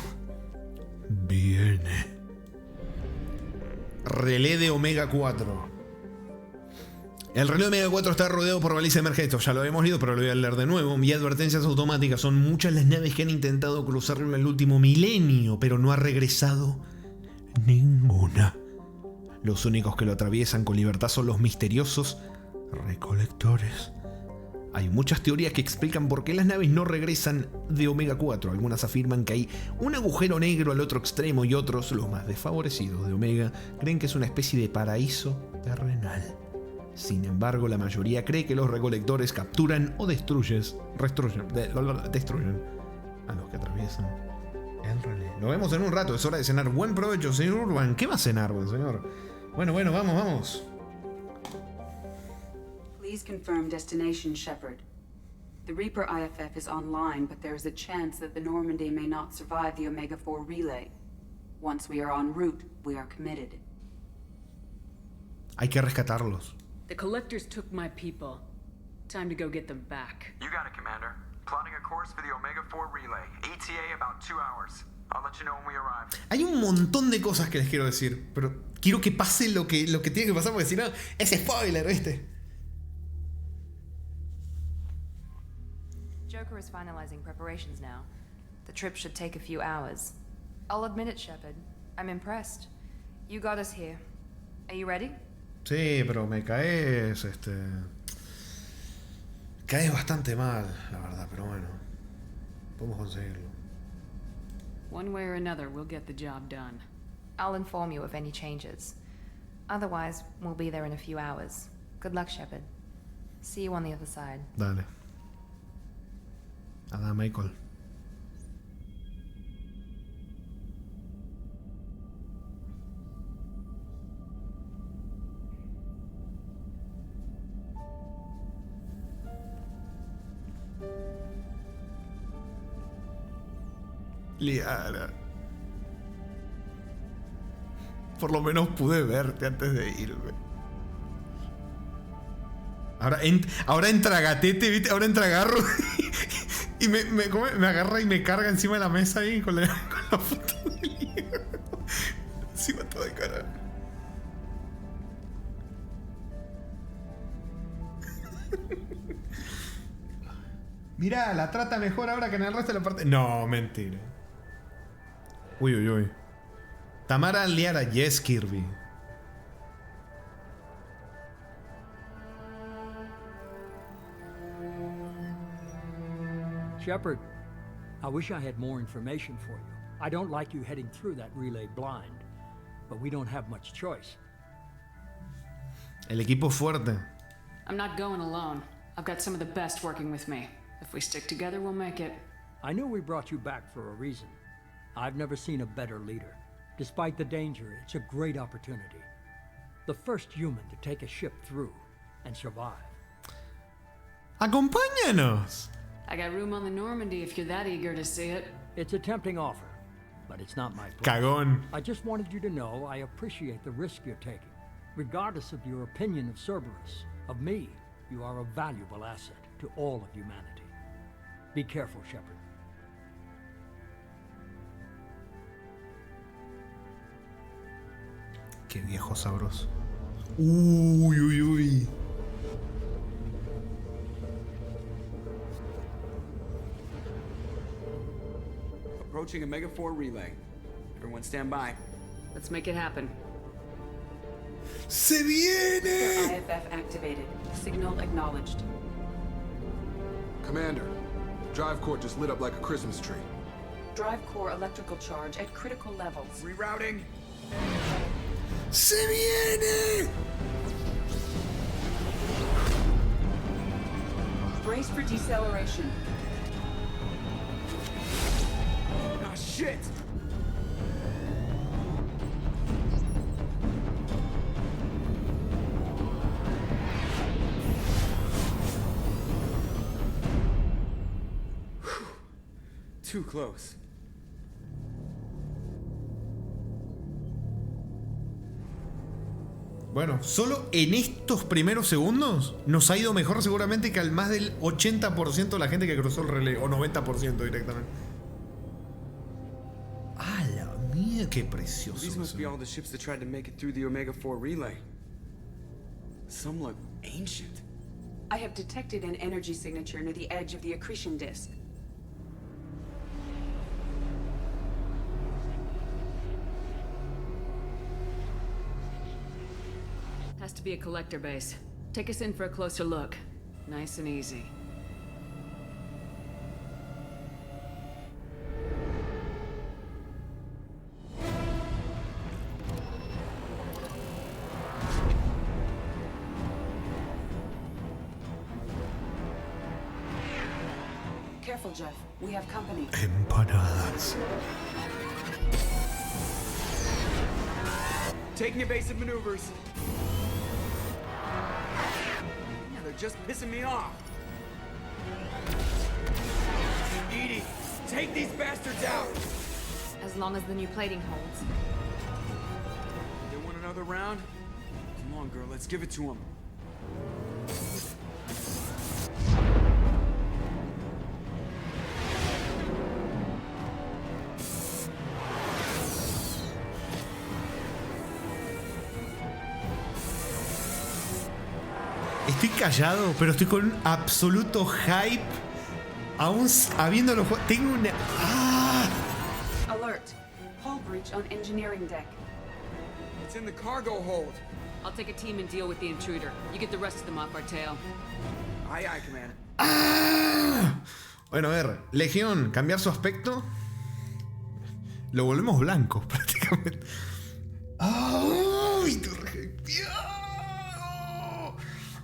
Viene. Relé de Omega 4. El relé de Omega 4 está rodeado por baliza de emergencia. Ya lo habíamos leído, pero lo voy a leer de nuevo. Y advertencias automáticas. Son muchas las naves que han intentado cruzarlo en el último milenio, pero no ha regresado ninguna. Los únicos que lo atraviesan con libertad son los misteriosos recolectores. Hay muchas teorías que explican por qué las naves no regresan de Omega 4. Algunas afirman que hay un agujero negro al otro extremo y otros, los más desfavorecidos de Omega, creen que es una especie de paraíso terrenal. Sin embargo, la mayoría cree que los recolectores capturan o destruyen a los que atraviesan el relé. Nos vemos en un rato, es hora de cenar. Buen provecho, señor Urban. ¿Qué va a cenar, buen señor? Bueno, vamos. Please confirm destination, Shepard. The Reaper IFF is online, but there is a chance that the Normandy may not survive the Omega-4 relay. Once we are en route, we are committed. Hay que rescatarlos. The Collectors took my people. Time to go get them back. You got it, Commander. Plotting a course for the Omega-4 relay. ETA about 2 hours. I'll let you know when we arrive. Hay un montón de cosas que les quiero decir, pero quiero que pase lo que tiene que pasar, porque si no, es spoiler, ¿viste? Joker is finalizing preparations now. The trip should take a few hours. I'll admit it, Shepard. I'm impressed. You got us here. Are you ready? Sí, pero me caes, caes bastante mal, la verdad, pero bueno. Podemos conseguirlo. One way or another, we'll get the job done. I'll inform you of any changes. Otherwise, we'll be there in a few hours. Good luck, Shepard. See you on the other side. Dale. Ada, Michael. Liara. Por lo menos pude verte antes de irme. Ahora entra Gatete, ¿viste? Ahora entra Garro y me agarra y me carga encima de la mesa ahí con la foto de Liara. Encima todo de cara. Mirá, la trata mejor ahora que en el resto de la parte. No, mentira. Uy, uy, uy. Tamara Liara, yes, Kirby. Shepard, I wish I had more information for you. I don't like you heading through that relay blind, but we don't have much choice. El equipo fuerte. I'm not going alone. I've got some of the best working with me. If we stick together, we'll make it. I knew we brought you back for a reason. I've never seen a better leader. Despite the danger, it's a great opportunity. The first human to take a ship through and survive. ¡Acompáñanos! I got room on the Normandy if you're that eager to see it. It's a tempting offer, but it's not my place. Cagón. I just wanted you to know I appreciate the risk you're taking. Regardless of your opinion of Cerberus, of me, you are a valuable asset to all of humanity. Be careful, Shepard. Qué viejo sabroso. Uy, uy, uy. Approaching Omega-4 relay. Everyone stand by. Let's make it happen. ¡Se viene! IFF activated. Signal acknowledged. Commander, drive core just lit up like a Christmas tree. Drive core electrical charge at critical levels. Rerouting. ¡Se viene! Brace for deceleration. Ah, shit! Too close. Bueno, solo en estos primeros segundos nos ha ido mejor seguramente que al más del 80% de la gente que cruzó el relé, o 90% directamente. ¡Ah, la mía! ¡Qué precioso! These must be all the ships that tried to make it through the Omega-4 relay. Some look ancient. I have detected an energy signature near the edge of the accretion disk. Has to be a collector base. Take us in for a closer look. Nice and easy. Careful, Jeff. We have company. Empanadas. Taking evasive maneuvers. Yeah, they're just pissing me off. Edie, take these bastards out. As long as the new plating holds. They want another round? Come on, girl, let's give it to them. Estoy callado, pero estoy con un absoluto hype. Aún habiéndolo jugado. Tengo una. ¡Ah! Alert. Hull breach on engineering deck. It's in the cargo hold. I'll take a team and deal with the intruder. You get the rest of them off our tail. Aye, aye, Commander. ¡Ah! Bueno, a ver. Legión, cambiar su aspecto. Lo volvemos blanco, prácticamente. ¡Ay!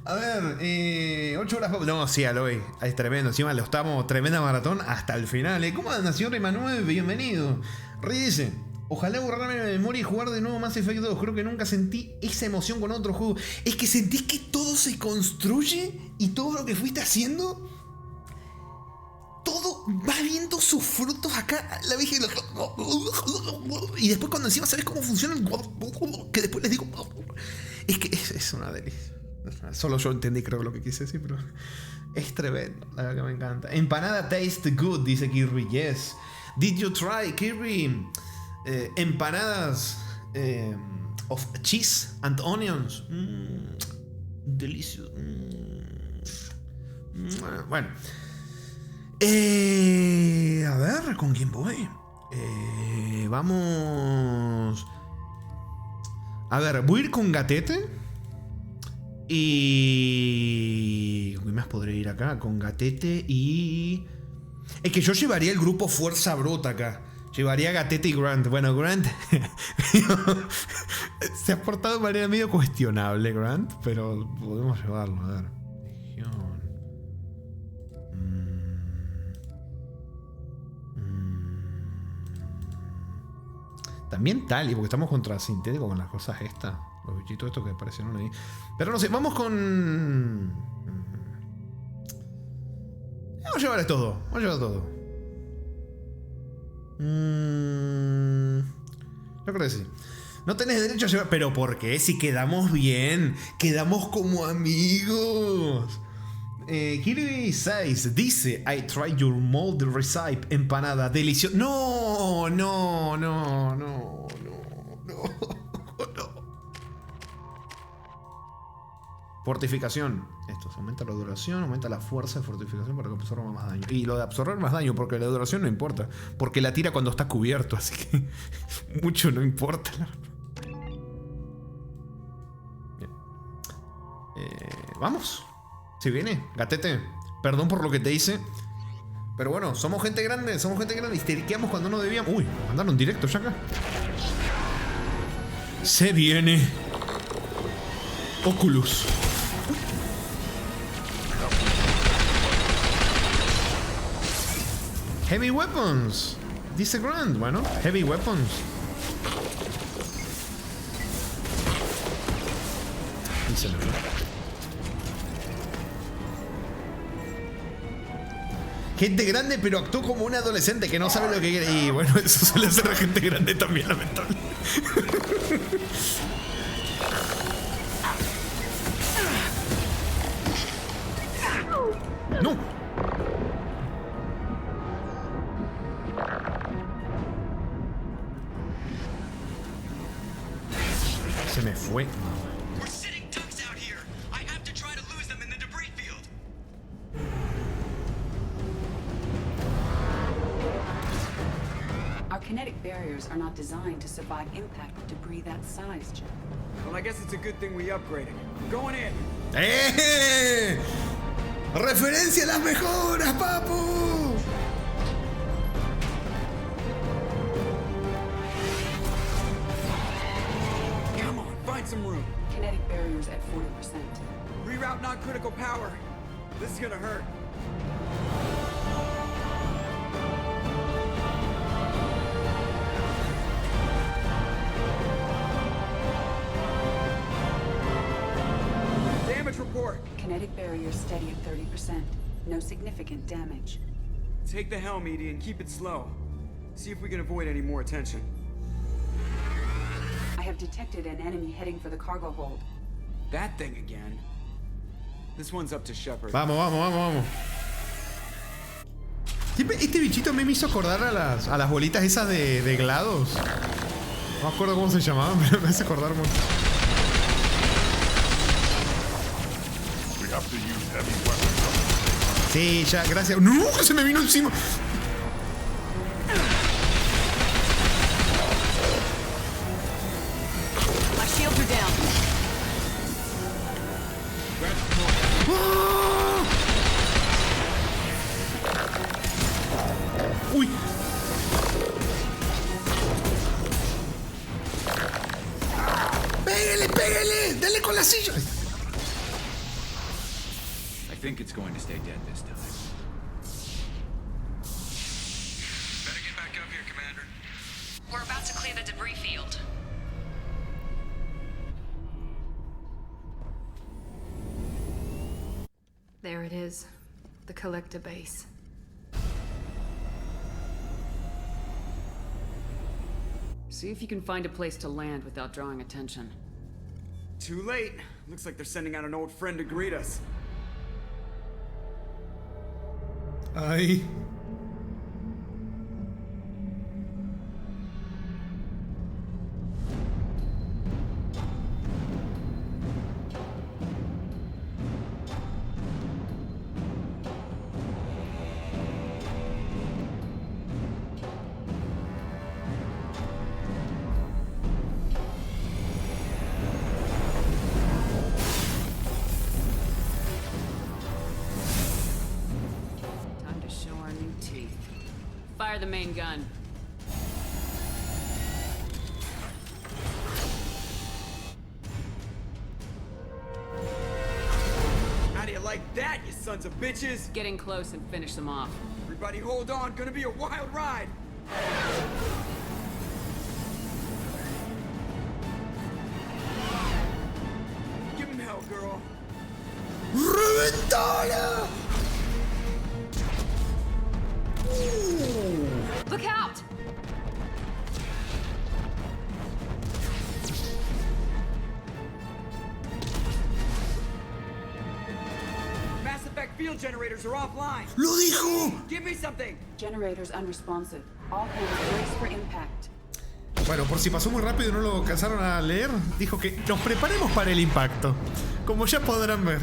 A ver, 8 horas. No, sí, Aloy. Es tremendo. Encima lo estamos. Tremenda maratón hasta el final. ¿Cómo anda, señor Emanuel? Bienvenido. Rey dice: ojalá borrarme la memoria y jugar de nuevo Mass Effect 2. Creo que nunca sentí esa emoción con otro juego. Es que sentís que todo se construye y todo lo que fuiste haciendo. Todo va viendo sus frutos acá. La dije. Y después, cuando encima sabes cómo funciona el. Que después les digo. Es que es una delicia. Solo yo entendí, creo, lo que quise decir, pero es tremendo. La verdad que me encanta. Empanada taste good, dice Kirby. Yes. Did you try, Kirby? Empanadas of cheese and onions. Delicious. Bueno. A ver, ¿con quién voy? Vamos. A ver, voy a ir con Gatete. Y... ¿qué más podré ir acá? Con Gatete y... Es que yo llevaría el grupo Fuerza Bruta acá. Llevaría a Gatete y Grant. Bueno, Grant... se ha portado de manera medio cuestionable, Grant. Pero podemos llevarlo, a ver. También Tali, porque estamos contra Sintético con las cosas estas. Los bichitos estos que aparecieron ahí. Pero no sé, vamos con... Vamos a llevar estos dos. Vamos a llevar todo. Yo creo que sí. No tenés derecho a llevar... Pero ¿por qué? Si quedamos bien. Quedamos como amigos. Kirby 6 dice: I tried your mold recipe empanada. Delicioso. No. Fortificación. Esto aumenta la duración, aumenta la fuerza de fortificación para que absorba más daño. Y lo de absorber más daño, porque la duración no importa. Porque la tira cuando está cubierto, así que mucho no importa. Bien. Vamos. Si viene, Gatete. Perdón por lo que te hice. Pero bueno, somos gente grande. Y histeriqueamos cuando no debíamos. Uy, mandaron directo ya acá. Se viene Oculus. Heavy weapons. Dice Grant. Bueno, heavy weapons. Díselo. Gente grande, pero actuó como un adolescente que no sabe lo que quiere. Y bueno, eso suele ser gente grande también, lamentable. ¡No! Se me fue. Kinetic barriers are not designed to survive impact with debris that size, Jim. Well, I guess it's a good thing we upgraded. Going in. ¡Eh! ¡Referencia a las mejoras, papu! Come on, find some room. Kinetic barriers at 40%. Reroute non-critical power. This is gonna hurt. Report. Kinetic barrier steady at 30%. No significant damage. Take the helm, Edie, and keep it slow. See if we can avoid any more attention. I have detected an enemy heading for the cargo hold. That thing again. This one's up to Shepard. Vamos. Este bichito me hizo acordar a las bolitas esas de GLaDOS. No me acuerdo cómo se llamaban, pero me hace acordar mucho. Sí, ya, gracias. ¡No! Se me vino encima. My shields are down. Uy. Pégale, pégale. Dale con la silla. I think it's going to stay dead this time. Better get back up here, Commander. We're about to clear the debris field. There it is. The collector base. See if you can find a place to land without drawing attention. Too late. Looks like they're sending out an old friend to greet us. Ay. Time to show our new teeth. Fire the main gun. How do you like that, you sons of bitches? Get in close and finish them off. Everybody hold on, gonna be a wild ride. Give him hell, girl. ¡Reventala! Look out! Mass Effect field generators are offline. ¡Lo dijo! Give me something. Generators unresponsive. All hands brace for impact. Bueno, por si pasó muy rápido y no lo alcanzaron a leer, dijo que nos preparemos para el impacto. Como ya podrán ver.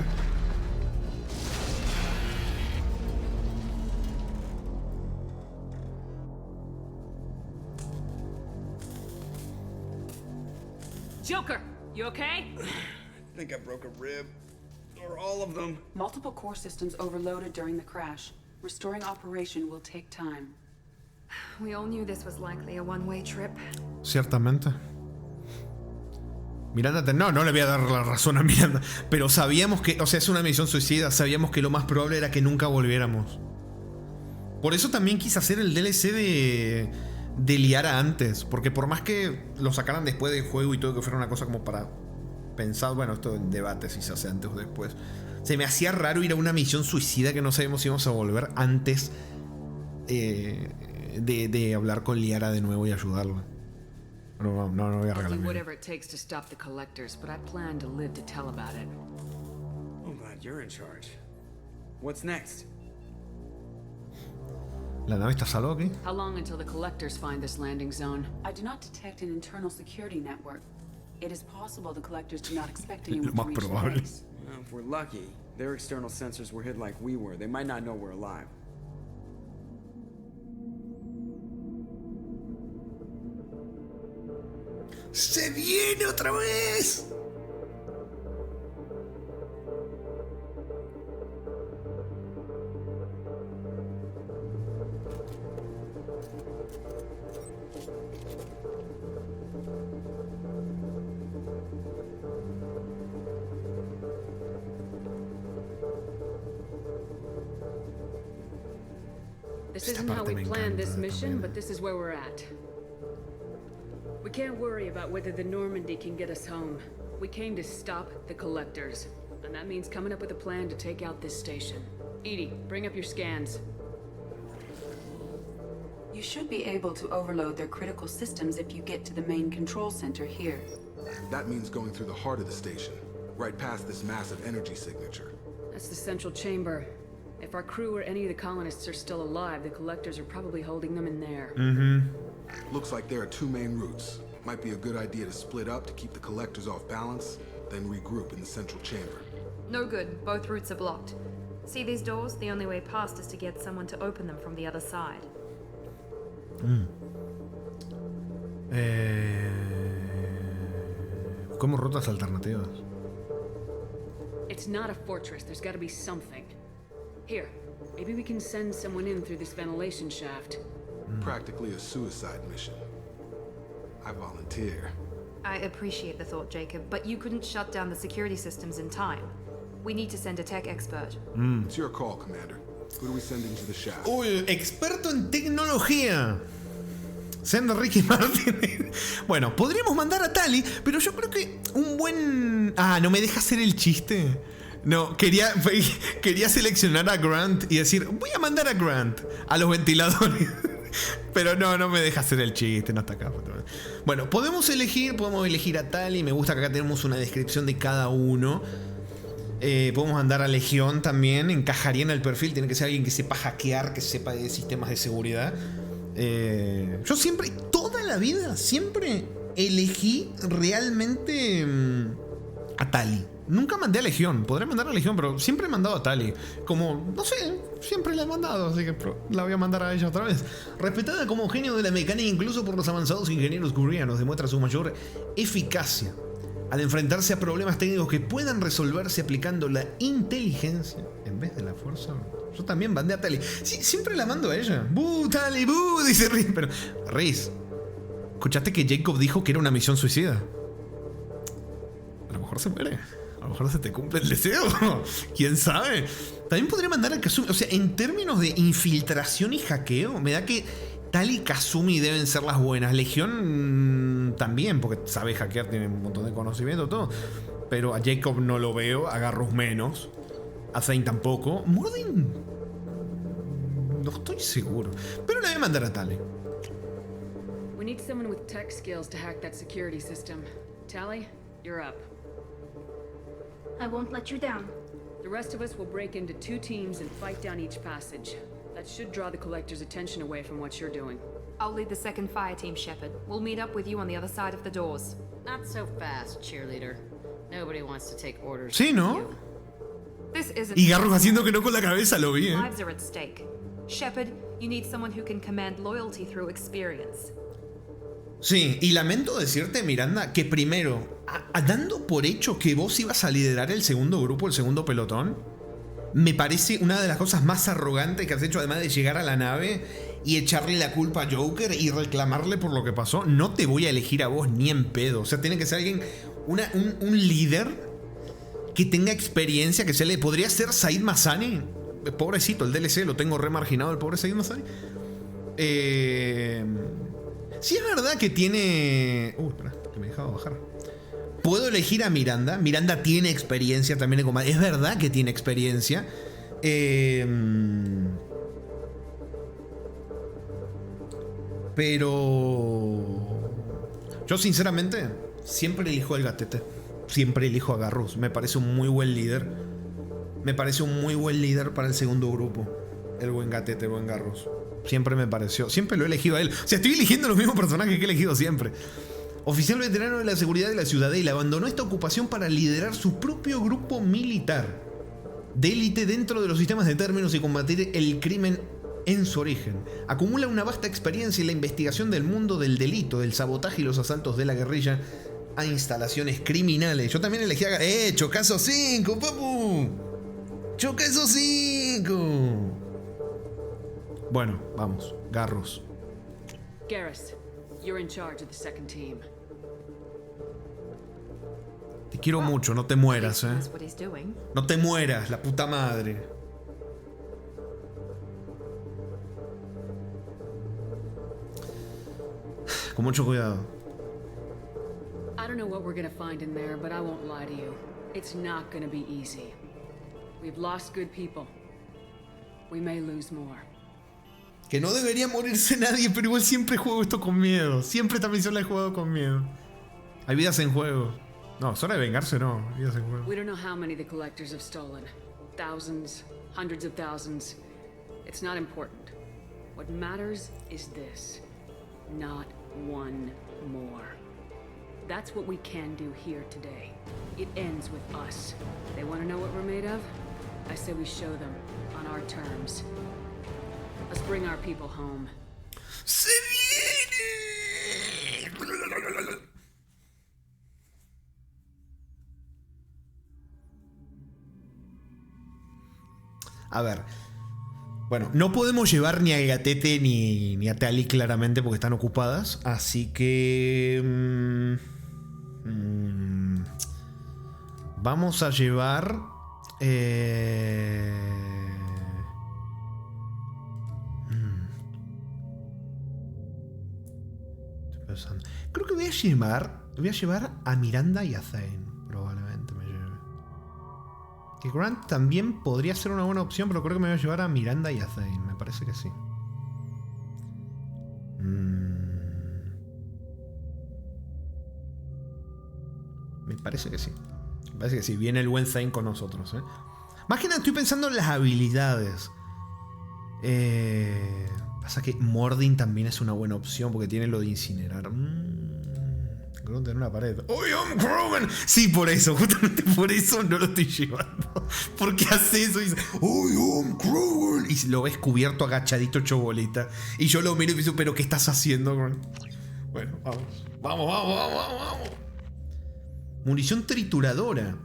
Joker, you okay? I think I broke a rib. Or all of them. Multiple core systems overloaded during the crash. Restoring operation will take time. We all knew this was likely a one-way trip. Ciertamente. Miranda, no le voy a dar la razón a Miranda, pero sabíamos que, o sea, es una misión suicida, sabíamos que lo más probable era que nunca volviéramos. Por eso también quise hacer el DLC de Liara antes, porque por más que lo sacaran después del juego y todo, que fuera una cosa como para pensar, bueno, esto en debate si se hace antes o después, se me hacía raro ir a una misión suicida que no sabíamos si íbamos a volver antes de hablar con Liara de nuevo y ayudarla. No voy a regalar. Whatever it takes to stop the collectors, but I plan to live to tell about it. I'm glad you're in charge. What's next? ¿La nave está salvo aquí? How long until the collectors find this landing zone? I do not detect an internal security network. It is possible the collectors do not expect anyone Lo to más reach the probable. base. Well, if we're lucky, their external sensors were hid like we were. They might not know we're alive. ¡Se viene otra vez! This isn't how we planned this mission, but this is where we're at. We can't worry about whether the Normandy can get us home. We came to stop the collectors, and that means coming up with a plan to take out this station. Edie, bring up your scans. You should be able to overload their critical systems if you get to the main control center here. That means going through the heart of the station, right past this massive energy signature. That's the central chamber. If our crew or any of the colonists are still alive, the collectors are probably holding them in there. Looks like there are two main routes. Might be a good idea to split up to keep the collectors off balance, then regroup in the central chamber. No good. Both routes are blocked. See these doors? The only way past is to get someone to open them from the other side. Buscamos rutas alternativas. It's not a fortress. There's got to be something. Here, maybe we can send someone in through this ventilation shaft. Practically a suicide mission. I volunteer. I appreciate the thought, Jacob, but you couldn't shut down the security systems in time. We need to send a tech expert. It's your call, Commander. Who do we send into the shaft? Uy, experto en tecnología. Send a Ricky Martin. Bueno, podríamos mandar a Tali, pero yo creo que un buen... Ah, no me deja hacer el chiste. No, quería seleccionar a Grant y decir, voy a mandar a Grant a los ventiladores. Pero no me deja hacer el chiste, no está acá. Bueno, podemos elegir a Tali. Me gusta que acá tenemos una descripción de cada uno. Podemos mandar a Legión también. Encajaría en el perfil. Tiene que ser alguien que sepa hackear, que sepa de sistemas de seguridad. Yo siempre, toda la vida, siempre elegí realmente a Tali. Nunca mandé a Legión, podré mandar a Legión, pero siempre he mandado a Tali. Como, no sé, siempre la he mandado, así que la voy a mandar a ella otra vez. Respetada como genio de la mecánica incluso por los avanzados ingenieros coreanos, demuestra su mayor eficacia al enfrentarse a problemas técnicos que puedan resolverse aplicando la inteligencia en vez de la fuerza. Yo también mandé a Tali. Sí, siempre la mando a ella. ¡Bú, Tali, bú! Dice Riz. Pero, Riz, ¿escuchaste que Jacob dijo que era una misión suicida? A lo mejor se muere. A lo mejor se te cumple el deseo. ¿Quién sabe? También podría mandar a Kazumi. O sea, en términos de infiltración y hackeo, me da que Tali y Kazumi deben ser las buenas. Legión también, porque sabe hackear, tiene un montón de conocimiento, todo. Pero a Jacob no lo veo, a Garrus menos. A Zane tampoco. Mordin no estoy seguro. Pero le voy a mandar a Tali. We need someone with tech skills to hack that security system. Tali, you're up. I won't let you down. The rest of us will break into 2 teams and fight down each passage. That should draw the Collector's attention away from what you're doing. I'll lead the second fire team, Shepard. We'll meet up with you on the other side of the doors. Not so fast, cheerleader. Nobody wants to take orders. Sí, ¿no? This isn't. Y Garrus haciendo que no con la cabeza, lo vi, Lives are at stake. Shepard, you need someone who can command loyalty through experience. Sí, y lamento decirte, Miranda, que primero, dando por hecho que vos ibas a liderar el segundo grupo, el segundo pelotón, me parece una de las cosas más arrogantes que has hecho, además de llegar a la nave y echarle la culpa a Joker y reclamarle por lo que pasó. No te voy a elegir a vos ni en pedo. O sea, tiene que ser alguien, un líder que tenga experiencia, que se le podría ser Said Massani. Pobrecito, el DLC lo tengo remarginado, el pobre Said Massani. Sí es verdad que tiene... espera, que me dejaba bajar. Puedo elegir a Miranda. Miranda tiene experiencia también en combate. Es verdad que tiene experiencia. Pero... yo sinceramente siempre elijo al Gatete. Siempre elijo a Garrus. Me parece un muy buen líder. Me parece un muy buen líder para el segundo grupo. El buen Gatete, el buen Garrus. Siempre me pareció. Siempre lo he elegido a él. O sea, estoy eligiendo los mismos personajes que he elegido siempre. Oficial veterano de la seguridad de la Ciudadela, abandonó esta ocupación para liderar su propio grupo militar de élite dentro de los sistemas de términos y combatir el crimen en su origen. Acumula una vasta experiencia en la investigación del mundo del delito, del sabotaje y los asaltos de la guerrilla a instalaciones criminales. Yo también elegí a... ¡Chocazo 5, papu! ¡Chocazo 5! Bueno, vamos. Garrus. Garrus, you're in charge of the second team. Te quiero mucho, no te mueras, No te mueras, la puta madre. Con mucho cuidado. I don't know what we're gonna find in there, but I won't lie to you. It's not gonna be easy. We've lost good people. We may lose more. Que no debería morirse nadie, pero igual siempre juego esto con miedo. Siempre esta misión la he jugado con miedo. Hay vidas en juego. No, es hora de vengarse, no. Vidas en juego. We don't know how many the Collectors have stolen. Thousands, hundreds of thousands. It's not important. What matters is this. Not one more. That's what we can do here today. it ends with us. They want to know what we're made of? I say we show them on our terms. Let's bring our people home. ¡Se viene! A ver. Bueno, no podemos llevar ni a Gatete ni a Tali claramente porque están ocupadas. Así que... vamos a llevar... Estoy pensando. Creo que voy a llevar a Miranda y a Zane. Probablemente me lleve. Que Grant también podría ser una buena opción, pero creo que me voy a llevar a Miranda y a Zane. Me parece que sí. Me parece que sí. Me parece que sí. Viene el buen Zane con nosotros, ¿eh? Más que nada estoy pensando en las habilidades. Pasa que Mordin también es una buena opción porque tiene lo de incinerar. Grunt en una pared. ¡Oh, I'm Krogan! Sí, por eso, justamente por eso no lo estoy llevando. Porque hace eso y dice, ¡Oh, I'm Krogan! Y lo ves cubierto, agachadito, hecho bolita. Y yo lo miro y pienso, ¿pero qué estás haciendo, Grunt? Bueno, vamos. Vamos. Munición trituradora.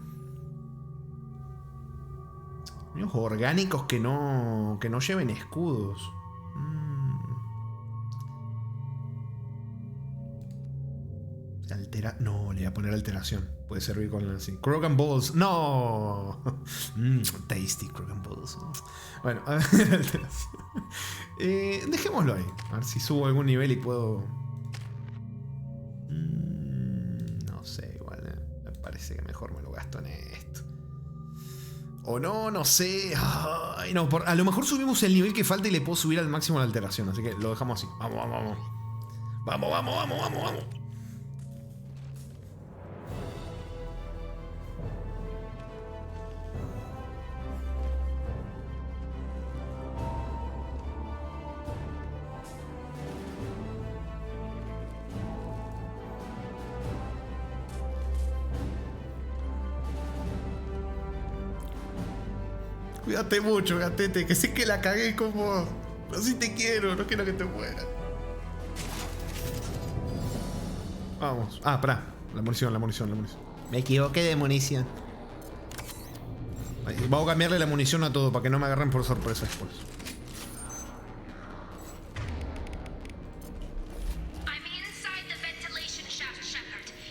Unos orgánicos que no lleven escudos. No, le voy a poner alteración. Puede servir con así. Krogan Balls. No. Tasty Krogan Balls. Bueno, a ver, alteración. Dejémoslo ahí. A ver si subo algún nivel y puedo... no sé, igual. Me parece que mejor me lo gasto en esto. O no sé. Ay, no, a lo mejor subimos el nivel que falta y le puedo subir al máximo la alteración. Así que lo dejamos así. Vamos. Vamos. Cuídate mucho, Gatete, que sé que la cagué con vos. Pero sí te quiero, no quiero que te mueras. Vamos. Ah, pará. La munición. Me equivoqué de munición. Vamos a cambiarle la munición a todo para que no me agarren por sorpresa después.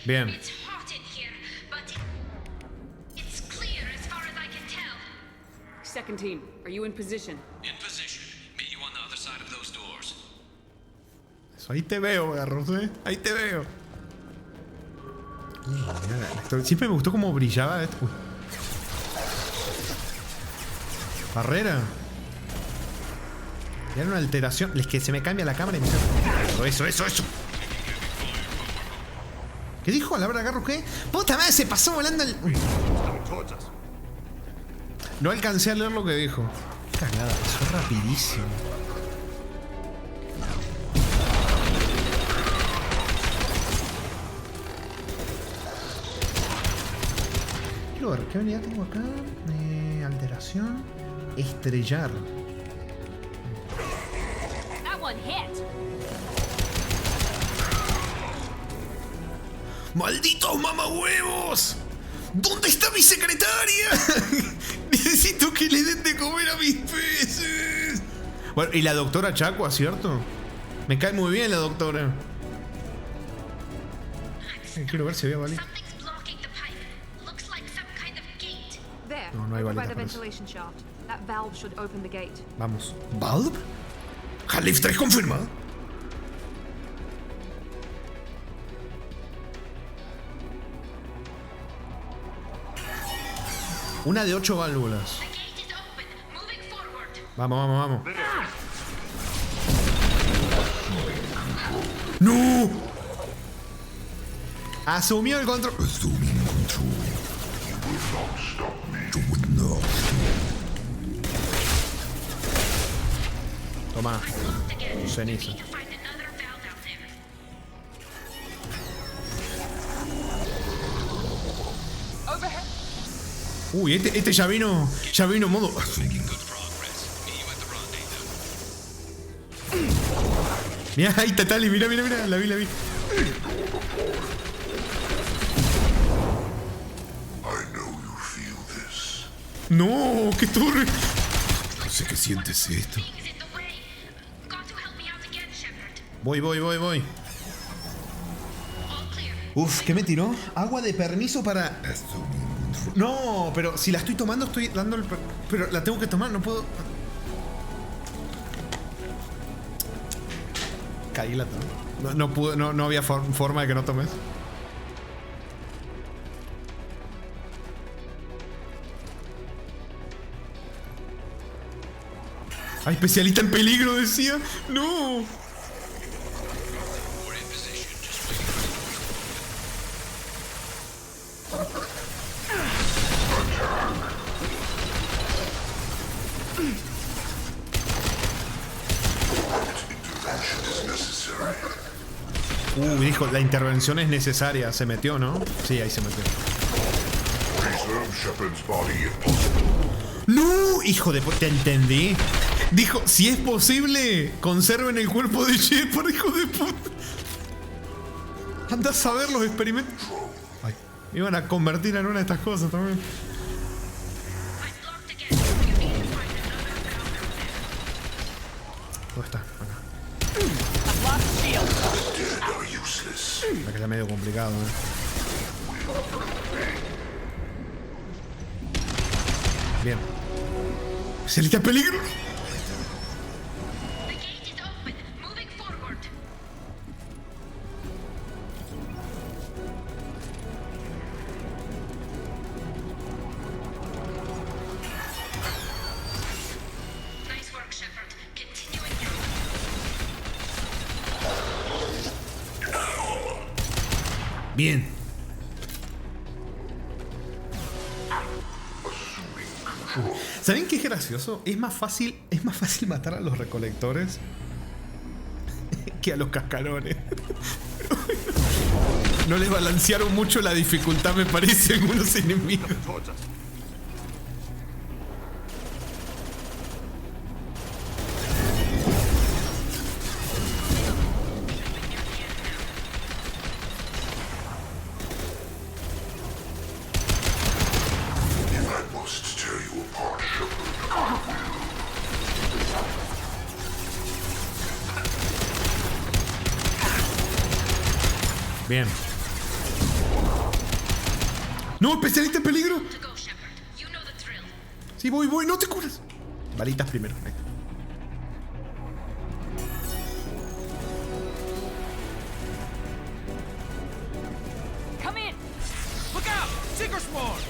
Bien. Second team, are you in position? In position. Meet you on the other side of those doors. Eso, ahí te veo, Garros, ¿eh? Ahí te veo. Mira, siempre me gustó cómo brillaba esto. Uy. Barrera. Era una alteración. Es que se me cambia la cámara y me... Eso. ¿Qué dijo? ¿La verdad, Garros? ¿Qué? ¡Puta madre! Se pasó volando el... Uy. No alcancé a leer lo que dijo. Cagada, eso rapidísimo. Quiero ver, ¿qué habilidad tengo acá? Alteración. Estrellar. ¡Malditos mamahuevos! ¿Dónde está mi secretaria? Necesito que le den de comer a mis peces. Bueno, y la doctora Chacua, ¿cierto? Me cae muy bien la doctora. Quiero ver si había balita. No hay balita. Vamos. ¿Valve? Half-Life 3 confirmado. Una de 8 válvulas. Vamos. ¡No! Asumió el control. Toma. Ceniza. Uy, este ya vino modo... Mirá, ahí está Tali, mirá, la vi. No, qué torre. No sé qué sientes esto. Voy. Uf, ¿qué me tiró? Agua de permiso para... No, pero si la estoy tomando, estoy dando el... Pero la tengo que tomar, no puedo... Caí la tomé. No pude, no había forma de que no tomes. ¡Ay, especialista en peligro! Decía. ¡No! Dijo, la intervención es necesaria. Se metió, ¿no? Sí, ahí se metió. ¡No! Hijo de puta, te entendí. Dijo, si es posible, conserven el cuerpo de Shepard, hijo de puta. Anda a saber los experimentos. Ay, me iban a convertir en una de estas cosas también. ¿Dónde está? Acá. Acá está medio complicado, Bien. ¡Especialista en peligro! Bien. ¿Saben qué es gracioso? Es más fácil matar a los recolectores que a los cascarones. No les balancearon mucho la dificultad, me parece, algunos enemigos. Bien. ¡No! ¡Especialista en peligro! Sí, voy, no te curas. Balitas primero. Ahí. Come in. Look out! Seeker swarm.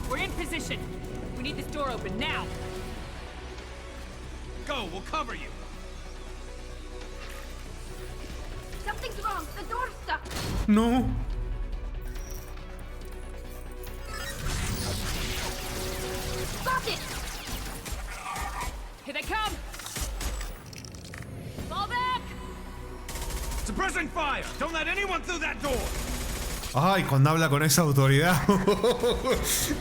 We're in position. We need this door open now. Go, we'll cover you. Something's wrong. The door's stuck. No. Got it. Here they come. Fall back. Suppressing fire. Don't let anyone through that door. Ay, cuando habla con esa autoridad.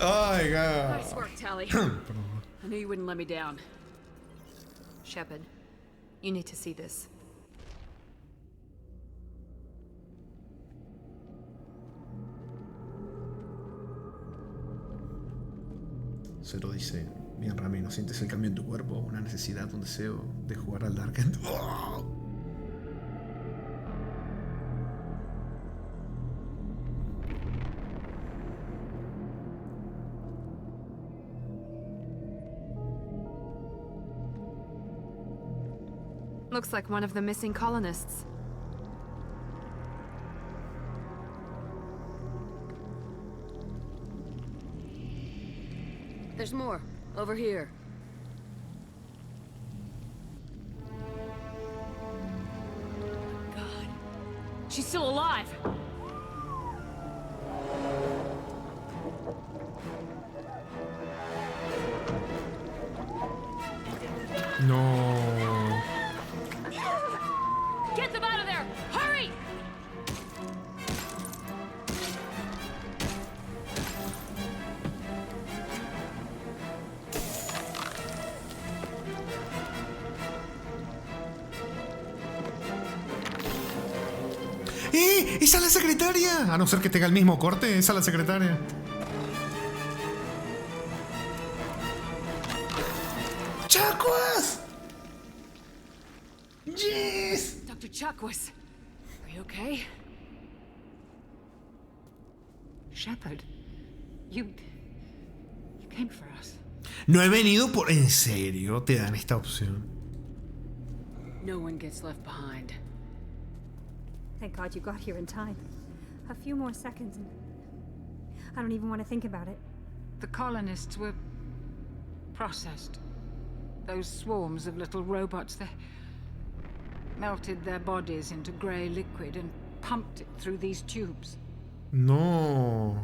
Ay, God. Nice work, Tali. I knew you wouldn't let me down. Shepard, you need to see this. Se lo dice. Bien, Rami, ¿no sientes el cambio en tu cuerpo? Una necesidad, un deseo de jugar al Dark End. ¡Oh! Looks like one of the missing colonists. There's more. Over here. God. She's still alive! No. Get them out of there! Hurry! ¡Esa es la secretaria! A no ser que tenga el mismo corte, esa es la secretaria. ¡Chakwas! ¡Yes! Dr. Chakwas, are you okay? Shepard, you came for us. No he venido por... ¿En serio te dan esta opción? No one gets left behind. Thank God you got here in time. A few more seconds and I don't even want to think about it. The colonists were processed. Those swarms of little robots, they melted their bodies into grey liquid and pumped it through these tubes. No.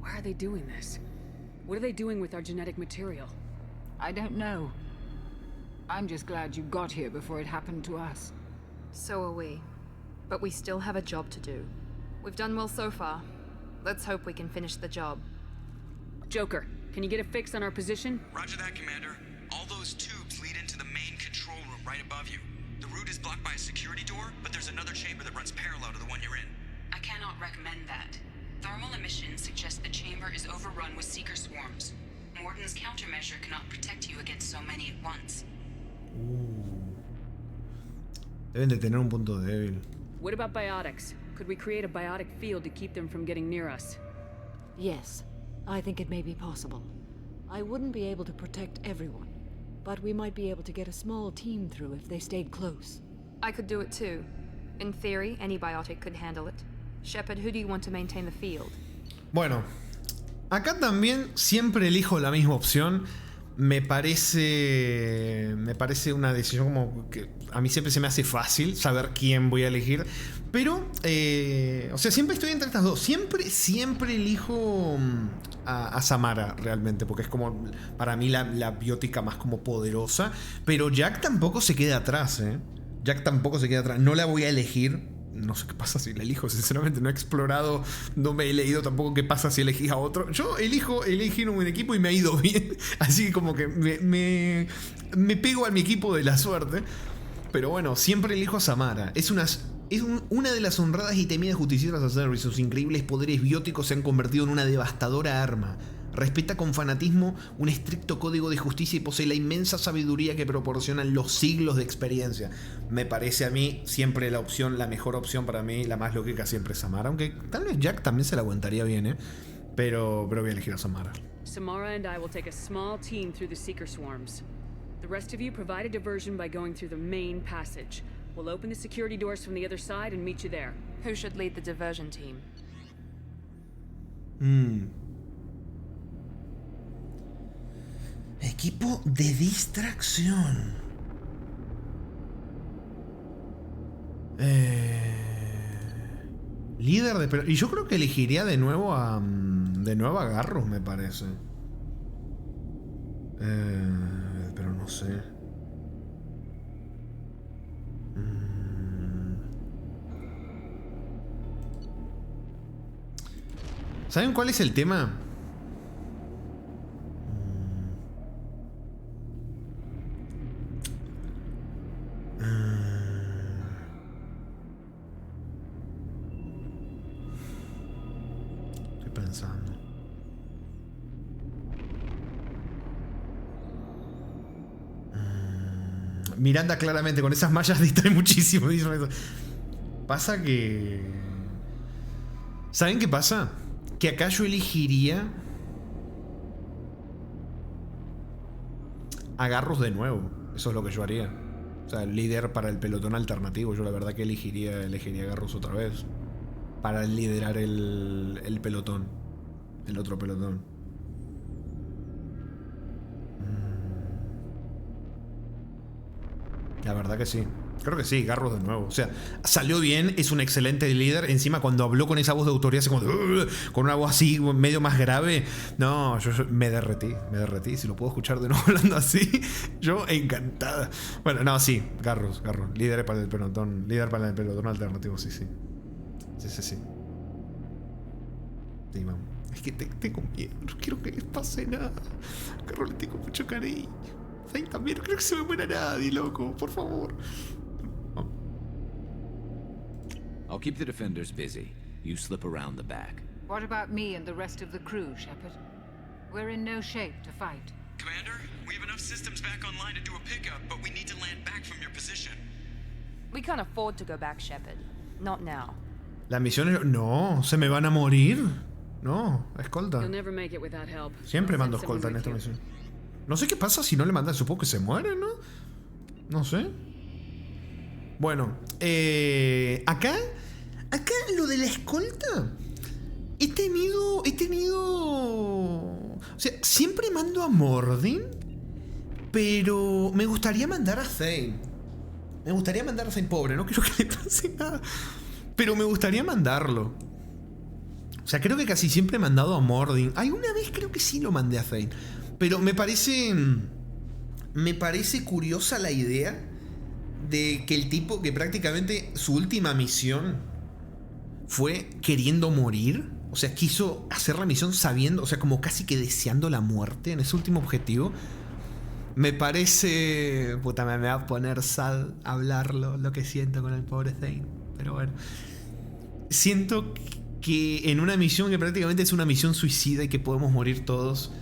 Why are they doing this? What are they doing with our genetic material? I don't know. I'm just glad you got here before it happened to us. So are we. But we still have a job to do. We've done well so far. Let's hope we can finish the job. Joker, can you get a fix on our position? Roger that, Commander. All those tubes lead into the main control room right above you. The route is blocked by a security door, but there's another chamber that runs parallel to the one you're in. I cannot recommend that. Thermal emissions suggest the chamber is overrun with seeker swarms. Morden's countermeasure cannot protect you against so many at once. Deben de tener un punto débil. What about biotics? Could we create a biotic field to keep them from getting near us? Yes, I think it may be possible. I wouldn't be able to protect everyone, but we might be able to get a small team through if they stayed close. I could do it too. In theory, any biotic could handle it. Shepard, who do you want to maintain the field? Bueno, acá también siempre elijo la misma opción. Me parece una decisión como que a mí siempre se me hace fácil saber quién voy a elegir. Pero, o sea, siempre estoy entre estas dos. Siempre elijo a Samara realmente, porque es como para mí la biótica más como poderosa. Pero Jack tampoco se queda atrás, ¿eh? Jack tampoco se queda atrás. No la voy a elegir. No sé qué pasa si la elijo, sinceramente no he explorado, no me he leído tampoco qué pasa si elegís a otro. Yo elegí un equipo y me ha ido bien, así como que me pego a mi equipo de la suerte. Pero bueno, siempre elijo a Samara. Es una de las honradas y temidas justicieras de Cerberus. Sus increíbles poderes bióticos se han convertido en una devastadora arma. Respeta con fanatismo un estricto código de justicia y posee la inmensa sabiduría que proporcionan los siglos de experiencia. Me parece a mí siempre la mejor opción para mí, la más lógica siempre es Samara. Aunque tal vez Jack también se la aguantaría bien, ¿eh? Pero voy a elegir a Samara. Samara and I will take a small team through the seeker swarms. The rest of you provide a diversion by going through the main passage. We'll open the security doors from the other side and meet you there. Who should lead the diversion team? Equipo de distracción. Líder de... Y yo creo que elegiría de nuevo a Garrus, me parece. Pero no sé. ¿Saben cuál es el tema? Estoy pensando. Miranda claramente con esas mallas distrae muchísimo. Pasa que... ¿Saben qué pasa? Que acá yo elegiría a Garrus de nuevo. Eso es lo que yo haría. O sea, el líder para el pelotón alternativo. Yo la verdad que elegiría a Garrus otra vez para liderar el pelotón. El otro pelotón. La verdad que sí. Creo que sí, Garrus de nuevo. O sea, salió bien, es un excelente líder. Encima cuando habló con esa voz de autoridad, así como con una voz así medio más grave. No, yo me derretí. Si lo puedo escuchar de nuevo hablando así, yo encantada. Bueno, no, sí, Garrus. Líder para el pelotón alternativo, sí. Sí, vamos. Es que tengo miedo, no quiero que les pase nada. Garrus le tengo mucho cariño. Ahí también, no creo que se me muera nadie, loco, por favor. I'll keep the defenders busy. You slip around the back. What about me and the rest of the crew, Shepard? We're in no shape to fight. Commander, we have enough systems back online to do a pickup, but we need to land back from your position. We can't afford to go back, Shepard. Not now. La misión es... No, ¿se me van a morir? No, escolta. You'll never make it without help. Siempre mando escolta en esta misión. No sé qué pasa si no le mandan. Supongo que se mueren, ¿no? No sé. Bueno, acá lo de la escolta. He tenido... O sea, siempre mando a Mordin, pero me gustaría mandar a Thane. Pobre, no quiero que le pase nada, pero me gustaría mandarlo. O sea, creo que casi siempre he mandado a Mordin. Alguna vez creo que sí lo mandé a Thane. Pero me parece curiosa la idea de que el tipo que prácticamente su última misión fue queriendo morir. O sea, quiso hacer la misión sabiendo, o sea, como casi que deseando la muerte en ese último objetivo. Me parece... Puta, me va a poner sad hablarlo, lo que siento con el pobre Thane. Pero bueno. Siento que en una misión que prácticamente es una misión suicida y que podemos morir todos,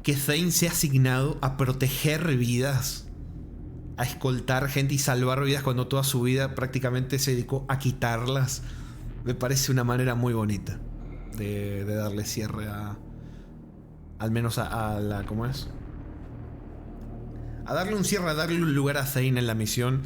que Thane sea asignado a proteger vidas, a escoltar gente y salvar vidas cuando toda su vida prácticamente se dedicó a quitarlas, me parece una manera muy bonita de darle cierre al menos a la... ¿Cómo es? A darle un cierre, a darle un lugar a Thane en la misión.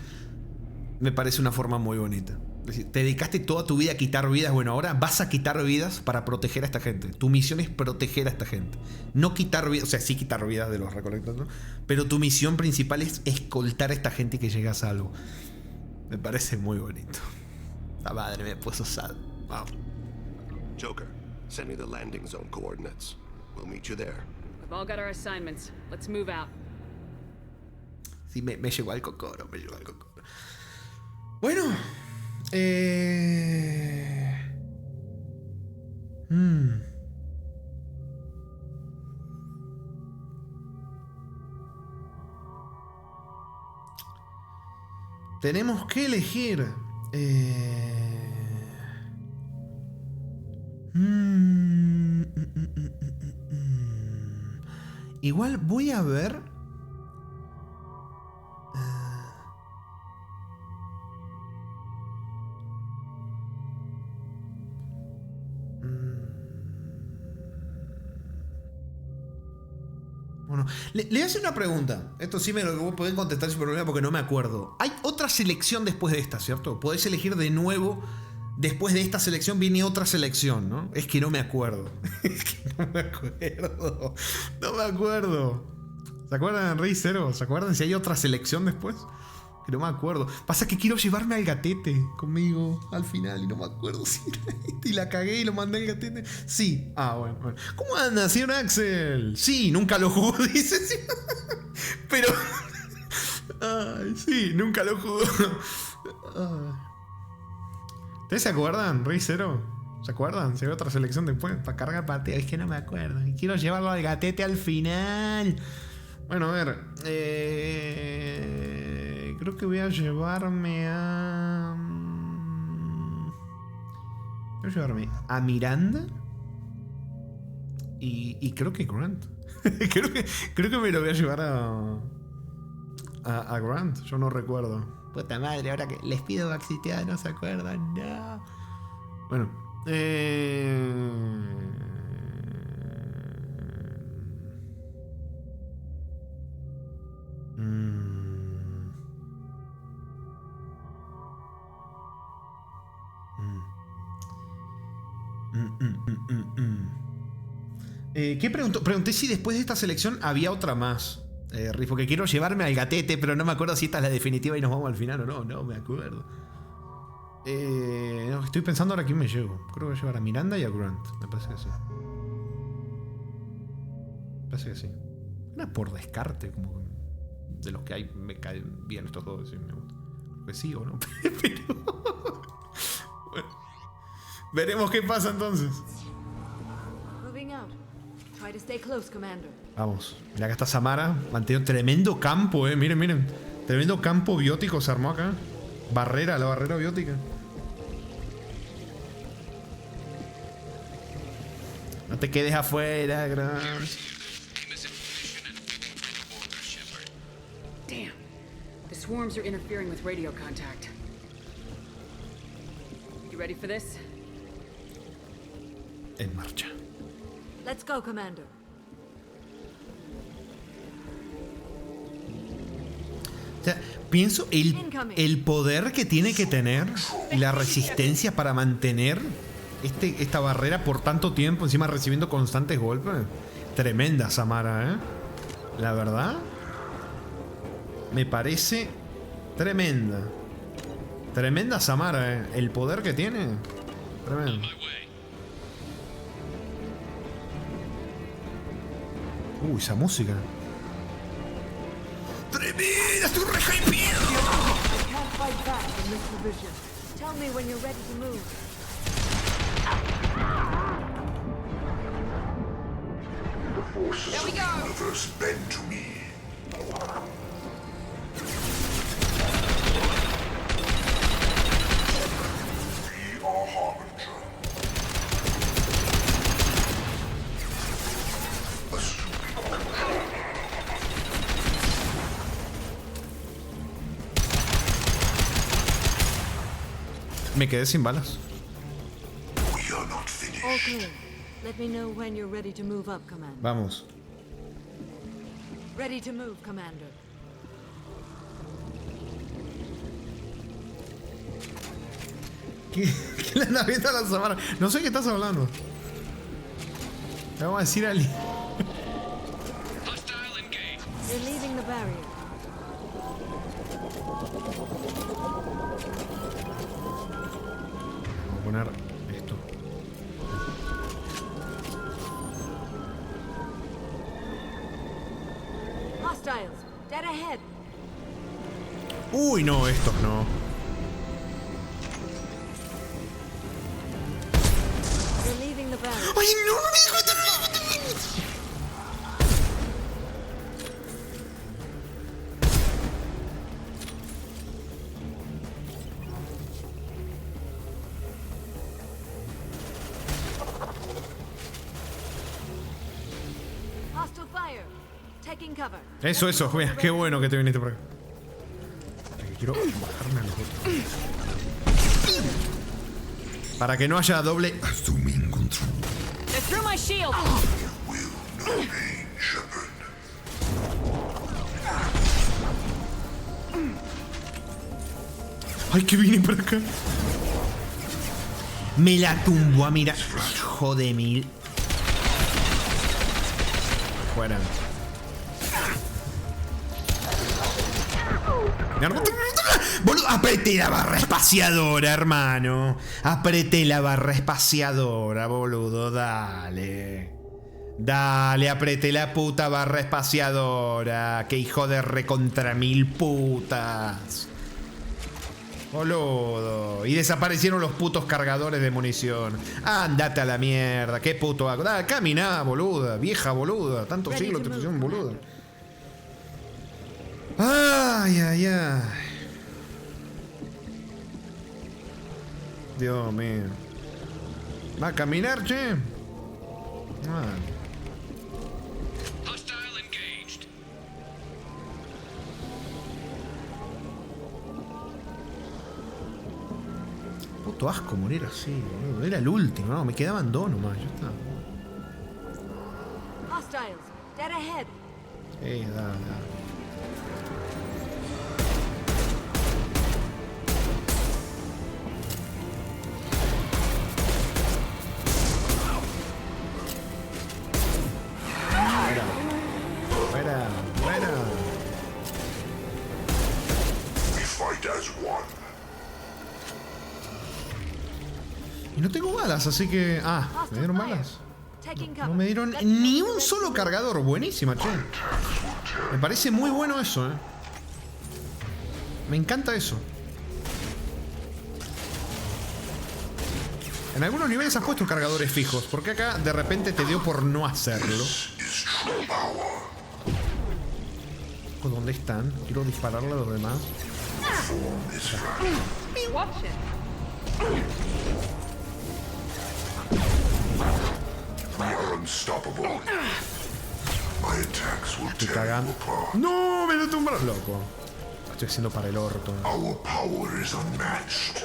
Me parece una forma muy bonita. Es decir, te dedicaste toda tu vida a quitar vidas. Bueno, ahora vas a quitar vidas para proteger a esta gente. Tu misión es proteger a esta gente. No quitar vidas, o sea, sí quitar vidas de los recolectores, ¿no? Pero tu misión principal es escoltar a esta gente que llega a salvo. Me parece muy bonito. La madre me puso sad. Wow. Joker, send me the landing zone coordinates. We'll meet you there. We've all got our assignments. Let's move out. Sí, me llegó al cocoro, Bueno. Tenemos que elegir. Igual voy a ver. Bueno, le voy a hacer una pregunta. Esto sí me lo pueden contestar sin problema porque no me acuerdo. Hay otra selección después de esta, ¿cierto? Podés elegir de nuevo. Después de esta selección viene otra selección, ¿no? Es que no me acuerdo. No me acuerdo. ¿Se acuerdan de Rey Zero? ¿Se acuerdan si hay otra selección después? Que no me acuerdo. Pasa que quiero llevarme al gatete conmigo al final y no me acuerdo si era este. Y la cagué y lo mandé al gatete. Sí. Ah, bueno. ¿Cómo anda, señor Axel? Sí, nunca lo jugó, dice. Sí. Pero... Ay, sí, nunca lo jugó. Ay. ¿Ustedes se acuerdan, Rey Zero? ¿Se acuerdan? Si hay otra selección después para cargar pateo. Es que no me acuerdo. Quiero llevarlo al gatete al final. Bueno, a ver. Creo que voy a llevarme a... Voy a llevarme a Miranda. Y creo que Grant. creo que me lo voy a llevar a Grant. Yo no recuerdo. Puta madre, ahora que les pido Baxiteada, no se acuerdan. No. Bueno. ¿Qué preguntó? Pregunté si después de esta selección había otra más. Porque quiero llevarme al gatete, pero no me acuerdo si esta es la definitiva y nos vamos al final o no. No me acuerdo. No, estoy pensando ahora a quién me llevo. Creo que voy a llevar a Miranda y a Grant. Me parece que sí. Me parece que sí. Una por descarte, como de los que hay, me caen bien estos dos. Sí, me gusta. Pues sí o no. Pero... Bueno. Veremos qué pasa entonces. Try to stay close, Commander. Vamos, mira acá está Samara. Manteniendo tremendo campo, miren. Tremendo campo biótico se armó acá. La barrera biótica. No te quedes afuera, Grant. Damn. The swarms are interfering with radio contact. You ready for this? En marcha. Let's go, Commander. O sea, pienso el poder que tiene que tener y la resistencia para mantener esta barrera por tanto tiempo, encima recibiendo constantes golpes. Tremenda Samara, ¿eh? La verdad, me parece tremenda. Tremenda Samara, ¿eh? El poder que tiene. Tremendo. Esa música. ¡Tremenda! ¡Estoy re hypeado! Tell me when you're ready to move. The forces of the universe bend to me. Be our harbinger. Me quedé sin balas. All clear. Let me know when you're ready to move up, Commander. Vamos. Ready to move, Commander. ¿Qué le anda viendo a la Samara? No sé qué estás hablando. Le vamos a decir a alguien. They're leaving the barrier. Vamos a poner esto. Hostiles, dead ahead. Uy, no, estos no. They're leaving the barrier. ¡Ay, no! ¡No me di cuenta! Hostile fire. Taking cover. Eso, mira, qué bueno que te viniste por acá. Quiero bajarme a los otros. Para que no haya doble. They threw my shield. Ay, que vine por acá. Me la tumbó a mirar. Hijo de mil. Fuera. Boludo, apreté la barra espaciadora, hermano. Apreté la barra espaciadora, boludo. Dale. Dale, apreté la puta barra espaciadora. Que hijo de recontra mil putas. Boludo. Y desaparecieron los putos cargadores de munición. Andate a la mierda. Qué puto hago. Dale, caminá, boluda. Vieja boluda. Tantos siglos te pusieron boluda. Ay, ay, ay. Dios mío. ¿Va a caminar, che? Puto asco morir así, boludo. Era el último, no, me quedaban dos nomás, ya está. Hostiles, dead ahead. Dale. Buena. We fight as one. Y no tengo balas, así que... Ah, ¿me dieron balas? No me dieron ni un solo cargador. Buenísima, che. Me parece muy bueno eso, Me encanta eso. En algunos niveles has puesto cargadores fijos, porque acá de repente te dio por no hacerlo. ¿Dónde están? Quiero dispararle a los demás. unstoppable. My attacks will Estoy tear you cagando. apart. No, me lo tumbaron. Loco. Lo estoy haciendo para el orto. Our power is unmatched.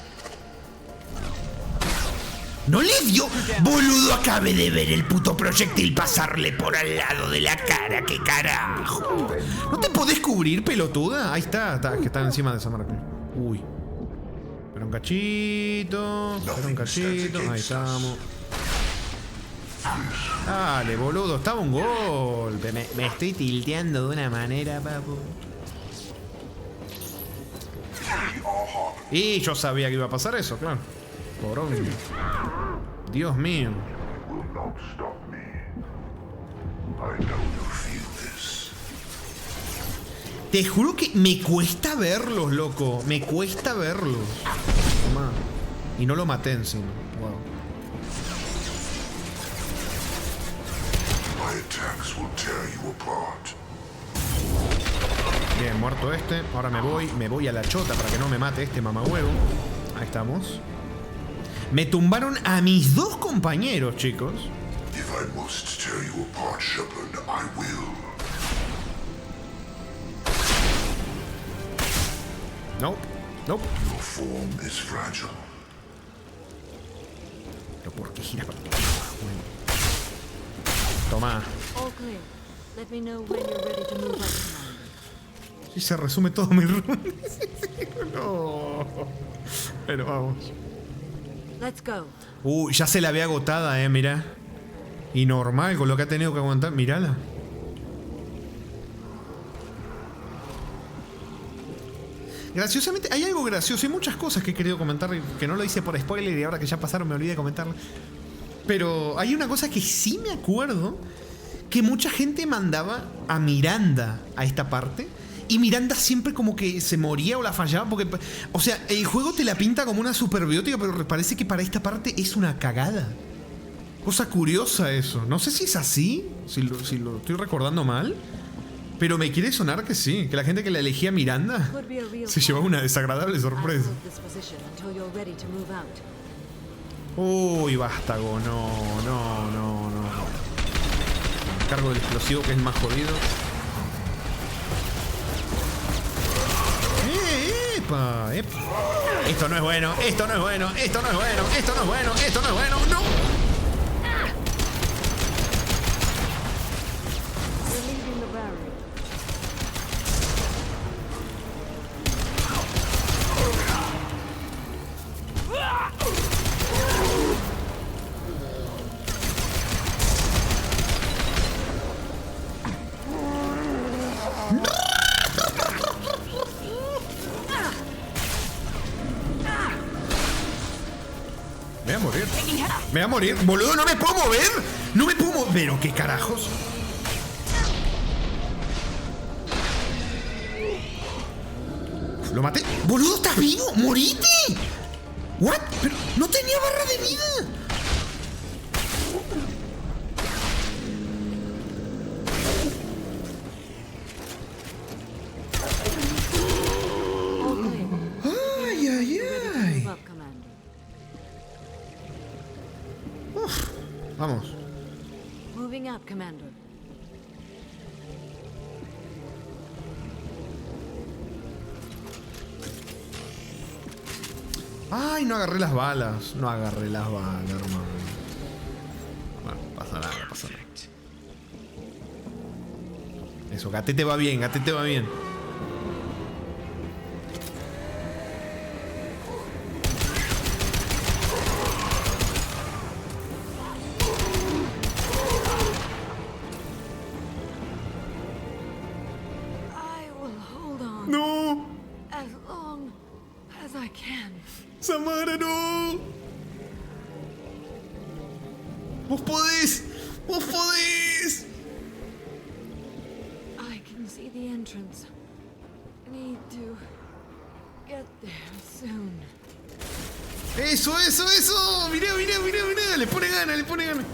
¡No le dio! Boludo, acabé de ver el puto proyectil pasarle por al lado de la cara. ¡Qué carajo! ¿No te podés cubrir, pelotuda? Ahí está, que está encima de esa marca. Uy. Espera un cachito. Espera un cachito. Ahí estamos. Dale, boludo, estaba un golpe. Me estoy tilteando de una manera, papu. Y yo sabía que iba a pasar eso, claro. Porón. Dios mío. Te juro que me cuesta verlos, loco. Me cuesta verlos. Toma. Y no lo maté encima. Wow. Bien, muerto este. Ahora me voy a la chota para que no me mate este mamahuevo. Ahí estamos. Me tumbaron a mis dos compañeros, chicos. If I must tear you apart, Shepard, I will. Nope. Nope. Your form is fragile. Pero ¿por qué gira? Toma. All clear. Let me know when you're ready to move up, Commander. Y se resume todo mi run. No. Pero vamos. Let's go. Ya se la ve agotada, mirá. Y normal con lo que ha tenido que aguantar. Mirala. Graciosamente, hay algo gracioso. Hay muchas cosas que he querido comentar que no lo hice por spoiler y ahora que ya pasaron me olvidé de comentarlo. Pero hay una cosa que sí me acuerdo, que mucha gente mandaba a Miranda a esta parte. Y Miranda siempre como que se moría o la fallaba porque... O sea, el juego te la pinta como una superbiótica, pero parece que para esta parte es una cagada. Cosa curiosa eso. No sé si es así, si lo estoy recordando mal. Pero me quiere sonar que sí, que la gente que la elegía Miranda se llevaba una desagradable sorpresa. Uy, vástago, no. Cargo del explosivo que es más jodido. ¡Epa! Esto no es bueno, esto no es bueno, esto no es bueno, esto no es bueno, esto no es bueno, no. Me voy a morir. Boludo, no me puedo mover. No me puedo mover. ¿Pero qué carajos? Lo maté. Boludo, ¿estás vivo? ¡Morite! ¿What? Pero no tenía barra de vida. Ay, ay, ay. Vamos. Moving up, Commander. Ay, no agarré las balas. No agarré las balas, hermano. Bueno, pasa nada, pasa nada. Eso, Gatete va bien, Gatete va bien. Samara, no. Vos podés. Vos podés. I can see the entrance. Need to get there soon. Eso, eso, eso. Mirá, mirá, mirá, mirá. Le pone gana, le pone gana.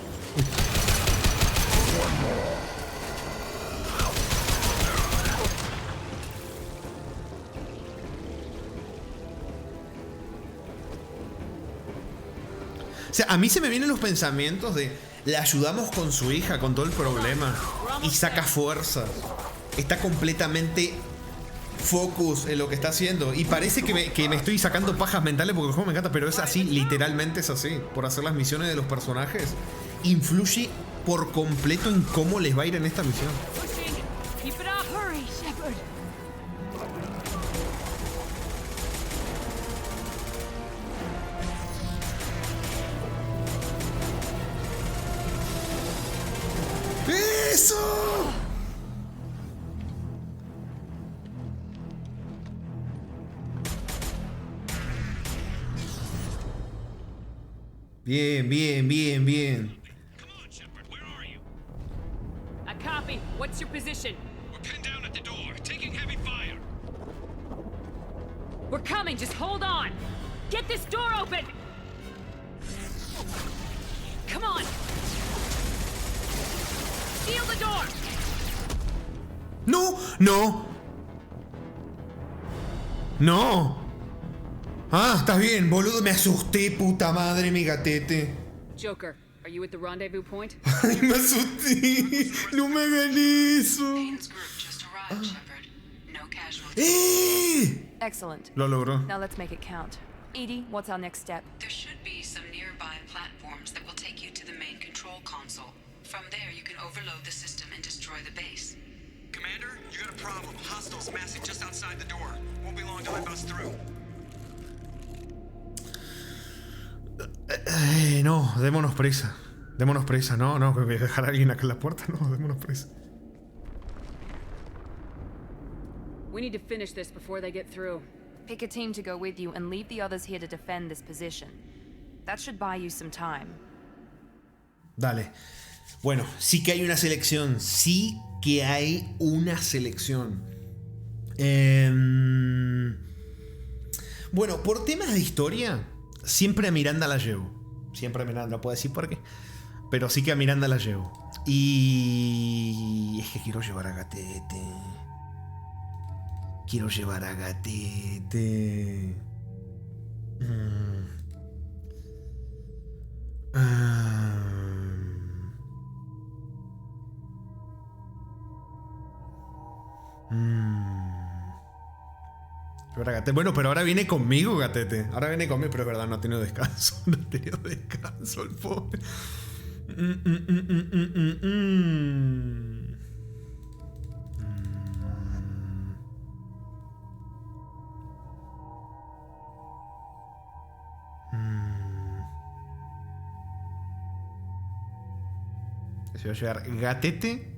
O sea, a mí se me vienen los pensamientos de Le ayudamos con su hija, con todo el problema. Y saca fuerzas. Está completamente focus en lo que está haciendo. Y parece que me estoy sacando pajas mentales porque el juego me encanta, pero es así, literalmente es así. Por hacer las misiones de los personajes. Influye por completo en cómo les va a ir en esta misión. ¡Eso! Bien, bien, bien, bien. A copy. What's your position? We're pinned down at the door, taking heavy fire. We're coming. Just hold on. Get this door open. Come on. Seal the door. No, no. No. Ah, estás bien, boludo. Me asusté, puta madre, mi gatete. Joker, are you at the rendezvous point? Ay, me asusté. No me hagan eso. Excellent. Lo logró. Now let's make it count. Edie, what's our next step? There should be some nearby platforms that will take you to the main control console. From there, you can overload the system and destroy the base. Commander, you got a problem. Hostiles massing just outside the door. Won't be long till I bust through. No, démonos prisa. Démonos prisa. No, no, que voy a dejar a alguien acá en la puerta. No, démonos prisa. We need to finish this before they get through. Pick a team to go with you and leave the others here to defend this position. That should buy you some time. Dale. Bueno, sí que hay una selección. Sí que hay una selección. Bueno, por temas de historia, siempre a Miranda la llevo. Siempre a Miranda, no puedo decir por qué. Pero sí que a Miranda la llevo. Y es que quiero llevar a Gatete. Quiero llevar a Gatete. Llevar a Gatete. Bueno, pero ahora viene conmigo, Gatete. Ahora viene conmigo, pero es verdad, no ha tenido descanso. No ha tenido descanso el pobre. Se va a llevar Gatete.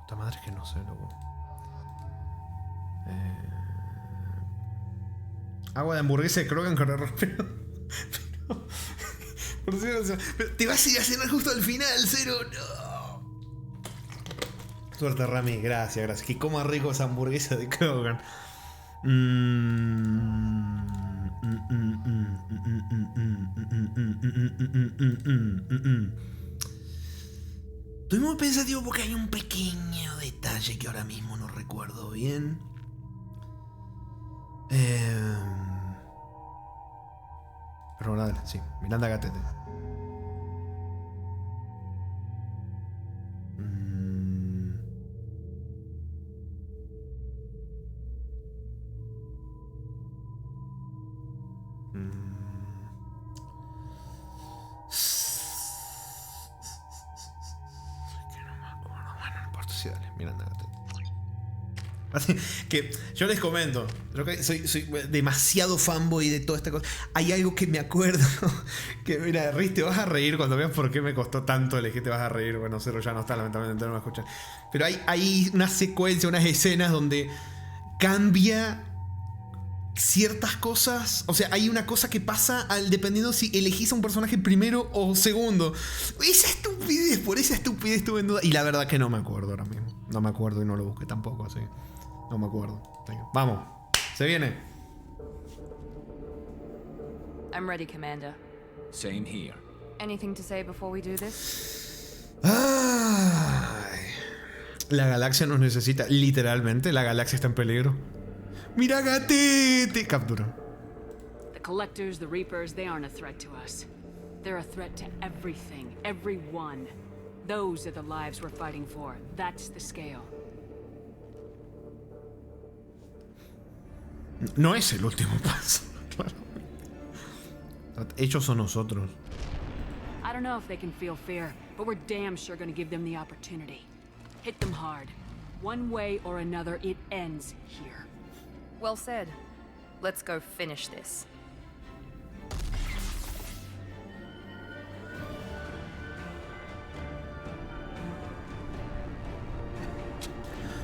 Puta madre, es que no sé, loco. Agua de hamburguesa de Krogan con arroz, pero por cierto, pero te vas a ir a cenar justo al final, Cero. No. Suerte, Rami, gracias, gracias. Que coma rico esa hamburguesa de Krogan. Estoy muy pensativo porque hay un pequeño detalle que ahora mismo no recuerdo bien. Pero bueno, dale, sí. Miranda Gatete. Miranda Gatete. Así que yo les comento, yo soy demasiado fanboy de toda esta cosa. Hay algo que me acuerdo, que mira, Riz, te vas a reír cuando veas por qué me costó tanto elegir, te vas a reír. Bueno, Cero ya no está, lamentablemente no me escuchan. Pero hay una secuencia, unas escenas donde cambia ciertas cosas. O sea, hay una cosa que pasa dependiendo si elegís a un personaje primero o segundo. Esa estupidez, por esa estupidez estuve en duda. Y la verdad que no me acuerdo ahora mismo. No me acuerdo y no lo busqué tampoco, así. No me acuerdo. Vamos, se viene. I'm ready, Commander. Same here. Anything to say before we do this? Ay. La galaxia nos necesita. Literalmente, la galaxia está en peligro. ¡Mira, gatete! Captura. The Collectors, the Reapers, they aren't a threat to us. They're a threat to everything, everyone. Those are the lives we're fighting for. That's the scale. No es el último paso. Ellos son nosotros. I don't know if they can feel fear, but we're damn sure gonna give them the opportunity. Hit them hard. One way or another, it ends here. Well said. Let's go finish this.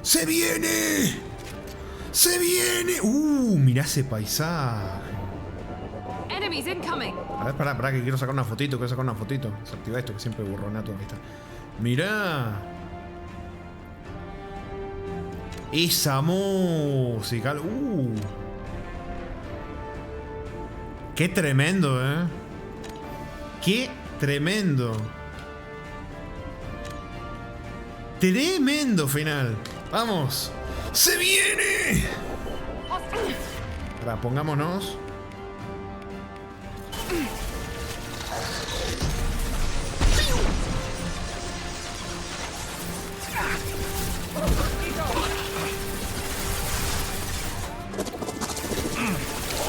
¡Se viene! ¡Se viene! Mirá ese paisaje. Enemies incoming. A ver, pará, que quiero sacar una fotito, Desactiva esto, que siempre borrona todo. Ahí está. Mirá. Esa música. Qué tremendo, Qué tremendo. Tremendo final. Vamos. ¡Se viene! Ahora, pongámonos.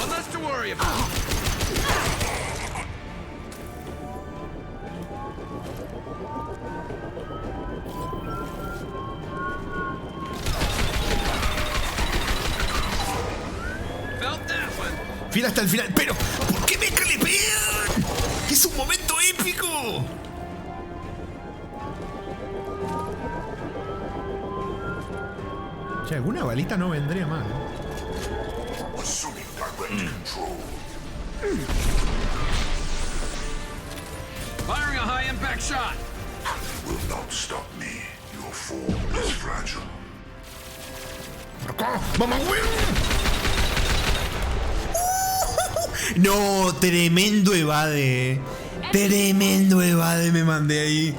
One less to worry about. Fiel hasta el final, pero ¿por qué me clipean? Es un momento épico. Che, alguna balita no vendría mal. Assuming direct control. Firing a high impact shot. Will not stop me. Your form is fragile. ¡Vamos, güey! No, tremendo evade. Tremendo evade me mandé ahí.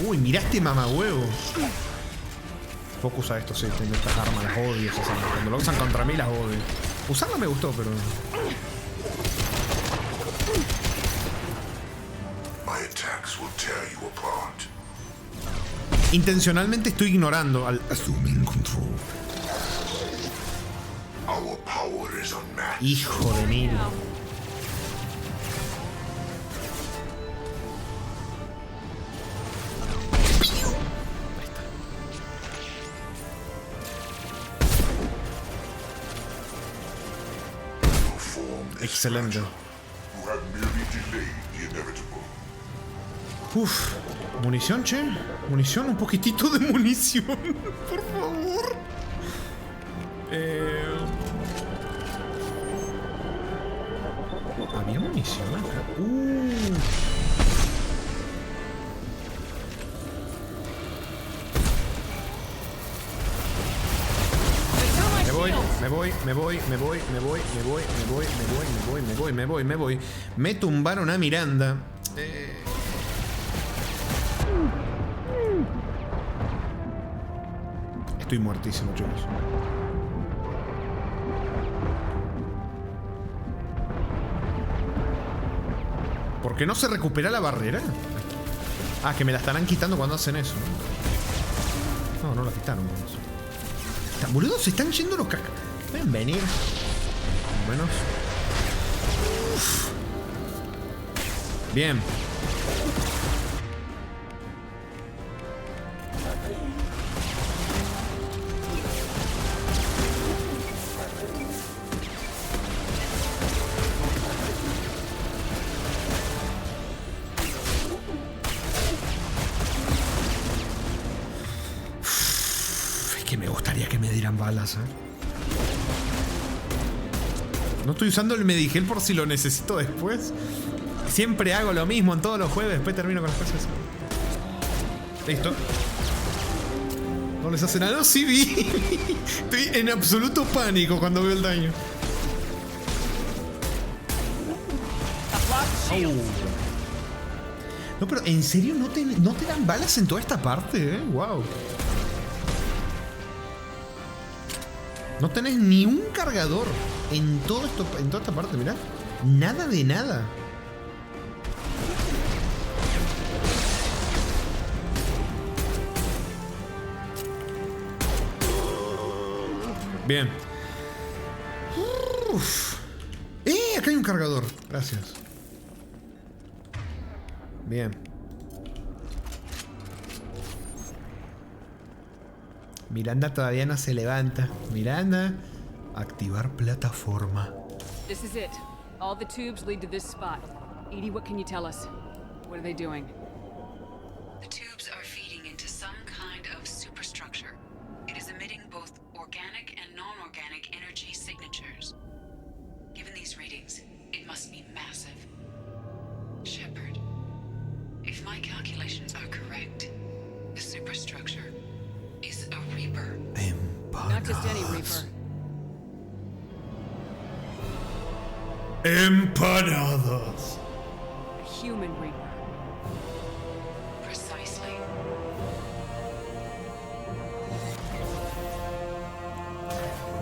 Uy, mirá este mamahuevo. Poco usa esto, sí, tengo estas armas, las odio. Esas armas. Cuando lo usan contra mí las odio. Usarla me gustó, pero... My attacks will tear you apart. Intencionalmente estoy ignorando al Assuming Control. Our power is unmatched. Hijo de mil. Excelente. Uf, munición, che. Munición, un poquitito de munición, por favor. ¿Había munición acá? Me voy. Me tumbaron a Miranda. Estoy muertísimo, chicos. ¿Por qué no se recupera la barrera? Ah, que me la estarán quitando cuando hacen eso. No, no la quitaron. Boludo, se están yendo los caca. Pueden venir. Menos. Bien. Es que me gustaría que me dieran balas, No estoy usando el Medigel por si lo necesito después. Siempre hago lo mismo en todos los jueves. Después termino con las cosas. Listo. No les hace nada. No, sí vi. Estoy en absoluto pánico cuando veo el daño. No, pero en serio no te dan balas en toda esta parte, Wow. No tenés ni un cargador en todo esto, en toda esta parte, mirá. Nada de nada. Bien. Uf. Acá hay un cargador. Gracias. Bien. Miranda todavía no se levanta. Miranda. Activar plataforma. This is it. All the tubes lead to this spot. Edie, what can you tell us? What are they doing? The tubes are feeding into some kind of superstructure. It is emitting both organic and non-organic energy signatures. Given these readings, it must be massive. Shepard, if my calculations are correct, the superstructure is a Reaper. Not just any Reaper. Empanadas. A human Reaper. Precisely.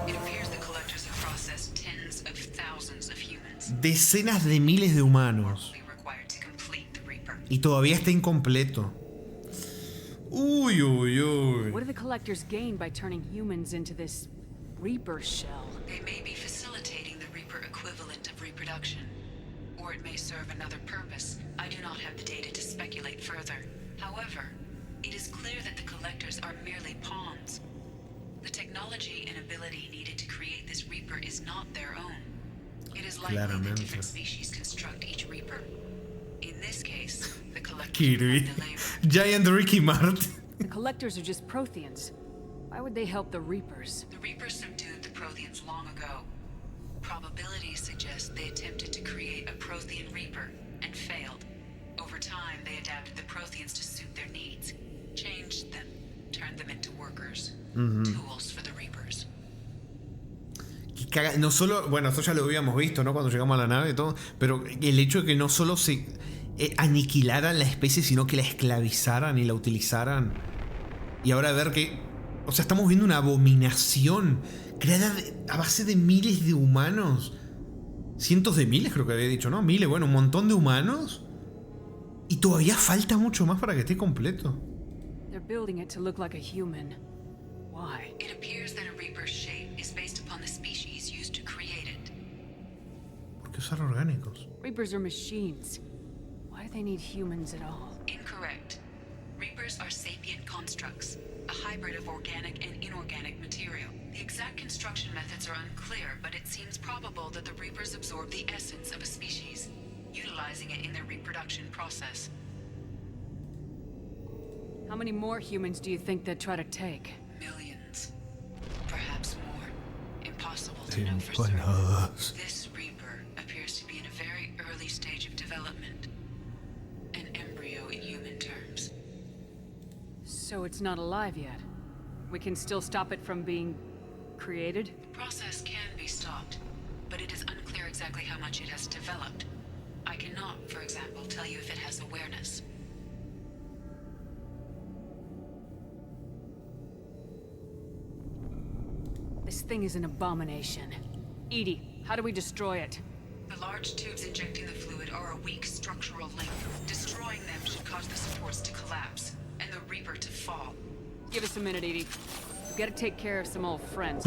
It appears the collectors have processed tens of thousands of humans. Decenas de miles de humanos. Y todavía está incompleto. Uy, uy, uy. What do the collectors gain by turning humans into this Reaper shell? They may be facilitating the Reaper equivalent of reproduction. Or it may serve another purpose. I do not have the data to speculate further. However, it is clear that the collectors are merely pawns. The technology and ability needed to create this Reaper is not their own. It is likely that different species construct each Reaper. In this case, the collectors Kirby. Giant Ricky Martin. The collectors are just Protheans. Why would they help the Reapers? The Reapers subdued the Protheans long ago. Probabilities suggest they attempted to create a Prothean Reaper and failed. Over time, they adapted the Protheans to suit their needs, changed them, turned them into workers, tools for the Reapers. No solo, bueno, esto ya lo habíamos visto, ¿no? Cuando llegamos a la nave y todo, pero el hecho de que no solo se aniquilaran la especie, sino que la esclavizaran y la utilizaran. Y ahora ver que, o sea, estamos viendo una abominación creada a base de miles de humanos. Cientos de miles, creo que había dicho, ¿no? Miles, bueno, un montón de humanos. Y todavía falta mucho más para que esté completo. They're building it to look like a human. Why? It appears that a Reaper's shape is based upon the species used to create it. ¿Por qué usar orgánicos? Reapers are machines. Why do they need humans at all? Incorrect. Reapers are sapient constructs, a hybrid of organic and inorganic material. The exact construction methods are unclear, but it seems probable that the Reapers absorb the essence of a species, utilizing it in their reproduction process. How many more humans do you think they'd try to take? Millions. Perhaps more. Impossible to know for certain. This Reaper appears to be in a very early stage of development. An embryo in human terms. So it's not alive yet? We can still stop it from being created? The process can be stopped, but it is unclear exactly how much it has developed. I cannot, for example, tell you if it has awareness. This thing is an abomination. Edie, how do we destroy it? The large tubes injecting the fluid are a weak structural link. Destroying them should cause the supports to collapse, and the Reaper to fall. Give us a minute, Edie. We've got to take care of some old friends.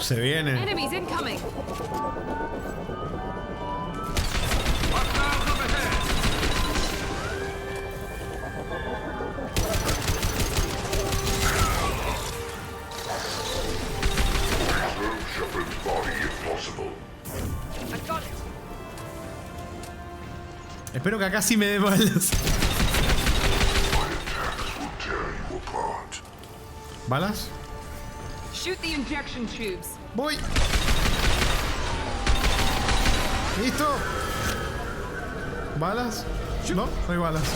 Se viene. Enemies incoming! Shepard's body if possible. I got it! Espero que acá sí me dé balas. ¿Balas? Shoot the injection tubes. Voy. ¿Listo? ¿Balas? No, no hay balas.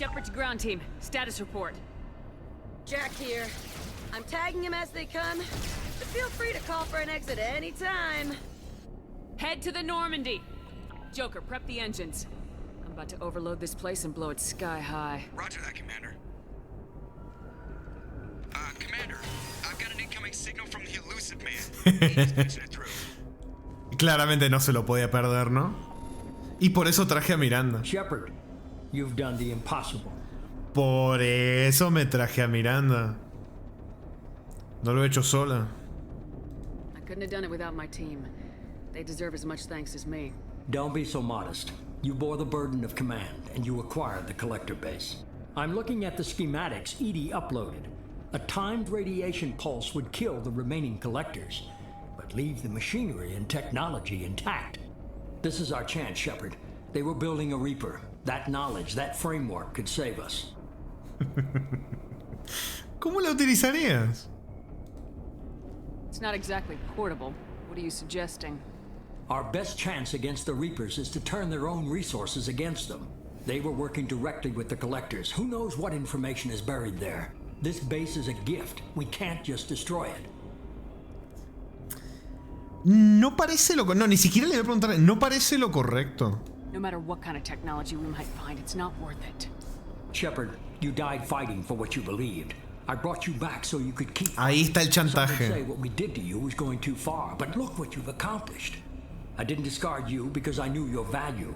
Shepard to ground team. Status report. Jack here. I'm tagging them as they come, but feel free to call for an exit any time. Head to the Normandy. Joker, prep the engines. I'm about to overload this place and blow it sky high. Roger that, Commander. Commander, I've got an incoming signal from the elusive man. Claramente no se lo podía perder, ¿no? Y por eso traje a Miranda. Shepard, you've done the impossible. Por eso me traje a Miranda. No lo he hecho sola. I couldn't have done it without my team. They deserve as much thanks as me. Don't be so modest. You bore the burden of command, and you acquired the collector base. I'm looking at the schematics EDI uploaded. A timed radiation pulse would kill the remaining collectors, but leave the machinery and technology intact. This is our chance, Shepard. They were building a Reaper. That knowledge, that framework could save us. ¿Cómo la utilizarías? It's not exactly portable. What are you suggesting? Our best chance against the Reapers is to turn their own resources against them. They were working directly with the collectors. Who knows what information is buried there? This base is a gift. We can't just destroy it. No parece lo... No, ni siquiera le voy a preguntar. No parece lo correcto. No matter what kind of technology we might find, it's not worth it. Shepard, you died fighting for what you believed. I brought you back so you could keep... Ahí está el chantaje. Some would say what we did to you was going too far, but look what you've accomplished. I didn't discard you because I knew your value.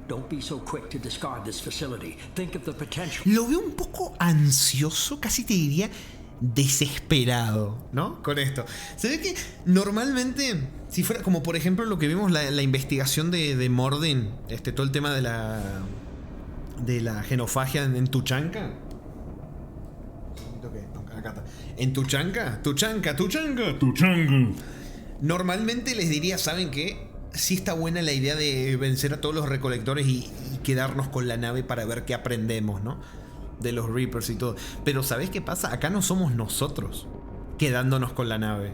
Don't be so quick to discard this facility. Think of the potential. Lo veo un poco ansioso, casi te diría desesperado, ¿no? Con esto. Se ve que normalmente, si fuera como por ejemplo lo que vimos la investigación de Mordin, todo el tema de la genofagia en Tuchanka. Acá está. En Tuchanka. Normalmente les diría, ¿saben qué? Sí está buena la idea de vencer a todos los recolectores y quedarnos con la nave para ver qué aprendemos, ¿no? De los Reapers y todo. Pero ¿sabés qué pasa? Acá no somos nosotros quedándonos con la nave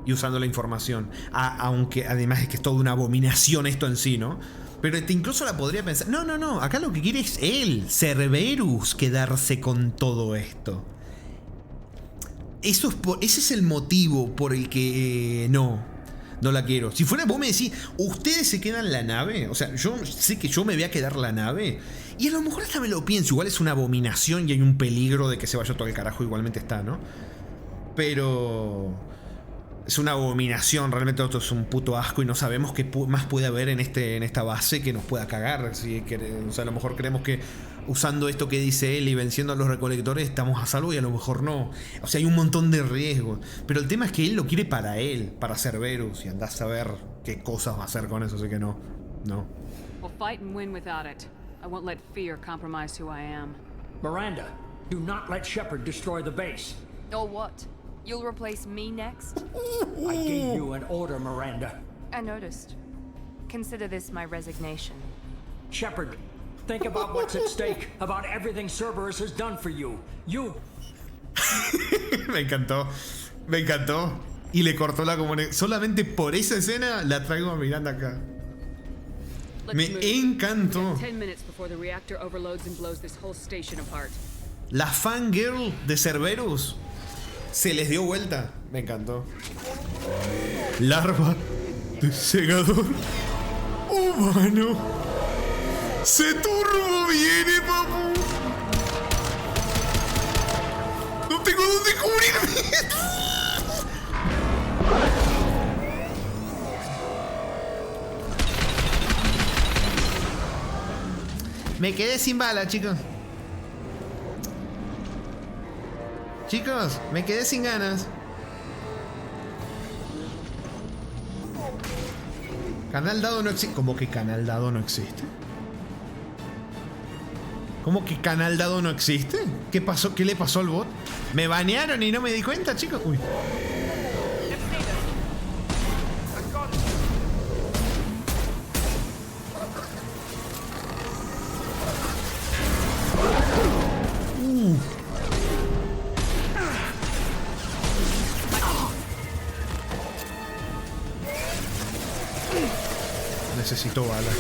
y usando la información. Aunque además es que es toda una abominación esto en sí, ¿no? Pero incluso la podría pensar. No. Acá lo que quiere es él, Cerberus, quedarse con todo esto. Ese es el motivo por el que no la quiero. Si fuera vos me decís, ustedes se quedan la nave. O sea, yo sé que yo me voy a quedar la nave. Y a lo mejor hasta me lo pienso. Igual es una abominación y hay un peligro de que se vaya todo el carajo. Igualmente está, ¿no? Pero es una abominación. Realmente esto es un puto asco. Y no sabemos qué más puede haber en esta base que nos pueda cagar. O sea, a lo mejor creemos que usando esto que dice él y venciendo a los recolectores estamos a salvo y a lo mejor no. O sea, hay un montón de riesgos. Pero el tema es que él lo quiere para él, para Cerberus, y andás a ver qué cosas va a hacer con eso, así que no. We'll fight and win without it. I won't let fear compromise who I am. Miranda, do not let Shepard destroy the base. Or what? You'll replace me next? I gave you an order, Miranda. I noticed. Consider this my resignation. Shepard, think about what's at stake, about everything Cerberus has done for you. Me encantó. Y le cortó la comunicación. Solamente por esa escena la traigo a Miranda acá. Me encantó. La fangirl de Cerberus se les dio vuelta. Me encantó. Larva de segador humano. ¡Se turbo viene, papu! ¡No tengo dónde cubrirme! Me quedé sin bala, chicos. Me quedé sin ganas. Canal dado no existe. ¿Cómo que canal dado no existe? ¿Cómo que canal dado no existe? ¿Qué pasó? ¿Qué le pasó al bot? Me banearon y no me di cuenta, chicos. Uy. Necesito balas.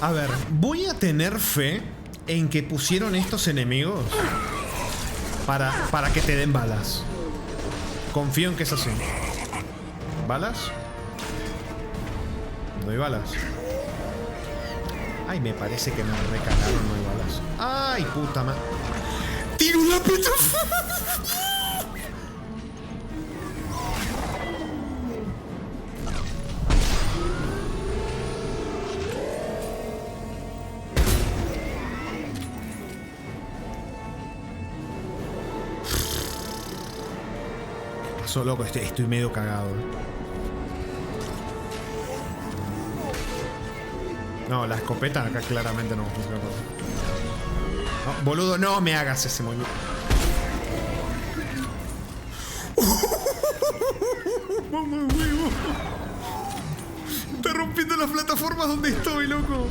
A ver, voy a tener fe en que pusieron estos enemigos para que te den balas. Confío en que es así. ¿Balas? No hay balas. Ay, me parece que me recagaron, no hay balas. Ay, puta madre. ¡Tiro la petrofala! Pasó, loco, estoy medio cagado. No, la escopeta acá claramente no funciona. No, boludo, no me hagas ese movimiento. Mamá huevo. Está rompiendo las plataformas donde estoy, loco.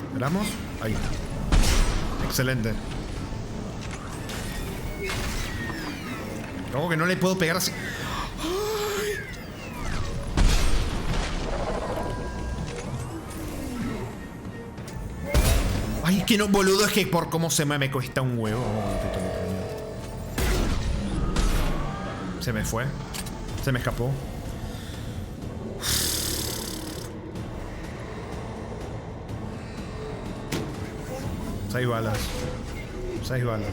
¿Esperamos? Ahí. Excelente. ¿Cómo que no le puedo pegar así? Ay, que no, boludo, es que por cómo se me cuesta un huevo. Se me fue. Se me escapó. 6 balas. 6 balas.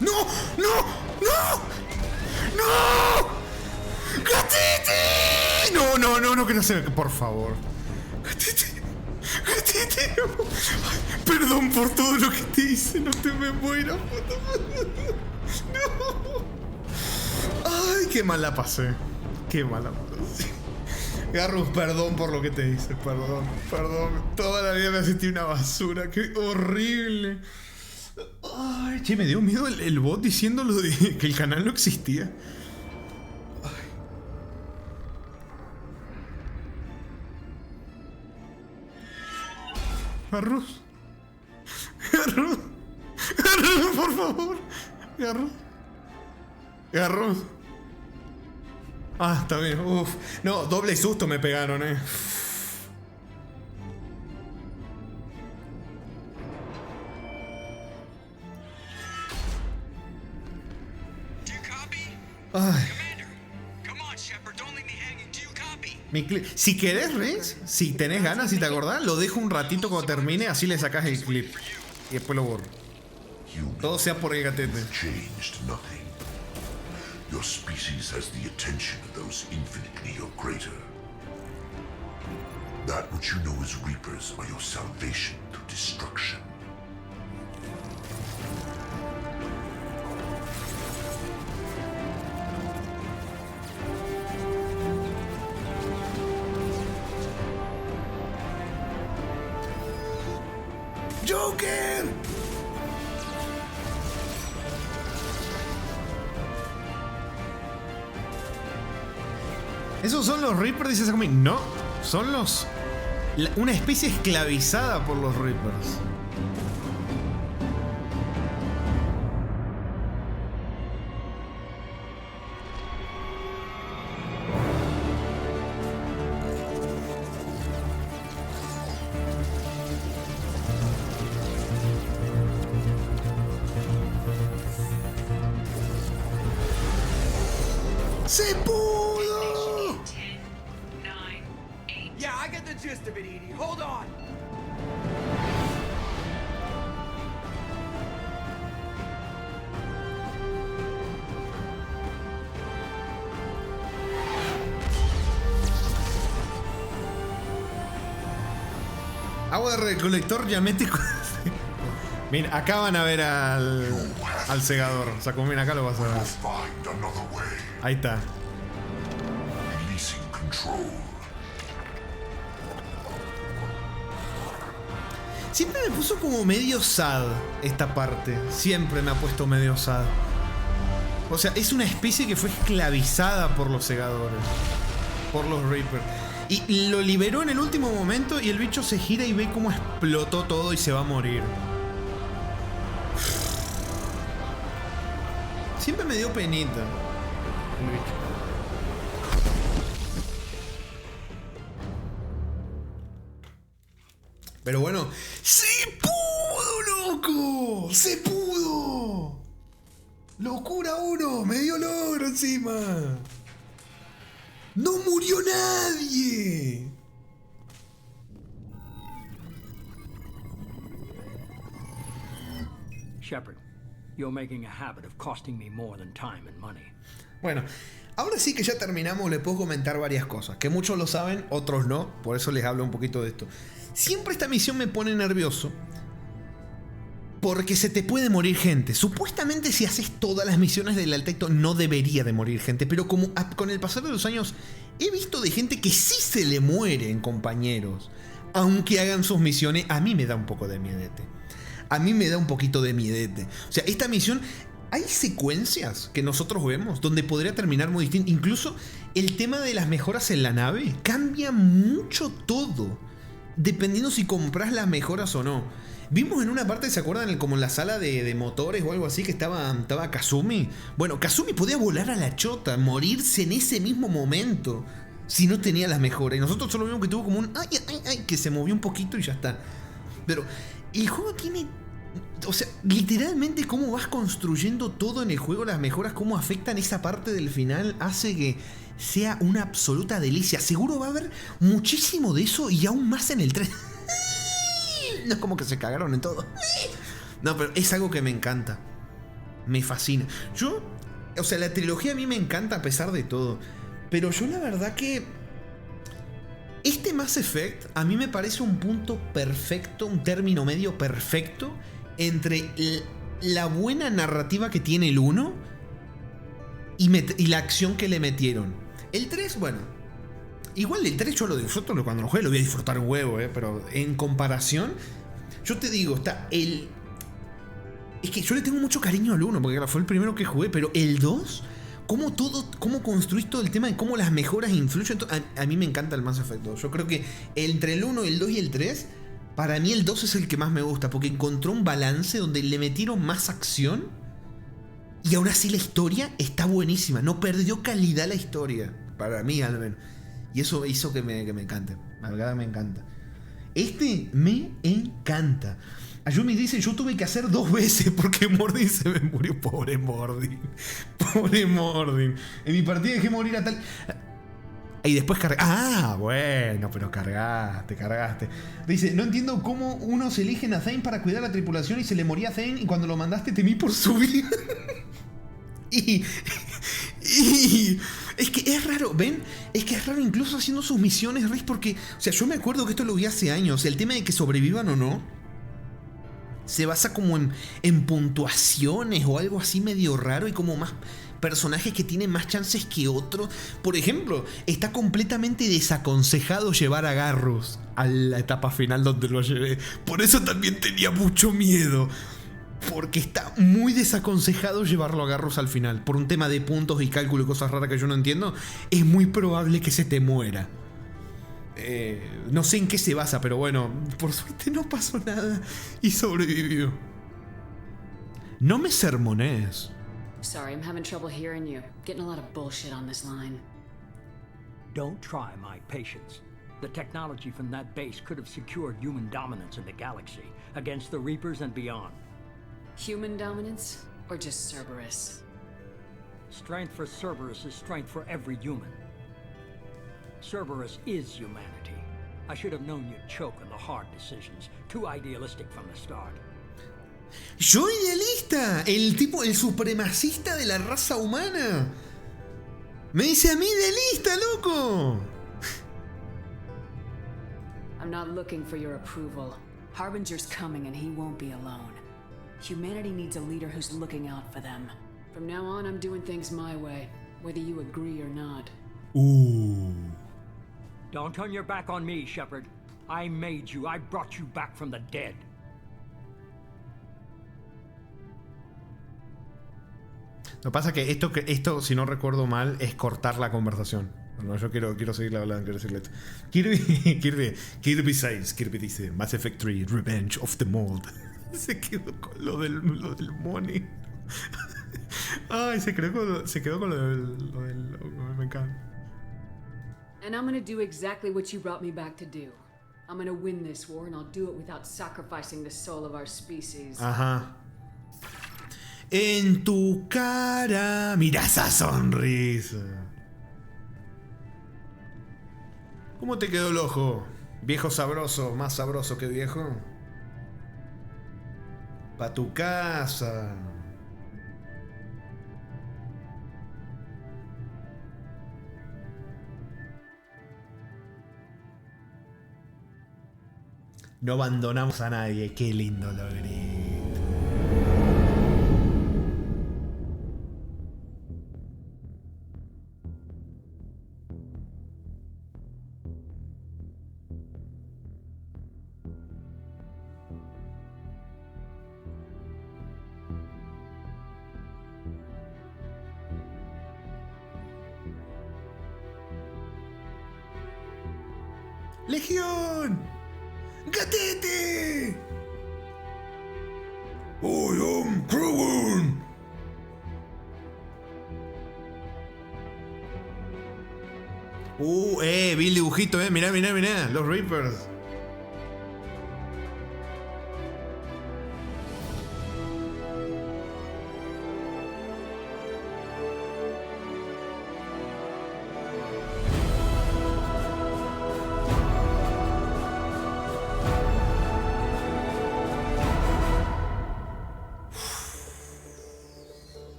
¡No! ¡No! ¡No! ¡No! ¡Gatiti! No, no, no, no, que no se me... Por favor. ¡Gatiti! ¡Gatiti! Perdón por todo lo que te hice, no te me mueras, puta madre. No. Ay, qué mal la pasé. Qué mal la pasé. Garrus, perdón por lo que te hice, perdón, perdón. Toda la vida me sentí una basura, qué horrible. Ay, che, me dio miedo el bot diciendo lo de que el canal no existía. Garrus. Garrus. Garrus, por favor. Garrus. Garrus. Ah, está bien. Uf. No, doble susto me pegaron, Ay. Si querés, Rex, si tenés ganas, si te acordás, lo dejo un ratito cuando termine, así le sacás el clip. Y después lo borro. Todo sea por el gatete. Your species has the attention of those infinitely or greater. That which you know as Reapers are your salvation through destruction. ¡Joker! ¿Esos son los Reapers? Dice Sakumi. No, son los... una especie esclavizada por los Reapers. ¡Se pudo! Yeah, I get the gist of it, Edie. Hold on. Agua de recolector yamético. Mira, acá van a ver al segador. O sea, como mira, acá lo vas a ver. Ahí está. Siempre me puso como medio sad esta parte. Siempre me ha puesto medio sad. O sea, es una especie que fue esclavizada por los segadores. Por los Reapers. Y lo liberó en el último momento y el bicho se gira y ve cómo explotó todo y se va a morir. Siempre me dio penita el bicho. Pero bueno, ¡se pudo, loco! ¡Se pudo! ¡Locura 1! ¡Me dio logro encima! ¡No murió nadie! Shepard, you're making a habit of costing me more than time and money. Bueno, ahora sí que ya terminamos, les puedo comentar varias cosas. Que muchos lo saben, otros no. Por eso les hablo un poquito de esto. Siempre esta misión me pone nervioso. Porque se te puede morir gente. Supuestamente si haces todas las misiones del Altecto no debería de morir gente. Pero como con el pasar de los años he visto de gente que sí se le mueren compañeros. Aunque hagan sus misiones, a mí me da un poco de miedete. A mí me da un poquito de miedete. O sea, esta misión... Hay secuencias que nosotros vemos donde podría terminar muy distinto. Incluso el tema de las mejoras en la nave cambia mucho todo. Dependiendo si compras las mejoras o no. Vimos en una parte, ¿se acuerdan? Como en la sala de motores o algo así, que estaba Kazumi. Bueno, Kazumi podía volar a la chota, morirse en ese mismo momento, si no tenía las mejoras. Y nosotros solo vimos que tuvo como un ay, que se movió un poquito y ya está. Pero el juego tiene... O sea, literalmente cómo vas construyendo todo en el juego, las mejoras, cómo afectan esa parte del final, hace que sea una absoluta delicia. Seguro va a haber muchísimo de eso y aún más en el 3. No es como que se cagaron en todo. No, pero es algo que me encanta. Me fascina. O sea, la trilogía a mí me encanta a pesar de todo. Pero yo la verdad que... Este Mass Effect a mí me parece un punto perfecto, un término medio perfecto entre la buena narrativa que tiene el 1 y la acción que le metieron. El 3, bueno, igual el 3 yo lo disfruto, cuando lo juegue lo voy a disfrutar un huevo, pero en comparación, yo te digo, está el... Es que yo le tengo mucho cariño al 1, porque fue el primero que jugué, pero el 2... Cómo construís todo el tema de cómo las mejoras influyen. A mí me encanta el Mass Effect 2. Yo creo que entre el 1, el 2 y el 3, para mí el 2 es el que más me gusta, porque encontró un balance donde le metieron más acción y aún así la historia está buenísima. No perdió calidad la historia, para mí al menos. Y eso hizo que me encante. La verdad me encanta. Este me encanta. Ayumi dice, yo tuve que hacer 2 veces porque Mordin se me murió. Pobre Mordin. Pobre Mordin. En mi partida dejé morir a tal... Y después cargué. Ah, bueno, pero cargaste. Dice, no entiendo cómo uno se eligen a Thane para cuidar la tripulación y se le moría a Thane y cuando lo mandaste temí por su vida. y es que es raro, ¿ven? Es que es raro incluso haciendo sus misiones, Riz, porque... O sea, yo me acuerdo que esto lo vi hace años. El tema de que sobrevivan o no se basa como en puntuaciones o algo así medio raro y como más personajes que tienen más chances que otros. Por ejemplo, está completamente desaconsejado llevar a Garrus a la etapa final donde lo llevé. Por eso también tenía mucho miedo. Porque está muy desaconsejado llevarlo a Garrus al final. Por un tema de puntos y cálculo y cosas raras que yo no entiendo. Es muy probable que se te muera. No sé en qué se basa, pero bueno, por suerte no pasó nada y sobrevivió. No me sermones. Sorry, I'm having trouble hearing you. Getting a lot of bullshit on this line. Don't try my patience. The technology from that base could have secured human dominance in the galaxy against the Reapers and beyond. Human dominance or just Cerberus? Strength for Cerberus is strength for every human. Cerberus is humanity. I should have known you'd choke on the hard decisions. Too idealistic from the start. ¡Yo idealista! El tipo, el supremacista de la raza humana. Me dice a mí idealista, loco. I'm not looking for your approval. Harbinger's coming and he won't be alone. Humanity needs a leader who's looking out for them. From now on, I'm doing things my way, whether you agree or not. Don't turn your back on me, Shepard. I made you. I brought you back from the dead. Lo que pasa es que esto, si no recuerdo mal, es cortar la conversación. No, yo quiero seguirla hablando, quiero decirle esto. Kirby dice, Mass Effect 3, Revenge of the Mold. Se quedó con lo del money. Ay, se quedó con lo del me encanta. And I'm gonna do exactly what you brought me back to do. I'm gonna win this war and I'll do it without sacrificing the soul of our species. Ajá. En tu cara, mira esa sonrisa. ¿Cómo te quedó el ojo? Viejo sabroso, más sabroso que viejo. Pa' tu casa. No abandonamos a nadie, qué lindo lo grito. ¡Legión! ¡Gatete! ¡I am Krogan! Vi el dibujito, mirá, los Reapers.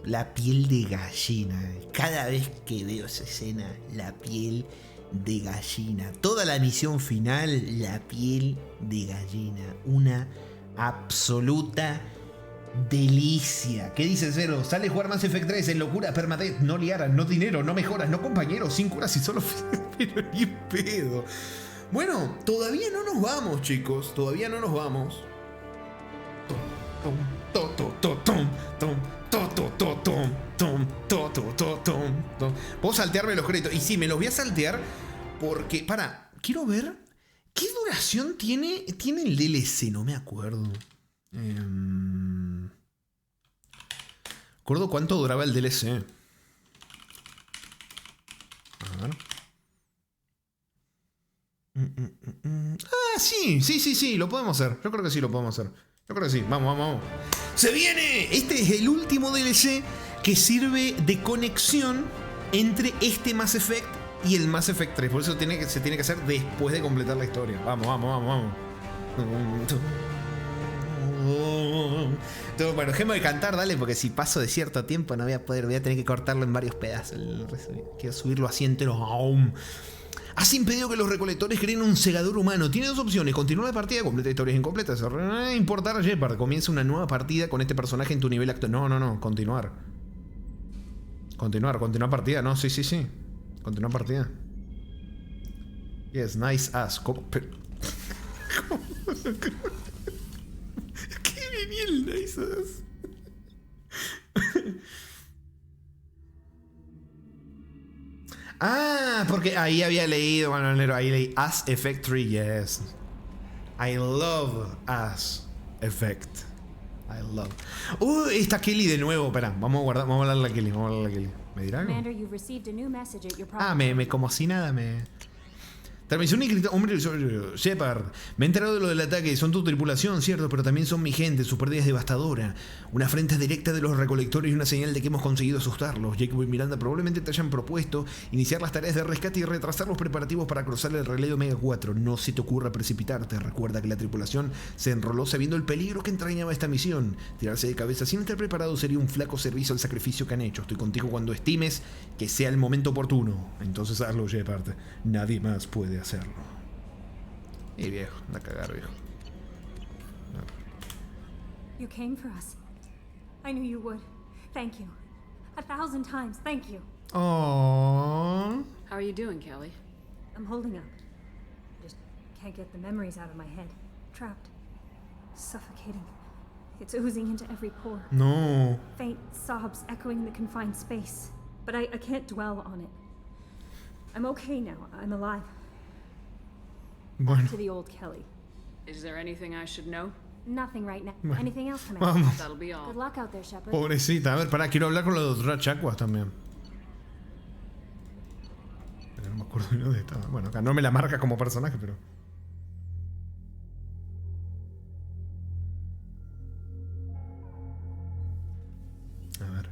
La piel de gallina. Cada vez que veo esa escena, la piel de gallina. Toda la misión final, la piel de gallina. Una absoluta delicia. ¿Qué dice Zero? Sale a jugar Mass Effect 3 en locura, permadeath, no liaras, no dinero, no mejoras, no compañeros, sin curas y solo... Pero ni pedo. Bueno, todavía no nos vamos, chicos. Todavía no nos vamos. Puedo saltearme los créditos. Y sí, me los voy a saltear porque... quiero ver ¿qué duración tiene el DLC? No me acuerdo. ¿Acuerdo cuánto duraba el DLC? A ver. Sí, lo podemos hacer. Yo creo que sí lo podemos hacer. Yo creo que sí, vamos. ¡Se viene! Este es el último DLC que sirve de conexión entre este Mass Effect y el Mass Effect 3. Por eso se tiene que hacer después de completar la historia. Vamos. Bueno, dejemos de cantar, dale, porque si paso de cierto tiempo no voy a poder, voy a tener que cortarlo en varios pedazos. Quiero subirlo así entero. Has impedido que los recolectores creen un segador humano. Tiene dos opciones: continuar la partida, completa historias incompletas. Importar a Shepard. Comienza una nueva partida con este personaje en tu nivel actual. No, continuar. Continuar partida, no, sí. Continuar partida. Yes, nice ass. ¿Cómo? Pero... ¿Qué venía el nice ass? Porque ahí había leído, bueno, ahí leí Ass Effect 3, yes. I love Ass Effect. I love. Está Kelly de nuevo, espera, vamos a hablarle a Kelly, ¿Me dirá algo? Como si nada me... Transmisión inscrita, hombre, Shepard. Me he enterado de lo del ataque. Son tu tripulación, cierto, pero también son mi gente. Su pérdida es devastadora. Una afrenta directa de los recolectores y una señal de que hemos conseguido asustarlos. Jacob y Miranda probablemente te hayan propuesto iniciar las tareas de rescate y retrasar los preparativos para cruzar el relé Omega 4. No se te ocurra precipitarte. Recuerda que la tripulación se enroló sabiendo el peligro que entrañaba esta misión. Tirarse de cabeza sin estar preparado sería un flaco servicio al sacrificio que han hecho. Estoy contigo cuando estimes que sea el momento oportuno. Entonces hazlo, Shepard. Nadie más puede hacerlo. Y viejo, anda a cagar, viejo. No. You came for us. I knew you would. Thank you. 1,000 times, thank you. Aww. How are you doing, Kelly? I'm holding up. Just can't get the memories out of my head. Trapped. Suffocating. It's oozing into every pore. No. Faint sobs echoing the confined space. But I can't dwell on it. I'm okay now. I'm alive. Bueno. Back to the old Kelly. Is there anything I should know? Nothing right now. Bueno. Anything else, Commander? Vamos. That'll be all. Good luck out there, Shepard. Pobrecita. A ver, pará, quiero hablar con la doctora Chakwas también. Pero no me acuerdo ni dónde estaba. Bueno, acá no me la marca como personaje, pero... A ver.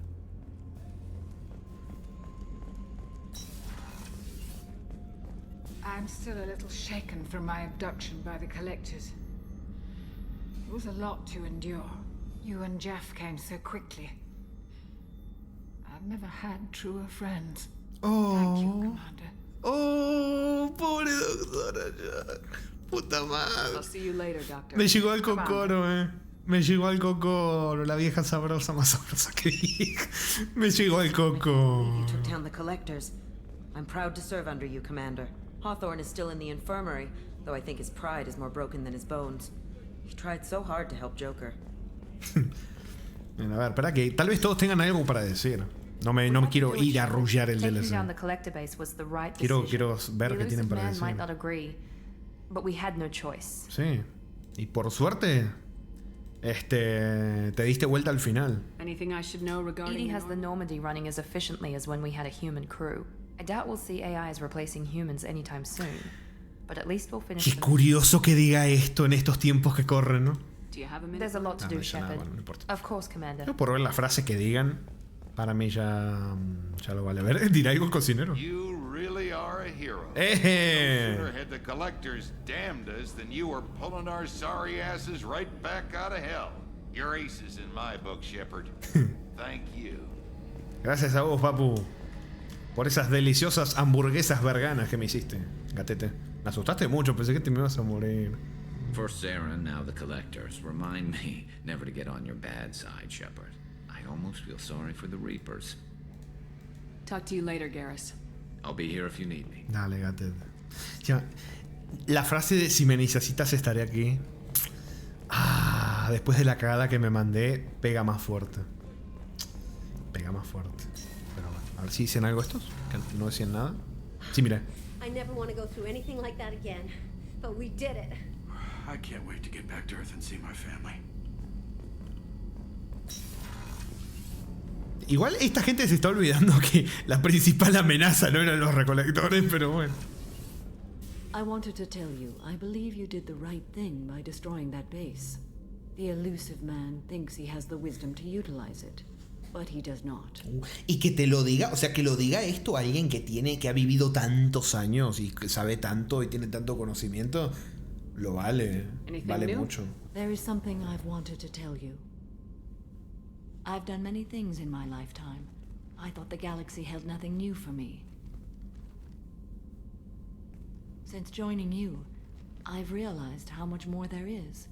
I'm still a little shaken from my abduction by the Collectors. It was a lot to endure. You and Jeff came so quickly. I've never had truer friends. Thank you, Commander. Oh, pobre doctora Jack. Puta madre. I'll see you later, Doctor. Me llegó al cocoro, Me llegó al cocoro, la vieja sabrosa más sabrosa que dije. Me llegó al coco. You took down the Collectors. I'm proud to serve under you, Commander. Hawthorne is still in the infirmary, though I think his pride is more broken than his bones. He tried so hard to help Joker. Bueno, a ver, espera que tal vez todos tengan algo para decir. No me quiero ir a arrullar el DLC. Quiero ver qué tienen para decir. Sí. Y por suerte, te diste vuelta al final. Anything I should know regarding Edie has the Normandy running as efficiently as when we had a human crew. I doubt we'll see AIs replacing humans anytime soon. But at least we'll finish. Qué curioso que diga esto en estos tiempos que corren, ¿no? There's a lot to do, Shepard. Bueno, no importa. Of course, Commander. No, por ver la frase que digan, para mí ya lo vale. A ver, dirá algo el cocinero. You really are a hero. No Eh. sooner had the Collectors damned us than you were pulling our sorry asses right back out of hell. You're aces in my book, Shepard. Thank you. Gracias a vos, papu, por esas deliciosas hamburguesas veganas que me hiciste, gatete. Me asustaste mucho, pensé que te me ibas a morir. First Saren, now the Collectors. Remind me never to get on your bad side, Shepard. I almost feel sorry for the Reapers. Talk to you later, Garrus. I'll be here if you need me. Dale, gatete. Ya, la frase de si me necesitas estaré aquí. Después de la cagada que me mandé, pega más fuerte. Pega más fuerte. Pero bueno, a ver si dicen algo estos. Que no decían nada. Sí, mira. I never want to go through anything like that again. But we did it. I can't wait to get back to Earth and see my family. Igual esta gente se está olvidando que la principal amenaza no eran los recolectores, pero bueno. I wanted to tell you, I believe you did the right thing by destroying that base. The elusive man thinks he has the wisdom to utilize it, but he does not. Y que te lo diga, o sea, que lo diga esto a alguien que ha vivido tantos años y que sabe tanto y tiene tanto conocimiento, lo vale. Vale mucho. There is something I've wanted to tell you. I've done many things in my lifetime. I thought the galaxy held nothing new for me. Since joining you, I've realized how much more there is.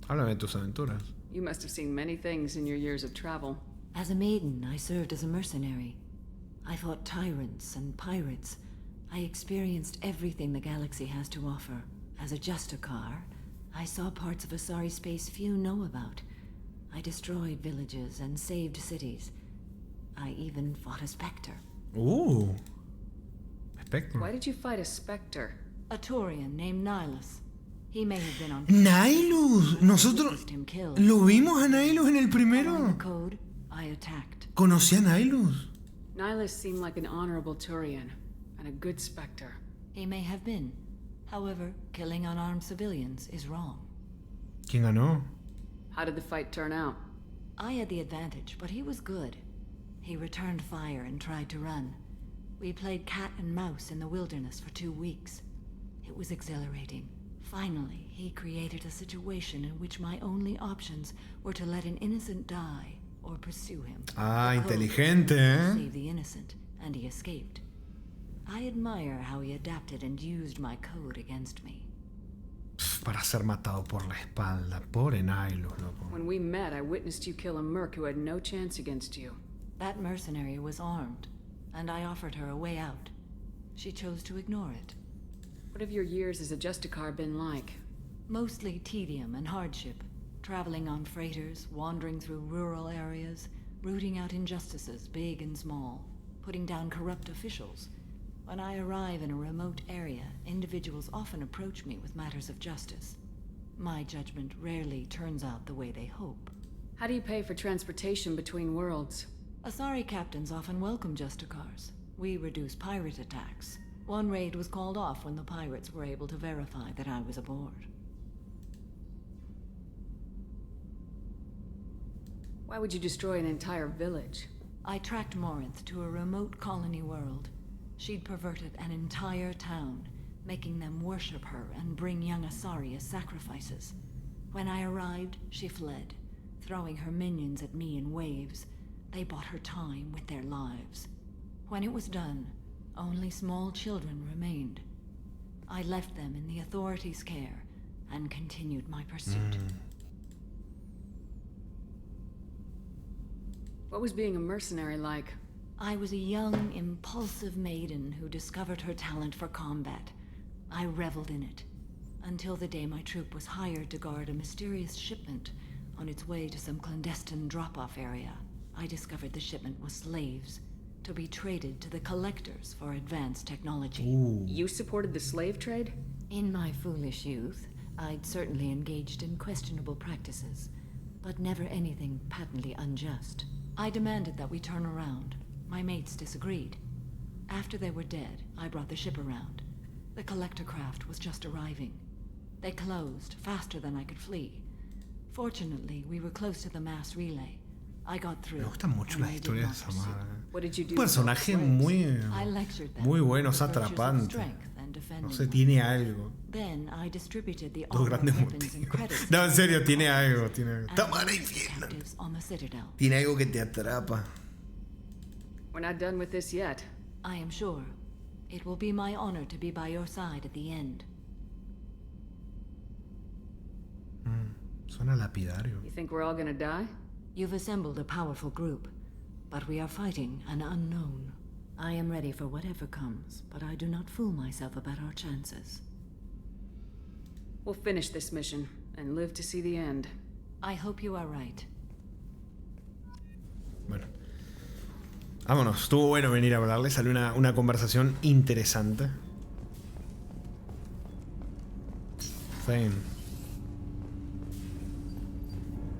Háblame de tus aventuras. You must have seen many things in your years of travel. As a maiden, I served as a mercenary. I fought tyrants and pirates. I experienced everything the galaxy has to offer. As a Justicar, I saw parts of Asari space few know about. I destroyed villages and saved cities. I even fought a Spectre. Spectre. Why did you fight a Spectre? A Taurian named Nihilus. He may have been on... Nihilus. Nosotros lo vimos a Nihilus en el primero. Code, I attacked. ¿Conocí a Nihilus? Nihilus seemed like an honorable Turian and a good Spectre. He may have been. However, killing unarmed civilians is wrong. ¿Quién ganó? How did the fight turn out? I had the advantage, but he was good. He returned fire and tried to run. We played cat and mouse in the wilderness for 2 weeks. It was exhilarating. Finally, he created a situation in which my only options were to let an innocent die or pursue him. Inteligente, ¿eh? Save the innocent, and he escaped. I admire how he adapted and used my code against me. Para ser matado por la espalda. Pobre Nihilus, loco. When we met, I witnessed you kill a merc who had no chance against you. That mercenary was armed, and I offered her a way out. She chose to ignore it. What have your years as a Justicar been like? Mostly tedium and hardship. traveling on freighters, wandering through rural areas, rooting out injustices, big and small, putting down corrupt officials. When I arrive in a remote area, individuals often approach me with matters of justice. My judgment rarely turns out the way they hope. How do you pay for transportation between worlds? Asari captains often welcome Justicars. We reduce pirate attacks. One raid was called off when the pirates were able to verify that I was aboard. Why would you destroy an entire village? I tracked Morinth to a remote colony world. She'd perverted an entire town, making them worship her and bring young Asari as sacrifices. When I arrived, she fled, throwing her minions at me in waves. They bought her time with their lives. When it was done, only small children remained. I left them in the authorities' care and continued my pursuit. What was being a mercenary like? I was a young, impulsive maiden who discovered her talent for combat. I reveled in it, until the day my troop was hired to guard a mysterious shipment on its way to some clandestine drop-off area. I discovered the shipment was slaves, to be traded to the Collectors for advanced technology. You supported the slave trade? In my foolish youth, I'd certainly engaged in questionable practices, but never anything patently unjust. I demanded that we turn around. My mates disagreed. After they were dead, I brought the ship around. The Collector craft was just arriving. They closed faster than I could flee. Fortunately, we were close to the mass relay. I got through. Me gustan mucho las historias de Samara. What did you do? Un personaje muy bueno, es atrapante. No sé, tiene algo. Then I distributed the Dos grandes motivos. No, en serio, tiene algo. Tamara infierno. Tiene algo que te atrapa. We're not done with this yet. I am sure. It will be my honor to be by your side at the end. Suena lapidario. You think we're all gonna die? You've assembled a powerful group, but we are fighting an unknown. I am ready for whatever comes, but I do not fool myself about our chances. We'll finish this mission and live to see the end. I hope you are right. Bueno. Vámonos, estuvo bueno venir a hablarle, salió una conversación interesante. Thane.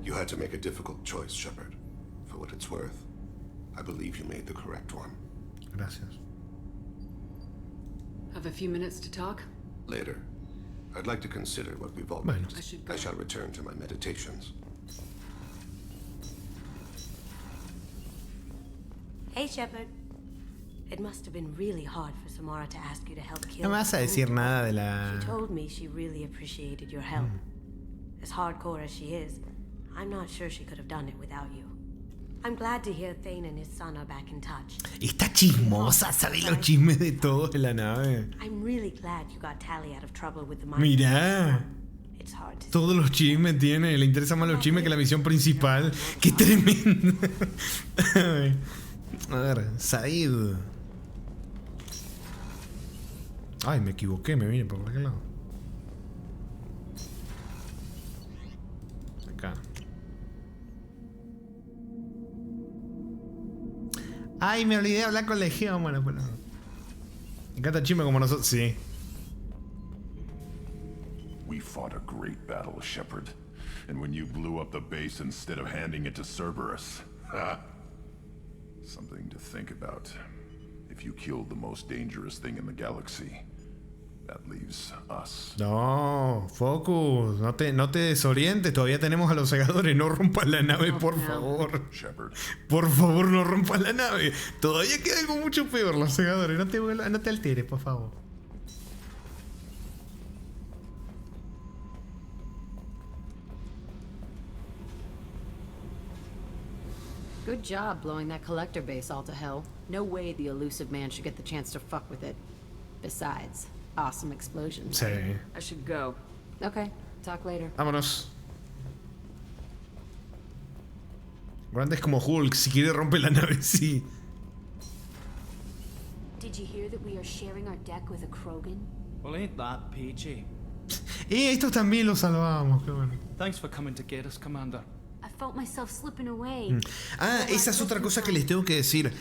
You had to make a difficult choice, Shepard. For what it's worth, I believe you made the correct one. Gracias. Have a few minutes to talk? Later. I'd like to consider what we've all Bueno. I shall return to my meditations. Hey, Shepard. It must have been really hard for Samara to ask you to help kill. No me vas a decir nada de la... She told me she really appreciated your help. As hardcore as she is, I'm not sure she could have done it without you. I'm glad to hear Thane and his son are back in touch. Está chismosa, sabe los chismes de todo en la nave. I'm really glad you got Tali out of trouble with the Mirá. It's hard to Todos los chismes tiene, le interesan más los chismes que la misión principal. ¡Qué tremendo! A ver, Said. Ay, me equivoqué, me vine por aquel lado. Acá. Ay, me olvidé de hablar con Legión. Bueno, bueno. Me encanta chisme como nosotros. Sí. We fought a great battle, Shepard. And when you blew up the base instead of handing it to Cerberus. Something to think about. If you killed the most dangerous thing in the galaxy, that leaves us. No, Focus, no te desorientes, todavía tenemos a los segadores, no rompas la nave, por favor. Shepard. Por favor, no rompas la nave. Todavía queda algo mucho peor, los segadores, no te alteres, por favor. Good job blowing that collector base all to hell. No way the elusive man should get the chance to fuck with it. Besides, awesome explosions. Sí. I should go. Okay, talk later. Vámonos. Grant es como Hulk, si quiere rompe la nave, sí. Did you hear that we are sharing our deck with a Krogan? Well, ain't that peachy? Estos también los salvamos, qué bueno. Thanks for coming to get us, Commander. I felt myself slipping away. Esa es otra cosa que les tengo que decir.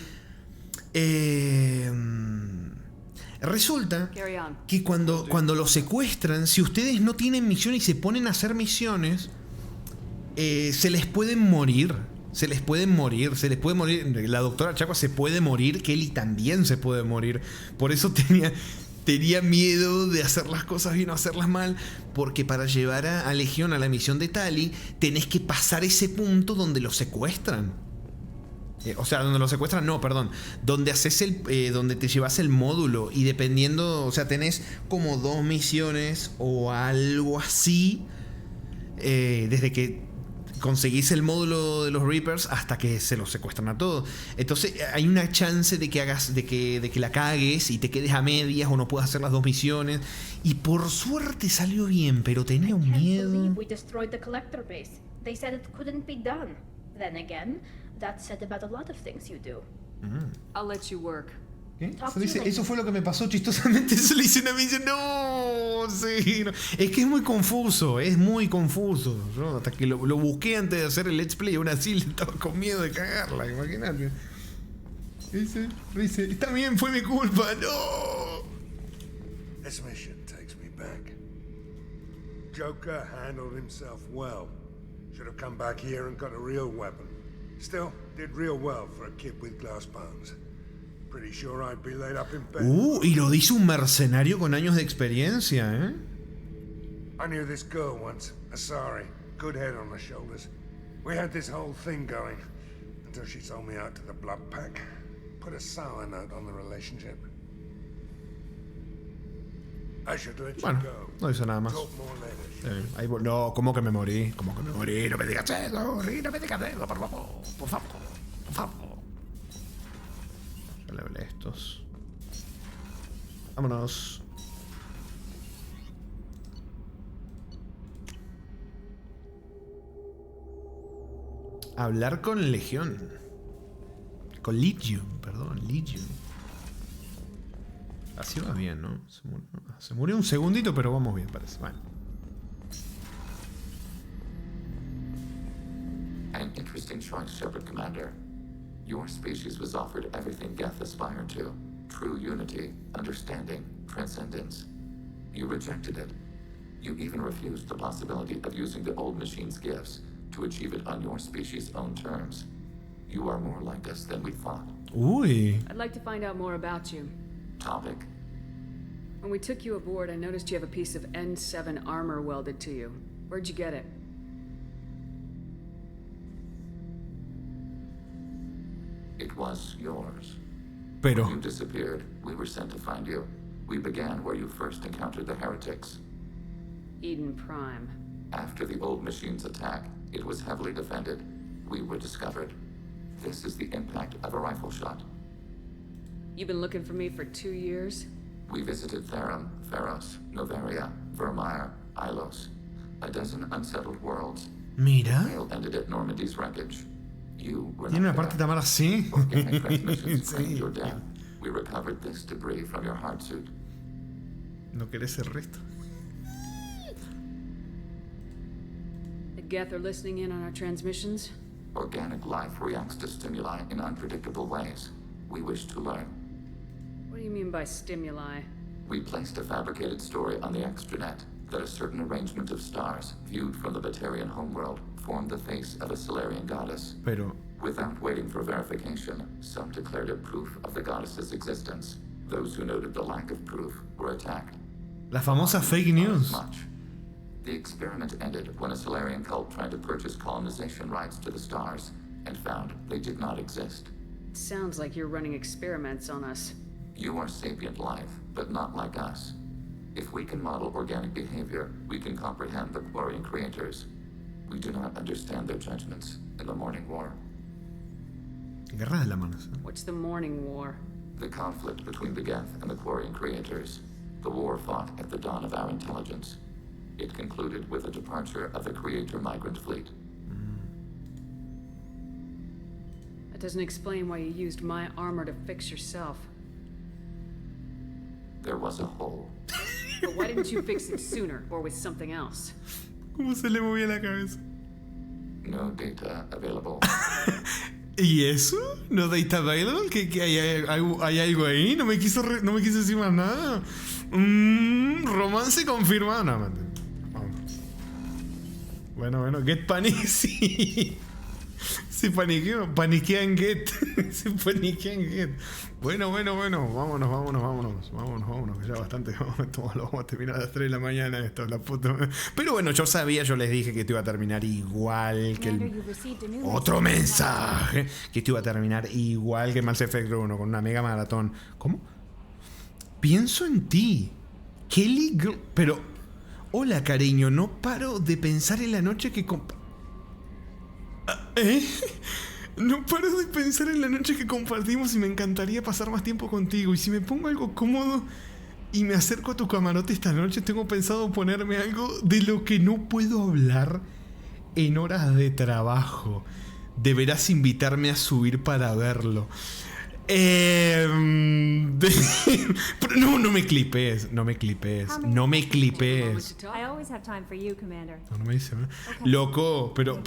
Resulta que cuando los secuestran, si ustedes no tienen misiones y se ponen a hacer misiones, se les pueden morir. Se les puede morir. La doctora Chaqua se puede morir. Kelly también se puede morir. Por eso tenía miedo de hacer las cosas bien o hacerlas mal. Porque para llevar a Legión a la misión de Tali, tenés que pasar ese punto donde los secuestran. Donde los secuestran, no, perdón. Donde donde te llevas el módulo. Y dependiendo, tenés como 2 misiones o algo así. Desde que conseguís el módulo de los Reapers hasta que se los secuestran a todos. Entonces hay una chance de que la cagues y te quedes a medias o no puedas hacer las 2 misiones. Y por suerte salió bien, pero tenía un miedo. We destroyed the collector base. They said it couldn't be done. Then again, that's said about a lot of things you do. I'll let you work. ¿Qué? Eso fue lo que me pasó chistosamente. Eso le hice una misión. No, sí. No. Es que es muy confuso. Yo hasta que lo busqué antes de hacer el Let's Play, aún así le estaba con miedo de cagarla. Imagínate. Dice, está bien, fue mi culpa. No. This mission takes me back. Joker handled himself well. Should have come back here and got a real weapon. Still, did real well for a kid with glass bones. Pretty sure I'd be laid up in bed. Y lo dice un mercenario con años de experiencia, ¿eh? I knew this girl once, Asari. Good head on her shoulders. We had this whole thing going until she sold me out to the Blood Pack. Put a sour note on the relationship. I should let you go. No hizo nada más. No, ¿cómo que me morí? No me digas eso, no me digas eso, por favor. Ya le hablé a estos. Vámonos. Hablar con Legión. Con Legion. Así va bien, ¿no? Se murió un segundito, pero vamos bien, parece. Bueno. An interesting choice, Shepard Commander. Your species was offered everything Geth aspired to. True unity, understanding, transcendence. You rejected it. You even refused the possibility of using the old machine's gifts to achieve it on your species' own terms. You are more like us than we thought. Uy. I'd like to find out more about you. Topic. When we took you aboard, I noticed you have a piece of N7 armor welded to you. Where'd you get it? It was yours. Pero... When you disappeared, we were sent to find you. We began where you first encountered the heretics. Eden Prime. After the old machine's attack, it was heavily defended. We were discovered. This is the impact of a rifle shot. You've been looking for me for 2 years? We visited Therum, Pharos, Novaria, Vermeer, Ilos. A dozen unsettled worlds. Mira. The tale ended at Normandy's wreckage. You were Tiene una parte tan mala así. Organic transmissions claimed your death. We recovered this debris from your hard suit. ¿No querés el resto? The Geth are listening in on our transmissions? Organic life reacts to stimuli in unpredictable ways. We wish to learn. What do you mean by stimuli? We placed a fabricated story on the extranet that a certain arrangement of stars, viewed from the Batarian homeworld, formed the face of a Solarian goddess. Pero... Without waiting for verification, some declared it proof of the goddess's existence. Those who noted the lack of proof were attacked. La famosa fake news. Much. The experiment ended when a Solarian cult tried to purchase colonization rights to the stars and found they did not exist. It sounds like you're running experiments on us. You are sapient life, but not like us. If we can model organic behavior, we can comprehend the Quarian creators. We do not understand their judgments in the Morning War. Guerra de las manos. What's the Morning War? The conflict between the Geth and the Quarian creators. The war fought at the dawn of our intelligence. It concluded with the departure of the Creator migrant fleet. That doesn't explain why you used my armor to fix yourself. There was a hole. But why didn't you fix it sooner, or with something else? ¿Cómo se le movía la cabeza? No data available. ¿Y eso? ¿No data available? ¿Que hay algo ahí? No me quiso decir más nada. Romance confirmado. No, vamos. Bueno, Get Panic, sí. Se paniqueó. Paniquea en Get. Se paniquea en Get. Bueno. Vámonos. Ya bastante. Lo vamos a terminar a las 3 de la mañana esto, la puta. Pero bueno, yo les dije que esto iba a terminar igual que el... Otro mensaje. Que esto iba a terminar igual que Mass Effect 1, con una mega maratón. ¿Cómo? Pienso en ti. Kelly... Pero... Hola, cariño. No paro de pensar en la noche que... No paro de pensar en la noche que compartimos y me encantaría pasar más tiempo contigo. Y si me pongo algo cómodo y me acerco a tu camarote esta noche, tengo pensado ponerme algo de lo que no puedo hablar en horas de trabajo. Deberás invitarme a subir para verlo. No me clipes. No me dice, ¿no? Loco, pero,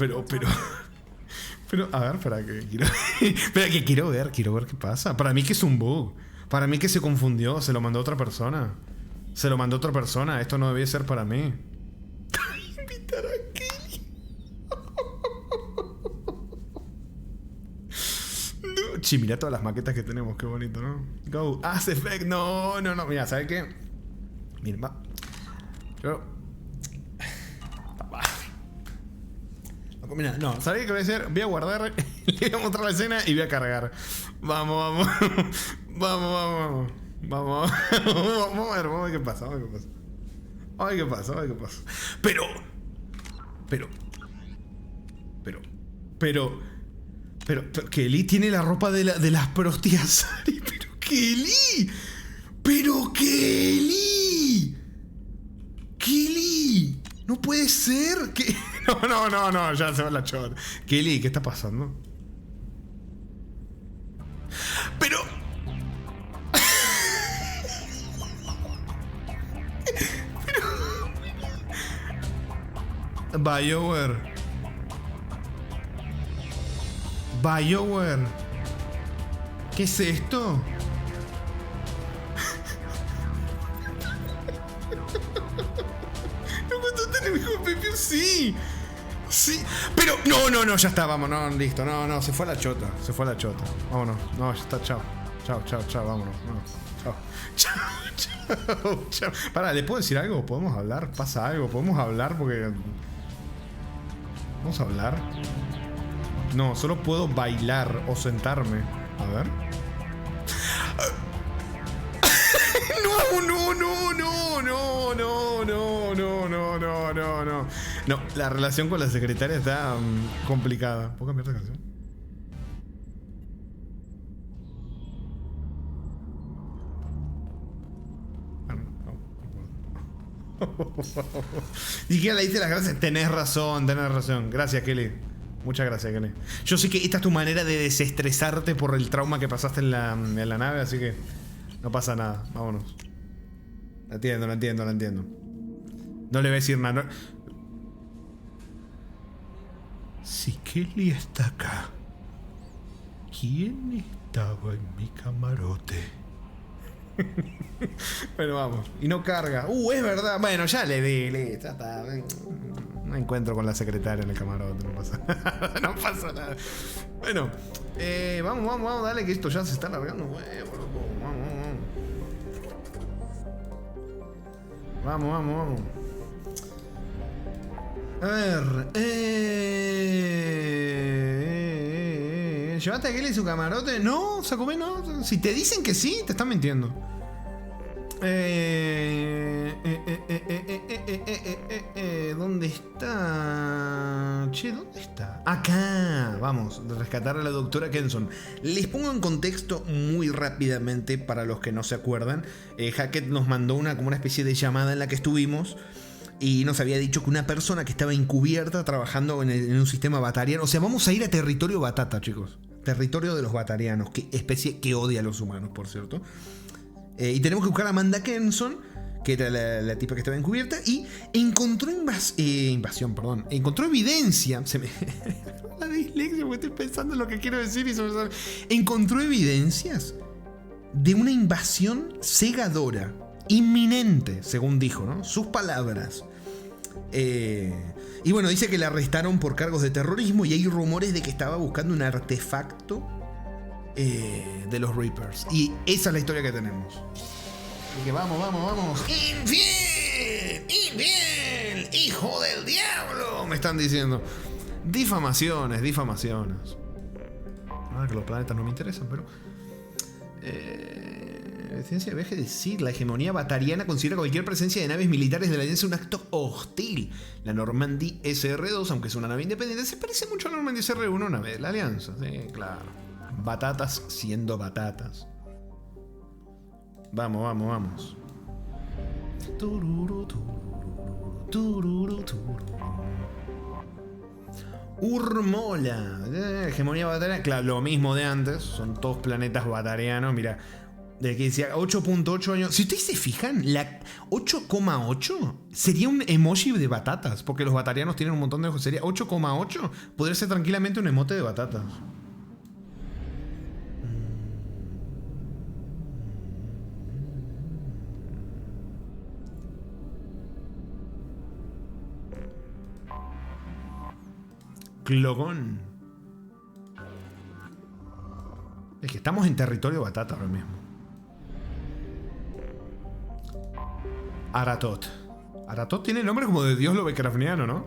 a ver, espera que quiero ver qué pasa. Para mí que es un bug. Para mí que se confundió, se lo mandó otra persona. Esto no debía ser para mí. Invitar a Kelly. No. Che, mira todas las maquetas que tenemos, qué bonito, ¿no? Go, Mass Effect, no. Mira, ¿sabes qué? Mira, Mira, no, ¿sabes qué voy a hacer? Voy a guardar, le voy a mostrar la escena y voy a cargar. Vamos a ver qué pasa. Pero Kelly tiene la ropa de las prostias. Pero Kelly, no puede ser que... No, ya se va la chota. Kelly, ¿qué está pasando? Pero... BioWare. ¿Qué es esto? Sí. Pero no, ya está, vamos, listo. No, se fue a la chota. Vámonos. No, ya está, chao, vámonos. Chao. Pará, ¿le puedo decir algo? ¿Podemos hablar? ¿Pasa algo? ¿Podemos hablar? Porque... ¿Vamos a hablar? No, solo puedo bailar o sentarme. A ver. No, la relación con la secretaria está complicada. ¿Puedo cambiar de canción? Y que le dice las gracias. Tenés razón. Gracias, Kelly. Muchas gracias, Kelly. Yo sé que esta es tu manera de desestresarte por el trauma que pasaste en la nave, así que no pasa nada. Vámonos. La entiendo. No le voy a decir nada. No. Si Kelly está acá, ¿quién estaba en mi camarote? Bueno, vamos. Y no carga. Es verdad. Bueno, ya le di. Ya está. No encuentro con la secretaria en el camarote. No pasa nada. Bueno, vamos, dale, que esto ya se está alargando. Vamos. A ver. ¿Llevaste a Kelly su camarote? No, Sakumi, no. Si te dicen que sí, te están mintiendo. ¿Dónde está? Che, ¿dónde está? Acá. Vamos, rescatar a la doctora Kenson. Les pongo en contexto muy rápidamente para los que no se acuerdan. Hackett nos mandó como una especie de llamada en la que estuvimos y nos había dicho que una persona que estaba encubierta trabajando en un sistema batariano. O sea, vamos a ir a territorio batata, chicos. Territorio de los batarianos, que especie que odia a los humanos, por cierto. Y tenemos que buscar a Amanda Kenson, que era la tipa que estaba encubierta, y encontró encontró evidencia. Se me la dislexia porque estoy pensando en lo que quiero decir y se me sale. Encontró evidencias de una invasión cegadora, inminente, según dijo, ¿no? Sus palabras. Y bueno, dice que la arrestaron por cargos de terrorismo y hay rumores de que estaba buscando un artefacto de los Reapers. Y esa es la historia que tenemos. Así que vamos. ¡Infiel! ¡Infiel! ¡Hijo del diablo! Me están diciendo. Difamaciones. Ah, que los planetas no me interesan, pero... Evidencia de viaje de Sith. La hegemonía batariana considera cualquier presencia de naves militares de la Alianza un acto hostil. La Normandy SR-2, aunque es una nave independiente, se parece mucho a la Normandy SR-1, nave de la Alianza. Sí, claro. Batatas siendo batatas. Vamos. Urmola. Hegemonía batariana. Claro, lo mismo de antes. Son todos planetas batarianos. Mira. De que decía 8.8 años. Si ustedes se fijan, la 8,8 sería un emoji de batatas. Porque los batarianos tienen un montón de ojos. Sería 8,8. Podría ser tranquilamente un emote de batatas. Clogón. Es que estamos en territorio batata ahora mismo. Aratot. Aratot tiene el nombre como de dios lovecraftiano, ¿no?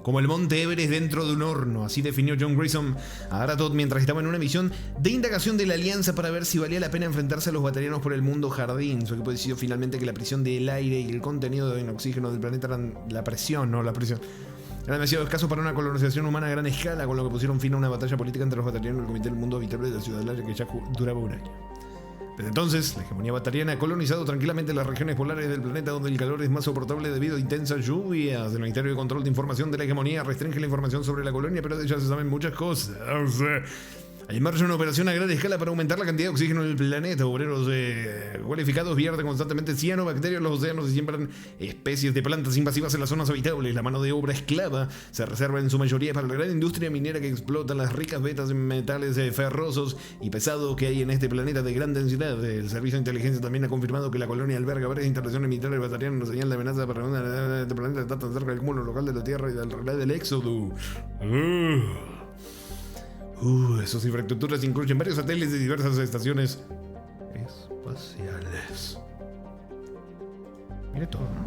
Como el monte Everest dentro de un horno. Así definió John Grayson a Aratot mientras estaba en una misión de indagación de la Alianza para ver si valía la pena enfrentarse a los batarianos por el mundo jardín. Su equipo decidió finalmente que la presión del aire y el contenido en oxígeno del planeta eran la presión, no la presión. Era demasiado escaso para una colonización humana a gran escala, con lo que pusieron fin a una batalla política entre los batarianos y el Comité del Mundo Habitable de la Ciudad del Aire que ya duraba un año. Desde entonces, la hegemonía batariana ha colonizado tranquilamente las regiones polares del planeta donde el calor es más soportable debido a intensas lluvias. El Ministerio de Control de Información de la Hegemonía restringe la información sobre la colonia, pero de ella se saben muchas cosas. O sea, hay en marcha una operación a gran escala para aumentar la cantidad de oxígeno en el planeta. Obreros cualificados vierten constantemente cianobacterias en los océanos y siembran especies de plantas invasivas en las zonas habitables. La mano de obra esclava se reserva en su mayoría para la gran industria minera que explota las ricas vetas en metales ferrosos y pesados que hay en este planeta de gran densidad. El Servicio de Inteligencia también ha confirmado que la colonia alberga varias instalaciones militares batarianas. Una señal de amenaza para este planeta está tan cerca del cúmulo local de la Tierra y del relé del éxodo. Sus infraestructuras incluyen varios satélites de diversas estaciones espaciales. Mire todo, ¿no?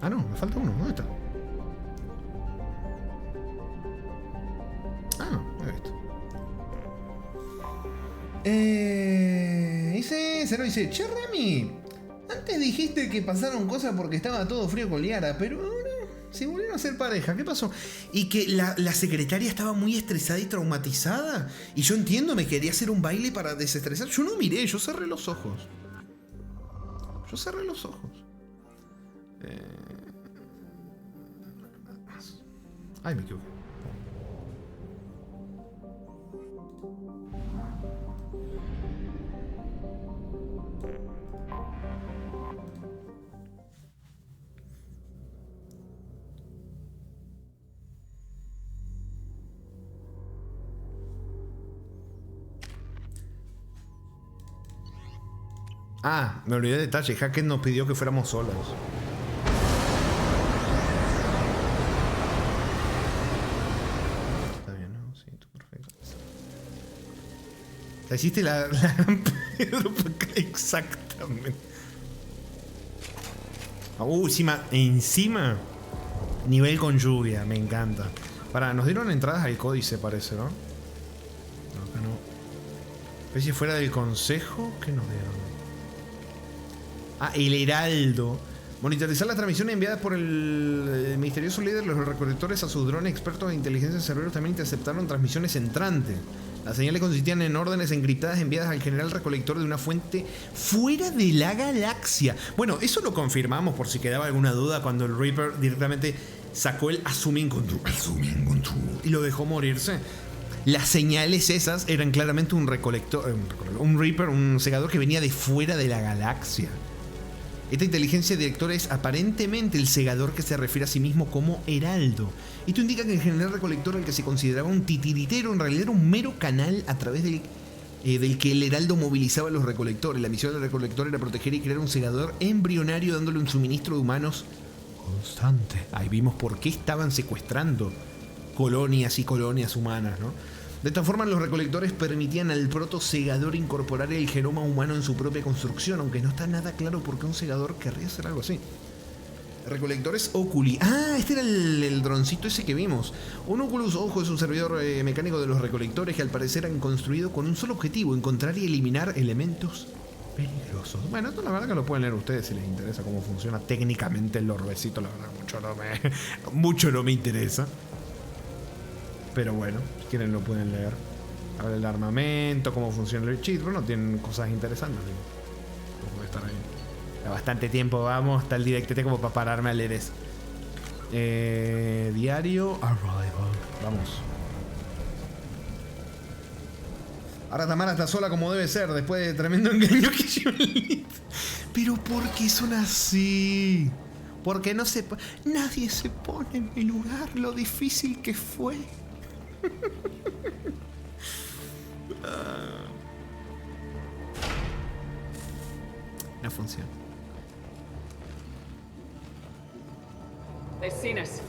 Ah, no, me falta uno. ¿Dónde está? Ah, he visto. Cero dice, che, Rami, antes dijiste que pasaron cosas porque estaba todo frío con Liara, pero ahora se volvieron a ser pareja. ¿Qué pasó? Y que la secretaria estaba muy estresada y traumatizada. Y yo entiendo, me quería hacer un baile para desestresar. Yo no miré, yo cerré los ojos. Ay, me equivoqué. Ah, me olvidé de detalle. Hackett nos pidió que fuéramos solos. Está bien, ¿no? Sí, tú perfecto. Te hiciste la Pedro exactamente. Encima. Nivel con lluvia, me encanta. Pará, nos dieron entradas al códice, parece, ¿no? No, acá no. Especie fuera del consejo, ¿qué nos dieron? Ah, el Heraldo. Monitorizar las transmisiones enviadas por el misterioso líder. Los recolectores a sus drones expertos de inteligencia cerberos también interceptaron transmisiones entrantes. Las señales consistían en órdenes encriptadas enviadas al general recolector de una fuente fuera de la galaxia. Bueno, eso lo confirmamos por si quedaba alguna duda cuando el Reaper directamente sacó el Assuming Control y lo dejó morirse. Las señales esas eran claramente un recolector, un Reaper, un segador que venía de fuera de la galaxia. Esta inteligencia directora es aparentemente el segador que se refiere a sí mismo como heraldo. Esto indica que el general recolector, al que se consideraba un titiritero, en realidad era un mero canal a través del que el heraldo movilizaba a los recolectores. La misión del recolector era proteger y crear un segador embrionario, dándole un suministro de humanos constante. Ahí vimos por qué estaban secuestrando colonias y colonias humanas, ¿no? De esta forma, los recolectores permitían al proto-segador incorporar el genoma humano en su propia construcción, aunque no está nada claro por qué un segador querría hacer algo así. Recolectores Oculi. Ah, este era el droncito ese que vimos. Un Oculus Ojo es un servidor mecánico de los recolectores que al parecer han construido con un solo objetivo: encontrar y eliminar elementos peligrosos. Bueno, esto la verdad que lo pueden leer ustedes si les interesa cómo funciona técnicamente el orbecito. La verdad, mucho no me interesa. Pero bueno, si quieren lo pueden leer. A ver el armamento, cómo funciona el cheat. Bueno, tienen cosas interesantes. Puede estar ahí. A bastante tiempo vamos. Está el directete como para pararme a leer eso. Diario Arrival. Vamos. Ahora Tamara está sola como debe ser, después de tremendo engaño que yo le hice. Pero ¿por qué son así? Porque no se... Nadie se pone en mi lugar, lo difícil que fue. No funciona. They've seen us.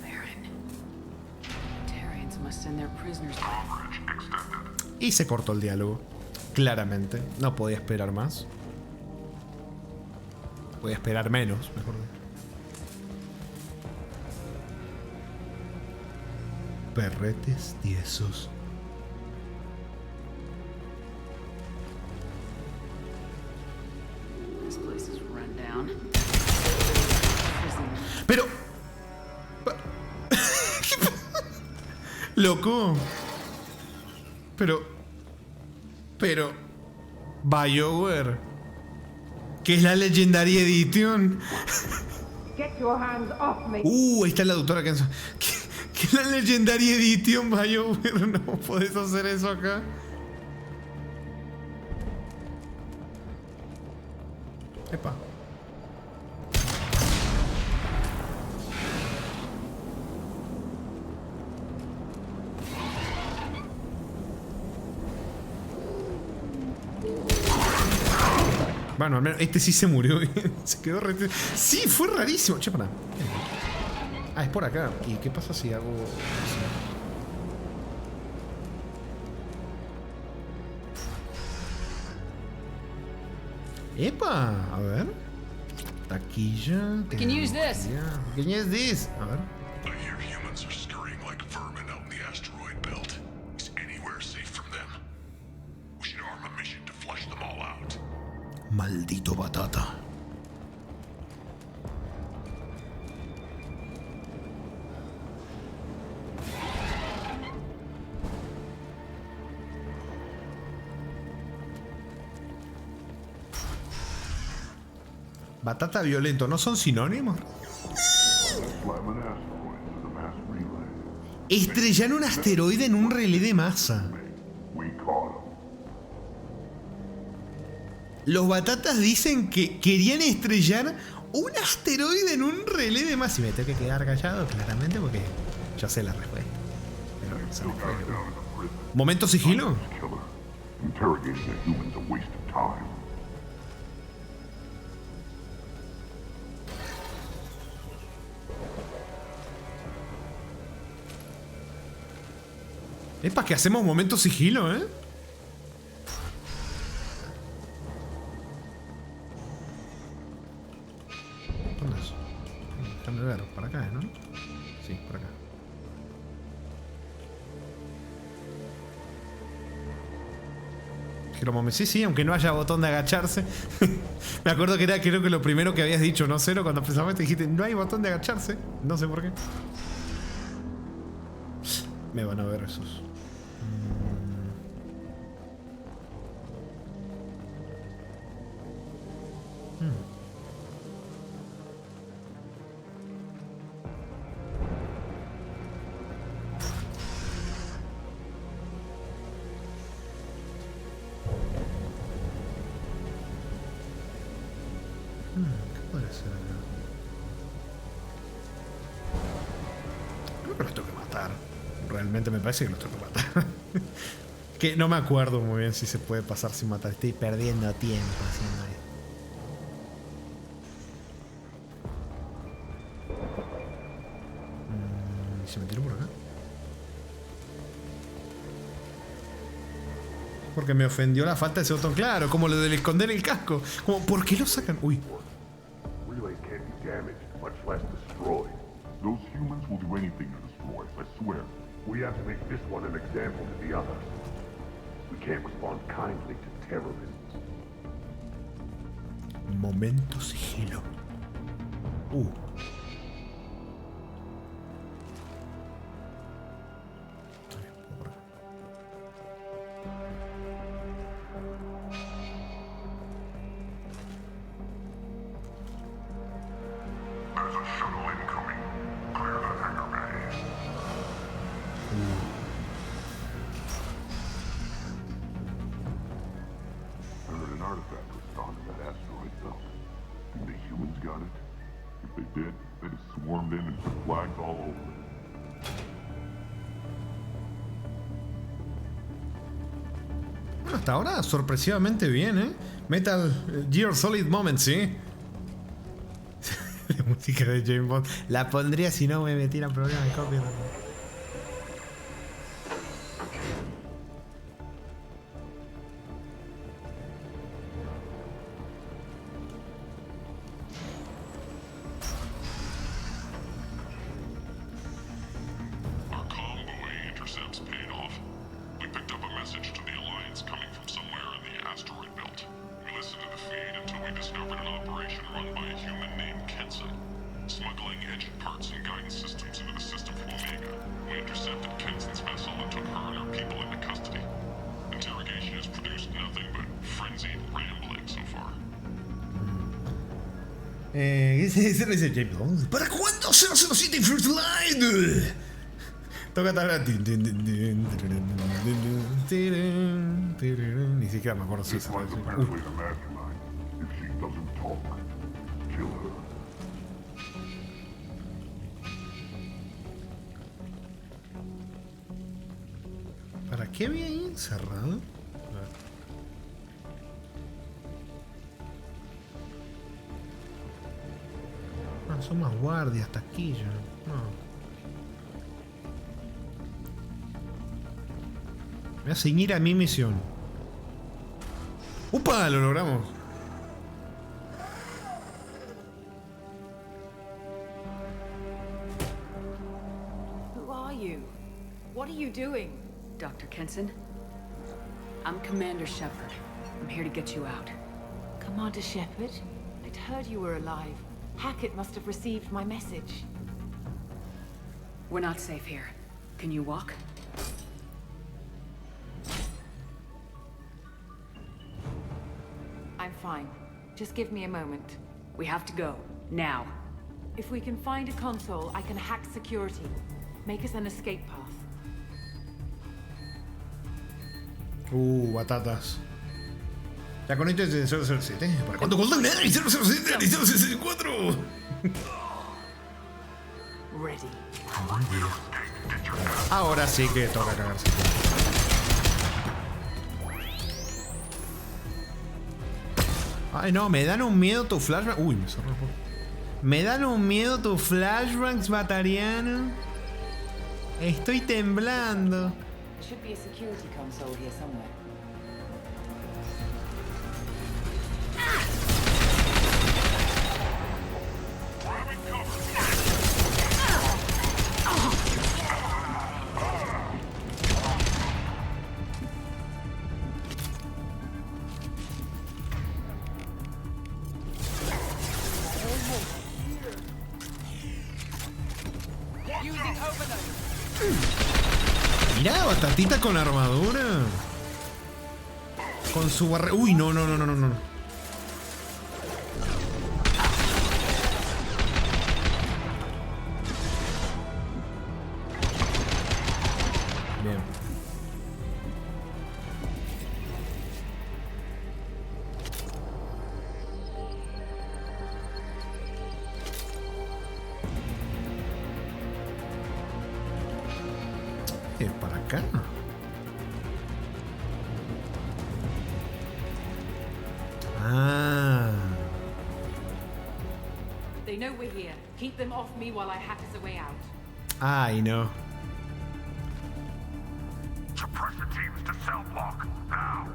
Baron. Tarians must send their prisoners. Y se cortó el diálogo. Claramente. No podía esperar más. Podía esperar menos, mejor dicho. Perretes tiesos. This place is run down. Pero... Loco. Pero... BioWare. ¿Qué es la Legendary Edition? Get your hands off me. Ahí está la doctora Kenzo. ¿Qué es la Legendary Edition, BioWare? No podés hacer eso acá. Epa. Bueno, al menos este sí se murió. Se quedó re... Sí, fue rarísimo. Che, pará. Ah, es por acá. ¿Y qué pasa si hago...? ¡Epa! A ver. Taquilla. We can use this. We can use this. A ver. I hear humans are scurrying like vermin out in the asteroid belt. Is anywhere safe from them? We should arm a mission to flush them all out. Maldito Batata. Batata violento, ¿no son sinónimos? Estrellar un asteroide en un relé de masa. Los batatas dicen que querían estrellar un asteroide en un relé de masa. Y me tengo que quedar callado, claramente, porque yo sé la respuesta. Pero se me fue. ¿Momento sigilo? Epa, que hacemos momento sigilo, ¿eh? ¿Dónde es? Déjame ver, para acá, ¿no? Sí, por acá. Sí, aunque no haya botón de agacharse. Me acuerdo que era, creo que lo primero que habías dicho, ¿no, Cero? Cuando precisamente dijiste, no hay botón de agacharse. No sé por qué. Me van a ver esos. hacer acá? Creo que los tengo que matar. Realmente me parece que los tengo que matar. Que no me acuerdo muy bien si se puede pasar sin matar. Estoy perdiendo tiempo haciendo esto. ¿Se me tiró por acá? Porque me ofendió la falta de ese botón. Claro, como lo del esconder el casco. Como, ¿por qué lo sacan? Uy. Relay can't be damaged, much less destroyed. Those humans will do anything to destroy us, I swear. We have to make this one an example to the others. We can't respond kindly to terrorists. Momento sigilo. There's a shuttle incoming. Clear the hangar bay. I heard an artifact was found in that asteroid belt. Think the humans got it? If they did, they'd have swarmed in and put flags all over it. Bueno, hasta ahora sorpresivamente bien, ¿eh? Metal Gear Solid Moments, ¿sí? La música de James Bond. La pondría si no me metieran problemas de copia. Our convoy intercepts paid off. We picked up a message to the Alliance coming from somewhere in the asteroid belt. We listened to the feed until we discovered an operation run by a human named Kenson, smuggling engine parts and guidance systems into the system from Omega. We intercepted Kenson's vessel and took her and her people into custody. Interrogation has produced nothing but frenzied rambling so far. Ese no es James Bond. ¿Para cuándo 007 First Light? Toca tal. Ni siquiera me acuerdo si es. Apparently the mastermind. If she doesn't talk, kill her. ¿Para qué había ahí encerrado? Ah, son más guardias, taquilla. No. Me voy a ceñir a mi misión. ¡Upa! Lo logramos. Who are you? What are you doing? Dr. Kenson? I'm Commander Shepard. I'm here to get you out. Commander Shepard? I'd heard you were alive. Hackett must have received my message. We're not safe here. Can you walk? I'm fine. Just give me a moment. We have to go. Now. If we can find a console, I can hack security. Make us an escape path. Batatas. Ya con esto es de 007. ¿Para cuánto Golden Eye? 007 y 064. Ready. Ahora sí que toca cagarse. Ay no, me dan un miedo tu flashback. Uy, me cerró el juego. Me dan un miedo tus flashbacks, Batariano. Estoy temblando. There should be a security console here somewhere. Mirá, Batatita con la armadura. Con su barra. Uy, no. Bien. Ah. They know we're here. Keep them off me while I hack us a way out. Ay, no. Suppressor teams to cell block, now!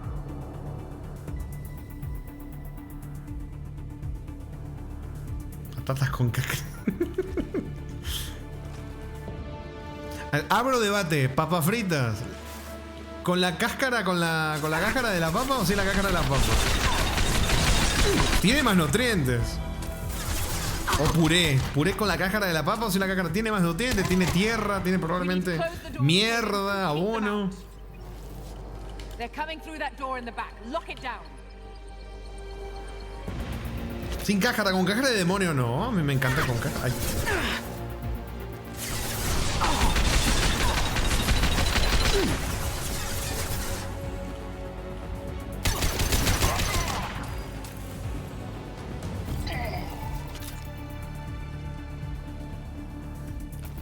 Patatas con caca. Abro debate, papas fritas. ¿Con la cáscara, con la cáscara de la papa o sin la cáscara de la papa? Tiene más nutrientes. O puré. ¿Puré con la cáscara de la papa o sin la cáscara? Tiene más nutrientes, tiene tierra, tiene probablemente mierda, abono. They're coming through that door in the back. Lock it down. Sin cáscara, con cáscara de demonio no. A mí me encanta con cáscara. Ay.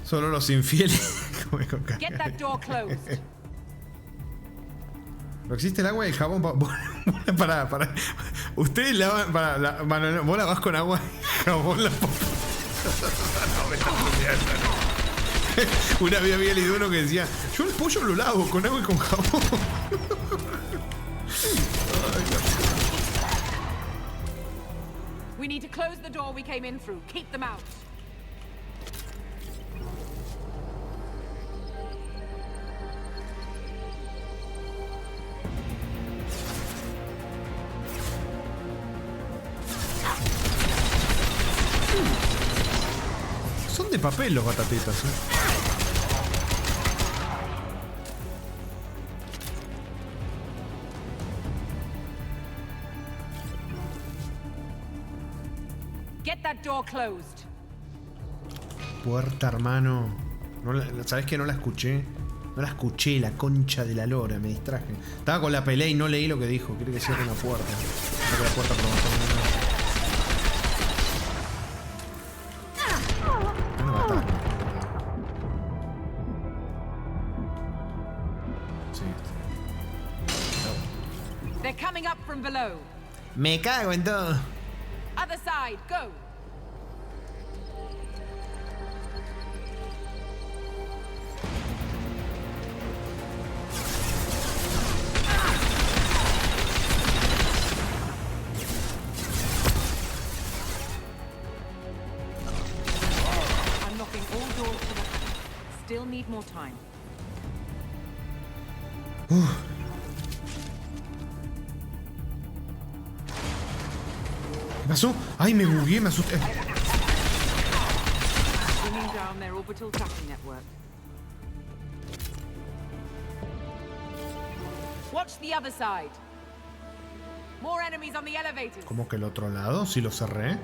Solo los infieles comen con Get that cáscara. door closed. ¿No existe el agua y el jabón? Para. Ustedes lavan. Manuel, vos lavas con agua y jabón la papa. No, me estás peleando. Una vez había leído uno que decía: yo el pollo lo lavo con agua y con jabón. We need to close the door we came in through. Keep them out. Son de papel los batatitas, Get that door closed. Puerta, hermano. ¿Sabés que no la escuché? No la escuché, la concha de la lora, me distraje. Estaba con la pelea y no leí lo que dijo. Quiere que cierre una puerta. Cierre la puerta por They're coming up from below. Me cago en todo. Other side, go. I'm knocking all doors to the house. Still need more time. ¿Qué pasó? Ay, me bugué, me asusté. Bringing down their orbital tracking network. Watch the other side. More enemies on the elevators. ¿Cómo que el otro lado? Si lo cerré.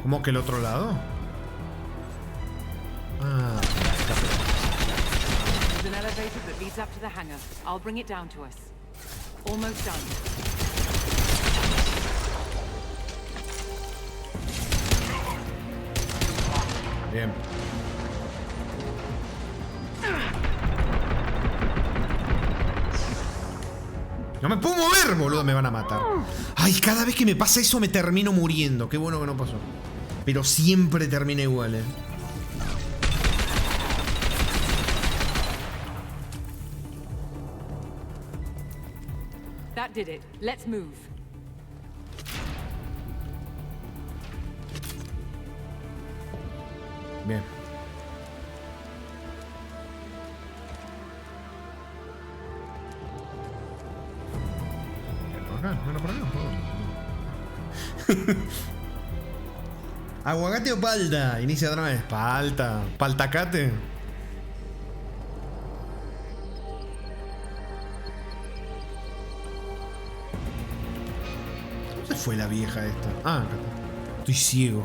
¿Cómo que el otro lado? Ah, There's an elevator that leads up to the hangar. I'll bring it down to us. Almost done. bien. No me puedo mover, boludo, me van a matar. Ay, cada vez que me pasa eso me termino muriendo. Qué bueno que no pasó. Pero siempre termina igual, That did it. Let's move. Bien. Por acá, bueno, por acá. Aguacate o palta. Inicia otra vez. Palta. Paltacate. ¿Dónde fue la vieja esta? Ah, acá está. Estoy ciego.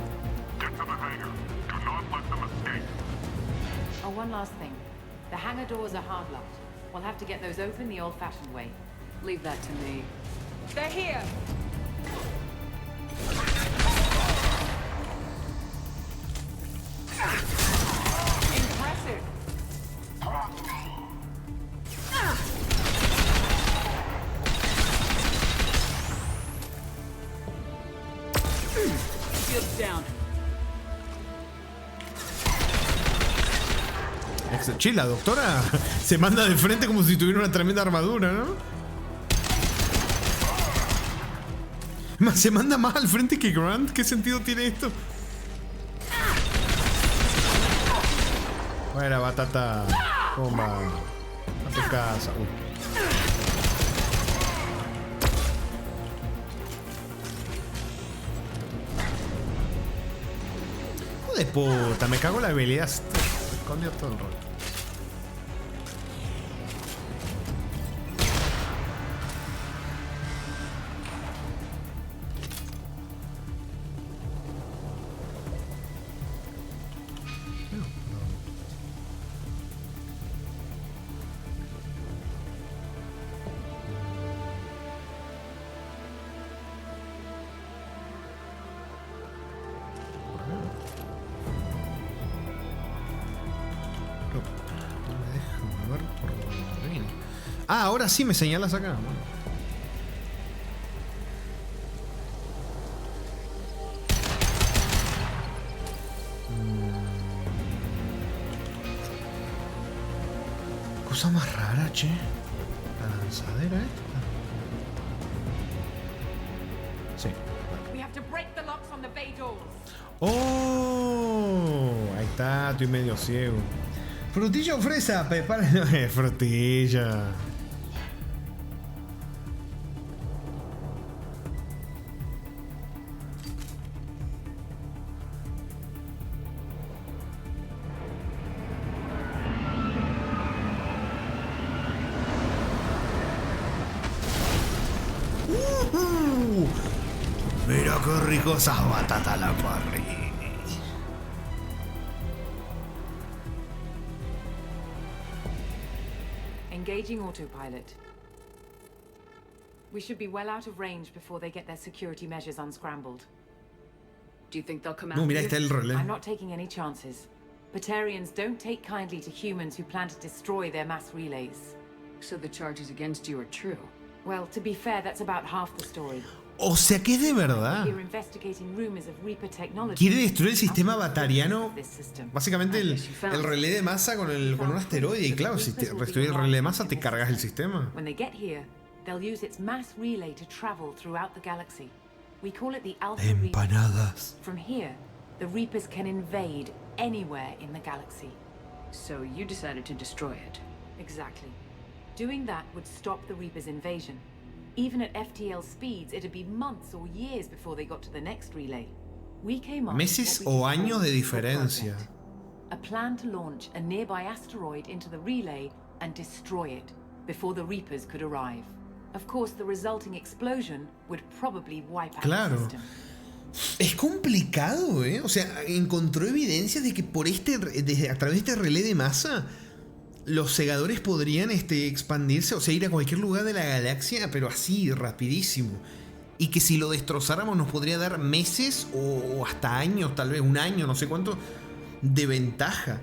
Oh, one last thing. The hangar doors are hard locked. We'll have to get those open the old-fashioned way. Leave that to me. They're here! Impressive! Che, la doctora se manda de frente como si tuviera una tremenda armadura, ¿no? Se manda más al frente que Grant. ¿Qué sentido tiene esto? Fuera, batata. Toma. A tu casa. Hijo de puta, me cago en la habilidad. Se escondió todo el rol. Ah, ahora sí me señalas acá. Bueno. Cosa más rara, che. La lanzadera esta. Sí. Oh, ahí está, estoy medio ciego. ¿Frutilla o fresa? No, frutilla. Mira qué rico esas batatas a la parrilla. Engaging autopilot. We should be well out of range before they get their security measures unscrambled. Do you think they'll come No, after mira, you? está el relé. I'm not taking any chances. Batarians don't take kindly to humans who plan to destroy their mass relays. So the charges against you are true. Well, to be fair, that's about half the story. O sea que es de verdad. We're investigating rumors of Reaper technology. Quiere destruir el sistema batariano. Básicamente el relé de masa con un asteroide. Y claro, si te destruye el relé de masa, te cargas el sistema. When they get here, they'll use its mass relay to travel throughout the galaxy. We call it the Alpha Empanadas. Reaper. From here, the Reapers can invade anywhere in the galaxy. So you decided to destroy it. Exactly. Doing that would stop the Reapers' invasion. Even at FTL speeds, it'd be months or years before they got to the next relay. We came up Meses o años de diferencia. a plan to launch a nearby asteroid into the relay and destroy it before the Reapers could arrive. Of course, the resulting explosion would probably wipe out the system. Es complicado, ¿eh? O sea, encontró evidencias de que por a través de este relé de masa, los segadores podrían expandirse, o sea, ir a cualquier lugar de la galaxia, pero así, rapidísimo. Y que si lo destrozáramos nos podría dar meses o hasta años, tal vez un año, no sé cuánto, de ventaja.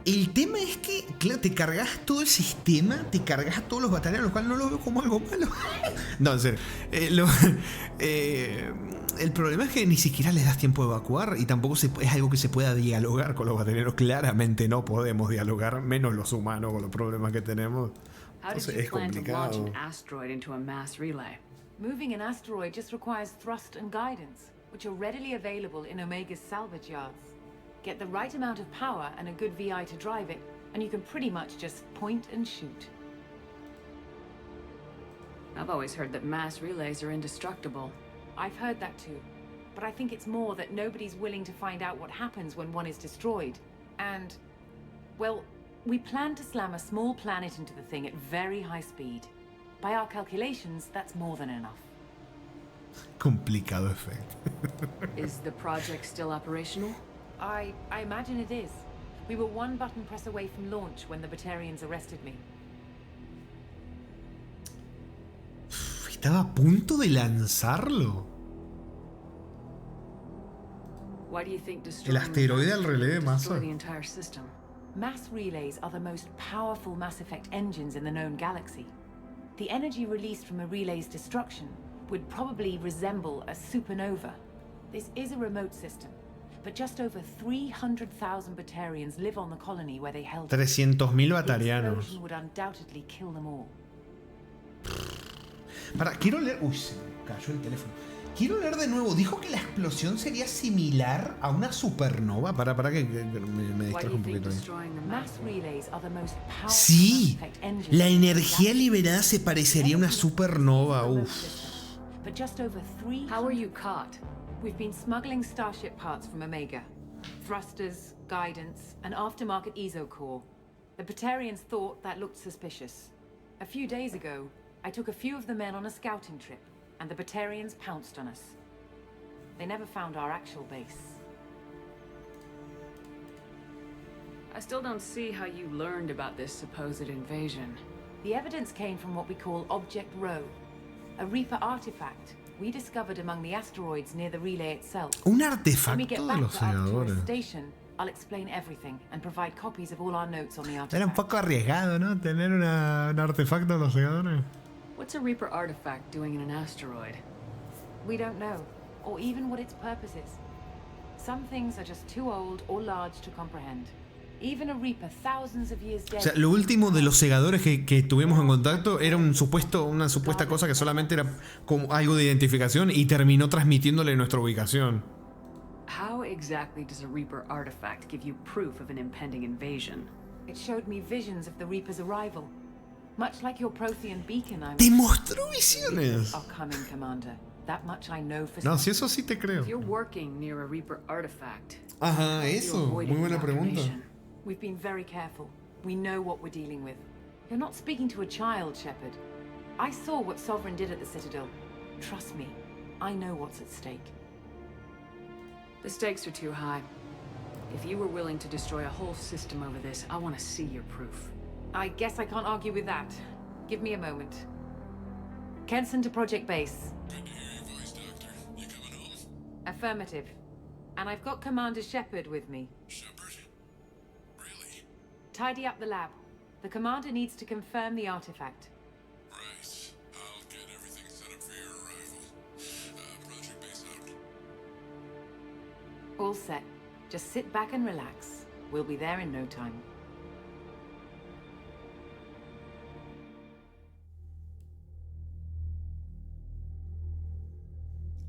El tema es que, claro, te cargas todo el sistema, te cargas a todos los batarianos, lo cual no lo veo como algo malo. No, en serio. El problema es que ni siquiera les das tiempo de evacuar y tampoco es algo que se pueda dialogar con los batarianos. Claramente no podemos dialogar, menos los humanos con los problemas que tenemos. Entonces es complicado. Moving an asteroid just requires thrust and guidance, which are readily available in Omega's salvage yards. Get the right amount of power and a good VI to drive it, and you can pretty much just point and shoot. I've always heard that mass relays are indestructible. I've heard that too, but I think it's more that nobody's willing to find out what happens when one is destroyed. And, well, we plan to slam a small planet into the thing at very high speed. By our calculations, that's more than enough. Complicado efecto. Is the project still operational? I imagine it is. We were one button press away from launch when the Batarians arrested me. Estaba a punto de lanzarlo. Why do you think El asteroide al relé de masa. the entire system? Mass relays are the most powerful Mass Effect engines in the known galaxy. The energy released from a relay's destruction would probably resemble a supernova. This is a remote system, but just over 300,000 Batarians live on the colony where they held 300.000 batarianos. The explosion would undoubtedly kill them all. Para, quiero leer... Uy, se me cayó el teléfono. Quiero leer de nuevo. Dijo que la explosión sería similar a una supernova. Para que me distrajo un poquito ahí. Sí, la energía liberada se parecería a una supernova. Uf. But just over 3. How were you caught? We've been smuggling Starship parts from Omega. Thrusters, guidance, and aftermarket ESO core. The Batarians thought that looked suspicious. A few days ago, I took a few of the men on a scouting trip, and the Batarians pounced on us. They never found our actual base. I still don't see how you learned about this supposed invasion. The evidence came from what we call Object Rho, a Reaper artifact we discovered among the asteroids near the relay itself. Un When we artefacto get de back los to our segadores. tourist station, I'll explain everything and provide copies of all our notes on the Era un artifact. poco arriesgado, ¿no? Tener un artefacto de los segadores. What's a Reaper artifact doing in an asteroid? We don't know, or even what its purpose is. Some things are just too old or large to comprehend. Even a Reaper thousands of years O dead. sea, lo último de los segadores que tuvimos en contacto era una supuesta cosa que solamente era como algo de identificación y terminó transmitiéndole nuestra ubicación. How exactly does a Reaper artifact give you proof of an impending invasion? It showed me visions of the Reaper's arrival. Much like your Prothean beacon, I'm... ¡Te mostró visiones! Are coming, Commander. That much I know for No, certain. si eso sí te creo. If you're working near a Reaper artifact, Ajá, how are you eso. Muy avoiding buena pregunta. indoctrination? We've been very careful. We know what we're dealing with. You're not speaking to a child, Shepard. I saw what Sovereign did at the Citadel. Trust me, I know what's at stake. The stakes are too high. If you were willing to destroy a whole system over this, I want to see your proof. I guess I can't argue with that. Give me a moment. Kenson to Project Base. Affirmative. And I've got Commander Shepard with me. Tidy up the lab. The commander needs to confirm the artifact. Right. I'll get everything set up for your arrival. Project Base out. All set. Just sit back and relax. We'll be there in no time.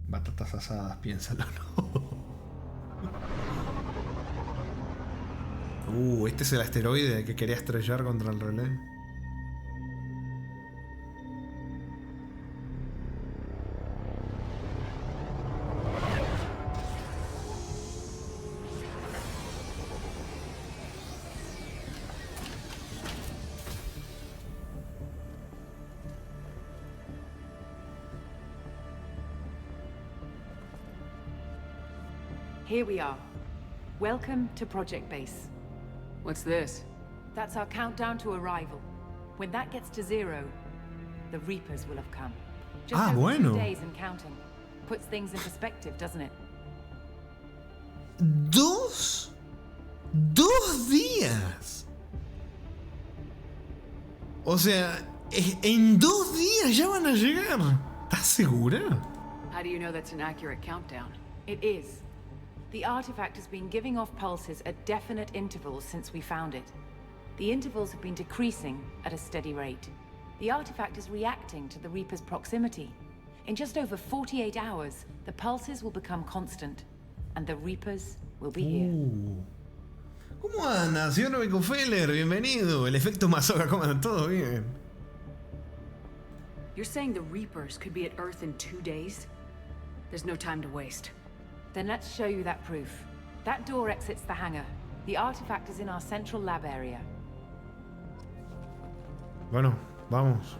Batatas asadas, piénsalo, ¿no? Este es el asteroide que quería estrellar contra el relé. Here we are. Welcome to Project Base. What's this? That's our countdown to arrival. When that gets to 0, the Reapers will have come. Just over bueno. 2 days and counting. Puts things in perspective, doesn't it? ¿Dos días? O sea, en 2 días ya van a llegar. ¿Estás segura? How do you know that's an accurate countdown? It is. The artifact has been giving off pulses at definite intervals since we found it. The intervals have been decreasing at a steady rate. The artifact is reacting to the Reaper's proximity. In just over 48 hours, the pulses will become constant, and the Reapers will be here. ¿Cómo anda, señor Rockefeller? Bienvenido. El efecto Mazoka, ¿cómo anda? ¿Todo bien? You're saying the Reapers could be at Earth in 2 days? There's no time to waste. Then let's show you that proof. That door exits the hangar. The artifact is in our central lab area. Bueno, vamos.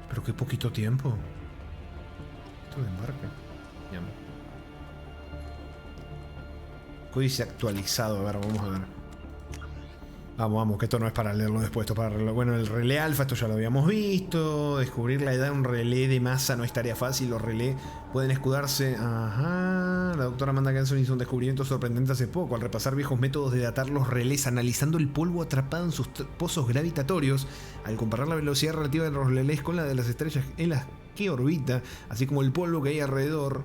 Pero qué poquito tiempo. Esto de embarque. Ya. Códice actualizado. A ver, vamos a ver. Vamos, que esto no es para leerlo después, esto es para leerlo. Bueno, el relé alfa, esto ya lo habíamos visto. Descubrir la edad de un relé de masa no es tarea fácil. Los relés pueden escudarse. Ajá. La doctora Amanda Kenson hizo un descubrimiento sorprendente hace poco al repasar viejos métodos de datar los relés, analizando el polvo atrapado en sus pozos gravitatorios. Al comparar la velocidad relativa de los relés con la de las estrellas en las que orbita, así como el polvo que hay alrededor.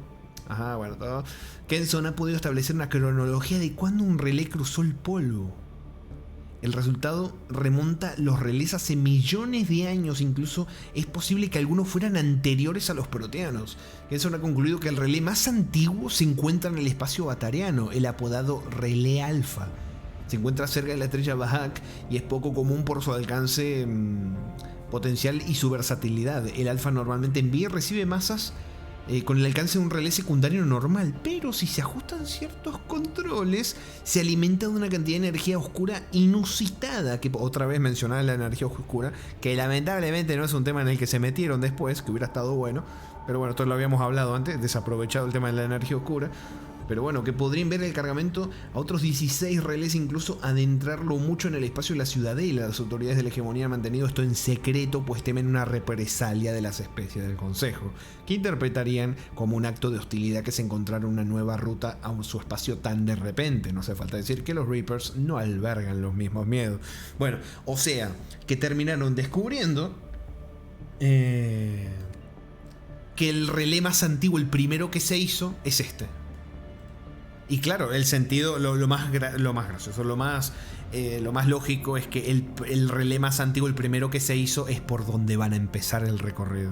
Ajá, bueno, todo. Kenson ha podido establecer una cronología de cuándo un relé cruzó el polvo. El resultado remonta los relés hace millones de años, incluso es posible que algunos fueran anteriores a los proteanos. Kenson ha concluido que el relé más antiguo se encuentra en el espacio batariano, el apodado relé alfa. Se encuentra cerca de la estrella Bahak y es poco común por su alcance potencial y su versatilidad. El alfa normalmente envía y recibe masas con el alcance de un relé secundario normal, pero si se ajustan ciertos controles, se alimenta de una cantidad de energía oscura inusitada, que otra vez mencionaba la energía oscura, que lamentablemente no es un tema en el que se metieron después, que hubiera estado bueno, pero bueno, esto lo habíamos hablado antes, desaprovechado el tema de la energía oscura. Pero bueno, que podrían ver el cargamento a otros 16 relés, incluso adentrarlo mucho en el espacio de la ciudadela. Las autoridades de la hegemonía han mantenido esto en secreto, pues temen una represalia de las especies del Consejo, que interpretarían como un acto de hostilidad que se encontrara una nueva ruta a su espacio tan de repente. No hace falta decir que los Reapers no albergan los mismos miedos. Bueno, o sea, que terminaron descubriendo que el relé más antiguo, el primero que se hizo, es este. Y claro, el sentido, lo más gracioso, lo más lógico es que el relé más antiguo, el primero que se hizo, es por donde van a empezar el recorrido.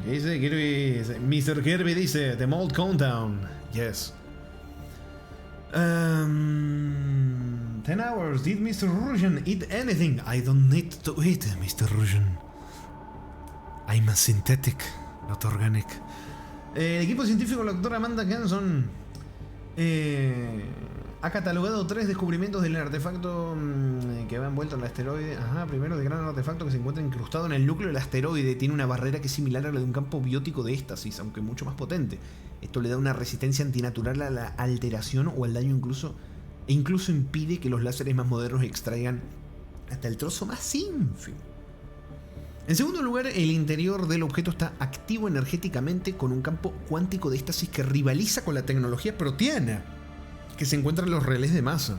Dice Kirby, Mr. Kirby dice, The Mold Countdown. Yes. 10 hours. Did Mr. Russian eat anything? I don't need to eat, Mr. Russian. I'm a synthetic, not organic. El equipo científico, la doctora Amanda Kenson, ha catalogado 3 descubrimientos del artefacto que va envuelto en el asteroide. Ajá, primero, de gran artefacto que se encuentra incrustado en el núcleo del asteroide. Tiene una barrera que es similar a la de un campo biótico de éstasis, aunque mucho más potente. Esto le da una resistencia antinatural a la alteración o al daño incluso impide que los láseres más modernos extraigan hasta el trozo más ínfimo. En segundo lugar, el interior del objeto está activo energéticamente con un campo cuántico de éxtasis que rivaliza con la tecnología proteana que se encuentra en los relés de masa.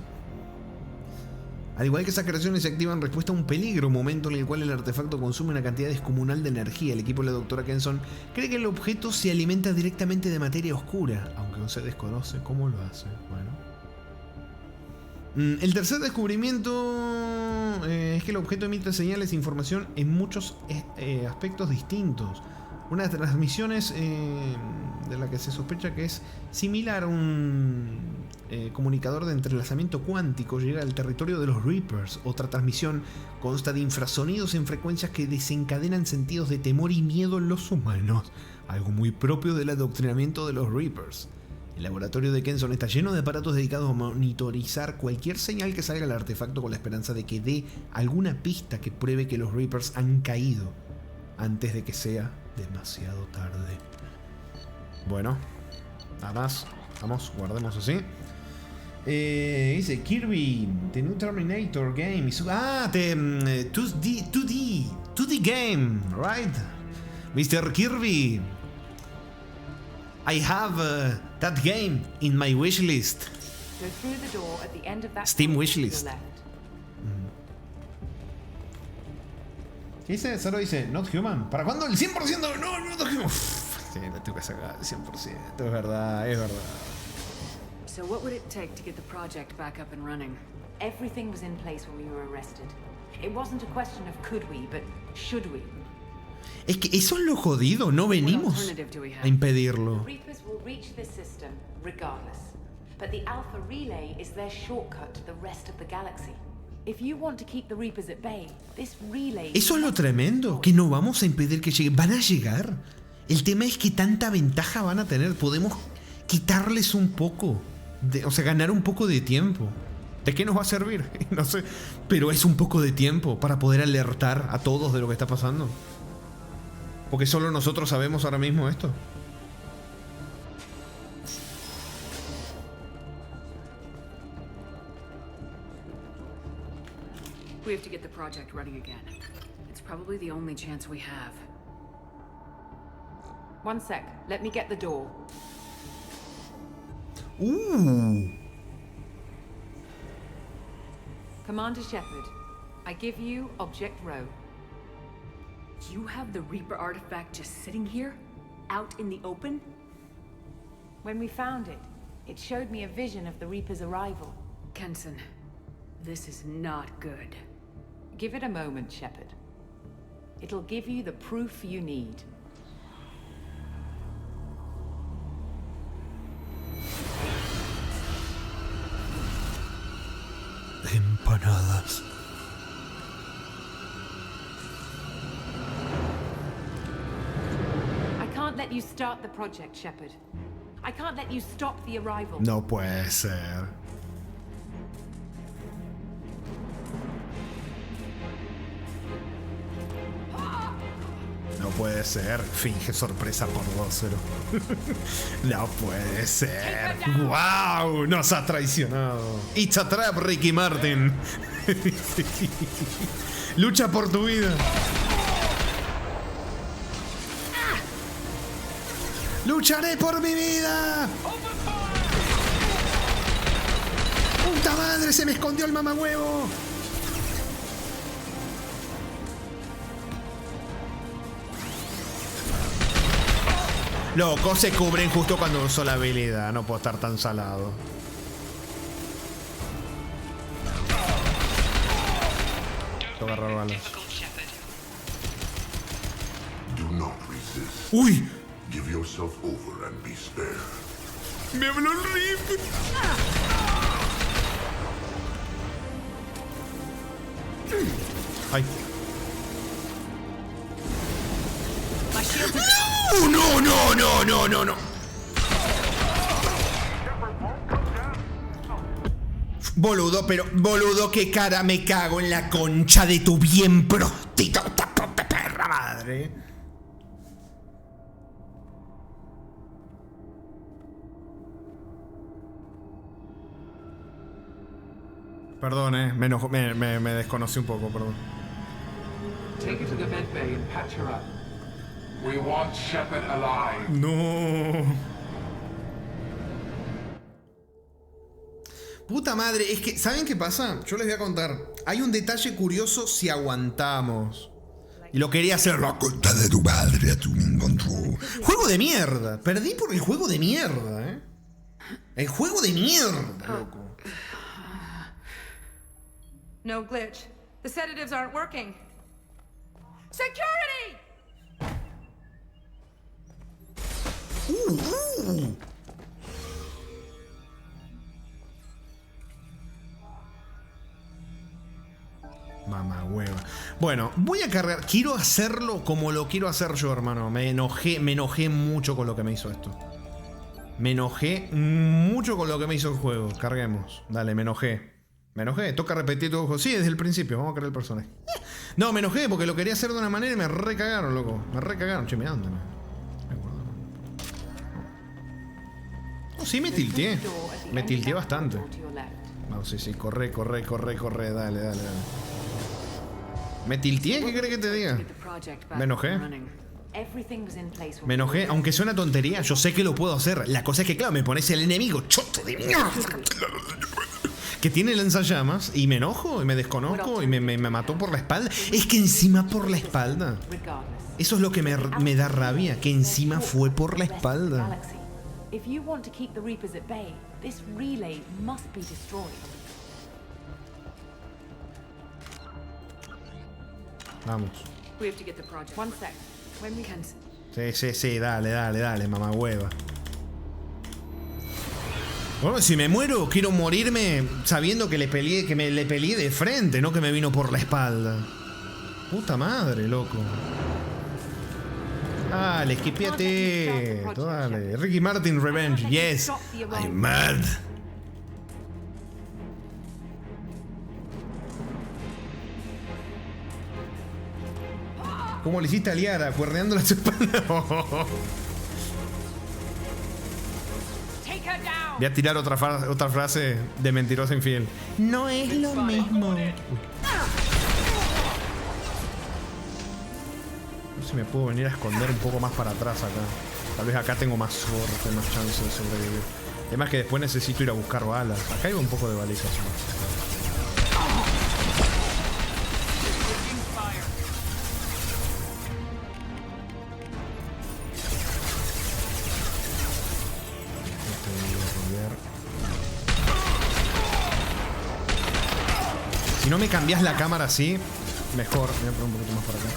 Al igual que esas creaciones se activan en respuesta a un peligro, momento en el cual el artefacto consume una cantidad descomunal de energía. El equipo de la doctora Kenson cree que el objeto se alimenta directamente de materia oscura, aunque no se desconoce cómo lo hace. Bueno. El tercer descubrimiento es que el objeto emite señales e información en muchos aspectos distintos. Una de las transmisiones de la que se sospecha que es similar a un comunicador de entrelazamiento cuántico llega al territorio de los Reapers. Otra transmisión consta de infrasonidos en frecuencias que desencadenan sentidos de temor y miedo en los humanos, algo muy propio del adoctrinamiento de los Reapers. El laboratorio de Kenson está lleno de aparatos dedicados a monitorizar cualquier señal que salga del artefacto con la esperanza de que dé alguna pista que pruebe que los Reapers han caído antes de que sea demasiado tarde. Bueno, nada más. Vamos, guardemos así. Dice Kirby, The New Terminator Game. 2D game, right? Mr. Kirby, I have that game in my wishlist. Go through the door at the end of that Steam wishlist. ¿Qué dice? Solo dice, Not Human. ¿Para cuándo? El 100%. No, Not Human. Sí, la tengo que sacar el 100%. Es verdad, es verdad. So what would it take to get the project back up and running? Everything was in place when we were arrested. It wasn't a question of could we, but should we. Es que eso es lo jodido, no venimos a impedirlo. The Reapers will reach this system regardless, but the Alpha Relay is their shortcut to the rest of the galaxy. If you want to keep the Reapers at bay, this relay. Eso es lo tremendo, que no vamos a impedir que lleguen, van a llegar. El tema es que tanta ventaja van a tener, podemos quitarles un poco, o sea, ganar un poco de tiempo. ¿De qué nos va a servir? No sé, pero es un poco de tiempo para poder alertar a todos de lo que está pasando. Porque solo nosotros sabemos ahora mismo esto. We have to get the project running again. It's probably the only chance we have. One sec. Let me get the door. Commander Shepard, I give you Object Rho. You have the Reaper artifact just sitting here? out in the open? When we found it, it showed me a vision of the Reaper's arrival. Kenson, this is not good. Give it a moment, Shepard. It'll give you the proof you need. Empanadas. I can't let you start the project, Shepard. I can't let you stop the arrival. No puede ser. No puede ser. Finge sorpresa por 2-0. No puede ser. ¡Wow! Nos ha traicionado. It's a trap, Ricky Martin. Lucha por tu vida. ¡Lucharé por mi vida! ¡Puta madre! ¡Se me escondió el mamahuevo! Loco, se cubren justo cuando uso la habilidad. No puedo estar tan salado. Tengo que agarrar balas. ¡Uy! Give yourself over and be spared. ¡Me habló el Rip! ¡Ay! ¡No, no, no, no, no, no! Boludo, pero... Boludo, qué cara me cago en la concha de tu bien prostituta, perra madre. Perdón, me desconocí un poco, perdón. Take her to the med bay and patch her up. We want Shepard alive. No. Puta madre, es que, ¿saben qué pasa? Yo les voy a contar. Hay un detalle curioso si aguantamos. Y lo quería hacer la conta de tu madre, tú me encontró. Juego de mierda. Perdí por el juego de mierda, ¿eh? El juego de mierda, loco. No glitch. The sedatives aren't working. Security! Mamá hueva. Bueno, voy a cargar. Quiero hacerlo como lo quiero hacer yo, hermano. Me enojé mucho con lo que me hizo esto. Me enojé mucho con lo que me hizo el juego. Carguemos. Dale, me enojé. Me enojé, toca repetir todo. Sí, desde el principio, vamos a crear el personaje. No, me enojé porque lo quería hacer de una manera y me recagaron, loco. Me recagaron, che, mirá, ándame. Oh, sí, me tilteé. Me tilteé bastante. No, sí, corre, dale. Me tilteé, ¿qué crees que te diga? Me enojé. Me enojé, aunque suena tontería, yo sé que lo puedo hacer. La cosa es que, claro, me pones el enemigo choto de mierda que tiene lanzallamas y me enojo y me desconozco y me mató por la espalda. Es que encima por la espalda. Eso es lo que me da rabia, que encima fue por la espalda. Vamos. Sí, dale, mamá hueva. Bueno, si me muero, quiero morirme sabiendo que le peleé de frente, no que me vino por la espalda. Puta madre, loco. Dale, esquipiate. Dale. Ricky Martin Revenge, yes. I'm mad. ¿Cómo le hiciste a Liara? Cuerneando las espaldas. Voy a tirar otra frase de mentirosa infiel. No es lo mismo. No sé si me puedo venir a esconder un poco más para atrás acá. Tal vez acá tengo más suerte, más chance de sobrevivir. Además que después necesito ir a buscar balas. Acá hay un poco de balizas. no me cambias la cámara así, mejor. Voy a poner un poquito más por acá.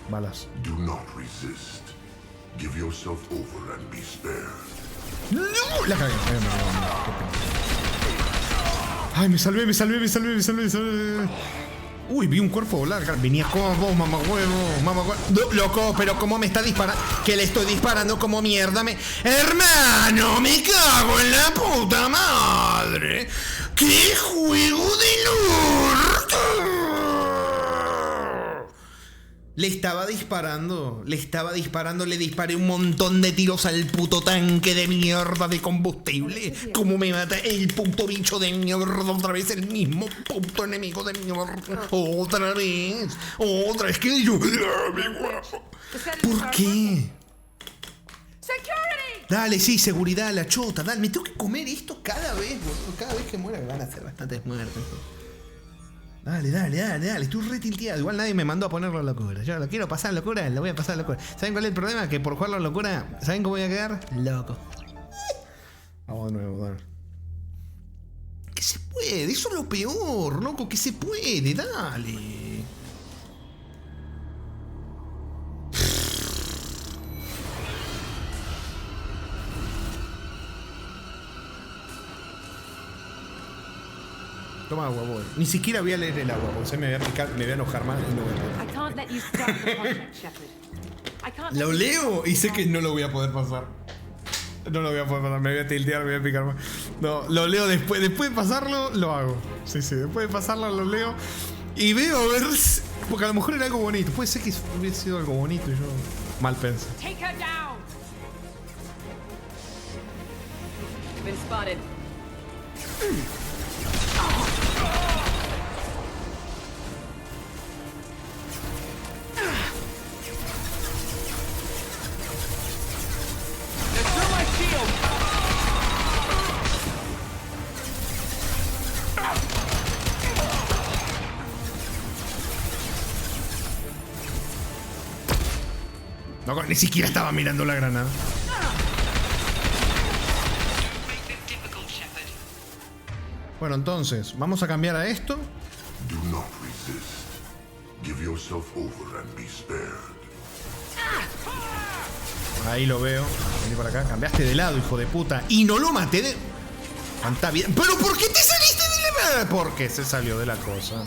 Balas. Do not resist. Give yourself over and be spared. ¡No! La cagué. Ay, me salvé. Uy, vi un cuerpo volar. Venía con vos, mamá huevo. No, loco, pero ¿cómo me está disparando? Que le estoy disparando como mierda. Hermano, me cago en la puta madre. ¡Qué juego de orto! Le estaba disparando, le disparé un montón de tiros al puto tanque de mierda de combustible. ¿Cómo me mata el puto bicho de mierda? Otra vez el mismo puto enemigo de mierda. Otra vez que yo... ¿Por qué? Dale, sí, seguridad, la chota, dale. Me tengo que comer esto cada vez, boludo. Cada vez que muera me van a hacer bastantes muertes. Dale, estoy re tilteado. Igual nadie me mandó a ponerlo en locura. Yo lo quiero pasar en locura, lo voy a pasar en locura. ¿Saben cuál es el problema? Que por jugarlo en locura, ¿saben cómo voy a quedar? Loco. Vamos de nuevo, dale. Que se puede, eso es lo peor, loco, que se puede, dale. Toma agua, voy. Ni siquiera voy a leer el agua, porque se me voy a picar, me voy a enojar más y no voy a poder. Lo leo y sé que no lo voy a poder pasar. No lo voy a poder pasar, me voy a tiltear, me voy a picar más. No, lo leo después. Después de pasarlo, lo hago. Sí, después de pasarlo lo leo. Y veo a ver. Porque a lo mejor era algo bonito. Puede ser que hubiera sido algo bonito y yo mal pensé. Been spotted. No, ni siquiera estaba mirando la granada. Bueno, entonces, vamos a cambiar a esto. Do not resist. Give yourself over and be spared. Ahí lo veo. Vení para acá. Cambiaste de lado, hijo de puta. Y no lo maté de... Cuánta vida. ¿Pero por qué te saliste de la... Porque se salió de la cosa. Me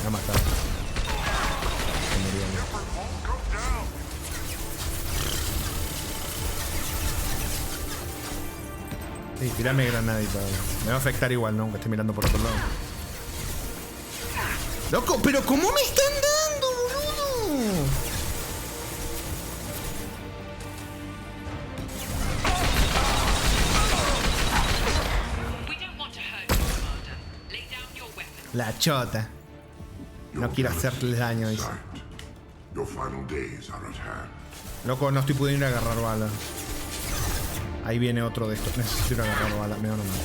va a matar. Se murió. Sí, tirame granadita. Me va a afectar igual, ¿no? Aunque esté mirando por otro lado. Loco, pero ¿cómo me están dando, boludo? La chota. No quiero hacerle daño, dice. Loco, no estoy pudiendo ir a agarrar balas. Ahí viene otro de estos. Necesito ir a agarrar balas. Me van a matar.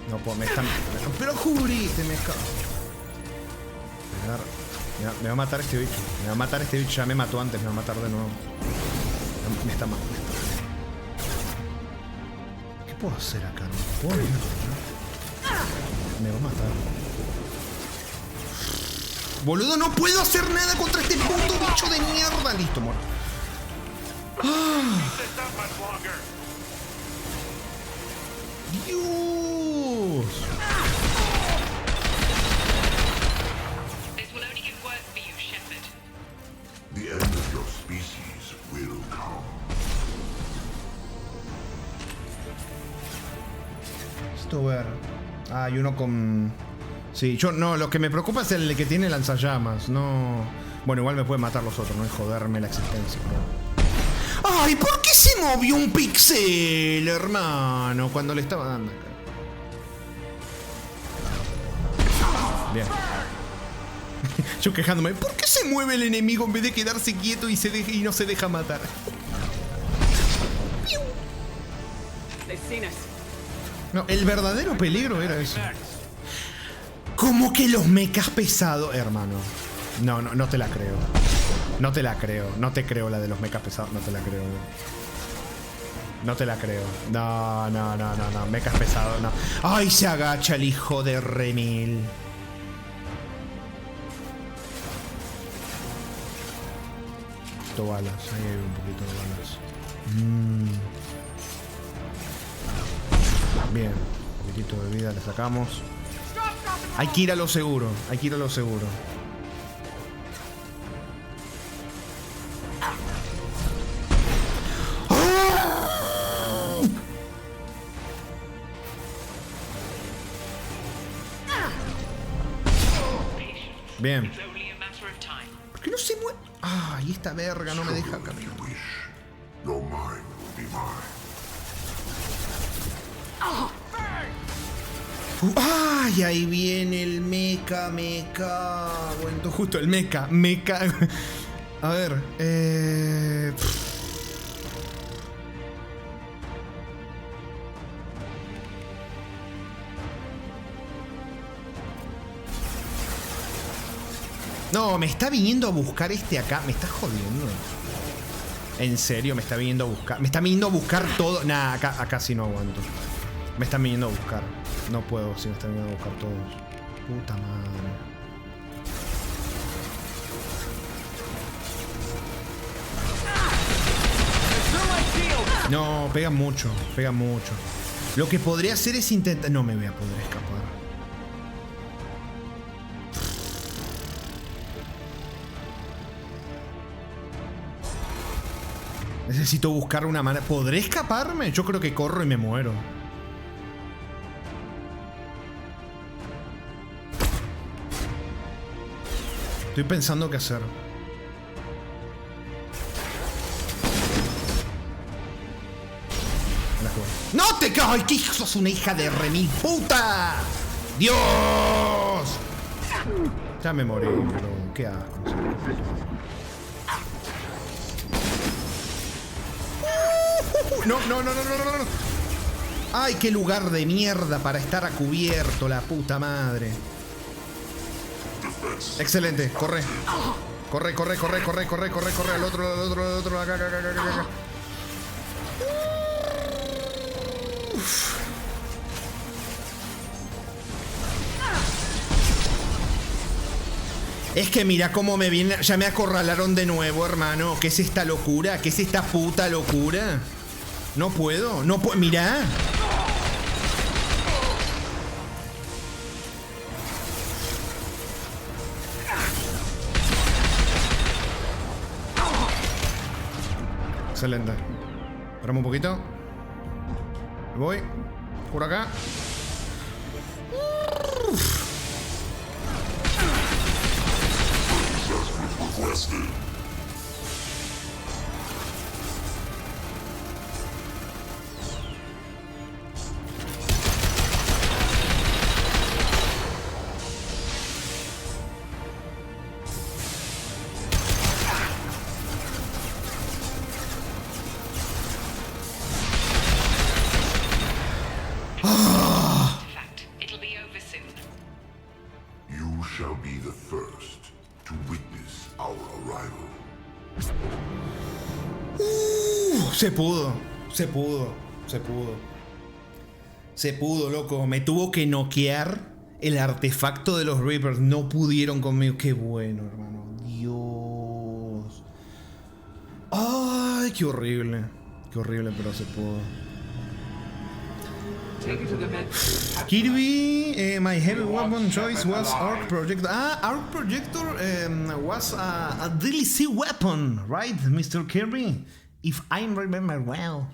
No puedo, me están... Pero jubriste, me cago. Me va a matar este bicho. Me va a matar este bicho. Ya me mató antes, me va a matar de nuevo. Me está matando. ¿Qué puedo hacer acá? No puedo ir. Me va a matar. Boludo, no puedo hacer nada contra este puto bicho de mierda. Listo, muerto. Dios. The end of your species will come. Esto ver. Ah, hay uno con... Sí, yo no, lo que me preocupa es el que tiene lanzallamas, no... Bueno, igual me pueden matar los otros, no es joderme la existencia, pero... ¡Ay! ¿Por qué se movió un pixel, hermano? Cuando le estaba dando acá. Bien. Yo quejándome, ¿por qué se mueve el enemigo en vez de quedarse quieto y, y no se deja matar? No, el verdadero peligro era eso. ¿Cómo que los mechas pesados, hermano? No te la creo. No te la creo. No te creo la de los mechas pesados. No te la creo. No te la creo. No. Mechas pesados, no. ¡Ay, se agacha el hijo de remil! Balas, ahí hay un poquito de balas. Bien, un poquitito de vida le sacamos. Hay que ir a lo seguro, hay que ir a lo seguro. Bien. ¿Por qué no se mueve? Ay, esta verga no me deja caminar. Ay, ahí viene el mecha. Bueno, justo el mecha. A ver, no, me está viniendo a buscar este acá. Me está jodiendo. En serio, me está viniendo a buscar. Me está viniendo a buscar todo. Nah, acá sí no aguanto. Me están viniendo a buscar. No puedo si me están viniendo a buscar todos. Puta madre. No, pega mucho. Lo que podría hacer es intentar... No me voy a poder escapar. Necesito buscar una manera. ¿Podré escaparme? Yo creo que corro y me muero. Estoy pensando qué hacer. ¡No te caes! ¡Ay, que sos una hija de remil puta! ¡Dios! Ya me morí, pero qué asco. No. Ay, qué lugar de mierda para estar a cubierto, la puta madre. Excelente, corre. Corre. Al otro. Acá. Uf. Es que mira cómo me viene. Ya me acorralaron de nuevo, hermano. ¿Qué es esta locura? ¿Qué es esta puta locura? No puedo. Mirá. Excelente. Esperamos un poquito. Voy. Por acá. Se pudo, loco. Me tuvo que noquear el artefacto de los Reapers. No pudieron conmigo. Qué bueno, hermano. Dios. Ay, qué horrible. Qué horrible, pero se pudo. Kirby, my heavy weapon choice was Arc Projector. Arc Projector was a DLC weapon, right, Mr. Kirby? If I remember well.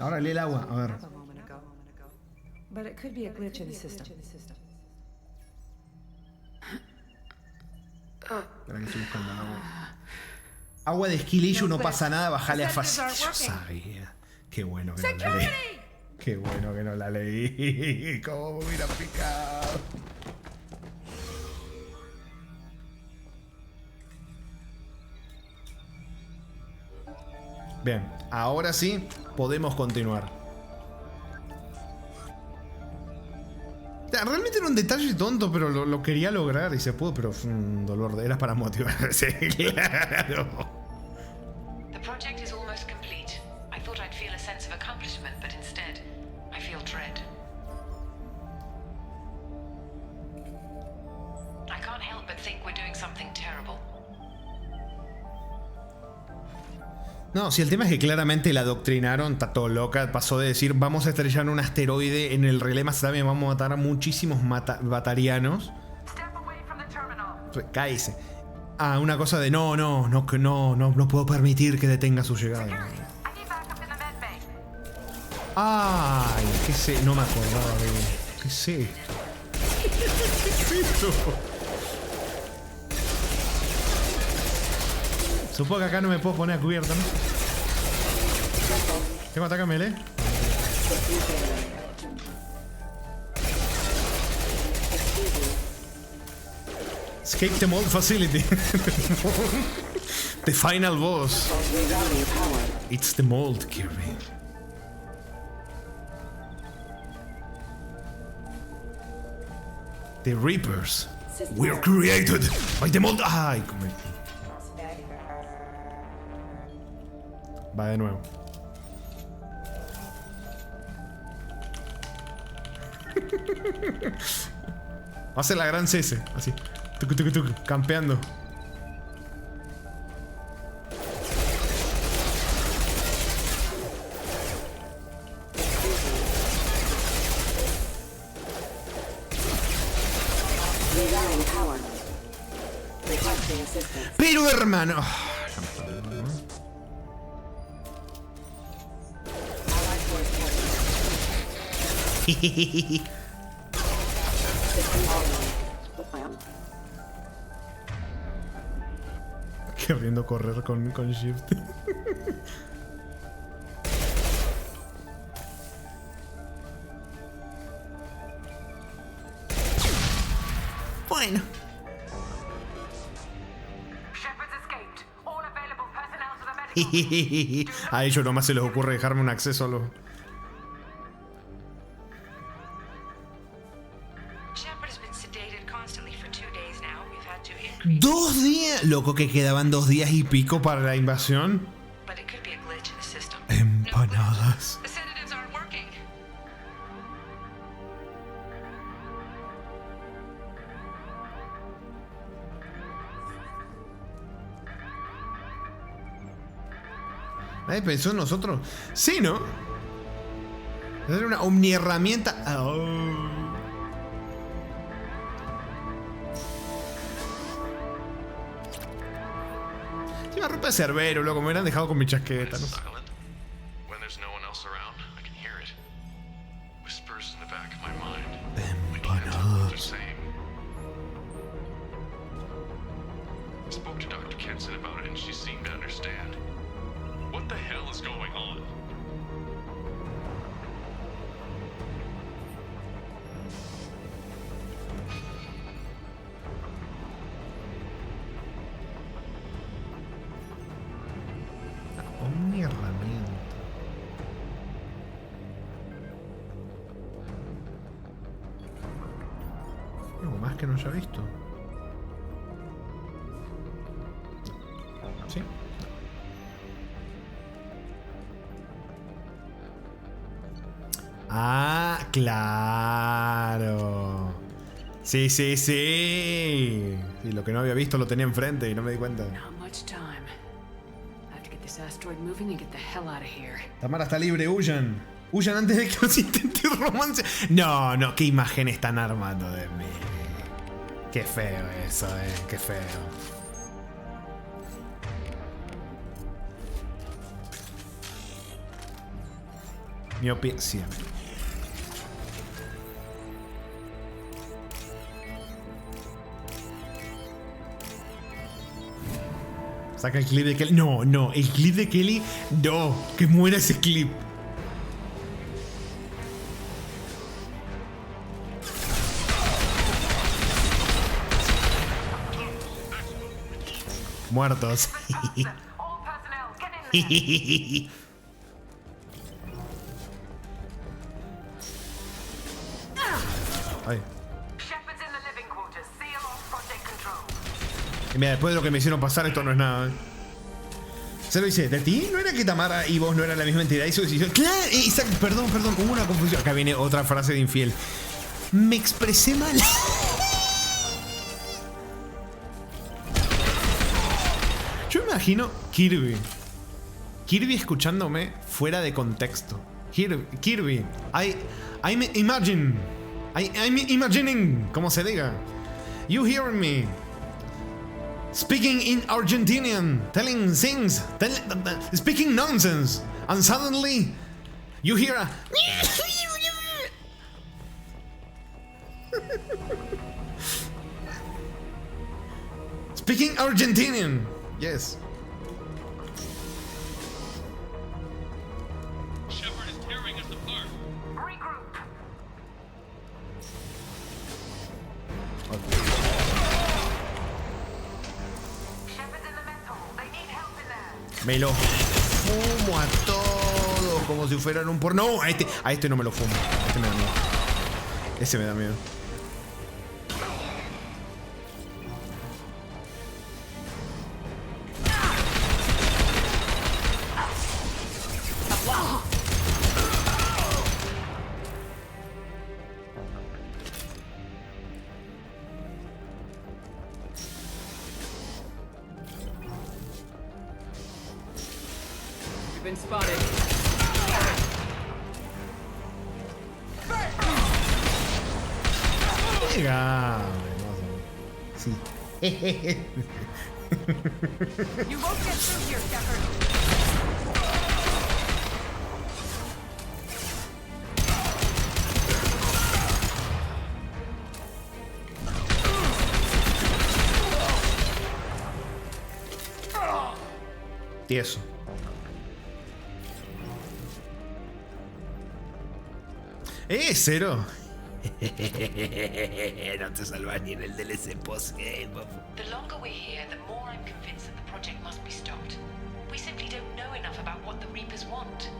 Ahora lee el agua, a ver. But it could be a glitch in the system. Espera que estoy buscando agua. Agua de Skillillo, no pasa nada, bajale a fácil. Yo sabía. Qué bueno que no la leí. Qué bueno que no la leí. ¿Cómo me hubiera picado? Bien, ahora sí podemos continuar. O sea, realmente era un detalle tonto, pero lo quería lograr y se pudo, pero fue un dolor. Era para motivarse, claro. The project is almost complete. I thought I'd feel a sense of accomplishment, but instead, I feel dread. I can't help but think we're doing something terrible. No, si el tema es que claramente la adoctrinaron, está todo loca, pasó de decir vamos a estrellar un asteroide en el relé más también vamos a matar a muchísimos batarianos. Cállese. Ah, una cosa de no puedo permitir que detenga su llegada. Ay, qué sé, no me acordaba de... ¿Qué sé? ¿Qué es esto? Supongo que acá no me puedo poner a cubierta, ¿no? ¿Tengo ataque a melee? Escape the mold facility. The final boss. It's the mold, Kirby. The Reapers. We're created by the mold. Ay, va de nuevo. Va a ser la gran CS, así. Tuc, tuc, tuc, campeando. Pero hermano. Queriendo correr con shift. Bueno. A ellos nomás se les ocurre dejarme un acceso a los... 2 días, loco, que quedaban 2 días y pico para la invasión. Empanadas. ¿Nadie pensó en nosotros? Sí, ¿no? Era una omniherramienta. Oh. Sí, me rompe el cerbero, loco. Me hubieran dejado con mi chaqueta, ¿no? Empanadas. Spoke to Dr. Kenson about it and she seemed to understand. What the hell is going on? Una herramienta. Algo más que no haya visto. Sí. Ah, claro. Sí, sí, sí. Sí, lo que no había visto lo tenía enfrente y no me di cuenta. Tamara está libre, huyan. Huyan antes de que los intente romance. No, no, qué imagen están armando de mí. Qué feo eso, qué feo. Miopía siempre. Saca el clip de Kelly. No, no, el clip de Kelly. No, que muera ese clip. Muertos. Ay. Y mira, después de lo que me hicieron pasar, esto no es nada, Se lo dice, ¿de ti? ¿No era que Tamara y vos no eran la misma entidad? Y eso dice, claro, exacto, perdón, hubo una confusión. Acá viene otra frase de infiel. Me expresé mal. Yo imagino Kirby escuchándome fuera de contexto. Kirby, I'm imagining, como se diga. You hear me. Speaking in Argentinian, telling things, speaking nonsense, and suddenly you hear a speaking Argentinian, yes. Shepard is tearing us apart. Regroup. Me lo fumo a todos como si fueran un porno. No, a este no me lo fumo. A este me da miedo. Ese me da miedo. Been spotted. Venga. Sí. You won't get through here, Shepard. Tieso. Cero. No te salvas ni en el DLC post-game, papu. The longer we're here, the more I'm convinced that the project must be stopped. We simply don't know enough about what the Reapers want.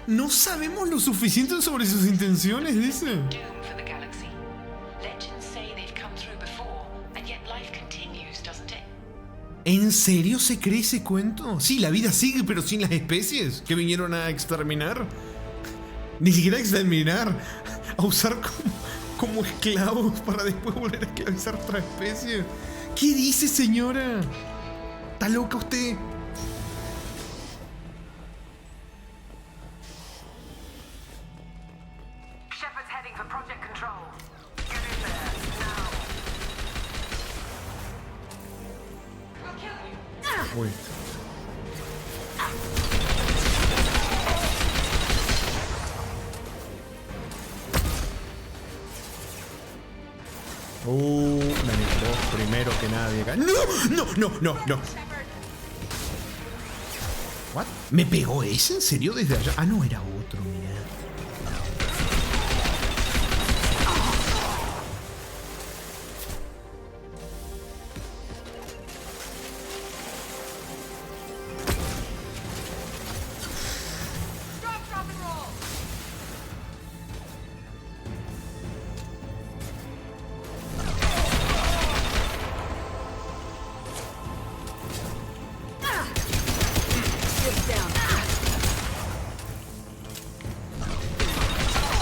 No sabemos lo suficiente sobre sus intenciones, dice. Doom for the galaxy. Legends say they've come through before, and yet life continues, doesn't it? ¿En serio se cree ese cuento? Sí, la vida sigue, pero sin las especies que vinieron a exterminar. Ni siquiera a exterminar, a usar como esclavos para después volver a esclavizar otra especie. ¿Qué dice, señora? ¿Está loca usted? Shepard's heading for Project Control. Get in there, now. We'll kill you. Uy. Dani, vos primero que nadie acá. ¡No! ¿What? ¿Me pegó ese? ¿En serio desde allá? Ah, no, era otro, mira.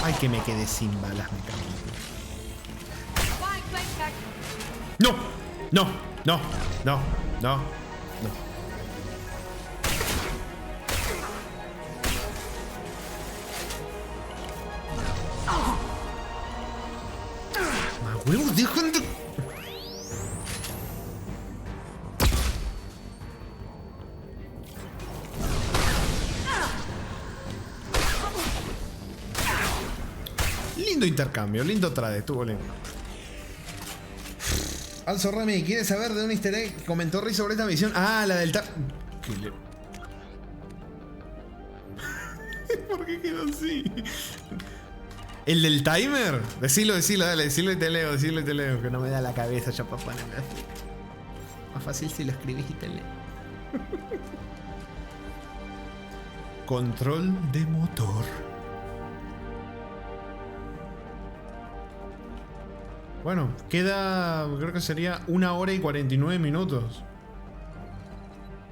Ay, que me quedé sin balas, me cago. No. Más huevos, dejen de... Lindo intercambio, lindo trade, estuvo lindo. Alzo Remy, ¿quieres saber de un easter egg que comentó Riz sobre esta misión? Ah, la del ¿Por qué quedó así? ¿El del timer? Decilo, dale, decilo y te leo, que no me da la cabeza ya para ponerme así. Más fácil si lo escribís y te leo. Control de motor. Bueno, queda, creo que sería 1 hora y 49 minutos.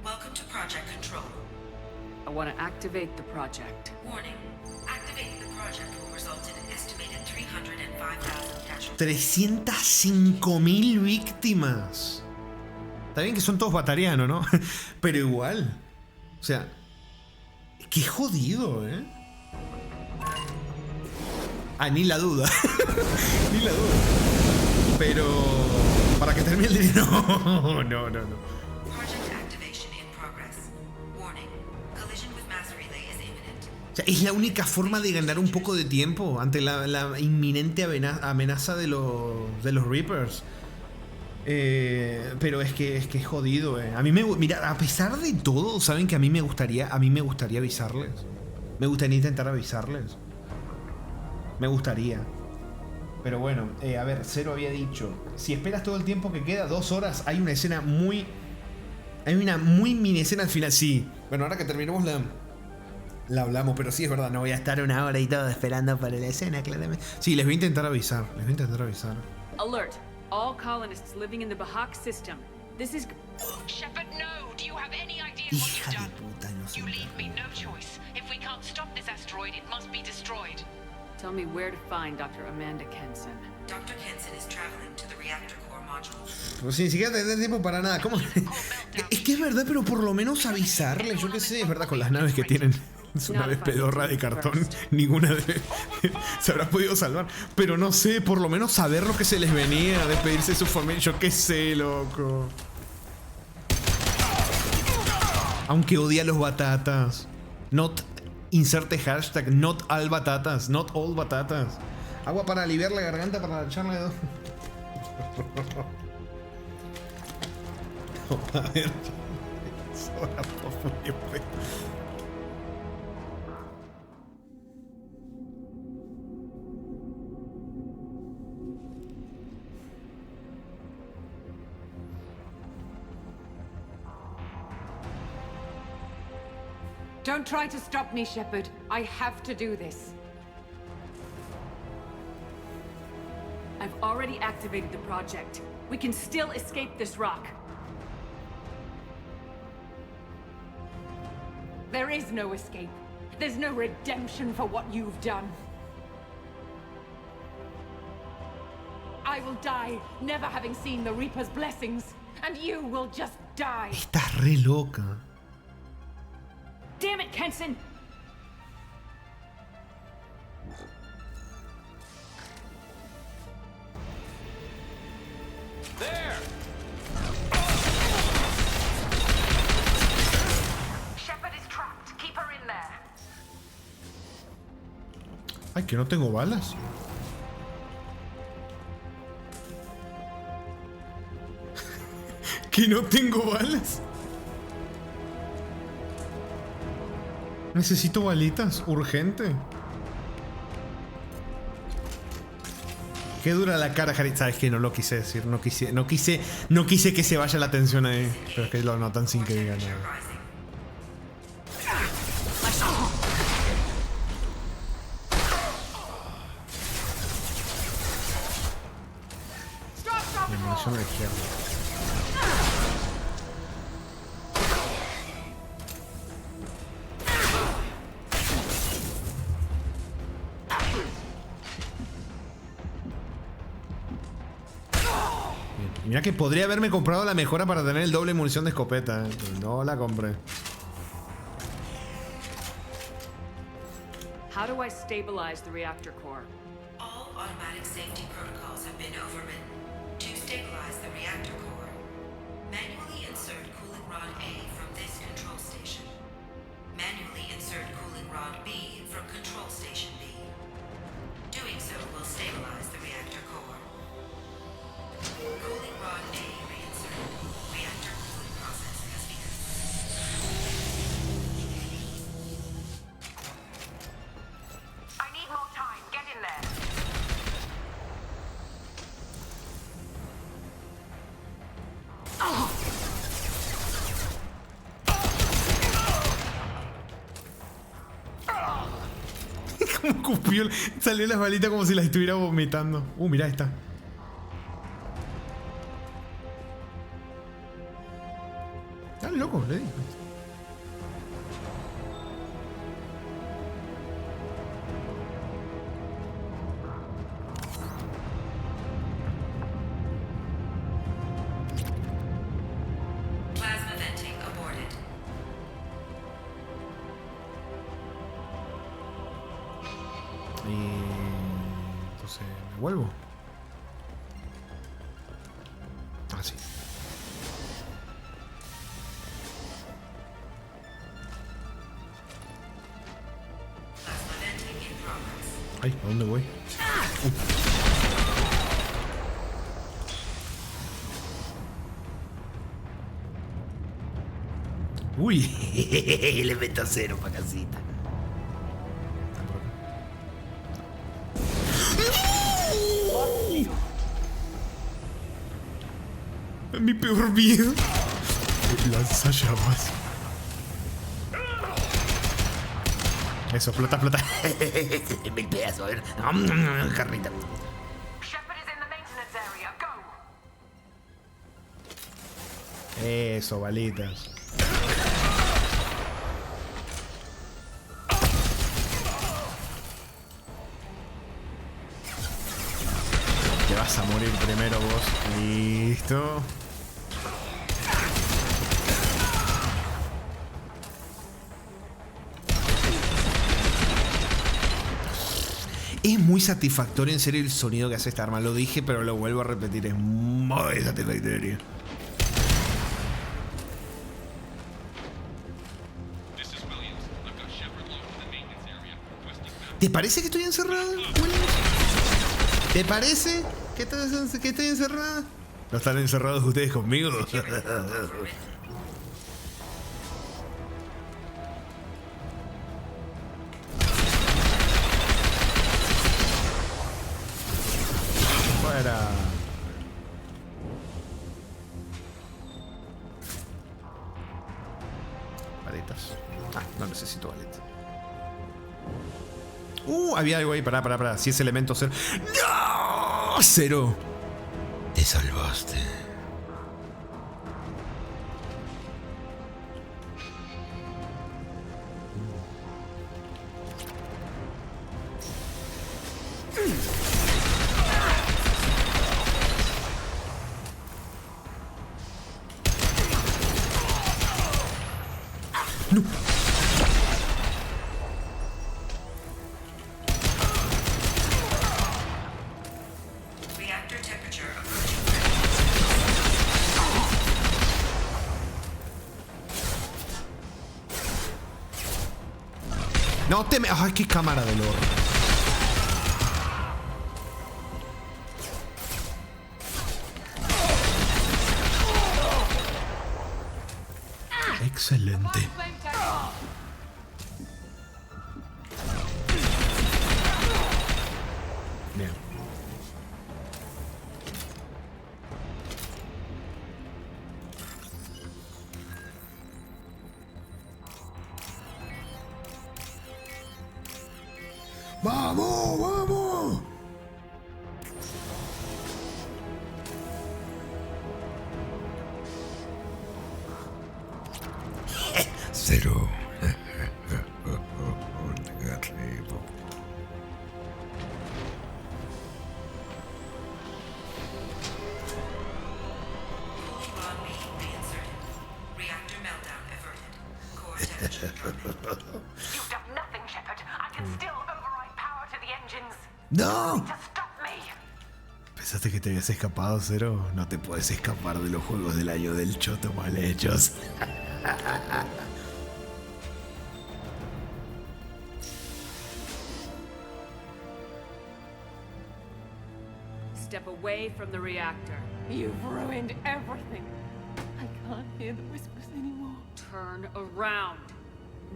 Welcome to Project Control. I want to activate the project. Warning. Activating the project will result in an estimated 305,000 casualties. 305.000 víctimas. Está bien que son todos batarianos, ¿no? Pero igual. O sea, qué jodido, ¿eh? Ah, ni la duda. Ni la duda. Pero para que termine el dinero. No. Project activation in progress. Warning. Collision with mass relay is imminent. O sea, es la única forma de ganar un poco de tiempo ante la inminente amenaza de los Reapers. Pero es que es jodido, eh. A mí mira, a pesar de todo, saben que a mí me gustaría avisarles. Me gustaría intentar avisarles. Me gustaría. Pero bueno, a ver, Zero había dicho, si esperas todo el tiempo que queda, 2 horas, hay una escena muy... Hay una muy mini escena al final, sí. Bueno, ahora que terminemos la hablamos, pero sí es verdad, no voy a estar 1 hora y todo esperando para la escena, claramente. Sí, les voy a intentar avisar, Alert. All colonists living in the Bahak system. This is... Shepard, no! Do you have any idea what you've done? You leave me no choice. If we can't stop this asteroid, it must be destroyed. Tell me where to find Dr. Amanda Kenson. Dr. Kenson is traveling to the reactor core module. Pues ni siquiera te da tiempo para nada. ¿Cómo? Es que es verdad, pero por lo menos avisarles. Yo qué sé, es verdad, con las naves que tienen. Es una vez pedorra de cartón. Ninguna se habrá podido salvar. Pero no sé, por lo menos saber lo que se les venía, despedirse de su familia. Yo qué sé, loco. Aunque odia a los batatas. Inserte hashtag not all batatas. Not all batatas. Agua para aliviar la garganta, para echarle dos. A ver. Don't try to stop me, Shepard. I have to do this. I've already activated the project. We can still escape this rock. There is no escape. There's no redemption for what you've done. I will die, never having seen the Reaper's blessings, and you will just die. Estás re loca. Damn it, Kenson! There! Shepard is trapped. Keep her in there. Ay, que no tengo balas. Que no tengo balas. Necesito balitas, urgente. Qué dura la cara, Harry. Sabes que no lo quise decir, no quise que se vaya la atención ahí. Pero es que lo notan sin que diga nada. Munición a la izquierda. Mira que podría haberme comprado la mejora para tener el doble munición de escopeta, pero no la compré. How do I stabilize the reactor core? All automatic safety protocols have been overridden. To stabilize the reactor core, manually insert cooling rod A from this control station. Manually insert cooling rod B from control station B. Doing so will stabilize the reactor core. Cooling rod A reinserted. Reactor cooling process has begun. I need more time. Get in there. Escupió, salió las balitas como si las estuviera vomitando. Mirá esta. Están locos, le digo. Plasma venting aborted. Y entonces me vuelvo. Así. Ay, ¿a dónde voy? Uy, le meto cero pa' casita. Mi peor miedo. Lanzallamas. Eso, explota, explota. Mil pedazos, a ver. Carnita. Eso, balitas. Te vas a morir primero vos. Listo. Es muy satisfactorio, en serio, el sonido que hace esta arma. Lo dije, pero lo vuelvo a repetir. Es muy satisfactorio. ¿Te parece que estoy encerrado, Williams? ¿Te parece que estoy encerrada? ¿No están encerrados ustedes conmigo? Fuera. Paletas. Ah, no necesito paletas. Había algo ahí. Pará. Si es elemento cero. ¡No! Cero. Te salvaste. No. Reactor temperature approaching. No te me... ¡Ay, qué cámara del horror! Excelente. Bien. ¡Vamos, vamos! Cero. Negativo. Reactor meltdown averted. Core temperature. You've done nothing, Shepard. I can still override power to the engines. ¡No! To stop me. ¿Pensaste que te habías escapado, Cero? No te puedes escapar de los juegos del año del choto mal hechos. Step away from the reactor. You've ruined everything. I can't hear the whispers anymore. Turn around.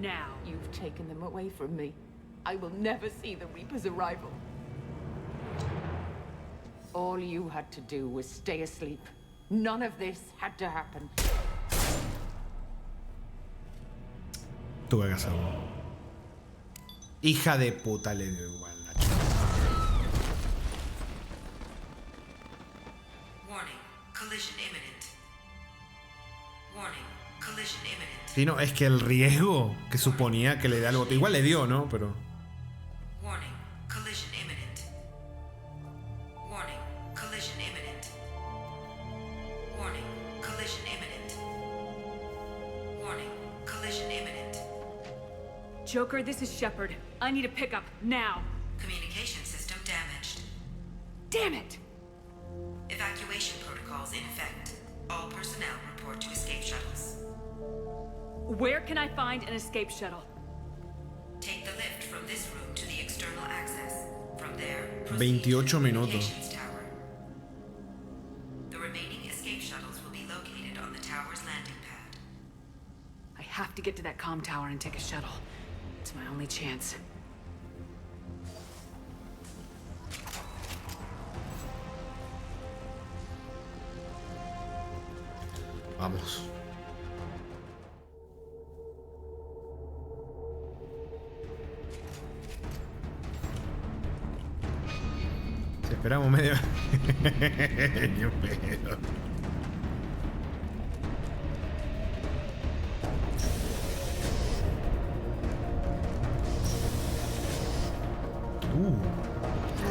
Now. You've taken them away from me. I will never see the Reaper's arrival. All you had to do was stay asleep. None of this had to happen. Tuve que hacerlo. Hija de puta, le dio igual la chica. Warning, collision imminent. Warning, collision imminent. Sí, no, es que el riesgo que suponía que le dé algo. Igual le dio, ¿no? Pero. Warning, collision imminent. Warning, collision imminent. Warning, collision imminent. Warning, collision imminent. Joker, this is Shepard. I need a pickup now. Communication system damaged. Damn it! Evacuation protocols in effect. All personnel report to escape shuttles. Where can I find an escape shuttle? Take the lift from this room to the external access. From there, 28 minutos. tower. The remaining escape shuttles will be located on the tower's landing pad. I have to get to that comm tower and take a shuttle. It's my only chance. Vamos. Si esperamos medio. Qué pedo.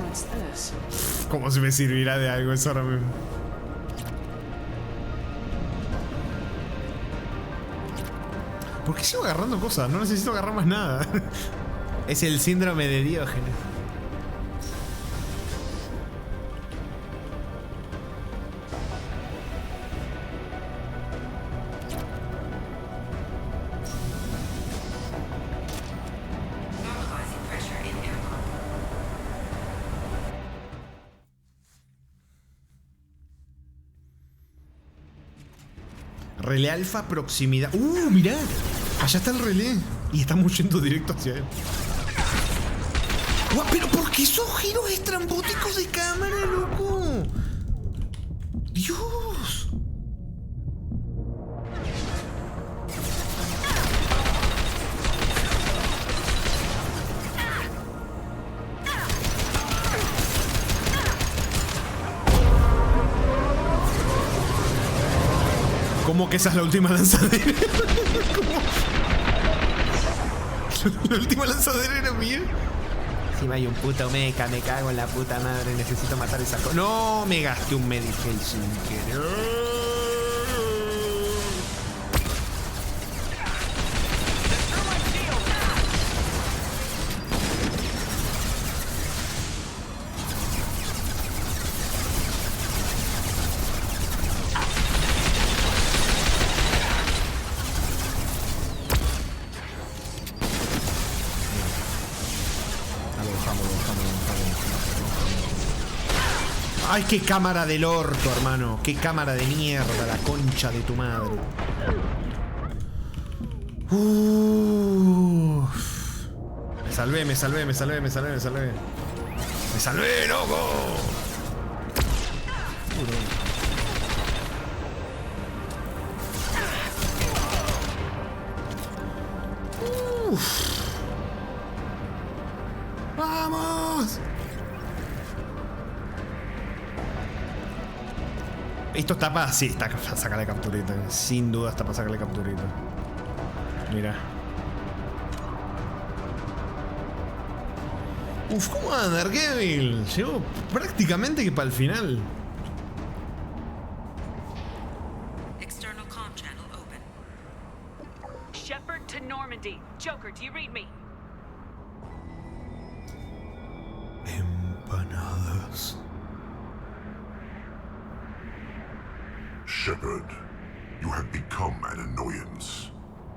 What's this? Como si me sirviera de algo eso ahora mismo. ¿Por qué sigo agarrando cosas? No necesito agarrar más nada. Es el síndrome de Diógenes. Normalizing pressure in airlock. Relé alfa proximidad. Mirá. Allá está el relé. Y estamos yendo directo hacia él. Pero ¿por qué esos giros estrambóticos de cámara, loco? Dios. ¿Cómo que esa es la última lanzadera? ¿Cómo? ¿La última lanzadera era mía? Encima hay un puto mecha, me cago en la puta madre, necesito matar esa cosa. No, me gasté un Medicaid sin querer. Ay, qué cámara del orto, hermano. Qué cámara de mierda, la concha de tu madre. Me salvé, me salvé, me salvé, me salvé, me salvé. ¡Me salvé, loco! ¡Vamos! Esto está para... Sí, está para sacarle capturita. Sin duda está para sacarle capturita. Mira. Uf, ¿cómo anda, Daredevil? Llegó prácticamente que para el final. External comm channel open. Shepard to Normandy. Joker, do you read me? Empanadas. Shepard, you have become an annoyance.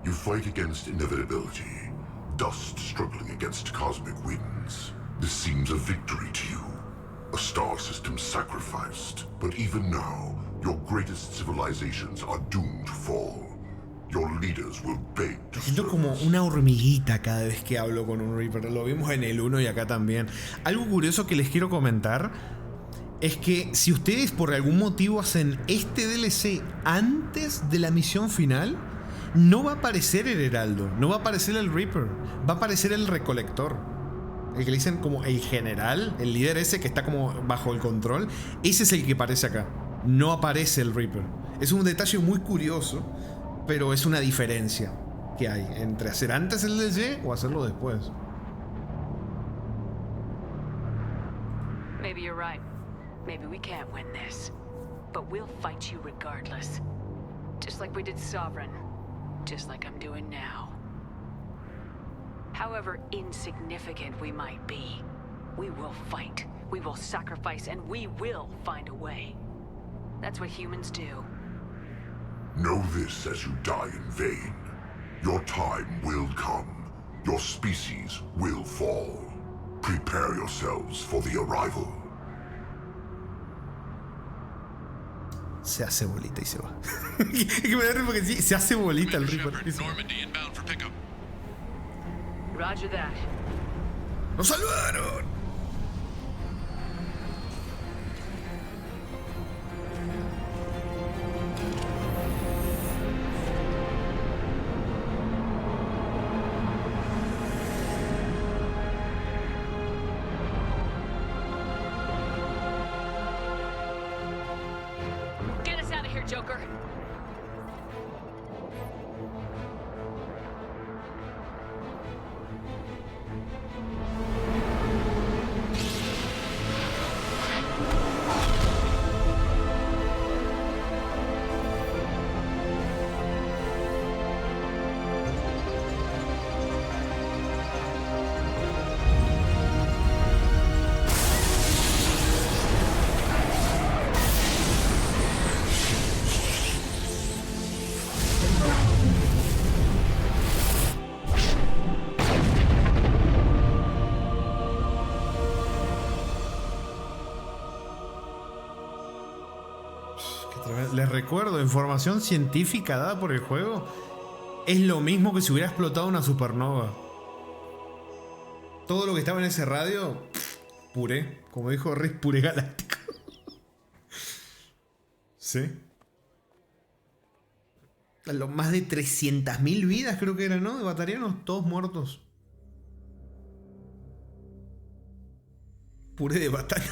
You fight against inevitability, dust struggling against cosmic winds. This seems a victory to you. A star system sacrificed. But even now, your greatest civilizations are doomed to fall. Your leaders will beg to Me siento como una hormiguita cada vez que hablo con un Reaper. Lo vimos en el 1 y acá también. Algo curioso que les quiero comentar es que si ustedes por algún motivo hacen este DLC antes de la misión final, no va a aparecer el Heraldo, no va a aparecer el Reaper, va a aparecer el Recolector. El que le dicen como el general, el líder ese que está como bajo el control. Ese es el que aparece acá. No aparece el Reaper. Es un detalle muy curioso, pero es una diferencia que hay entre hacer antes el DLC o hacerlo después. Maybe you're right. Maybe we can't win this. But we'll fight you regardless. Just like we did Sovereign. Just like I'm doing now. However insignificant we might be, we will fight, we will sacrifice, and we will find a way. That's what humans do. Know this as you die in vain. Your time will come. Your species will fall. Prepare yourselves for the arrival. Se hace bolita y se va. Es que me da risa porque sí, se hace bolita el Reaper. Normandy inbound for pickup. Roger that. ¡Nos salvaron! Get us out of here, Joker. Les recuerdo, información científica dada por el juego es lo mismo que si hubiera explotado una supernova. Todo lo que estaba en ese radio, puré, como dijo Riz, puré galáctico. Sí. Los más de 300.000 vidas creo que eran, ¿no? De batarianos, todos muertos. Puré de batano,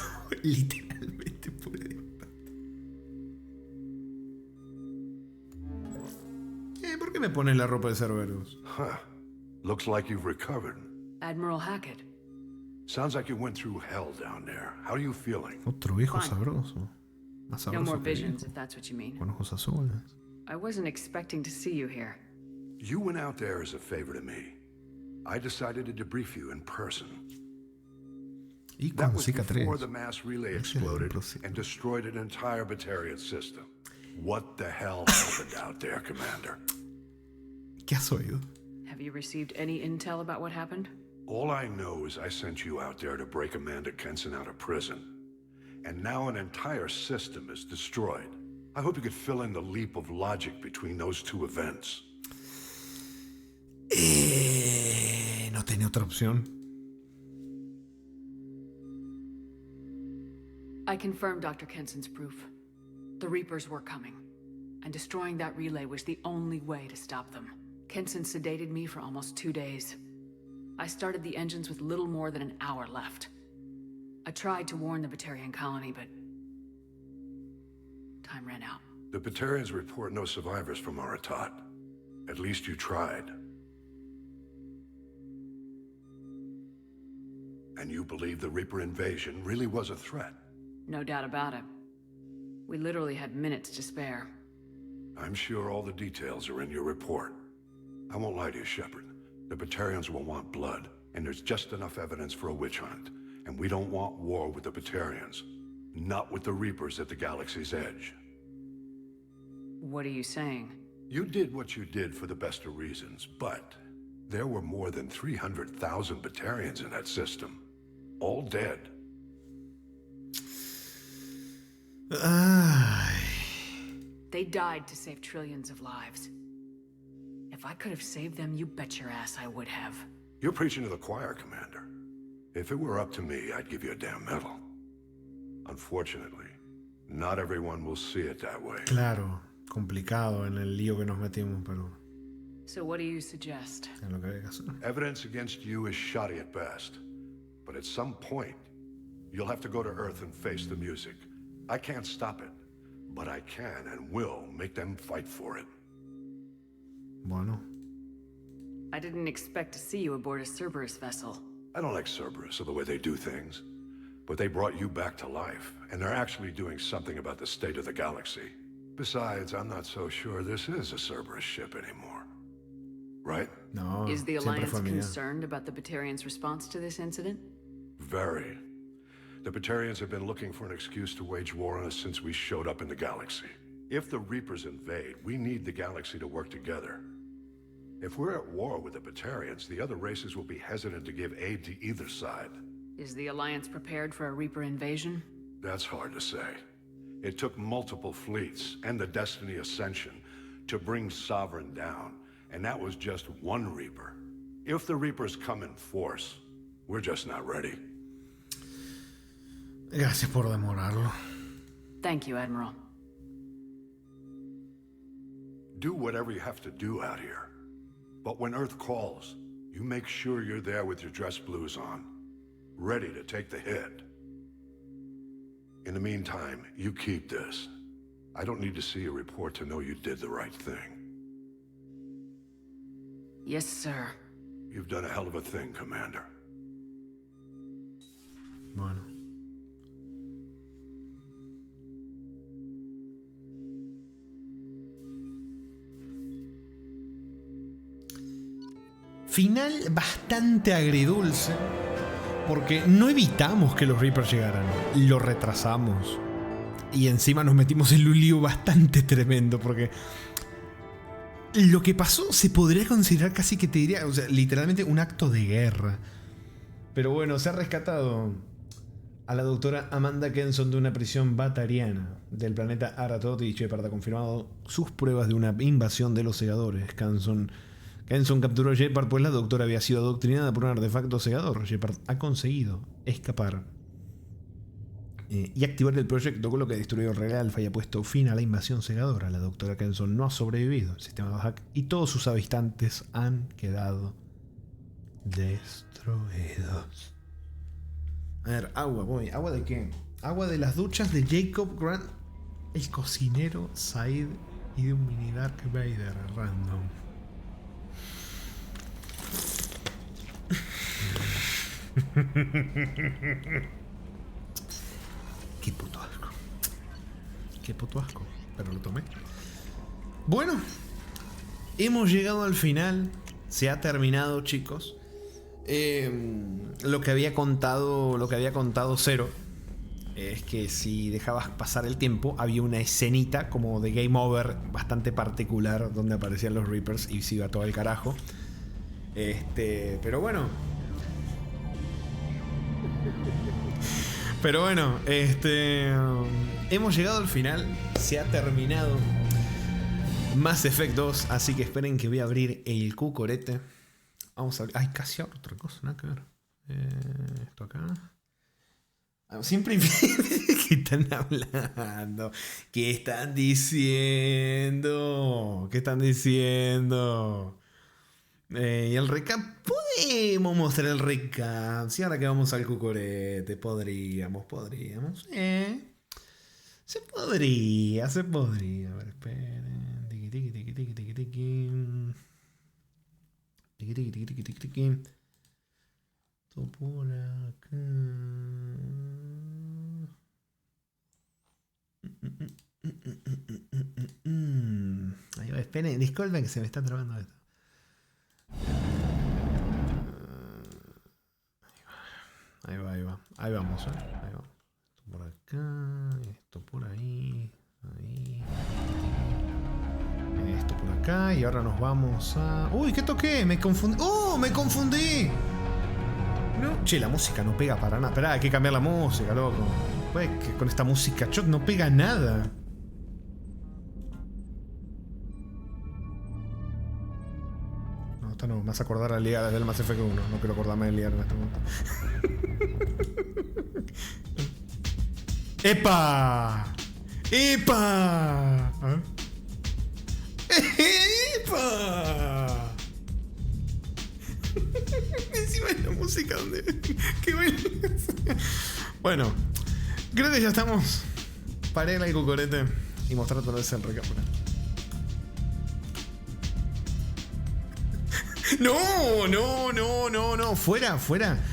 literalmente puré de batano. ¿Por qué me pones la ropa de Cerberus? Huh. Looks like you've recovered. Admiral Hackett. Sounds like you went through hell down there. How are you feeling? Otro viejo sabroso. Más No sabroso more que visions, yo. if that's what you mean. Con ojos azules. I wasn't expecting to see you here. You went out there as a favor to me. I decided to debrief you in person. Y That con was cicatriz. before the mass relay exploded and destroyed an entire Batarian system. What the hell happened out there, Commander? ¿Qué has oído? Have you received any intel about what happened? All I know is I sent you out there to break Amanda Kenson out of prison. And now an entire system is destroyed. I hope you could fill in the leap of logic between those two events. No tenía otra opción. I confirmed Dr. Kenson's proof. The Reapers were coming, and destroying that relay was the only way to stop them. Kenson sedated me for almost 2 days. I started the engines with little more than an hour left. I tried to warn the Batarian colony, but time ran out. The Batarians report no survivors from Aratat. At least you tried. And you believe the Reaper invasion really was a threat? No doubt about it. We literally had minutes to spare. I'm sure all the details are in your report. I won't lie to you, Shepard. The Batarians will want blood, and there's just enough evidence for a witch hunt. And we don't want war with the Batarians. Not with the Reapers at the galaxy's edge. What are you saying? You did what you did for the best of reasons, but there were more than 300,000 Batarians in that system. All dead. They died to save trillions of lives. If I could have saved them, you bet your ass I would have. You're preaching to the choir, Commander. If it were up to me, I'd give you a damn medal. Unfortunately, not everyone will see it that way. Claro, complicado en el lío que nos metimos, pero... So what do you suggest? Evidence against you is shoddy at best. But at some point, you'll have to go to Earth and face the music. I can't stop it, but I can and will make them fight for it. Bueno. I didn't expect to see you aboard a Cerberus vessel. I don't like Cerberus or the way they do things, but they brought you back to life, and they're actually doing something about the state of the galaxy. Besides, I'm not so sure this is a Cerberus ship anymore. Right? No. Is the Alliance concerned about the Batarians' response to this incident? Very. The Batarians have been looking for an excuse to wage war on us since we showed up in the galaxy. If the Reapers invade, we need the galaxy to work together. If we're at war with the Batarians, the other races will be hesitant to give aid to either side. Is the Alliance prepared for a Reaper invasion? That's hard to say. It took multiple fleets and the Destiny Ascension to bring Sovereign down, and that was just one Reaper. If the Reapers come in force, we're just not ready. Gracias por demorarlo. Thank you, Admiral. Do whatever you have to do out here. But when Earth calls, you make sure you're there with your dress blues on, ready to take the hit. In the meantime, you keep this. I don't need to see a report to know you did the right thing. Yes, sir. You've done a hell of a thing, Commander. Bueno. Final bastante agridulce, porque no evitamos que los Reapers llegaran, lo retrasamos. Y encima nos metimos en un lío bastante tremendo, porque lo que pasó se podría considerar casi que te diría, o sea, literalmente un acto de guerra. Pero bueno, se ha rescatado a la doctora Amanda Kenson de una prisión batariana del planeta Aratot, y Shepard ha confirmado sus pruebas de una invasión de los segadores. Kenson capturó a Shepard, pues la doctora había sido adoctrinada por un artefacto segador. Shepard ha conseguido escapar y activar el proyecto, con lo que destruyó el Red Alpha y ha puesto fin a la invasión segadora. La doctora Kenson no ha sobrevivido al sistema de hack y todos sus habitantes han quedado destruidos. A ver, agua, voy. ¿Agua de qué? Agua de las duchas de Jacob Grant, el cocinero Said, y de un mini Dark Vader random. Qué puto asco. Qué puto asco. Pero lo tomé. Bueno, hemos llegado al final. Se ha terminado, chicos. Lo que había contado Zero es que si dejabas pasar el tiempo, había una escenita como de Game Over bastante particular donde aparecían los Reapers y se iba todo al carajo. Pero bueno, hemos llegado al final. Se ha terminado Mass Effect 2, así que esperen que voy a abrir el cucorete. Vamos a abrir. Ay, casi abro otra cosa, nada que ver. Esto acá. Siempre. ¿Qué están hablando? ¿Qué están diciendo? Y el recap, podemos mostrar el recap. Si ahora que vamos al cucorete, podríamos. Se podría. A ver, esperen. Tiki. Todo por acá. Ahí va, esperen, disculpen que se me está trabando esto. Ahí va. Ahí vamos, Ahí va. Esto por acá, esto por ahí. Esto por acá. Y ahora nos vamos a... ¡Uy! ¿Qué toqué? Me confundí. ¡Oh! ¡Me confundí! No. Che, la música no pega para nada. Esperá, hay que cambiar la música, loco. Pues que con esta música choc no pega nada. No, esta no. Me vas a acordar a liar del Mass Effect 1. No quiero acordarme de liar en este momento. ¡Epa! ¡Epa! ¡Epa! música donde... Qué bueno, creo que ya estamos. Paré el cucorete y mostrar otra vez el recámara. No. Fuera.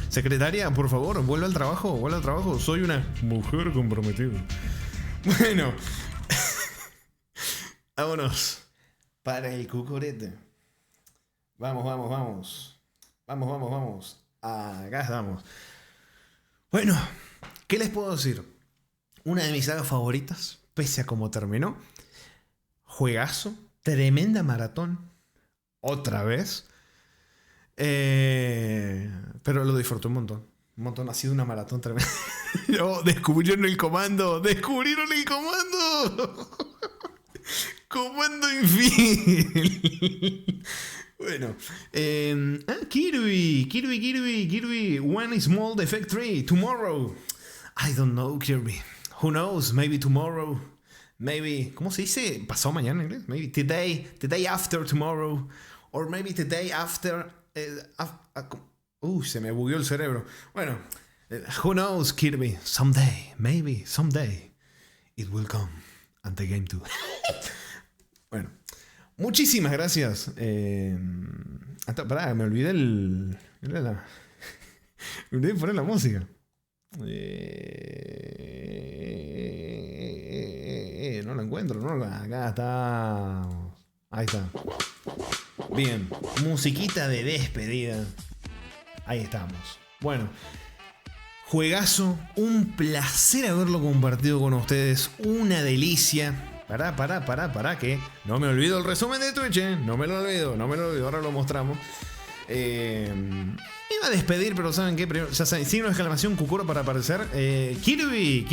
Secretaria, por favor, vuelva al trabajo. Soy una mujer comprometida. Bueno. Vámonos. Para el cucorete. Vamos. Acá estamos. Bueno, ¿qué les puedo decir? Una de mis sagas favoritas, pese a cómo terminó. Juegazo. Tremenda maratón. Otra vez. Pero lo disfruté un montón. Ha sido una maratón tremenda. No, descubrieron el comando. Comando infiel. Bueno. Kirby. One small defect 3. Tomorrow. I don't know, Kirby. Who knows? Maybe tomorrow. Maybe. ¿Cómo se dice? ¿Pasado mañana en inglés? Maybe today. The day after tomorrow. Or maybe the day after. Se me bugueó el cerebro. Bueno. Who knows, Kirby? Someday. Maybe. Someday. It will come. And the game too. Bueno. Muchísimas gracias. Pará, me olvidé me olvidé de poner la música. No la encuentro, ¿no? Acá está. Ahí está. Bien. Musiquita de despedida. Ahí estamos. Bueno. Juegazo. Un placer haberlo compartido con ustedes. Una delicia. Pará, que no me olvido el resumen de Twitch, No me lo olvido, ahora lo mostramos. Me iba a despedir, pero ¿saben qué? Primero, ya saben, signo de exclamación Kukuro para aparecer. Kirby,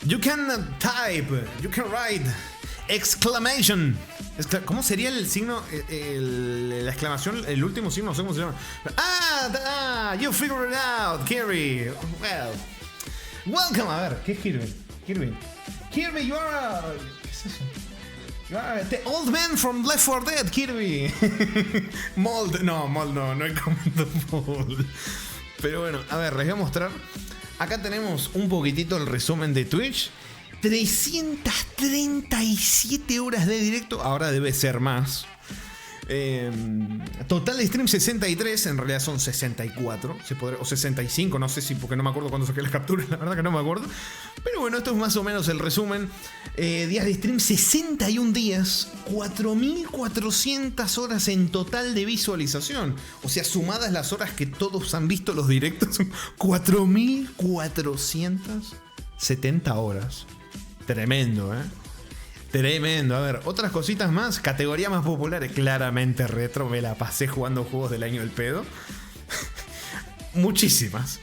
you can type, you can write, exclamation. ¿Cómo sería el signo, la exclamación, el último signo? No sé cómo se llama. You figured it out, Kirby. Well, welcome. A ver, ¿qué es Kirby? Kirby, you are ¿qué es eso? You are the old man from Left 4 Dead, Kirby. Mold no hay comando Mold. Pero bueno, a ver, les voy a mostrar. Acá tenemos un poquitito el resumen de Twitch. 337 horas de directo. Ahora debe ser más. Total de stream 63, en realidad son 64 o 65, no sé si, porque no me acuerdo cuándo saqué las capturas, la verdad que no me acuerdo. Pero bueno, esto es más o menos el resumen. Días de stream 61 días, 4.400 horas en total de visualización. O sea, sumadas las horas que todos han visto los directos, 4.470 horas. Tremendo, Tremendo. A ver, otras cositas más. Categoría más populares. Claramente retro. Me la pasé jugando juegos del año del pedo. Muchísimas.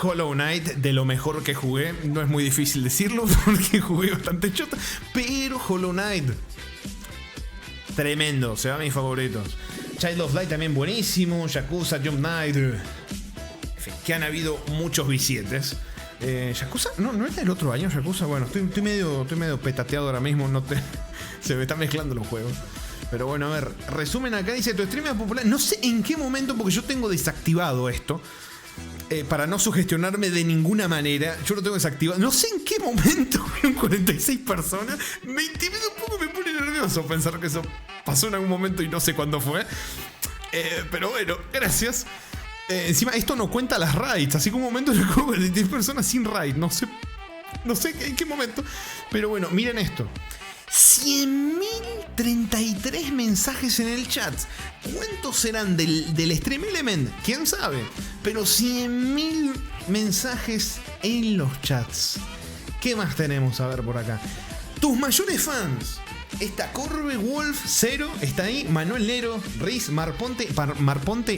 Hollow Knight, de lo mejor que jugué. No es muy difícil decirlo porque jugué bastante chota. Pero Hollow Knight, tremendo. Se va a mis favoritos. Child of Light también buenísimo. Yakuza, Jump Knight. En fin, que han habido muchos bisietes. Yakuza, no es del otro año Yakuza. Bueno, estoy medio petateado ahora mismo. Se me están mezclando los juegos. Pero bueno, a ver, resumen acá. Dice, tu stream es popular. No sé en qué momento, porque yo tengo desactivado esto. Para no sugestionarme de ninguna manera. Yo lo tengo desactivado. No sé en qué momento vieron 46 personas. Me intimida un poco, me pone nervioso pensar que eso pasó en algún momento y no sé cuándo fue. Pero bueno, gracias. Encima, esto no cuenta las raids. Así que un momento le juego 43 personas sin raid. No sé en qué momento. Pero bueno, miren esto. 100.033 mensajes en el chat. ¿Cuántos serán del Stream Element? ¿Quién sabe? Pero 100.000 mensajes en los chats. ¿Qué más tenemos a ver por acá? Tus mayores fans. Está Corbe Wolf 0, está ahí Manuel Nero, Riz, Marponte,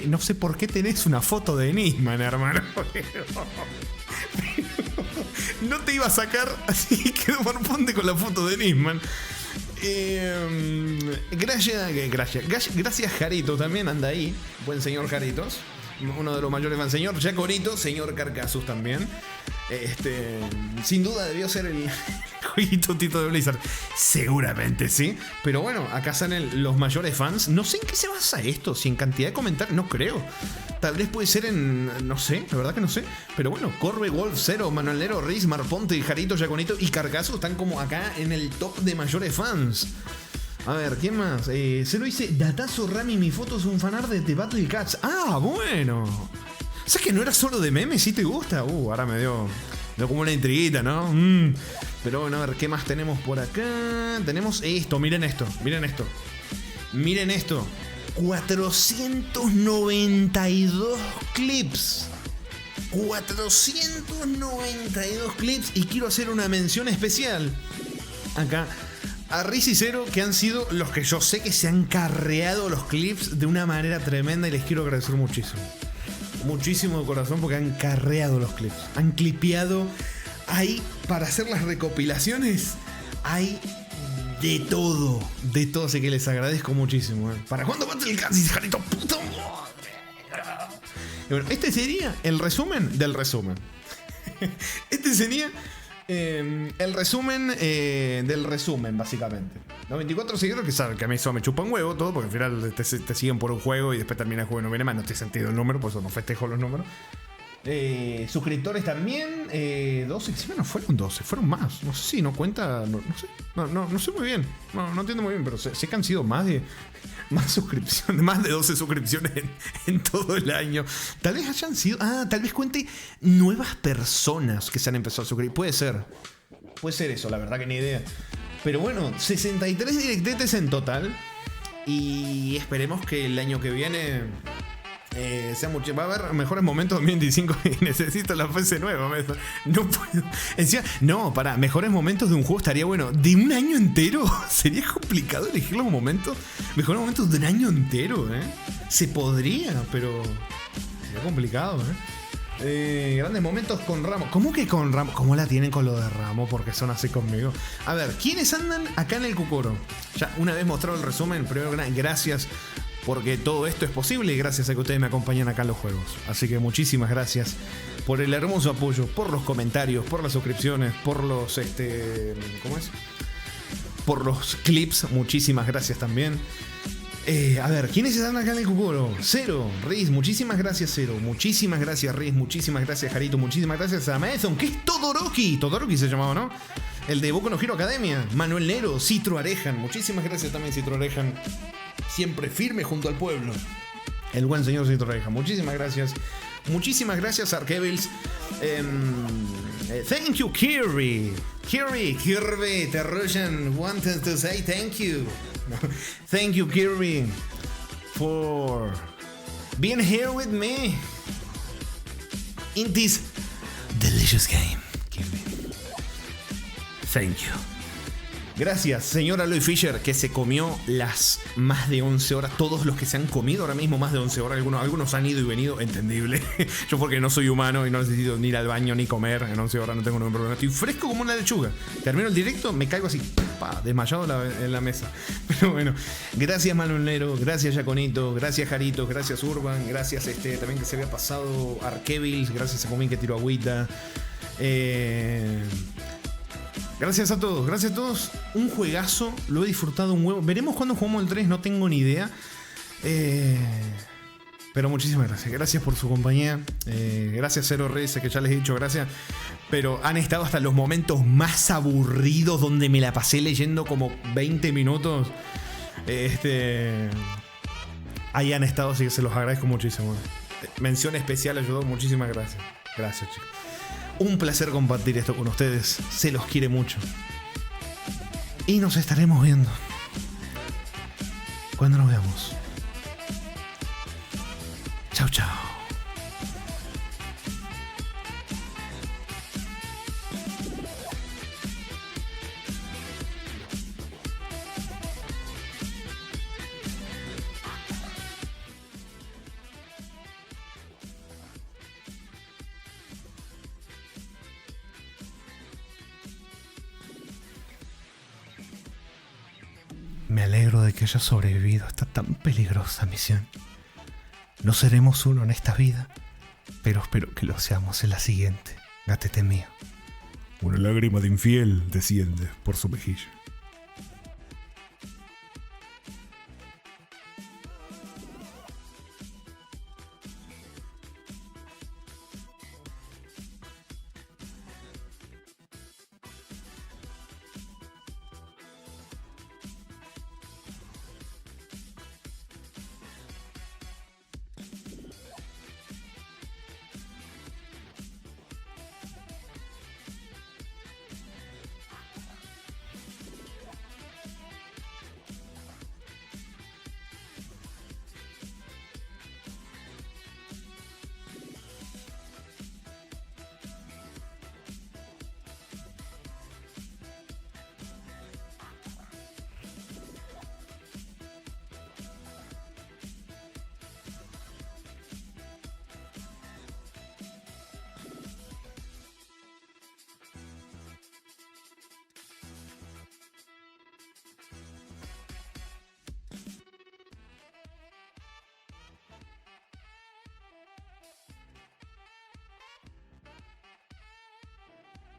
no sé por qué tenés una foto de Nisman, hermano. No te iba a sacar, así que quedó Marponte con la foto de Nisman. Gracias Jarito, también anda ahí. Buen señor Jaritos, uno de los mayores fans. Señor Jacorito, señor Carcasus también. Sin duda debió ser el jueguito Tito de Blizzard. Seguramente sí. Pero bueno, acá salen los mayores fans. No sé en qué se basa esto. Si en cantidad de comentarios, no creo. Tal vez puede ser en... no sé, la verdad que no sé. Pero bueno, Corbe, Wolf, Zero, Manuelero, Riz, Marponte, Jarito, Yaconito y Carcaso están como acá en el top de mayores fans. A ver, ¿quién más? Se lo dice Datazo Rami, mi foto es un fanart de The Battle Cats. Ah, bueno. ¿Sabes que no era solo de memes? ¿Sí te gusta? Ahora me dio como una intriguita, ¿no? Pero bueno, a ver, ¿qué más tenemos por acá? Tenemos esto, miren esto, miren esto. Miren esto. 492 clips. 492 clips. Y quiero hacer una mención especial acá a Riz y Zero, que han sido los que yo sé que se han carreado los clips de una manera tremenda y les quiero agradecer muchísimo. Muchísimo de corazón porque han carreado los clips. Han clipeado. Hay, para hacer las recopilaciones, hay de todo. De todo, así que les agradezco muchísimo. ¿Para cuándo Battle el Cats, Jarito? ¡Puta madre! Bueno, este sería el resumen del resumen. Este sería el resumen del resumen, básicamente. Los 24 seguidores que saben que a mí eso me chupa un huevo todo, porque al final te siguen por un juego y después termina el juego y no viene más. No tiene sentido el número, por eso no festejo los números. Suscriptores también, 12, si no fueron 12, fueron más. No sé si no cuenta, no sé. No sé muy bien. No entiendo muy bien, pero sé que han sido más suscripciones, más de 12 suscripciones en todo el año. Tal vez hayan sido. Tal vez cuente nuevas personas que se han empezado a suscribir. Puede ser eso, la verdad que ni idea. Pero bueno, 63 directetes en total. Y esperemos que el año que viene sea mucho. Va a haber mejores momentos 2025 y necesito la PC nueva. No puedo. Encima, no, para mejores momentos de un juego estaría bueno. ¿De un año entero? Sería complicado elegir los momentos. Mejores momentos de un año entero, Se podría, pero sería complicado, grandes momentos con Ramos. ¿Cómo que con Ramos? ¿Cómo la tienen con lo de Ramos? Porque son así conmigo. A ver, ¿quiénes andan acá en el Cucoro? Ya una vez mostrado el resumen, primero gracias porque todo esto es posible y gracias a que ustedes me acompañan acá en los juegos. Así que muchísimas gracias por el hermoso apoyo, por los comentarios, por las suscripciones, por los ¿cómo es? Por los clips. Muchísimas gracias también. A ver, ¿quiénes están acá en el Cucuro? Zero, Riz, muchísimas gracias Zero. Muchísimas gracias Riz, muchísimas gracias Jarito. Muchísimas gracias a Mason, que es Todoroki. Todoroki se llamaba, ¿no? El de Boku no Hero Academia. Manuel Nero, Citro Arejan. Muchísimas gracias también Citro Arejan. Siempre firme junto al pueblo. El buen señor Citro Arejan. Muchísimas gracias. Muchísimas gracias Arkevils. Thank you Kirby. Kirby, the Russian wanted to say thank you. Thank you, Kirby, for being here with me in this delicious game, Kirby. Thank you. Gracias, señor Aloy Fisher, que se comió las más de 11 horas. Todos los que se han comido ahora mismo más de 11 horas. Algunos han ido y venido, entendible. Yo porque no soy humano y no necesito ni ir al baño ni comer en 11 horas, no tengo ningún problema. Estoy fresco como una lechuga. Termino el directo, me caigo así, desmayado en la mesa. Pero bueno, gracias Manuel Nero, gracias Yaconito, gracias Jarito, gracias Urban, gracias también que se había pasado Arkevils, gracias a Comín que tiró agüita. Gracias a todos. Un juegazo, lo he disfrutado un huevo. Veremos cuándo jugamos el 3, no tengo ni idea. Pero muchísimas gracias. Gracias por su compañía. Gracias Zero Reyes, que ya les he dicho gracias. Pero han estado hasta los momentos más aburridos donde me la pasé leyendo como 20 minutos. Ahí han estado, así que se los agradezco muchísimo. Mención especial ayudó, muchísimas gracias. Gracias, chicos. Un placer compartir esto con ustedes. Se los quiere mucho. Y nos estaremos viendo cuando nos veamos. Chao, chao. Me alegro de que hayas sobrevivido a esta tan peligrosa misión. No seremos uno en esta vida, pero espero que lo seamos en la siguiente, gatete mío. Una lágrima de infiel desciende por su mejilla.